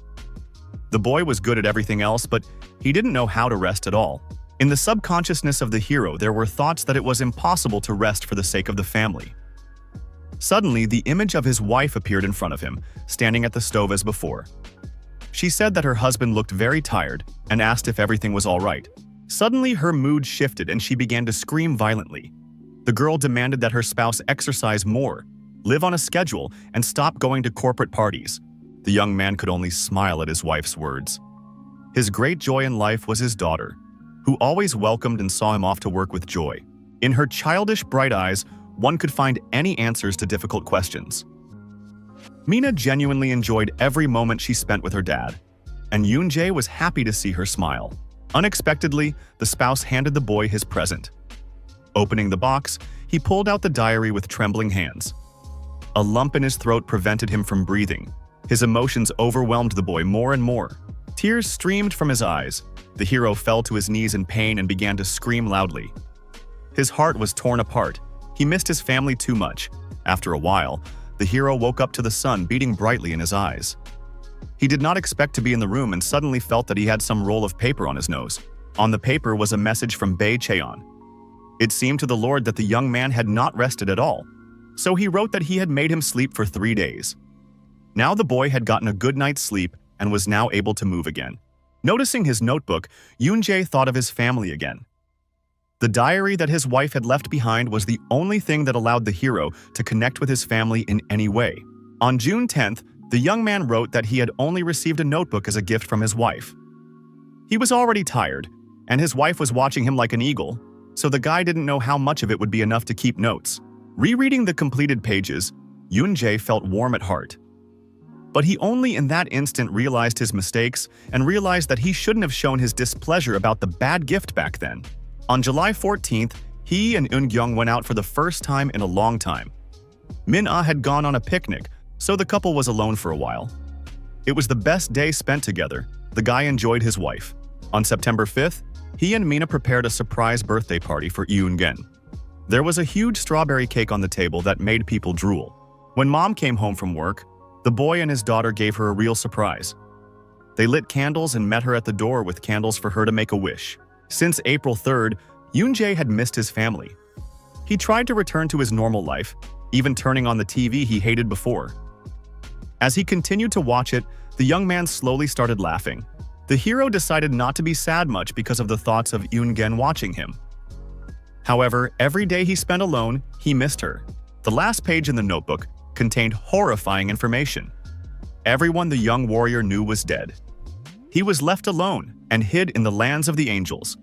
The boy was good at everything else, but he didn't know how to rest at all. In the subconsciousness of the hero, there were thoughts that it was impossible to rest for the sake of the family. Suddenly, the image of his wife appeared in front of him, standing at the stove as before. She said that her husband looked very tired and asked if everything was all right. Suddenly, her mood shifted and she began to scream violently. The girl demanded that her spouse exercise more, live on a schedule, and stop going to corporate parties. The young man could only smile at his wife's words. His great joy in life was his daughter, who always welcomed and saw him off to work with joy. In her childish, bright eyes, one could find any answers to difficult questions. Mina genuinely enjoyed every moment she spent with her dad, and Yoon Jae was happy to see her smile. Unexpectedly, the spouse handed the boy his present. Opening the box, he pulled out the diary with trembling hands. A lump in his throat prevented him from breathing. His emotions overwhelmed the boy more and more. Tears streamed from his eyes. The hero fell to his knees in pain and began to scream loudly. His heart was torn apart. He missed his family too much. After a while, the hero woke up to the sun beating brightly in his eyes. He did not expect to be in the room and suddenly felt that he had some roll of paper on his nose. On the paper was a message from Bae Cheon. It seemed to the Lord that the young man had not rested at all, so he wrote that he had made him sleep for 3 days. Now the boy had gotten a good night's sleep and was now able to move again. Noticing his notebook, Yoon Jae thought of his family again. The diary that his wife had left behind was the only thing that allowed the hero to connect with his family in any way. On June 10th, the young man wrote that he had only received a notebook as a gift from his wife. He was already tired, and his wife was watching him like an eagle, so the guy didn't know how much of it would be enough to keep notes. Rereading the completed pages, Yoon Jae felt warm at heart. But he only in that instant realized his mistakes and realized that he shouldn't have shown his displeasure about the bad gift back then. On July 14th, he and Eun-gyung went out for the first time in a long time. Min-ah had gone on a picnic, so the couple was alone for a while. It was the best day spent together. The guy enjoyed his wife. On September 5th, he and Mina prepared a surprise birthday party for Eun-gen. There was a huge strawberry cake on the table that made people drool. When mom came home from work, the boy and his daughter gave her a real surprise. They lit candles and met her at the door with candles for her to make a wish. Since April 3rd, Yoon Jae had missed his family. He tried to return to his normal life, even turning on the TV he hated before. As he continued to watch it, the young man slowly started laughing. The hero decided not to be sad much because of the thoughts of Eun-gen watching him. However, every day he spent alone, he missed her. The last page in the notebook contained horrifying information. Everyone the young warrior knew was dead. He was left alone, and hid in the lands of the angels.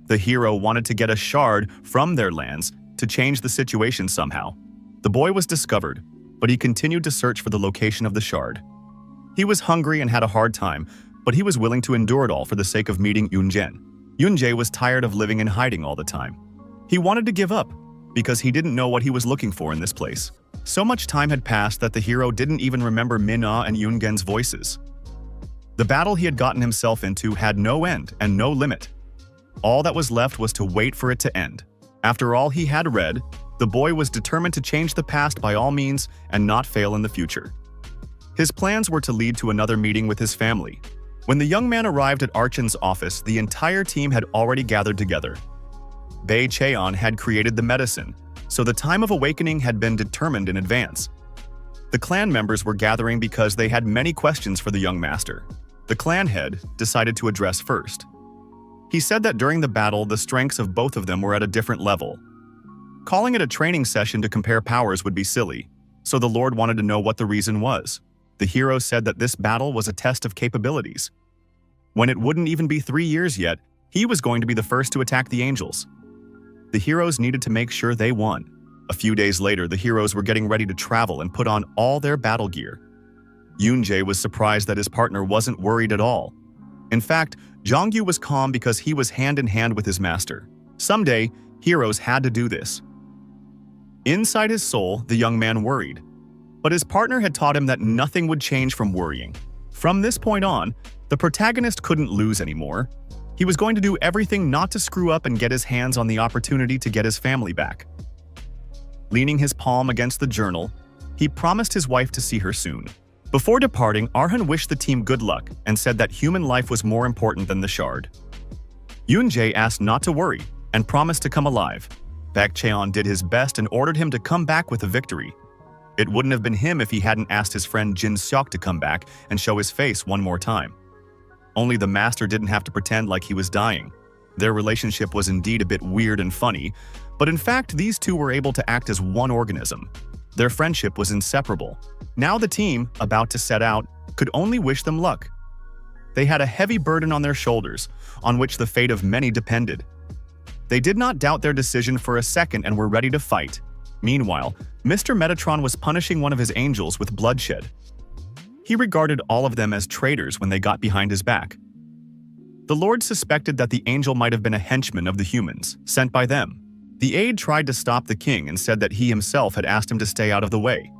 The hero wanted to get a shard from their lands to change the situation somehow. The boy was discovered, but he continued to search for the location of the shard. He was hungry and had a hard time, but he was willing to endure it all for the sake of meeting Yoonjae. Yoonjae was tired of living in hiding all the time. He wanted to give up, because he didn't know what he was looking for in this place. So much time had passed that the hero didn't even remember Minna and Yoongen's voices. The battle he had gotten himself into had no end and no limit. All that was left was to wait for it to end. After all he had read, the boy was determined to change the past by all means and not fail in the future. His plans were to lead to another meeting with his family. When the young man arrived at Archon's office, the entire team had already gathered together. Bae Cheon had created the medicine, so the time of awakening had been determined in advance. The clan members were gathering because they had many questions for the young master. The clan head decided to address first. He said that during the battle, the strengths of both of them were at a different level. Calling it a training session to compare powers would be silly, so the Lord wanted to know what the reason was. The hero said that this battle was a test of capabilities. When it wouldn't even be 3 years yet, he was going to be the first to attack the angels. The heroes needed to make sure they won. A few days later, the heroes were getting ready to travel and put on all their battle gear. Yoonjae was surprised that his partner wasn't worried at all. In fact, Jongyu was calm because he was hand in hand with his master. Someday, heroes had to do this. Inside his soul, the young man worried. But his partner had taught him that nothing would change from worrying. From this point on, the protagonist couldn't lose anymore. He was going to do everything not to screw up and get his hands on the opportunity to get his family back. Leaning his palm against the journal, he promised his wife to see her soon. Before departing, Arhan wished the team good luck and said that human life was more important than the shard. Yoonjae asked not to worry and promised to come alive. Baek Cheon did his best and ordered him to come back with a victory. It wouldn't have been him if he hadn't asked his friend Jin Seok to come back and show his face one more time. Only the master didn't have to pretend like he was dying. Their relationship was indeed a bit weird and funny, but in fact these two were able to act as one organism. Their friendship was inseparable. Now the team, about to set out, could only wish them luck. They had a heavy burden on their shoulders, on which the fate of many depended. They did not doubt their decision for a second and were ready to fight. Meanwhile, Mr. Metatron was punishing one of his angels with bloodshed. He regarded all of them as traitors when they got behind his back. The Lord suspected that the angel might have been a henchman of the humans, sent by them. The aide tried to stop the king and said that he himself had asked him to stay out of the way.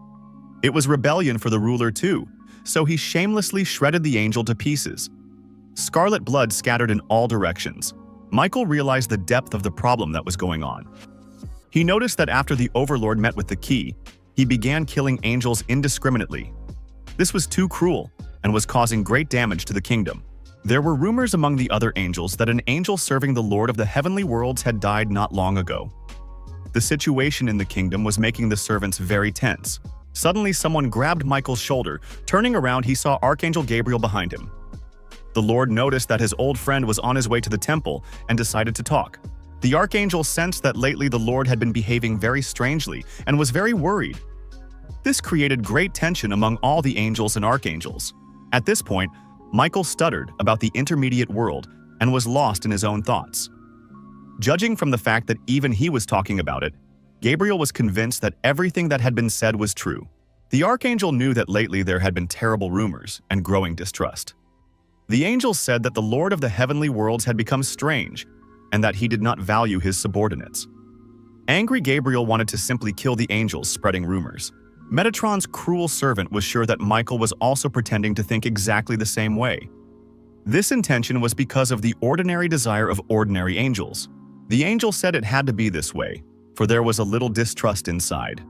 It was rebellion for the ruler too, so he shamelessly shredded the angel to pieces. Scarlet blood scattered in all directions. Michael realized the depth of the problem that was going on. He noticed that after the Overlord met with the key, he began killing angels indiscriminately. This was too cruel and was causing great damage to the kingdom. There were rumors among the other angels that an angel serving the Lord of the Heavenly Worlds had died not long ago. The situation in the kingdom was making the servants very tense. Suddenly, someone grabbed Michael's shoulder. Turning around, he saw Archangel Gabriel behind him. The Lord noticed that his old friend was on his way to the temple and decided to talk. The Archangel sensed that lately the Lord had been behaving very strangely and was very worried. This created great tension among all the angels and archangels. At this point, Michael stuttered about the intermediate world and was lost in his own thoughts. Judging from the fact that even he was talking about it, Gabriel was convinced that everything that had been said was true. The archangel knew that lately there had been terrible rumors and growing distrust. The angel said that the Lord of the Heavenly Worlds had become strange and that he did not value his subordinates. Angry Gabriel wanted to simply kill the angels spreading rumors. Metatron's cruel servant was sure that Michael was also pretending to think exactly the same way. This intention was because of the ordinary desire of ordinary angels. The angel said it had to be this way, for there was a little distrust inside.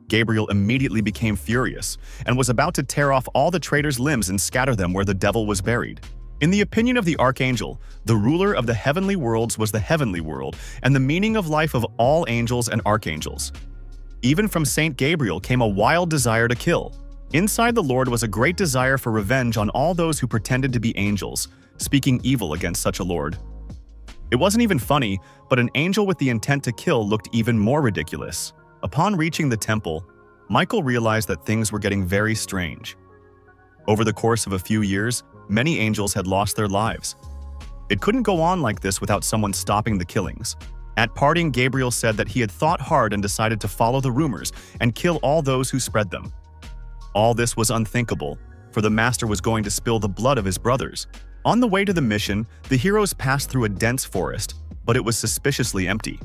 Gabriel immediately became furious and was about to tear off all the traitors' limbs and scatter them where the devil was buried. In the opinion of the archangel, the ruler of the heavenly worlds was the heavenly world and the meaning of life of all angels and archangels. Even from Saint Gabriel came a wild desire to kill. Inside the Lord was a great desire for revenge on all those who pretended to be angels, speaking evil against such a Lord. It wasn't even funny, but an angel with the intent to kill looked even more ridiculous. Upon reaching the temple, Michael realized that things were getting very strange. Over the course of a few years, many angels had lost their lives. It couldn't go on like this without someone stopping the killings. At parting, Gabriel said that he had thought hard and decided to follow the rumors and kill all those who spread them. All this was unthinkable, for the master was going to spill the blood of his brothers. On the way to the mission, the heroes passed through a dense forest, but it was suspiciously empty.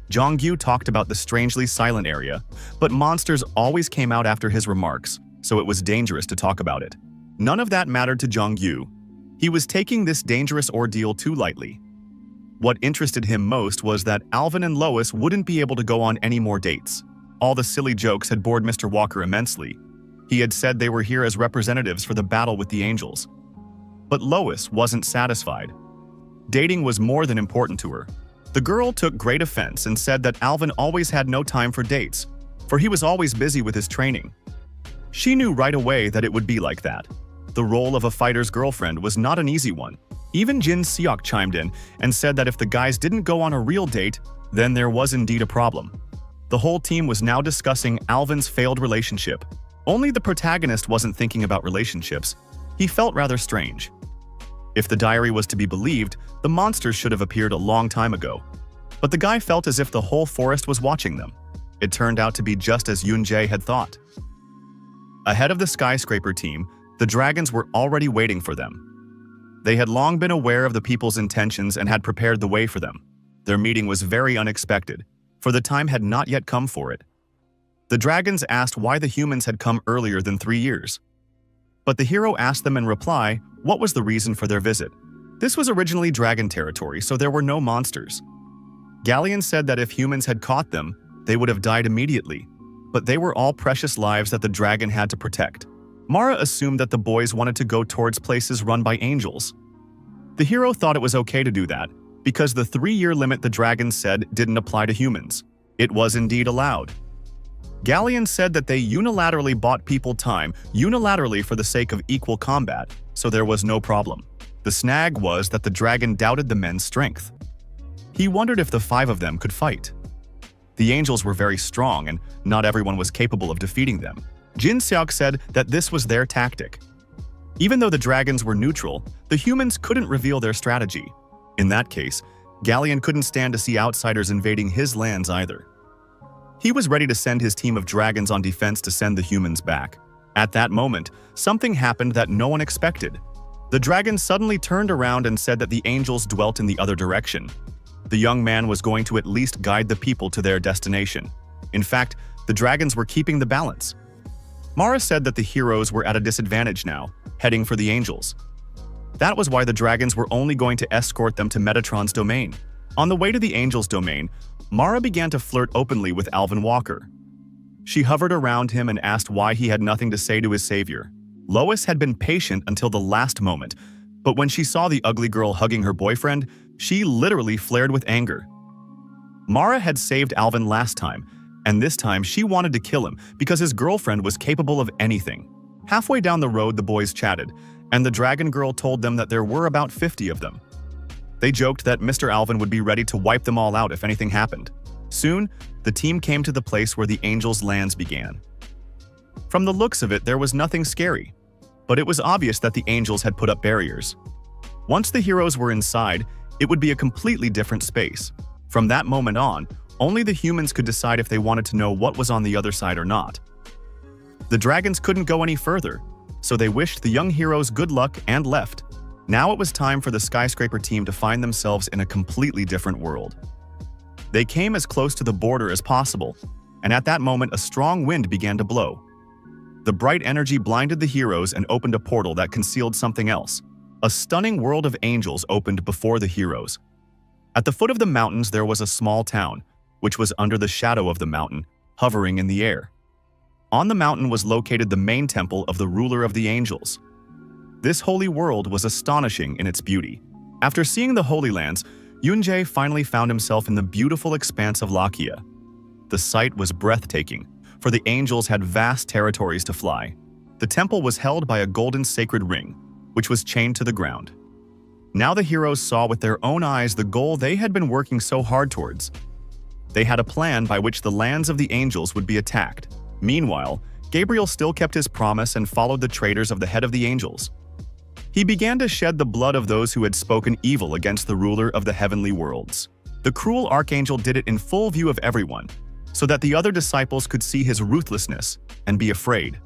Jong-gyu talked about the strangely silent area, but monsters always came out after his remarks, so it was dangerous to talk about it. None of that mattered to Jong-gyu. He was taking this dangerous ordeal too lightly. What interested him most was that Alvin and Lois wouldn't be able to go on any more dates. All the silly jokes had bored Mr. Walker immensely. He had said they were here as representatives for the battle with the angels. But Lois wasn't satisfied. Dating was more than important to her. The girl took great offense and said that Alvin always had no time for dates, for he was always busy with his training. She knew right away that it would be like that. The role of a fighter's girlfriend was not an easy one. Even Jin Seok chimed in and said that if the guys didn't go on a real date, then there was indeed a problem. The whole team was now discussing Alvin's failed relationship. Only the protagonist wasn't thinking about relationships. He felt rather strange. If the diary was to be believed, the monsters should have appeared a long time ago. But the guy felt as if the whole forest was watching them. It turned out to be just as Yoon-jae had thought. Ahead of the skyscraper team, the dragons were already waiting for them. They had long been aware of the people's intentions and had prepared the way for them. Their meeting was very unexpected, for the time had not yet come for it. The dragons asked why the humans had come earlier than 3 years. But the hero asked them in reply what was the reason for their visit. This was originally dragon territory, so there were no monsters. Galleon said that if humans had caught them, they would have died immediately, but they were all precious lives that the dragon had to protect. Mara assumed that the boys wanted to go towards places run by angels. The hero thought it was okay to do that, because the 3-year limit the dragons said didn't apply to humans. It was indeed allowed. Galleon said that they unilaterally bought people time, unilaterally for the sake of equal combat, so there was no problem. The snag was that the dragon doubted the men's strength. He wondered if the 5 of them could fight. The angels were very strong, and not everyone was capable of defeating them. Jin Seok said that this was their tactic. Even though the dragons were neutral, the humans couldn't reveal their strategy. In that case, Galleon couldn't stand to see outsiders invading his lands either. He was ready to send his team of dragons on defense to send the humans back. At that moment, something happened that no one expected. The dragon suddenly turned around and said that the angels dwelt in the other direction. The young man was going to at least guide the people to their destination. In fact, the dragons were keeping the balance. Mara said that the heroes were at a disadvantage now, heading for the angels. That was why the dragons were only going to escort them to Metatron's domain. On the way to the angels' domain, Mara began to flirt openly with Alvin Walker. She hovered around him and asked why he had nothing to say to his savior. Lois had been patient until the last moment, but when she saw the ugly girl hugging her boyfriend, she literally flared with anger. Mara had saved Alvin last time, and this time she wanted to kill him because his girlfriend was capable of anything. Halfway down the road, the boys chatted, and the dragon girl told them that there were about 50 of them. They joked that Mr. Alvin would be ready to wipe them all out if anything happened. Soon, the team came to the place where the angels' lands began. From the looks of it, there was nothing scary, but it was obvious that the angels had put up barriers. Once the heroes were inside, it would be a completely different space. From that moment on, only the humans could decide if they wanted to know what was on the other side or not. The dragons couldn't go any further, so they wished the young heroes good luck and left. Now it was time for the skyscraper team to find themselves in a completely different world. They came as close to the border as possible, and at that moment a strong wind began to blow. The bright energy blinded the heroes and opened a portal that concealed something else. A stunning world of angels opened before the heroes. At the foot of the mountains there was a small town, which was under the shadow of the mountain, hovering in the air. On the mountain was located the main temple of the ruler of the angels. This holy world was astonishing in its beauty. After seeing the Holy Lands, Yoon-jae finally found himself in the beautiful expanse of Lakia. The sight was breathtaking, for the angels had vast territories to fly. The temple was held by a golden sacred ring, which was chained to the ground. Now the heroes saw with their own eyes the goal they had been working so hard towards. They had a plan by which the lands of the angels would be attacked. Meanwhile, Gabriel still kept his promise and followed the traders of the head of the angels. He began to shed the blood of those who had spoken evil against the ruler of the heavenly worlds. The cruel archangel did it in full view of everyone, so that the other disciples could see his ruthlessness and be afraid.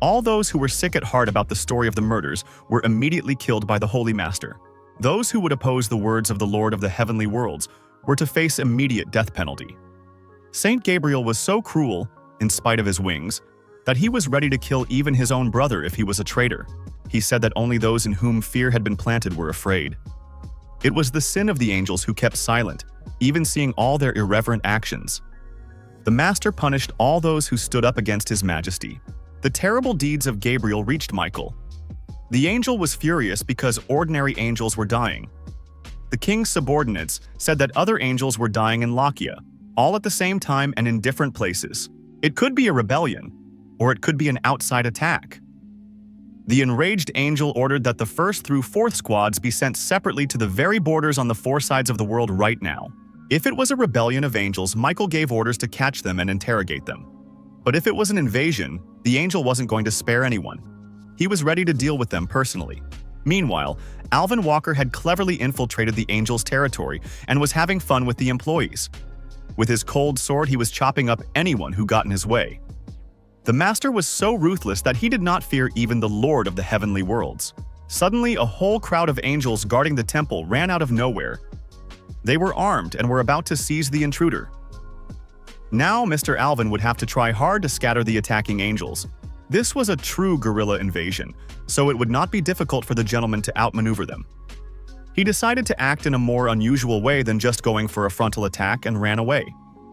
All those who were sick at heart about the story of the murders were immediately killed by the Holy Master. Those who would oppose the words of the Lord of the heavenly worlds were to face immediate death penalty. Saint Gabriel was so cruel, in spite of his wings, that he was ready to kill even his own brother if he was a traitor. He said that only those in whom fear had been planted were afraid. It was the sin of the angels who kept silent, even seeing all their irreverent actions. The Master punished all those who stood up against his majesty. The terrible deeds of Gabriel reached Michael. The angel was furious because ordinary angels were dying. The king's subordinates said that other angels were dying in Lakia, all at the same time and in different places. It could be a rebellion, or it could be an outside attack. The enraged angel ordered that the 1st through 4th squads be sent separately to the very borders on the 4 sides of the world right now. If it was a rebellion of angels, Michael gave orders to catch them and interrogate them. But if it was an invasion, the angel wasn't going to spare anyone. He was ready to deal with them personally. Meanwhile, Alvin Walker had cleverly infiltrated the angels' territory and was having fun with the employees. With his cold sword, he was chopping up anyone who got in his way. The Master was so ruthless that he did not fear even the Lord of the heavenly worlds. Suddenly, a whole crowd of angels guarding the temple ran out of nowhere. They were armed and were about to seize the intruder. Now, Mr. Alvin would have to try hard to scatter the attacking angels. This was a true guerrilla invasion, so it would not be difficult for the gentleman to outmaneuver them. He decided to act in a more unusual way than just going for a frontal attack and ran away.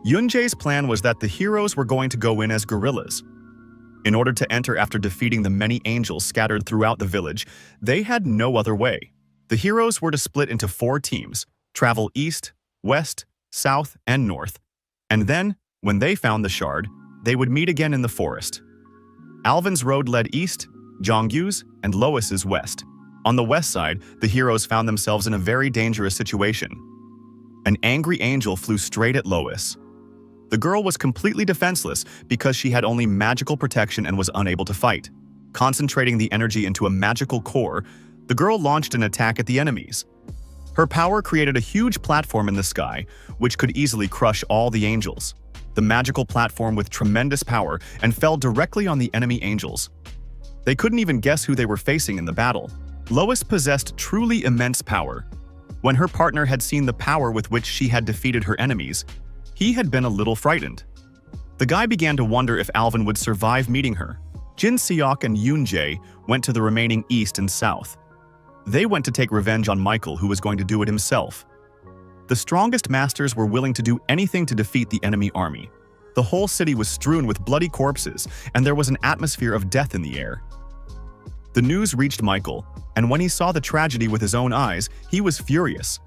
Yunjae's plan was that the heroes were going to go in as guerrillas. In order to enter after defeating the many angels scattered throughout the village, they had no other way. The heroes were to split into 4 teams, travel east, west, south, and north, and then, when they found the shard, they would meet again in the forest. Alvin's road led east, Jongyu's and Lois's west. On the west side, the heroes found themselves in a very dangerous situation. An angry angel flew straight at Lois. The girl was completely defenseless because she had only magical protection and was unable to fight. Concentrating the energy into a magical core, the girl launched an attack at the enemies. Her power created a huge platform in the sky, which could easily crush all the angels. The magical platform with tremendous power and fell directly on the enemy angels. They couldn't even guess who they were facing in the battle. Lois possessed truly immense power. When her partner had seen the power with which she had defeated her enemies, he had been a little frightened. The guy began to wonder if Alvin would survive meeting her. Jin Seok and Yoon Jae went to the remaining east and south. They went to take revenge on Michael, who was going to do it himself. The strongest masters were willing to do anything to defeat the enemy army. The whole city was strewn with bloody corpses, and there was an atmosphere of death in the air. The news reached Michael, and when he saw the tragedy with his own eyes, he was furious.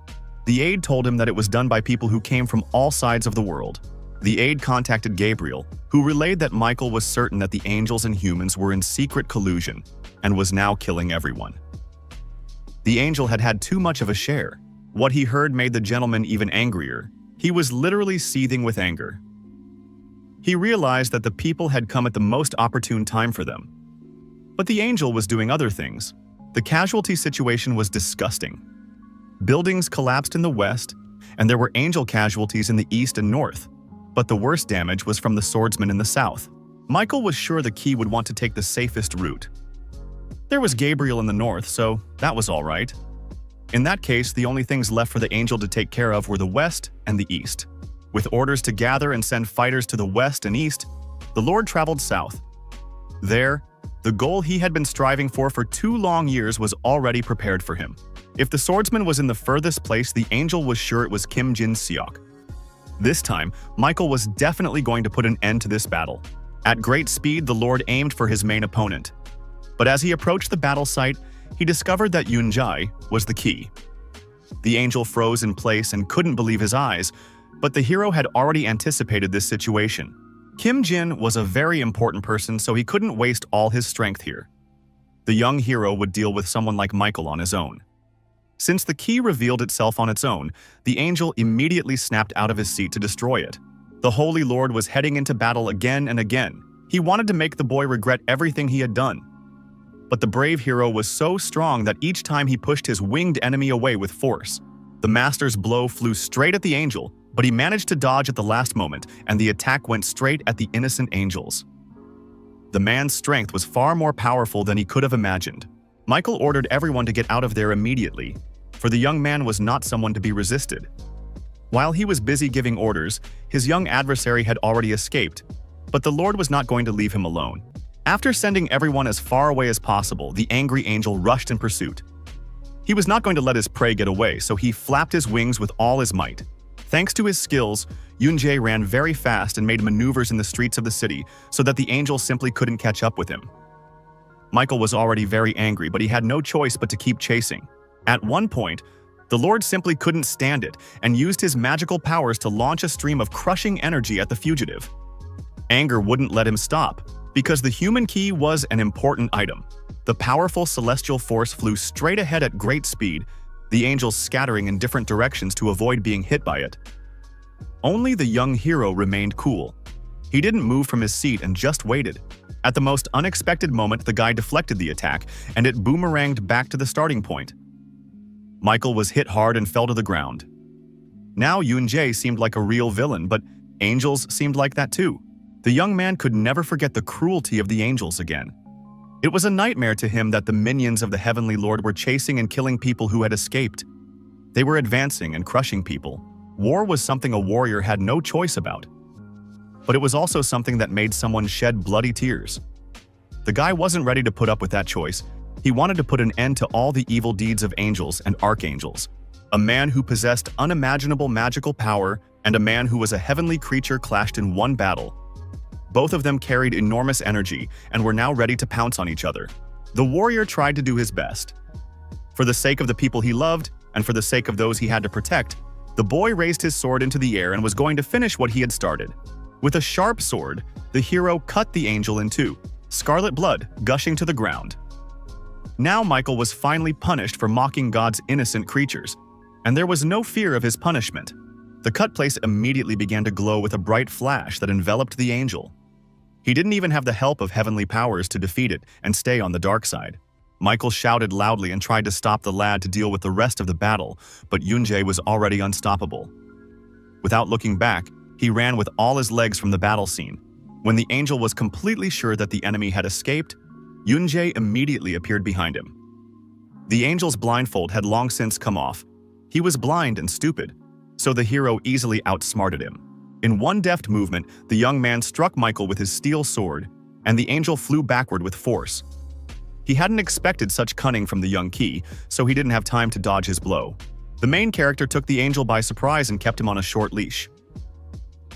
The aide told him that it was done by people who came from all sides of the world. The aide contacted Gabriel, who relayed that Michael was certain that the angels and humans were in secret collusion and was now killing everyone. The angel had had too much of a share. What he heard made the gentleman even angrier. He was literally seething with anger. He realized that the people had come at the most opportune time for them. But the angel was doing other things. The casualty situation was disgusting. Buildings collapsed in the west, and there were angel casualties in the east and north. But the worst damage was from the swordsmen in the south. Michael was sure the key would want to take the safest route. There was Gabriel in the north, so that was all right. In that case, the only things left for the angel to take care of were the west and the east. With orders to gather and send fighters to the west and east, the Lord traveled south. There, the goal he had been striving for 2 long years was already prepared for him. If the swordsman was in the furthest place, the angel was sure it was Kim Jin Seok. This time, Michael was definitely going to put an end to this battle. At great speed, the Lord aimed for his main opponent. But as he approached the battle site, he discovered that Yoon Jae was the key. The angel froze in place and couldn't believe his eyes, but the hero had already anticipated this situation. Kim Jin was a very important person, so he couldn't waste all his strength here. The young hero would deal with someone like Michael on his own. Since the key revealed itself on its own, the angel immediately snapped out of his seat to destroy it. The Holy Lord was heading into battle again and again. He wanted to make the boy regret everything he had done. but the brave hero was so strong that each time he pushed his winged enemy away with force. The master's blow flew straight at the angel, but he managed to dodge at the last moment, and the attack went straight at the innocent angels. The man's strength was far more powerful than he could have imagined. Michael ordered everyone to get out of there immediately, for the young man was not someone to be resisted. While he was busy giving orders, his young adversary had already escaped, but the Lord was not going to leave him alone. After sending everyone as far away as possible, the angry angel rushed in pursuit. He was not going to let his prey get away, so he flapped his wings with all his might. Thanks to his skills, Yoon-jae ran very fast and made maneuvers in the streets of the city so that the angel simply couldn't catch up with him. Michael was already very angry, but he had no choice but to keep chasing. At one point, the Lord simply couldn't stand it and used his magical powers to launch a stream of crushing energy at the fugitive. Anger wouldn't let him stop, because the human key was an important item. The powerful celestial force flew straight ahead at great speed, the angels scattering in different directions to avoid being hit by it. Only the young hero remained cool. He didn't move from his seat and just waited. At the most unexpected moment, the guy deflected the attack, and it boomeranged back to the starting point. Michael was hit hard and fell to the ground. Now Yoon-jae seemed like a real villain, but angels seemed like that too. The young man could never forget the cruelty of the angels again. It was a nightmare to him that the minions of the Heavenly Lord were chasing and killing people who had escaped. They were advancing and crushing people. War was something a warrior had no choice about. But it was also something that made someone shed bloody tears. The guy wasn't ready to put up with that choice. He wanted to put an end to all the evil deeds of angels and archangels. A man who possessed unimaginable magical power and a man who was a heavenly creature clashed in one battle. Both of them carried enormous energy and were now ready to pounce on each other. The warrior tried to do his best. For the sake of the people he loved, and for the sake of those he had to protect, the boy raised his sword into the air and was going to finish what he had started. With a sharp sword, the hero cut the angel in two, scarlet blood gushing to the ground. Now Michael was finally punished for mocking God's innocent creatures, and there was no fear of his punishment. The cut place immediately began to glow with a bright flash that enveloped the angel. He didn't even have the help of heavenly powers to defeat it and stay on the dark side. Michael shouted loudly and tried to stop the lad to deal with the rest of the battle, but Yoon-jae was already unstoppable. Without looking back, he ran with all his legs from the battle scene. When the angel was completely sure that the enemy had escaped, Yoon-jae immediately appeared behind him. The angel's blindfold had long since come off. He was blind and stupid, so the hero easily outsmarted him. In one deft movement, the young man struck Michael with his steel sword, and the angel flew backward with force. He hadn't expected such cunning from the young Ki, so he didn't have time to dodge his blow. The main character took the angel by surprise and kept him on a short leash.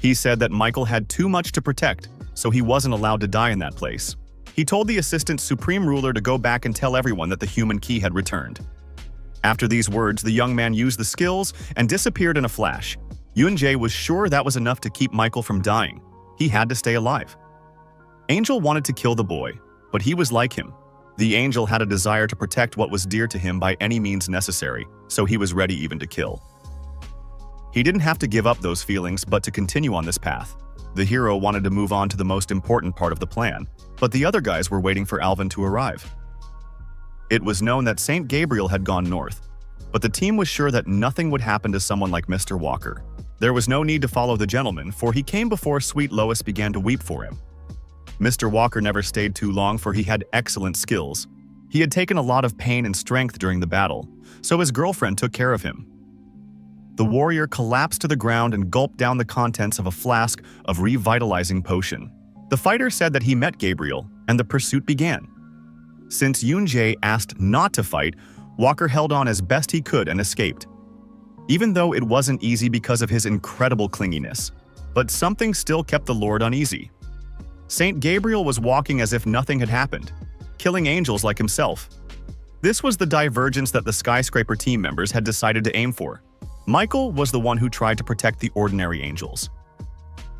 He said that Michael had too much to protect, so he wasn't allowed to die in that place. He told the assistant supreme ruler to go back and tell everyone that the human Ki had returned. After these words, the young man used the skills and disappeared in a flash. Yoon-jae was sure that was enough to keep Michael from dying. He had to stay alive. Angel wanted to kill the boy, but he was like him. The angel had a desire to protect what was dear to him by any means necessary, so he was ready even to kill. He didn't have to give up those feelings, but to continue on this path. The hero wanted to move on to the most important part of the plan, but the other guys were waiting for Alvin to arrive. It was known that Saint Gabriel had gone north, but the team was sure that nothing would happen to someone like Mr. Walker. There was no need to follow the gentleman, for he came before sweet Lois began to weep for him. Mr. Walker never stayed too long, for he had excellent skills. He had taken a lot of pain and strength during the battle, so his girlfriend took care of him. The warrior collapsed to the ground and gulped down the contents of a flask of revitalizing potion. The fighter said that he met Gabriel, and the pursuit began. Since Yoon-jae asked not to fight, Walker held on as best he could and escaped. Even though it wasn't easy because of his incredible clinginess, but something still kept the Lord uneasy. Saint Gabriel was walking as if nothing had happened, killing angels like himself. This was the divergence that the skyscraper team members had decided to aim for. Michael was the one who tried to protect the ordinary angels.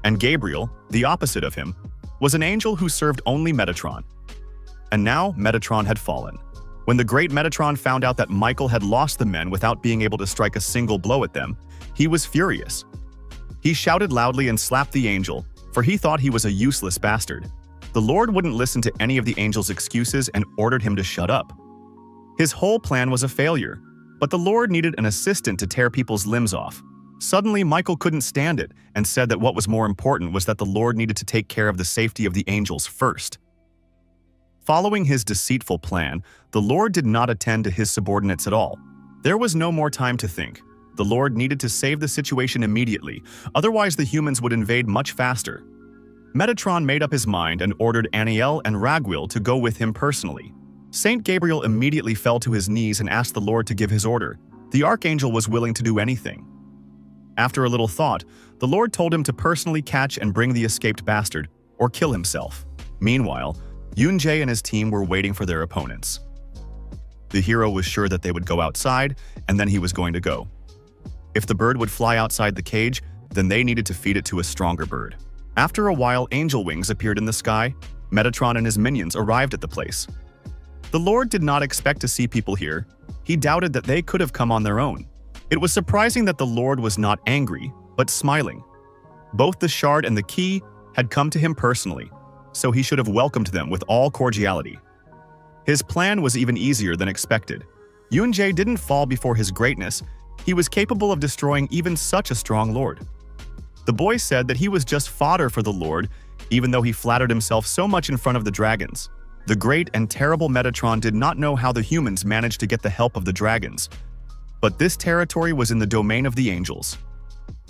And Gabriel, the opposite of him, was an angel who served only Metatron. And now Metatron had fallen. When the great Metatron found out that Michael had lost the men without being able to strike a single blow at them, he was furious. He shouted loudly and slapped the angel, for he thought he was a useless bastard. the Lord wouldn't listen to any of the angel's excuses and ordered him to shut up. His whole plan was a failure, but the Lord needed an assistant to tear people's limbs off. Suddenly, Michael couldn't stand it and said that what was more important was that the Lord needed to take care of the safety of the angels first. Following his deceitful plan, the Lord did not attend to his subordinates at all. There was no more time to think. The Lord needed to save the situation immediately, otherwise the humans would invade much faster. Metatron made up his mind and ordered Aniel and Raguel to go with him personally. Saint Gabriel immediately fell to his knees and asked the Lord to give his order. The archangel was willing to do anything. After a little thought, the Lord told him to personally catch and bring the escaped bastard, or kill himself. Meanwhile, Yoon-jae and his team were waiting for their opponents. The hero was sure that they would go outside, and then he was going to go. If the bird would fly outside the cage, then they needed to feed it to a stronger bird. After a while, angel wings appeared in the sky. Metatron and his minions arrived at the place. The Lord did not expect to see people here. He doubted that they could have come on their own. It was surprising that the Lord was not angry, but smiling. Both the shard and the key had come to him personally, so he should have welcomed them with all cordiality. His plan was even easier than expected. Yoon-jae didn't fall before his greatness. He was capable of destroying even such a strong lord. The boy said that he was just fodder for the Lord, even though he flattered himself so much in front of the dragons. The great and terrible Metatron did not know how the humans managed to get the help of the dragons. But this territory was in the domain of the angels.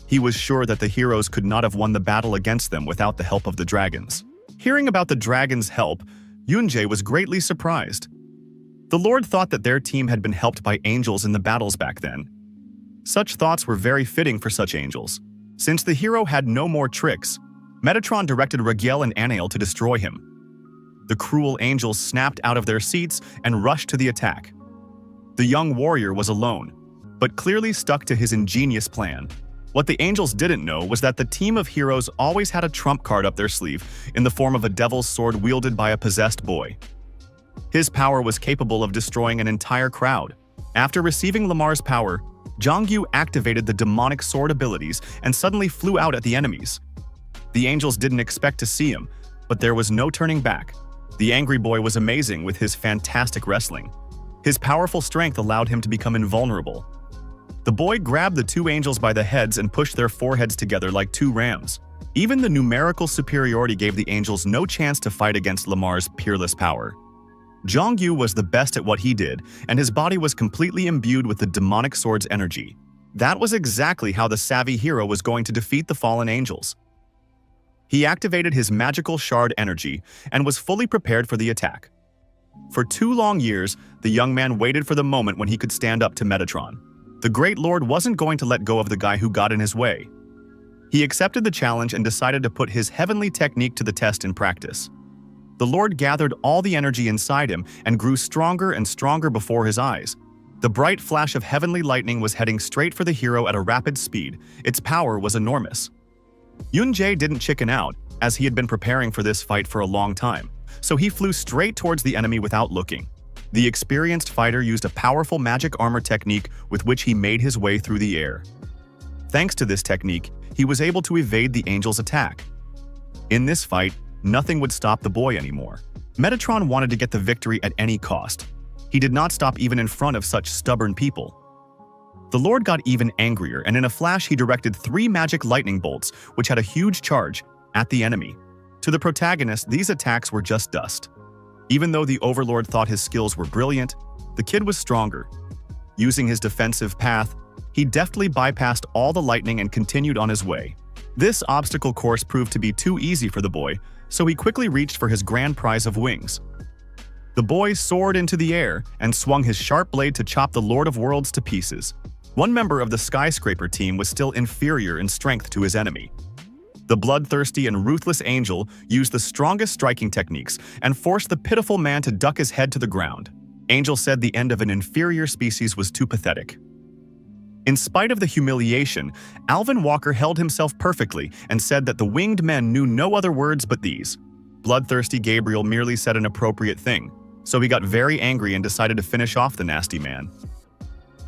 He was sure that the heroes could not have won the battle against them without the help of the dragons. Hearing about the dragons' help, Yoon-jae was greatly surprised. The Lord thought that their team had been helped by angels in the battles back then. Such thoughts were very fitting for such angels. Since the hero had no more tricks, Metatron directed Raguel and Anael to destroy him. The cruel angels snapped out of their seats and rushed to the attack. The young warrior was alone, but clearly stuck to his ingenious plan. What the angels didn't know was that the team of heroes always had a trump card up their sleeve in the form of a devil's sword wielded by a possessed boy. His power was capable of destroying an entire crowd. After receiving Lamar's power, Jongyu activated the demonic sword abilities and suddenly flew out at the enemies. The angels didn't expect to see him, but there was no turning back. The angry boy was amazing with his fantastic wrestling. His powerful strength allowed him to become invulnerable. The boy grabbed the two angels by the heads and pushed their foreheads together like two rams. Even the numerical superiority gave the angels no chance to fight against Lamar's peerless power. Jongyu was the best at what he did, and his body was completely imbued with the demonic sword's energy. That was exactly how the savvy hero was going to defeat the fallen angels. He activated his magical shard energy and was fully prepared for the attack. For 2 long years, the young man waited for the moment when he could stand up to Metatron. The Great Lord wasn't going to let go of the guy who got in his way. He accepted the challenge and decided to put his heavenly technique to the test in practice. The Lord gathered all the energy inside him and grew stronger and stronger before his eyes. The bright flash of heavenly lightning was heading straight for the hero at a rapid speed. Its power was enormous. Yoon-jae didn't chicken out, as he had been preparing for this fight for a long time, so he flew straight towards the enemy without looking. The experienced fighter used a powerful magic armor technique with which he made his way through the air. Thanks to this technique, he was able to evade the angel's attack. In this fight, nothing would stop the boy anymore. Metatron wanted to get the victory at any cost. He did not stop even in front of such stubborn people. The Lord got even angrier, and in a flash he directed 3 magic lightning bolts, which had a huge charge, at the enemy. To the protagonist, these attacks were just dust. Even though the Overlord thought his skills were brilliant, the kid was stronger. Using his defensive path, he deftly bypassed all the lightning and continued on his way. This obstacle course proved to be too easy for the boy, so he quickly reached for his grand prize of wings. The boy soared into the air and swung his sharp blade to chop the Lord of Worlds to pieces. One member of the skyscraper team was still inferior in strength to his enemy. The bloodthirsty and ruthless angel used the strongest striking techniques and forced the pitiful man to duck his head to the ground. Angel said the end of an inferior species was too pathetic. In spite of the humiliation, Alvin Walker held himself perfectly and said that the winged men knew no other words but these. Bloodthirsty Gabriel merely said an appropriate thing, so he got very angry and decided to finish off the nasty man.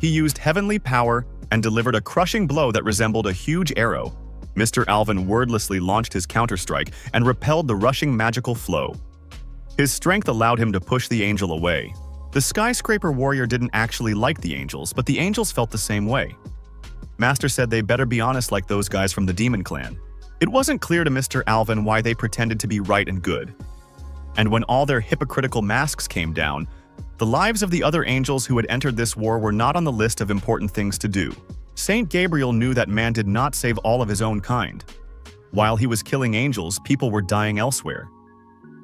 He used heavenly power and delivered a crushing blow that resembled a huge arrow. Mr. Alvin wordlessly launched his counterstrike and repelled the rushing magical flow. His strength allowed him to push the angel away. The skyscraper warrior didn't actually like the angels, but the angels felt the same way. Master said they better be honest like those guys from the Demon Clan. It wasn't clear to Mr. Alvin why they pretended to be right and good. And when all their hypocritical masks came down, the lives of the other angels who had entered this war were not on the list of important things to do. Saint Gabriel knew that man did not save all of his own kind. While he was killing angels, people were dying elsewhere.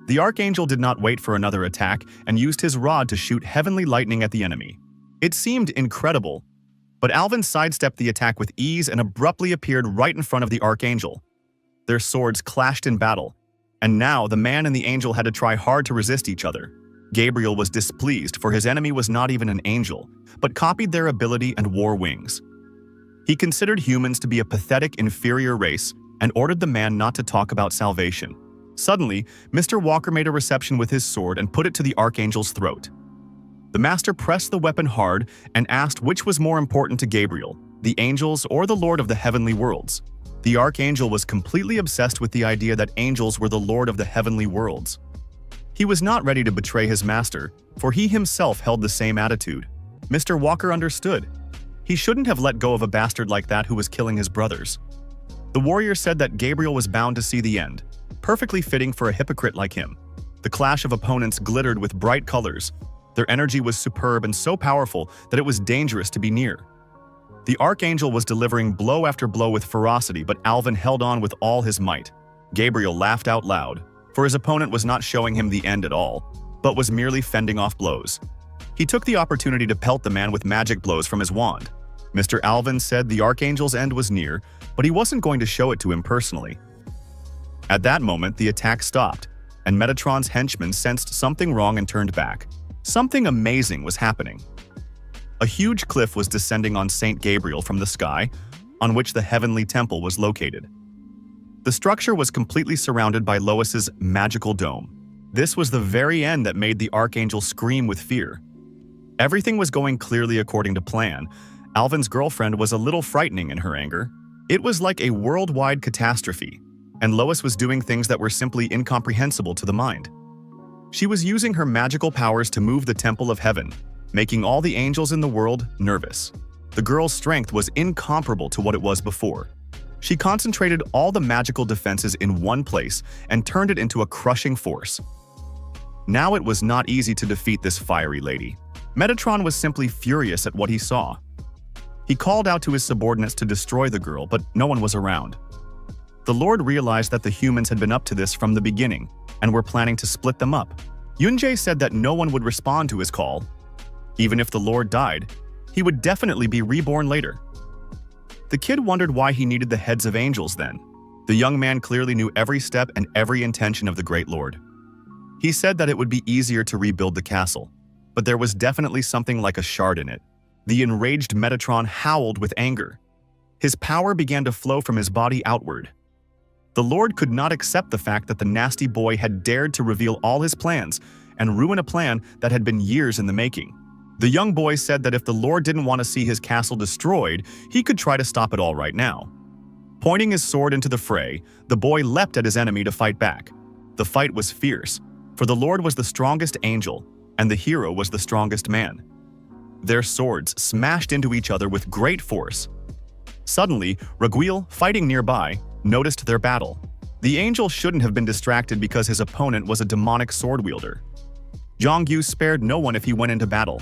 The archangel did not wait for another attack and used his rod to shoot heavenly lightning at the enemy. It seemed incredible, but Alvin sidestepped the attack with ease and abruptly appeared right in front of the archangel. Their swords clashed in battle, and now the man and the angel had to try hard to resist each other. Gabriel was displeased, for his enemy was not even an angel, but copied their ability and wore wings. He considered humans to be a pathetic, inferior race and ordered the man not to talk about salvation. Suddenly, Mr. Walker made a reception with his sword and put it to the archangel's throat. The master pressed the weapon hard and asked which was more important to Gabriel, the angels or the Lord of the heavenly worlds. The archangel was completely obsessed with the idea that angels were the Lord of the heavenly worlds. He was not ready to betray his master, for he himself held the same attitude. Mr. Walker understood. He shouldn't have let go of a bastard like that who was killing his brothers. The warrior said that Gabriel was bound to see the end, perfectly fitting for a hypocrite like him. The clash of opponents glittered with bright colors. Their energy was superb and so powerful that it was dangerous to be near. The archangel was delivering blow after blow with ferocity, but Alvin held on with all his might. Gabriel laughed out loud, for his opponent was not showing him the end at all, but was merely fending off blows. He took the opportunity to pelt the man with magic blows from his wand. Mr. Alvin said the archangel's end was near, but he wasn't going to show it to him personally. At that moment, the attack stopped, and Metatron's henchmen sensed something wrong and turned back. Something amazing was happening. A huge cliff was descending on Saint Gabriel from the sky, on which the heavenly temple was located. The structure was completely surrounded by Lois's magical dome. This was the very end that made the archangel scream with fear. Everything was going clearly according to plan. Alvin's girlfriend was a little frightening in her anger. It was like a worldwide catastrophe, and Lois was doing things that were simply incomprehensible to the mind. She was using her magical powers to move the temple of heaven, making all the angels in the world nervous. The girl's strength was incomparable to what it was before. She concentrated all the magical defenses in one place and turned it into a crushing force. Now it was not easy to defeat this fiery lady. Metatron was simply furious at what he saw. He called out to his subordinates to destroy the girl, but no one was around. The Lord realized that the humans had been up to this from the beginning and were planning to split them up. Yunjae said that no one would respond to his call. Even if the Lord died, he would definitely be reborn later. The kid wondered why he needed the heads of angels then. The young man clearly knew every step and every intention of the Great Lord. He said that it would be easier to rebuild the castle, but there was definitely something like a shard in it. The enraged Metatron howled with anger. His power began to flow from his body outward. The Lord could not accept the fact that the nasty boy had dared to reveal all his plans and ruin a plan that had been years in the making. The young boy said that if the Lord didn't want to see his castle destroyed, he could try to stop it all right now. Pointing his sword into the fray, the boy leapt at his enemy to fight back. The fight was fierce, for the Lord was the strongest angel, and the hero was the strongest man. Their swords smashed into each other with great force. Suddenly, Raguil, fighting nearby, noticed their battle. The angel shouldn't have been distracted because his opponent was a demonic sword wielder. Zhongyu spared no one if he went into battle.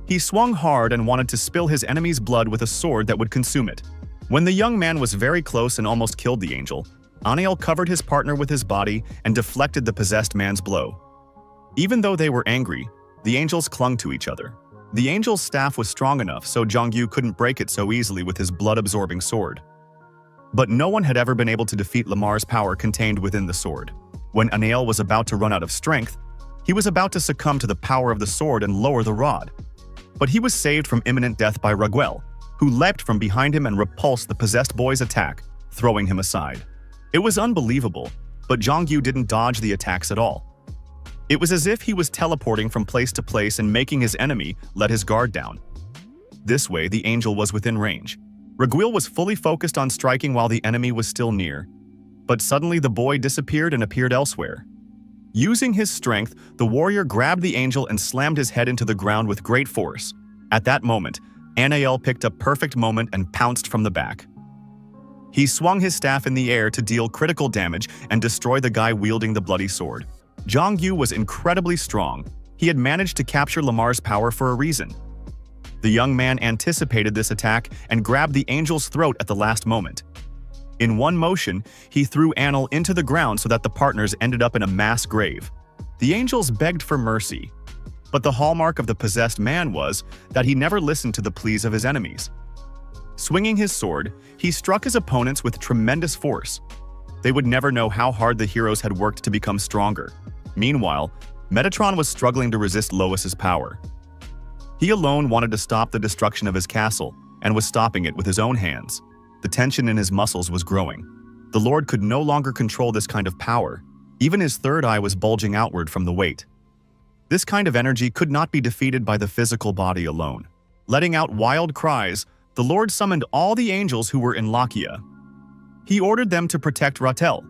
He swung hard and wanted to spill his enemy's blood with a sword that would consume it. When the young man was very close and almost killed the angel, Aniel covered his partner with his body and deflected the possessed man's blow. Even though they were angry, the angels clung to each other. The angel's staff was strong enough so Zhongyu couldn't break it so easily with his blood-absorbing sword. But no one had ever been able to defeat Lamar's power contained within the sword. When Aniel was about to run out of strength, he was about to succumb to the power of the sword and lower the rod. But he was saved from imminent death by Raguel, who leapt from behind him and repulsed the possessed boy's attack, throwing him aside. It was unbelievable, but Zhongyu didn't dodge the attacks at all. It was as if he was teleporting from place to place and making his enemy let his guard down. This way, the angel was within range. Raguel was fully focused on striking while the enemy was still near. But suddenly the boy disappeared and appeared elsewhere. Using his strength, the warrior grabbed the angel and slammed his head into the ground with great force. At that moment, Anael picked a perfect moment and pounced from the back. He swung his staff in the air to deal critical damage and destroy the guy wielding the bloody sword. Zhang Yu was incredibly strong. He had managed to capture Lamar's power for a reason. The young man anticipated this attack and grabbed the angel's throat at the last moment. In one motion, he threw Anil into the ground so that the partners ended up in a mass grave. The angels begged for mercy, but the hallmark of the possessed man was that he never listened to the pleas of his enemies. Swinging his sword, he struck his opponents with tremendous force. They would never know how hard the heroes had worked to become stronger. Meanwhile, Metatron was struggling to resist Lois's power. He alone wanted to stop the destruction of his castle, and was stopping it with his own hands. The tension in his muscles was growing. The Lord could no longer control this kind of power. Even his third eye was bulging outward from the weight. This kind of energy could not be defeated by the physical body alone. Letting out wild cries, the Lord summoned all the angels who were in Lakia. He ordered them to protect Ratel.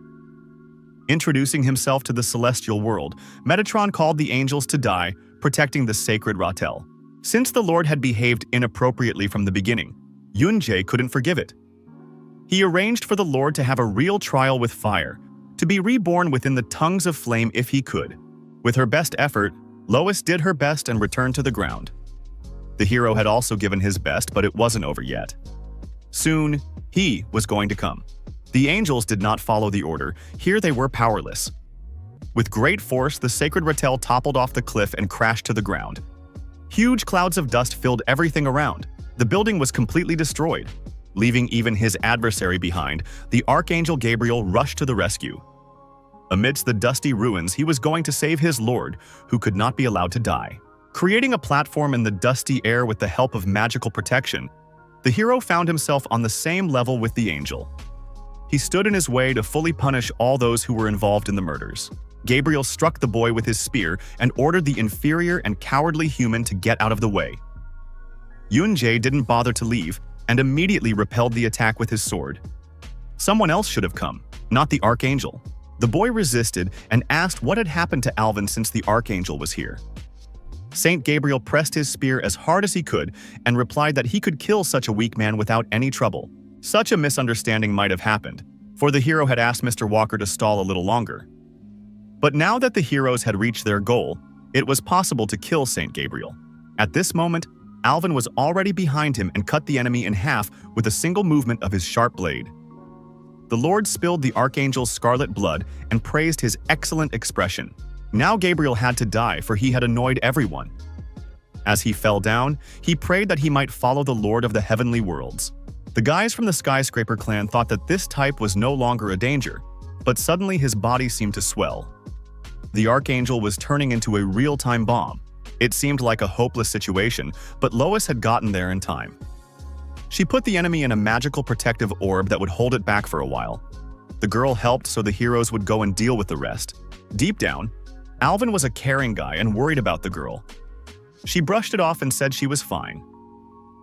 Introducing himself to the celestial world, Metatron called the angels to die, protecting the sacred Ratel. Since the Lord had behaved inappropriately from the beginning, Yunjie couldn't forgive it. He arranged for the Lord to have a real trial with fire, to be reborn within the tongues of flame if he could. With her best effort, Lois did her best and returned to the ground. The hero had also given his best, but it wasn't over yet. Soon, he was going to come. The angels did not follow the order. Here they were powerless. With great force, the sacred Ratel toppled off the cliff and crashed to the ground. Huge clouds of dust filled everything around. The building was completely destroyed. Leaving even his adversary behind, the Archangel Gabriel rushed to the rescue. Amidst the dusty ruins, he was going to save his Lord, who could not be allowed to die. Creating a platform in the dusty air with the help of magical protection, the hero found himself on the same level with the angel. He stood in his way to fully punish all those who were involved in the murders. Gabriel struck the boy with his spear and ordered the inferior and cowardly human to get out of the way. Yunjie didn't bother to leave, and immediately repelled the attack with his sword. Someone else should have come, not the Archangel. The boy resisted and asked what had happened to Alvin since the Archangel was here. Saint Gabriel pressed his spear as hard as he could and replied that he could kill such a weak man without any trouble. Such a misunderstanding might have happened, for the hero had asked Mr. Walker to stall a little longer. But now that the heroes had reached their goal, it was possible to kill Saint Gabriel. At this moment, Alvin was already behind him and cut the enemy in half with a single movement of his sharp blade. The Lord spilled the Archangel's scarlet blood and praised his excellent expression. Now Gabriel had to die, for he had annoyed everyone. As he fell down, he prayed that he might follow the Lord of the heavenly worlds. The guys from the Skyscraper clan thought that this type was no longer a danger, but suddenly his body seemed to swell. The Archangel was turning into a real-time bomb. It seemed like a hopeless situation, but Lois had gotten there in time. She put the enemy in a magical protective orb that would hold it back for a while. The girl helped so the heroes would go and deal with the rest. Deep down, Alvin was a caring guy and worried about the girl. She brushed it off and said she was fine.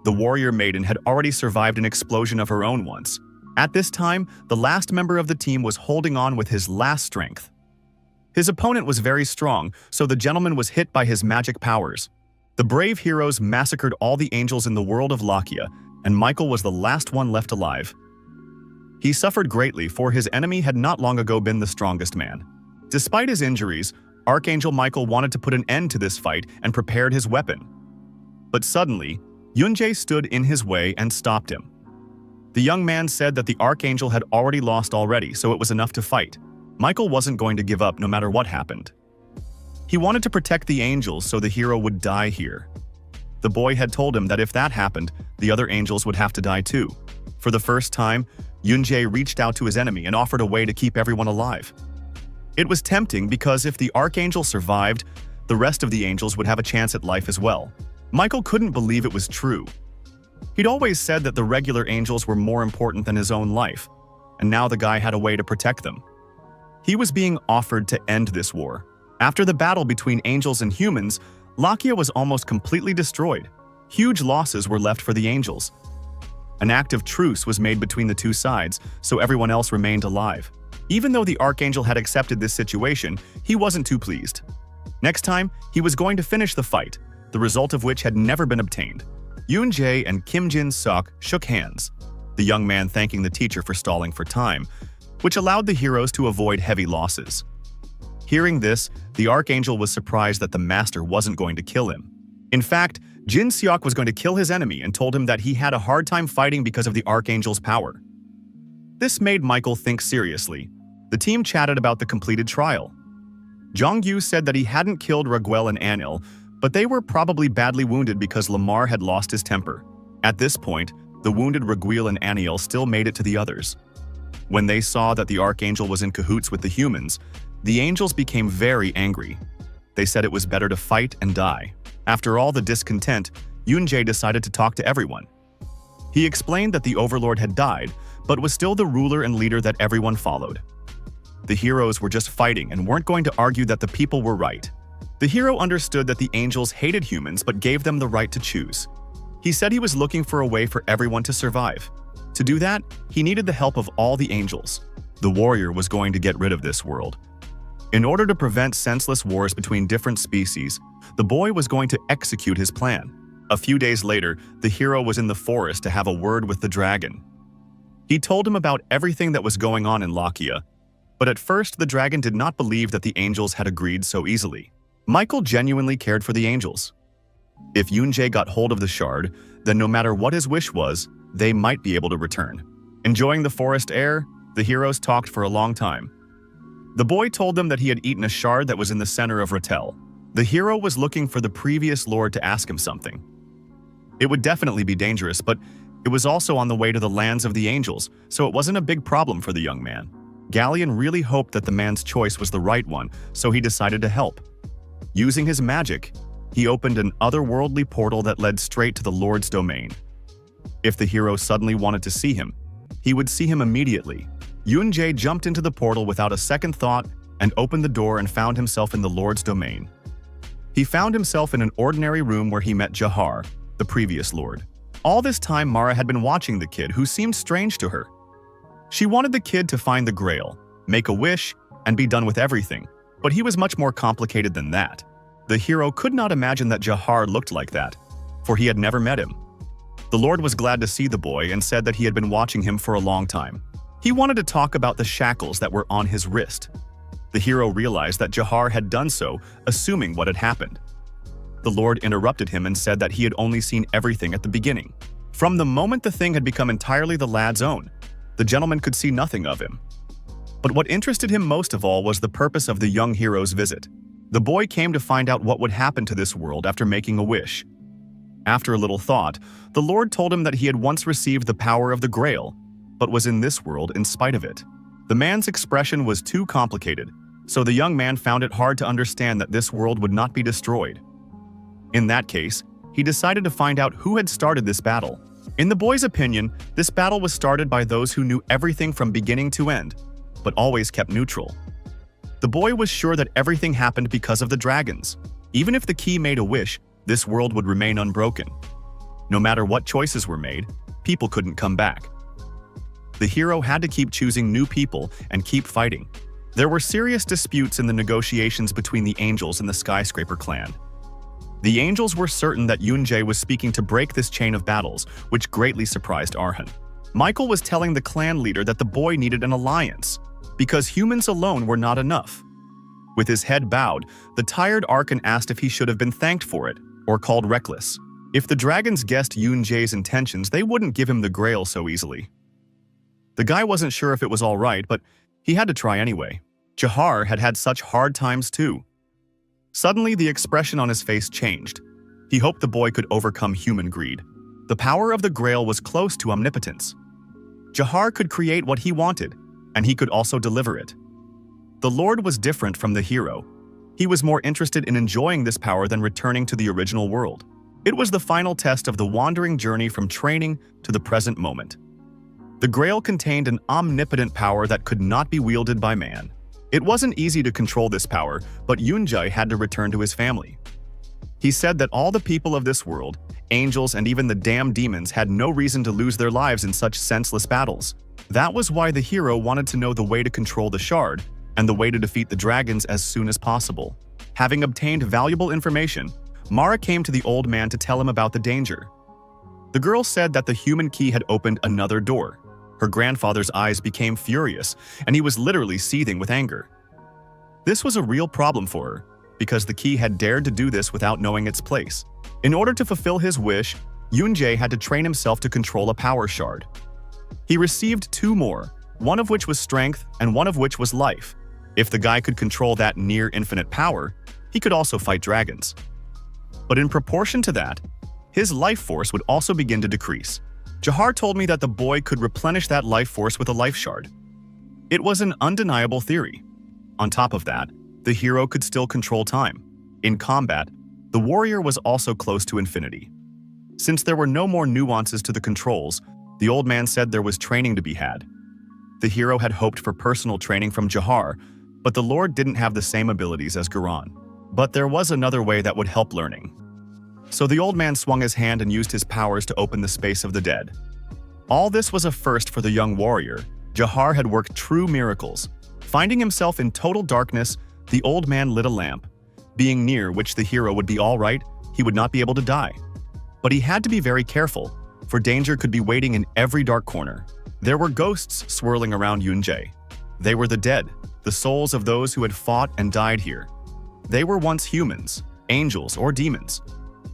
The warrior maiden had already survived an explosion of her own once. At this time, the last member of the team was holding on with his last strength. His opponent was very strong, so the gentleman was hit by his magic powers. The brave heroes massacred all the angels in the world of Lakia, and Michael was the last one left alive. He suffered greatly, for his enemy had not long ago been the strongest man. Despite his injuries, Archangel Michael wanted to put an end to this fight and prepared his weapon. But suddenly, Yunjie stood in his way and stopped him. The young man said that the Archangel had already lost already, so it was enough to fight. Michael wasn't going to give up no matter what happened. He wanted to protect the angels so the hero would die here. The boy had told him that if that happened, the other angels would have to die too. For the first time, Yunjie reached out to his enemy and offered a way to keep everyone alive. It was tempting because if the Archangel survived, the rest of the angels would have a chance at life as well. Michael couldn't believe it was true. He'd always said that the regular angels were more important than his own life, and now the guy had a way to protect them. He was being offered to end this war. After the battle between angels and humans, Lakia was almost completely destroyed. Huge losses were left for the angels. An act of truce was made between the two sides, so everyone else remained alive. Even though the Archangel had accepted this situation, he wasn't too pleased. Next time, he was going to finish the fight, the result of which had never been obtained. Yoon-jae and Kim Jin-suk shook hands, the young man thanking the teacher for stalling for time, which allowed the heroes to avoid heavy losses. Hearing this, the Archangel was surprised that the master wasn't going to kill him. In fact, Jin-seok was going to kill his enemy and told him that he had a hard time fighting because of the Archangel's power. This made Michael think seriously. The team chatted about the completed trial. Jong-yu said that he hadn't killed Raguel and Anil, but they were probably badly wounded because Lamar had lost his temper. At this point, the wounded Raguel and Anil still made it to the others. When they saw that the Archangel was in cahoots with the humans, the angels became very angry. They said it was better to fight and die. After all the discontent, Yoon-jae decided to talk to everyone. He explained that the Overlord had died, but was still the ruler and leader that everyone followed. The heroes were just fighting and weren't going to argue that the people were right. The hero understood that the angels hated humans but gave them the right to choose. He said he was looking for a way for everyone to survive. To do that, he needed the help of all the angels. The warrior was going to get rid of this world. In order to prevent senseless wars between different species, the boy was going to execute his plan. A few days later, the hero was in the forest to have a word with the dragon. He told him about everything that was going on in Lakia, but at first the dragon did not believe that the angels had agreed so easily. Michael genuinely cared for the angels. If Yoon-jae got hold of the shard, then no matter what his wish was, they might be able to return. Enjoying the forest air, the heroes talked for a long time. The boy told them that he had eaten a shard that was in the center of Ratel. The hero was looking for the previous lord to ask him something. It would definitely be dangerous, but it was also on the way to the lands of the angels, so it wasn't a big problem for the young man. Galleon really hoped that the man's choice was the right one, so he decided to help. Using his magic, he opened an otherworldly portal that led straight to the Lord's domain. If the hero suddenly wanted to see him, he would see him immediately. Yoon-jae jumped into the portal without a second thought and opened the door and found himself in the Lord's domain. He found himself in an ordinary room where he met Jahar, the previous lord. All this time, Mara had been watching the kid, who seemed strange to her. She wanted the kid to find the Grail, make a wish, and be done with everything, but he was much more complicated than that. The hero could not imagine that Jahar looked like that, for he had never met him. The Lord was glad to see the boy and said that he had been watching him for a long time. He wanted to talk about the shackles that were on his wrist. The hero realized that Jahar had done so, assuming what had happened. The Lord interrupted him and said that he had only seen everything at the beginning. From the moment the thing had become entirely the lad's own, the gentleman could see nothing of him. But what interested him most of all was the purpose of the young hero's visit. The boy came to find out what would happen to this world after making a wish. After a little thought, the Lord told him that he had once received the power of the Grail, but was in this world in spite of it. The man's expression was too complicated, so the young man found it hard to understand that this world would not be destroyed. In that case, he decided to find out who had started this battle. In the boy's opinion, this battle was started by those who knew everything from beginning to end, but always kept neutral. The boy was sure that everything happened because of the dragons. Even if the key made a wish, this world would remain unbroken. No matter what choices were made, people couldn't come back. The hero had to keep choosing new people and keep fighting. There were serious disputes in the negotiations between the angels and the skyscraper clan. The angels were certain that Yoon-jae was speaking to break this chain of battles, which greatly surprised Arhan. Michael was telling the clan leader that the boy needed an alliance, because humans alone were not enough. With his head bowed, the tired Arkan asked if he should have been thanked for it, or called reckless. If the dragons guessed Yoon-jae's intentions, they wouldn't give him the Grail so easily. The guy wasn't sure if it was all right, but he had to try anyway. Jahar had had such hard times too. Suddenly, the expression on his face changed. He hoped the boy could overcome human greed. The power of the Grail was close to omnipotence. Jahar could create what he wanted, and he could also deliver it. The Lord was different from the hero. He was more interested in enjoying this power than returning to the original world. It was the final test of the wandering journey from training to the present moment. The Grail contained an omnipotent power that could not be wielded by man. It wasn't easy to control this power, but Yoon-jae had to return to his family. He said that all the people of this world, angels and even the damned demons, had no reason to lose their lives in such senseless battles. That was why the hero wanted to know the way to control the shard and the way to defeat the dragons as soon as possible. Having obtained valuable information, Mara came to the old man to tell him about the danger. The girl said that the human key had opened another door. Her grandfather's eyes became furious, and he was literally seething with anger. This was a real problem for her, because the key had dared to do this without knowing its place. In order to fulfill his wish, Yoon-jae had to train himself to control a power shard. He received 2 more, one of which was strength and one of which was life. If the guy could control that near-infinite power, he could also fight dragons. But in proportion to that, his life force would also begin to decrease. Jahar told me that the boy could replenish that life force with a life shard. It was an undeniable theory. On top of that, the hero could still control time. In combat, the warrior was also close to infinity. Since there were no more nuances to the controls, the old man said there was training to be had. The hero had hoped for personal training from Jahar, but the Lord didn't have the same abilities as Garan. But there was another way that would help learning. So the old man swung his hand and used his powers to open the space of the dead. All this was a first for the young warrior. Jahar had worked true miracles. Finding himself in total darkness, the old man lit a lamp. Being near which the hero would be all right, he would not be able to die. But he had to be very careful, for danger could be waiting in every dark corner. There were ghosts swirling around Yoon-jae. They were the dead, the souls of those who had fought and died here. They were once humans, angels, or demons.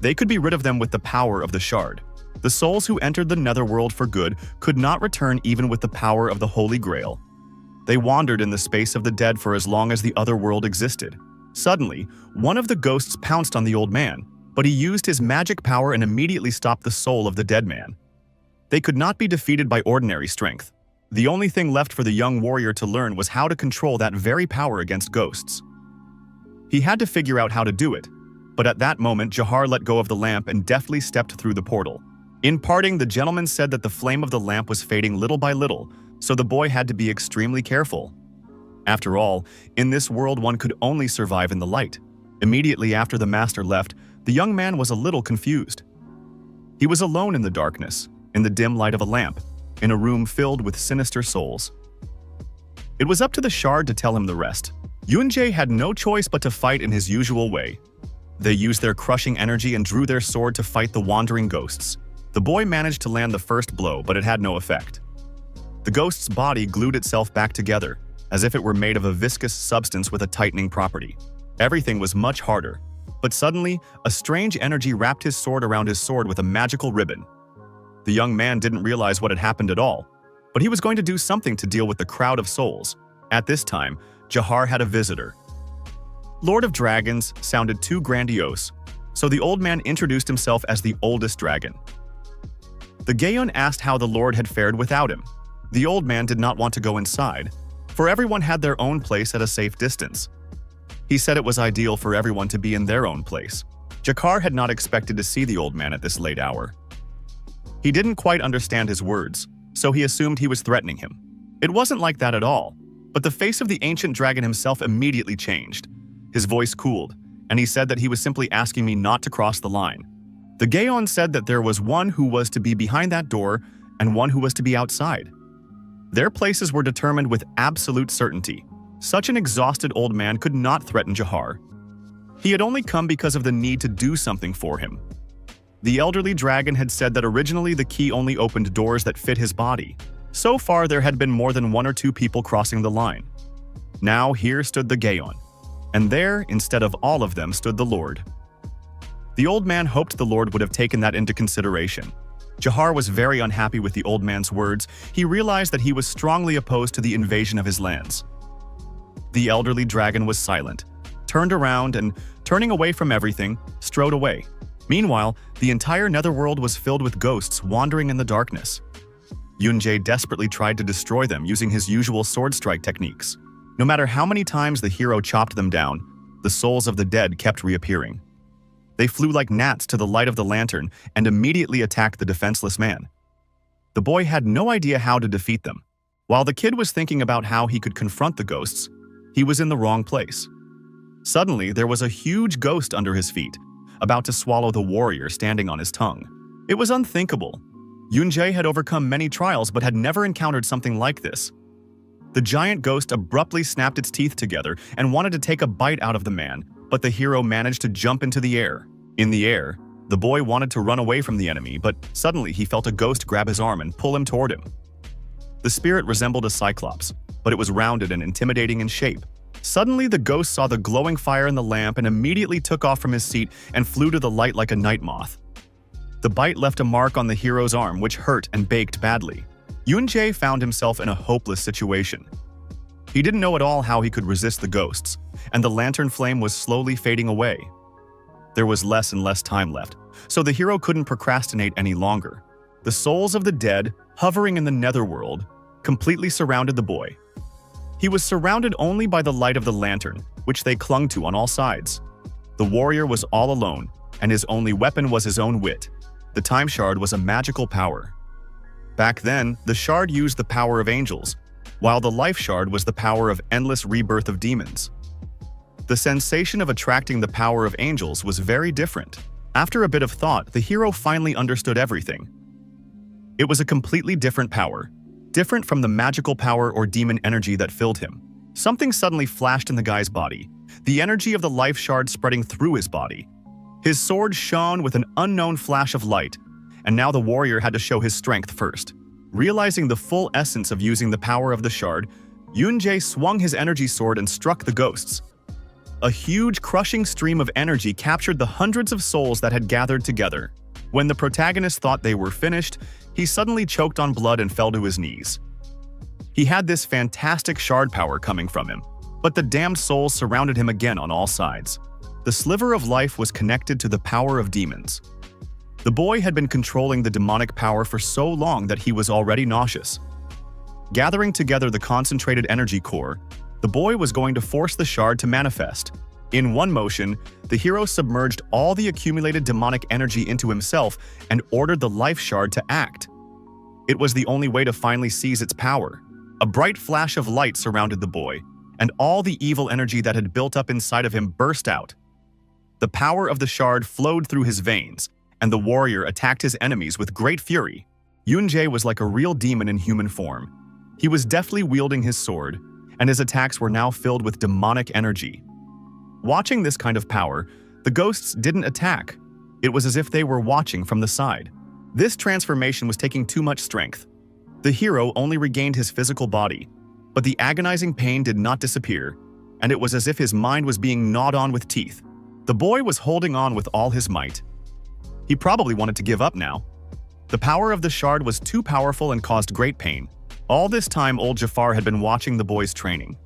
They could be rid of them with the power of the shard. The souls who entered the netherworld for good could not return even with the power of the Holy Grail. They wandered in the space of the dead for as long as the other world existed. Suddenly, one of the ghosts pounced on the old man, but he used his magic power and immediately stopped the soul of the dead man. They could not be defeated by ordinary strength. The only thing left for the young warrior to learn was how to control that very power against ghosts. He had to figure out how to do it, but at that moment Jahar let go of the lamp and deftly stepped through the portal. In parting, the gentleman said that the flame of the lamp was fading little by little, so the boy had to be extremely careful. After all, in this world one could only survive in the light. Immediately after the master left, the young man was a little confused. He was alone in the darkness, in the dim light of a lamp, in a room filled with sinister souls. It was up to the shard to tell him the rest. Yoon-jae had no choice but to fight in his usual way. They used their crushing energy and drew their sword to fight the wandering ghosts. The boy managed to land the first blow, but it had no effect. The ghost's body glued itself back together, as if it were made of a viscous substance with a tightening property. Everything was much harder, but suddenly, a strange energy wrapped his sword around his sword with a magical ribbon. The young man didn't realize what had happened at all, but he was going to do something to deal with the crowd of souls. At this time, Jahar had a visitor. Lord of Dragons sounded too grandiose, so the old man introduced himself as the oldest dragon. The Gaon asked how the Lord had fared without him. The old man did not want to go inside, for everyone had their own place at a safe distance. He said it was ideal for everyone to be in their own place. Jahar had not expected to see the old man at this late hour. He didn't quite understand his words, so he assumed he was threatening him. It wasn't like that at all, but the face of the ancient dragon himself immediately changed. His voice cooled, and he said that he was simply asking me not to cross the line. The Gaon said that there was one who was to be behind that door and one who was to be outside. Their places were determined with absolute certainty. Such an exhausted old man could not threaten Jahar. He had only come because of the need to do something for him. The elderly dragon had said that originally the key only opened doors that fit his body. So far, there had been more than 1 or 2 people crossing the line. Now here stood the Gaon, and there, instead of all of them, stood the Lord. The old man hoped the Lord would have taken that into consideration. Jahar was very unhappy with the old man's words. He realized that he was strongly opposed to the invasion of his lands. The elderly dragon was silent, turned around, and, turning away from everything, strode away. Meanwhile, the entire netherworld was filled with ghosts wandering in the darkness. Yoon-jae desperately tried to destroy them using his usual sword strike techniques. No matter how many times the hero chopped them down, the souls of the dead kept reappearing. They flew like gnats to the light of the lantern and immediately attacked the defenseless man. The boy had no idea how to defeat them. While the kid was thinking about how he could confront the ghosts, he was in the wrong place. Suddenly, there was a huge ghost under his feet. about to swallow the warrior standing on his tongue. It was unthinkable. Yunjae had overcome many trials but had never encountered something like this. The giant ghost abruptly snapped its teeth together and wanted to take a bite out of the man, but the hero managed to jump into the air. In the air, the boy wanted to run away from the enemy, but suddenly he felt a ghost grab his arm and pull him toward him. The spirit resembled a cyclops, but it was rounded and intimidating in shape. Suddenly, the ghost saw the glowing fire in the lamp and immediately took off from his seat and flew to the light like a night moth. The bite left a mark on the hero's arm, which hurt and baked badly. Yunjae found himself in a hopeless situation. He didn't know at all how he could resist the ghosts, and the lantern flame was slowly fading away. There was less and less time left, so the hero couldn't procrastinate any longer. The souls of the dead, hovering in the netherworld, completely surrounded the boy. He was surrounded only by the light of the lantern, which they clung to on all sides. The warrior was all alone, and his only weapon was his own wit. The time shard was a magical power. Back then, the shard used the power of angels, while the life shard was the power of endless rebirth of demons. The sensation of attracting the power of angels was very different. After a bit of thought, the hero finally understood everything. It was a completely different power, different from the magical power or demon energy that filled him. Something suddenly flashed in the guy's body, the energy of the life shard spreading through his body. His sword shone with an unknown flash of light, and now the warrior had to show his strength first. Realizing the full essence of using the power of the shard, Yunjae swung his energy sword and struck the ghosts. A huge, crushing stream of energy captured the hundreds of souls that had gathered together. When the protagonist thought they were finished, he suddenly choked on blood and fell to his knees. He had this fantastic shard power coming from him, but the damned souls surrounded him again on all sides. The sliver of life was connected to the power of demons. The boy had been controlling the demonic power for so long that he was already nauseous. Gathering together the concentrated energy core, the boy was going to force the shard to manifest. In one motion, the hero submerged all the accumulated demonic energy into himself and ordered the life shard to act. It was the only way to finally seize its power. A bright flash of light surrounded the boy, and all the evil energy that had built up inside of him burst out. The power of the shard flowed through his veins, and the warrior attacked his enemies with great fury. Yunjae was like a real demon in human form. He was deftly wielding his sword, and his attacks were now filled with demonic energy. Watching this kind of power, the ghosts didn't attack. It was as if they were watching from the side. This transformation was taking too much strength. The hero only regained his physical body, but the agonizing pain did not disappear, and it was as if his mind was being gnawed on with teeth. The boy was holding on with all his might. He probably wanted to give up now. The power of the shard was too powerful and caused great pain. All this time, old Jafar had been watching the boy's training.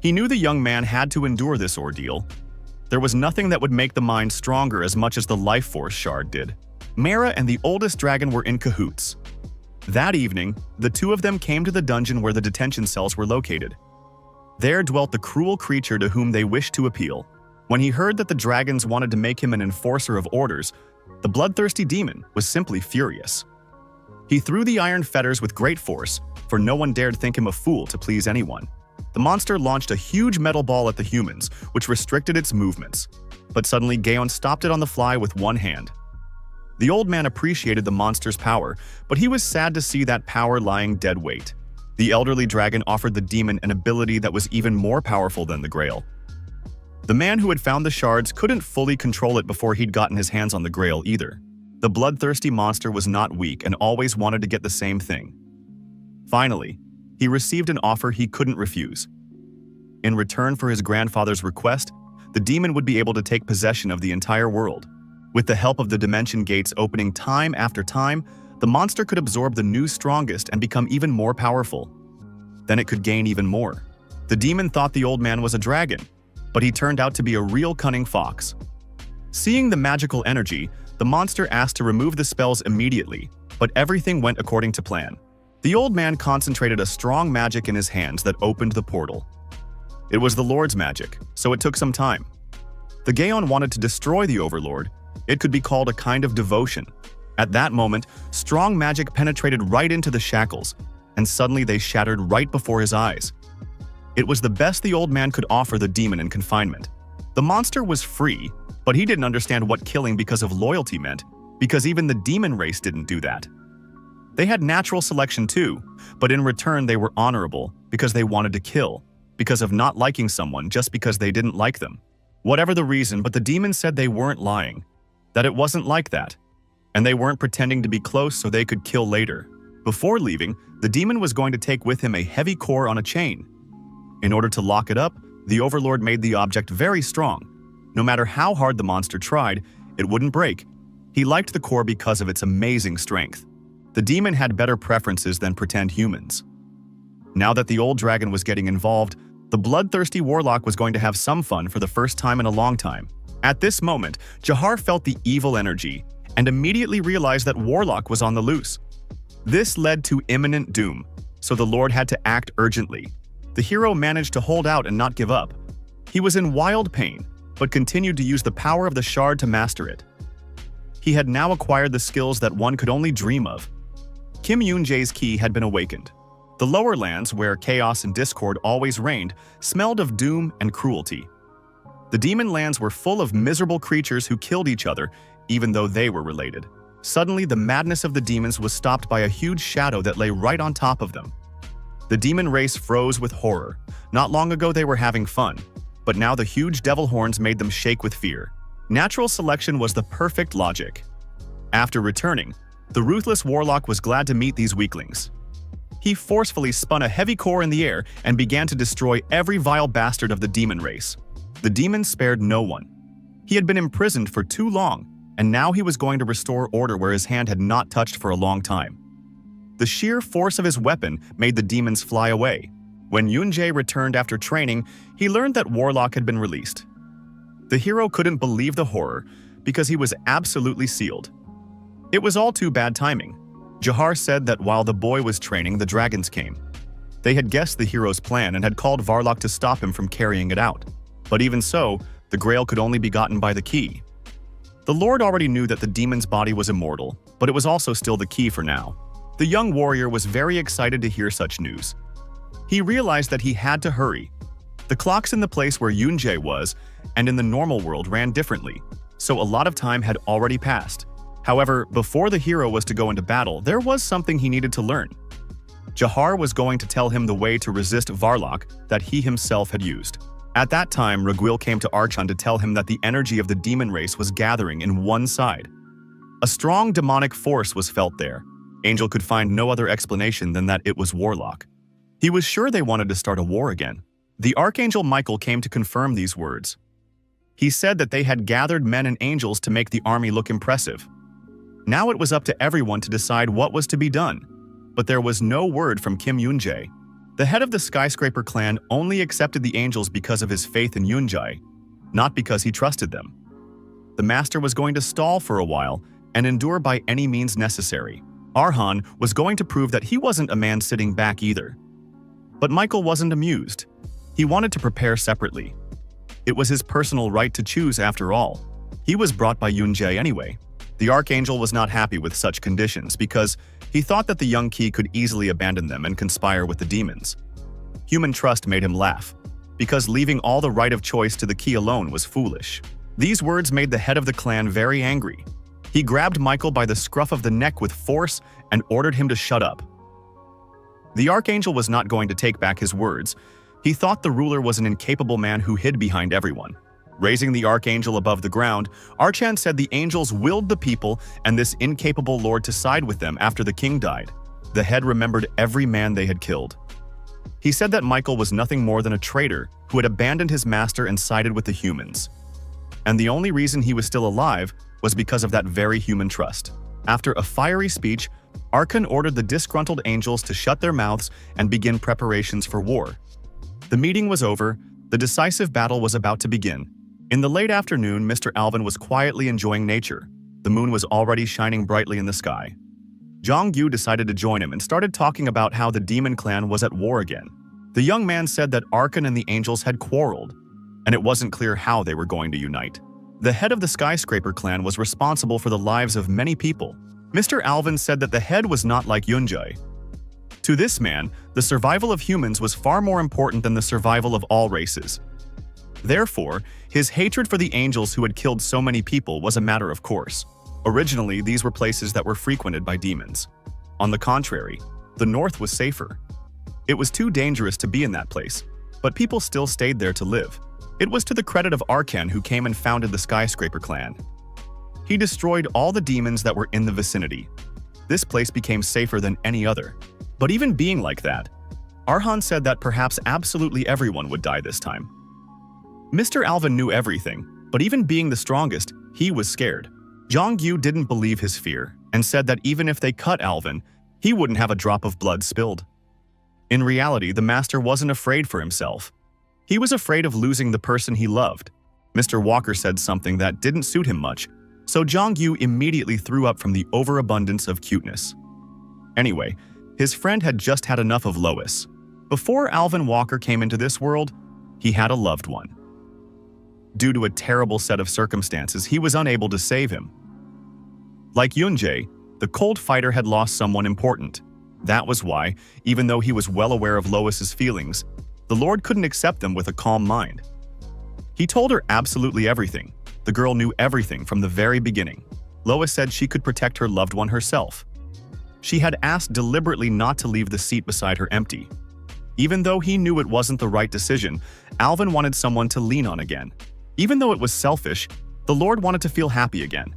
He knew the young man had to endure this ordeal. There was nothing that would make the mind stronger as much as the life force shard did. Mara and the oldest dragon were in cahoots. That evening, the two of them came to the dungeon where the detention cells were located. There dwelt the cruel creature to whom they wished to appeal. When he heard that the dragons wanted to make him an enforcer of orders, the bloodthirsty demon was simply furious. He threw the iron fetters with great force, for no one dared think him a fool to please anyone. The monster launched a huge metal ball at the humans, which restricted its movements. But suddenly Gaon stopped it on the fly with one hand. The old man appreciated the monster's power, but he was sad to see that power lying dead weight. The elderly dragon offered the demon an ability that was even more powerful than the Grail. The man who had found the shards couldn't fully control it before he'd gotten his hands on the Grail either. The bloodthirsty monster was not weak and always wanted to get the same thing. Finally, he received an offer he couldn't refuse. In return for his grandfather's request, the demon would be able to take possession of the entire world. With the help of the dimension gates opening time after time, the monster could absorb the new strongest and become even more powerful. Then it could gain even more. The demon thought the old man was a dragon, but he turned out to be a real cunning fox. Seeing the magical energy, the monster asked to remove the spells immediately, but everything went according to plan. The old man concentrated a strong magic in his hands that opened the portal. It was the Lord's magic, so it took some time. The Gaon wanted to destroy the Overlord. It could be called a kind of devotion. At that moment, strong magic penetrated right into the shackles, and suddenly they shattered right before his eyes. It was the best the old man could offer the demon in confinement. The monster was free, But he didn't understand what killing because of loyalty meant, because even the demon race didn't do that. They had natural selection too, but in return they were honorable because they wanted to kill, because of not liking someone just because they didn't like them. Whatever the reason, but the demons said they weren't lying, that it wasn't like that, and they weren't pretending to be close so they could kill later. Before leaving, the demon was going to take with him a heavy core on a chain. In order to lock it up, the Overlord made the object very strong. No matter how hard the monster tried, it wouldn't break. He liked the core because of its amazing strength. The demon had better preferences than pretend humans. Now that the old dragon was getting involved, the bloodthirsty warlock was going to have some fun for the first time in a long time. At this moment, Jahar felt the evil energy and immediately realized that Warlock was on the loose. This led to imminent doom, so the Lord had to act urgently. The hero managed to hold out and not give up. He was in wild pain, but continued to use the power of the shard to master it. He had now acquired the skills that one could only dream of. Kim Yoon-jae's ki had been awakened. The lower lands, where chaos and discord always reigned, smelled of doom and cruelty. The demon lands were full of miserable creatures who killed each other, even though they were related. Suddenly, the madness of the demons was stopped by a huge shadow that lay right on top of them. The demon race froze with horror. Not long ago they were having fun, but now the huge devil horns made them shake with fear. Natural selection was the perfect logic. After returning, the ruthless warlock was glad to meet these weaklings. He forcefully spun a heavy core in the air and began to destroy every vile bastard of the demon race. The demons spared no one. He had been imprisoned for too long, and now he was going to restore order where his hand had not touched for a long time. The sheer force of his weapon made the demons fly away. When Yoon-jae returned after training, he learned that Warlock had been released. The hero couldn't believe the horror because he was absolutely sealed. It was all too bad timing. Jahar said that while the boy was training, the dragons came. They had guessed the hero's plan and had called Varlock to stop him from carrying it out. But even so, the Grail could only be gotten by the key. The Lord already knew that the demon's body was immortal, but it was also still the key for now. The young warrior was very excited to hear such news. He realized that he had to hurry. The clocks in the place where Yoon-jae was and in the normal world ran differently, so a lot of time had already passed. However, before the hero was to go into battle, there was something he needed to learn. Jahar was going to tell him the way to resist Varlock that he himself had used. At that time, Raguil came to Archon to tell him that the energy of the demon race was gathering in one side. A strong demonic force was felt there. Angel could find no other explanation than that it was Warlock. He was sure they wanted to start a war again. The Archangel Michael came to confirm these words. He said that they had gathered men and angels to make the army look impressive. Now it was up to everyone to decide what was to be done. But there was no word from Kim Yoon-jae. The head of the Skyscraper clan only accepted the angels because of his faith in Yoon-jae, not because he trusted them. The master was going to stall for a while and endure by any means necessary. Arhan was going to prove that he wasn't a man sitting back either. But Michael wasn't amused. He wanted to prepare separately. It was his personal right to choose after all. He was brought by Yoon-jae anyway. The Archangel was not happy with such conditions because he thought that the young Ki could easily abandon them and conspire with the demons. Human trust made him laugh, because leaving all the right of choice to the Ki alone was foolish. These words made the head of the clan very angry. He grabbed Michael by the scruff of the neck with force and ordered him to shut up. The Archangel was not going to take back his words. He thought the ruler was an incapable man who hid behind everyone. Raising the Archangel above the ground, Archan said the angels willed the people and this incapable lord to side with them after the king died. The head remembered every man they had killed. He said that Michael was nothing more than a traitor who had abandoned his master and sided with the humans. And the only reason he was still alive was because of that very human trust. After a fiery speech, Archon ordered the disgruntled angels to shut their mouths and begin preparations for war. The meeting was over. The decisive battle was about to begin. In the late afternoon, Mr. Alvin was quietly enjoying nature. The moon was already shining brightly in the sky. Jong-gyu decided to join him and started talking about how the demon clan was at war again. The young man said that Archon and the angels had quarreled, and it wasn't clear how they were going to unite. The head of the Skyscraper clan was responsible for the lives of many people. Mr. Alvin said that the head was not like Yoon-jae. To this man, the survival of humans was far more important than the survival of all races. Therefore, his hatred for the angels who had killed so many people was a matter of course. Originally, these were places that were frequented by demons. On the contrary, the north was safer. It was too dangerous to be in that place, but people still stayed there to live. It was to the credit of Arkan who came and founded the Skyscraper clan. He destroyed all the demons that were in the vicinity. This place became safer than any other. But even being like that, Arhan said that perhaps absolutely everyone would die this time. Mr. Alvin knew everything, but even being the strongest, he was scared. Jong-gyu didn't believe his fear and said that even if they cut Alvin, he wouldn't have a drop of blood spilled. In reality, the master wasn't afraid for himself. He was afraid of losing the person he loved. Mr. Walker said something that didn't suit him much, so Jong-gyu immediately threw up from the overabundance of cuteness. Anyway, his friend had just had enough of Lois. Before Alvin Walker came into this world, he had a loved one. Due to a terrible set of circumstances, he was unable to save him. Like Yunjae, the cold fighter had lost someone important. That was why, even though he was well aware of Lois's feelings, the Lord couldn't accept them with a calm mind. He told her absolutely everything. The girl knew everything from the very beginning. Lois said she could protect her loved one herself. She had asked deliberately not to leave the seat beside her empty. Even though he knew it wasn't the right decision, Alvin wanted someone to lean on again. Even though it was selfish, the Lord wanted to feel happy again.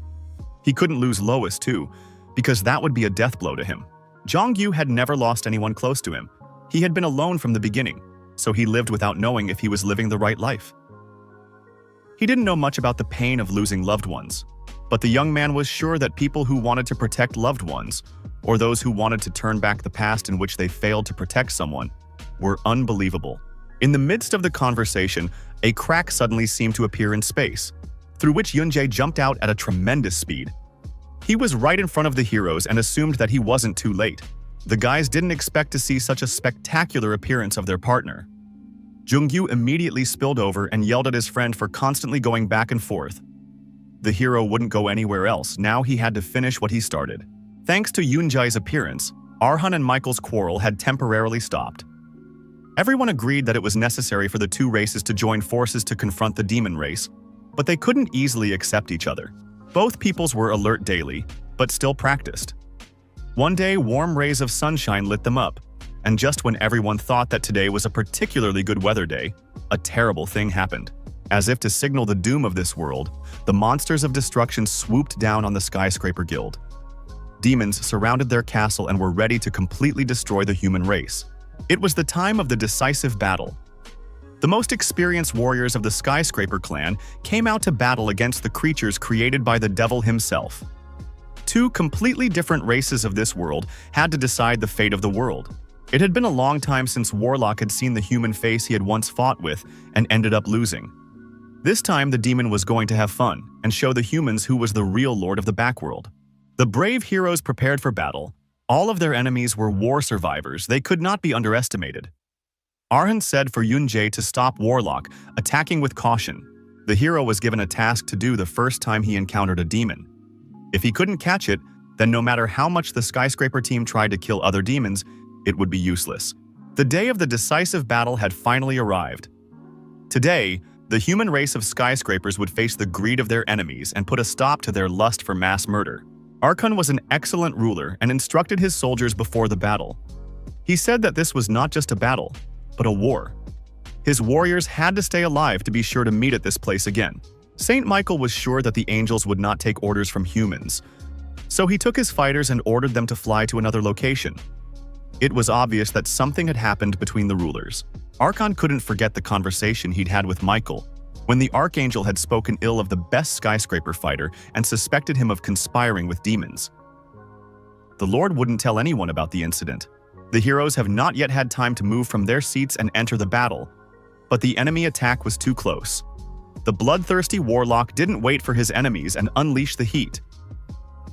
He couldn't lose Lois too, because that would be a death blow to him. Jong-gyu had never lost anyone close to him. He had been alone from the beginning, so he lived without knowing if he was living the right life. He didn't know much about the pain of losing loved ones, but the young man was sure that people who wanted to protect loved ones, or those who wanted to turn back the past in which they failed to protect someone, were unbelievable. In the midst of the conversation, a crack suddenly seemed to appear in space, through which Yunjae jumped out at a tremendous speed. He was right in front of the heroes and assumed that he wasn't too late. The guys didn't expect to see such a spectacular appearance of their partner. Jung-gyu immediately spilled over and yelled at his friend for constantly going back and forth. The hero wouldn't go anywhere else, now he had to finish what he started. Thanks to Yunjae's appearance, Arhan and Michael's quarrel had temporarily stopped. Everyone agreed that it was necessary for the two races to join forces to confront the demon race, but they couldn't easily accept each other. Both peoples were alert daily, but still practiced. One day, warm rays of sunshine lit them up, and just when everyone thought that today was a particularly good weather day, a terrible thing happened. As if to signal the doom of this world, the monsters of destruction swooped down on the Skyscraper Guild. Demons surrounded their castle and were ready to completely destroy the human race. It was the time of the decisive battle. The most experienced warriors of the Skyscraper clan came out to battle against the creatures created by the devil himself. Two completely different races of this world had to decide the fate of the world. It had been a long time since Warlock had seen the human face he had once fought with and ended up losing. This time, the demon was going to have fun and show the humans who was the real lord of the backworld. The brave heroes prepared for battle. All of their enemies were war survivors. They could not be underestimated. Arhan said for Yunjae to stop Warlock, attacking with caution. The hero was given a task to do the first time he encountered a demon. If he couldn't catch it, then no matter how much the Skyscraper team tried to kill other demons, it would be useless. The day of the decisive battle had finally arrived. Today, the human race of skyscrapers would face the greed of their enemies and put a stop to their lust for mass murder. Arkan was an excellent ruler and instructed his soldiers before the battle. He said that this was not just a battle, but a war. His warriors had to stay alive to be sure to meet at this place again. Saint Michael was sure that the angels would not take orders from humans, so he took his fighters and ordered them to fly to another location. It was obvious that something had happened between the rulers. Arkan couldn't forget the conversation he'd had with Michael, when the Archangel had spoken ill of the best skyscraper fighter and suspected him of conspiring with demons. The Lord wouldn't tell anyone about the incident. The heroes have not yet had time to move from their seats and enter the battle, but the enemy attack was too close. The bloodthirsty Warlock didn't wait for his enemies and unleashed the heat.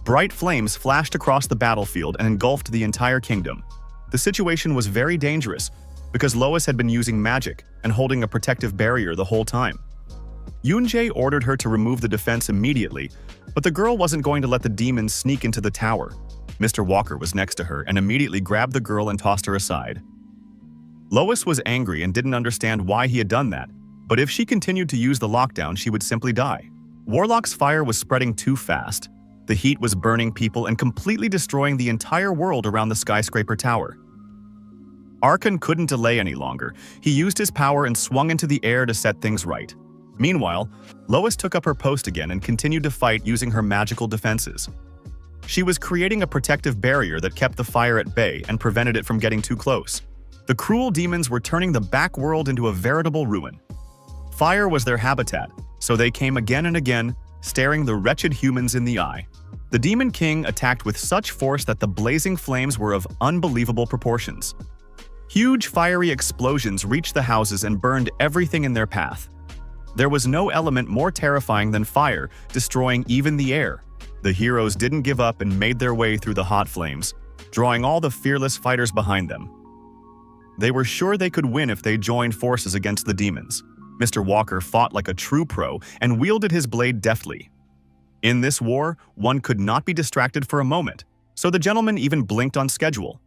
Bright flames flashed across the battlefield and engulfed the entire kingdom. The situation was very dangerous because Lois had been using magic and holding a protective barrier the whole time. Yunjae ordered her to remove the defense immediately, but the girl wasn't going to let the demons sneak into the tower. Mr. Walker was next to her and immediately grabbed the girl and tossed her aside. Lois was angry and didn't understand why he had done that, But if she continued to use the lockdown, she would simply die. Warlock's fire was spreading too fast. The heat was burning people and completely destroying the entire world around the skyscraper tower. Archon couldn't delay any longer. He used his power and swung into the air to set things right. Meanwhile, Lois took up her post again and continued to fight using her magical defenses. She was creating a protective barrier that kept the fire at bay and prevented it from getting too close. The cruel demons were turning the back world into a veritable ruin. Fire was their habitat, so they came again and again, staring the wretched humans in the eye. The Demon King attacked with such force that the blazing flames were of unbelievable proportions. Huge fiery explosions reached the houses and burned everything in their path. There was no element more terrifying than fire, destroying even the air. The heroes didn't give up and made their way through the hot flames, drawing all the fearless fighters behind them. They were sure they could win if they joined forces against the demons. Mr. Walker fought like a true pro and wielded his blade deftly. In this war, one could not be distracted for a moment, so the gentleman even blinked on schedule.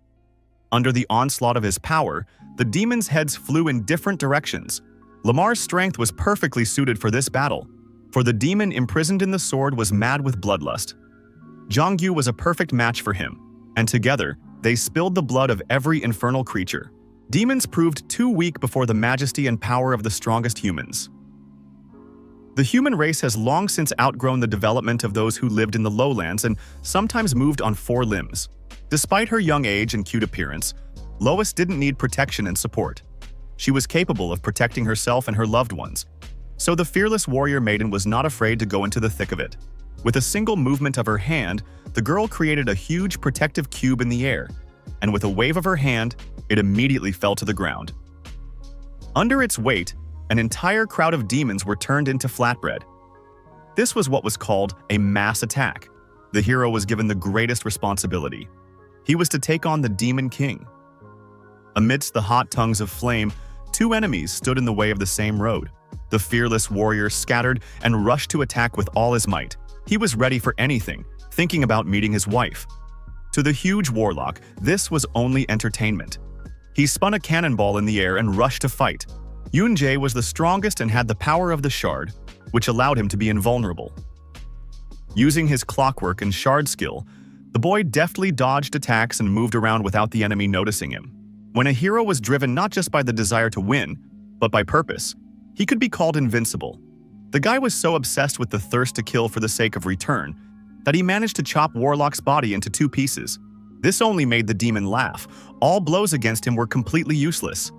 Under the onslaught of his power, the demons' heads flew in different directions. Lamar's strength was perfectly suited for this battle, for the demon imprisoned in the sword was mad with bloodlust. Zhongyu was a perfect match for him, and together, they spilled the blood of every infernal creature. Demons proved too weak before the majesty and power of the strongest humans. The human race has long since outgrown the development of those who lived in the lowlands and sometimes moved on four limbs. Despite her young age and cute appearance, Lois didn't need protection and support. She was capable of protecting herself and her loved ones, so the fearless warrior maiden was not afraid to go into the thick of it. With a single movement of her hand, the girl created a huge protective cube in the air, and with a wave of her hand, it immediately fell to the ground. Under its weight, an entire crowd of demons were turned into flatbread. This was what was called a mass attack. The hero was given the greatest responsibility. He was to take on the Demon King. Amidst the hot tongues of flame, two enemies stood in the way of the same road. The fearless warrior scattered and rushed to attack with all his might. He was ready for anything, thinking about meeting his wife. To the huge warlock, this was only entertainment. He spun a cannonball in the air and rushed to fight. Yunjae was the strongest and had the power of the shard, which allowed him to be invulnerable. Using his clockwork and shard skill, the boy deftly dodged attacks and moved around without the enemy noticing him. When a hero was driven not just by the desire to win, but by purpose, he could be called invincible. The guy was so obsessed with the thirst to kill for the sake of return that he managed to chop Warlock's body into two pieces. This only made the demon laugh. All blows against him were completely useless.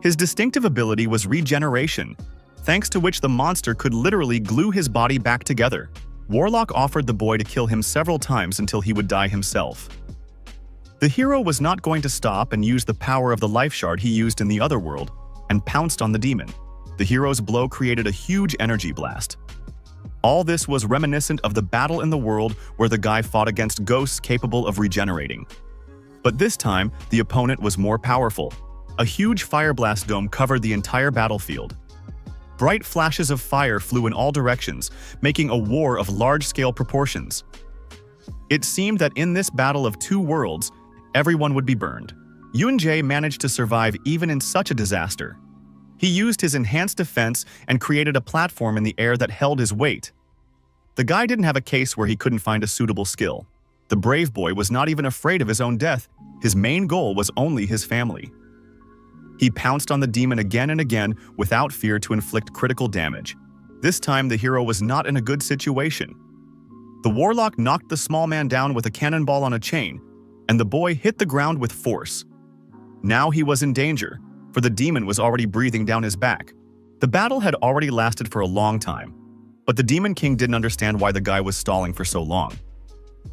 His distinctive ability was regeneration, thanks to which the monster could literally glue his body back together. Warlock offered the boy to kill him several times until he would die himself. The hero was not going to stop and use the power of the life shard he used in the other world, and pounced on the demon. The hero's blow created a huge energy blast. All this was reminiscent of the battle in the world where the guy fought against ghosts capable of regenerating. But this time, the opponent was more powerful. A huge fire blast dome covered the entire battlefield. Bright flashes of fire flew in all directions, making a war of large-scale proportions. It seemed that in this battle of two worlds, everyone would be burned. Yunjae managed to survive even in such a disaster. He used his enhanced defense and created a platform in the air that held his weight. The guy didn't have a case where he couldn't find a suitable skill. The brave boy was not even afraid of his own death. His main goal was only his family. He pounced on the demon again and again without fear to inflict critical damage. This time, the hero was not in a good situation. The warlock knocked the small man down with a cannonball on a chain, and the boy hit the ground with force. Now he was in danger, for the demon was already breathing down his back. The battle had already lasted for a long time, but the Demon King didn't understand why the guy was stalling for so long.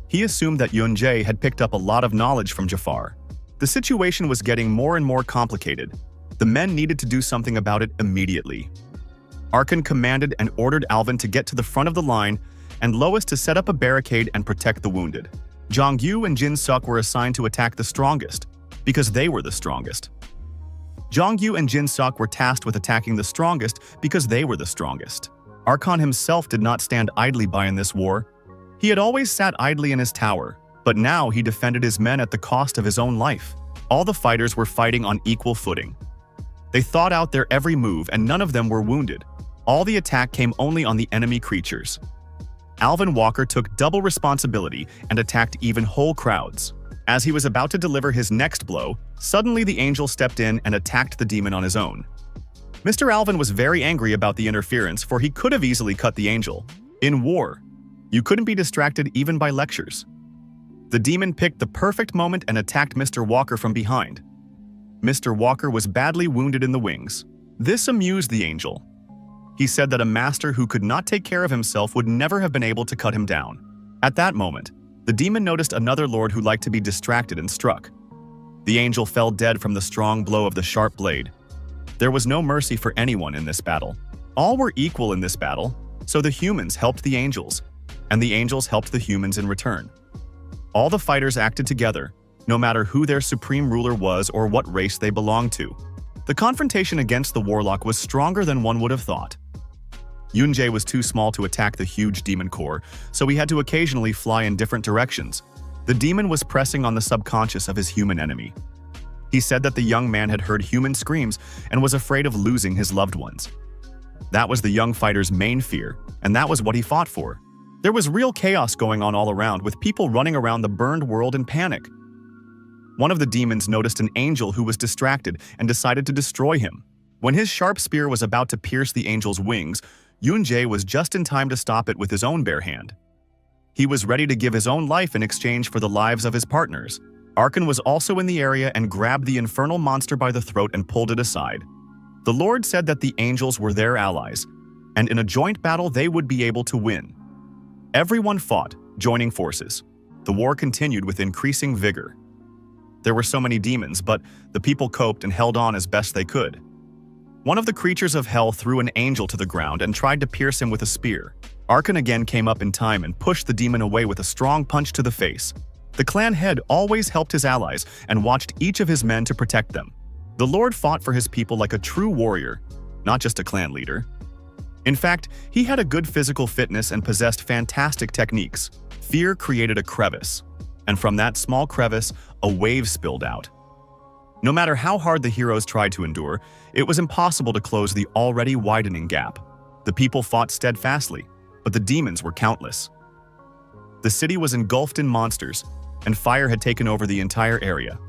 He assumed that Yunjae had picked up a lot of knowledge from Jafar. The situation was getting more and more complicated. The men needed to do something about it immediately. Archon commanded and ordered Alvin to get to the front of the line and Lois to set up a barricade and protect the wounded. Zhongyu and Jin Suk were assigned to attack the strongest, because they were the strongest. Zhongyu and Jin Suk were tasked with attacking the strongest because they were the strongest. Archon himself did not stand idly by in this war. He had always sat idly in his tower, but now he defended his men at the cost of his own life. All the fighters were fighting on equal footing. They thought out their every move and none of them were wounded. All the attack came only on the enemy creatures. Alvin Walker took double responsibility and attacked even whole crowds. As he was about to deliver his next blow, suddenly the angel stepped in and attacked the demon on his own. Mr. Alvin was very angry about the interference, for he could have easily cut the angel. In war, you couldn't be distracted even by lectures. The demon picked the perfect moment and attacked Mr. Walker from behind. Mr. Walker was badly wounded in the wings. This amused the angel. He said that a master who could not take care of himself would never have been able to cut him down. At that moment, the demon noticed another lord who liked to be distracted and struck. The angel fell dead from the strong blow of the sharp blade. There was no mercy for anyone in this battle. All were equal in this battle, so the humans helped the angels, and the angels helped the humans in return. All the fighters acted together, no matter who their supreme ruler was or what race they belonged to. The confrontation against the warlock was stronger than one would have thought. Yunjae was too small to attack the huge demon core, so he had to occasionally fly in different directions. The demon was pressing on the subconscious of his human enemy. He said that the young man had heard human screams and was afraid of losing his loved ones. That was the young fighter's main fear, and that was what he fought for. There was real chaos going on all around, with people running around the burned world in panic. One of the demons noticed an angel who was distracted and decided to destroy him. When his sharp spear was about to pierce the angel's wings, Yunjae was just in time to stop it with his own bare hand. He was ready to give his own life in exchange for the lives of his partners. Arkan was also in the area and grabbed the infernal monster by the throat and pulled it aside. The Lord said that the angels were their allies, and in a joint battle they would be able to win. Everyone fought, joining forces. The war continued with increasing vigor. There were so many demons, but the people coped and held on as best they could. One of the creatures of hell threw an angel to the ground and tried to pierce him with a spear. Arkan again came up in time and pushed the demon away with a strong punch to the face. The clan head always helped his allies and watched each of his men to protect them. The Lord fought for his people like a true warrior, not just a clan leader. In fact, he had a good physical fitness and possessed fantastic techniques. Fear created a crevice, and from that small crevice, a wave spilled out. No matter how hard the heroes tried to endure, it was impossible to close the already widening gap. The people fought steadfastly, but the demons were countless. The city was engulfed in monsters, and fire had taken over the entire area.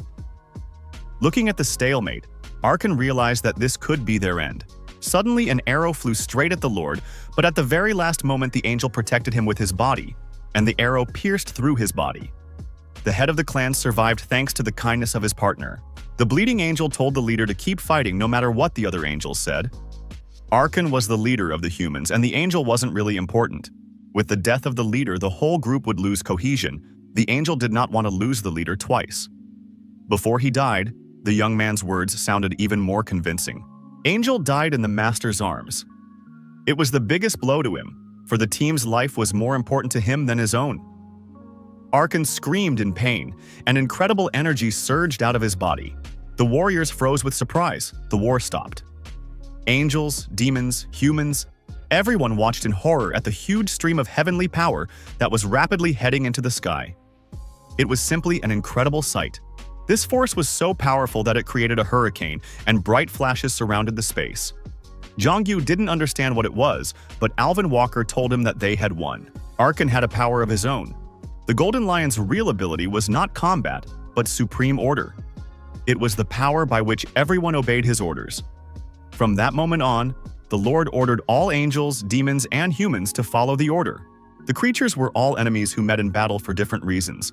Looking at the stalemate, Arkan realized that this could be their end. Suddenly, an arrow flew straight at the Lord, but at the very last moment the angel protected him with his body, and the arrow pierced through his body. The head of the clan survived thanks to the kindness of his partner. The bleeding angel told the leader to keep fighting no matter what the other angels said. Arkan was the leader of the humans, and the angel wasn't really important. With the death of the leader, the whole group would lose cohesion. The angel did not want to lose the leader twice. Before he died, the young man's words sounded even more convincing. Angel died in the master's arms. It was the biggest blow to him, for the team's life was more important to him than his own. Arkan screamed in pain, and incredible energy surged out of his body. The warriors froze with surprise. The war stopped. Angels, demons, humans, everyone watched in horror at the huge stream of heavenly power that was rapidly heading into the sky. It was simply an incredible sight. This force was so powerful that it created a hurricane, and bright flashes surrounded the space. Jongyu didn't understand what it was, but Alvin Walker told him that they had won. Arkan had a power of his own. The Golden Lion's real ability was not combat, but supreme order. It was the power by which everyone obeyed his orders. From that moment on, the Lord ordered all angels, demons, and humans to follow the order. The creatures were all enemies who met in battle for different reasons.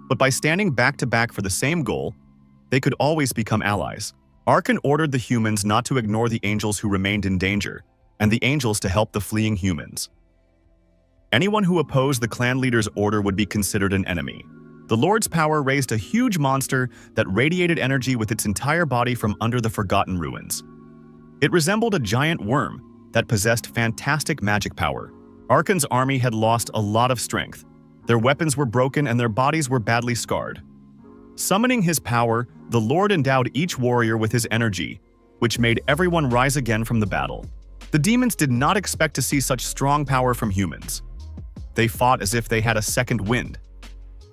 But by standing back to back for the same goal, they could always become allies. Arkan ordered the humans not to ignore the angels who remained in danger, and the angels to help the fleeing humans. Anyone who opposed the clan leader's order would be considered an enemy. The Lord's power raised a huge monster that radiated energy with its entire body from under the forgotten ruins. It resembled a giant worm that possessed fantastic magic power. Arkan's army had lost a lot of strength. Their weapons were broken and their bodies were badly scarred. Summoning his power, the Lord endowed each warrior with his energy, which made everyone rise again from the battle. The demons did not expect to see such strong power from humans. They fought as if they had a second wind.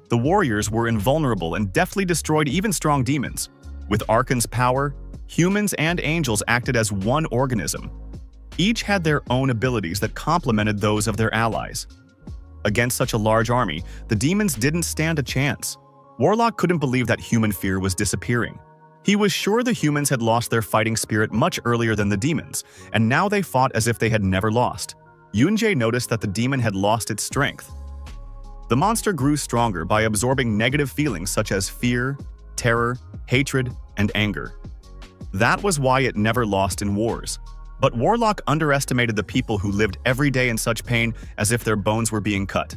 The warriors were invulnerable and deftly destroyed even strong demons. With Arkan's power, Humans and angels acted as one organism. Each had their own abilities that complemented those of their allies. Against such a large army, the demons didn't stand a chance. Warlock couldn't believe that human fear was disappearing. He was sure the humans had lost their fighting spirit much earlier than the demons, and now they fought as if they had never lost. Yunjae noticed that the demon had lost its strength. The monster grew stronger by absorbing negative feelings such as fear, terror, hatred, and anger. That was why it never lost in wars. But Warlock underestimated the people who lived every day in such pain as if their bones were being cut.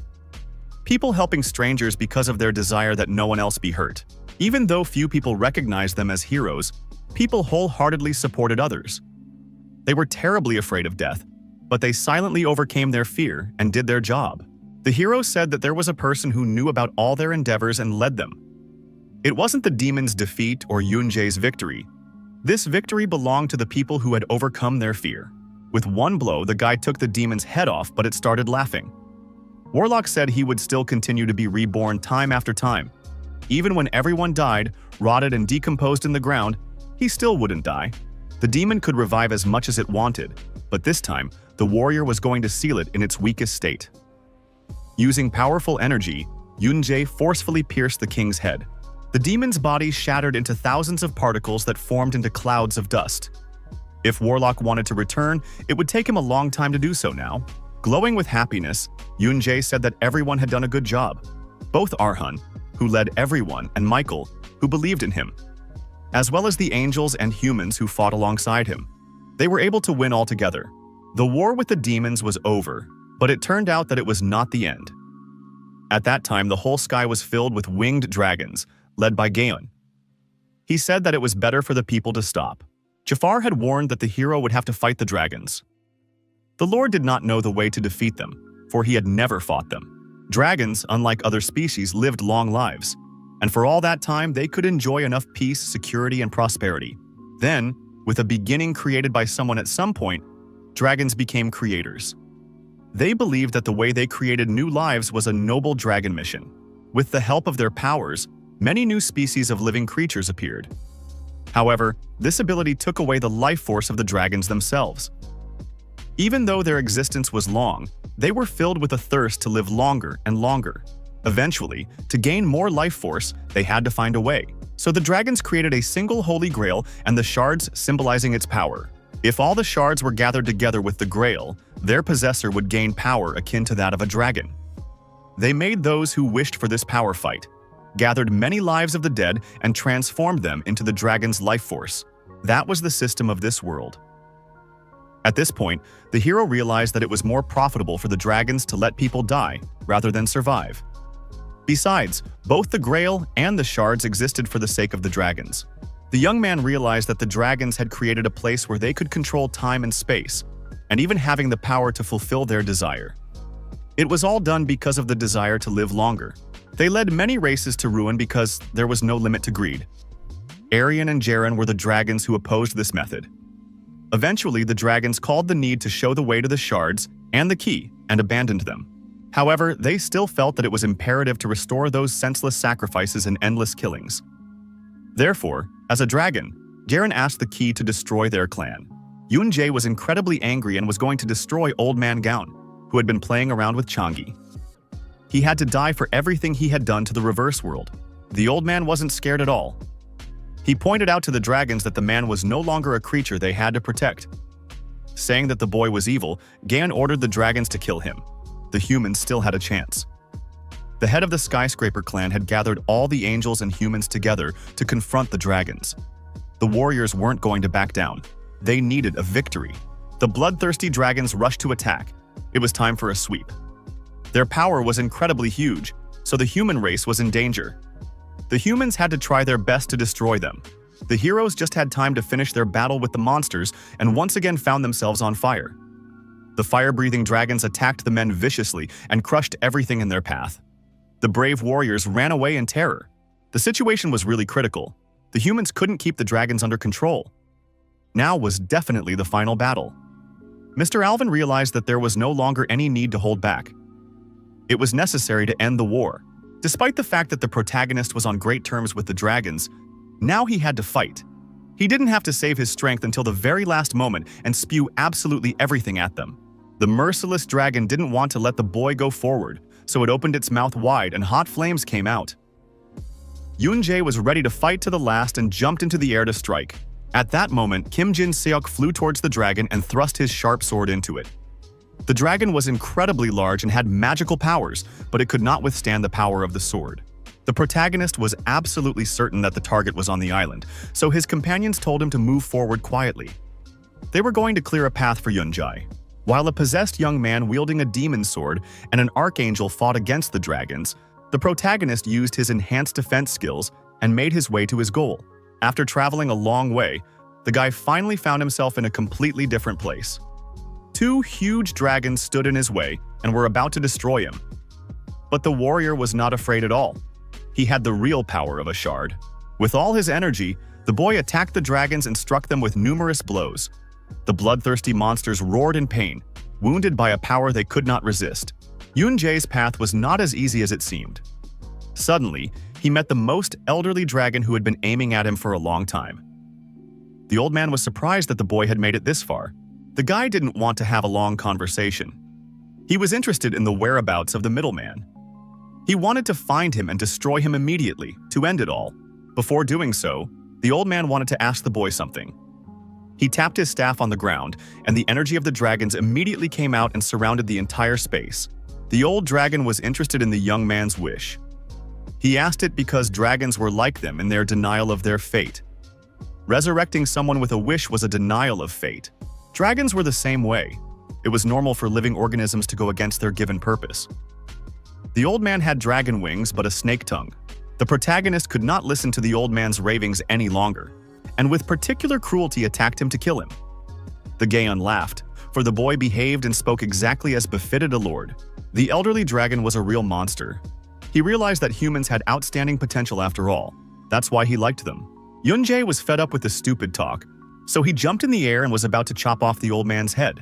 People helping strangers because of their desire that no one else be hurt. Even though few people recognized them as heroes, people wholeheartedly supported others. They were terribly afraid of death, but they silently overcame their fear and did their job. The hero said that there was a person who knew about all their endeavors and led them. It wasn't the demon's defeat or Yunjae's victory. This victory belonged to the people who had overcome their fear. With one blow, the guy took the demon's head off, but it started laughing. Warlock said he would still continue to be reborn time after time. Even when everyone died, rotted and decomposed in the ground, he still wouldn't die. The demon could revive as much as it wanted, but this time, the warrior was going to seal it in its weakest state. Using powerful energy, Yunjae forcefully pierced the king's head. The demon's body shattered into thousands of particles that formed into clouds of dust. If Warlock wanted to return, it would take him a long time to do so now. Glowing with happiness, Yunjae said that everyone had done a good job. Both Arhun, who led everyone, and Michael, who believed in him, as well as the angels and humans who fought alongside him. They were able to win altogether. The war with the demons was over, but it turned out that it was not the end. At that time, the whole sky was filled with winged dragons, led by Gaon. He said that it was better for the people to stop. Jafar had warned that the hero would have to fight the dragons. The Lord did not know the way to defeat them, for he had never fought them. Dragons, unlike other species, lived long lives, and for all that time they could enjoy enough peace, security, and prosperity. Then, with a beginning created by someone at some point, dragons became creators. They believed that the way they created new lives was a noble dragon mission. With the help of their powers, many new species of living creatures appeared. However, this ability took away the life force of the dragons themselves. Even though their existence was long, they were filled with a thirst to live longer and longer. Eventually, to gain more life force, they had to find a way. So the dragons created a single holy grail and the shards symbolizing its power. If all the shards were gathered together with the grail, their possessor would gain power akin to that of a dragon. They made those who wished for this power fight, gathered many lives of the dead, and transformed them into the dragon's life force. That was the system of this world. At this point, the hero realized that it was more profitable for the dragons to let people die rather than survive. Besides, both the Grail and the shards existed for the sake of the dragons. The young man realized that the dragons had created a place where they could control time and space, and even having the power to fulfill their desire. It was all done because of the desire to live longer. They led many races to ruin because there was no limit to greed. Arian and Jaren were the dragons who opposed this method. Eventually, the dragons called the need to show the way to the shards and the key and abandoned them. However, they still felt that it was imperative to restore those senseless sacrifices and endless killings. Therefore, as a dragon, Jaren asked the key to destroy their clan. Yunjae was incredibly angry and was going to destroy Old Man Gaon, who had been playing around with Changi. He had to die for everything he had done to the reverse world. The old man wasn't scared at all. He pointed out to the dragons that the man was no longer a creature they had to protect. Saying that the boy was evil, Gaon ordered the dragons to kill him. The humans still had a chance. The head of the Skyscraper clan had gathered all the angels and humans together to confront the dragons. The warriors weren't going to back down. They needed a victory. The bloodthirsty dragons rushed to attack. It was time for a sweep. Their power was incredibly huge, so the human race was in danger. The humans had to try their best to destroy them. The heroes just had time to finish their battle with the monsters and once again found themselves on fire. The fire-breathing dragons attacked the men viciously and crushed everything in their path. The brave warriors ran away in terror. The situation was really critical. The humans couldn't keep the dragons under control. Now was definitely the final battle. Mr. Alvin realized that there was no longer any need to hold back. It was necessary to end the war. Despite the fact that the protagonist was on great terms with the dragons, now he had to fight. He didn't have to save his strength until the very last moment and spew absolutely everything at them. The merciless dragon didn't want to let the boy go forward, so it opened its mouth wide and hot flames came out. Yoon-jae was ready to fight to the last and jumped into the air to strike. At that moment, Kim Jin-seok flew towards the dragon and thrust his sharp sword into it. The dragon was incredibly large and had magical powers, but it could not withstand the power of the sword. The protagonist was absolutely certain that the target was on the island, so his companions told him to move forward quietly. They were going to clear a path for Yoon-jae. While a possessed young man wielding a demon sword and an archangel fought against the dragons, the protagonist used his enhanced defense skills and made his way to his goal. After traveling a long way, the guy finally found himself in a completely different place. Two huge dragons stood in his way and were about to destroy him. But the warrior was not afraid at all. He had the real power of a shard. With all his energy, the boy attacked the dragons and struck them with numerous blows. The bloodthirsty monsters roared in pain, wounded by a power they could not resist. Yoon-jae's path was not as easy as it seemed. Suddenly, he met the most elderly dragon who had been aiming at him for a long time. The old man was surprised that the boy had made it this far. The guy didn't want to have a long conversation. He was interested in the whereabouts of the middleman. He wanted to find him and destroy him immediately, to end it all. Before doing so, the old man wanted to ask the boy something. He tapped his staff on the ground, and the energy of the dragons immediately came out and surrounded the entire space. The old dragon was interested in the young man's wish. He asked it because dragons were like them in their denial of their fate. Resurrecting someone with a wish was a denial of fate. Dragons were the same way. It was normal for living organisms to go against their given purpose. The old man had dragon wings but a snake tongue. The protagonist could not listen to the old man's ravings any longer, and with particular cruelty attacked him to kill him. The Gaon laughed, for the boy behaved and spoke exactly as befitted a lord. The elderly dragon was a real monster. He realized that humans had outstanding potential after all. That's why he liked them. Yoon-jae was fed up with the stupid talk, so he jumped in the air and was about to chop off the old man's head.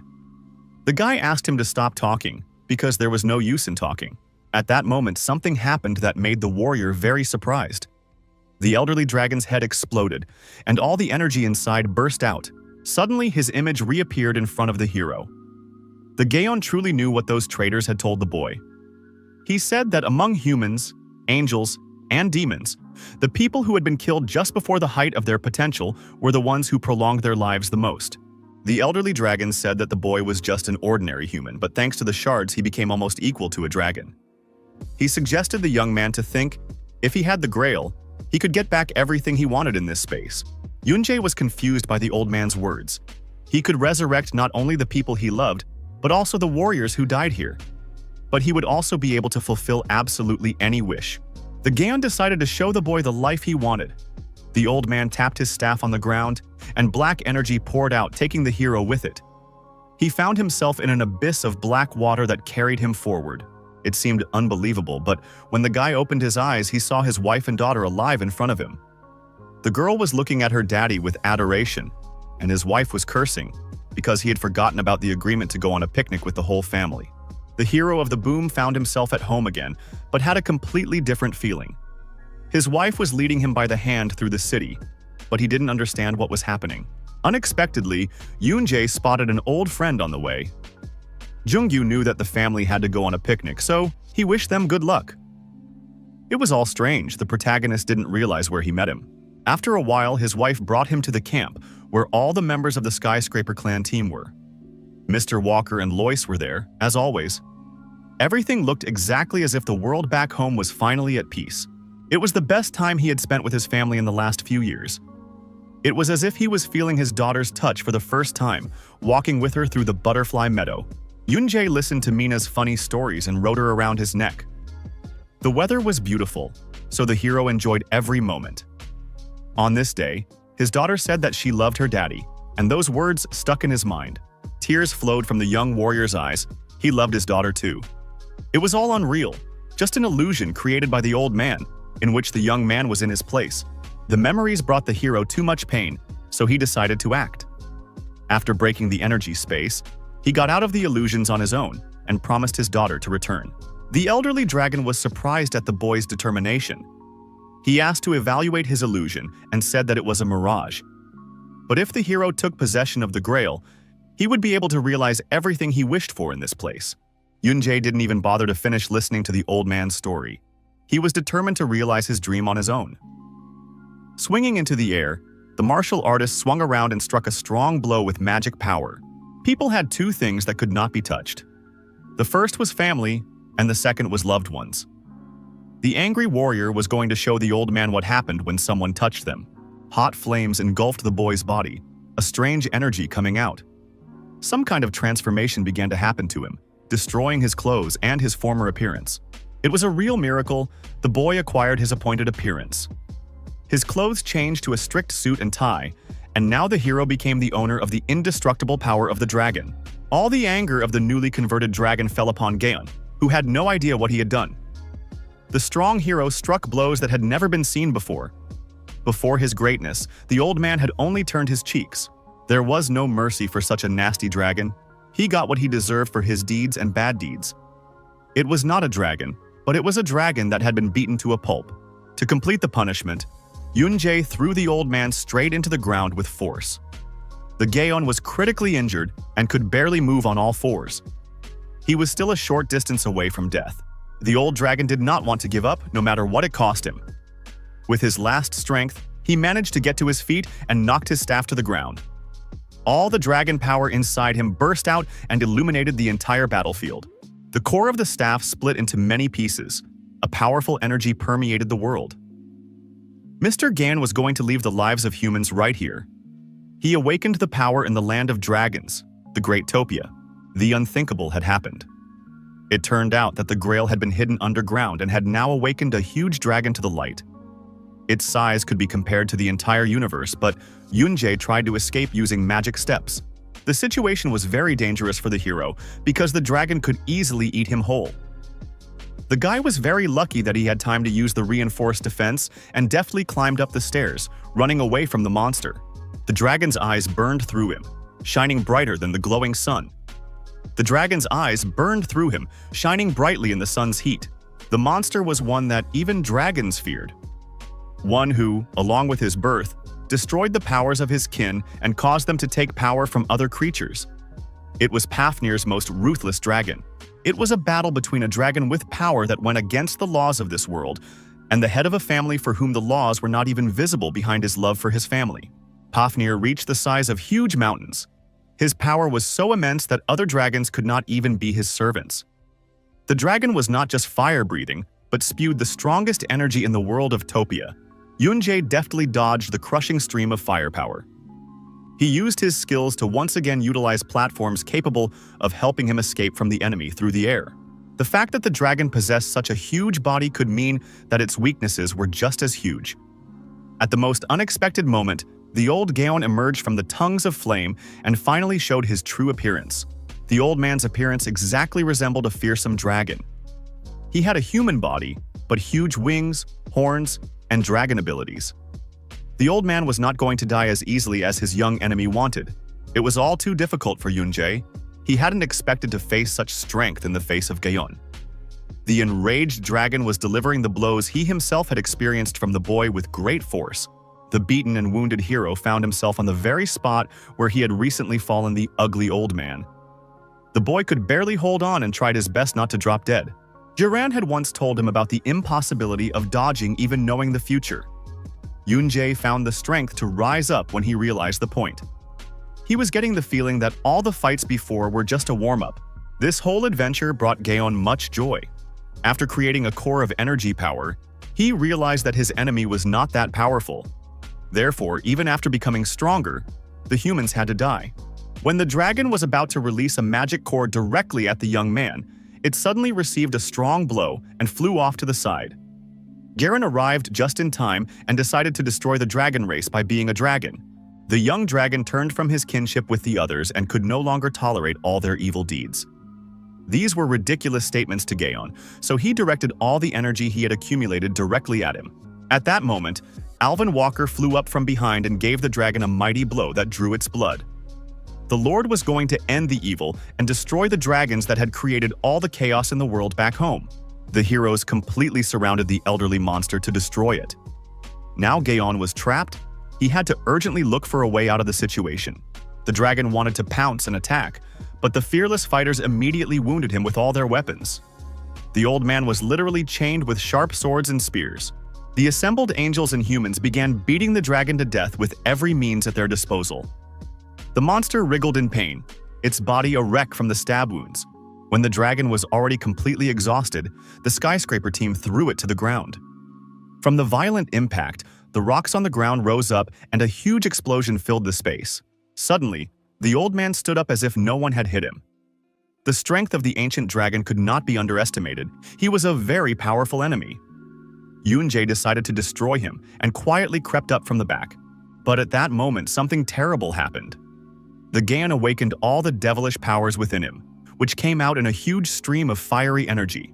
The guy asked him to stop talking, because there was no use in talking. At that moment, something happened that made the warrior very surprised. The elderly dragon's head exploded, and all the energy inside burst out. Suddenly, his image reappeared in front of the hero. The Gaon truly knew what those traitors had told the boy. He said that among humans, angels, and demons, the people who had been killed just before the height of their potential were the ones who prolonged their lives the most. The elderly dragon said that the boy was just an ordinary human, but thanks to the shards he became almost equal to a dragon. He suggested the young man to think, if he had the Grail, he could get back everything he wanted in this space. Yoon-jae was confused by the old man's words. He could resurrect not only the people he loved, but also the warriors who died here. But he would also be able to fulfill absolutely any wish. The Gaon decided to show the boy the life he wanted. The old man tapped his staff on the ground, and black energy poured out, taking the hero with it. He found himself in an abyss of black water that carried him forward. It seemed unbelievable, but when the guy opened his eyes, he saw his wife and daughter alive in front of him. The girl was looking at her daddy with adoration, and his wife was cursing because he had forgotten about the agreement to go on a picnic with the whole family. The hero of the boom found himself at home again, but had a completely different feeling. His wife was leading him by the hand through the city, but he didn't understand what was happening. Unexpectedly, Yoon-jae spotted an old friend on the way. Jung-gyu knew that the family had to go on a picnic, so he wished them good luck. It was all strange. The protagonist didn't realize where he met him. After a while, his wife brought him to the camp, where all the members of the Skyscraper clan team were. Mr. Walker and Lois were there, as always. Everything looked exactly as if the world back home was finally at peace. It was the best time he had spent with his family in the last few years. It was as if he was feeling his daughter's touch for the first time, walking with her through the butterfly meadow. Yoon-jae listened to Mina's funny stories and rode her around his neck. The weather was beautiful, so the hero enjoyed every moment. On this day, his daughter said that she loved her daddy, and those words stuck in his mind. Tears flowed from the young warrior's eyes. He loved his daughter too. It was all unreal, just an illusion created by the old man, in which the young man was in his place. The memories brought the hero too much pain, so he decided to act. After breaking the energy space, he got out of the illusions on his own and promised his daughter to return. The elderly dragon was surprised at the boy's determination. He asked to evaluate his illusion and said that it was a mirage. But if the hero took possession of the Grail, he would be able to realize everything he wished for in this place. Yunjae didn't even bother to finish listening to the old man's story. He was determined to realize his dream on his own. Swinging into the air, the martial artist swung around and struck a strong blow with magic power. People had two things that could not be touched. The first was family, and the second was loved ones. The angry warrior was going to show the old man what happened when someone touched them. Hot flames engulfed the boy's body, a strange energy coming out. Some kind of transformation began to happen to him, destroying his clothes and his former appearance. It was a real miracle. The boy acquired his appointed appearance. His clothes changed to a strict suit and tie, and now the hero became the owner of the indestructible power of the dragon. All the anger of the newly converted dragon fell upon Gaon, who had no idea what he had done. The strong hero struck blows that had never been seen before. Before his greatness, the old man had only turned his cheeks. There was no mercy for such a nasty dragon. He got what he deserved for his deeds and bad deeds. It was not a dragon, but it was a dragon that had been beaten to a pulp. To complete the punishment, Yunjae threw the old man straight into the ground with force. The Gaon was critically injured and could barely move on all fours. He was still a short distance away from death. The old dragon did not want to give up, no matter what it cost him. With his last strength, he managed to get to his feet and knocked his staff to the ground. All the dragon power inside him burst out and illuminated the entire battlefield. The core of the staff split into many pieces. A powerful energy permeated the world. Mr. Gan was going to leave the lives of humans right here. He awakened the power in the land of dragons, the Great Topia. The unthinkable had happened. It turned out that the Grail had been hidden underground and had now awakened a huge dragon to the light. Its size could be compared to the entire universe, but Yunjae tried to escape using magic steps. The situation was very dangerous for the hero because the dragon could easily eat him whole. The guy was very lucky that he had time to use the reinforced defense and deftly climbed up the stairs, running away from the monster. The dragon's eyes burned through him, shining brighter than the glowing sun. The dragon's eyes burned through him, shining brightly in the sun's heat. The monster was one that even dragons feared. One who, along with his birth, destroyed the powers of his kin and caused them to take power from other creatures. It was Pafnir's most ruthless dragon. It was a battle between a dragon with power that went against the laws of this world and the head of a family for whom the laws were not even visible behind his love for his family. Pafnir reached the size of huge mountains. His power was so immense that other dragons could not even be his servants. The dragon was not just fire-breathing, but spewed the strongest energy in the world of Topia. Yunjae deftly dodged the crushing stream of firepower. He used his skills to once again utilize platforms capable of helping him escape from the enemy through the air. The fact that the dragon possessed such a huge body could mean that its weaknesses were just as huge. At the most unexpected moment, the old Gaon emerged from the tongues of flame and finally showed his true appearance. The old man's appearance exactly resembled a fearsome dragon. He had a human body, but huge wings, horns, and dragon abilities. The old man was not going to die as easily as his young enemy wanted. It was all too difficult for Yunjae. He hadn't expected to face such strength in the face of Gaon. The enraged dragon was delivering the blows he himself had experienced from the boy with great force. The beaten and wounded hero found himself on the very spot where he had recently fallen the ugly old man. The boy could barely hold on and tried his best not to drop dead. Jiran had once told him about the impossibility of dodging even knowing the future. Yunjae found the strength to rise up when he realized the point. He was getting the feeling that all the fights before were just a warm-up. This whole adventure brought Gaon much joy. After creating a core of energy power, he realized that his enemy was not that powerful. Therefore, even after becoming stronger, the humans had to die. When the dragon was about to release a magic core directly at the young man, it suddenly received a strong blow and flew off to the side. Garen arrived just in time and decided to destroy the dragon race by being a dragon. The young dragon turned from his kinship with the others and could no longer tolerate all their evil deeds. These were ridiculous statements to Gaon, so he directed all the energy he had accumulated directly at him. At that moment, Alvin Walker flew up from behind and gave the dragon a mighty blow that drew its blood. The Lord was going to end the evil and destroy the dragons that had created all the chaos in the world back home. The heroes completely surrounded the elderly monster to destroy it. Now Gaon was trapped, He had to urgently look for a way out of the situation. The dragon wanted to pounce and attack, but the fearless fighters immediately wounded him with all their weapons. The old man was literally chained with sharp swords and spears. The assembled angels and humans began beating the dragon to death with every means at their disposal. The monster wriggled in pain, its body a wreck from the stab wounds. When the dragon was already completely exhausted, the skyscraper team threw it to the ground. From the violent impact, the rocks on the ground rose up and a huge explosion filled the space. Suddenly, the old man stood up as if no one had hit him. The strength of the ancient dragon could not be underestimated. He was a very powerful enemy. Yunjae decided to destroy him and quietly crept up from the back. But at that moment, something terrible happened. The Gaon awakened all the devilish powers within him, which came out in a huge stream of fiery energy.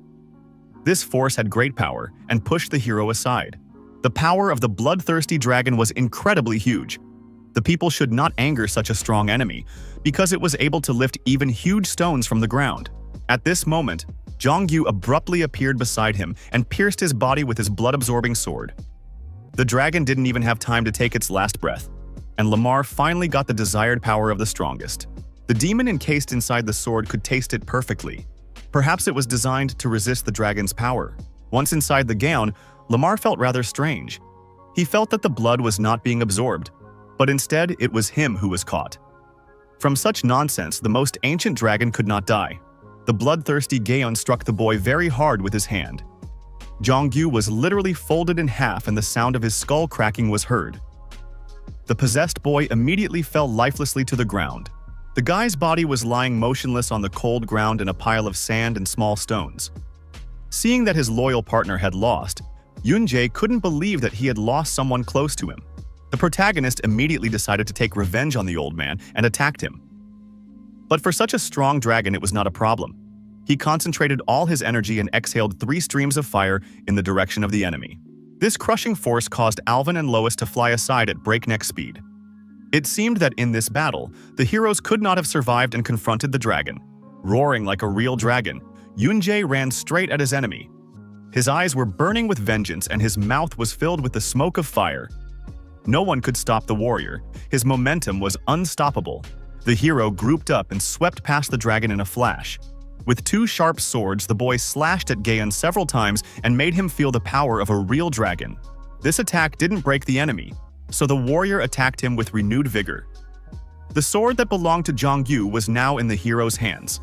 This force had great power and pushed the hero aside. The power of the bloodthirsty dragon was incredibly huge. The people should not anger such a strong enemy, because it was able to lift even huge stones from the ground. At this moment, Jongyu abruptly appeared beside him and pierced his body with his blood-absorbing sword. The dragon didn't even have time to take its last breath, and Lamar finally got the desired power of the strongest. The demon encased inside the sword could taste it perfectly. Perhaps it was designed to resist the dragon's power. Once inside the gown, Lamar felt rather strange. He felt that the blood was not being absorbed, but instead it was him who was caught. From such nonsense, the most ancient dragon could not die. The bloodthirsty Gaon struck the boy very hard with his hand. Jongyu was literally folded in half and the sound of his skull cracking was heard. The possessed boy immediately fell lifelessly to the ground. The guy's body was lying motionless on the cold ground in a pile of sand and small stones. Seeing that his loyal partner had lost, Yunjae couldn't believe that he had lost someone close to him. The protagonist immediately decided to take revenge on the old man and attacked him. But for such a strong dragon, it was not a problem. He concentrated all his energy and exhaled 3 streams of fire in the direction of the enemy. This crushing force caused Alvin and Lois to fly aside at breakneck speed. It seemed that in this battle, the heroes could not have survived and confronted the dragon. Roaring like a real dragon, Yunjae ran straight at his enemy. His eyes were burning with vengeance and his mouth was filled with the smoke of fire. No one could stop the warrior. His momentum was unstoppable. The hero grouped up and swept past the dragon in a flash. With 2 sharp swords, the boy slashed at Gaon several times and made him feel the power of a real dragon. This attack didn't break the enemy, so the warrior attacked him with renewed vigor. The sword that belonged to Jongyu was now in the hero's hands.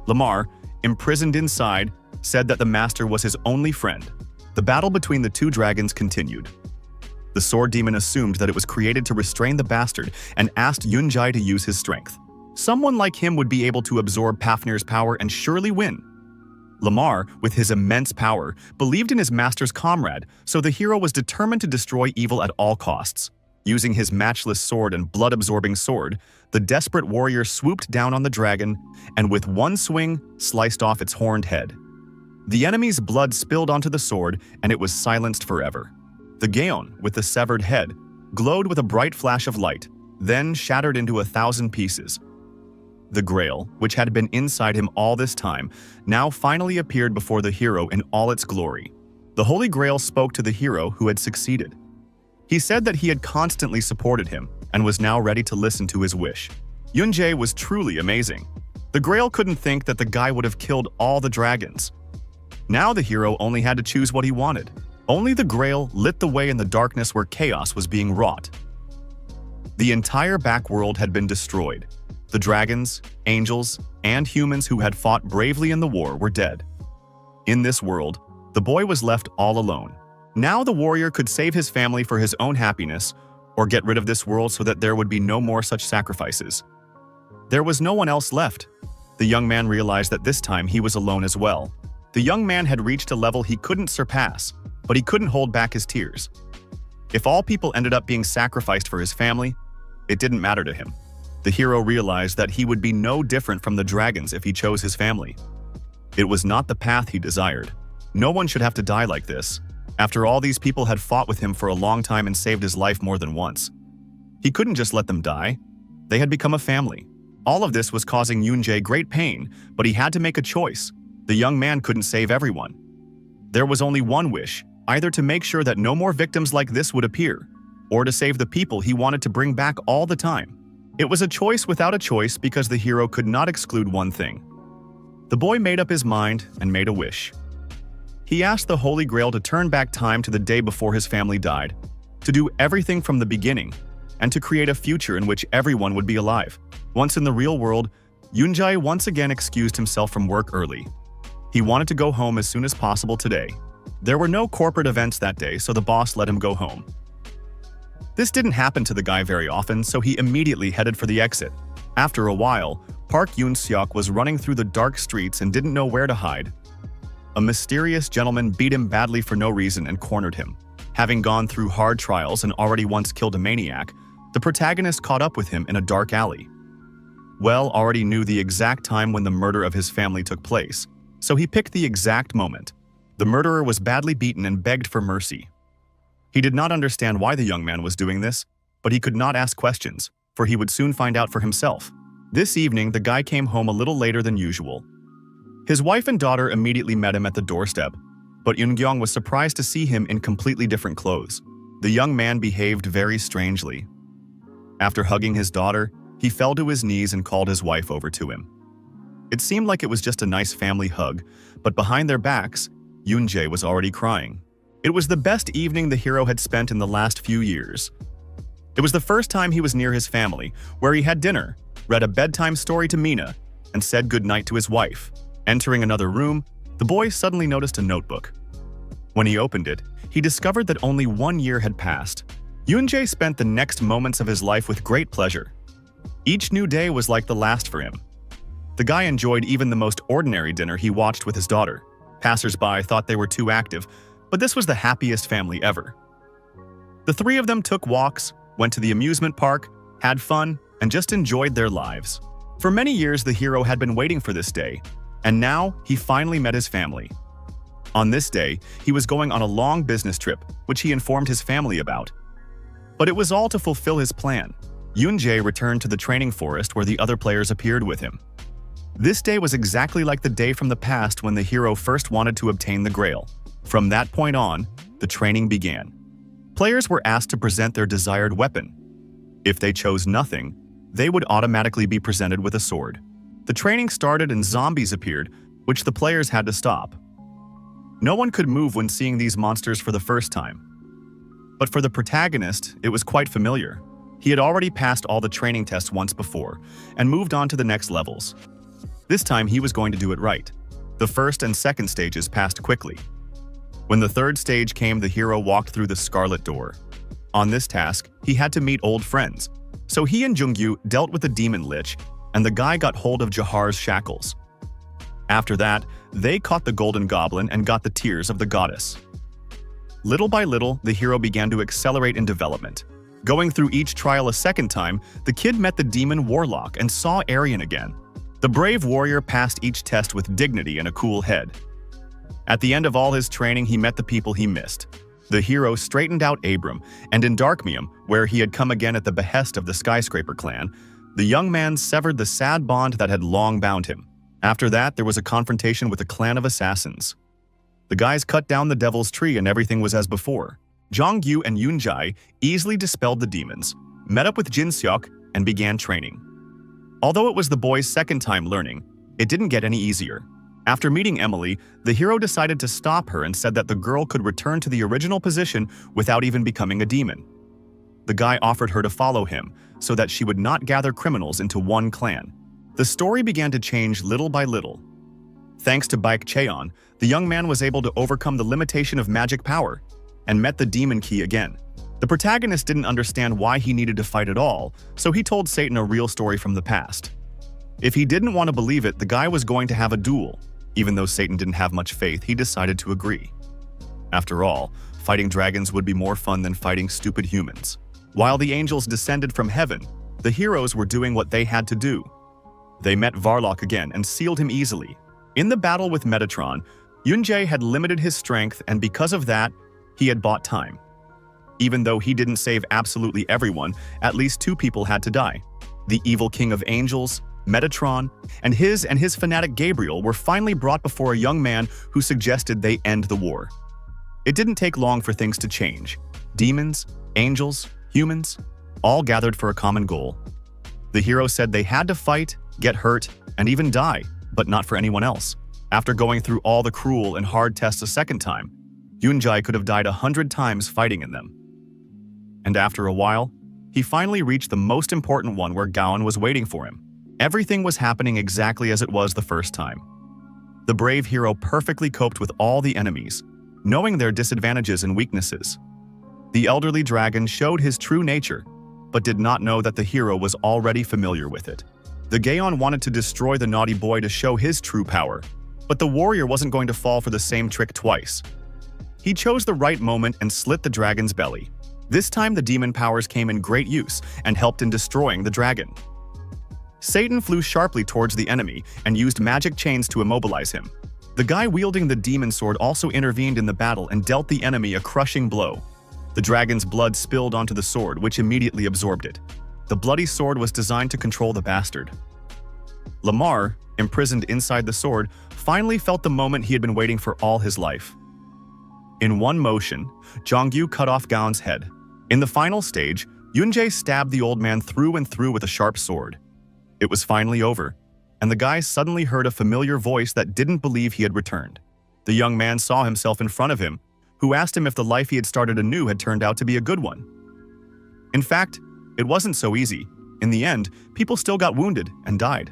Lamar, imprisoned inside, said that the master was his only friend. The battle between the 2 dragons continued. The sword demon assumed that it was created to restrain the bastard and asked Yunjae to use his strength. Someone like him would be able to absorb Pafnir's power and surely win. Lamar, with his immense power, believed in his master's comrade, so the hero was determined to destroy evil at all costs. Using his matchless sword and blood-absorbing sword, the desperate warrior swooped down on the dragon and with one swing sliced off its horned head. The enemy's blood spilled onto the sword and it was silenced forever. The Gaon, with the severed head, glowed with a bright flash of light, then shattered into 1,000 pieces. The Grail, which had been inside him all this time, now finally appeared before the hero in all its glory. The Holy Grail spoke to the hero who had succeeded. He said that he had constantly supported him and was now ready to listen to his wish. Yunjae was truly amazing. The Grail couldn't think that the guy would have killed all the dragons. Now the hero only had to choose what he wanted. Only the Grail lit the way in the darkness where chaos was being wrought. The entire backworld had been destroyed. The dragons, angels, and humans who had fought bravely in the war were dead. In this world, the boy was left all alone. Now the warrior could save his family for his own happiness, or get rid of this world so that there would be no more such sacrifices. There was no one else left. The young man realized that this time he was alone as well. The young man had reached a level he couldn't surpass, but he couldn't hold back his tears. If all people ended up being sacrificed for his family, it didn't matter to him. The hero realized that he would be no different from the dragons if he chose his family. It was not the path he desired. No one should have to die like this. After all, these people had fought with him for a long time and saved his life more than once. He couldn't just let them die. They had become a family. All of this was causing Yunjae great pain, but he had to make a choice. The young man couldn't save everyone. There was only one wish, either to make sure that no more victims like this would appear, or to save the people he wanted to bring back all the time. It was a choice without a choice because the hero could not exclude one thing. The boy made up his mind and made a wish. He asked the Holy Grail to turn back time to the day before his family died, to do everything from the beginning, and to create a future in which everyone would be alive. Once in the real world, Yoonjae once again excused himself from work early. He wanted to go home as soon as possible today. There were no corporate events that day, so the boss let him go home. This didn't happen to the guy very often, so he immediately headed for the exit. After a while, Park Yoon-seok was running through the dark streets and didn't know where to hide. A mysterious gentleman beat him badly for no reason and cornered him. Having gone through hard trials and already once killed a maniac, the protagonist caught up with him in a dark alley. Well already knew the exact time when the murder of his family took place, so he picked the exact moment. The murderer was badly beaten and begged for mercy. He did not understand why the young man was doing this, but he could not ask questions, for he would soon find out for himself. This evening, the guy came home a little later than usual. His wife and daughter immediately met him at the doorstep, but Yoon-gyong was surprised to see him in completely different clothes. The young man behaved very strangely. After hugging his daughter, he fell to his knees and called his wife over to him. It seemed like it was just a nice family hug, but behind their backs, Yoonjae was already crying. It was the best evening the hero had spent in the last few years. It was the first time he was near his family, where he had dinner, read a bedtime story to Mina, and said goodnight to his wife. Entering another room, the boy suddenly noticed a notebook. When he opened it, he discovered that only 1 year had passed. Yoonjae spent the next moments of his life with great pleasure. Each new day was like the last for him. The guy enjoyed even the most ordinary dinner he watched with his daughter. Passers-by thought they were too active, but this was the happiest family ever. The three of them took walks, went to the amusement park, had fun, and just enjoyed their lives. For many years, the hero had been waiting for this day, and now he finally met his family. On this day, he was going on a long business trip, which he informed his family about. But it was all to fulfill his plan. Yoonjae returned to the training forest where the other players appeared with him. This day was exactly like the day from the past when the hero first wanted to obtain the Grail. From that point on, the training began. Players were asked to present their desired weapon. If they chose nothing, they would automatically be presented with a sword. The training started and zombies appeared, which the players had to stop. No one could move when seeing these monsters for the first time. But for the protagonist, it was quite familiar. He had already passed all the training tests once before and moved on to the next levels. This time he was going to do it right. The first and second stages passed quickly. When the third stage came, the hero walked through the Scarlet Door. On this task, he had to meet old friends. So he and Jungyu dealt with the demon lich, and the guy got hold of Jahar's shackles. After that, they caught the golden goblin and got the tears of the goddess. Little by little, the hero began to accelerate in development. Going through each trial a second time, the kid met the demon warlock and saw Aryan again. The brave warrior passed each test with dignity and a cool head. At the end of all his training, he met the people he missed. The hero straightened out Abram, and in Darkmium, where he had come again at the behest of the Skyscraper clan, the young man severed the sad bond that had long bound him. After that, there was a confrontation with a clan of assassins. The guys cut down the devil's tree and everything was as before. Jongyu and Yoonjae easily dispelled the demons, met up with Jin-seok, and began training. Although it was the boy's second time learning, it didn't get any easier. After meeting Emily, the hero decided to stop her and said that the girl could return to the original position without even becoming a demon. The guy offered her to follow him so that she would not gather criminals into one clan. The story began to change little by little. Thanks to Baek Cheon, the young man was able to overcome the limitation of magic power and met the demon key again. The protagonist didn't understand why he needed to fight at all, so he told Satan a real story from the past. If he didn't want to believe it, the guy was going to have a duel. Even though Satan didn't have much faith, he decided to agree. After all, fighting dragons would be more fun than fighting stupid humans. While the angels descended from heaven, the heroes were doing what they had to do. They met Varlock again and sealed him easily. In the battle with Metatron, Yoonjae had limited his strength, and because of that, he had bought time. Even though he didn't save absolutely everyone, at least 2 people had to die. The evil king of angels, Metatron, and his fanatic Gabriel were finally brought before a young man who suggested they end the war. It didn't take long for things to change. Demons, angels, humans, all gathered for a common goal. The hero said they had to fight, get hurt, and even die, but not for anyone else. After going through all the cruel and hard tests a second time, Yoonjae could have died 100 times fighting in them. And after a while, he finally reached the most important one where Gaon was waiting for him. Everything was happening exactly as it was the first time. The brave hero perfectly coped with all the enemies, knowing their disadvantages and weaknesses. The elderly dragon showed his true nature, but did not know that the hero was already familiar with it. The Gaon wanted to destroy the naughty boy to show his true power, but the warrior wasn't going to fall for the same trick twice. He chose the right moment and slit the dragon's belly. This time the demon powers came in great use and helped in destroying the dragon. Satan flew sharply towards the enemy and used magic chains to immobilize him. The guy wielding the demon sword also intervened in the battle and dealt the enemy a crushing blow. The dragon's blood spilled onto the sword, which immediately absorbed it. The bloody sword was designed to control the bastard. Lamar, imprisoned inside the sword, finally felt the moment he had been waiting for all his life. In one motion, Jongyu cut off Gaon's head. In the final stage, Yoonjae stabbed the old man through and through with a sharp sword. It was finally over, and the guy suddenly heard a familiar voice that didn't believe he had returned. The young man saw himself in front of him, who asked him if the life he had started anew had turned out to be a good one. In fact, it wasn't so easy. In the end, people still got wounded and died.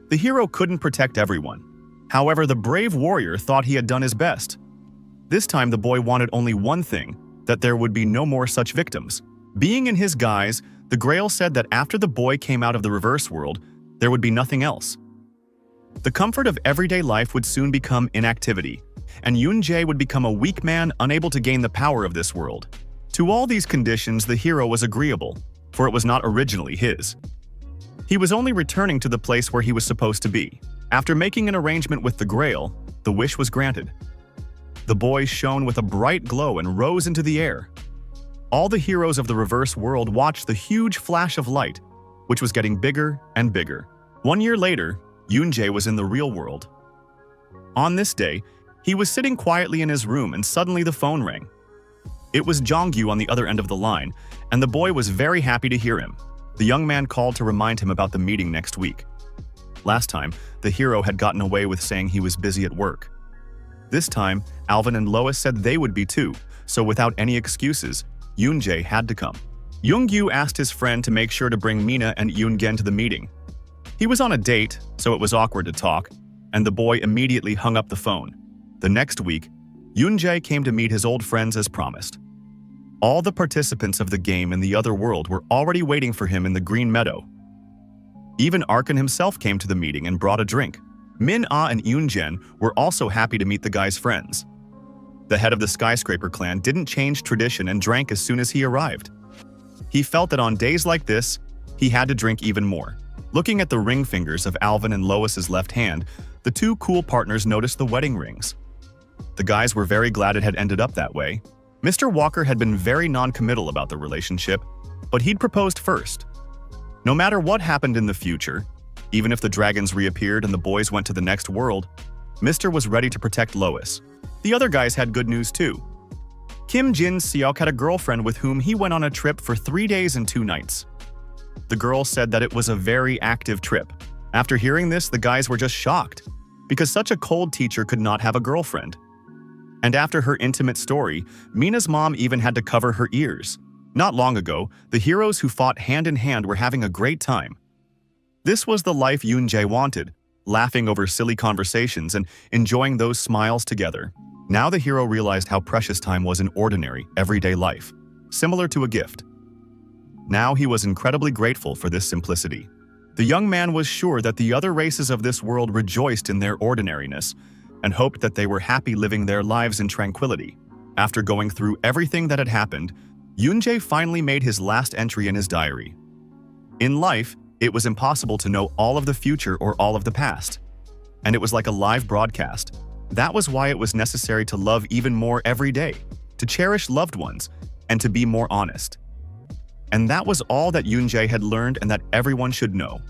The hero couldn't protect everyone. However, the brave warrior thought he had done his best. This time the boy wanted only one thing, that there would be no more such victims. Being in his guise, the Grail said that after the boy came out of the reverse world, there would be nothing else. The comfort of everyday life would soon become inactivity, and Yoonjae would become a weak man unable to gain the power of this world. To all these conditions, the hero was agreeable, for it was not originally his. He was only returning to the place where he was supposed to be. After making an arrangement with the Grail, the wish was granted. The boy shone with a bright glow and rose into the air. All the heroes of the reverse world watched the huge flash of light, which was getting bigger and bigger. 1 year later, Yoonjae was in the real world. On this day, he was sitting quietly in his room and suddenly the phone rang. It was Jongyu on the other end of the line, and the boy was very happy to hear him. The young man called to remind him about the meeting next week. Last time, the hero had gotten away with saying he was busy at work. This time, Alvin and Lois said they would be too, so without any excuses, Yoonjae had to come. Yoongyu asked his friend to make sure to bring Mina and Yoongen to the meeting. He was on a date, so it was awkward to talk, and the boy immediately hung up the phone. The next week, Yoonjae came to meet his old friends as promised. All the participants of the game in the other world were already waiting for him in the Green Meadow. Even Arkan himself came to the meeting and brought a drink. Min-ah and Yoongen were also happy to meet the guy's friends. The head of the Skyscraper clan didn't change tradition and drank as soon as he arrived. He felt that on days like this, he had to drink even more. Looking at the ring fingers of Alvin and Lois's left hand, the two cool partners noticed the wedding rings. The guys were very glad it had ended up that way. Mr. Walker had been very non-committal about the relationship, but he'd proposed first. No matter what happened in the future, even if the dragons reappeared and the boys went to the next world, Mr. was ready to protect Lois. The other guys had good news too. Kim Jin-seok had a girlfriend with whom he went on a trip for 3 days and 2 nights. The girl said that it was a very active trip. After hearing this, the guys were just shocked, because such a cold teacher could not have a girlfriend. And after her intimate story, Mina's mom even had to cover her ears. Not long ago, the heroes who fought hand in hand were having a great time. This was the life Yoonjae wanted, laughing over silly conversations and enjoying those smiles together. Now the hero realized how precious time was in ordinary, everyday life, similar to a gift. Now he was incredibly grateful for this simplicity. The young man was sure that the other races of this world rejoiced in their ordinariness and hoped that they were happy living their lives in tranquility. After going through everything that had happened, Yoonjae finally made his last entry in his diary. In life, it was impossible to know all of the future or all of the past. And it was like a live broadcast. That was why it was necessary to love even more every day, to cherish loved ones, and to be more honest. And that was all that Yoonjae had learned and that everyone should know.